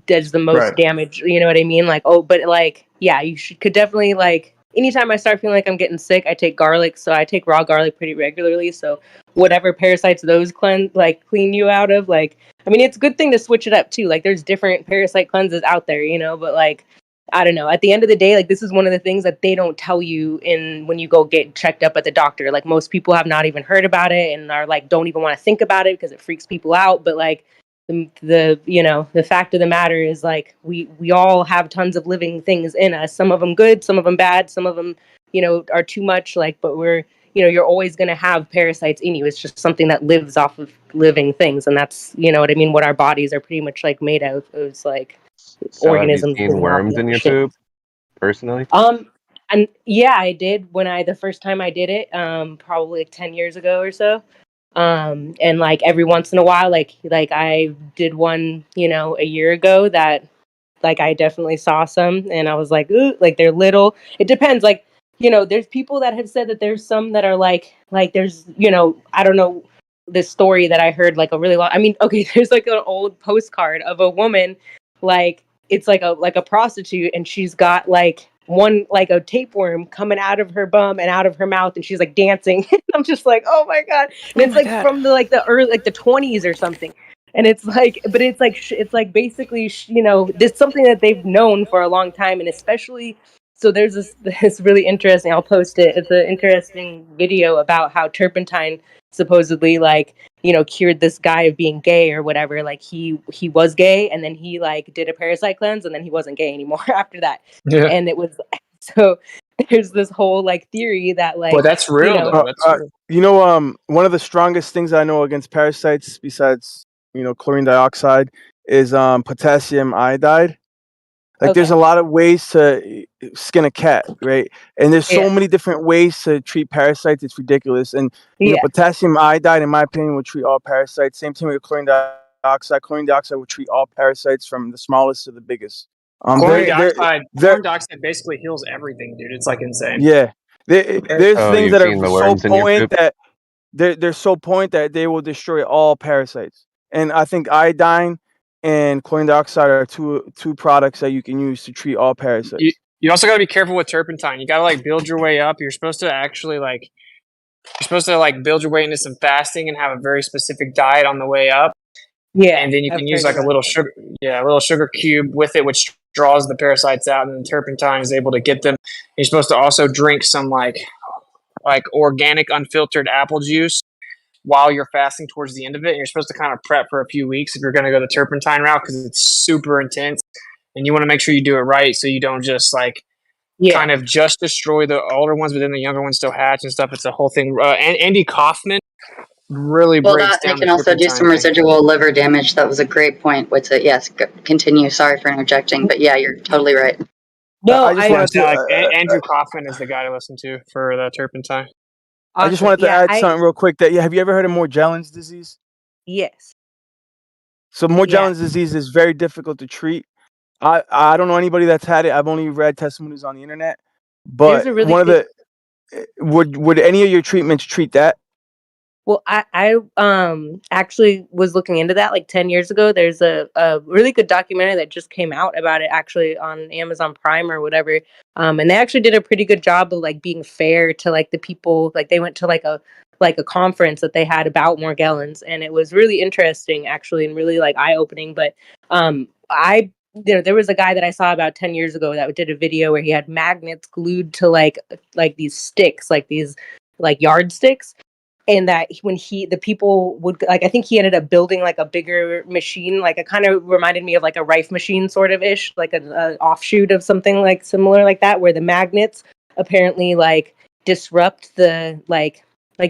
does the most Right. damage. You know what I mean? Like, but like, yeah, could definitely like, anytime I start feeling like I'm getting sick, I take garlic. So I take raw garlic pretty regularly. So whatever parasites those clean you out of, like, I mean, it's a good thing to switch it up too. Like there's different parasite cleanses out there, but like, I don't know. At the end of the day, like this is one of the things that they don't tell you when you go get checked up at the doctor. Like most people have not even heard about it and are like, don't even want to think about it because it freaks people out. But like the fact of the matter is like we all have tons of living things in us. Some of them good, some of them bad, some of them, are too much. Like, but you're always going to have parasites in you. It's just something that lives off of living things. And that's, what I mean? What our bodies are pretty much like made out of. It's like So have you organisms seen living off of worms in that your shit. poop personally? And yeah, I did the first time I did it, probably like 10 years ago or so. And like every once in a while, like I did one, a year ago that like I definitely saw some and I was like, ooh, like they're little. It depends. Like, there's people that have said that there's some that are like there's, I don't know this story that I heard like a really long, I mean, okay, there's like an old postcard of a woman, like it's like a prostitute and she's got like one like a tapeworm coming out of her bum and out of her mouth and she's like dancing. I'm just like, oh my god. And Oh it's my like God. from the early like the 20s or something. And it's like, but it's like basically, this something that they've known for a long time. And especially, so there's this really interesting, I'll post it. It's an interesting video about how turpentine supposedly like, cured this guy of being gay or whatever. Like he was gay and then he like did a parasite cleanse and then he wasn't gay anymore after that. Yeah. And it was, so there's this whole like theory that like, Well, that's real though. That's real. One of the strongest things I know against parasites, besides chlorine dioxide, is potassium iodide. Like there's a lot of ways to skin a cat, right? And there's so many different ways to treat parasites. It's ridiculous. And potassium iodide, in my opinion, will treat all parasites. Same thing with chlorine dioxide. Chlorine dioxide will treat all parasites from the smallest to the biggest. Chlorine dioxide basically heals everything, dude. It's like insane. Yeah, there's Oh, things you've that are seen the so worms in your potent poop? that they're so potent that they will destroy all parasites. And I think iodine and chlorine dioxide are two products that you can use to treat all parasites. You also got to be careful with turpentine. You got to like build your way up. You're supposed to actually build your way into some fasting and have a very specific diet on the way up. Yeah, and then you can I've use heard like a little sugar, a little sugar cube with it, which draws the parasites out, and then turpentine is able to get them. You're supposed to also drink some like organic unfiltered apple juice while you're fasting towards the end of it. And you're supposed to kind of prep for a few weeks if you're going to go the turpentine route because it's super intense, and you want to make sure you do it right so you don't just kind of just destroy the older ones, but then the younger ones still hatch and stuff. It's a whole thing. And Andy Kaufman really breaks They down can the also do turpentine some thing. residual liver damage. That was a great point. Yes, continue. Sorry for interjecting, but yeah, you're totally right. No, I just wanted to. Andrew Kaufman is the guy to listen to for the turpentine. I just wanted to add something real quick. Have you ever heard of Morgellons disease? Yes. So Morgellons disease is very difficult to treat. I don't know anybody that's had it. I've only read testimonies on the internet. But would any of your treatments treat that? Well, I actually was looking into that like 10 years ago. There's a really good documentary that just came out about it actually on Amazon Prime or whatever. And they actually did a pretty good job of like being fair to like the people. Like they went to like a conference that they had about Morgellons, and it was really interesting actually and really like eye-opening. But I there was a guy that I saw about 10 years ago that did a video where he had magnets glued to like these sticks, like these like yardsticks, and that when the people would like, I think he ended up building like a bigger machine, like it kind of reminded me of like a Rife machine sort of ish, like a offshoot of something like similar like that, where the magnets apparently like disrupt the like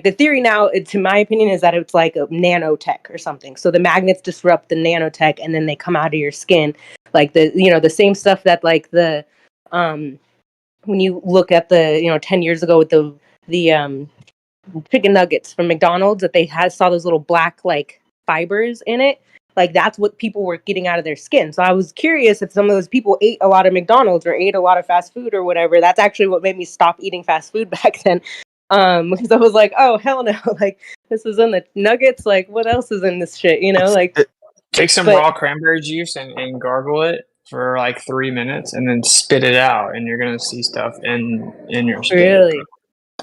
the theory now, to my opinion, is that it's like a nanotech or something. So the magnets disrupt the nanotech, and then they come out of your skin, like the same stuff that like the when you look at the 10 years ago with the chicken nuggets from McDonald's, that they saw those little black like fibers in it. Like that's what people were getting out of their skin. So I was curious if some of those people ate a lot of McDonald's or ate a lot of fast food or whatever. That's actually what made me stop eating fast food back then. Because I was like, oh hell no, like this is in the nuggets. Like what else is in this shit? Like Take some but- raw cranberry juice and gargle it for like 3 minutes, and then spit it out, and you're gonna see stuff in your spit. Really?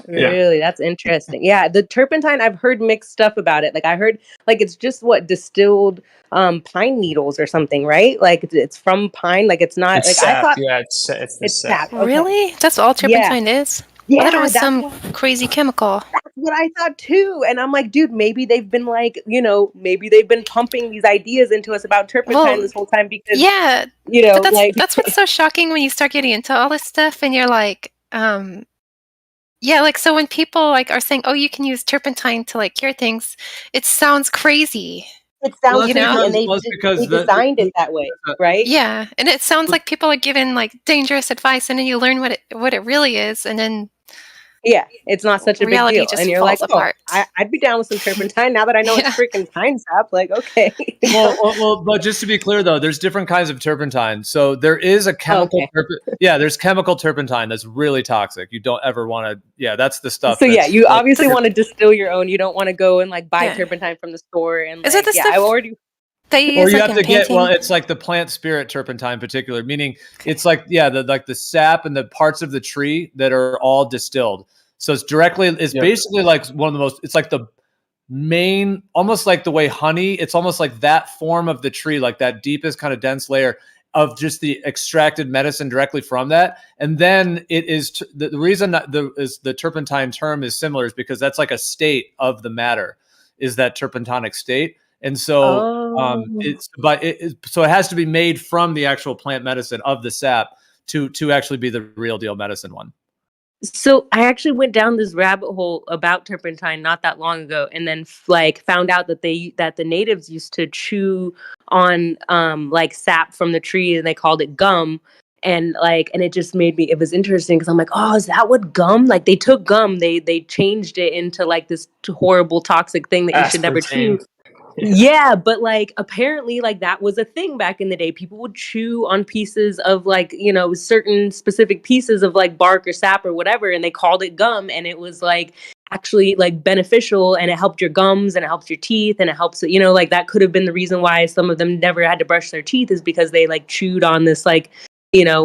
Yeah. Really? That's interesting. Yeah, the turpentine, I've heard mixed stuff about it. Like I heard like it's just distilled pine needles or something, right? Like it's from pine, like it's not It's like sap. I thought Yeah, it's the sap. sap. Okay. Really? That's all turpentine is? I thought it was that's some what, crazy chemical. that's what I thought too. And I'm like, dude, maybe they've been like, maybe they've been pumping these ideas into us about turpentine Well, this whole time because Yeah, know, but like that's what's so shocking when you start getting into all this stuff, and you're like, yeah, like so when people like are saying, "Oh, you can use turpentine to like cure things," it sounds crazy. it sounds You crazy, know? and they designed it that way, right? Yeah, and it sounds like people are giving like dangerous advice, and then you learn what it really is, and then Yeah, it's not such a big reality deal. just And you're like, falls oh, apart. I'd be down with some turpentine now that I know it's freaking pine sap. Like, okay. Well, but just to be clear though, there's different kinds of turpentine. So there is a chemical there's chemical turpentine that's really toxic. You don't ever want to that's the stuff. So yeah, that's- you obviously want to distill your own. You don't want to go and like buy Yeah. turpentine from the store and Is it the yeah, stuff I already they use or you like have in to get painting? it's like the plant spirit turpentine in particular, meaning it's like the sap and the parts of the tree that are all distilled. So it's basically like one of the most, it's like the main, almost like the way honey, it's almost like that form of the tree, like that deepest kind of dense layer of just the extracted medicine directly from that. And then it is the reason that the turpentine term is similar is because that's like a state of the matter, is that turpentonic state. And so so it has to be made from the actual plant medicine of the sap to actually be the real deal medicine one. So I actually went down this rabbit hole about turpentine not that long ago, and then like found out that the natives used to chew on like sap from the tree, and they called it gum. And it just it was interesting because I'm like, oh, is that what gum? Like they took gum, they changed it into like this horrible toxic thing that you should never chew. Aspartame. Yeah, but like apparently like that was a thing back in the day. People would chew on pieces of like, certain specific pieces of like bark or sap or whatever, and they called it gum, and it was like actually like beneficial, and it helped your gums and it helps your teeth and it helps like that could have been the reason why some of them never had to brush their teeth, is because they like chewed on this like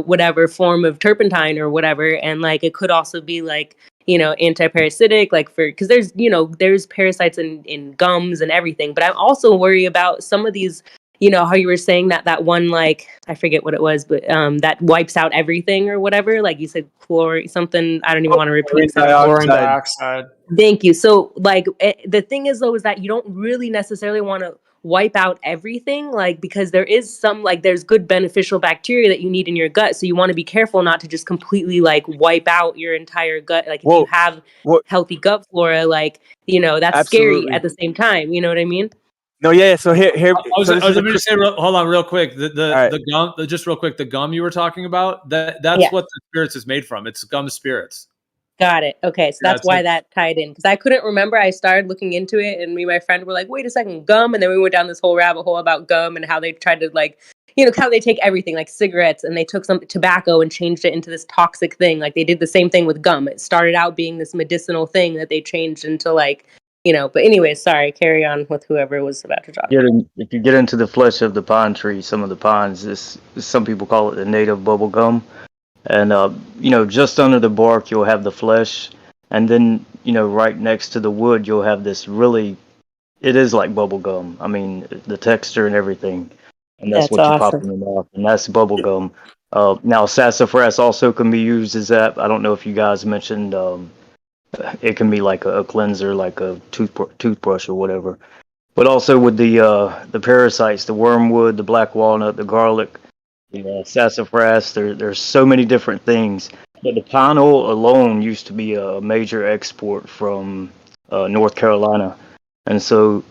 whatever form of turpentine or whatever. And like it could also be like anti-parasitic, like because there's parasites in gums and everything. But I also worry about some of these, how you were saying that one, like I forget what it was, but that wipes out everything or whatever, like you said, chlorine something, I don't even want to repeat Chlorine dioxide. Thank you. So like the thing is though, is that you don't really necessarily want to wipe out everything, like because there is some like there's good beneficial bacteria that you need in your gut, so you want to be careful not to just completely like wipe out your entire gut. Like if you have healthy gut flora, like that's Absolutely. scary at the same time, you know what I mean? No, yeah. So here. I was going to say, hold on, real quick. The gum, just real quick. The gum you were talking about, that's what the spirits is made from. It's gum spirits. Got it. Okay, so that's why like, that tied in, because I couldn't remember. I started looking into it, and me and my friend were like, "Wait a second, gum!" And then we went down this whole rabbit hole about gum and how they tried to like, how they take everything like cigarettes, and they took some tobacco and changed it into this toxic thing. Like they did the same thing with gum. It started out being this medicinal thing that they changed into like, But anyways, sorry. Carry on with whoever was about to talk. If you get into the flesh of the pine tree, some of the pines, some people call it the native bubble gum. And, just under the bark, you'll have the flesh. And then, right next to the wood, you'll have this it is like bubble gum. I mean, the texture and everything. and that's That's what you pop in awesome. your mouth, and that's bubble gum. Now, sassafras also can be used as that. I don't know if you guys mentioned it can be like a cleanser, like a toothbrush or whatever. But also with the parasites, the wormwood, the black walnut, the garlic, the sassafras. There's so many different things. But the pine oil alone used to be a major export from North Carolina, and so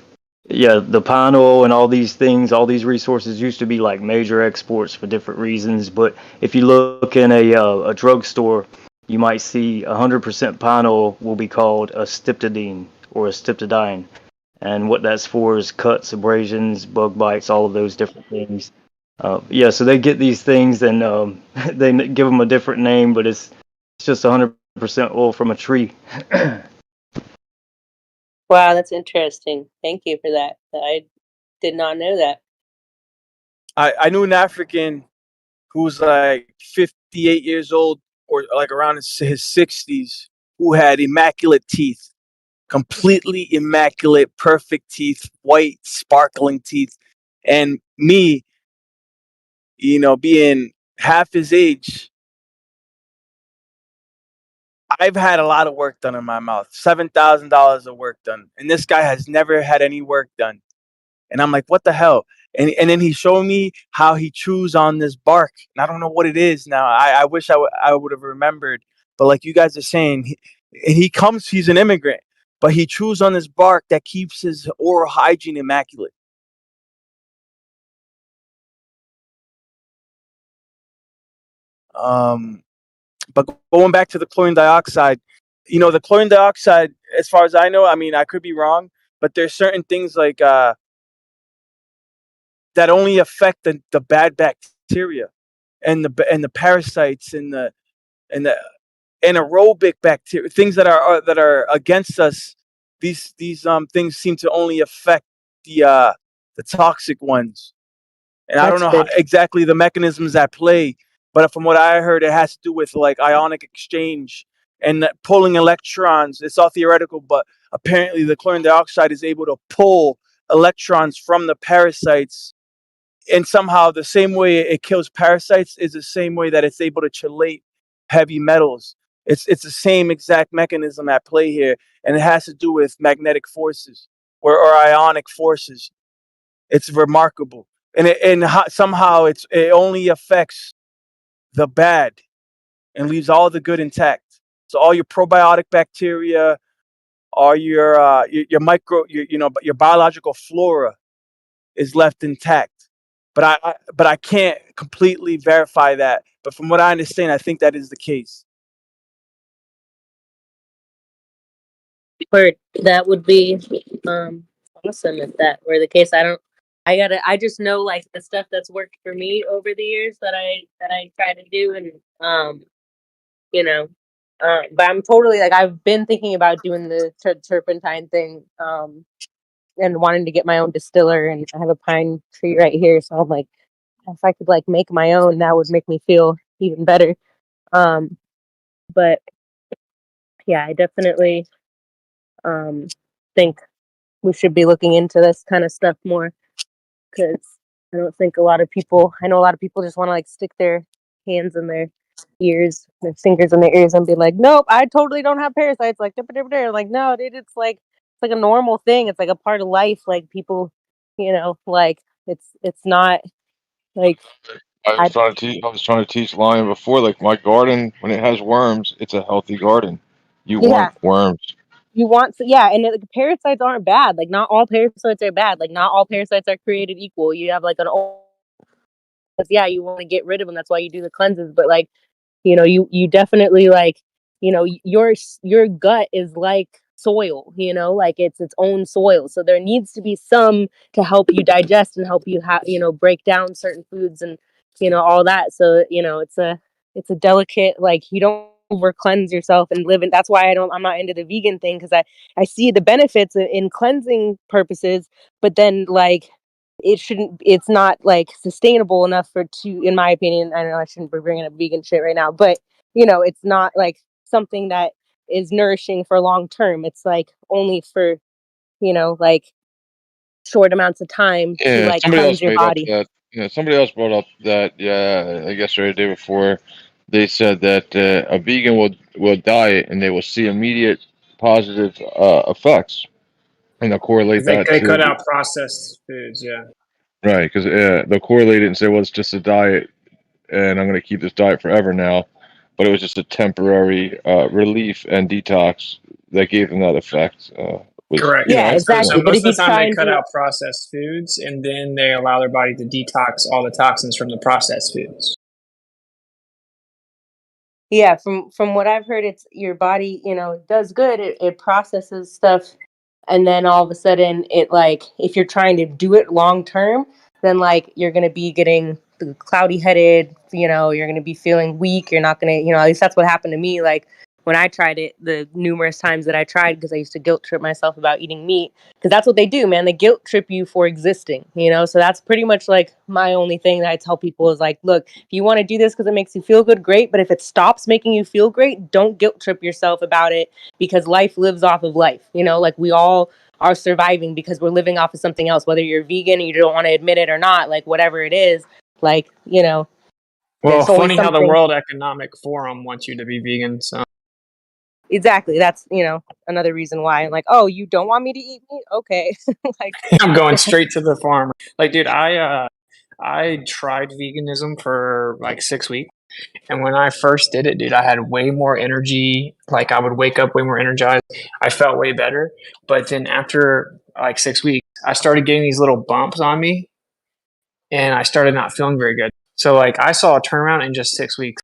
yeah, the pine oil and all these things, all these resources used to be like major exports for different reasons. But if you look in a drugstore, you might see 100% pine oil will be called a stiptidine or a stiptidine, and what that's for is cuts, abrasions, bug bites, all of those different things. Yeah, so they get these things and they give them a different name, but it's just 100% oil from a tree. Wow, that's interesting. Thank you for that. I did not know that. I knew an African who's like 58 years old or like around his 60s who had immaculate teeth, completely immaculate, perfect teeth, white, sparkling teeth. And me, being half his age, I've had a lot of work done in my mouth, $7,000 of work done. And this guy has never had any work done. And I'm like, what the hell? And then he showed me how he chews on this bark. And I don't know what it is now. I wish I would have remembered. But like you guys are saying, he's an immigrant, but he chews on this bark that keeps his oral hygiene immaculate. But going back to the chlorine dioxide, the chlorine dioxide, as far as I know, I mean, I could be wrong, but there's certain things like that only affect the bad bacteria and the parasites and the anaerobic bacteria, things that are against us. These things seem to only affect the toxic ones. And I don't That's know how good. exactly the mechanisms at play, but from what I heard, it has to do with like ionic exchange and pulling electrons. It's all theoretical, but apparently the chlorine dioxide is able to pull electrons from the parasites, and somehow the same way it kills parasites is the same way that it's able to chelate heavy metals. It's the same exact mechanism at play here, and it has to do with magnetic forces or ionic forces. It's remarkable, and somehow it only affects the bad and leaves all the good intact. So all your probiotic bacteria, all your micro, your biological flora is left intact. But I can't completely verify that. But from what I understand, I think that is the case. Word. That would be awesome if that were the case. I just know like the stuff that's worked for me over the years that I try to do, and you know but I'm totally like I've been thinking about doing the turpentine thing, and wanting to get my own distiller, and I have a pine tree right here, so I'm like, if I could like make my own, that would make me feel even better. um but yeah, I definitely think we should be looking into this kind of stuff more, because I don't think I know a lot of people just want to like stick their hands in their ears, their fingers in their ears, and be like, nope, I totally don't have parasites. Like, like, no, dude, it's like a normal thing. It's like a part of life. Like people, like it's not like I I was trying to teach Lion before, like my garden, when it has worms, it's a healthy garden. You yeah. want worms. You want to, yeah, and the parasites aren't bad. Like not all parasites are bad. Like not all parasites are created equal. You have like yeah, you want to get rid of them. That's why you do the cleanses. But like, you definitely like, your gut is like soil. Like it's its own soil. So there needs to be some to help you digest and help you break down certain foods and all that. So it's a delicate, like you don't over cleanse yourself and live in. That's why I'm not into the vegan thing, because I see the benefits in cleansing purposes, but then like it's not like sustainable enough in my opinion. I know I shouldn't be bringing up vegan shit right now, but it's not like something that is nourishing for long term. It's like only for like short amounts of time to Yeah, like somebody cleanse else your made up body. that. Yeah, somebody else brought up that, I guess right the day before, they said that a vegan will diet and they will see immediate positive effects, and they'll correlate that They cut to out processed foods. Yeah. right because they'll correlate it and say, well, it's just a diet, and I'm going to keep this diet forever now, but it was just a temporary relief and detox that gave them that effect. Was Correct. Yeah, So exactly. But most if of you the time try they and cut do it, out processed foods, and then they allow their body to detox all the toxins from the processed foods. yeah, from what I've heard, it's your body, does good. It processes stuff, and then all of a sudden, it like if you're trying to do it long term, then like you're gonna be getting cloudy headed. You're gonna be feeling weak. You're not gonna, at least that's what happened to me. Like when I tried it, the numerous times that I tried, because I used to guilt trip myself about eating meat, because that's what they do, man. They guilt trip you for existing. So that's pretty much like my only thing that I tell people is like, look, if you want to do this because it makes you feel good, great. But if it stops making you feel great, don't guilt trip yourself about it, because life lives off of life. Like we all are surviving because we're living off of something else, whether you're vegan and you don't want to admit it or not, like whatever it is, like, Well, there's always funny how the something. World Economic Forum wants you to be vegan. So Exactly. That's, another reason why I'm like, oh, you don't want me to eat meat? Okay. Like, I'm going straight to the farmer. Like, dude, I tried veganism for like 6 weeks. And when I first did it, dude, I had way more energy. Like I would wake up way more energized. I felt way better. But then after like 6 weeks, I started getting these little bumps on me and I started not feeling very good. So like I saw a turnaround in just 6 weeks.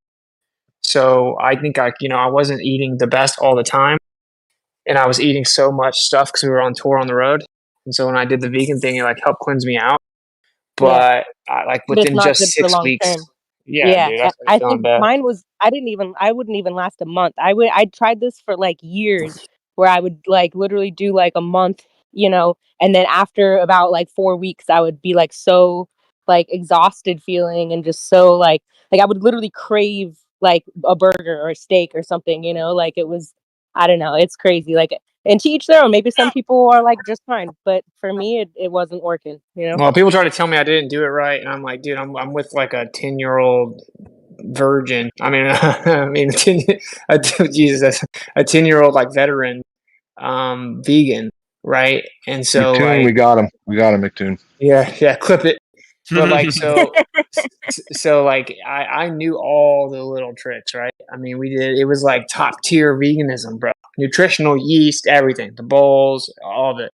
So I think I wasn't eating the best all the time, and I was eating so much stuff because we were on tour on the road. And so when I did the vegan thing, it like helped cleanse me out. yeah. But like But it's within not just good for six long weeks, term. yeah, Yeah, dude, I started I feeling think bad. mine was, I wouldn't even last a month. I tried this for like years, where I would like literally do like a month, and then after about like 4 weeks, I would be like so like exhausted feeling, and just so like I would literally crave like a burger or a steak or something, like it was, I don't know, it's crazy. Like, and to each their own. Maybe some people are like just fine, but for me, it wasn't working. Well, people try to tell me I didn't do it right, and I'm like, dude, I'm with like a 10-year-old virgin. I mean, I mean, Jesus, a 10-year-old like veteran, vegan, right? And so McToon. like, We got him. We got him, McToon. yeah, clip it. But like, so like, I knew all the little tricks, right? I mean, we did. It was like top tier veganism, bro. Nutritional yeast, everything, the bowls, all of it.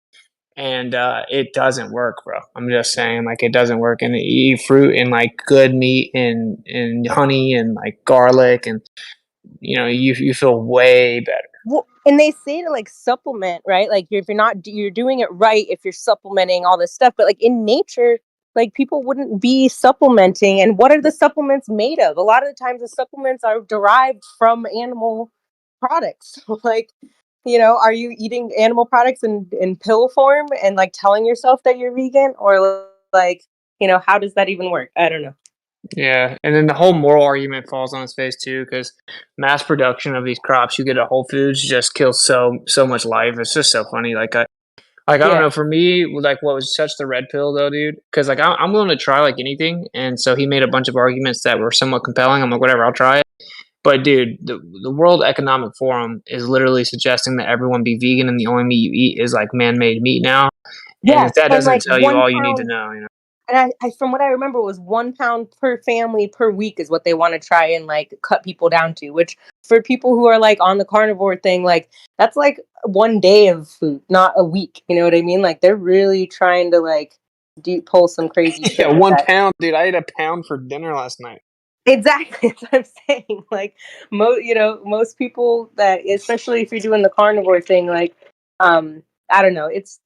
And it doesn't work, bro. I'm just saying, like, it doesn't work. And you eat fruit and like good meat and honey and like garlic, and you feel way better. Well, and they say to like supplement, right? Like if you're not, you're doing it right if you're supplementing all this stuff. But like in nature, like people wouldn't be supplementing. And what are the supplements made of? A lot of the times the supplements are derived from animal products. Like, are you eating animal products in pill form and like telling yourself that you're vegan? Or like, how does that even work? I don't know. Yeah, and then the whole moral argument falls on its face too, because mass production of these crops you get at Whole Foods just kills so much life. It's just so funny. I don't Yeah. know. For me, like what was such the red pill though, dude? Because like I'm willing to try like anything, and so he made a bunch of arguments that were somewhat compelling. I'm like, whatever, I'll try it. But dude, the World Economic Forum is literally suggesting that everyone be vegan, and the only meat you eat is like man-made meat now. And if Yes. that And doesn't like tell you one all you need to pound. know, And I from what I remember, was 1 pound per family per week is what they want to try and like cut people down to. Which for people who are like on the carnivore thing, like that's like 1 day of food, not a week. You know what I mean? Like they're really trying to like pull some crazy yeah, shit with one that. pound, dude. I ate a pound for dinner last night. Exactly, that's what I'm saying. Like most people that, especially if you're doing the carnivore thing, like I don't know, it's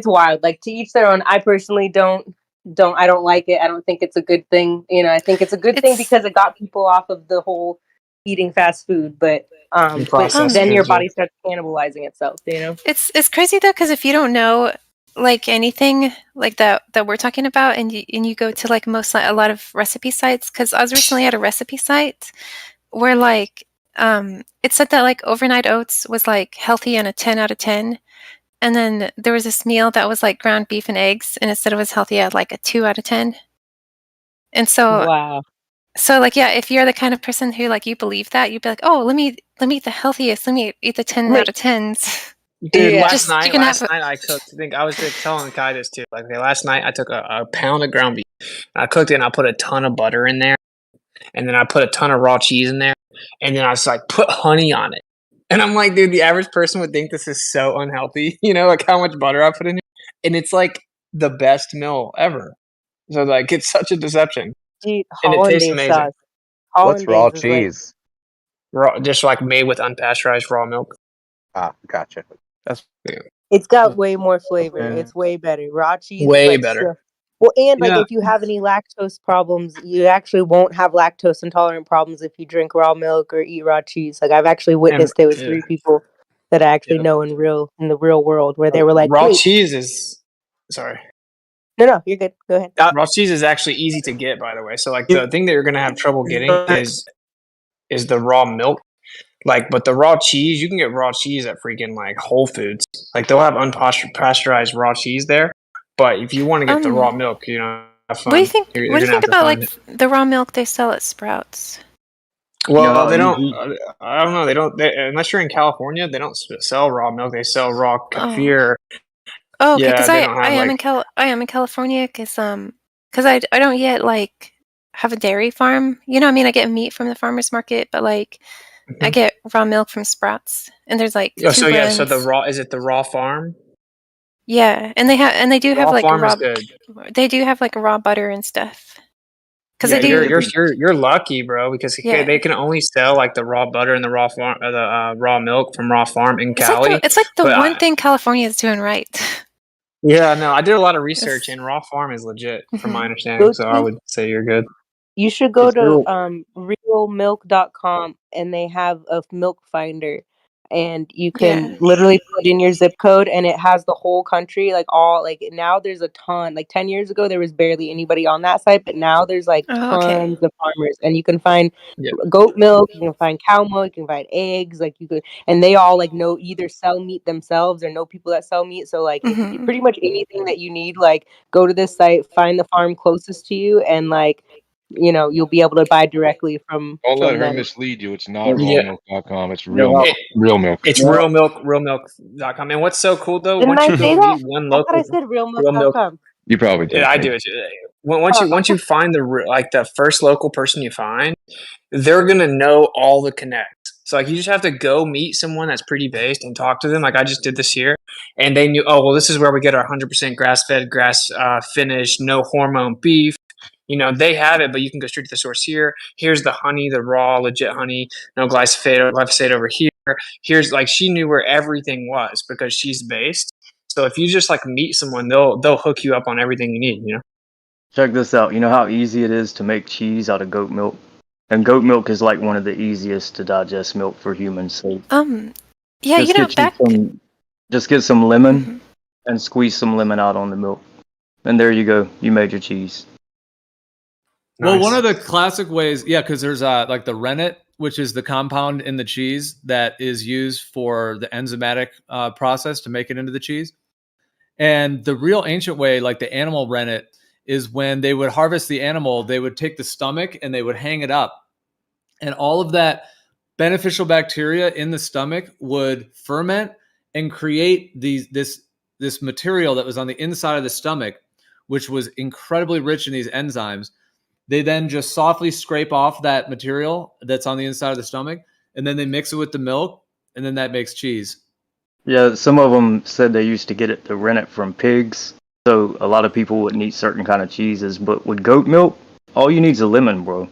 wild. Like to each their own. I personally I don't like it. I don't think it's a good thing. I think it's a good thing It's because it got people off of the whole eating fast food, but Processed then your foods, yeah. body starts cannibalizing itself. it's crazy though, because if you don't know like anything like that we're talking about, and you go to like a lot of recipe sites, because I was recently at a recipe site where like it said that like overnight oats was like healthy and a 10 out of 10, and then there was this meal that was like ground beef and eggs, and it said it was healthy at like a 2 out of 10. And so Wow. so like yeah, if you're the kind of person who like you believe that, you'd be like, oh, let me eat the healthiest. Let me eat the 10 out of 10s. Dude, Yeah. last You can have night I cooked. I think I was telling Kai this too. Like, okay, last night I took a pound of ground beef. I cooked it and I put a ton of butter in there, and then I put a ton of raw cheese in there, and then I was like, put honey on it. And I'm like, dude, the average person would think this is so unhealthy. You know, like how much butter I put in here, and it's like the best meal ever. So like, it's such a deception, Dude, and it tastes hollandaise amazing. sauce. What's raw Hollandaise is like cheese? Raw, just like made with unpasteurized raw milk. Ah, gotcha. That's it's got way more flavor. It's way better. Raw cheese is Way like better. so. Well, and like Yeah. if you have any lactose problems, you actually won't have lactose intolerant problems if you drink raw milk or eat raw cheese. Like I've actually witnessed it with Yeah. 3 people that I actually know in the real world where they were like, raw wait, cheese is. Sorry. no, you're good. Go ahead. Raw cheese is actually easy to get, by the way. So like the thing that you're gonna have trouble getting is the raw milk. Like, but the raw cheese, you can get raw cheese at freaking like Whole Foods. Like they'll have unpasteurized raw cheese there. But if you want to get the raw milk, you know, have fun. What do you think? You're What do you gonna think have to about find like it. the raw milk they sell at Sprouts? Well, they don't. I don't know. They don't. Unless you're in California, they don't sell raw milk. They sell raw kefir. Oh, okay. Yeah, Because they I don't have I am like. in California because I don't yet like have a dairy farm. You know, what I mean, I get meat from the farmers market, but like I get raw milk from Sprouts, and there's like Oh, 2 so yeah. So brands. the raw is it the raw farm? Yeah, and they do have Raw like farm raw. is good. They do have like raw butter and stuff. Because Yeah, they do. you're lucky, bro, because Yeah. they can only sell like the raw butter and the raw farm, the raw milk from raw farm in Cali. It's like the But one thing California is doing right. yeah, no, I did a lot of research, and raw farm is legit from my understanding. So I would say you're good. You should go It's to real. realmilk.com and they have a milk finder and you can Yeah. literally put in your zip code and it has the whole country like all like now there's a ton like 10 years ago there was barely anybody on that site but now there's like Oh, okay. tons of farmers and you can find Yeah. goat milk, you can find cow milk, you can find eggs like you could and they all like know either sell meat themselves or know people that sell meat so like if you pretty much anything that you need like go to this site, find the farm closest to you and like you know, you'll be able to buy directly from Don't let her them. mislead you. It's not Yeah. rawmilk.com. It's real milk. It- Real milk. It's realmilk.com. And what's so cool though, Didn't once I you say go that? meet one I thought I local said real milk, realmilk.com. You probably did. yeah, I do it. Once you find like the first local person you find, they're gonna know all the connects. So like you just have to go meet someone that's pretty based and talk to them. Like I just did this year, and they knew. Oh well, this is where we get our 100% grass fed, grass finished, no hormone beef. You know they have it, but you can go straight to the source here. Here's the honey, the raw, legit honey, no glyphosate over here. Here's like she knew where everything was because she's based. So if you just like meet someone, they'll hook you up on everything you need. You know. Check this out. You know how easy it is to make cheese out of goat milk? And goat milk is like one of the easiest to digest milk for humans. So Yeah, just you know, get just get some lemon and squeeze some lemon out on the milk. And there you go. You made your cheese. Well, one of the classic ways, yeah, because there's like the rennet, which is the compound in the cheese that is used for the enzymatic process to make it into the cheese. And the real ancient way, like the animal rennet, is when they would harvest the animal, they would take the stomach and they would hang it up. And all of that beneficial bacteria in the stomach would ferment and create this material that was on the inside of the stomach, which was incredibly rich in these enzymes. They then just softly scrape off that material that's on the inside of the stomach, and then they mix it with the milk, and then that makes cheese. Yeah, some of them said they used to get it to rennet from pigs. So a lot of people wouldn't eat certain kind of cheeses. But with goat milk, all you need is a lemon, bro.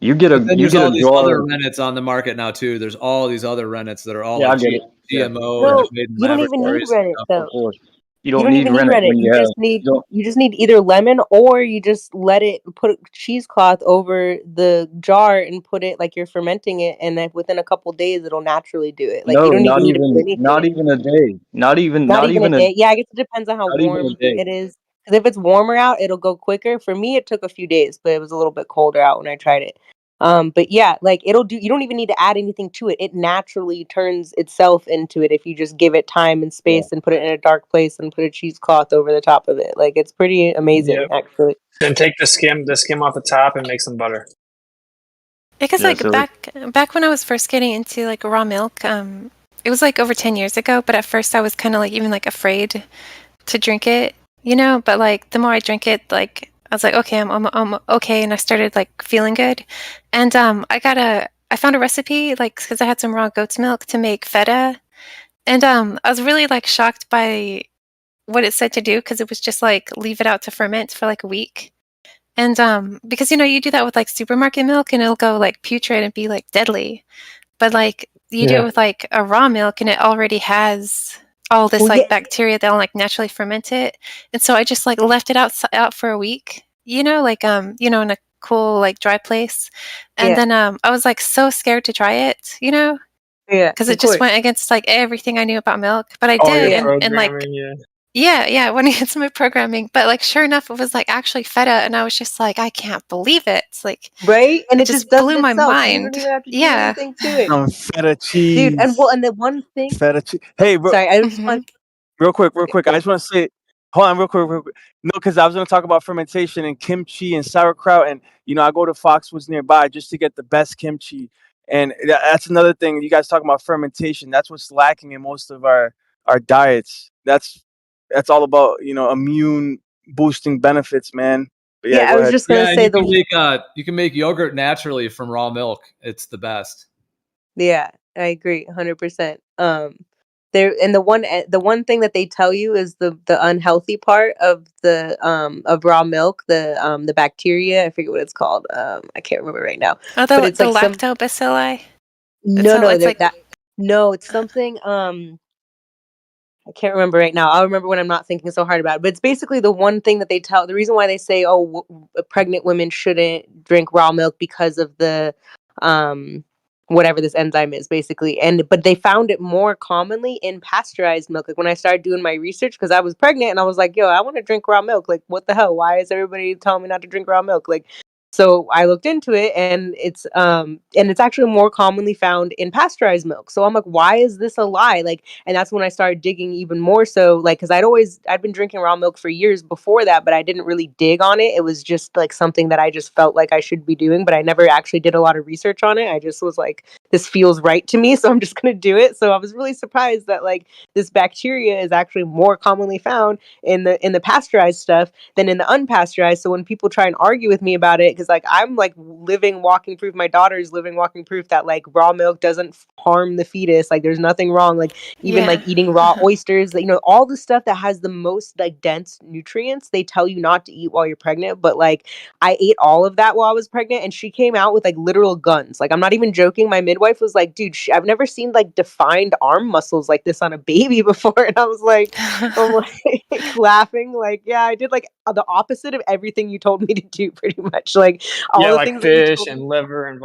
You get a Then you there's get all a these jar. other rennets on the market now too. There's all these other rennets that are all Yeah, I like get it. Yeah. GMO and No, just made in you don't even need laboratories. Reddit and stuff. though. Of course. You You don't don't need even need rennet Reddit. when You you have. you just need either lemon or you just let it put cheesecloth over the jar and put it like you're fermenting it, and then within a couple days it'll naturally do it. Like you No, don't not even need to do even not anything. even a day. Not even Not not even a even a day. Yeah, I guess it depends on how not even a warm day. it is. Because if it's warmer out, it'll go quicker. For me, it took a few days, but it was a little bit colder out when I tried it. But yeah, like you don't even need to add anything to it. It naturally turns itself into it if you just give it time and space and put it in a dark place and put a cheesecloth over the top of it. Like it's pretty amazing, Yep. actually. And take the skim off the top and make some butter. Because Yeah, like so back when I was first getting into like raw milk, it was like over 10 years ago, but at first I was kind of like even like afraid to drink it, you know, but like the more I drink it, like I was like, okay, I'm okay, and I started like feeling good. And I found a recipe like cuz I had some raw goat's milk to make feta. And I was really like shocked by what it said to do because it was just like leave it out to ferment for like a week. And because you know you do that with like supermarket milk and it'll go like putrid and be like deadly, but like you do it Yeah. with like a raw milk and it already has all this Well, like yeah, bacteria that'll like naturally ferment it. And so I just like left it out for a week, you know, like you know, in a cool like dry place. And yeah, then I was like so scared to try it, you know, yeah, because of it just course. went against like everything I knew about milk. But I All did, your Yeah. and like programming, yeah. yeah, when it gets to my programming. But like sure enough, it was like actually feta, and I was just like, I can't believe it. It's like Right? And it it just just does blew it my itself, so you don't mind. even have to do Yeah. anything to it. Feta Dude, and cheese. well, and the one thing, Feta cheese. Hey, sorry, I just hmm want, real quick. I go. just want to say, hold on, real quick. No, because I was going to talk about fermentation and kimchi and sauerkraut, and you know, I go to Foxwoods nearby just to get the best kimchi, and that's another thing. You guys talking about fermentation? That's what's lacking in most of our diets. That's all about immune boosting benefits, man. But yeah, Yeah, I go was ahead. just gonna Yeah, and say you can make yogurt naturally from raw milk. It's the best. yeah, I agree, 100%. There and the one thing that they tell you is the unhealthy part of raw milk, the bacteria. I forget what it's called. I can't remember right now, Oh, but it's the like some lactobacilli. no, no, It's like that no, it's something. I can't remember right now. I'll remember when I'm not thinking so hard about it. But it's basically the one thing that they tell. The reason why they say, "Oh, pregnant women shouldn't drink raw milk because of the, um, whatever this enzyme is, basically." And but they found it more commonly in pasteurized milk. Like when I started doing my research, because I was pregnant and I was like, "Yo, I want to drink raw milk. Like, what the hell? Why is everybody telling me not to drink raw milk?" Like, so I looked into it, and it's actually more commonly found in pasteurized milk. So I'm like, why is this a lie? Like, and that's when I started digging even more so, like, because I'd been drinking raw milk for years before that, but I didn't really dig on it. It was just like something that I just felt like I should be doing, but I never actually did a lot of research on it. I just was like, this feels right to me, so I'm just gonna do it. So I was really surprised that like this bacteria is actually more commonly found in the pasteurized stuff than in the unpasteurized. So when people try and argue with me about it, because like I'm like living walking proof, my daughter's living walking proof that like raw milk doesn't harm the fetus. Like there's nothing wrong. Like even like yeah. eating raw oysters, you know, all the stuff that has the most like dense nutrients, they tell you not to eat while you're pregnant. But like I ate all of that while I was pregnant, and she came out with like literal guns. Like I'm not even joking. My midwife was like, "Dude, I've never seen like defined arm muscles like this on a baby before." And I was like, I'm like laughing, like, yeah, I did like the opposite of everything you told me to do, pretty much. Like all Yeah, the like things that you fish told and me. liver and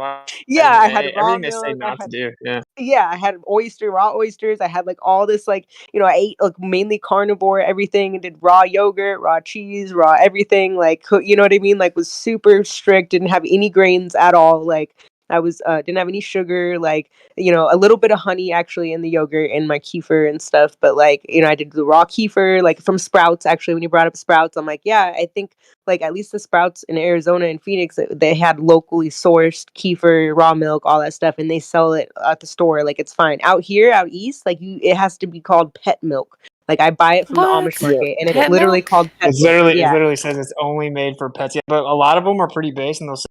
Yeah, vitamin I had A, raw everything they say milk. not to do. Yeah. Yeah, I had raw oysters. I had like all this, like, you know, I ate like mainly carnivore, everything, and did raw yogurt, raw cheese, raw everything. Like, you know what I mean? Like, was super strict, didn't have any grains at all. Like, I was didn't have any sugar, like, you know, a little bit of honey actually in the yogurt and my kefir and stuff. But like, you know, I did the raw kefir, like from Sprouts. Actually, when you brought up Sprouts, I'm like, yeah, I think like at least the Sprouts in Arizona and Phoenix, they had locally sourced kefir, raw milk, all that stuff, and they sell it at the store. Like it's fine. Out here, out east, like it has to be called pet milk. Like I buy it from the What? Amish Yeah. market, and it's Pet literally milk? called pet It's milk. literally it Yeah, literally says it's only made for pets. Yeah, but a lot of them are pretty base, and they'll say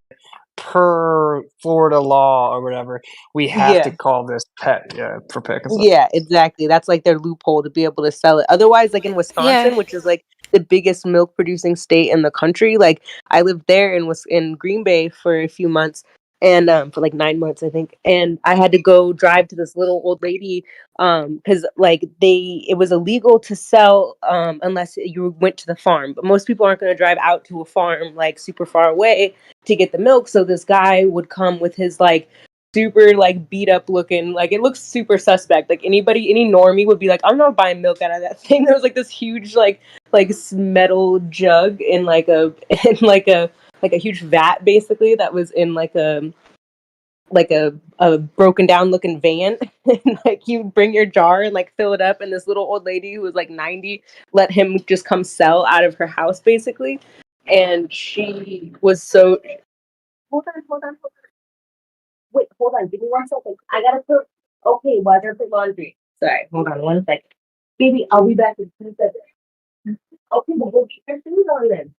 per Florida law or whatever, we have to yeah. call this pet. Yeah, for pet consumption. Yeah, exactly. That's like their loophole to be able to sell it. Otherwise, like in Yeah. Wisconsin, which is like the biggest milk producing state in the country, like I lived there and was in Green Bay for a few months, and for like 9 months, I think. And I had to go drive to this little old lady because like it was illegal to sell unless you went to the farm. But most people aren't going to drive out to a farm like super far away to get the milk. So this guy would come with his like super like beat up looking, like it looks super suspect. Like any normie would be like, I'm not buying milk out of that thing. There was like this huge like metal jug in like a in like a huge vat basically that was in like a broken down looking van. And like you bring your jar and like fill it up, and this little old lady who was like 90 let him just come sell out of her house basically. And she was so hold on. Wait, hold on, give me 1 second. I gotta put okay, well I gotta put laundry. Sorry, hold on 1 second. Baby, I'll be back in 2 seconds. Okay, well we'll keep your food on then.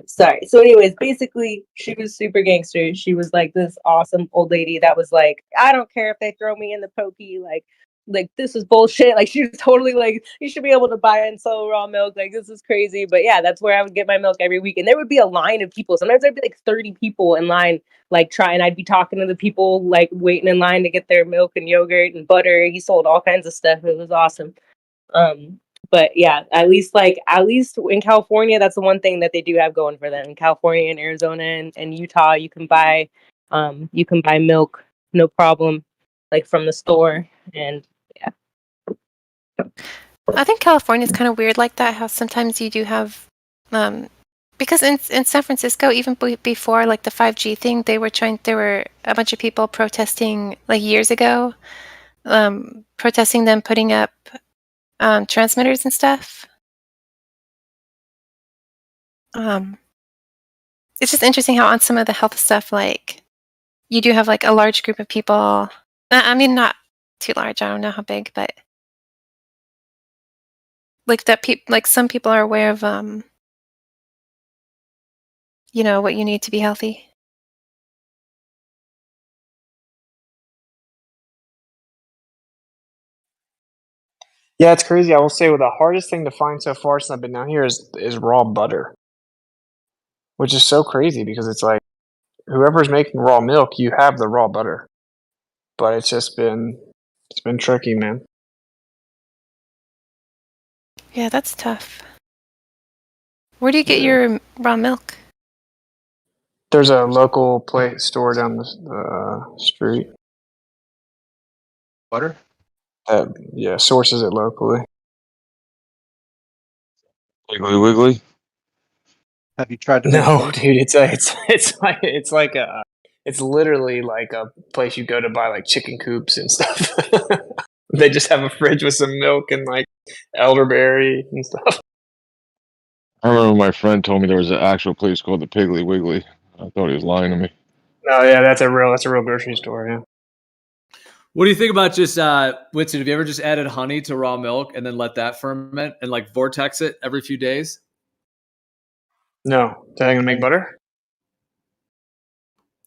Sorry. So, anyways, basically, she was super gangster. She was like this awesome old lady that was like, I don't care if they throw me in the pokey, like this is bullshit. Like she was totally like, you should be able to buy and sell raw milk. Like this is crazy. But yeah, that's where I would get my milk every week, and there would be a line of people. Sometimes there'd be like 30 people in line, like trying. I'd be talking to the people like waiting in line to get their milk and yogurt and butter. He sold all kinds of stuff. It was awesome. But yeah, at least in California, that's the one thing that they do have going for them. In California and Arizona and Utah, you can buy milk, no problem, like from the store. And yeah. I think California is kind of weird like that. How sometimes you do have, because in San Francisco, even before like the 5G thing, there were a bunch of people protesting like years ago, protesting them putting up transmitters and stuff. It's just interesting how on some of the health stuff, like you do have like a large group of people. I mean, not too large. I don't know how big, but like like some people are aware of what you need to be healthy. Yeah, it's crazy. I will say, well, the hardest thing to find so far since I've been down here is raw butter, which is so crazy because it's like whoever's making raw milk, you have the raw butter, but it's been tricky, man. Yeah, that's tough. Where do you get your raw milk? There's a local store down the street. Butter? Yeah, sources it locally. Wiggly Wiggly. Have you tried to No, dude, it's literally like a place you go to buy like chicken coops and stuff. They just have a fridge with some milk and like elderberry and stuff. I remember my friend told me there was an actual place called the Piggly Wiggly. I thought he was lying to me. Oh yeah, that's a real grocery store. Yeah. What do you think about just Whitson? Have you ever just added honey to raw milk and then let that ferment and like vortex it every few days? No, is that gonna make butter?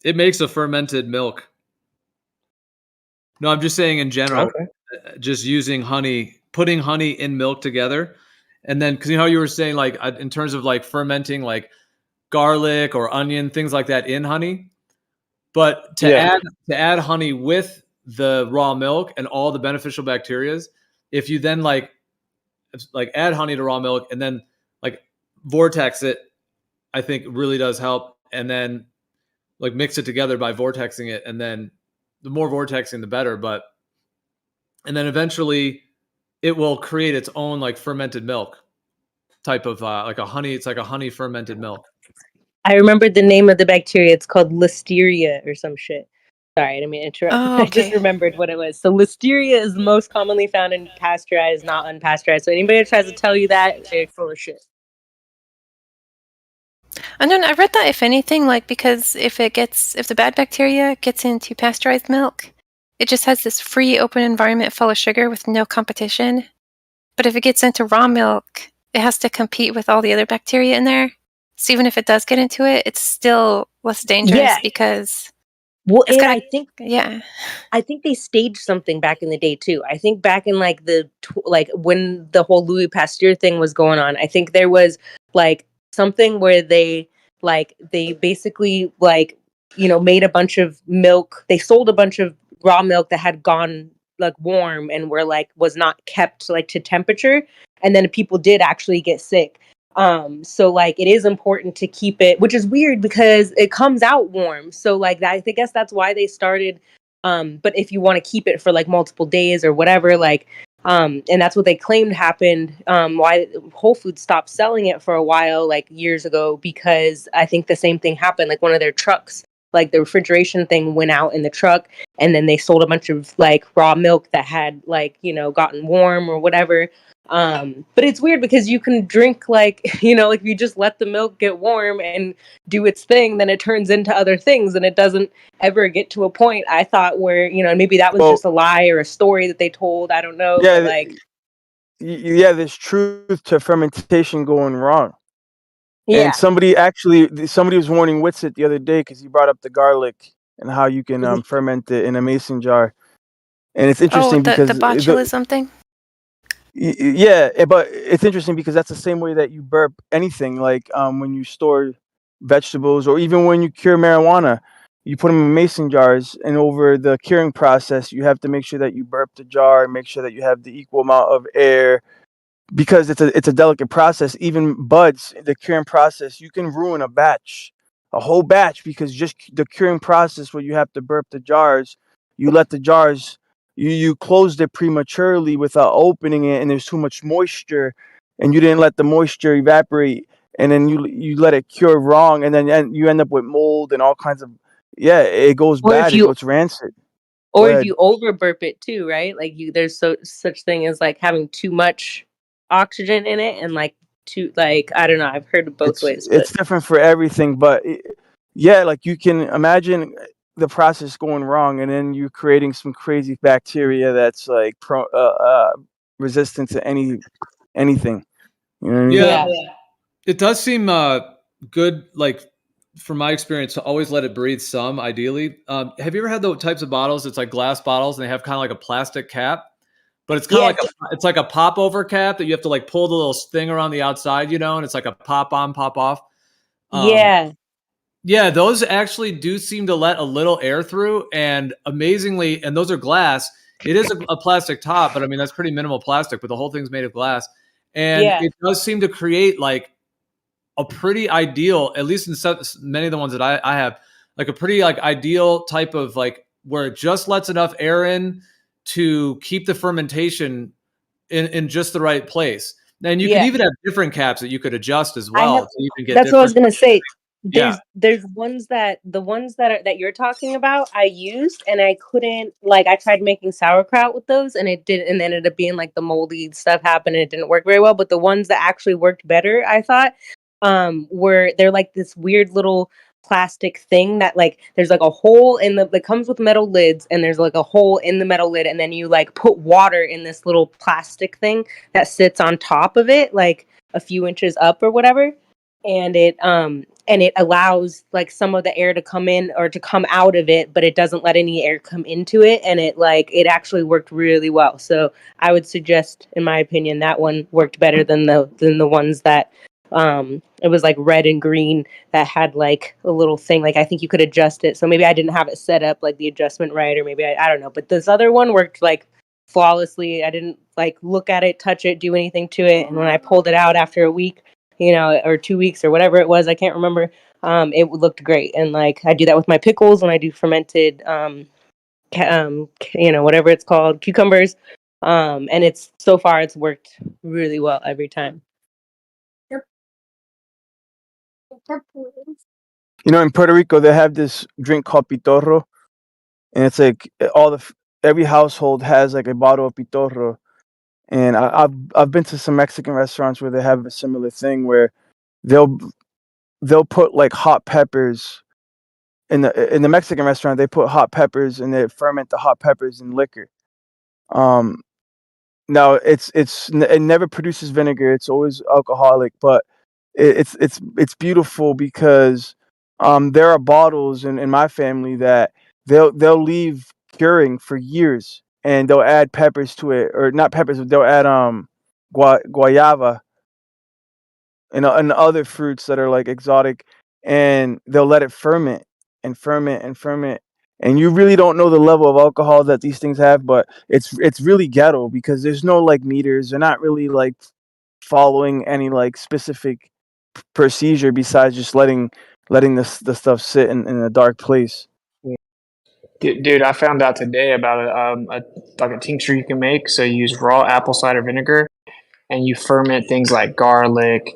It makes a fermented milk. No, I'm just saying in general, just using honey, putting honey in milk together. And then, because you know how you were saying, like, in terms of like fermenting, like garlic or onion, things like that in honey. But to add honey with the raw milk and all the beneficial bacteria, if you then like add honey to raw milk and then like vortex it, I think really does help. And then like mix it together by vortexing it, and then the more vortexing, the better. And then eventually it will create its own like fermented milk type of like a honey. It's like a honey fermented milk. I remembered the name of the bacteria. It's called Listeria or some shit. Sorry, I didn't mean to interrupt. Oh, I just remembered what it was. So Listeria is most commonly found in pasteurized, not unpasteurized. So anybody that tries to tell you that, they're full of shit. And then I read that if anything, like because if the bad bacteria gets into pasteurized milk, it just has this free open environment full of sugar with no competition. But if it gets into raw milk, it has to compete with all the other bacteria in there. So even if it does get into it, it's still less dangerous because and I think they staged something back in the day too. I think back in like when the whole Louis Pasteur thing was going on, I think there was like something where they basically made a bunch of milk. They sold a bunch of raw milk that had gone like warm and was not kept like to temperature, and then people did actually get sick. So like it is important to keep it, which is weird because it comes out warm. So like that, I guess that's why they started. But if you want to keep it for like multiple days or whatever, and that's what they claimed happened. Why Whole Foods stopped selling it for a while, like years ago, because I think the same thing happened. Like one of their trucks like the refrigeration thing went out in the truck, and then they sold a bunch of like raw milk that had like, you know, gotten warm or whatever. But it's weird because you can drink like, you know, like if you just let the milk get warm and do its thing, then it turns into other things, and it doesn't ever get to a point, I thought, where, you know, maybe that was Well, just a lie or a story that they told. I don't know, yeah, but like, yeah, there's truth to fermentation going wrong. yeah. And somebody was warning Witsit the other day because he brought up the garlic and how you can ferment it in a mason jar. And it's Oh, interesting the because botulism thing. yeah, but it's interesting because that's the same way that you burp anything, like when you store vegetables or even when you cure marijuana, you put them in mason jars, and over the curing process, you have to make sure that you burp the jar, make sure that you have the equal amount of air, because it's a delicate process. Even buds, the curing process, you can ruin a whole batch, because just the curing process where you have to burp the jars, you let the jars, you closed it prematurely without opening it, and there's too much moisture, and you didn't let the moisture evaporate, and then you let it cure wrong, and then you end up with mold and all kinds of, yeah, it goes Or if bad, it you goes rancid. Go or if ahead. you over burp it too, right? Like there's such thing as like having too much oxygen in it, and like too, like, I don't know, I've heard it both ways, but It's different for everything, but yeah, like you can imagine the process going wrong, and then you creating some crazy bacteria that's like resistant to anything. You know what I mean? Yeah, it does seem good. Like from my experience, to always let it breathe some. Ideally, have you ever had those types of bottles? It's like glass bottles, and they have kind of like a plastic cap, but it's kind of yeah, it's like a pop over cap that you have to like pull the little thing around the outside, you know, and it's like a pop on, pop off. yeah, Yeah, those actually do seem to let a little air through, and amazingly, and those are glass. It is a plastic top, but I mean that's pretty minimal plastic, but the whole thing's made of glass, and yeah, it does seem to create like a pretty ideal, at least in many of the ones that I have, like a pretty like ideal type of like where it just lets enough air in to keep the fermentation in just the right place. And you could yeah. even have different caps that you could adjust as I well have. to even get That's what I was different. gonna say. Yeah. There's ones that the ones that are that you're talking about I used, and I couldn't, like, I tried making sauerkraut with those, and it didn't, and ended up being like the moldy stuff happened, and it didn't work very well. But the ones that actually worked better, I thought, were they're like this weird little plastic thing that, like, there's like a hole in the that comes with metal lids, and there's like a hole in the metal lid, and then you like put water in this little plastic thing that sits on top of it, like a few inches up or whatever, and it allows like some of the air to come in or to come out of it, but it doesn't let any air come into it, and it actually worked really well. So I would suggest, in my opinion, that one worked better than the ones that it was like red and green that had like a little thing, like I think you could adjust it. So maybe I didn't have it set up like the adjustment right, or maybe I don't know, but this other one worked like flawlessly. I didn't like look at it, touch it, do anything to it, and when I pulled it out after a week, you know, or 2 weeks or whatever it was, I can't remember, it looked great. And like I do that with my pickles when I do fermented you know, whatever it's called, cucumbers, and it's so far it's worked really well every time. You know, in Puerto Rico, they have this drink called pitorro, and it's like every household has like a bottle of pitorro. And I've been to some Mexican restaurants where they have a similar thing where they'll they'll put like hot peppers in the Mexican restaurant. They put hot peppers and they ferment the hot peppers in liquor. Um, Now it never produces vinegar. It's always alcoholic, but it's beautiful because there are bottles in my family that they'll leave curing for years, and they'll add peppers to it, or not peppers, but they'll add guayaba and other fruits that are like exotic, and they'll let it ferment and ferment and ferment. And you really don't know the level of alcohol that these things have, but it's really ghetto because there's no like meters. They're not really like following any like specific procedure besides just letting the stuff sit in a dark place. Dude, I found out today about like a tincture you can make. So you use raw apple cider vinegar, and you ferment things like garlic,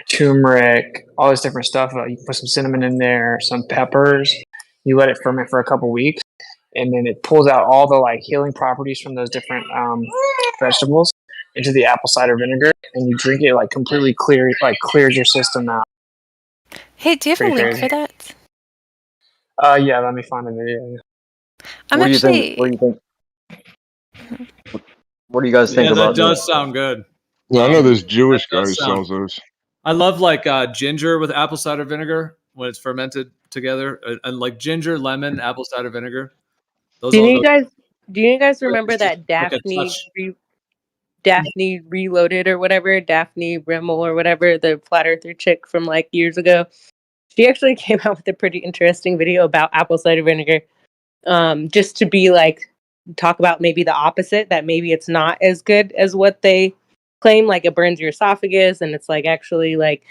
turmeric, all this different stuff. You put some cinnamon in there, some peppers. You let it ferment for a couple weeks, and then it pulls out all the like healing properties from those different vegetables into the apple cider vinegar, and you drink it like completely clears your system out. Hey, do you have a Pretty link crazy. for that? Yeah, let me find the video. I'm What do you think? actually. What do you think? What do you guys think Yeah, that about does this? sound good. Yeah, I know this Jewish that guy who does sound- sells those. I love like ginger with apple cider vinegar when it's fermented together, and like ginger, lemon, apple cider vinegar. Those Do all you go guys remember it's just that like a touch. Daphne Reloaded or whatever, Daphne Rimmel or whatever, the flat earther chick from like years ago? She actually came out with a pretty interesting video about apple cider vinegar. Just to be like talk about maybe the opposite, that maybe it's not as good as what they claim, like it burns your esophagus, and it's like actually like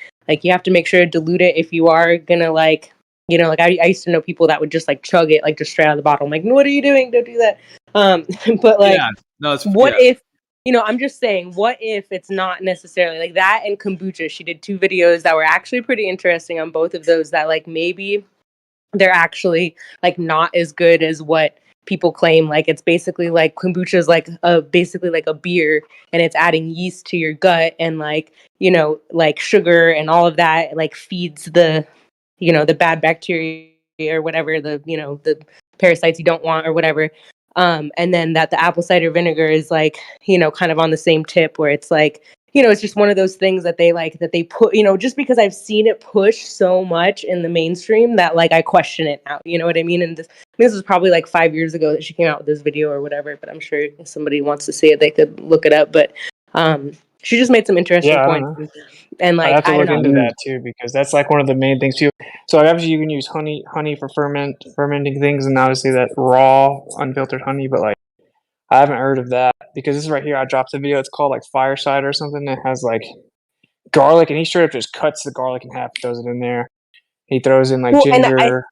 you have to make sure to dilute it if you are gonna like, you know, like I used to know people that would just like chug it like just straight out of the bottle. I'm like, what are you doing? Don't do that. But like, Yeah, no, it's what if, you know, I'm just saying, what if it's not necessarily like that? And kombucha, she did 2 videos that were actually pretty interesting on both of those, that like maybe they're actually like not as good as what people claim. Like it's basically like kombucha is like basically like a beer, and it's adding yeast to your gut, and like, you know, like sugar and all of that like feeds the, you know, the bad bacteria or whatever, the, you know, the parasites you don't want or whatever. And then that the apple cider vinegar is like, you know, kind of on the same tip, where it's like, you know, it's just one of those things that they like, that they put, you know, just because I've seen it push so much in the mainstream that like I question it now, you know what I mean? And this was probably like 5 years ago that she came out with this video or whatever, but I'm sure if somebody wants to see it, they could look it up. But she just made some interesting Yeah, I don't points. know. And I like, have to I don't look into know. that too, because that's like one of the main things too. So obviously you can use honey for fermenting things, and obviously that raw unfiltered honey. But like, I haven't heard of that, because this is right here. I dropped a video. It's called like Fireside or something. It has like garlic, and he straight up just cuts the garlic in half, throws it in there. He throws in like Well, and ginger.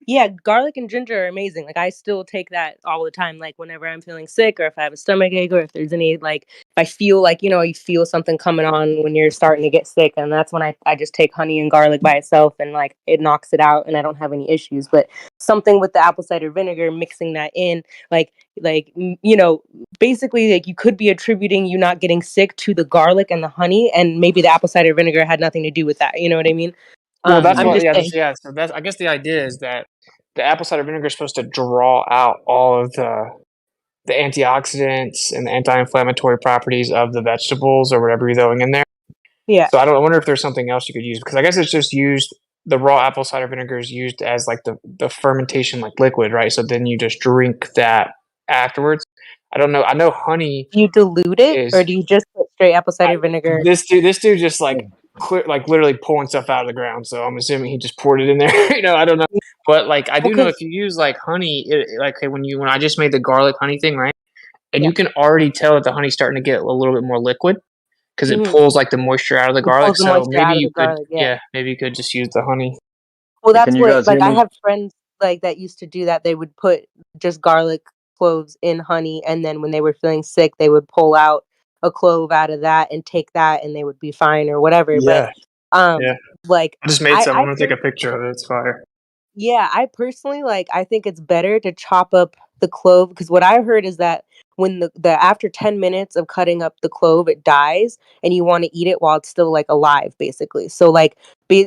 yeah, garlic and ginger are amazing. Like I still take that all the time. Like whenever I'm feeling sick, or if I have a stomach ache, or if there's any like, if I feel like, you know, you feel something coming on when you're starting to get sick, and that's when I just take honey and garlic by itself, and like it knocks it out, and I don't have any issues. But something with the apple cider vinegar, mixing that in, you know, basically like you could be attributing you not getting sick to the garlic and the honey, and maybe the apple cider vinegar had nothing to do with that. You know what I mean? Well, that's I'm what. just Yeah, saying. So that's. I guess the idea is that the apple cider vinegar is supposed to draw out all of the antioxidants and the anti-inflammatory properties of the vegetables or whatever you're throwing in there. Yeah. So I wonder if there's something else you could use, because I guess it's just used. The raw apple cider vinegar is used as like the fermentation like liquid, right? So then you just drink that afterwards. I don't know. I know honey. Do you dilute it, Is or do you just put straight apple cider vinegar? this dude just like like literally pulling stuff out of the ground. So I'm assuming he just poured it in there. You know, I don't know, but like I do know if you use like honey, like when I just made the garlic honey thing, right? And you can already tell that the honey's starting to get a little bit more liquid, because it pulls like the moisture out of the It garlic. pulls the So moisture maybe out of you the could, garlic, yeah. maybe you could just use the honey. Well, Can that's you what, guys like, hear I me? have friends like that used to do that. They would put just garlic cloves in honey, and then when they were feeling sick, they would pull out a clove out of that and take that, and they would be fine or whatever. But Yeah, yeah. like I just made some. I'm gonna take a picture of it. It's fire. yeah, I personally like, I think it's better to chop up the clove, because what I heard is that when the after 10 minutes of cutting up the clove, it dies, and you want to eat it while it's still like alive, basically. So like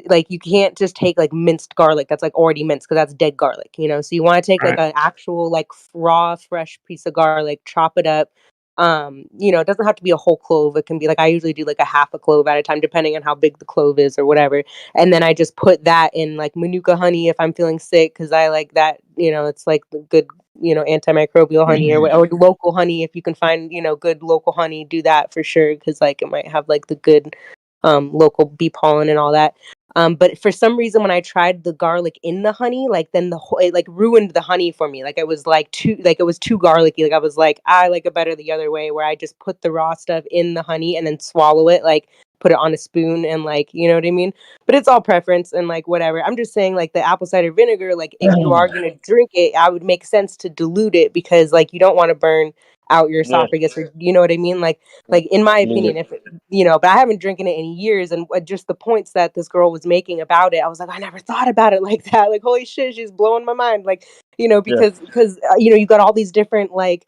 like you can't just take like minced garlic that's like already minced, because that's dead garlic, you know. So you want to take like an actual like raw fresh piece of garlic, chop it up. You know, it doesn't have to be a whole clove. It can be like, I usually do like a half a clove at a time, depending on how big the clove is or whatever. And then I just put that in like manuka honey if I'm feeling sick, because I like that, you know, it's like the good, you know, antimicrobial honey, or local honey. If you can find, you know, good local honey, do that for sure, because like it might have like the good local bee pollen and all that. But for some reason, when I tried the garlic in the honey, like then it like ruined the honey for me. Like it was like it was too garlicky. Like I was like, I like it better the other way, where I just put the raw stuff in the honey and then swallow it, like put it on a spoon, and like, you know what I mean? But it's all preference and like whatever. I'm just saying, like the apple cider vinegar, like if you are gonna drink it, I would make sense to dilute it, because like you don't want to burn out your Yeah. esophagus, or you know what I mean? Like in my opinion, if but I haven't drinking it in years, and just the points that this girl was making about it, I was like, I never thought about it like that. Like, holy shit, she's blowing my mind. Like, because you got all these different like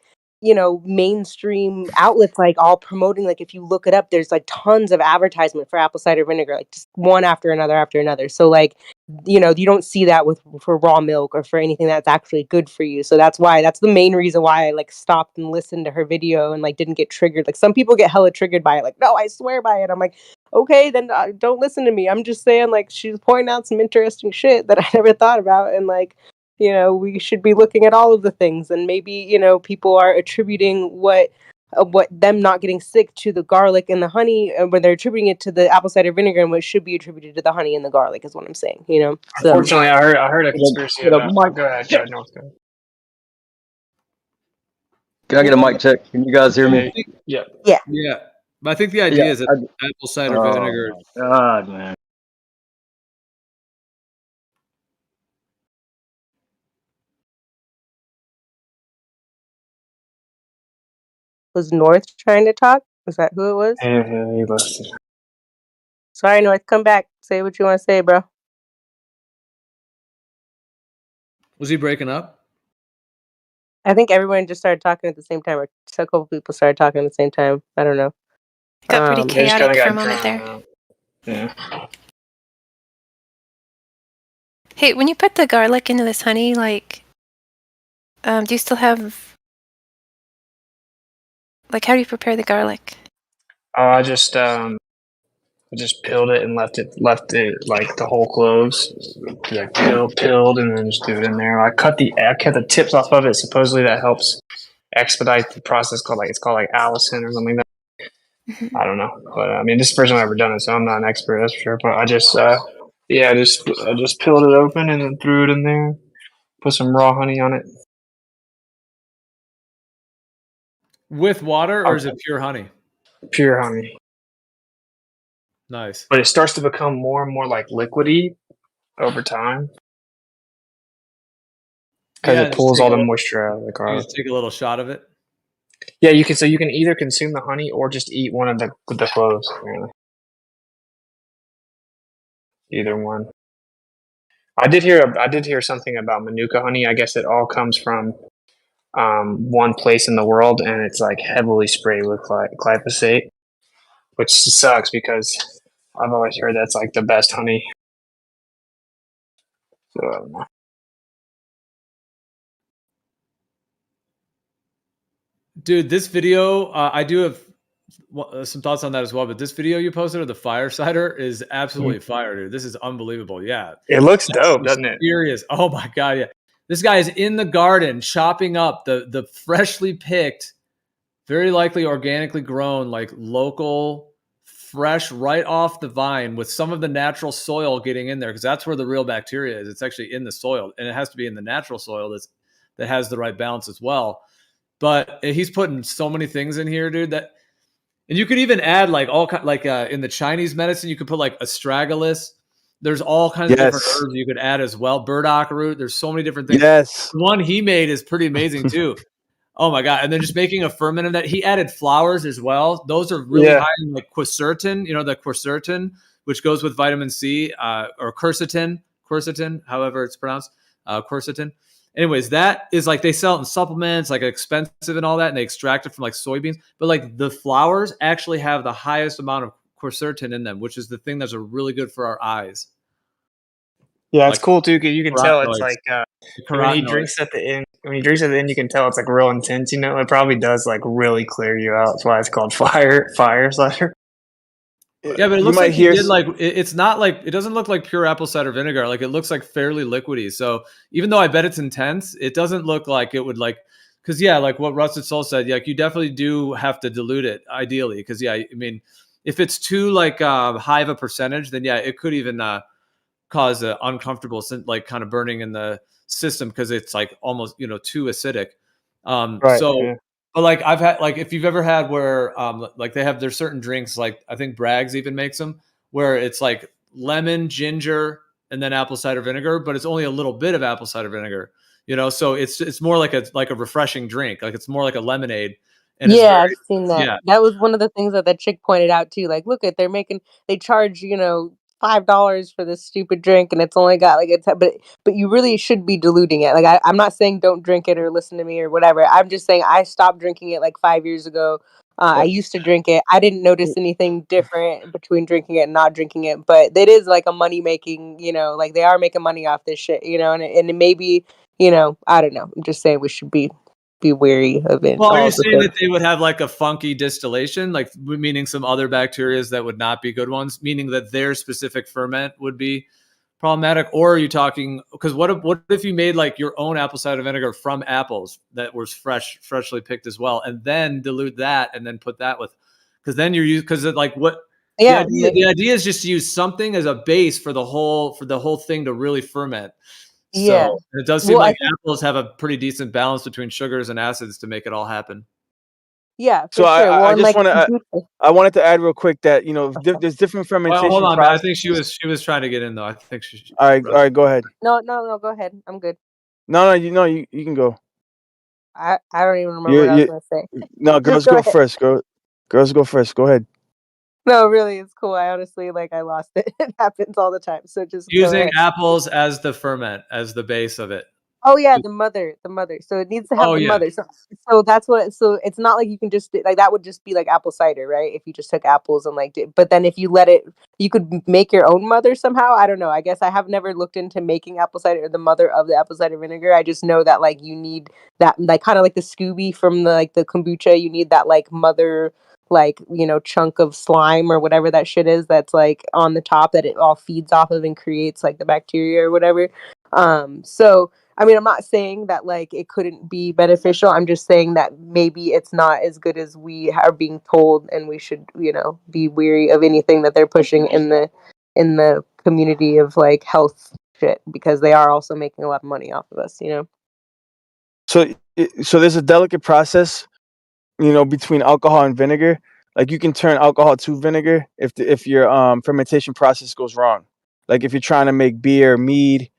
mainstream outlets like all promoting, like if you look it up, there's like tons of advertisement for apple cider vinegar, like just one after another. So like you don't see that for raw milk or for anything that's actually good for you. So that's the main reason why I like stopped and listened to her video and like didn't get triggered. Like some people get hella triggered by it, like, no, I swear by it. I'm like, okay, then don't listen to me. I'm just saying, like, she's pointing out some interesting shit that I never thought about, and like we should be looking at all of the things, and maybe people are attributing what them not getting sick to the garlic and the honey, when they're attributing it to the apple cider vinegar, and what should be attributed to the honey and the garlic is what I'm saying. So Unfortunately, I heard a conspiracy about. Go ahead, go ahead, North. Go ahead. Can I get a mic check? Can you guys hear me? Yeah. Yeah. Yeah. But I think the idea is that apple cider vinegar. Oh my God, man. Was North trying to talk? Was that who it was? Yeah, he listened. Sorry, North, come back. Say what you want to say, bro. Was he breaking up? I think everyone just started talking at the same time, or a couple people started talking at the same time. I don't know. It got pretty chaotic for a moment there. Yeah. Hey, when you put the garlic into this honey, like, do you still have, like, how do you prepare the garlic? I just peeled it and left it like the whole cloves, like peeled, and then just threw it in there. I cut the tips off of it. Supposedly that helps expedite the process. It's called like Allison or something like that. I don't know, but I mean, this is the first time I've ever done it, so I'm not an expert, that's for sure. But I just peeled it open and then threw it in there. Put some raw honey on it. With water, or is it pure honey? Pure honey. Nice. But it starts to become more and more like liquidy over time because it pulls all the moisture out of the You garlic. just take a little shot of it. Yeah, you can. So you can either consume the honey or just eat one of the cloves. Really. Either one. I did hear something about Manuka honey. I guess it all comes from one place in the world, and it's like heavily sprayed with glyphosate, which sucks because I've always heard that's like the best honey. So I don't know. Dude, this video, I do have some thoughts on that as well, but this video you posted of the fire cider is absolutely fire, dude. This is unbelievable. Yeah. It looks dope, doesn't it? Serious. Oh my God. Yeah. This guy is in the garden chopping up the freshly picked, very likely organically grown, like local, fresh, right off the vine with some of the natural soil getting in there, because that's where the real bacteria is. It's actually in the soil, and it has to be in the natural soil that has the right balance as well. But he's putting so many things in here, dude, and you could even add like in the Chinese medicine, you could put like astragalus. There's all kinds of different herbs you could add as well. Burdock root. There's so many different things. Yes. The one he made is pretty amazing too. Oh my God. And then just making a ferment of that. He added flowers as well. Those are really high in like quercetin, the quercetin, which goes with vitamin C, or quercetin, however it's pronounced, quercetin. Anyways, that is like they sell it in supplements, like expensive and all that, and they extract it from like soybeans. But like the flowers actually have the highest amount of quercetin in them, which is the thing that's really good for our eyes. Yeah, it's cool too because you can tell it's like when he carotenoids. drinks at the end. When he drinks at the end, you can tell it's like real intense. It probably does like really clear you out. That's why it's called fire cider. Yeah, but it looks like he did like it's not like it doesn't look like pure apple cider vinegar. Like it looks like fairly liquidy. So even though I bet it's intense, it doesn't look like it would like because like what Rusted Soul said, like you definitely do have to dilute it ideally. Because I mean, if it's too like high of a percentage, then it could even cause an uncomfortable like kind of burning in the system because it's like almost too acidic. Right. So. Yeah. But like I've had like if you've ever had where like there's certain drinks like I think Bragg's even makes them where it's like lemon, ginger, and then apple cider vinegar, but it's only a little bit of apple cider vinegar. So it's more like a refreshing drink. Like it's more like a lemonade. And it's Yeah, very, I've seen that. yeah. That was one of the things that chick pointed out too. Like, look at they charge $5 for this stupid drink, and it's only got but you really should be diluting it. Like, I'm not saying don't drink it or listen to me or whatever. I'm just saying I stopped drinking it like 5 years ago. I used to drink it. I didn't notice anything different between drinking it and not drinking it, but it is like a money making. Like they are making money off this shit. And it may be, I don't know. I'm just saying we should be wary of it. Well, are All you of the saying things. that they would have like a funky distillation, like meaning some other bacterias that would not be good ones, meaning that their specific ferment would be problematic? Or are you talking, because what if you made like your own apple cider vinegar from apples that was freshly picked as well, and then dilute that and then put that with, because then Yeah, the idea is just to use something as a base for the whole thing to really ferment. yeah. So it does seem Well, I like think apples have a pretty decent balance between sugars and acids to make it all happen. yeah, So for sure. Well, I and just like want to I wanted to add real quick that there's different Well, hold fermentation on, man. I think processes. she was trying to get in though. I think she All right, go ahead. no, go ahead. I'm good. No, you can go. I don't even remember You what I was you gonna say. no, Just girls go go ahead. first. Girls go first. Go ahead. No, really, it's cool. I honestly I lost it. It happens all the time. So just go using ahead. apples as the ferment, as the base of it. Oh yeah, the mother. So it needs to have Oh the yeah. mother. So that's what. So it's not like you can just like that would just be like apple cider, right? If you just took apples and but then if you let it, you could make your own mother somehow. I don't know. I guess I have never looked into making apple cider or the mother of the apple cider vinegar. I just know that you need that kind of like the Scooby from the kombucha. You need that mother chunk of slime or whatever that shit is that's on the top that it all feeds off of and creates the bacteria or whatever. So I mean, I'm not saying that it couldn't be beneficial. I'm just saying that maybe it's not as good as we are being told, and we should, be weary of anything that they're pushing in the community of health shit, because they are also making a lot of money off of us. So there's a delicate process, between alcohol and vinegar. Like you can turn alcohol to vinegar if your fermentation process goes wrong. Like if you're trying to make beer, mead.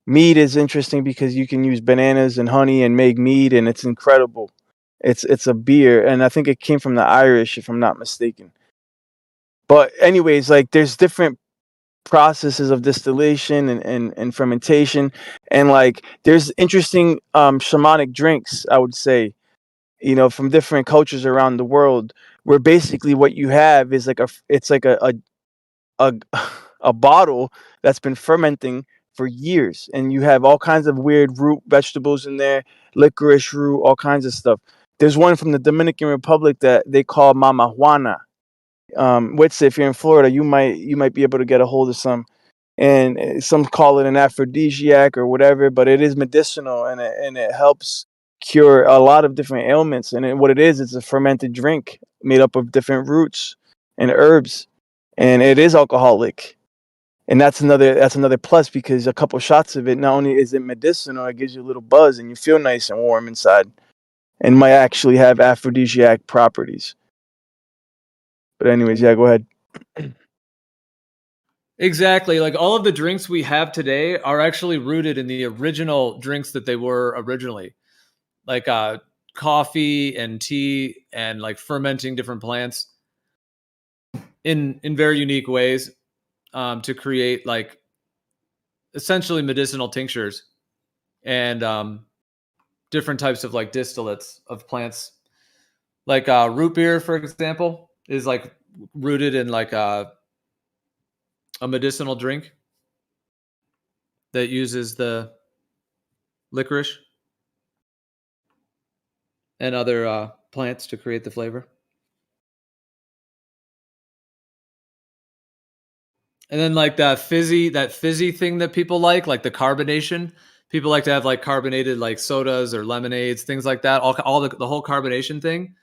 Mead is interesting because you can use bananas and honey and make mead, and it's incredible. It's a beer, and I think it came from the Irish, if I'm not mistaken. But anyways, there's different processes of distillation and fermentation, and there's interesting shamanic drinks, I would say, from different cultures around the world, where basically what you have is it's like a a bottle that's been fermenting for years, and you have all kinds of weird root vegetables in there, licorice root, all kinds of stuff. There's one from the Dominican Republic that they call Mama Juana. Which if you're in Florida, you might be able to get a hold of some, and some call it an aphrodisiac or whatever, but it is medicinal, and it helps cure a lot of different ailments. And what it is, it's a fermented drink made up of different roots and herbs, and it is alcoholic. And that's another plus, because a couple shots of it, not only is it medicinal, it gives you a little buzz and you feel nice and warm inside, and might actually have aphrodisiac properties. But anyways, yeah, go ahead. Exactly. Like all of the drinks we have today are actually rooted in the original drinks that they were originally. Like coffee and tea and fermenting different plants in very unique ways to create essentially medicinal tinctures and different types of distillates of plants. Like root beer, for example, is rooted in a medicinal drink that uses the licorice and other plants to create the flavor. And then that fizzy thing that people like the carbonation. People like to have carbonated sodas or lemonades, things like that. All the whole carbonation thing,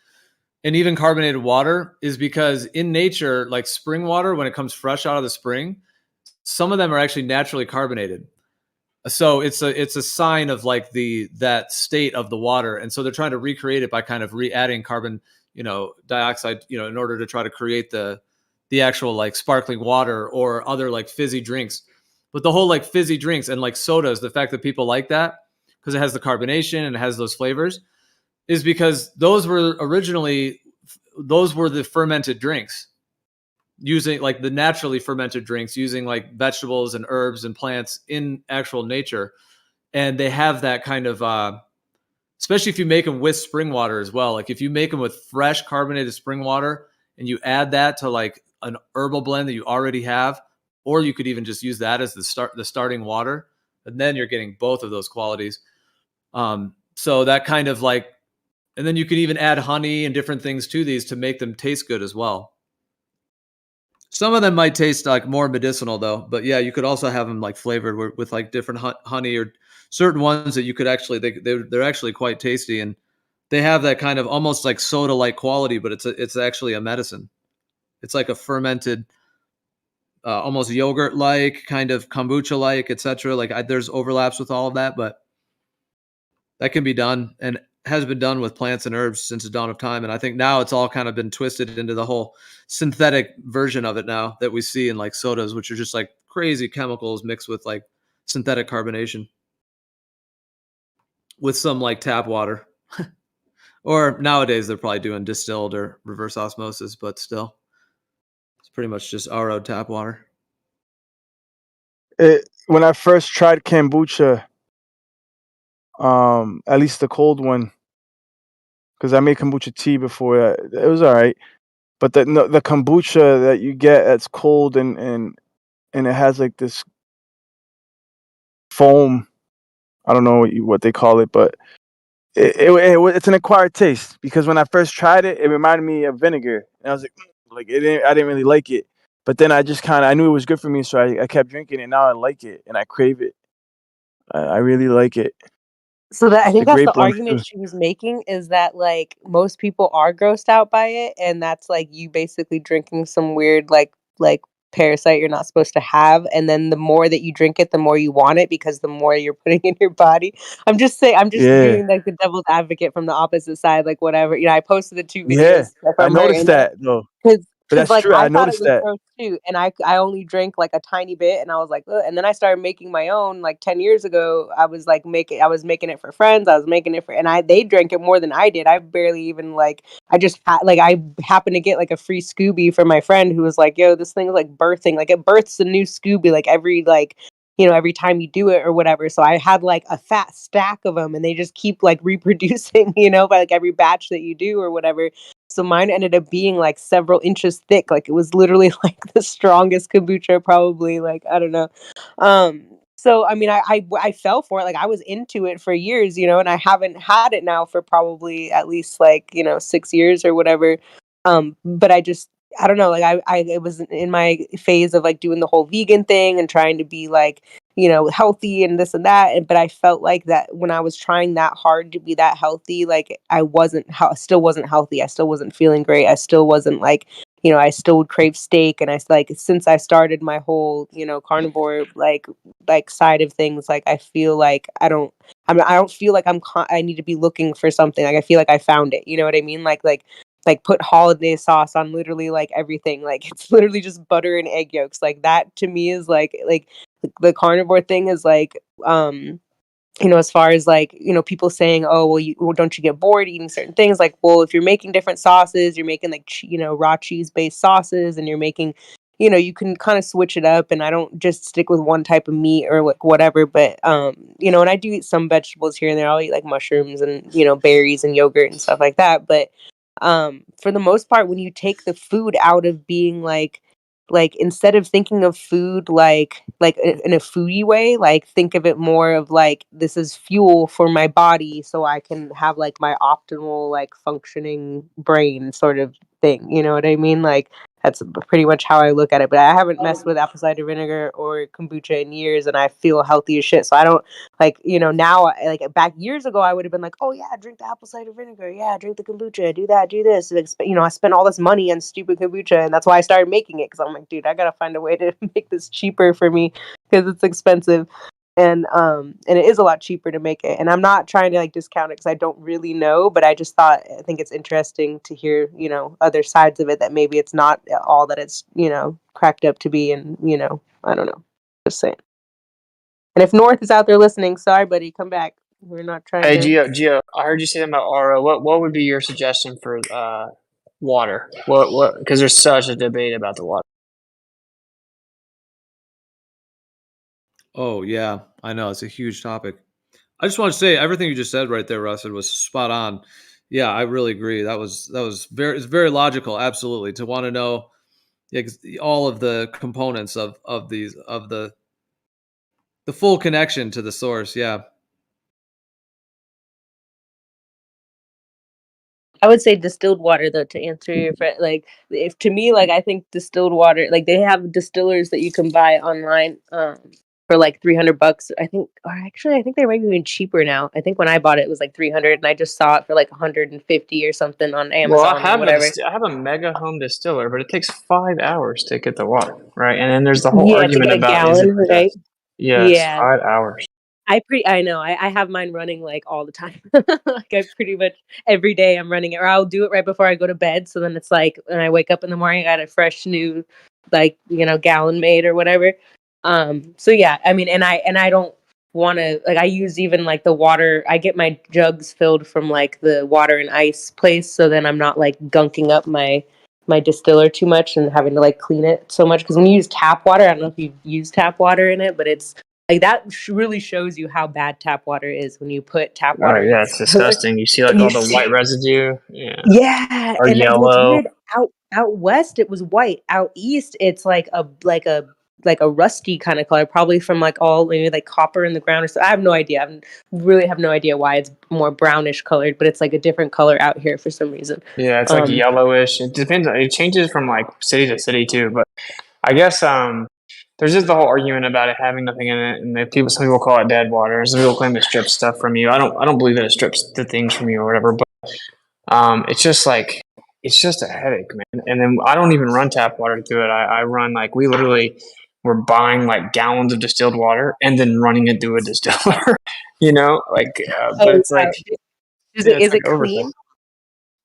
and even carbonated water, is because in nature, like spring water, when it comes fresh out of the spring, some of them are actually naturally carbonated. So it's a sign of that state of the water, and so they're trying to recreate it by kind of re-adding carbon, dioxide, in order to try to create the actual sparkling water or other fizzy drinks. But the whole fizzy drinks and sodas, the fact that people like that, because it has the carbonation and it has those flavors, is because those were the fermented drinks, using like the naturally fermented drinks, using like vegetables and herbs and plants in actual nature. And they have that kind of, especially if you make them with spring water as well. Like if you make them with fresh carbonated spring water and you add that to like an herbal blend that you already have, or you could even just use that as the starting water, and then you're getting both of those qualities. So that kind of like, and then you could even add honey and different things to these to make them taste good as well. Some of them might taste like more medicinal though, but yeah, you could also have them like flavored with like different honey or certain ones that you could actually, they're actually quite tasty, and they have that kind of almost like soda-like quality, but it's actually a medicine. It's like a fermented, almost yogurt-like, kind of kombucha-like, etc. Like there's overlaps with all of that, but that can be done and has been done with plants and herbs since the dawn of time. And I think now it's all kind of been twisted into the whole synthetic version of it now that we see in like sodas, which are just like crazy chemicals mixed with like synthetic carbonation with some like tap water. Or nowadays they're probably doing distilled or reverse osmosis, but still it's pretty much just RO tap water. When I first tried kombucha, at least the cold one, because I made kombucha tea before. It was all right, but the kombucha that you get that's cold and it has like this foam. I don't know what they call it, but it's an acquired taste, because when I first tried it, it reminded me of vinegar, and I was like I didn't really like it. But then I just I knew it was good for me, so I kept drinking it. Now I like it and I crave it. I really like it. So that I The think that's the grape one argument too. she was making, is that like most people are grossed out by it, and that's like you basically drinking some weird like parasite you're not supposed to have, and then the more that you drink it, the more you want it because the more you're putting in your body. I'm just Yeah, doing like the devil's advocate from the opposite side, like whatever. I posted the two yeah. videos I from her, noticed and that though. because But that's like true. I I thought it noticed was that. gross too, and I only drank like a tiny bit, and I was like, ugh. And then I started making my own. Like 10 years ago, I was making it for friends. I was making it for, and they drank it more than I did. I barely even like. I happened to get like a free Scooby from my friend who was like, yo, this thing is like birthing. Like it births a new Scooby like every time you do it or whatever. So I had like a fat stack of them, and they just keep like reproducing, by like every batch that you do or whatever. So mine ended up being like several inches thick. Like it was literally like the strongest kombucha, probably. Like I don't know. So I mean, I fell for it. Like I was into it for years, and I haven't had it now for probably at least like 6 years or whatever. But I don't know. Like I it was in my phase of like doing the whole vegan thing and trying to be like healthy and this and that. But I felt like that when I was trying that hard to be that healthy, like still wasn't healthy. I still wasn't feeling great. I still wasn't like, I still would crave steak. And since I started my whole, carnivore, like side of things, like I feel like I don't feel like I need to be looking for something. Like I feel like I found it. You know what I mean? Like put holiday sauce on literally like everything. Like it's literally just butter and egg yolks. Like that to me is like the carnivore thing is like as far as like people saying, oh well, don't you get bored eating certain things? Like, well, if you're making different sauces, you're making like raw cheese based sauces, and you're making you can kind of switch it up, and I don't just stick with one type of meat or like whatever. But and I do eat some vegetables here and there. I'll eat like mushrooms and berries and yogurt and stuff like that. But for the most part, when you take the food out of being like instead of thinking of food in a foodie way, like think of it more of like this is fuel for my body so I can have like my optimal like functioning brain sort of thing. You know what I mean? Like that's pretty much how I look at it. But I haven't messed with apple cider vinegar or kombucha in years, and I feel healthy as shit. So I don't like now, like back years ago I would have been like, oh yeah, drink the apple cider vinegar, yeah, drink the kombucha, do that, do this. Like, I spent all this money on stupid kombucha, and that's why I started making it, because I'm like, dude, I gotta find a way to make this cheaper for me because it's expensive. And it is a lot cheaper to make it, and I'm not trying to like discount it because I don't really know, but I think it's interesting to hear other sides of it, that maybe it's not all that it's cracked up to be. And I don't know, just saying. And if North is out there listening, sorry buddy, come back. We're not trying Hey, to. Gio, I heard you say something about RO. What would be your suggestion for water? What? Because there's such a debate about the water. Oh yeah, I know it's a huge topic. I just want to say everything you just said right there, Rusted, was spot on. Yeah, I really agree. It's very logical, absolutely, to want to know all of the components of the full connection to the source. Yeah. I would say distilled water though, to answer your friend. Like, if to me, like, I think distilled water, like they have distillers that you can buy online for like $300. I think, or actually, I think they might be even cheaper now. I think when I bought it, it was like 300, and I just saw it for like 150 or something on Well, Amazon or whatever. I have a mega home distiller, but it takes 5 hours to get the water, right? And then there's the whole Yeah, to argument get a about is it gallon, the right? best? Yes, Yeah. 5 hours. I know. I have mine running like all the time. Like I pretty much every day I'm running it, or I'll do it right before I go to bed. So then it's like when I wake up in the morning, I got a fresh new, like, gallon made or whatever. So yeah, I mean, and I don't want to, like, I use even like the water. I get my jugs filled from like the water and ice place, so then I'm not like gunking up my distiller too much and having to like clean it so much. Because when you use tap water, I don't know if you use tap water in it, but it's like that really shows you how bad tap water is when you put tap Oh water in a yeah, it's distiller. disgusting. You see like And you all the see, white residue, yeah, yeah, or and what's yellow. weird, out west it was white. Out east it's like a rusty kind of color, probably from like all maybe like copper in the ground or so. I have no idea. Really have no idea why it's more brownish colored, but it's like a different color out here for some reason. Yeah, it's like yellowish. It depends. It changes from like city to city too. But I guess there's just the whole argument about it having nothing in it, and some people call it dead water. Some people claim it strips stuff from you. I don't believe that it strips the things from you or whatever. But it's just like it's just a headache, man. And then I don't even run tap water through it. I run like we literally were buying like gallons of distilled water and then running it through a distiller. But Oh it's like wow. Is yeah, it it's is like it overkill. clean?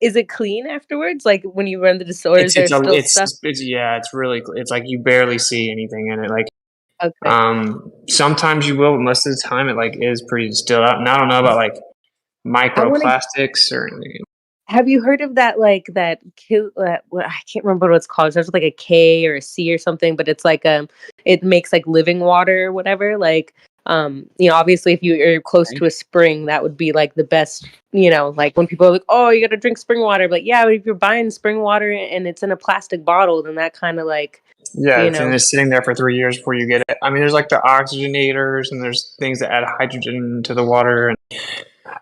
Is it clean afterwards? Like when you run the distiller, is there still stuff? It's yeah, it's really it's like you barely see anything in it. Like Okay. sometimes you will, but most of the time it like is pretty distilled out. And I don't know about like I want to. microplastics or anything. Have you heard of that? Like that I can't remember what it's called. It starts with like a K or a C or something, but it's like it makes like living water or whatever. Like obviously if you're close to a spring, that would be like the best. Like when people are like, oh, you got to drink spring water, but yeah, but if you're buying spring water and it's in a plastic bottle, then that kind of like, Yeah, you and know. it's sitting there for 3 years before you get it. I mean, there's like the oxygenators and there's things that add hydrogen to the water. And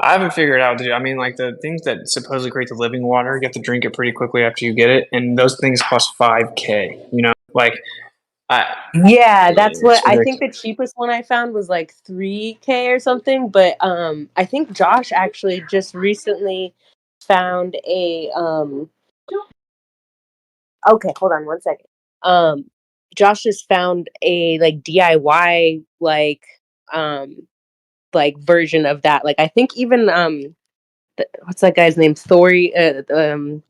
I haven't figured out, dude. I mean, like the things that supposedly create the living water, you have to drink it pretty quickly after you get it, and those things cost 5K. Like Yeah, that's it's what I think. The ridiculous. cheapest one I found was like 3K or something, but I think Josh actually just recently found a okay, hold on one second. Josh just found a like DIY um version of that. Like I think even what's that guy's name?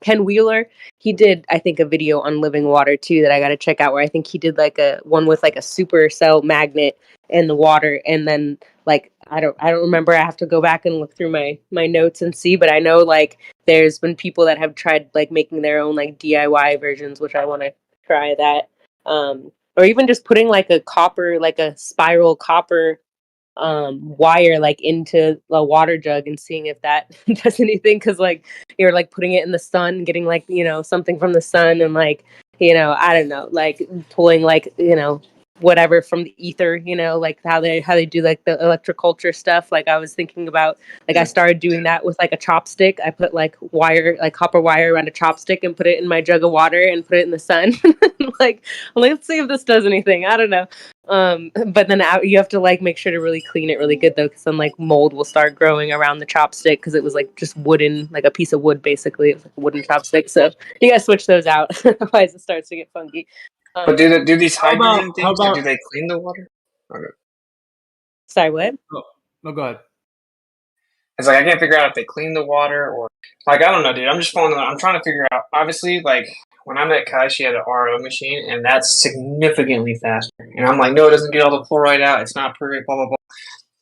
Ken Wheeler. He did, I think, a video on living water too that I got to check out. Where I think he did like a one with like a supercell magnet in the water, and then like I don't remember. I have to go back and look through my notes and see. But I know like there's been people that have tried like making their own like DIY versions, which I want to try that. Or even just putting like a spiral copper wire like into a water jug and seeing if that does anything, because like you're like putting it in the sun, getting like something from the sun, and like I don't know, like pulling like whatever from the ether, like how they do like the electroculture stuff. Like I was thinking about, like I started doing that with like a chopstick. I put like copper wire around a chopstick and put it in my jug of water and put it in the sun. Like, let's see if this does anything. I don't know. But then you have to like make sure to really clean it really good though, because then like mold will start growing around the chopstick, because it was like just wooden, like a piece of wood basically. It was like a wooden chopstick, so you gotta switch those out, otherwise it starts to get funky. But do these hydrogen How things? Like, do about? they clean the water? Okay. Sorry, what? Oh, no, go ahead. It's like I can't figure out if they clean the water or like I don't know, dude. I'm just following. I'm trying to figure out. Obviously, like when I met Kai, she had an RO machine, and that's significantly faster. And I'm like, no, it doesn't get all the fluoride out. It's not perfect. Blah blah blah.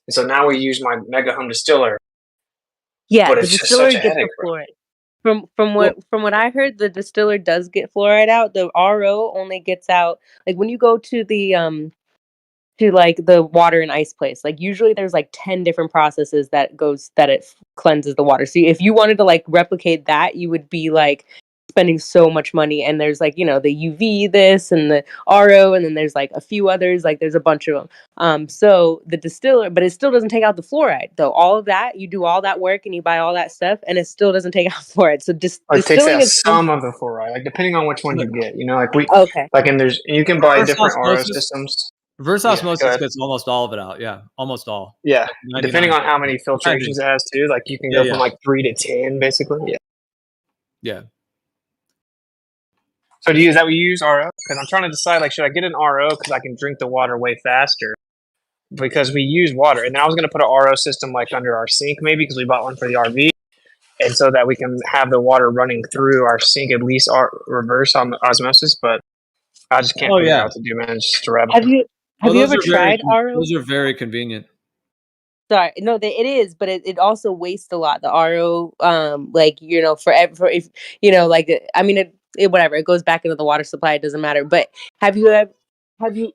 And so now we use my Mega Home distiller, Yeah, but the it's just distiller such a gets the headache, bro. fluoride. From what I heard, the distiller does get fluoride out. The RO only gets out like when you go to like the water and ice place. Like usually there's like 10 different processes that it cleanses the water. So if you wanted to like replicate that, you would be like spending so much money. And there's like, you know, the UV this and the RO, and then there's like a few others, like there's a bunch of them. So the distiller, but it still doesn't take out the fluoride though. All of that, you do all that work and you buy all that stuff and it still doesn't take out fluoride. So It takes distilling out is some of the fluoride, like depending on which one you get. You know, like okay. and you can buy Reverse different RO osmosis. systems. Reverse Yeah, go osmosis ahead. gets almost all of it out. Yeah, almost all. Yeah, 99. depending on how many filtrations it has too. Like you can go from like 3 to 10, basically. Yeah. Yeah. So is that what you use RO? Because I'm trying to decide, like, should I get an RO because I can drink the water way faster? Because we use water, and then I was going to put an RO system like under our sink maybe because we bought one for the RV, and so that we can have the water running through our sink at least reverse osmosis. But I just can't figure out what to do, man. It's just a rabbit hole. Have you ever tried RO? Those are very convenient. Sorry, no, it is, but it also wastes a lot. The RO, like you know, for if you know, like I mean, it whatever, it goes back into the water supply. It doesn't matter. But have you ever have you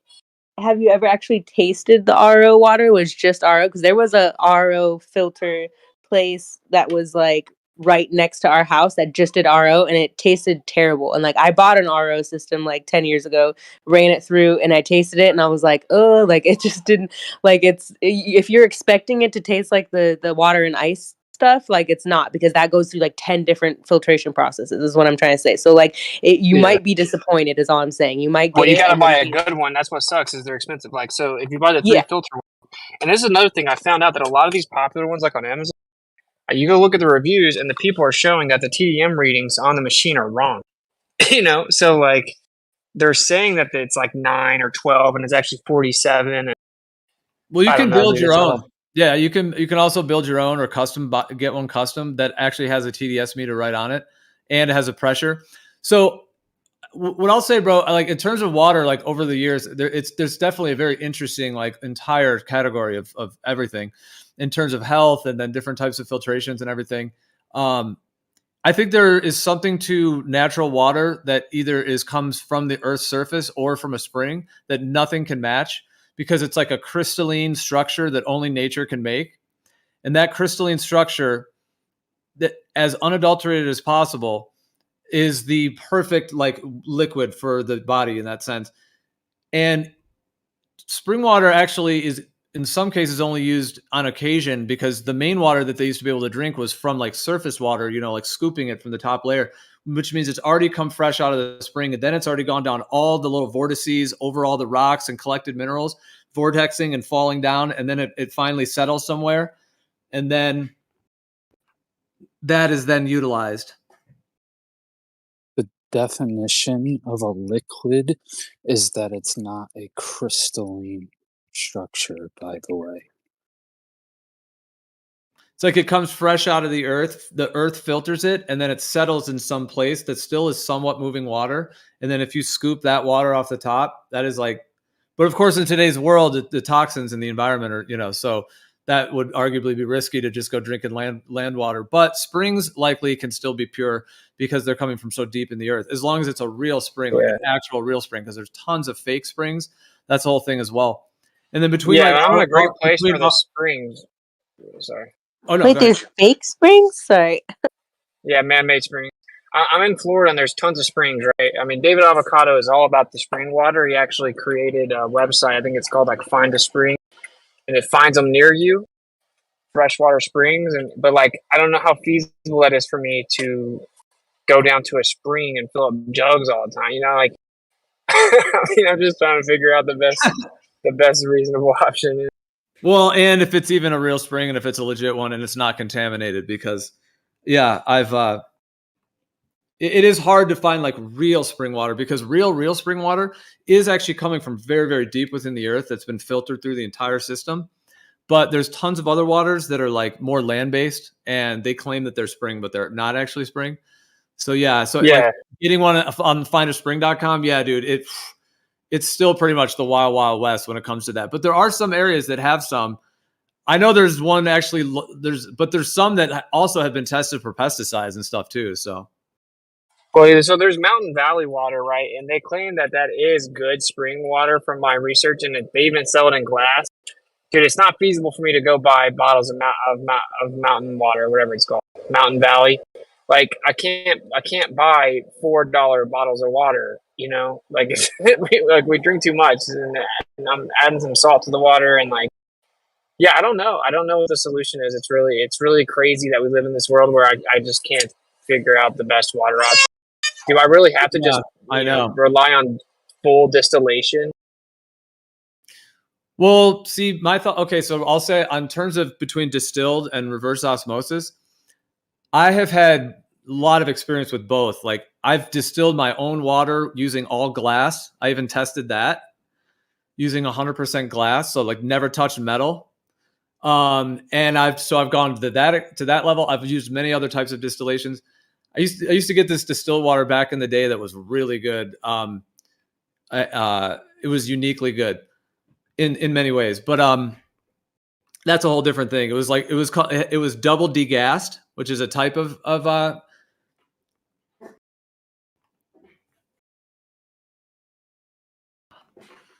have you ever actually tasted the RO water? It was just RO because there was a RO filter place that was like right next to our house that just did RO and it tasted terrible. And like I bought an RO system like 10 years ago, ran it through and I tasted it and I was like, oh, like it just didn't like if you're expecting it to taste like the water and ice stuff, like it's not because that goes through like 10 different filtration processes is what I'm trying to say. So like you might be disappointed is all I'm saying. You might get Well, you it got to and buy a then good one. That's what sucks is they're expensive. Like, so if you buy the 3 yeah. filter one, and this is another thing I found out that a lot of these popular ones, like on Amazon, you go look at the reviews and the people are showing that the TDM readings on the machine are wrong. You know, so like they're saying that it's like 9 or 12 and it's actually 47. And Well, you I can don't know, build dude, your it's own. all- Yeah, you can also build your own or get one custom that actually has a TDS meter right on it and it has a pressure. So what I'll say, bro, like in terms of water, like over the years, there's definitely a very interesting like entire category of everything in terms of health and then different types of filtrations and everything. I think there is something to natural water that either comes from the Earth's surface or from a spring that nothing can match because it's like a crystalline structure that only nature can make. And that crystalline structure, that as unadulterated as possible, is the perfect like liquid for the body in that sense. And spring water actually is in some cases only used on occasion because the main water that they used to be able to drink was from like surface water, you know, like scooping it from the top layer, which means it's already come fresh out of the spring and then it's already gone down all the little vortices over all the rocks and collected minerals, vortexing and falling down, and then it finally settles somewhere, and then that is then utilized. The definition of a liquid is that it's not a crystalline structure, by the way. It's like it comes fresh out of the earth filters it, and then it settles in some place that still is somewhat moving water. And then if you scoop that water off the top, that is like, but of course in today's world, the toxins in the environment are, you know, so that would arguably be risky to just go drinking land water. But springs likely can still be pure because they're coming from so deep in the earth, as long as it's a real spring, like an actual real spring, because there's tons of fake springs. That's the whole thing as well. And then between I'm in a great place for the springs. Sorry. Oh no! Wait, there's fake springs? Sorry. Yeah, man-made springs. I'm in Florida, and there's tons of springs, right? I mean, David Avocado is all about the spring water. He actually created a website. I think it's called like Find a Spring, and it finds them near you, freshwater springs. But like, I don't know how feasible that is for me to go down to a spring and fill up jugs all the time. You know, like, I mean, I'm just trying to figure out the best reasonable option. Well, and if it's even a real spring and if it's a legit one and it's not contaminated, because yeah, it is hard to find like real spring water because real spring water is actually coming from very, very deep within the earth that's been filtered through the entire system. But there's tons of other waters that are like more land-based and they claim that they're spring, but they're not actually spring. So yeah, like getting one on findaspring.com, yeah, dude, it's still pretty much the wild, wild west when it comes to that. But there are some areas that have some. I know there's one actually. There's some that also have been tested for pesticides and stuff too. So. Well, so there's Mountain Valley water, right? And they claim that that is good spring water from my research, and they even sell it in glass. Dude, it's not feasible for me to go buy bottles of mountain water, or whatever it's called, Mountain Valley. Like I can't buy $4 bottles of water. You know, like we drink too much, and I'm adding some salt to the water, and like, yeah, I don't know what the solution is. It's really crazy that we live in this world where I just can't figure out the best water option. Do I really have to just rely on full distillation? Well, see, my thought. Okay, so I'll say on terms of between distilled and reverse osmosis, I have had a lot of experience with both. Like I've distilled my own water using all glass. I even tested that using 100% glass, so like never touched metal. And I've gone to that level. I've used many other types of distillations. I used to get this distilled water back in the day that was really good. It was uniquely good in many ways, but that's a whole different thing. It was double degassed, which is a type of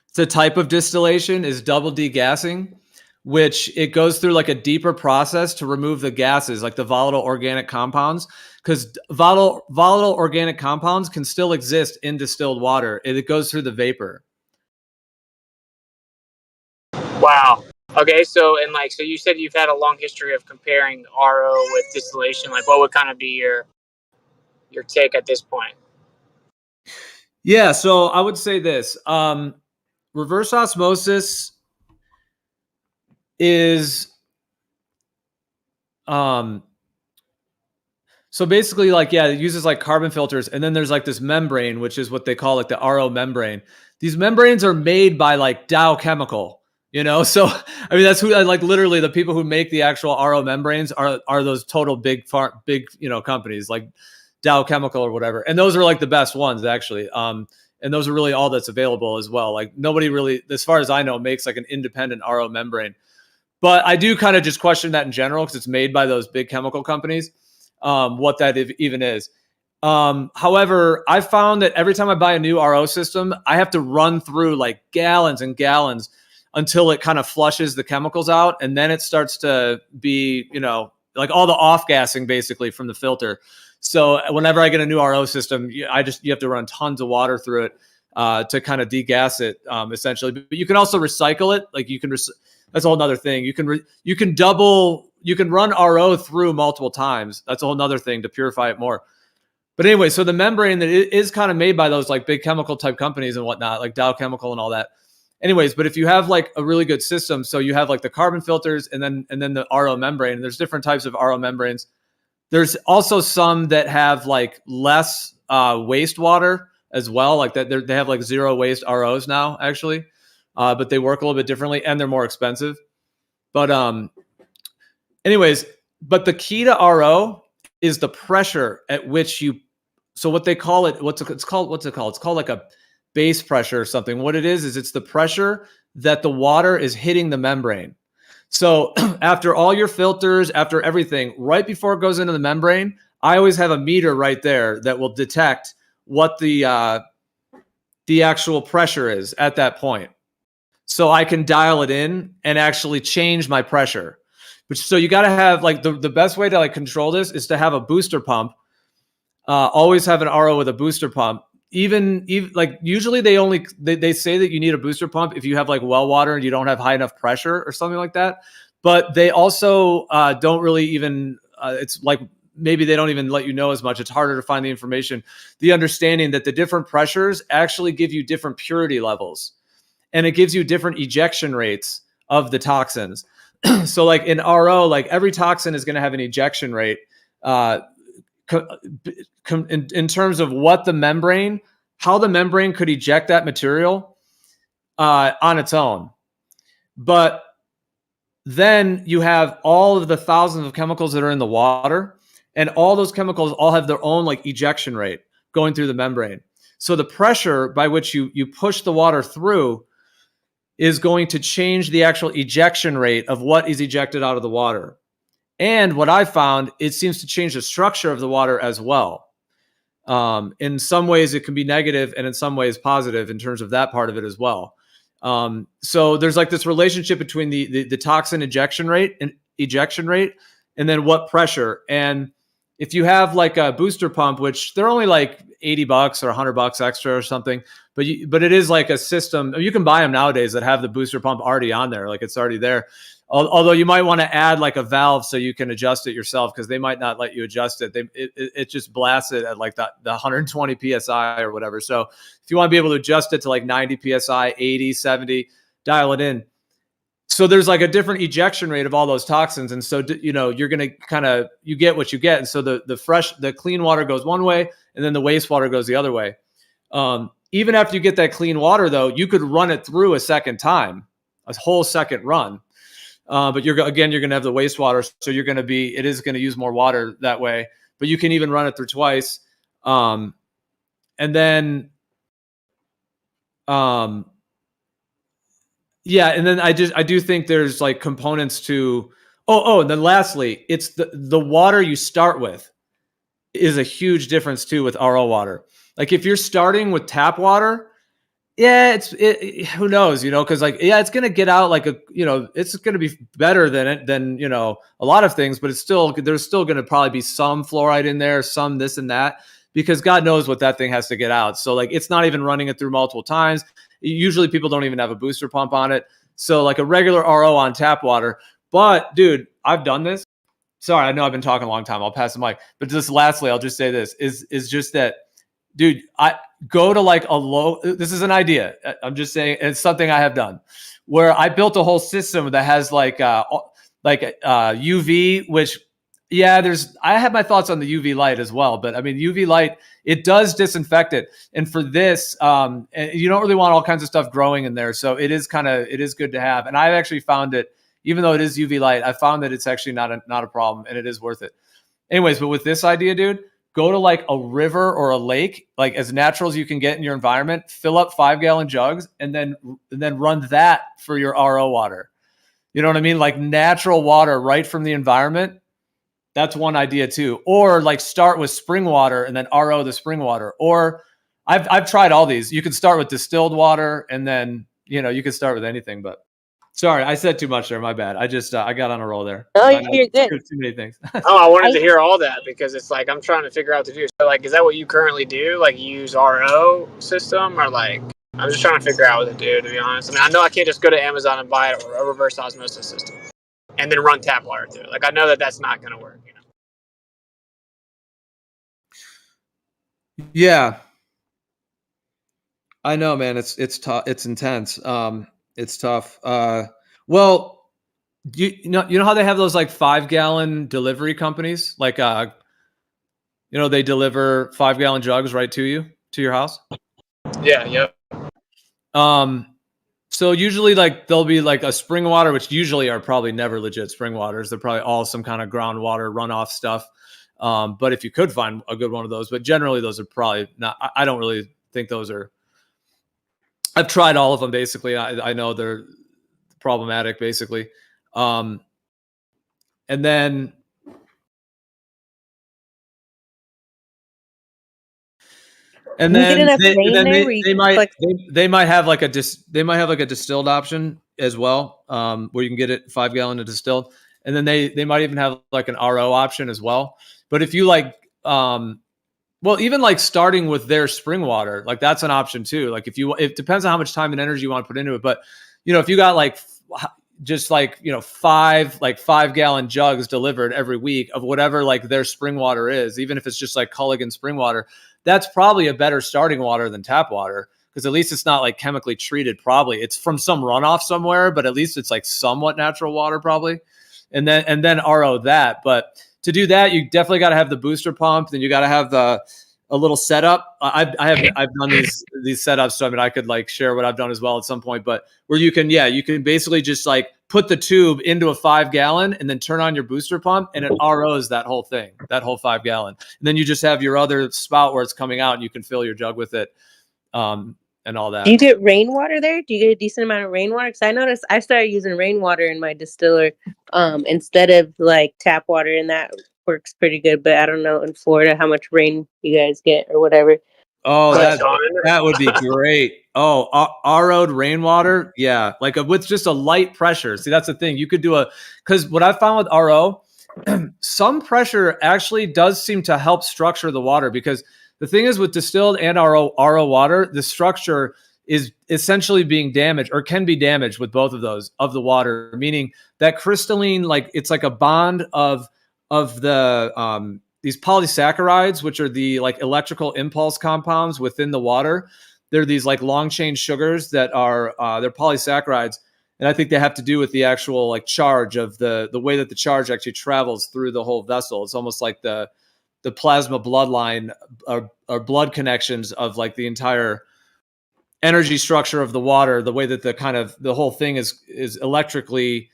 it's a type of distillation is double degassing, which it goes through like a deeper process to remove the gases, like the volatile organic compounds, because volatile organic compounds can still exist in distilled water. It goes through the vapor. Wow. Okay, so you said you've had a long history of comparing RO with distillation. Like, what would kind of be your take at this point? Yeah, so I would say this. Reverse osmosis is so basically like, yeah, it uses like carbon filters, and then there's like this membrane, which is what they call like the RO membrane. These membranes are made by like Dow Chemical, you know? So, I mean, that's who, like literally the people who make the actual RO membranes are those total big, companies like Dow Chemical or whatever. And those are like the best ones actually. And those are really all that's available as well. Like nobody really, as far as I know, makes like an independent RO membrane. But I do kind of just question that in general because it's made by those big chemical companies, what that even is. However, I found that every time I buy a new RO system, I have to run through like gallons and gallons until it kind of flushes the chemicals out. And then it starts to be, like all the off gassing basically from the filter. So whenever I get a new RO system, you have to run tons of water through it to kind of degas it essentially. But you can also recycle it. Like that's a whole nother thing. You can run RO through multiple times. That's a whole nother thing to purify it more. But anyway, so the membrane that is kind of made by those like big chemical type companies and whatnot, like Dow Chemical and all that. Anyways, but if you have like a really good system, so you have like the carbon filters and then the RO membrane, and there's different types of RO membranes. There's also some that have like less wastewater as well. Like that they have like zero waste ROs now actually, but they work a little bit differently and they're more expensive. But anyways, but the key to RO is the pressure at which so what they call it, what's it called? It's called like a base pressure or something. What it is it's the pressure that the water is hitting the membrane. So after all your filters, after everything, right before it goes into the membrane, I always have a meter right there that will detect what the actual pressure is at that point. So I can dial it in and actually change my pressure. So you got to have like the best way to like control this is to have a booster pump. Always have an RO with a booster pump. Even like usually they say that you need a booster pump if you have like well water and you don't have high enough pressure or something like that. But they also don't really even it's like maybe they don't even let you know as much. It's harder to find the information. The understanding that the different pressures actually give you different purity levels, and it gives you different ejection rates of the toxins. So like in RO, like every toxin is going to have an ejection rate in terms of what how the membrane could eject that material on its own. But then you have all of the thousands of chemicals that are in the water, and all those chemicals all have their own like ejection rate going through the membrane. So the pressure by which you push the water through is going to change the actual ejection rate of what is ejected out of the water. And what I found, it seems to change the structure of the water as well. In some ways it can be negative and in some ways positive in terms of that part of it as well. So there's like this relationship between the toxin ejection rate and then what pressure. And if you have like a booster pump, which they're only like $80 or $100 extra or something, but it is like a system. You can buy them nowadays that have the booster pump already on there, like it's already there. Although you might want to add like a valve so you can adjust it yourself, because they might not let you adjust it. It just blasts it at like the 120 PSI or whatever. So if you want to be able to adjust it to like 90 PSI, 80, 70, dial it in. So there's like a different ejection rate of all those toxins. And so, you know, you're going to you get what you get. And so the clean water goes one way and then the wastewater goes the other way. Even after you get that clean water though, you could run it through a second time, a whole second run. But you're going to have the wastewater. So it is going to use more water that way, but you can even run it through twice. And then, yeah. And then I do think there's like components to, and then lastly, it's the water you start with is a huge difference too with RO water. Like if you're starting with tap water, yeah, who knows, you know, because like, yeah, it's going to get out like it's going to be better than, you know, a lot of things, but there's still going to probably be some fluoride in there, some this and that, because God knows what that thing has to get out. So like, it's not even running it through multiple times. Usually people don't even have a booster pump on it. So like a regular RO on tap water, but dude, I've done this. Sorry, I know I've been talking a long time. I'll pass the mic, but just lastly, I'll just say this is just that, dude, I go to like this is an idea. I'm just saying it's something I have done where I built a whole system that has like UV, which I have my thoughts on the UV light as well, but I mean, UV light, it does disinfect it. And for this, you don't really want all kinds of stuff growing in there. So it is good to have. And I've actually found it, even though it is UV light, I found that it's actually not a problem and it is worth it. Anyways, but with this idea, dude, go to like a river or a lake, like as natural as you can get in your environment, fill up 5-gallon jugs and then run that for your RO water. You know what I mean? Like natural water right from the environment. That's one idea too. Or like start with spring water and then RO the spring water. Or I've tried all these. You can start with distilled water and then, you know, you can start with anything, but sorry, I said too much there. My bad. I just I got on a roll there. Oh, you're good. Too many things. Oh, I wanted to hear all that because it's like I'm trying to figure out what to do. So, like, is that what you currently do? Like, you use RO system, or like, I'm just trying to figure out what to do. To be honest, I mean, I know I can't just go to Amazon and buy a reverse osmosis system and then run tap water through it. Like, I know that that's not going to work. You know? Yeah, I know, man. It's tough. It's intense. It's tough. Well. You know how they have those like 5-gallon delivery companies? Like, you know, they deliver 5-gallon jugs right to you, to your house. Yeah. Yep. So usually like there'll be like a spring water, which usually are probably never legit spring waters. They're probably all some kind of groundwater runoff stuff. But if you could find a good one of those, but generally those are probably not, I don't really think those are, I've tried all of them basically. I know they're problematic basically. And then they might have like a distilled option as well, where you can get it 5-gallon of distilled, and then they might even have like an RO option as well. But if you like, even like starting with their spring water, like that's an option too. Like it depends on how much time and energy you want to put into it. But you know, if you got like just like, you know, 5-gallon jugs delivered every week of whatever like their spring water is, even if it's just like Culligan spring water, that's probably a better starting water than tap water, because at least it's not like chemically treated. Probably it's from some runoff somewhere, but at least it's like somewhat natural water probably. And then RO that. But to do that, you definitely got to have the booster pump. Then you got to have a little setup. I've done these setups, so I mean I could like share what I've done as well at some point. But where you can basically just like put the tube into a 5-gallon and then turn on your booster pump and it ROs that whole thing, that whole 5-gallon. And then you just have your other spout where it's coming out and you can fill your jug with it. and all that. Do you get rainwater there? Do you get a decent amount of rainwater? Because I noticed I started using rainwater in my distiller instead of like tap water, and that works pretty good. But I don't know in Florida how much rain you guys get or whatever. Oh, But that would be great. Oh, RO'd rainwater, yeah, like with just a light pressure. See, that's the thing. You could do because what I found with RO, some pressure actually does seem to help structure the water. Because the thing is with distilled and RO water, the structure is essentially being damaged or can be damaged with both of those of the water. Meaning that crystalline, like it's like a bond of the these polysaccharides, which are the like electrical impulse compounds within the water. They're these like long chain sugars that are they're polysaccharides, and I think they have to do with the actual like charge of the way that the charge actually travels through the whole vessel. It's almost like the plasma bloodline or blood connections of like the entire energy structure of the water. The way that the whole thing is electrically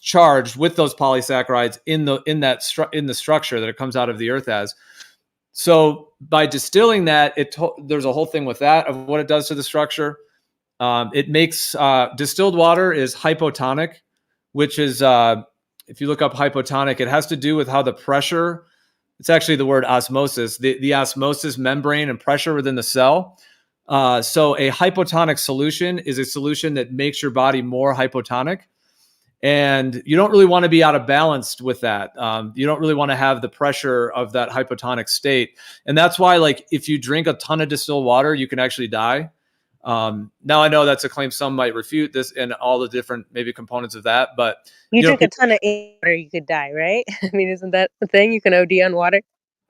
charged with those polysaccharides in the structure that it comes out of the earth as. So by distilling that, there's a whole thing with that of what it does to the structure. It makes distilled water is hypotonic, which is if you look up hypotonic, it has to do with how the pressure. It's actually the word osmosis, the osmosis membrane and pressure within the cell. So a hypotonic solution is a solution that makes your body more hypotonic. And you don't really want to be out of balance with that. You don't really want to have the pressure of that hypotonic state. And that's why, like, if you drink a ton of distilled water, you can actually die. Now, I know that's a claim some might refute this and all the different maybe components of that. But, you know, drink a ton of water, you could die, right? I mean, isn't that the thing? You can OD on water.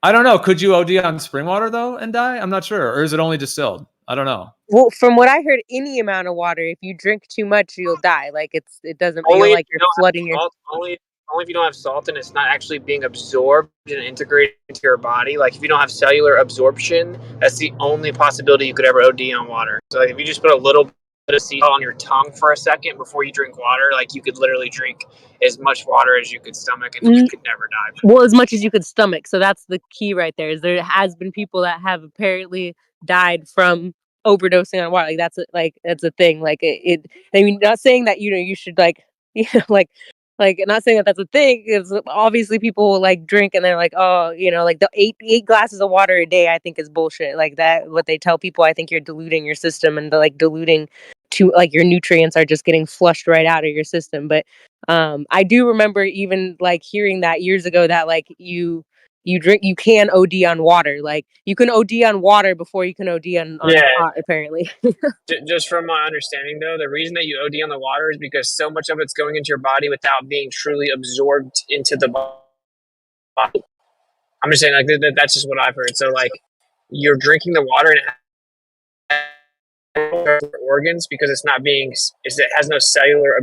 I don't know. Could you OD on spring water, though, and die? I'm not sure. Or is it only distilled? I don't know. Well, from what I heard, any amount of water, if you drink too much, you'll die. Like it doesn't feel Only if like you you're don't flooding have your. salt. Only if you don't have salt and it's not actually being absorbed and integrated into your body. Like if you don't have cellular absorption, that's the only possibility you could ever OD on water. So like if you just put a little bit of sea salt on your tongue for a second before you drink water, like you could literally drink as much water as you could stomach and you could never die. Well, as much as you could stomach. So that's the key right there. Is there has been people that have apparently died from overdosing on water. Like that's a thing. Like it I mean, not saying that you should like like not saying that that's a thing. Because obviously people will like drink and they're like, oh, like the eight glasses of water a day. I think is bullshit. Like that, what they tell people. I think you're diluting your system and like diluting to like your nutrients are just getting flushed right out of your system. But I do remember even like hearing that years ago that like you can OD on water. Like you can OD on water before you can OD on Yeah. pot, apparently. Just from my understanding, though, the reason that you OD on the water is because so much of it's going into your body without being truly absorbed into the body. I'm just saying, like that's just what I've heard. So, like, you're drinking the water and it has organs because it has no cellular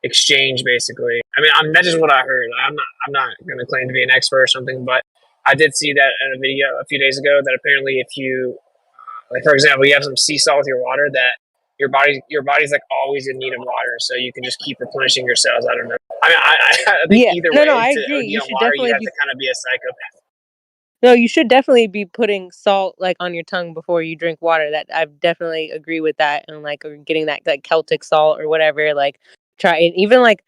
exchange, basically. I mean, that's just what I heard. I'm not going to claim to be an expert or something, but I did see that in a video a few days ago that apparently if you like, for example, you have some sea salt with your water, that your body's like always in need of water, so you can just keep replenishing your cells. I don't know. I mean, I think either way, I to agree. OD You on should water, you definitely have be. to kind of be a psychopath. No, you should definitely be putting salt like on your tongue before you drink water. That I definitely agree with that, and like or getting that like Celtic salt or whatever. Like try and even like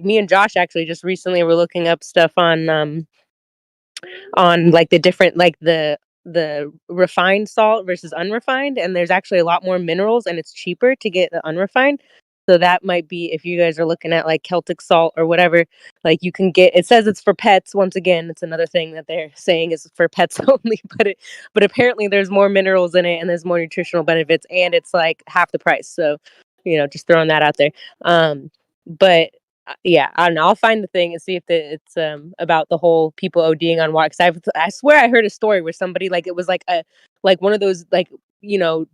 me and Josh actually just recently were looking up stuff on like the different like the refined salt versus unrefined, and there's actually a lot more minerals and it's cheaper to get the unrefined. So that might be if you guys are looking at like Celtic salt or whatever, like you can get it says it's for pets. Once again, it's another thing that they're saying is for pets only, but apparently there's more minerals in it and there's more nutritional benefits and it's like half the price. So, just throwing that out there. But yeah, I don't know. I'll find the thing and see if it's about the whole people ODing on water. Because I swear I heard a story where somebody like it was like one of those like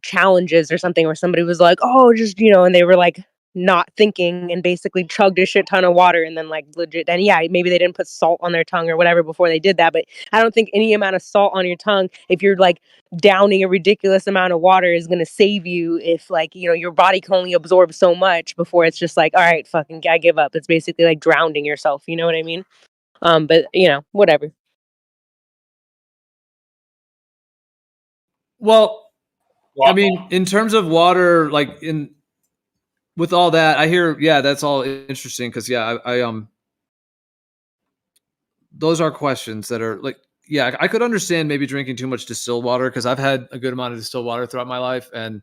challenges or something where somebody was like, oh, just and they were like not thinking and basically chugged a shit ton of water and then like legit. And yeah, maybe they didn't put salt on their tongue or whatever before they did that. But I don't think any amount of salt on your tongue, if you're like downing a ridiculous amount of water, is going to save you. If like your body can only absorb so much before it's just like, all right, fucking I give up. It's basically like drowning yourself, you know what I mean? But whatever. Well, I mean, in terms of water, like with all that, I hear, yeah, that's all interesting because I those are questions that are like, yeah, I could understand maybe drinking too much distilled water because I've had a good amount of distilled water throughout my life, and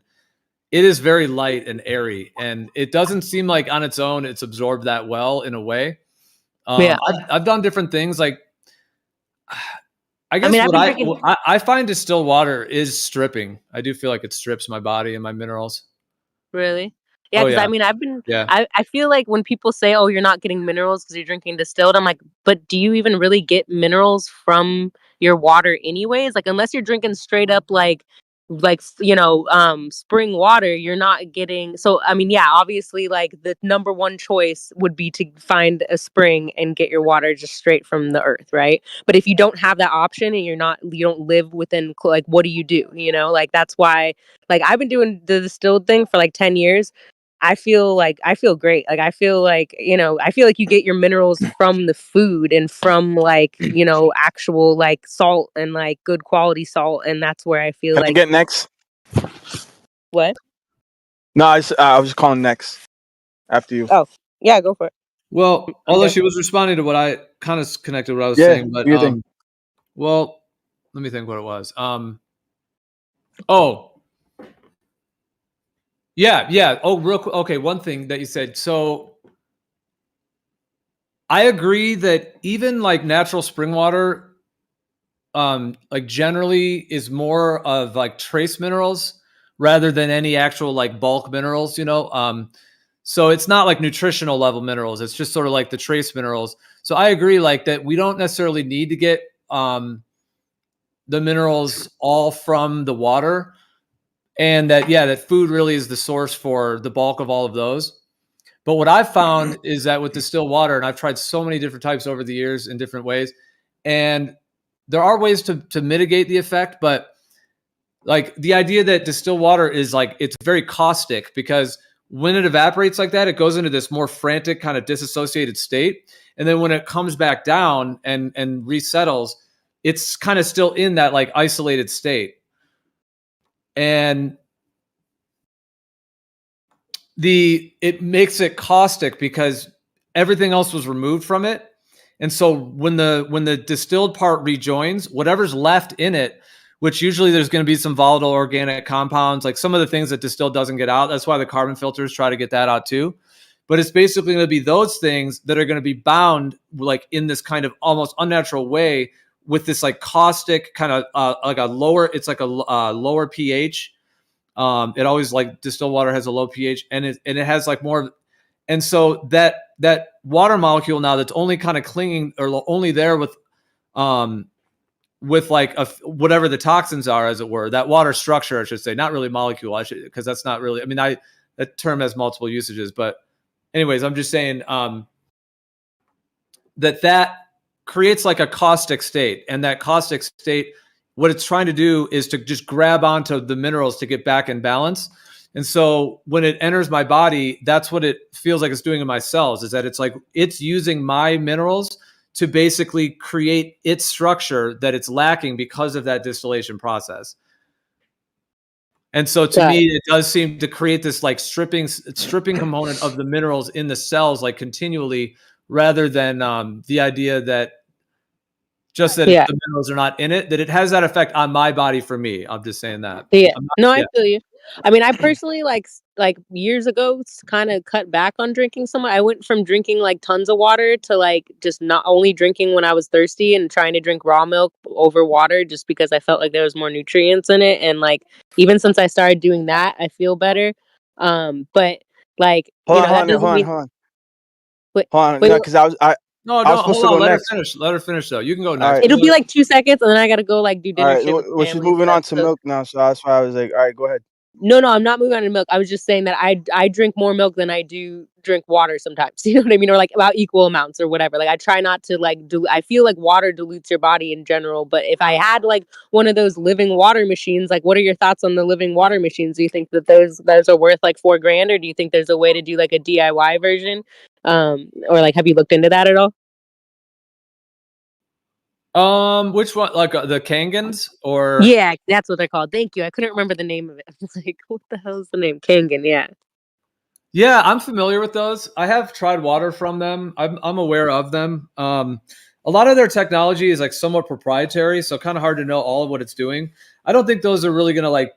it is very light and airy, and it doesn't seem like on its own it's absorbed that well in a way. Yeah. I've done different things like. I guess mean, I've what been drinking. I find distilled water is stripping. I do feel like it strips my body and my minerals. Really? Yeah, Oh because I yeah, mean, yeah. I feel like when people say, "Oh, you're not getting minerals because you're drinking distilled," I'm like, but do you even really get minerals from your water anyways? Like, unless you're drinking straight up spring water, you're not getting. So, I mean, yeah, obviously, like the number one choice would be to find a spring and get your water just straight from the earth, right? But if you don't have that option and you don't live within, like, what do you do? You know, like that's why. Like I've been doing the distilled thing for like 10 years. I feel great. Like I feel like, I feel like you get your minerals from the food and from like, actual like salt and like good quality salt, and that's where I feel Can I like get next? what? No, I was just calling next after you. Oh, yeah, go for it. Well, I'm although done. she was responding to what I kind of connected what I was Yeah, saying, but do your thing. well, let me think what it was. Oh, yeah. Oh, real quick. Okay, one thing that you said. So I agree that even like natural spring water, like generally is more of like trace minerals rather than any actual like bulk minerals. So it's not like nutritional level minerals. It's just sort of like the trace minerals. So I agree, like that we don't necessarily need to get the minerals all from the water, and that food really is the source for the bulk of all of those. But what I've found is that with distilled water, and I've tried so many different types over the years in different ways, and there are ways to mitigate the effect, but like the idea that distilled water is like it's very caustic because when it evaporates like that, it goes into this more frantic kind of disassociated state, and then when it comes back down and resettles, it's kind of still in that like isolated state. And it makes it caustic because everything else was removed from it. And so when the distilled part rejoins, whatever's left in it, which usually there's going to be some volatile organic compounds, like some of the things that distilled doesn't get out. That's why the carbon filters try to get that out too. But it's basically going to be those things that are going to be bound like in this kind of almost unnatural way with this like caustic kind of like a lower, it's like a lower pH. It always like distilled water has a low pH, and it has like more, and so that water molecule now that's only kind of clinging or only there with like whatever the toxins are, as it were, that water structure, I should say, not really molecule, because that's not really. I mean, that term has multiple usages, but anyways, I'm just saying that creates like a caustic state, and that caustic state, what it's trying to do is to just grab onto the minerals to get back in balance. And so when it enters my body, that's what it feels like it's doing in my cells, is that it's like it's using my minerals to basically create its structure that it's lacking because of that distillation process. And so to me, it does seem to create this like stripping component of the minerals in the cells, like continually, rather than the idea that just that the minerals are not in it, that it has that effect on my body for me. I'm just saying that. Yeah. I'm not, No, I feel you. I mean, I personally like years ago kind of cut back on drinking so much. I went from drinking like tons of water to like just not only drinking when I was thirsty and trying to drink raw milk over water just because I felt like there was more nutrients in it. And like even since I started doing that, I feel better. But like, Hold on, that doesn't mean hold on. wait, Hold on, wait, no, because I was no, supposed hold to on. go Let next. her finish. Let her finish though. You can go All next. right. it'll be like 2 seconds and then I gotta go like do All dinner right. shit with the Well, she's family and moving stuff. on to milk now, so that's why I was like, all right, go ahead. No, I'm not moving on to milk. I was just saying that I drink more milk than I do drink water sometimes. You know what I mean? Or like about equal amounts or whatever. Like I try not to like I feel like water dilutes your body in general. But if I had like one of those living water machines, like what are your thoughts on the living water machines? Do you think that those are worth like $4,000, or do you think there's a way to do like a DIY version? Or like have you looked into that at all? Which one? Like the Kangans or? Yeah, that's what they're called. Thank you. I couldn't remember the name of it. I was like, what the hell is the name? Kangen. Yeah. Yeah, I'm familiar with those. I have tried water from them. I'm aware of them. A lot of their technology is like somewhat proprietary, so kind of hard to know all of what it's doing. I don't think those are really going to like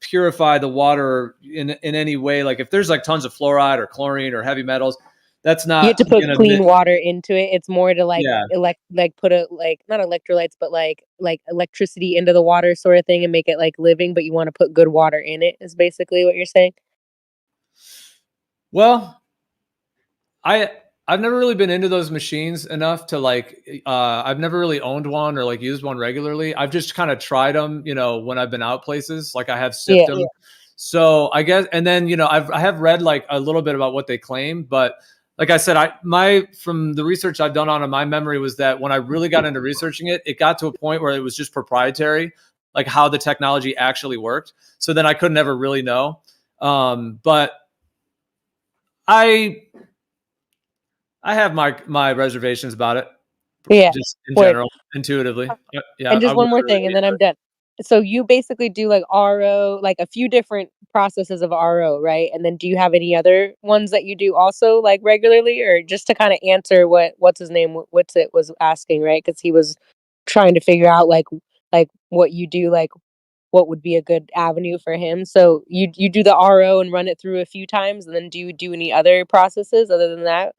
purify the water in any way. Like if there's like tons of fluoride or chlorine or heavy metals, that's You have not to put going clean to. water into it. It's more to like Yeah. put a like not electrolytes, but like electricity into the water sort of thing and make it like living. But you want to put good water in it. Is basically what you're saying. Well, I've never really been into those machines enough to like I've never really owned one or like used one regularly. I've just kind of tried them, when I've been out places, like I have sipped them. So I guess, and then I have read like a little bit about what they claim, but like I said, from the research I've done on it, my memory was that when I really got into researching it, it got to a point where it was just proprietary, like how the technology actually worked. So then I could never really know. But I have my reservations about it. Yeah. Just in Word. general, intuitively. Yeah. And just I one more wouldn't really thing, and be then into I'm it. done. So you basically do like RO, like a few different processes of RO, right? And then do you have any other ones that you do also like regularly, or just to kind of answer what's his name, what's it was asking, right? Because he was trying to figure out like what you do, like what would be a good avenue for him. So you do the RO and run it through a few times, and then do you do any other processes other than that?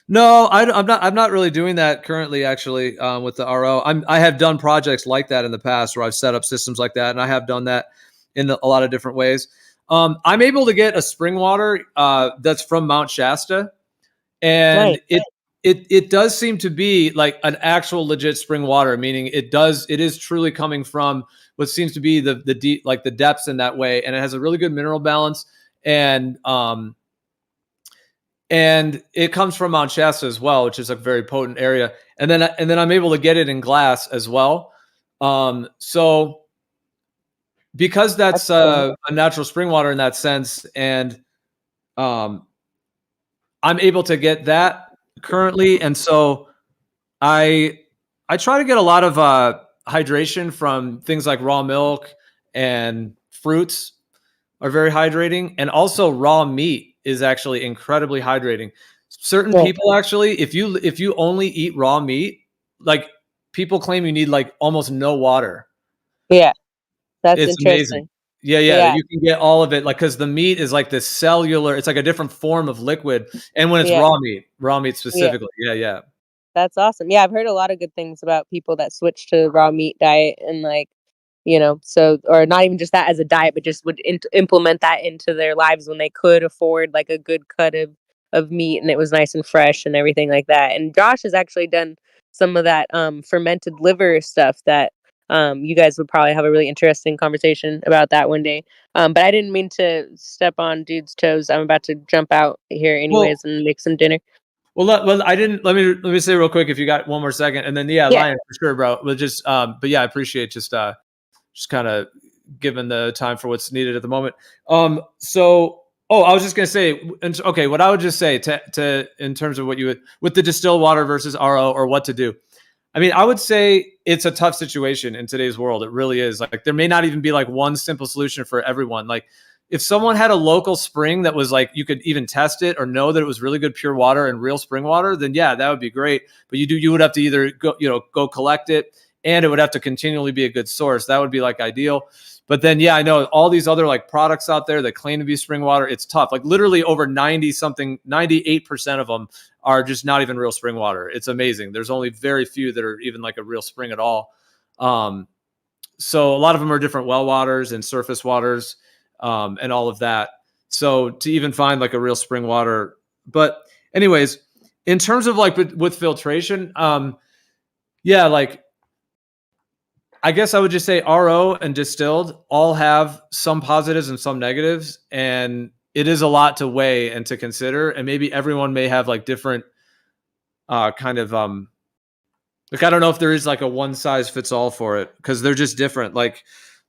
No, I'm not really doing that currently. Actually, with the RO, I have done projects like that in the past where I've set up systems like that, and I have done that in a lot of different ways. I'm able to get a spring water that's from Mount Shasta, and Nice. it does seem to be like an actual legit spring water, meaning it is truly coming from what seems to be the deep, like the depths in that way, and it has a really good mineral balance, and it comes from Mount Shasta as well, which is a very potent area. And then I'm able to get it in glass as well. So because that's a natural spring water in that sense, and I'm able to get that currently, and so I try to get a lot of hydration from things like raw milk, and fruits are very hydrating, and also raw meat is actually incredibly hydrating. Certain people actually, if you only eat raw meat, like people claim you need like almost no water. Yeah, that's It's amazing. interesting. Yeah, that Yeah. you can get all of it, like because the meat is like this cellular. It's like a different form of liquid, and when it's Yeah. raw meat Yeah. specifically, yeah. That's awesome. Yeah, I've heard a lot of good things about people that switch to raw meat diet and like, so or not even just that as a diet, but just would implement that into their lives when they could afford like a good cut of meat and it was nice and fresh and everything like that. And Josh has actually done some of that fermented liver stuff that you guys would probably have a really interesting conversation about that one day. But I didn't mean to step on dude's toes. I'm about to jump out here anyways and make some dinner. Well, I didn't. Let me say real quick if you got one more second, and then Yeah. Lion for sure, bro. But just but yeah, I appreciate just kind of giving the time for what's needed at the moment. So I was just gonna say, okay, what I would just say to in terms of what you would with the distilled water versus RO or what to do. I mean, I would say it's a tough situation in today's world. It really is. Like there may not even be like one simple solution for everyone. Like if someone had a local spring that was like you could even test it or know that it was really good pure water and real spring water, then yeah, that would be great. But you would have to either go collect it, and it would have to continually be a good source. That would be like ideal. But then yeah, I know all these other like products out there that claim to be spring water. It's tough. Like literally over 98% of them are just not even real spring water. It's amazing. There's only very few that are even like a real spring at all. So a lot of them are different well waters and surface waters, and all of that. So to even find like a real spring water, but anyways, in terms of like with filtration, yeah, like I guess I would just say RO and distilled all have some positives and some negatives, and it is a lot to weigh and to consider, and maybe everyone may have like different kind of like I don't know if there is like a one size fits all for it because they're just different. Like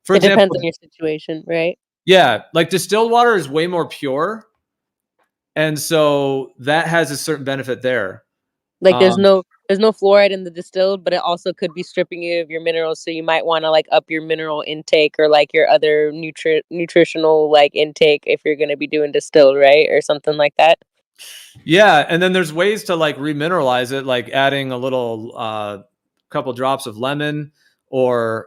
for It example, depends on your situation, right? yeah, like distilled water is way more pure, and so that has a certain benefit there. Like there's no there's no fluoride in the distilled, but it also could be stripping you of your minerals. So you might want to like up your mineral intake or like your other nutritional like intake if you're going to be doing distilled, right? Or something like that. Yeah, and then there's ways to like remineralize it, like adding a little couple drops of lemon, or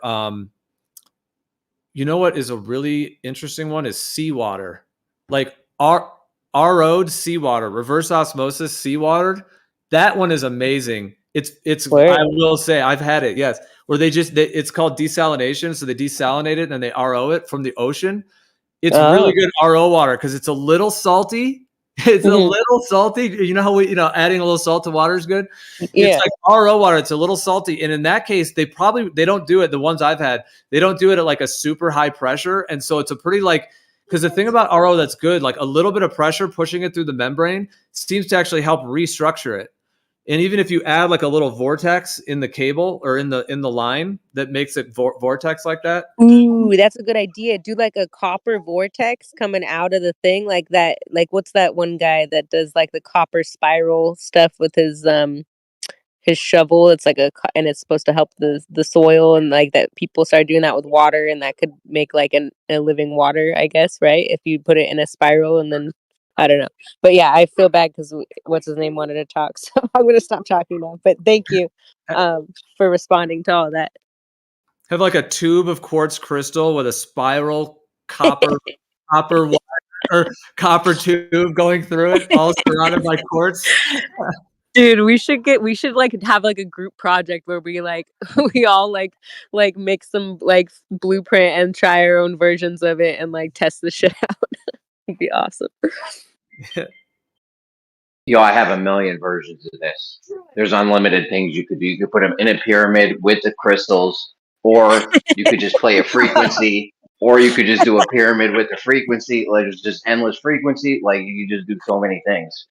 you know what is a really interesting one is seawater, like RO'd seawater, reverse osmosis seawater. That one is amazing. It's Where? I will say I've had it, yes, where it's called desalination. So they desalinate it and then they RO it from the ocean. It's really good RO water because it's a little salty. It's a little salty. You know how adding a little salt to water is good. It's Yeah. like RO water. It's a little salty, and in that case, they don't do it. The ones I've had, they don't do it at like a super high pressure, and so it's a pretty like. Because the thing about RO that's good, like a little bit of pressure pushing it through the membrane seems to actually help restructure it. And even if you add like a little vortex in the cable or in the line that makes it vortex like that. Ooh, that's a good idea. Do like a copper vortex coming out of the thing like that. Like what's that one guy that does like the copper spiral stuff with his shovel? It's like and it's supposed to help the soil, and like that people start doing that with water, and that could make like a living water, I guess, right? If you put it in a spiral, and then I don't know. But yeah, I feel bad because what's his name wanted to talk, so I'm gonna stop talking now. But thank you for responding to all that. Have like a tube of quartz crystal with a spiral copper wire or copper tube going through it, all surrounded by quartz. Dude, we should like have like a group project where we like we all like make some like blueprint and try our own versions of it and like test the shit out. It'd be awesome. Yo, I have a million versions of this. There's unlimited things you could do. You could put them in a pyramid with the crystals, or you could just play a frequency, or you could just do a pyramid with the frequency. Like there's just endless frequency. Like you could just do so many things.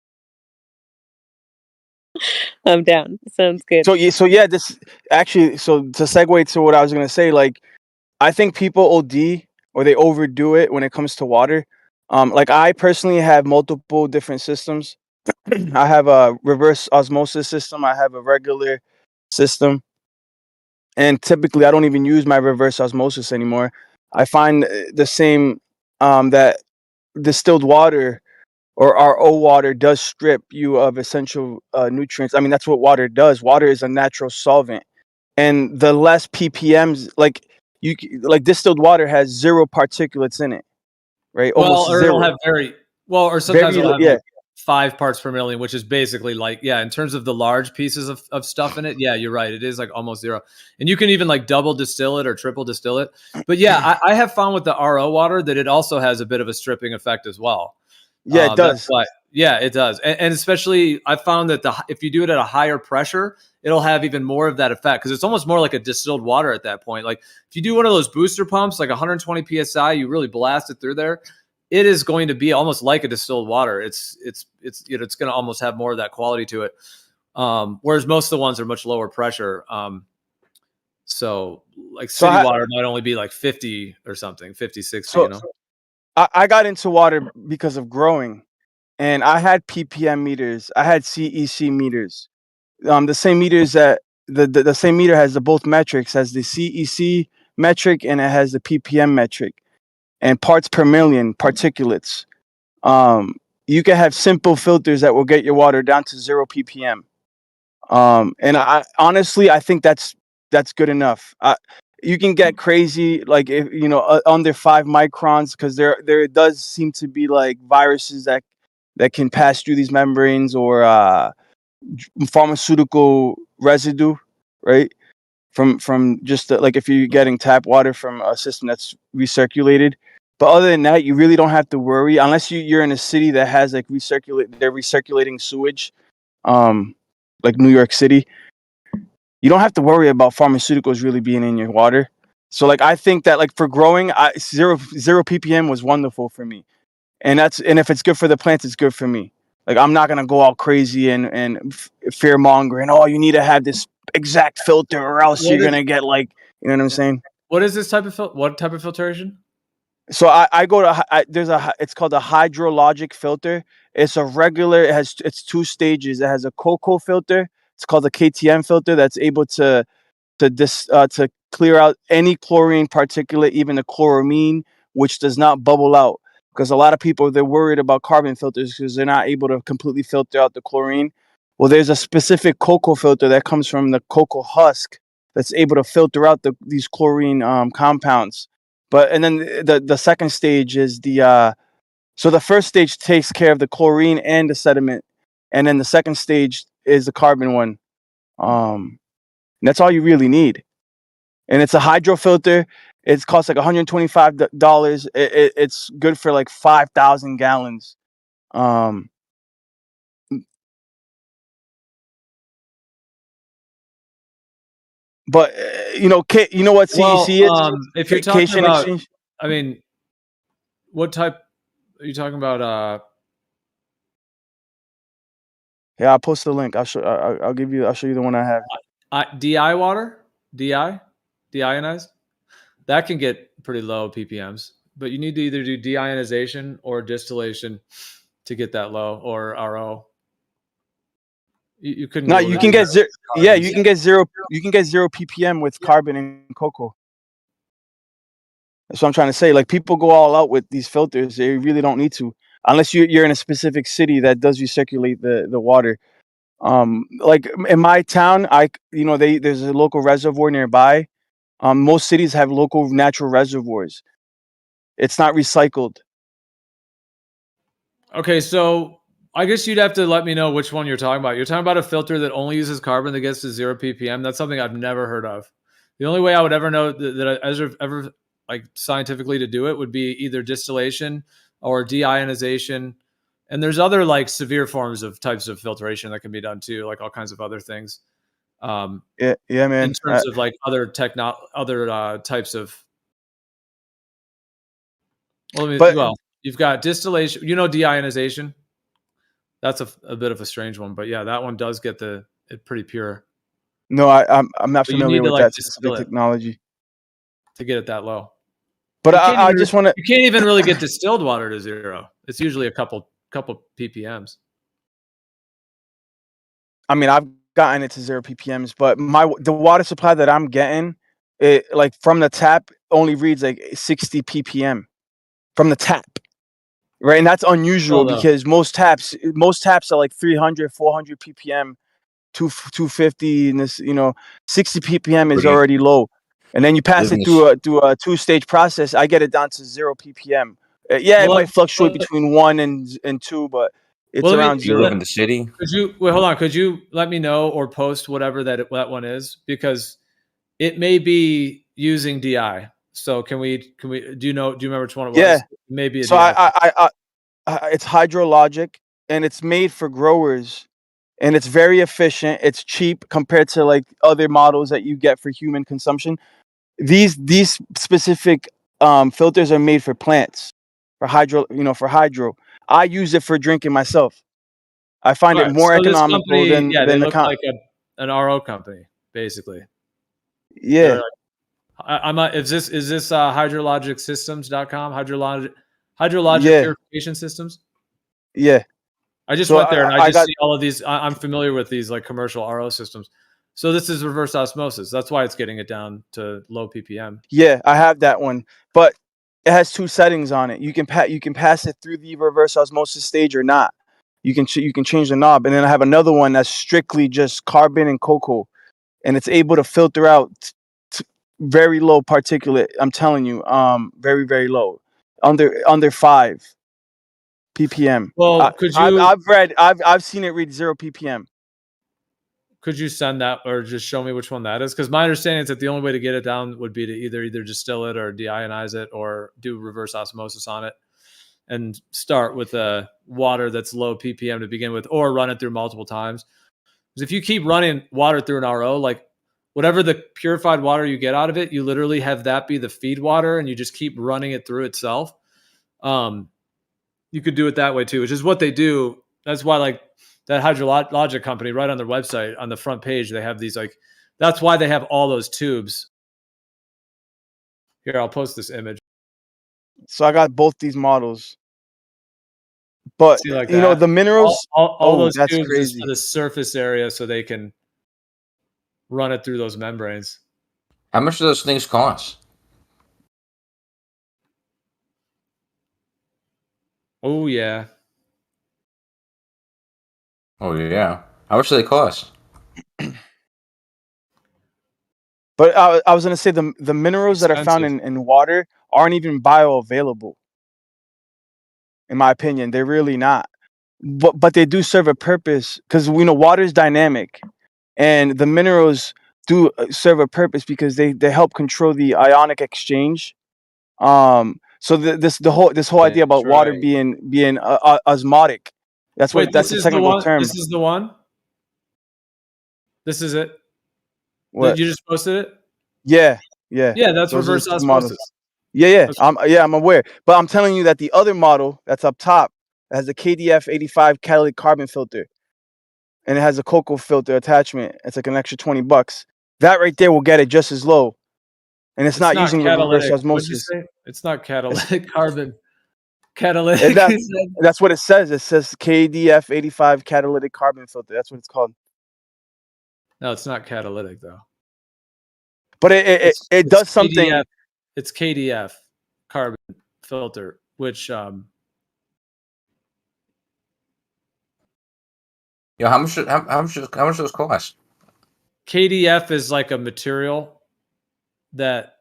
I'm down. Sounds good. So yeah, this actually. So to segue to what I was gonna say, like I think people OD or they overdo it when it comes to water. Like I personally have multiple different systems. I have a reverse osmosis system. I have a regular system, and typically I don't even use my reverse osmosis anymore. I find the same that distilled water or RO water does strip you of essential nutrients. I mean, that's what water does. Water is a natural solvent, and the less ppms, like like distilled water has zero particulates in it, right? Almost Or it'll zero. have or sometimes Very it'll have yeah. like 5 parts per million, which is basically like, yeah, in terms of the large pieces of stuff in it, yeah, you're right. It is like almost zero. And you can even like double distill it or triple distill it. But yeah, I have found with the RO water that it also has a bit of a stripping effect as well. Yeah, it does. That's why, yeah, it does. And especially I found that if you do it at a higher pressure, it'll have even more of that effect because it's almost more like a distilled water at that point. Like if you do one of those booster pumps, like 120 PSI, you really blast it through there. It is going to be almost like a distilled water. It's going to almost have more of that quality to it. Whereas most of the ones are much lower pressure. So like city water might only be like 50 or something, 50, 60, you know? I got into water because of growing, and I had ppm meters. I had CEC meters. The same meters that the same meter has the both metrics, has the CEC metric and it has the ppm metric, and parts per million particulates. You can have simple filters that will get your water down to 0 ppm. And I honestly I think that's good enough. You can get crazy like if under 5 microns because there does seem to be like viruses that can pass through these membranes, or pharmaceutical residue, right? From just like if you're getting tap water from a system that's recirculated. But other than that, you really don't have to worry unless you're in a city that has like they're recirculating sewage, like New York City. You don't have to worry about pharmaceuticals really being in your water. So like I think that like for growing, zero ppm was wonderful for me, and if it's good for the plants, it's good for me. Like I'm not gonna go all crazy and fear mongering. Oh, you need to have this exact filter, or else you're gonna get like, you know what I'm saying? What is this type of what type of filtration? So I go to it's called a hydrologic filter. It's a regular. It's 2 stages. It has a cocoa filter It's called a KTM filter that's able to clear out any chlorine particulate, even the chloramine, which does not bubble out. Because a lot of people, they're worried about carbon filters because they're not able to completely filter out the chlorine. Well, there's a specific cocoa filter that comes from the cocoa husk that's able to filter out these chlorine compounds. And then the second stage is so the first stage takes care of the chlorine and the sediment, and then the second stage is the carbon one. And that's all you really need. And it's a hydro filter. It costs like $125. It's good for like 5,000 gallons. But you know what CEC is? If you're talking Cation about, exchange. I mean, what type are you talking about? Yeah, I'll post the link. I'll show you the one I have. DI water, deionized. That can get pretty low ppms, but you need to either do deionization or distillation to get that low, or RO. You couldn't. No, go you with can zero get zero. Yeah, carbons. you can get zero. You can get 0 ppm with carbon and cocoa. That's what I'm trying to say. Like, people go all out with these filters. They really don't need to, unless you're in a specific city that does recirculate the water. Like in my town, there's a local reservoir nearby. Most cities have local natural reservoirs. It's not recycled. Okay, so I guess you'd have to let me know which one you're talking about. You're talking about a filter that only uses carbon that gets to 0 ppm. That's something I've never heard of. The only way I would ever know that I ever like scientifically to do it would be either distillation or deionization. And there's other like severe forms of types of filtration that can be done too, like all kinds of other things. Yeah, man. In terms of like other types of. Well, you've got distillation. You know, deionization. That's a bit of a strange one, but yeah, that one does get it pretty pure. No, I'm not But you familiar need to with like that distill specific it technology. to get it that low. But You can't I even- just want to. You can't even really get distilled water to 0. It's usually a couple ppms. I mean, I've gotten it to 0 ppms, but the water supply that I'm getting, it like from the tap only reads like 60 ppm from the tap. Right, and that's unusual because most taps are like 300, 400 ppm, 250, and 60 ppm is already low. And then you pass it through a 2-stage process. I get it down to 0 ppm. It might fluctuate between 1 and 2, but it's around 0. You live in the city? Could you hold on? Could you let me know or post whatever that one is, because it may be using DI. So can we do you remember which one it was? Yeah, Maybe a so DI. it's hydrologic and it's made for growers, and it's very efficient. It's cheap compared to like other models that you get for human consumption. These specific filters are made for plants, for hydro. I use it for drinking myself. I find it more economical than they the look like an RO company, basically. Yeah. Is this hydrologicsystems.com? Hydrologic purification systems? Yeah. I just went there and I see all of these. I'm familiar with these like commercial RO systems. So this is reverse osmosis. That's why it's getting it down to low ppm. Yeah, I have that one, but it has 2 settings on it. You can pass it through the reverse osmosis stage or not. You can change the knob, and then I have another one that's strictly just carbon and cocoa, and it's able to filter out very low particulate. I'm telling you, very, very low, under 5 ppm. Well, could you? I've seen it read 0 ppm. Could you send that or just show me which one that is? Because my understanding is that the only way to get it down would be to either distill it or deionize it or do reverse osmosis on it and start with a water that's low ppm to begin with, or run it through multiple times. Because if you keep running water through an RO, like whatever the purified water you get out of it, you literally have that be the feed water and you just keep running it through itself. You could do it that way too, which is what they do. That's why like that hydrologic company, right on their website, on the front page, they have these like, that's why they have all those tubes. Here, I'll post this image. So I got both these models. But See, like the minerals, all those that's tubes crazy. is for the surface area, so they can run it through those membranes. How much do those things cost? Oh yeah. Oh yeah. How much do they cost? But I was gonna say the minerals that are found Expensive. in water aren't even bioavailable. In my opinion, they're really not. But they do serve a purpose because we know water is dynamic, and the minerals do serve a purpose because they help control the ionic exchange. So the whole idea about That's water right. being osmotic. That's Wait, what that's this the is the technical one. term. This is the one. This is it. What? You just posted it. Yeah. Yeah, that's Those are the reverse two models. osmosis. Yeah. I'm aware. But I'm telling you that the other model that's up top has the KDF 85 catalytic carbon filter, and it has a cocoa filter attachment. It's like an extra $20. That right there will get it just as low, and it's not using reverse catalytic. What'd you osmosis. say? It's not catalytic carbon. And Catalytic. that's what it says. It says KDF 85 catalytic carbon filter. That's what it's called. No, it's not catalytic though. But it does something. KDF. It's KDF carbon filter, which Yeah, how much do those cost? KDF is like a material that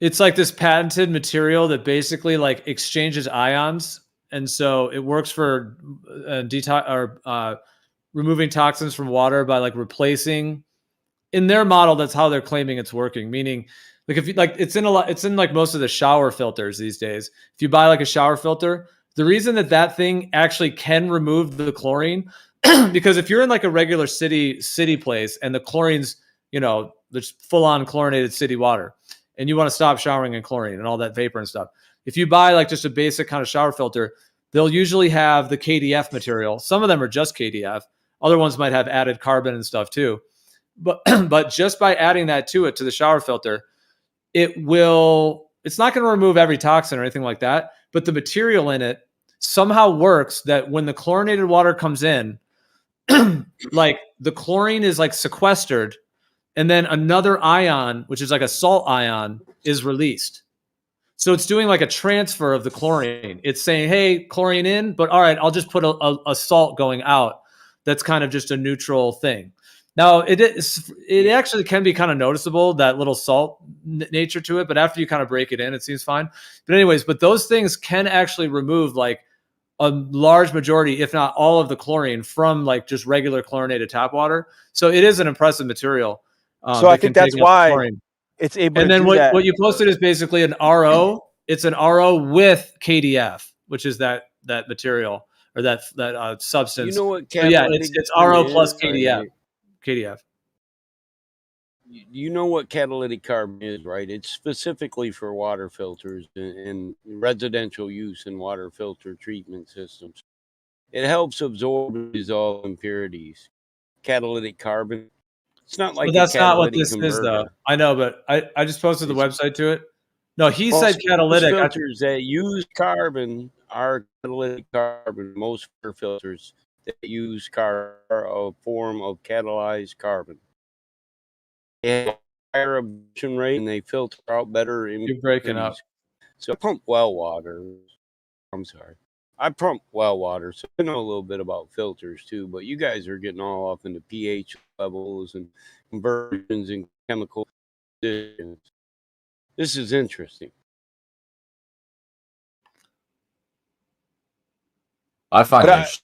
it's like this patented material that basically like exchanges ions, and so it works for detox or removing toxins from water by like replacing. In their model, that's how they're claiming it's working. Meaning, like if you like, it's in like most of the shower filters these days. If you buy like a shower filter, the reason that thing actually can remove the chlorine, because if you're in like a regular city place and the chlorine's, there's full on chlorinated city water, and you want to stop showering in chlorine and all that vapor and stuff. If you buy like just a basic kind of shower filter, they'll usually have the KDF material. Some of them are just KDF. Other ones might have added carbon and stuff too. But just by adding that to the shower filter, it's not going to remove every toxin or anything like that, but the material in it somehow works that when the chlorinated water comes in, like the chlorine is like sequestered, and then another ion, which is like a salt ion, is released. So it's doing like a transfer of the chlorine. It's saying, hey, chlorine in, but all right, I'll just put a salt going out. That's kind of just a neutral thing. Now, it actually can be kind of noticeable, that little salt nature to it, but after you kind of break it in, it seems fine. But anyways, those things can actually remove like a large majority, if not all of the chlorine from like just regular chlorinated tap water. So it is an impressive material. So I think that's why it's able and to then do that. what you posted is basically an RO. It's an RO with KDF, which is that material or that substance. You know what? So yeah, it's RO plus KDF. Right? KDF. You know what catalytic carbon is, right? It's specifically for water filters and residential use in water filter treatment systems. It helps absorb and dissolve impurities. Catalytic carbon. It's not like But that's not what this converter. is, though. I know, but I just posted the website to it. No, he said Most catalytic. filters that use carbon are catalytic carbon. Most water filters that use carbon are a form of catalyzed carbon. They have a higher absorption rate and they filter out better. You're breaking up. So I pump well water. I'm sorry. I pump well water, so I know a little bit about filters too. But you guys are getting all off into pH levels and conversions and chemical conditions. This is interesting. I find it.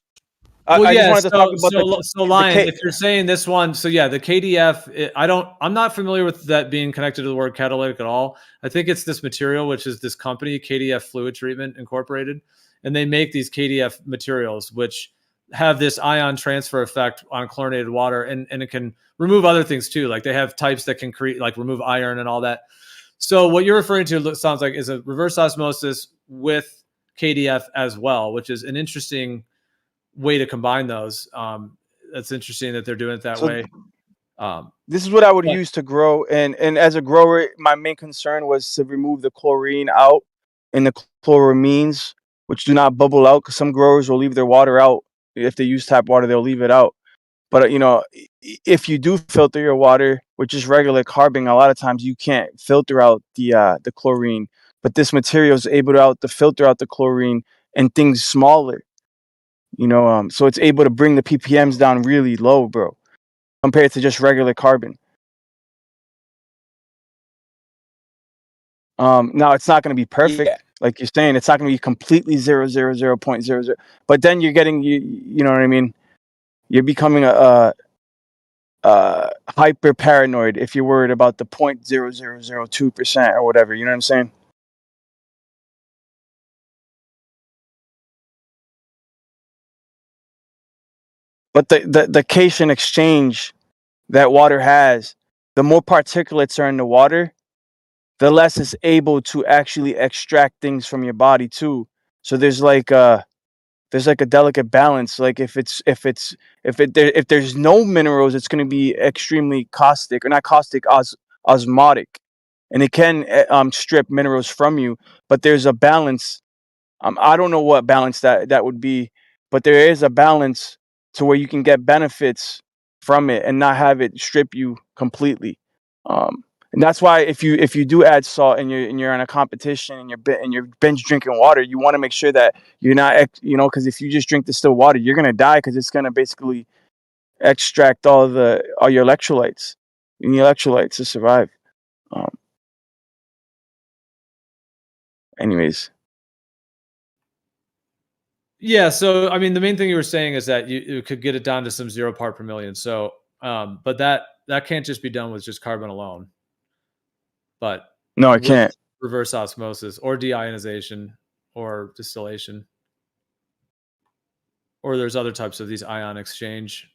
Well, I yeah. just wanted to talk about So Lion, if you're saying this one, so yeah, the KDF. I'm not familiar with that being connected to the word catalytic at all. I think it's this material, which is this company, KDF Fluid Treatment Incorporated, and they make these KDF materials, which have this ion transfer effect on chlorinated water, and it can remove other things too. Like they have types that can create, like remove iron and all that. So what you're referring to sounds like is a reverse osmosis with KDF as well, which is an interesting way to combine those. That's interesting that they're doing it that way. This is what I would use to grow, and as a grower, my main concern was to remove the chlorine out and the chloramines, which do not bubble out, because some growers will leave their water out if they use tap water, they'll leave it out. But if you do filter your water with just regular carbon, a lot of times you can't filter out the chlorine. But this material is able to filter out the chlorine and things smaller. So it's able to bring the ppms down really low, bro, compared to just regular carbon. Now it's not going to be perfect, like you're saying. It's not going to be completely 0.00, but then you're getting you know what I mean. You're becoming a hyper paranoid if you're worried about the 0.0002% or whatever. You know what I'm saying? But the cation exchange that water has, the more particulates are in the water, the less it's able to actually extract things from your body too. So there's like a delicate balance. Like if there's no minerals, it's going to be extremely caustic, or not caustic, osmotic, and it can strip minerals from you. But there's a balance. I don't know what balance that would be, but there is a balance to where you can get benefits from it and not have it strip you completely. And that's why if you do add salt and you're in a competition and you're binge drinking water, you want to make sure that you're not because if you just drink distilled water, you're gonna die, because it's gonna basically extract all your electrolytes. You need electrolytes to survive. Anyways. Yeah, so I mean, the main thing you were saying is that you could get it down to some 0 part per million. So, but that can't just be done with just carbon alone. But no, it can't. Reverse osmosis or deionization or distillation, or there's other types of these ion exchange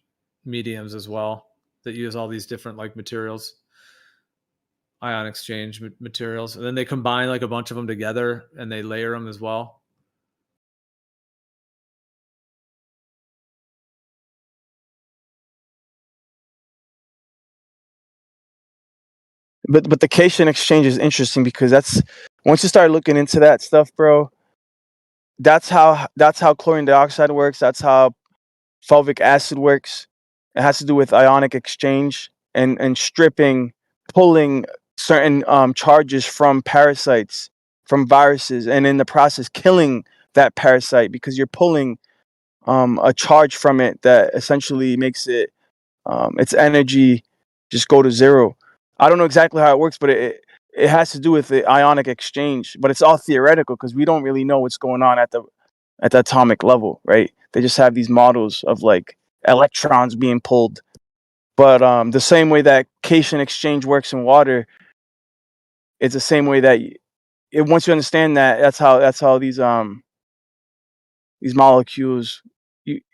mediums as well that use all these different like materials, ion exchange materials, and then they combine like a bunch of them together and they layer them as well. But the cation exchange is interesting, because that's, once you start looking into that stuff, bro, that's how chlorine dioxide works. That's how fulvic acid works. It has to do with ionic exchange and stripping, pulling certain charges from parasites, from viruses, and in the process killing that parasite, because you're pulling a charge from it that essentially makes its energy just go to zero. I don't know exactly how it works, but it has to do with the ionic exchange. But it's all theoretical, because we don't really know what's going on at the atomic level, right? They just have these models of like electrons being pulled. But the same way that cation exchange works in water, it's the same way that once you understand that, that's how these molecules,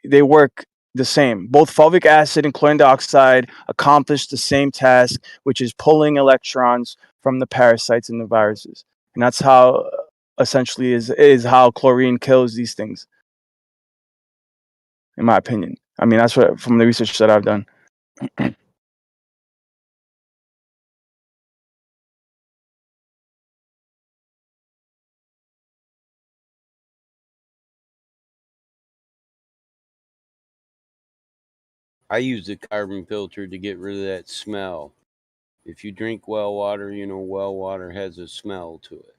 they work the same. Both fulvic acid and chlorine dioxide accomplish the same task, which is pulling electrons from the parasites and the viruses. And that's how essentially is how chlorine kills these things, in my opinion. I mean, that's what, from the research that I've done. I use the carbon filter to get rid of that smell. If you drink well water, well water has a smell to it,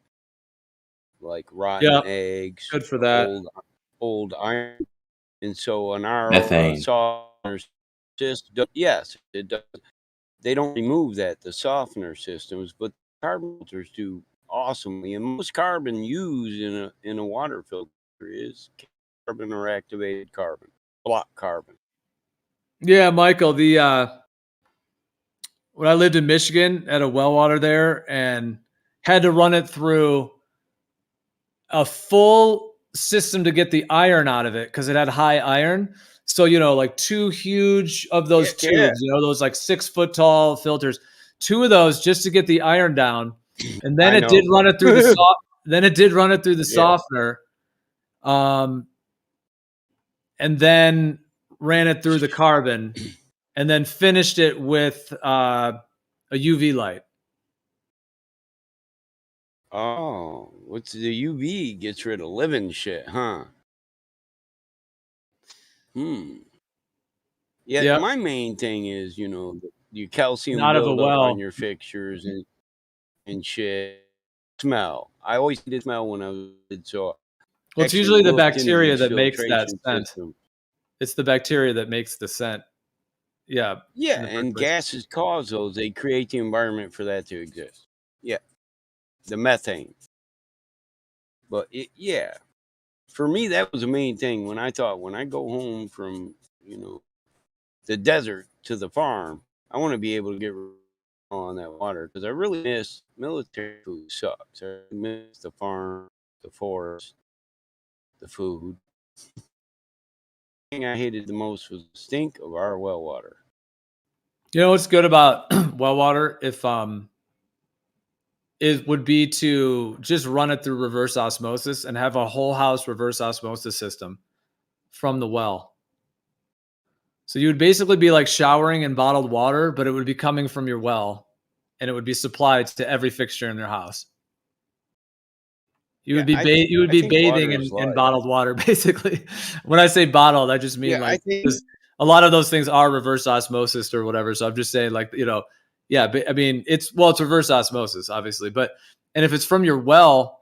like rotten eggs, good for that. old iron. And so on our Methane. softener system, yes, it does. They don't remove that, the softener systems, but carbon filters do awesomely. And most carbon used in a water filter is carbon or activated carbon, block carbon. Yeah, Michael, when I lived in Michigan, at a well water there, and had to run it through a full system to get the iron out of it, because it had high iron. So, like 2 huge of those tubes, those like 6 foot tall filters, 2 of those just to get the iron down. And then it did run it through the softener. And then ran it through the carbon, and then finished it with a UV light. Oh, what's the UV gets rid of living shit, huh? Yeah, Yep. my main thing is, your calcium Not of a buildup on well. your fixtures and shit. Smell. I always did smell when I was a kid, so Well, I it's actually usually the looked into bacteria these that makes that filtration scent. systems. It's the bacteria that makes the scent. Yeah. Yeah, in the first and place. gases cause those. They create the environment for that to exist. Yeah, the methane. But yeah, for me, that was the main thing. When I go home from the desert to the farm, I want to be able to get on that water because I really miss military food. Sucks. I miss the farm, the forest, the food. The thing I hated the most was the stink of our well water. You know what's good about well water? If it would be to just run it through reverse osmosis and have a whole house reverse osmosis system from the well. So you would basically be like showering in bottled water, but it would be coming from your well and it would be supplied to every fixture in your house. You would be bathing in bottled water, basically. When I say bottled, I just mean like a lot of those things are reverse osmosis or whatever. So I'm just saying, like, yeah. I mean, it's reverse osmosis, obviously, and if it's from your well,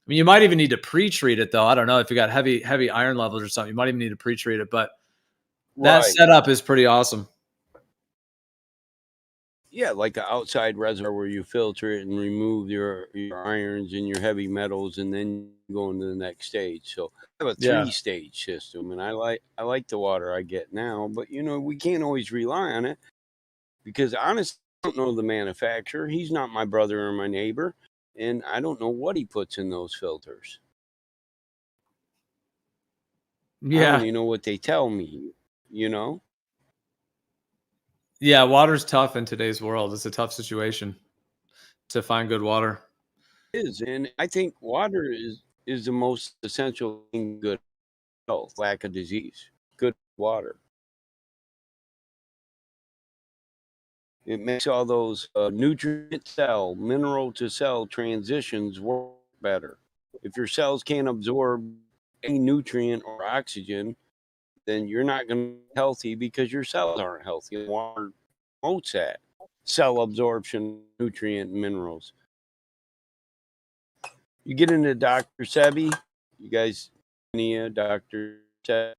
I mean, you might even need to pre-treat it, though. I don't know if you got heavy iron levels or something. You might even need to pre-treat it, but that setup is pretty awesome. Yeah, like an outside reservoir where you filter it and remove your irons and your heavy metals, and then go into the next stage. So I have a 3-stage system, and I like the water I get now. But we can't always rely on it because honestly, I don't know the manufacturer. He's not my brother or my neighbor, and I don't know what he puts in those filters. Yeah. I only know what they tell me. Yeah, water's tough in today's world. It's a tough situation to find good water. It is, and I think water is the most essential thing. Good health, lack of disease, good water. It makes all those nutrient cell, mineral to cell transitions work better. If your cells can't absorb any nutrient or oxygen, then you're not going to be healthy because your cells aren't healthy. Water promotes that cell absorption, nutrient, and minerals. You get into Dr. Sebi, you guys, Dr. Sebi.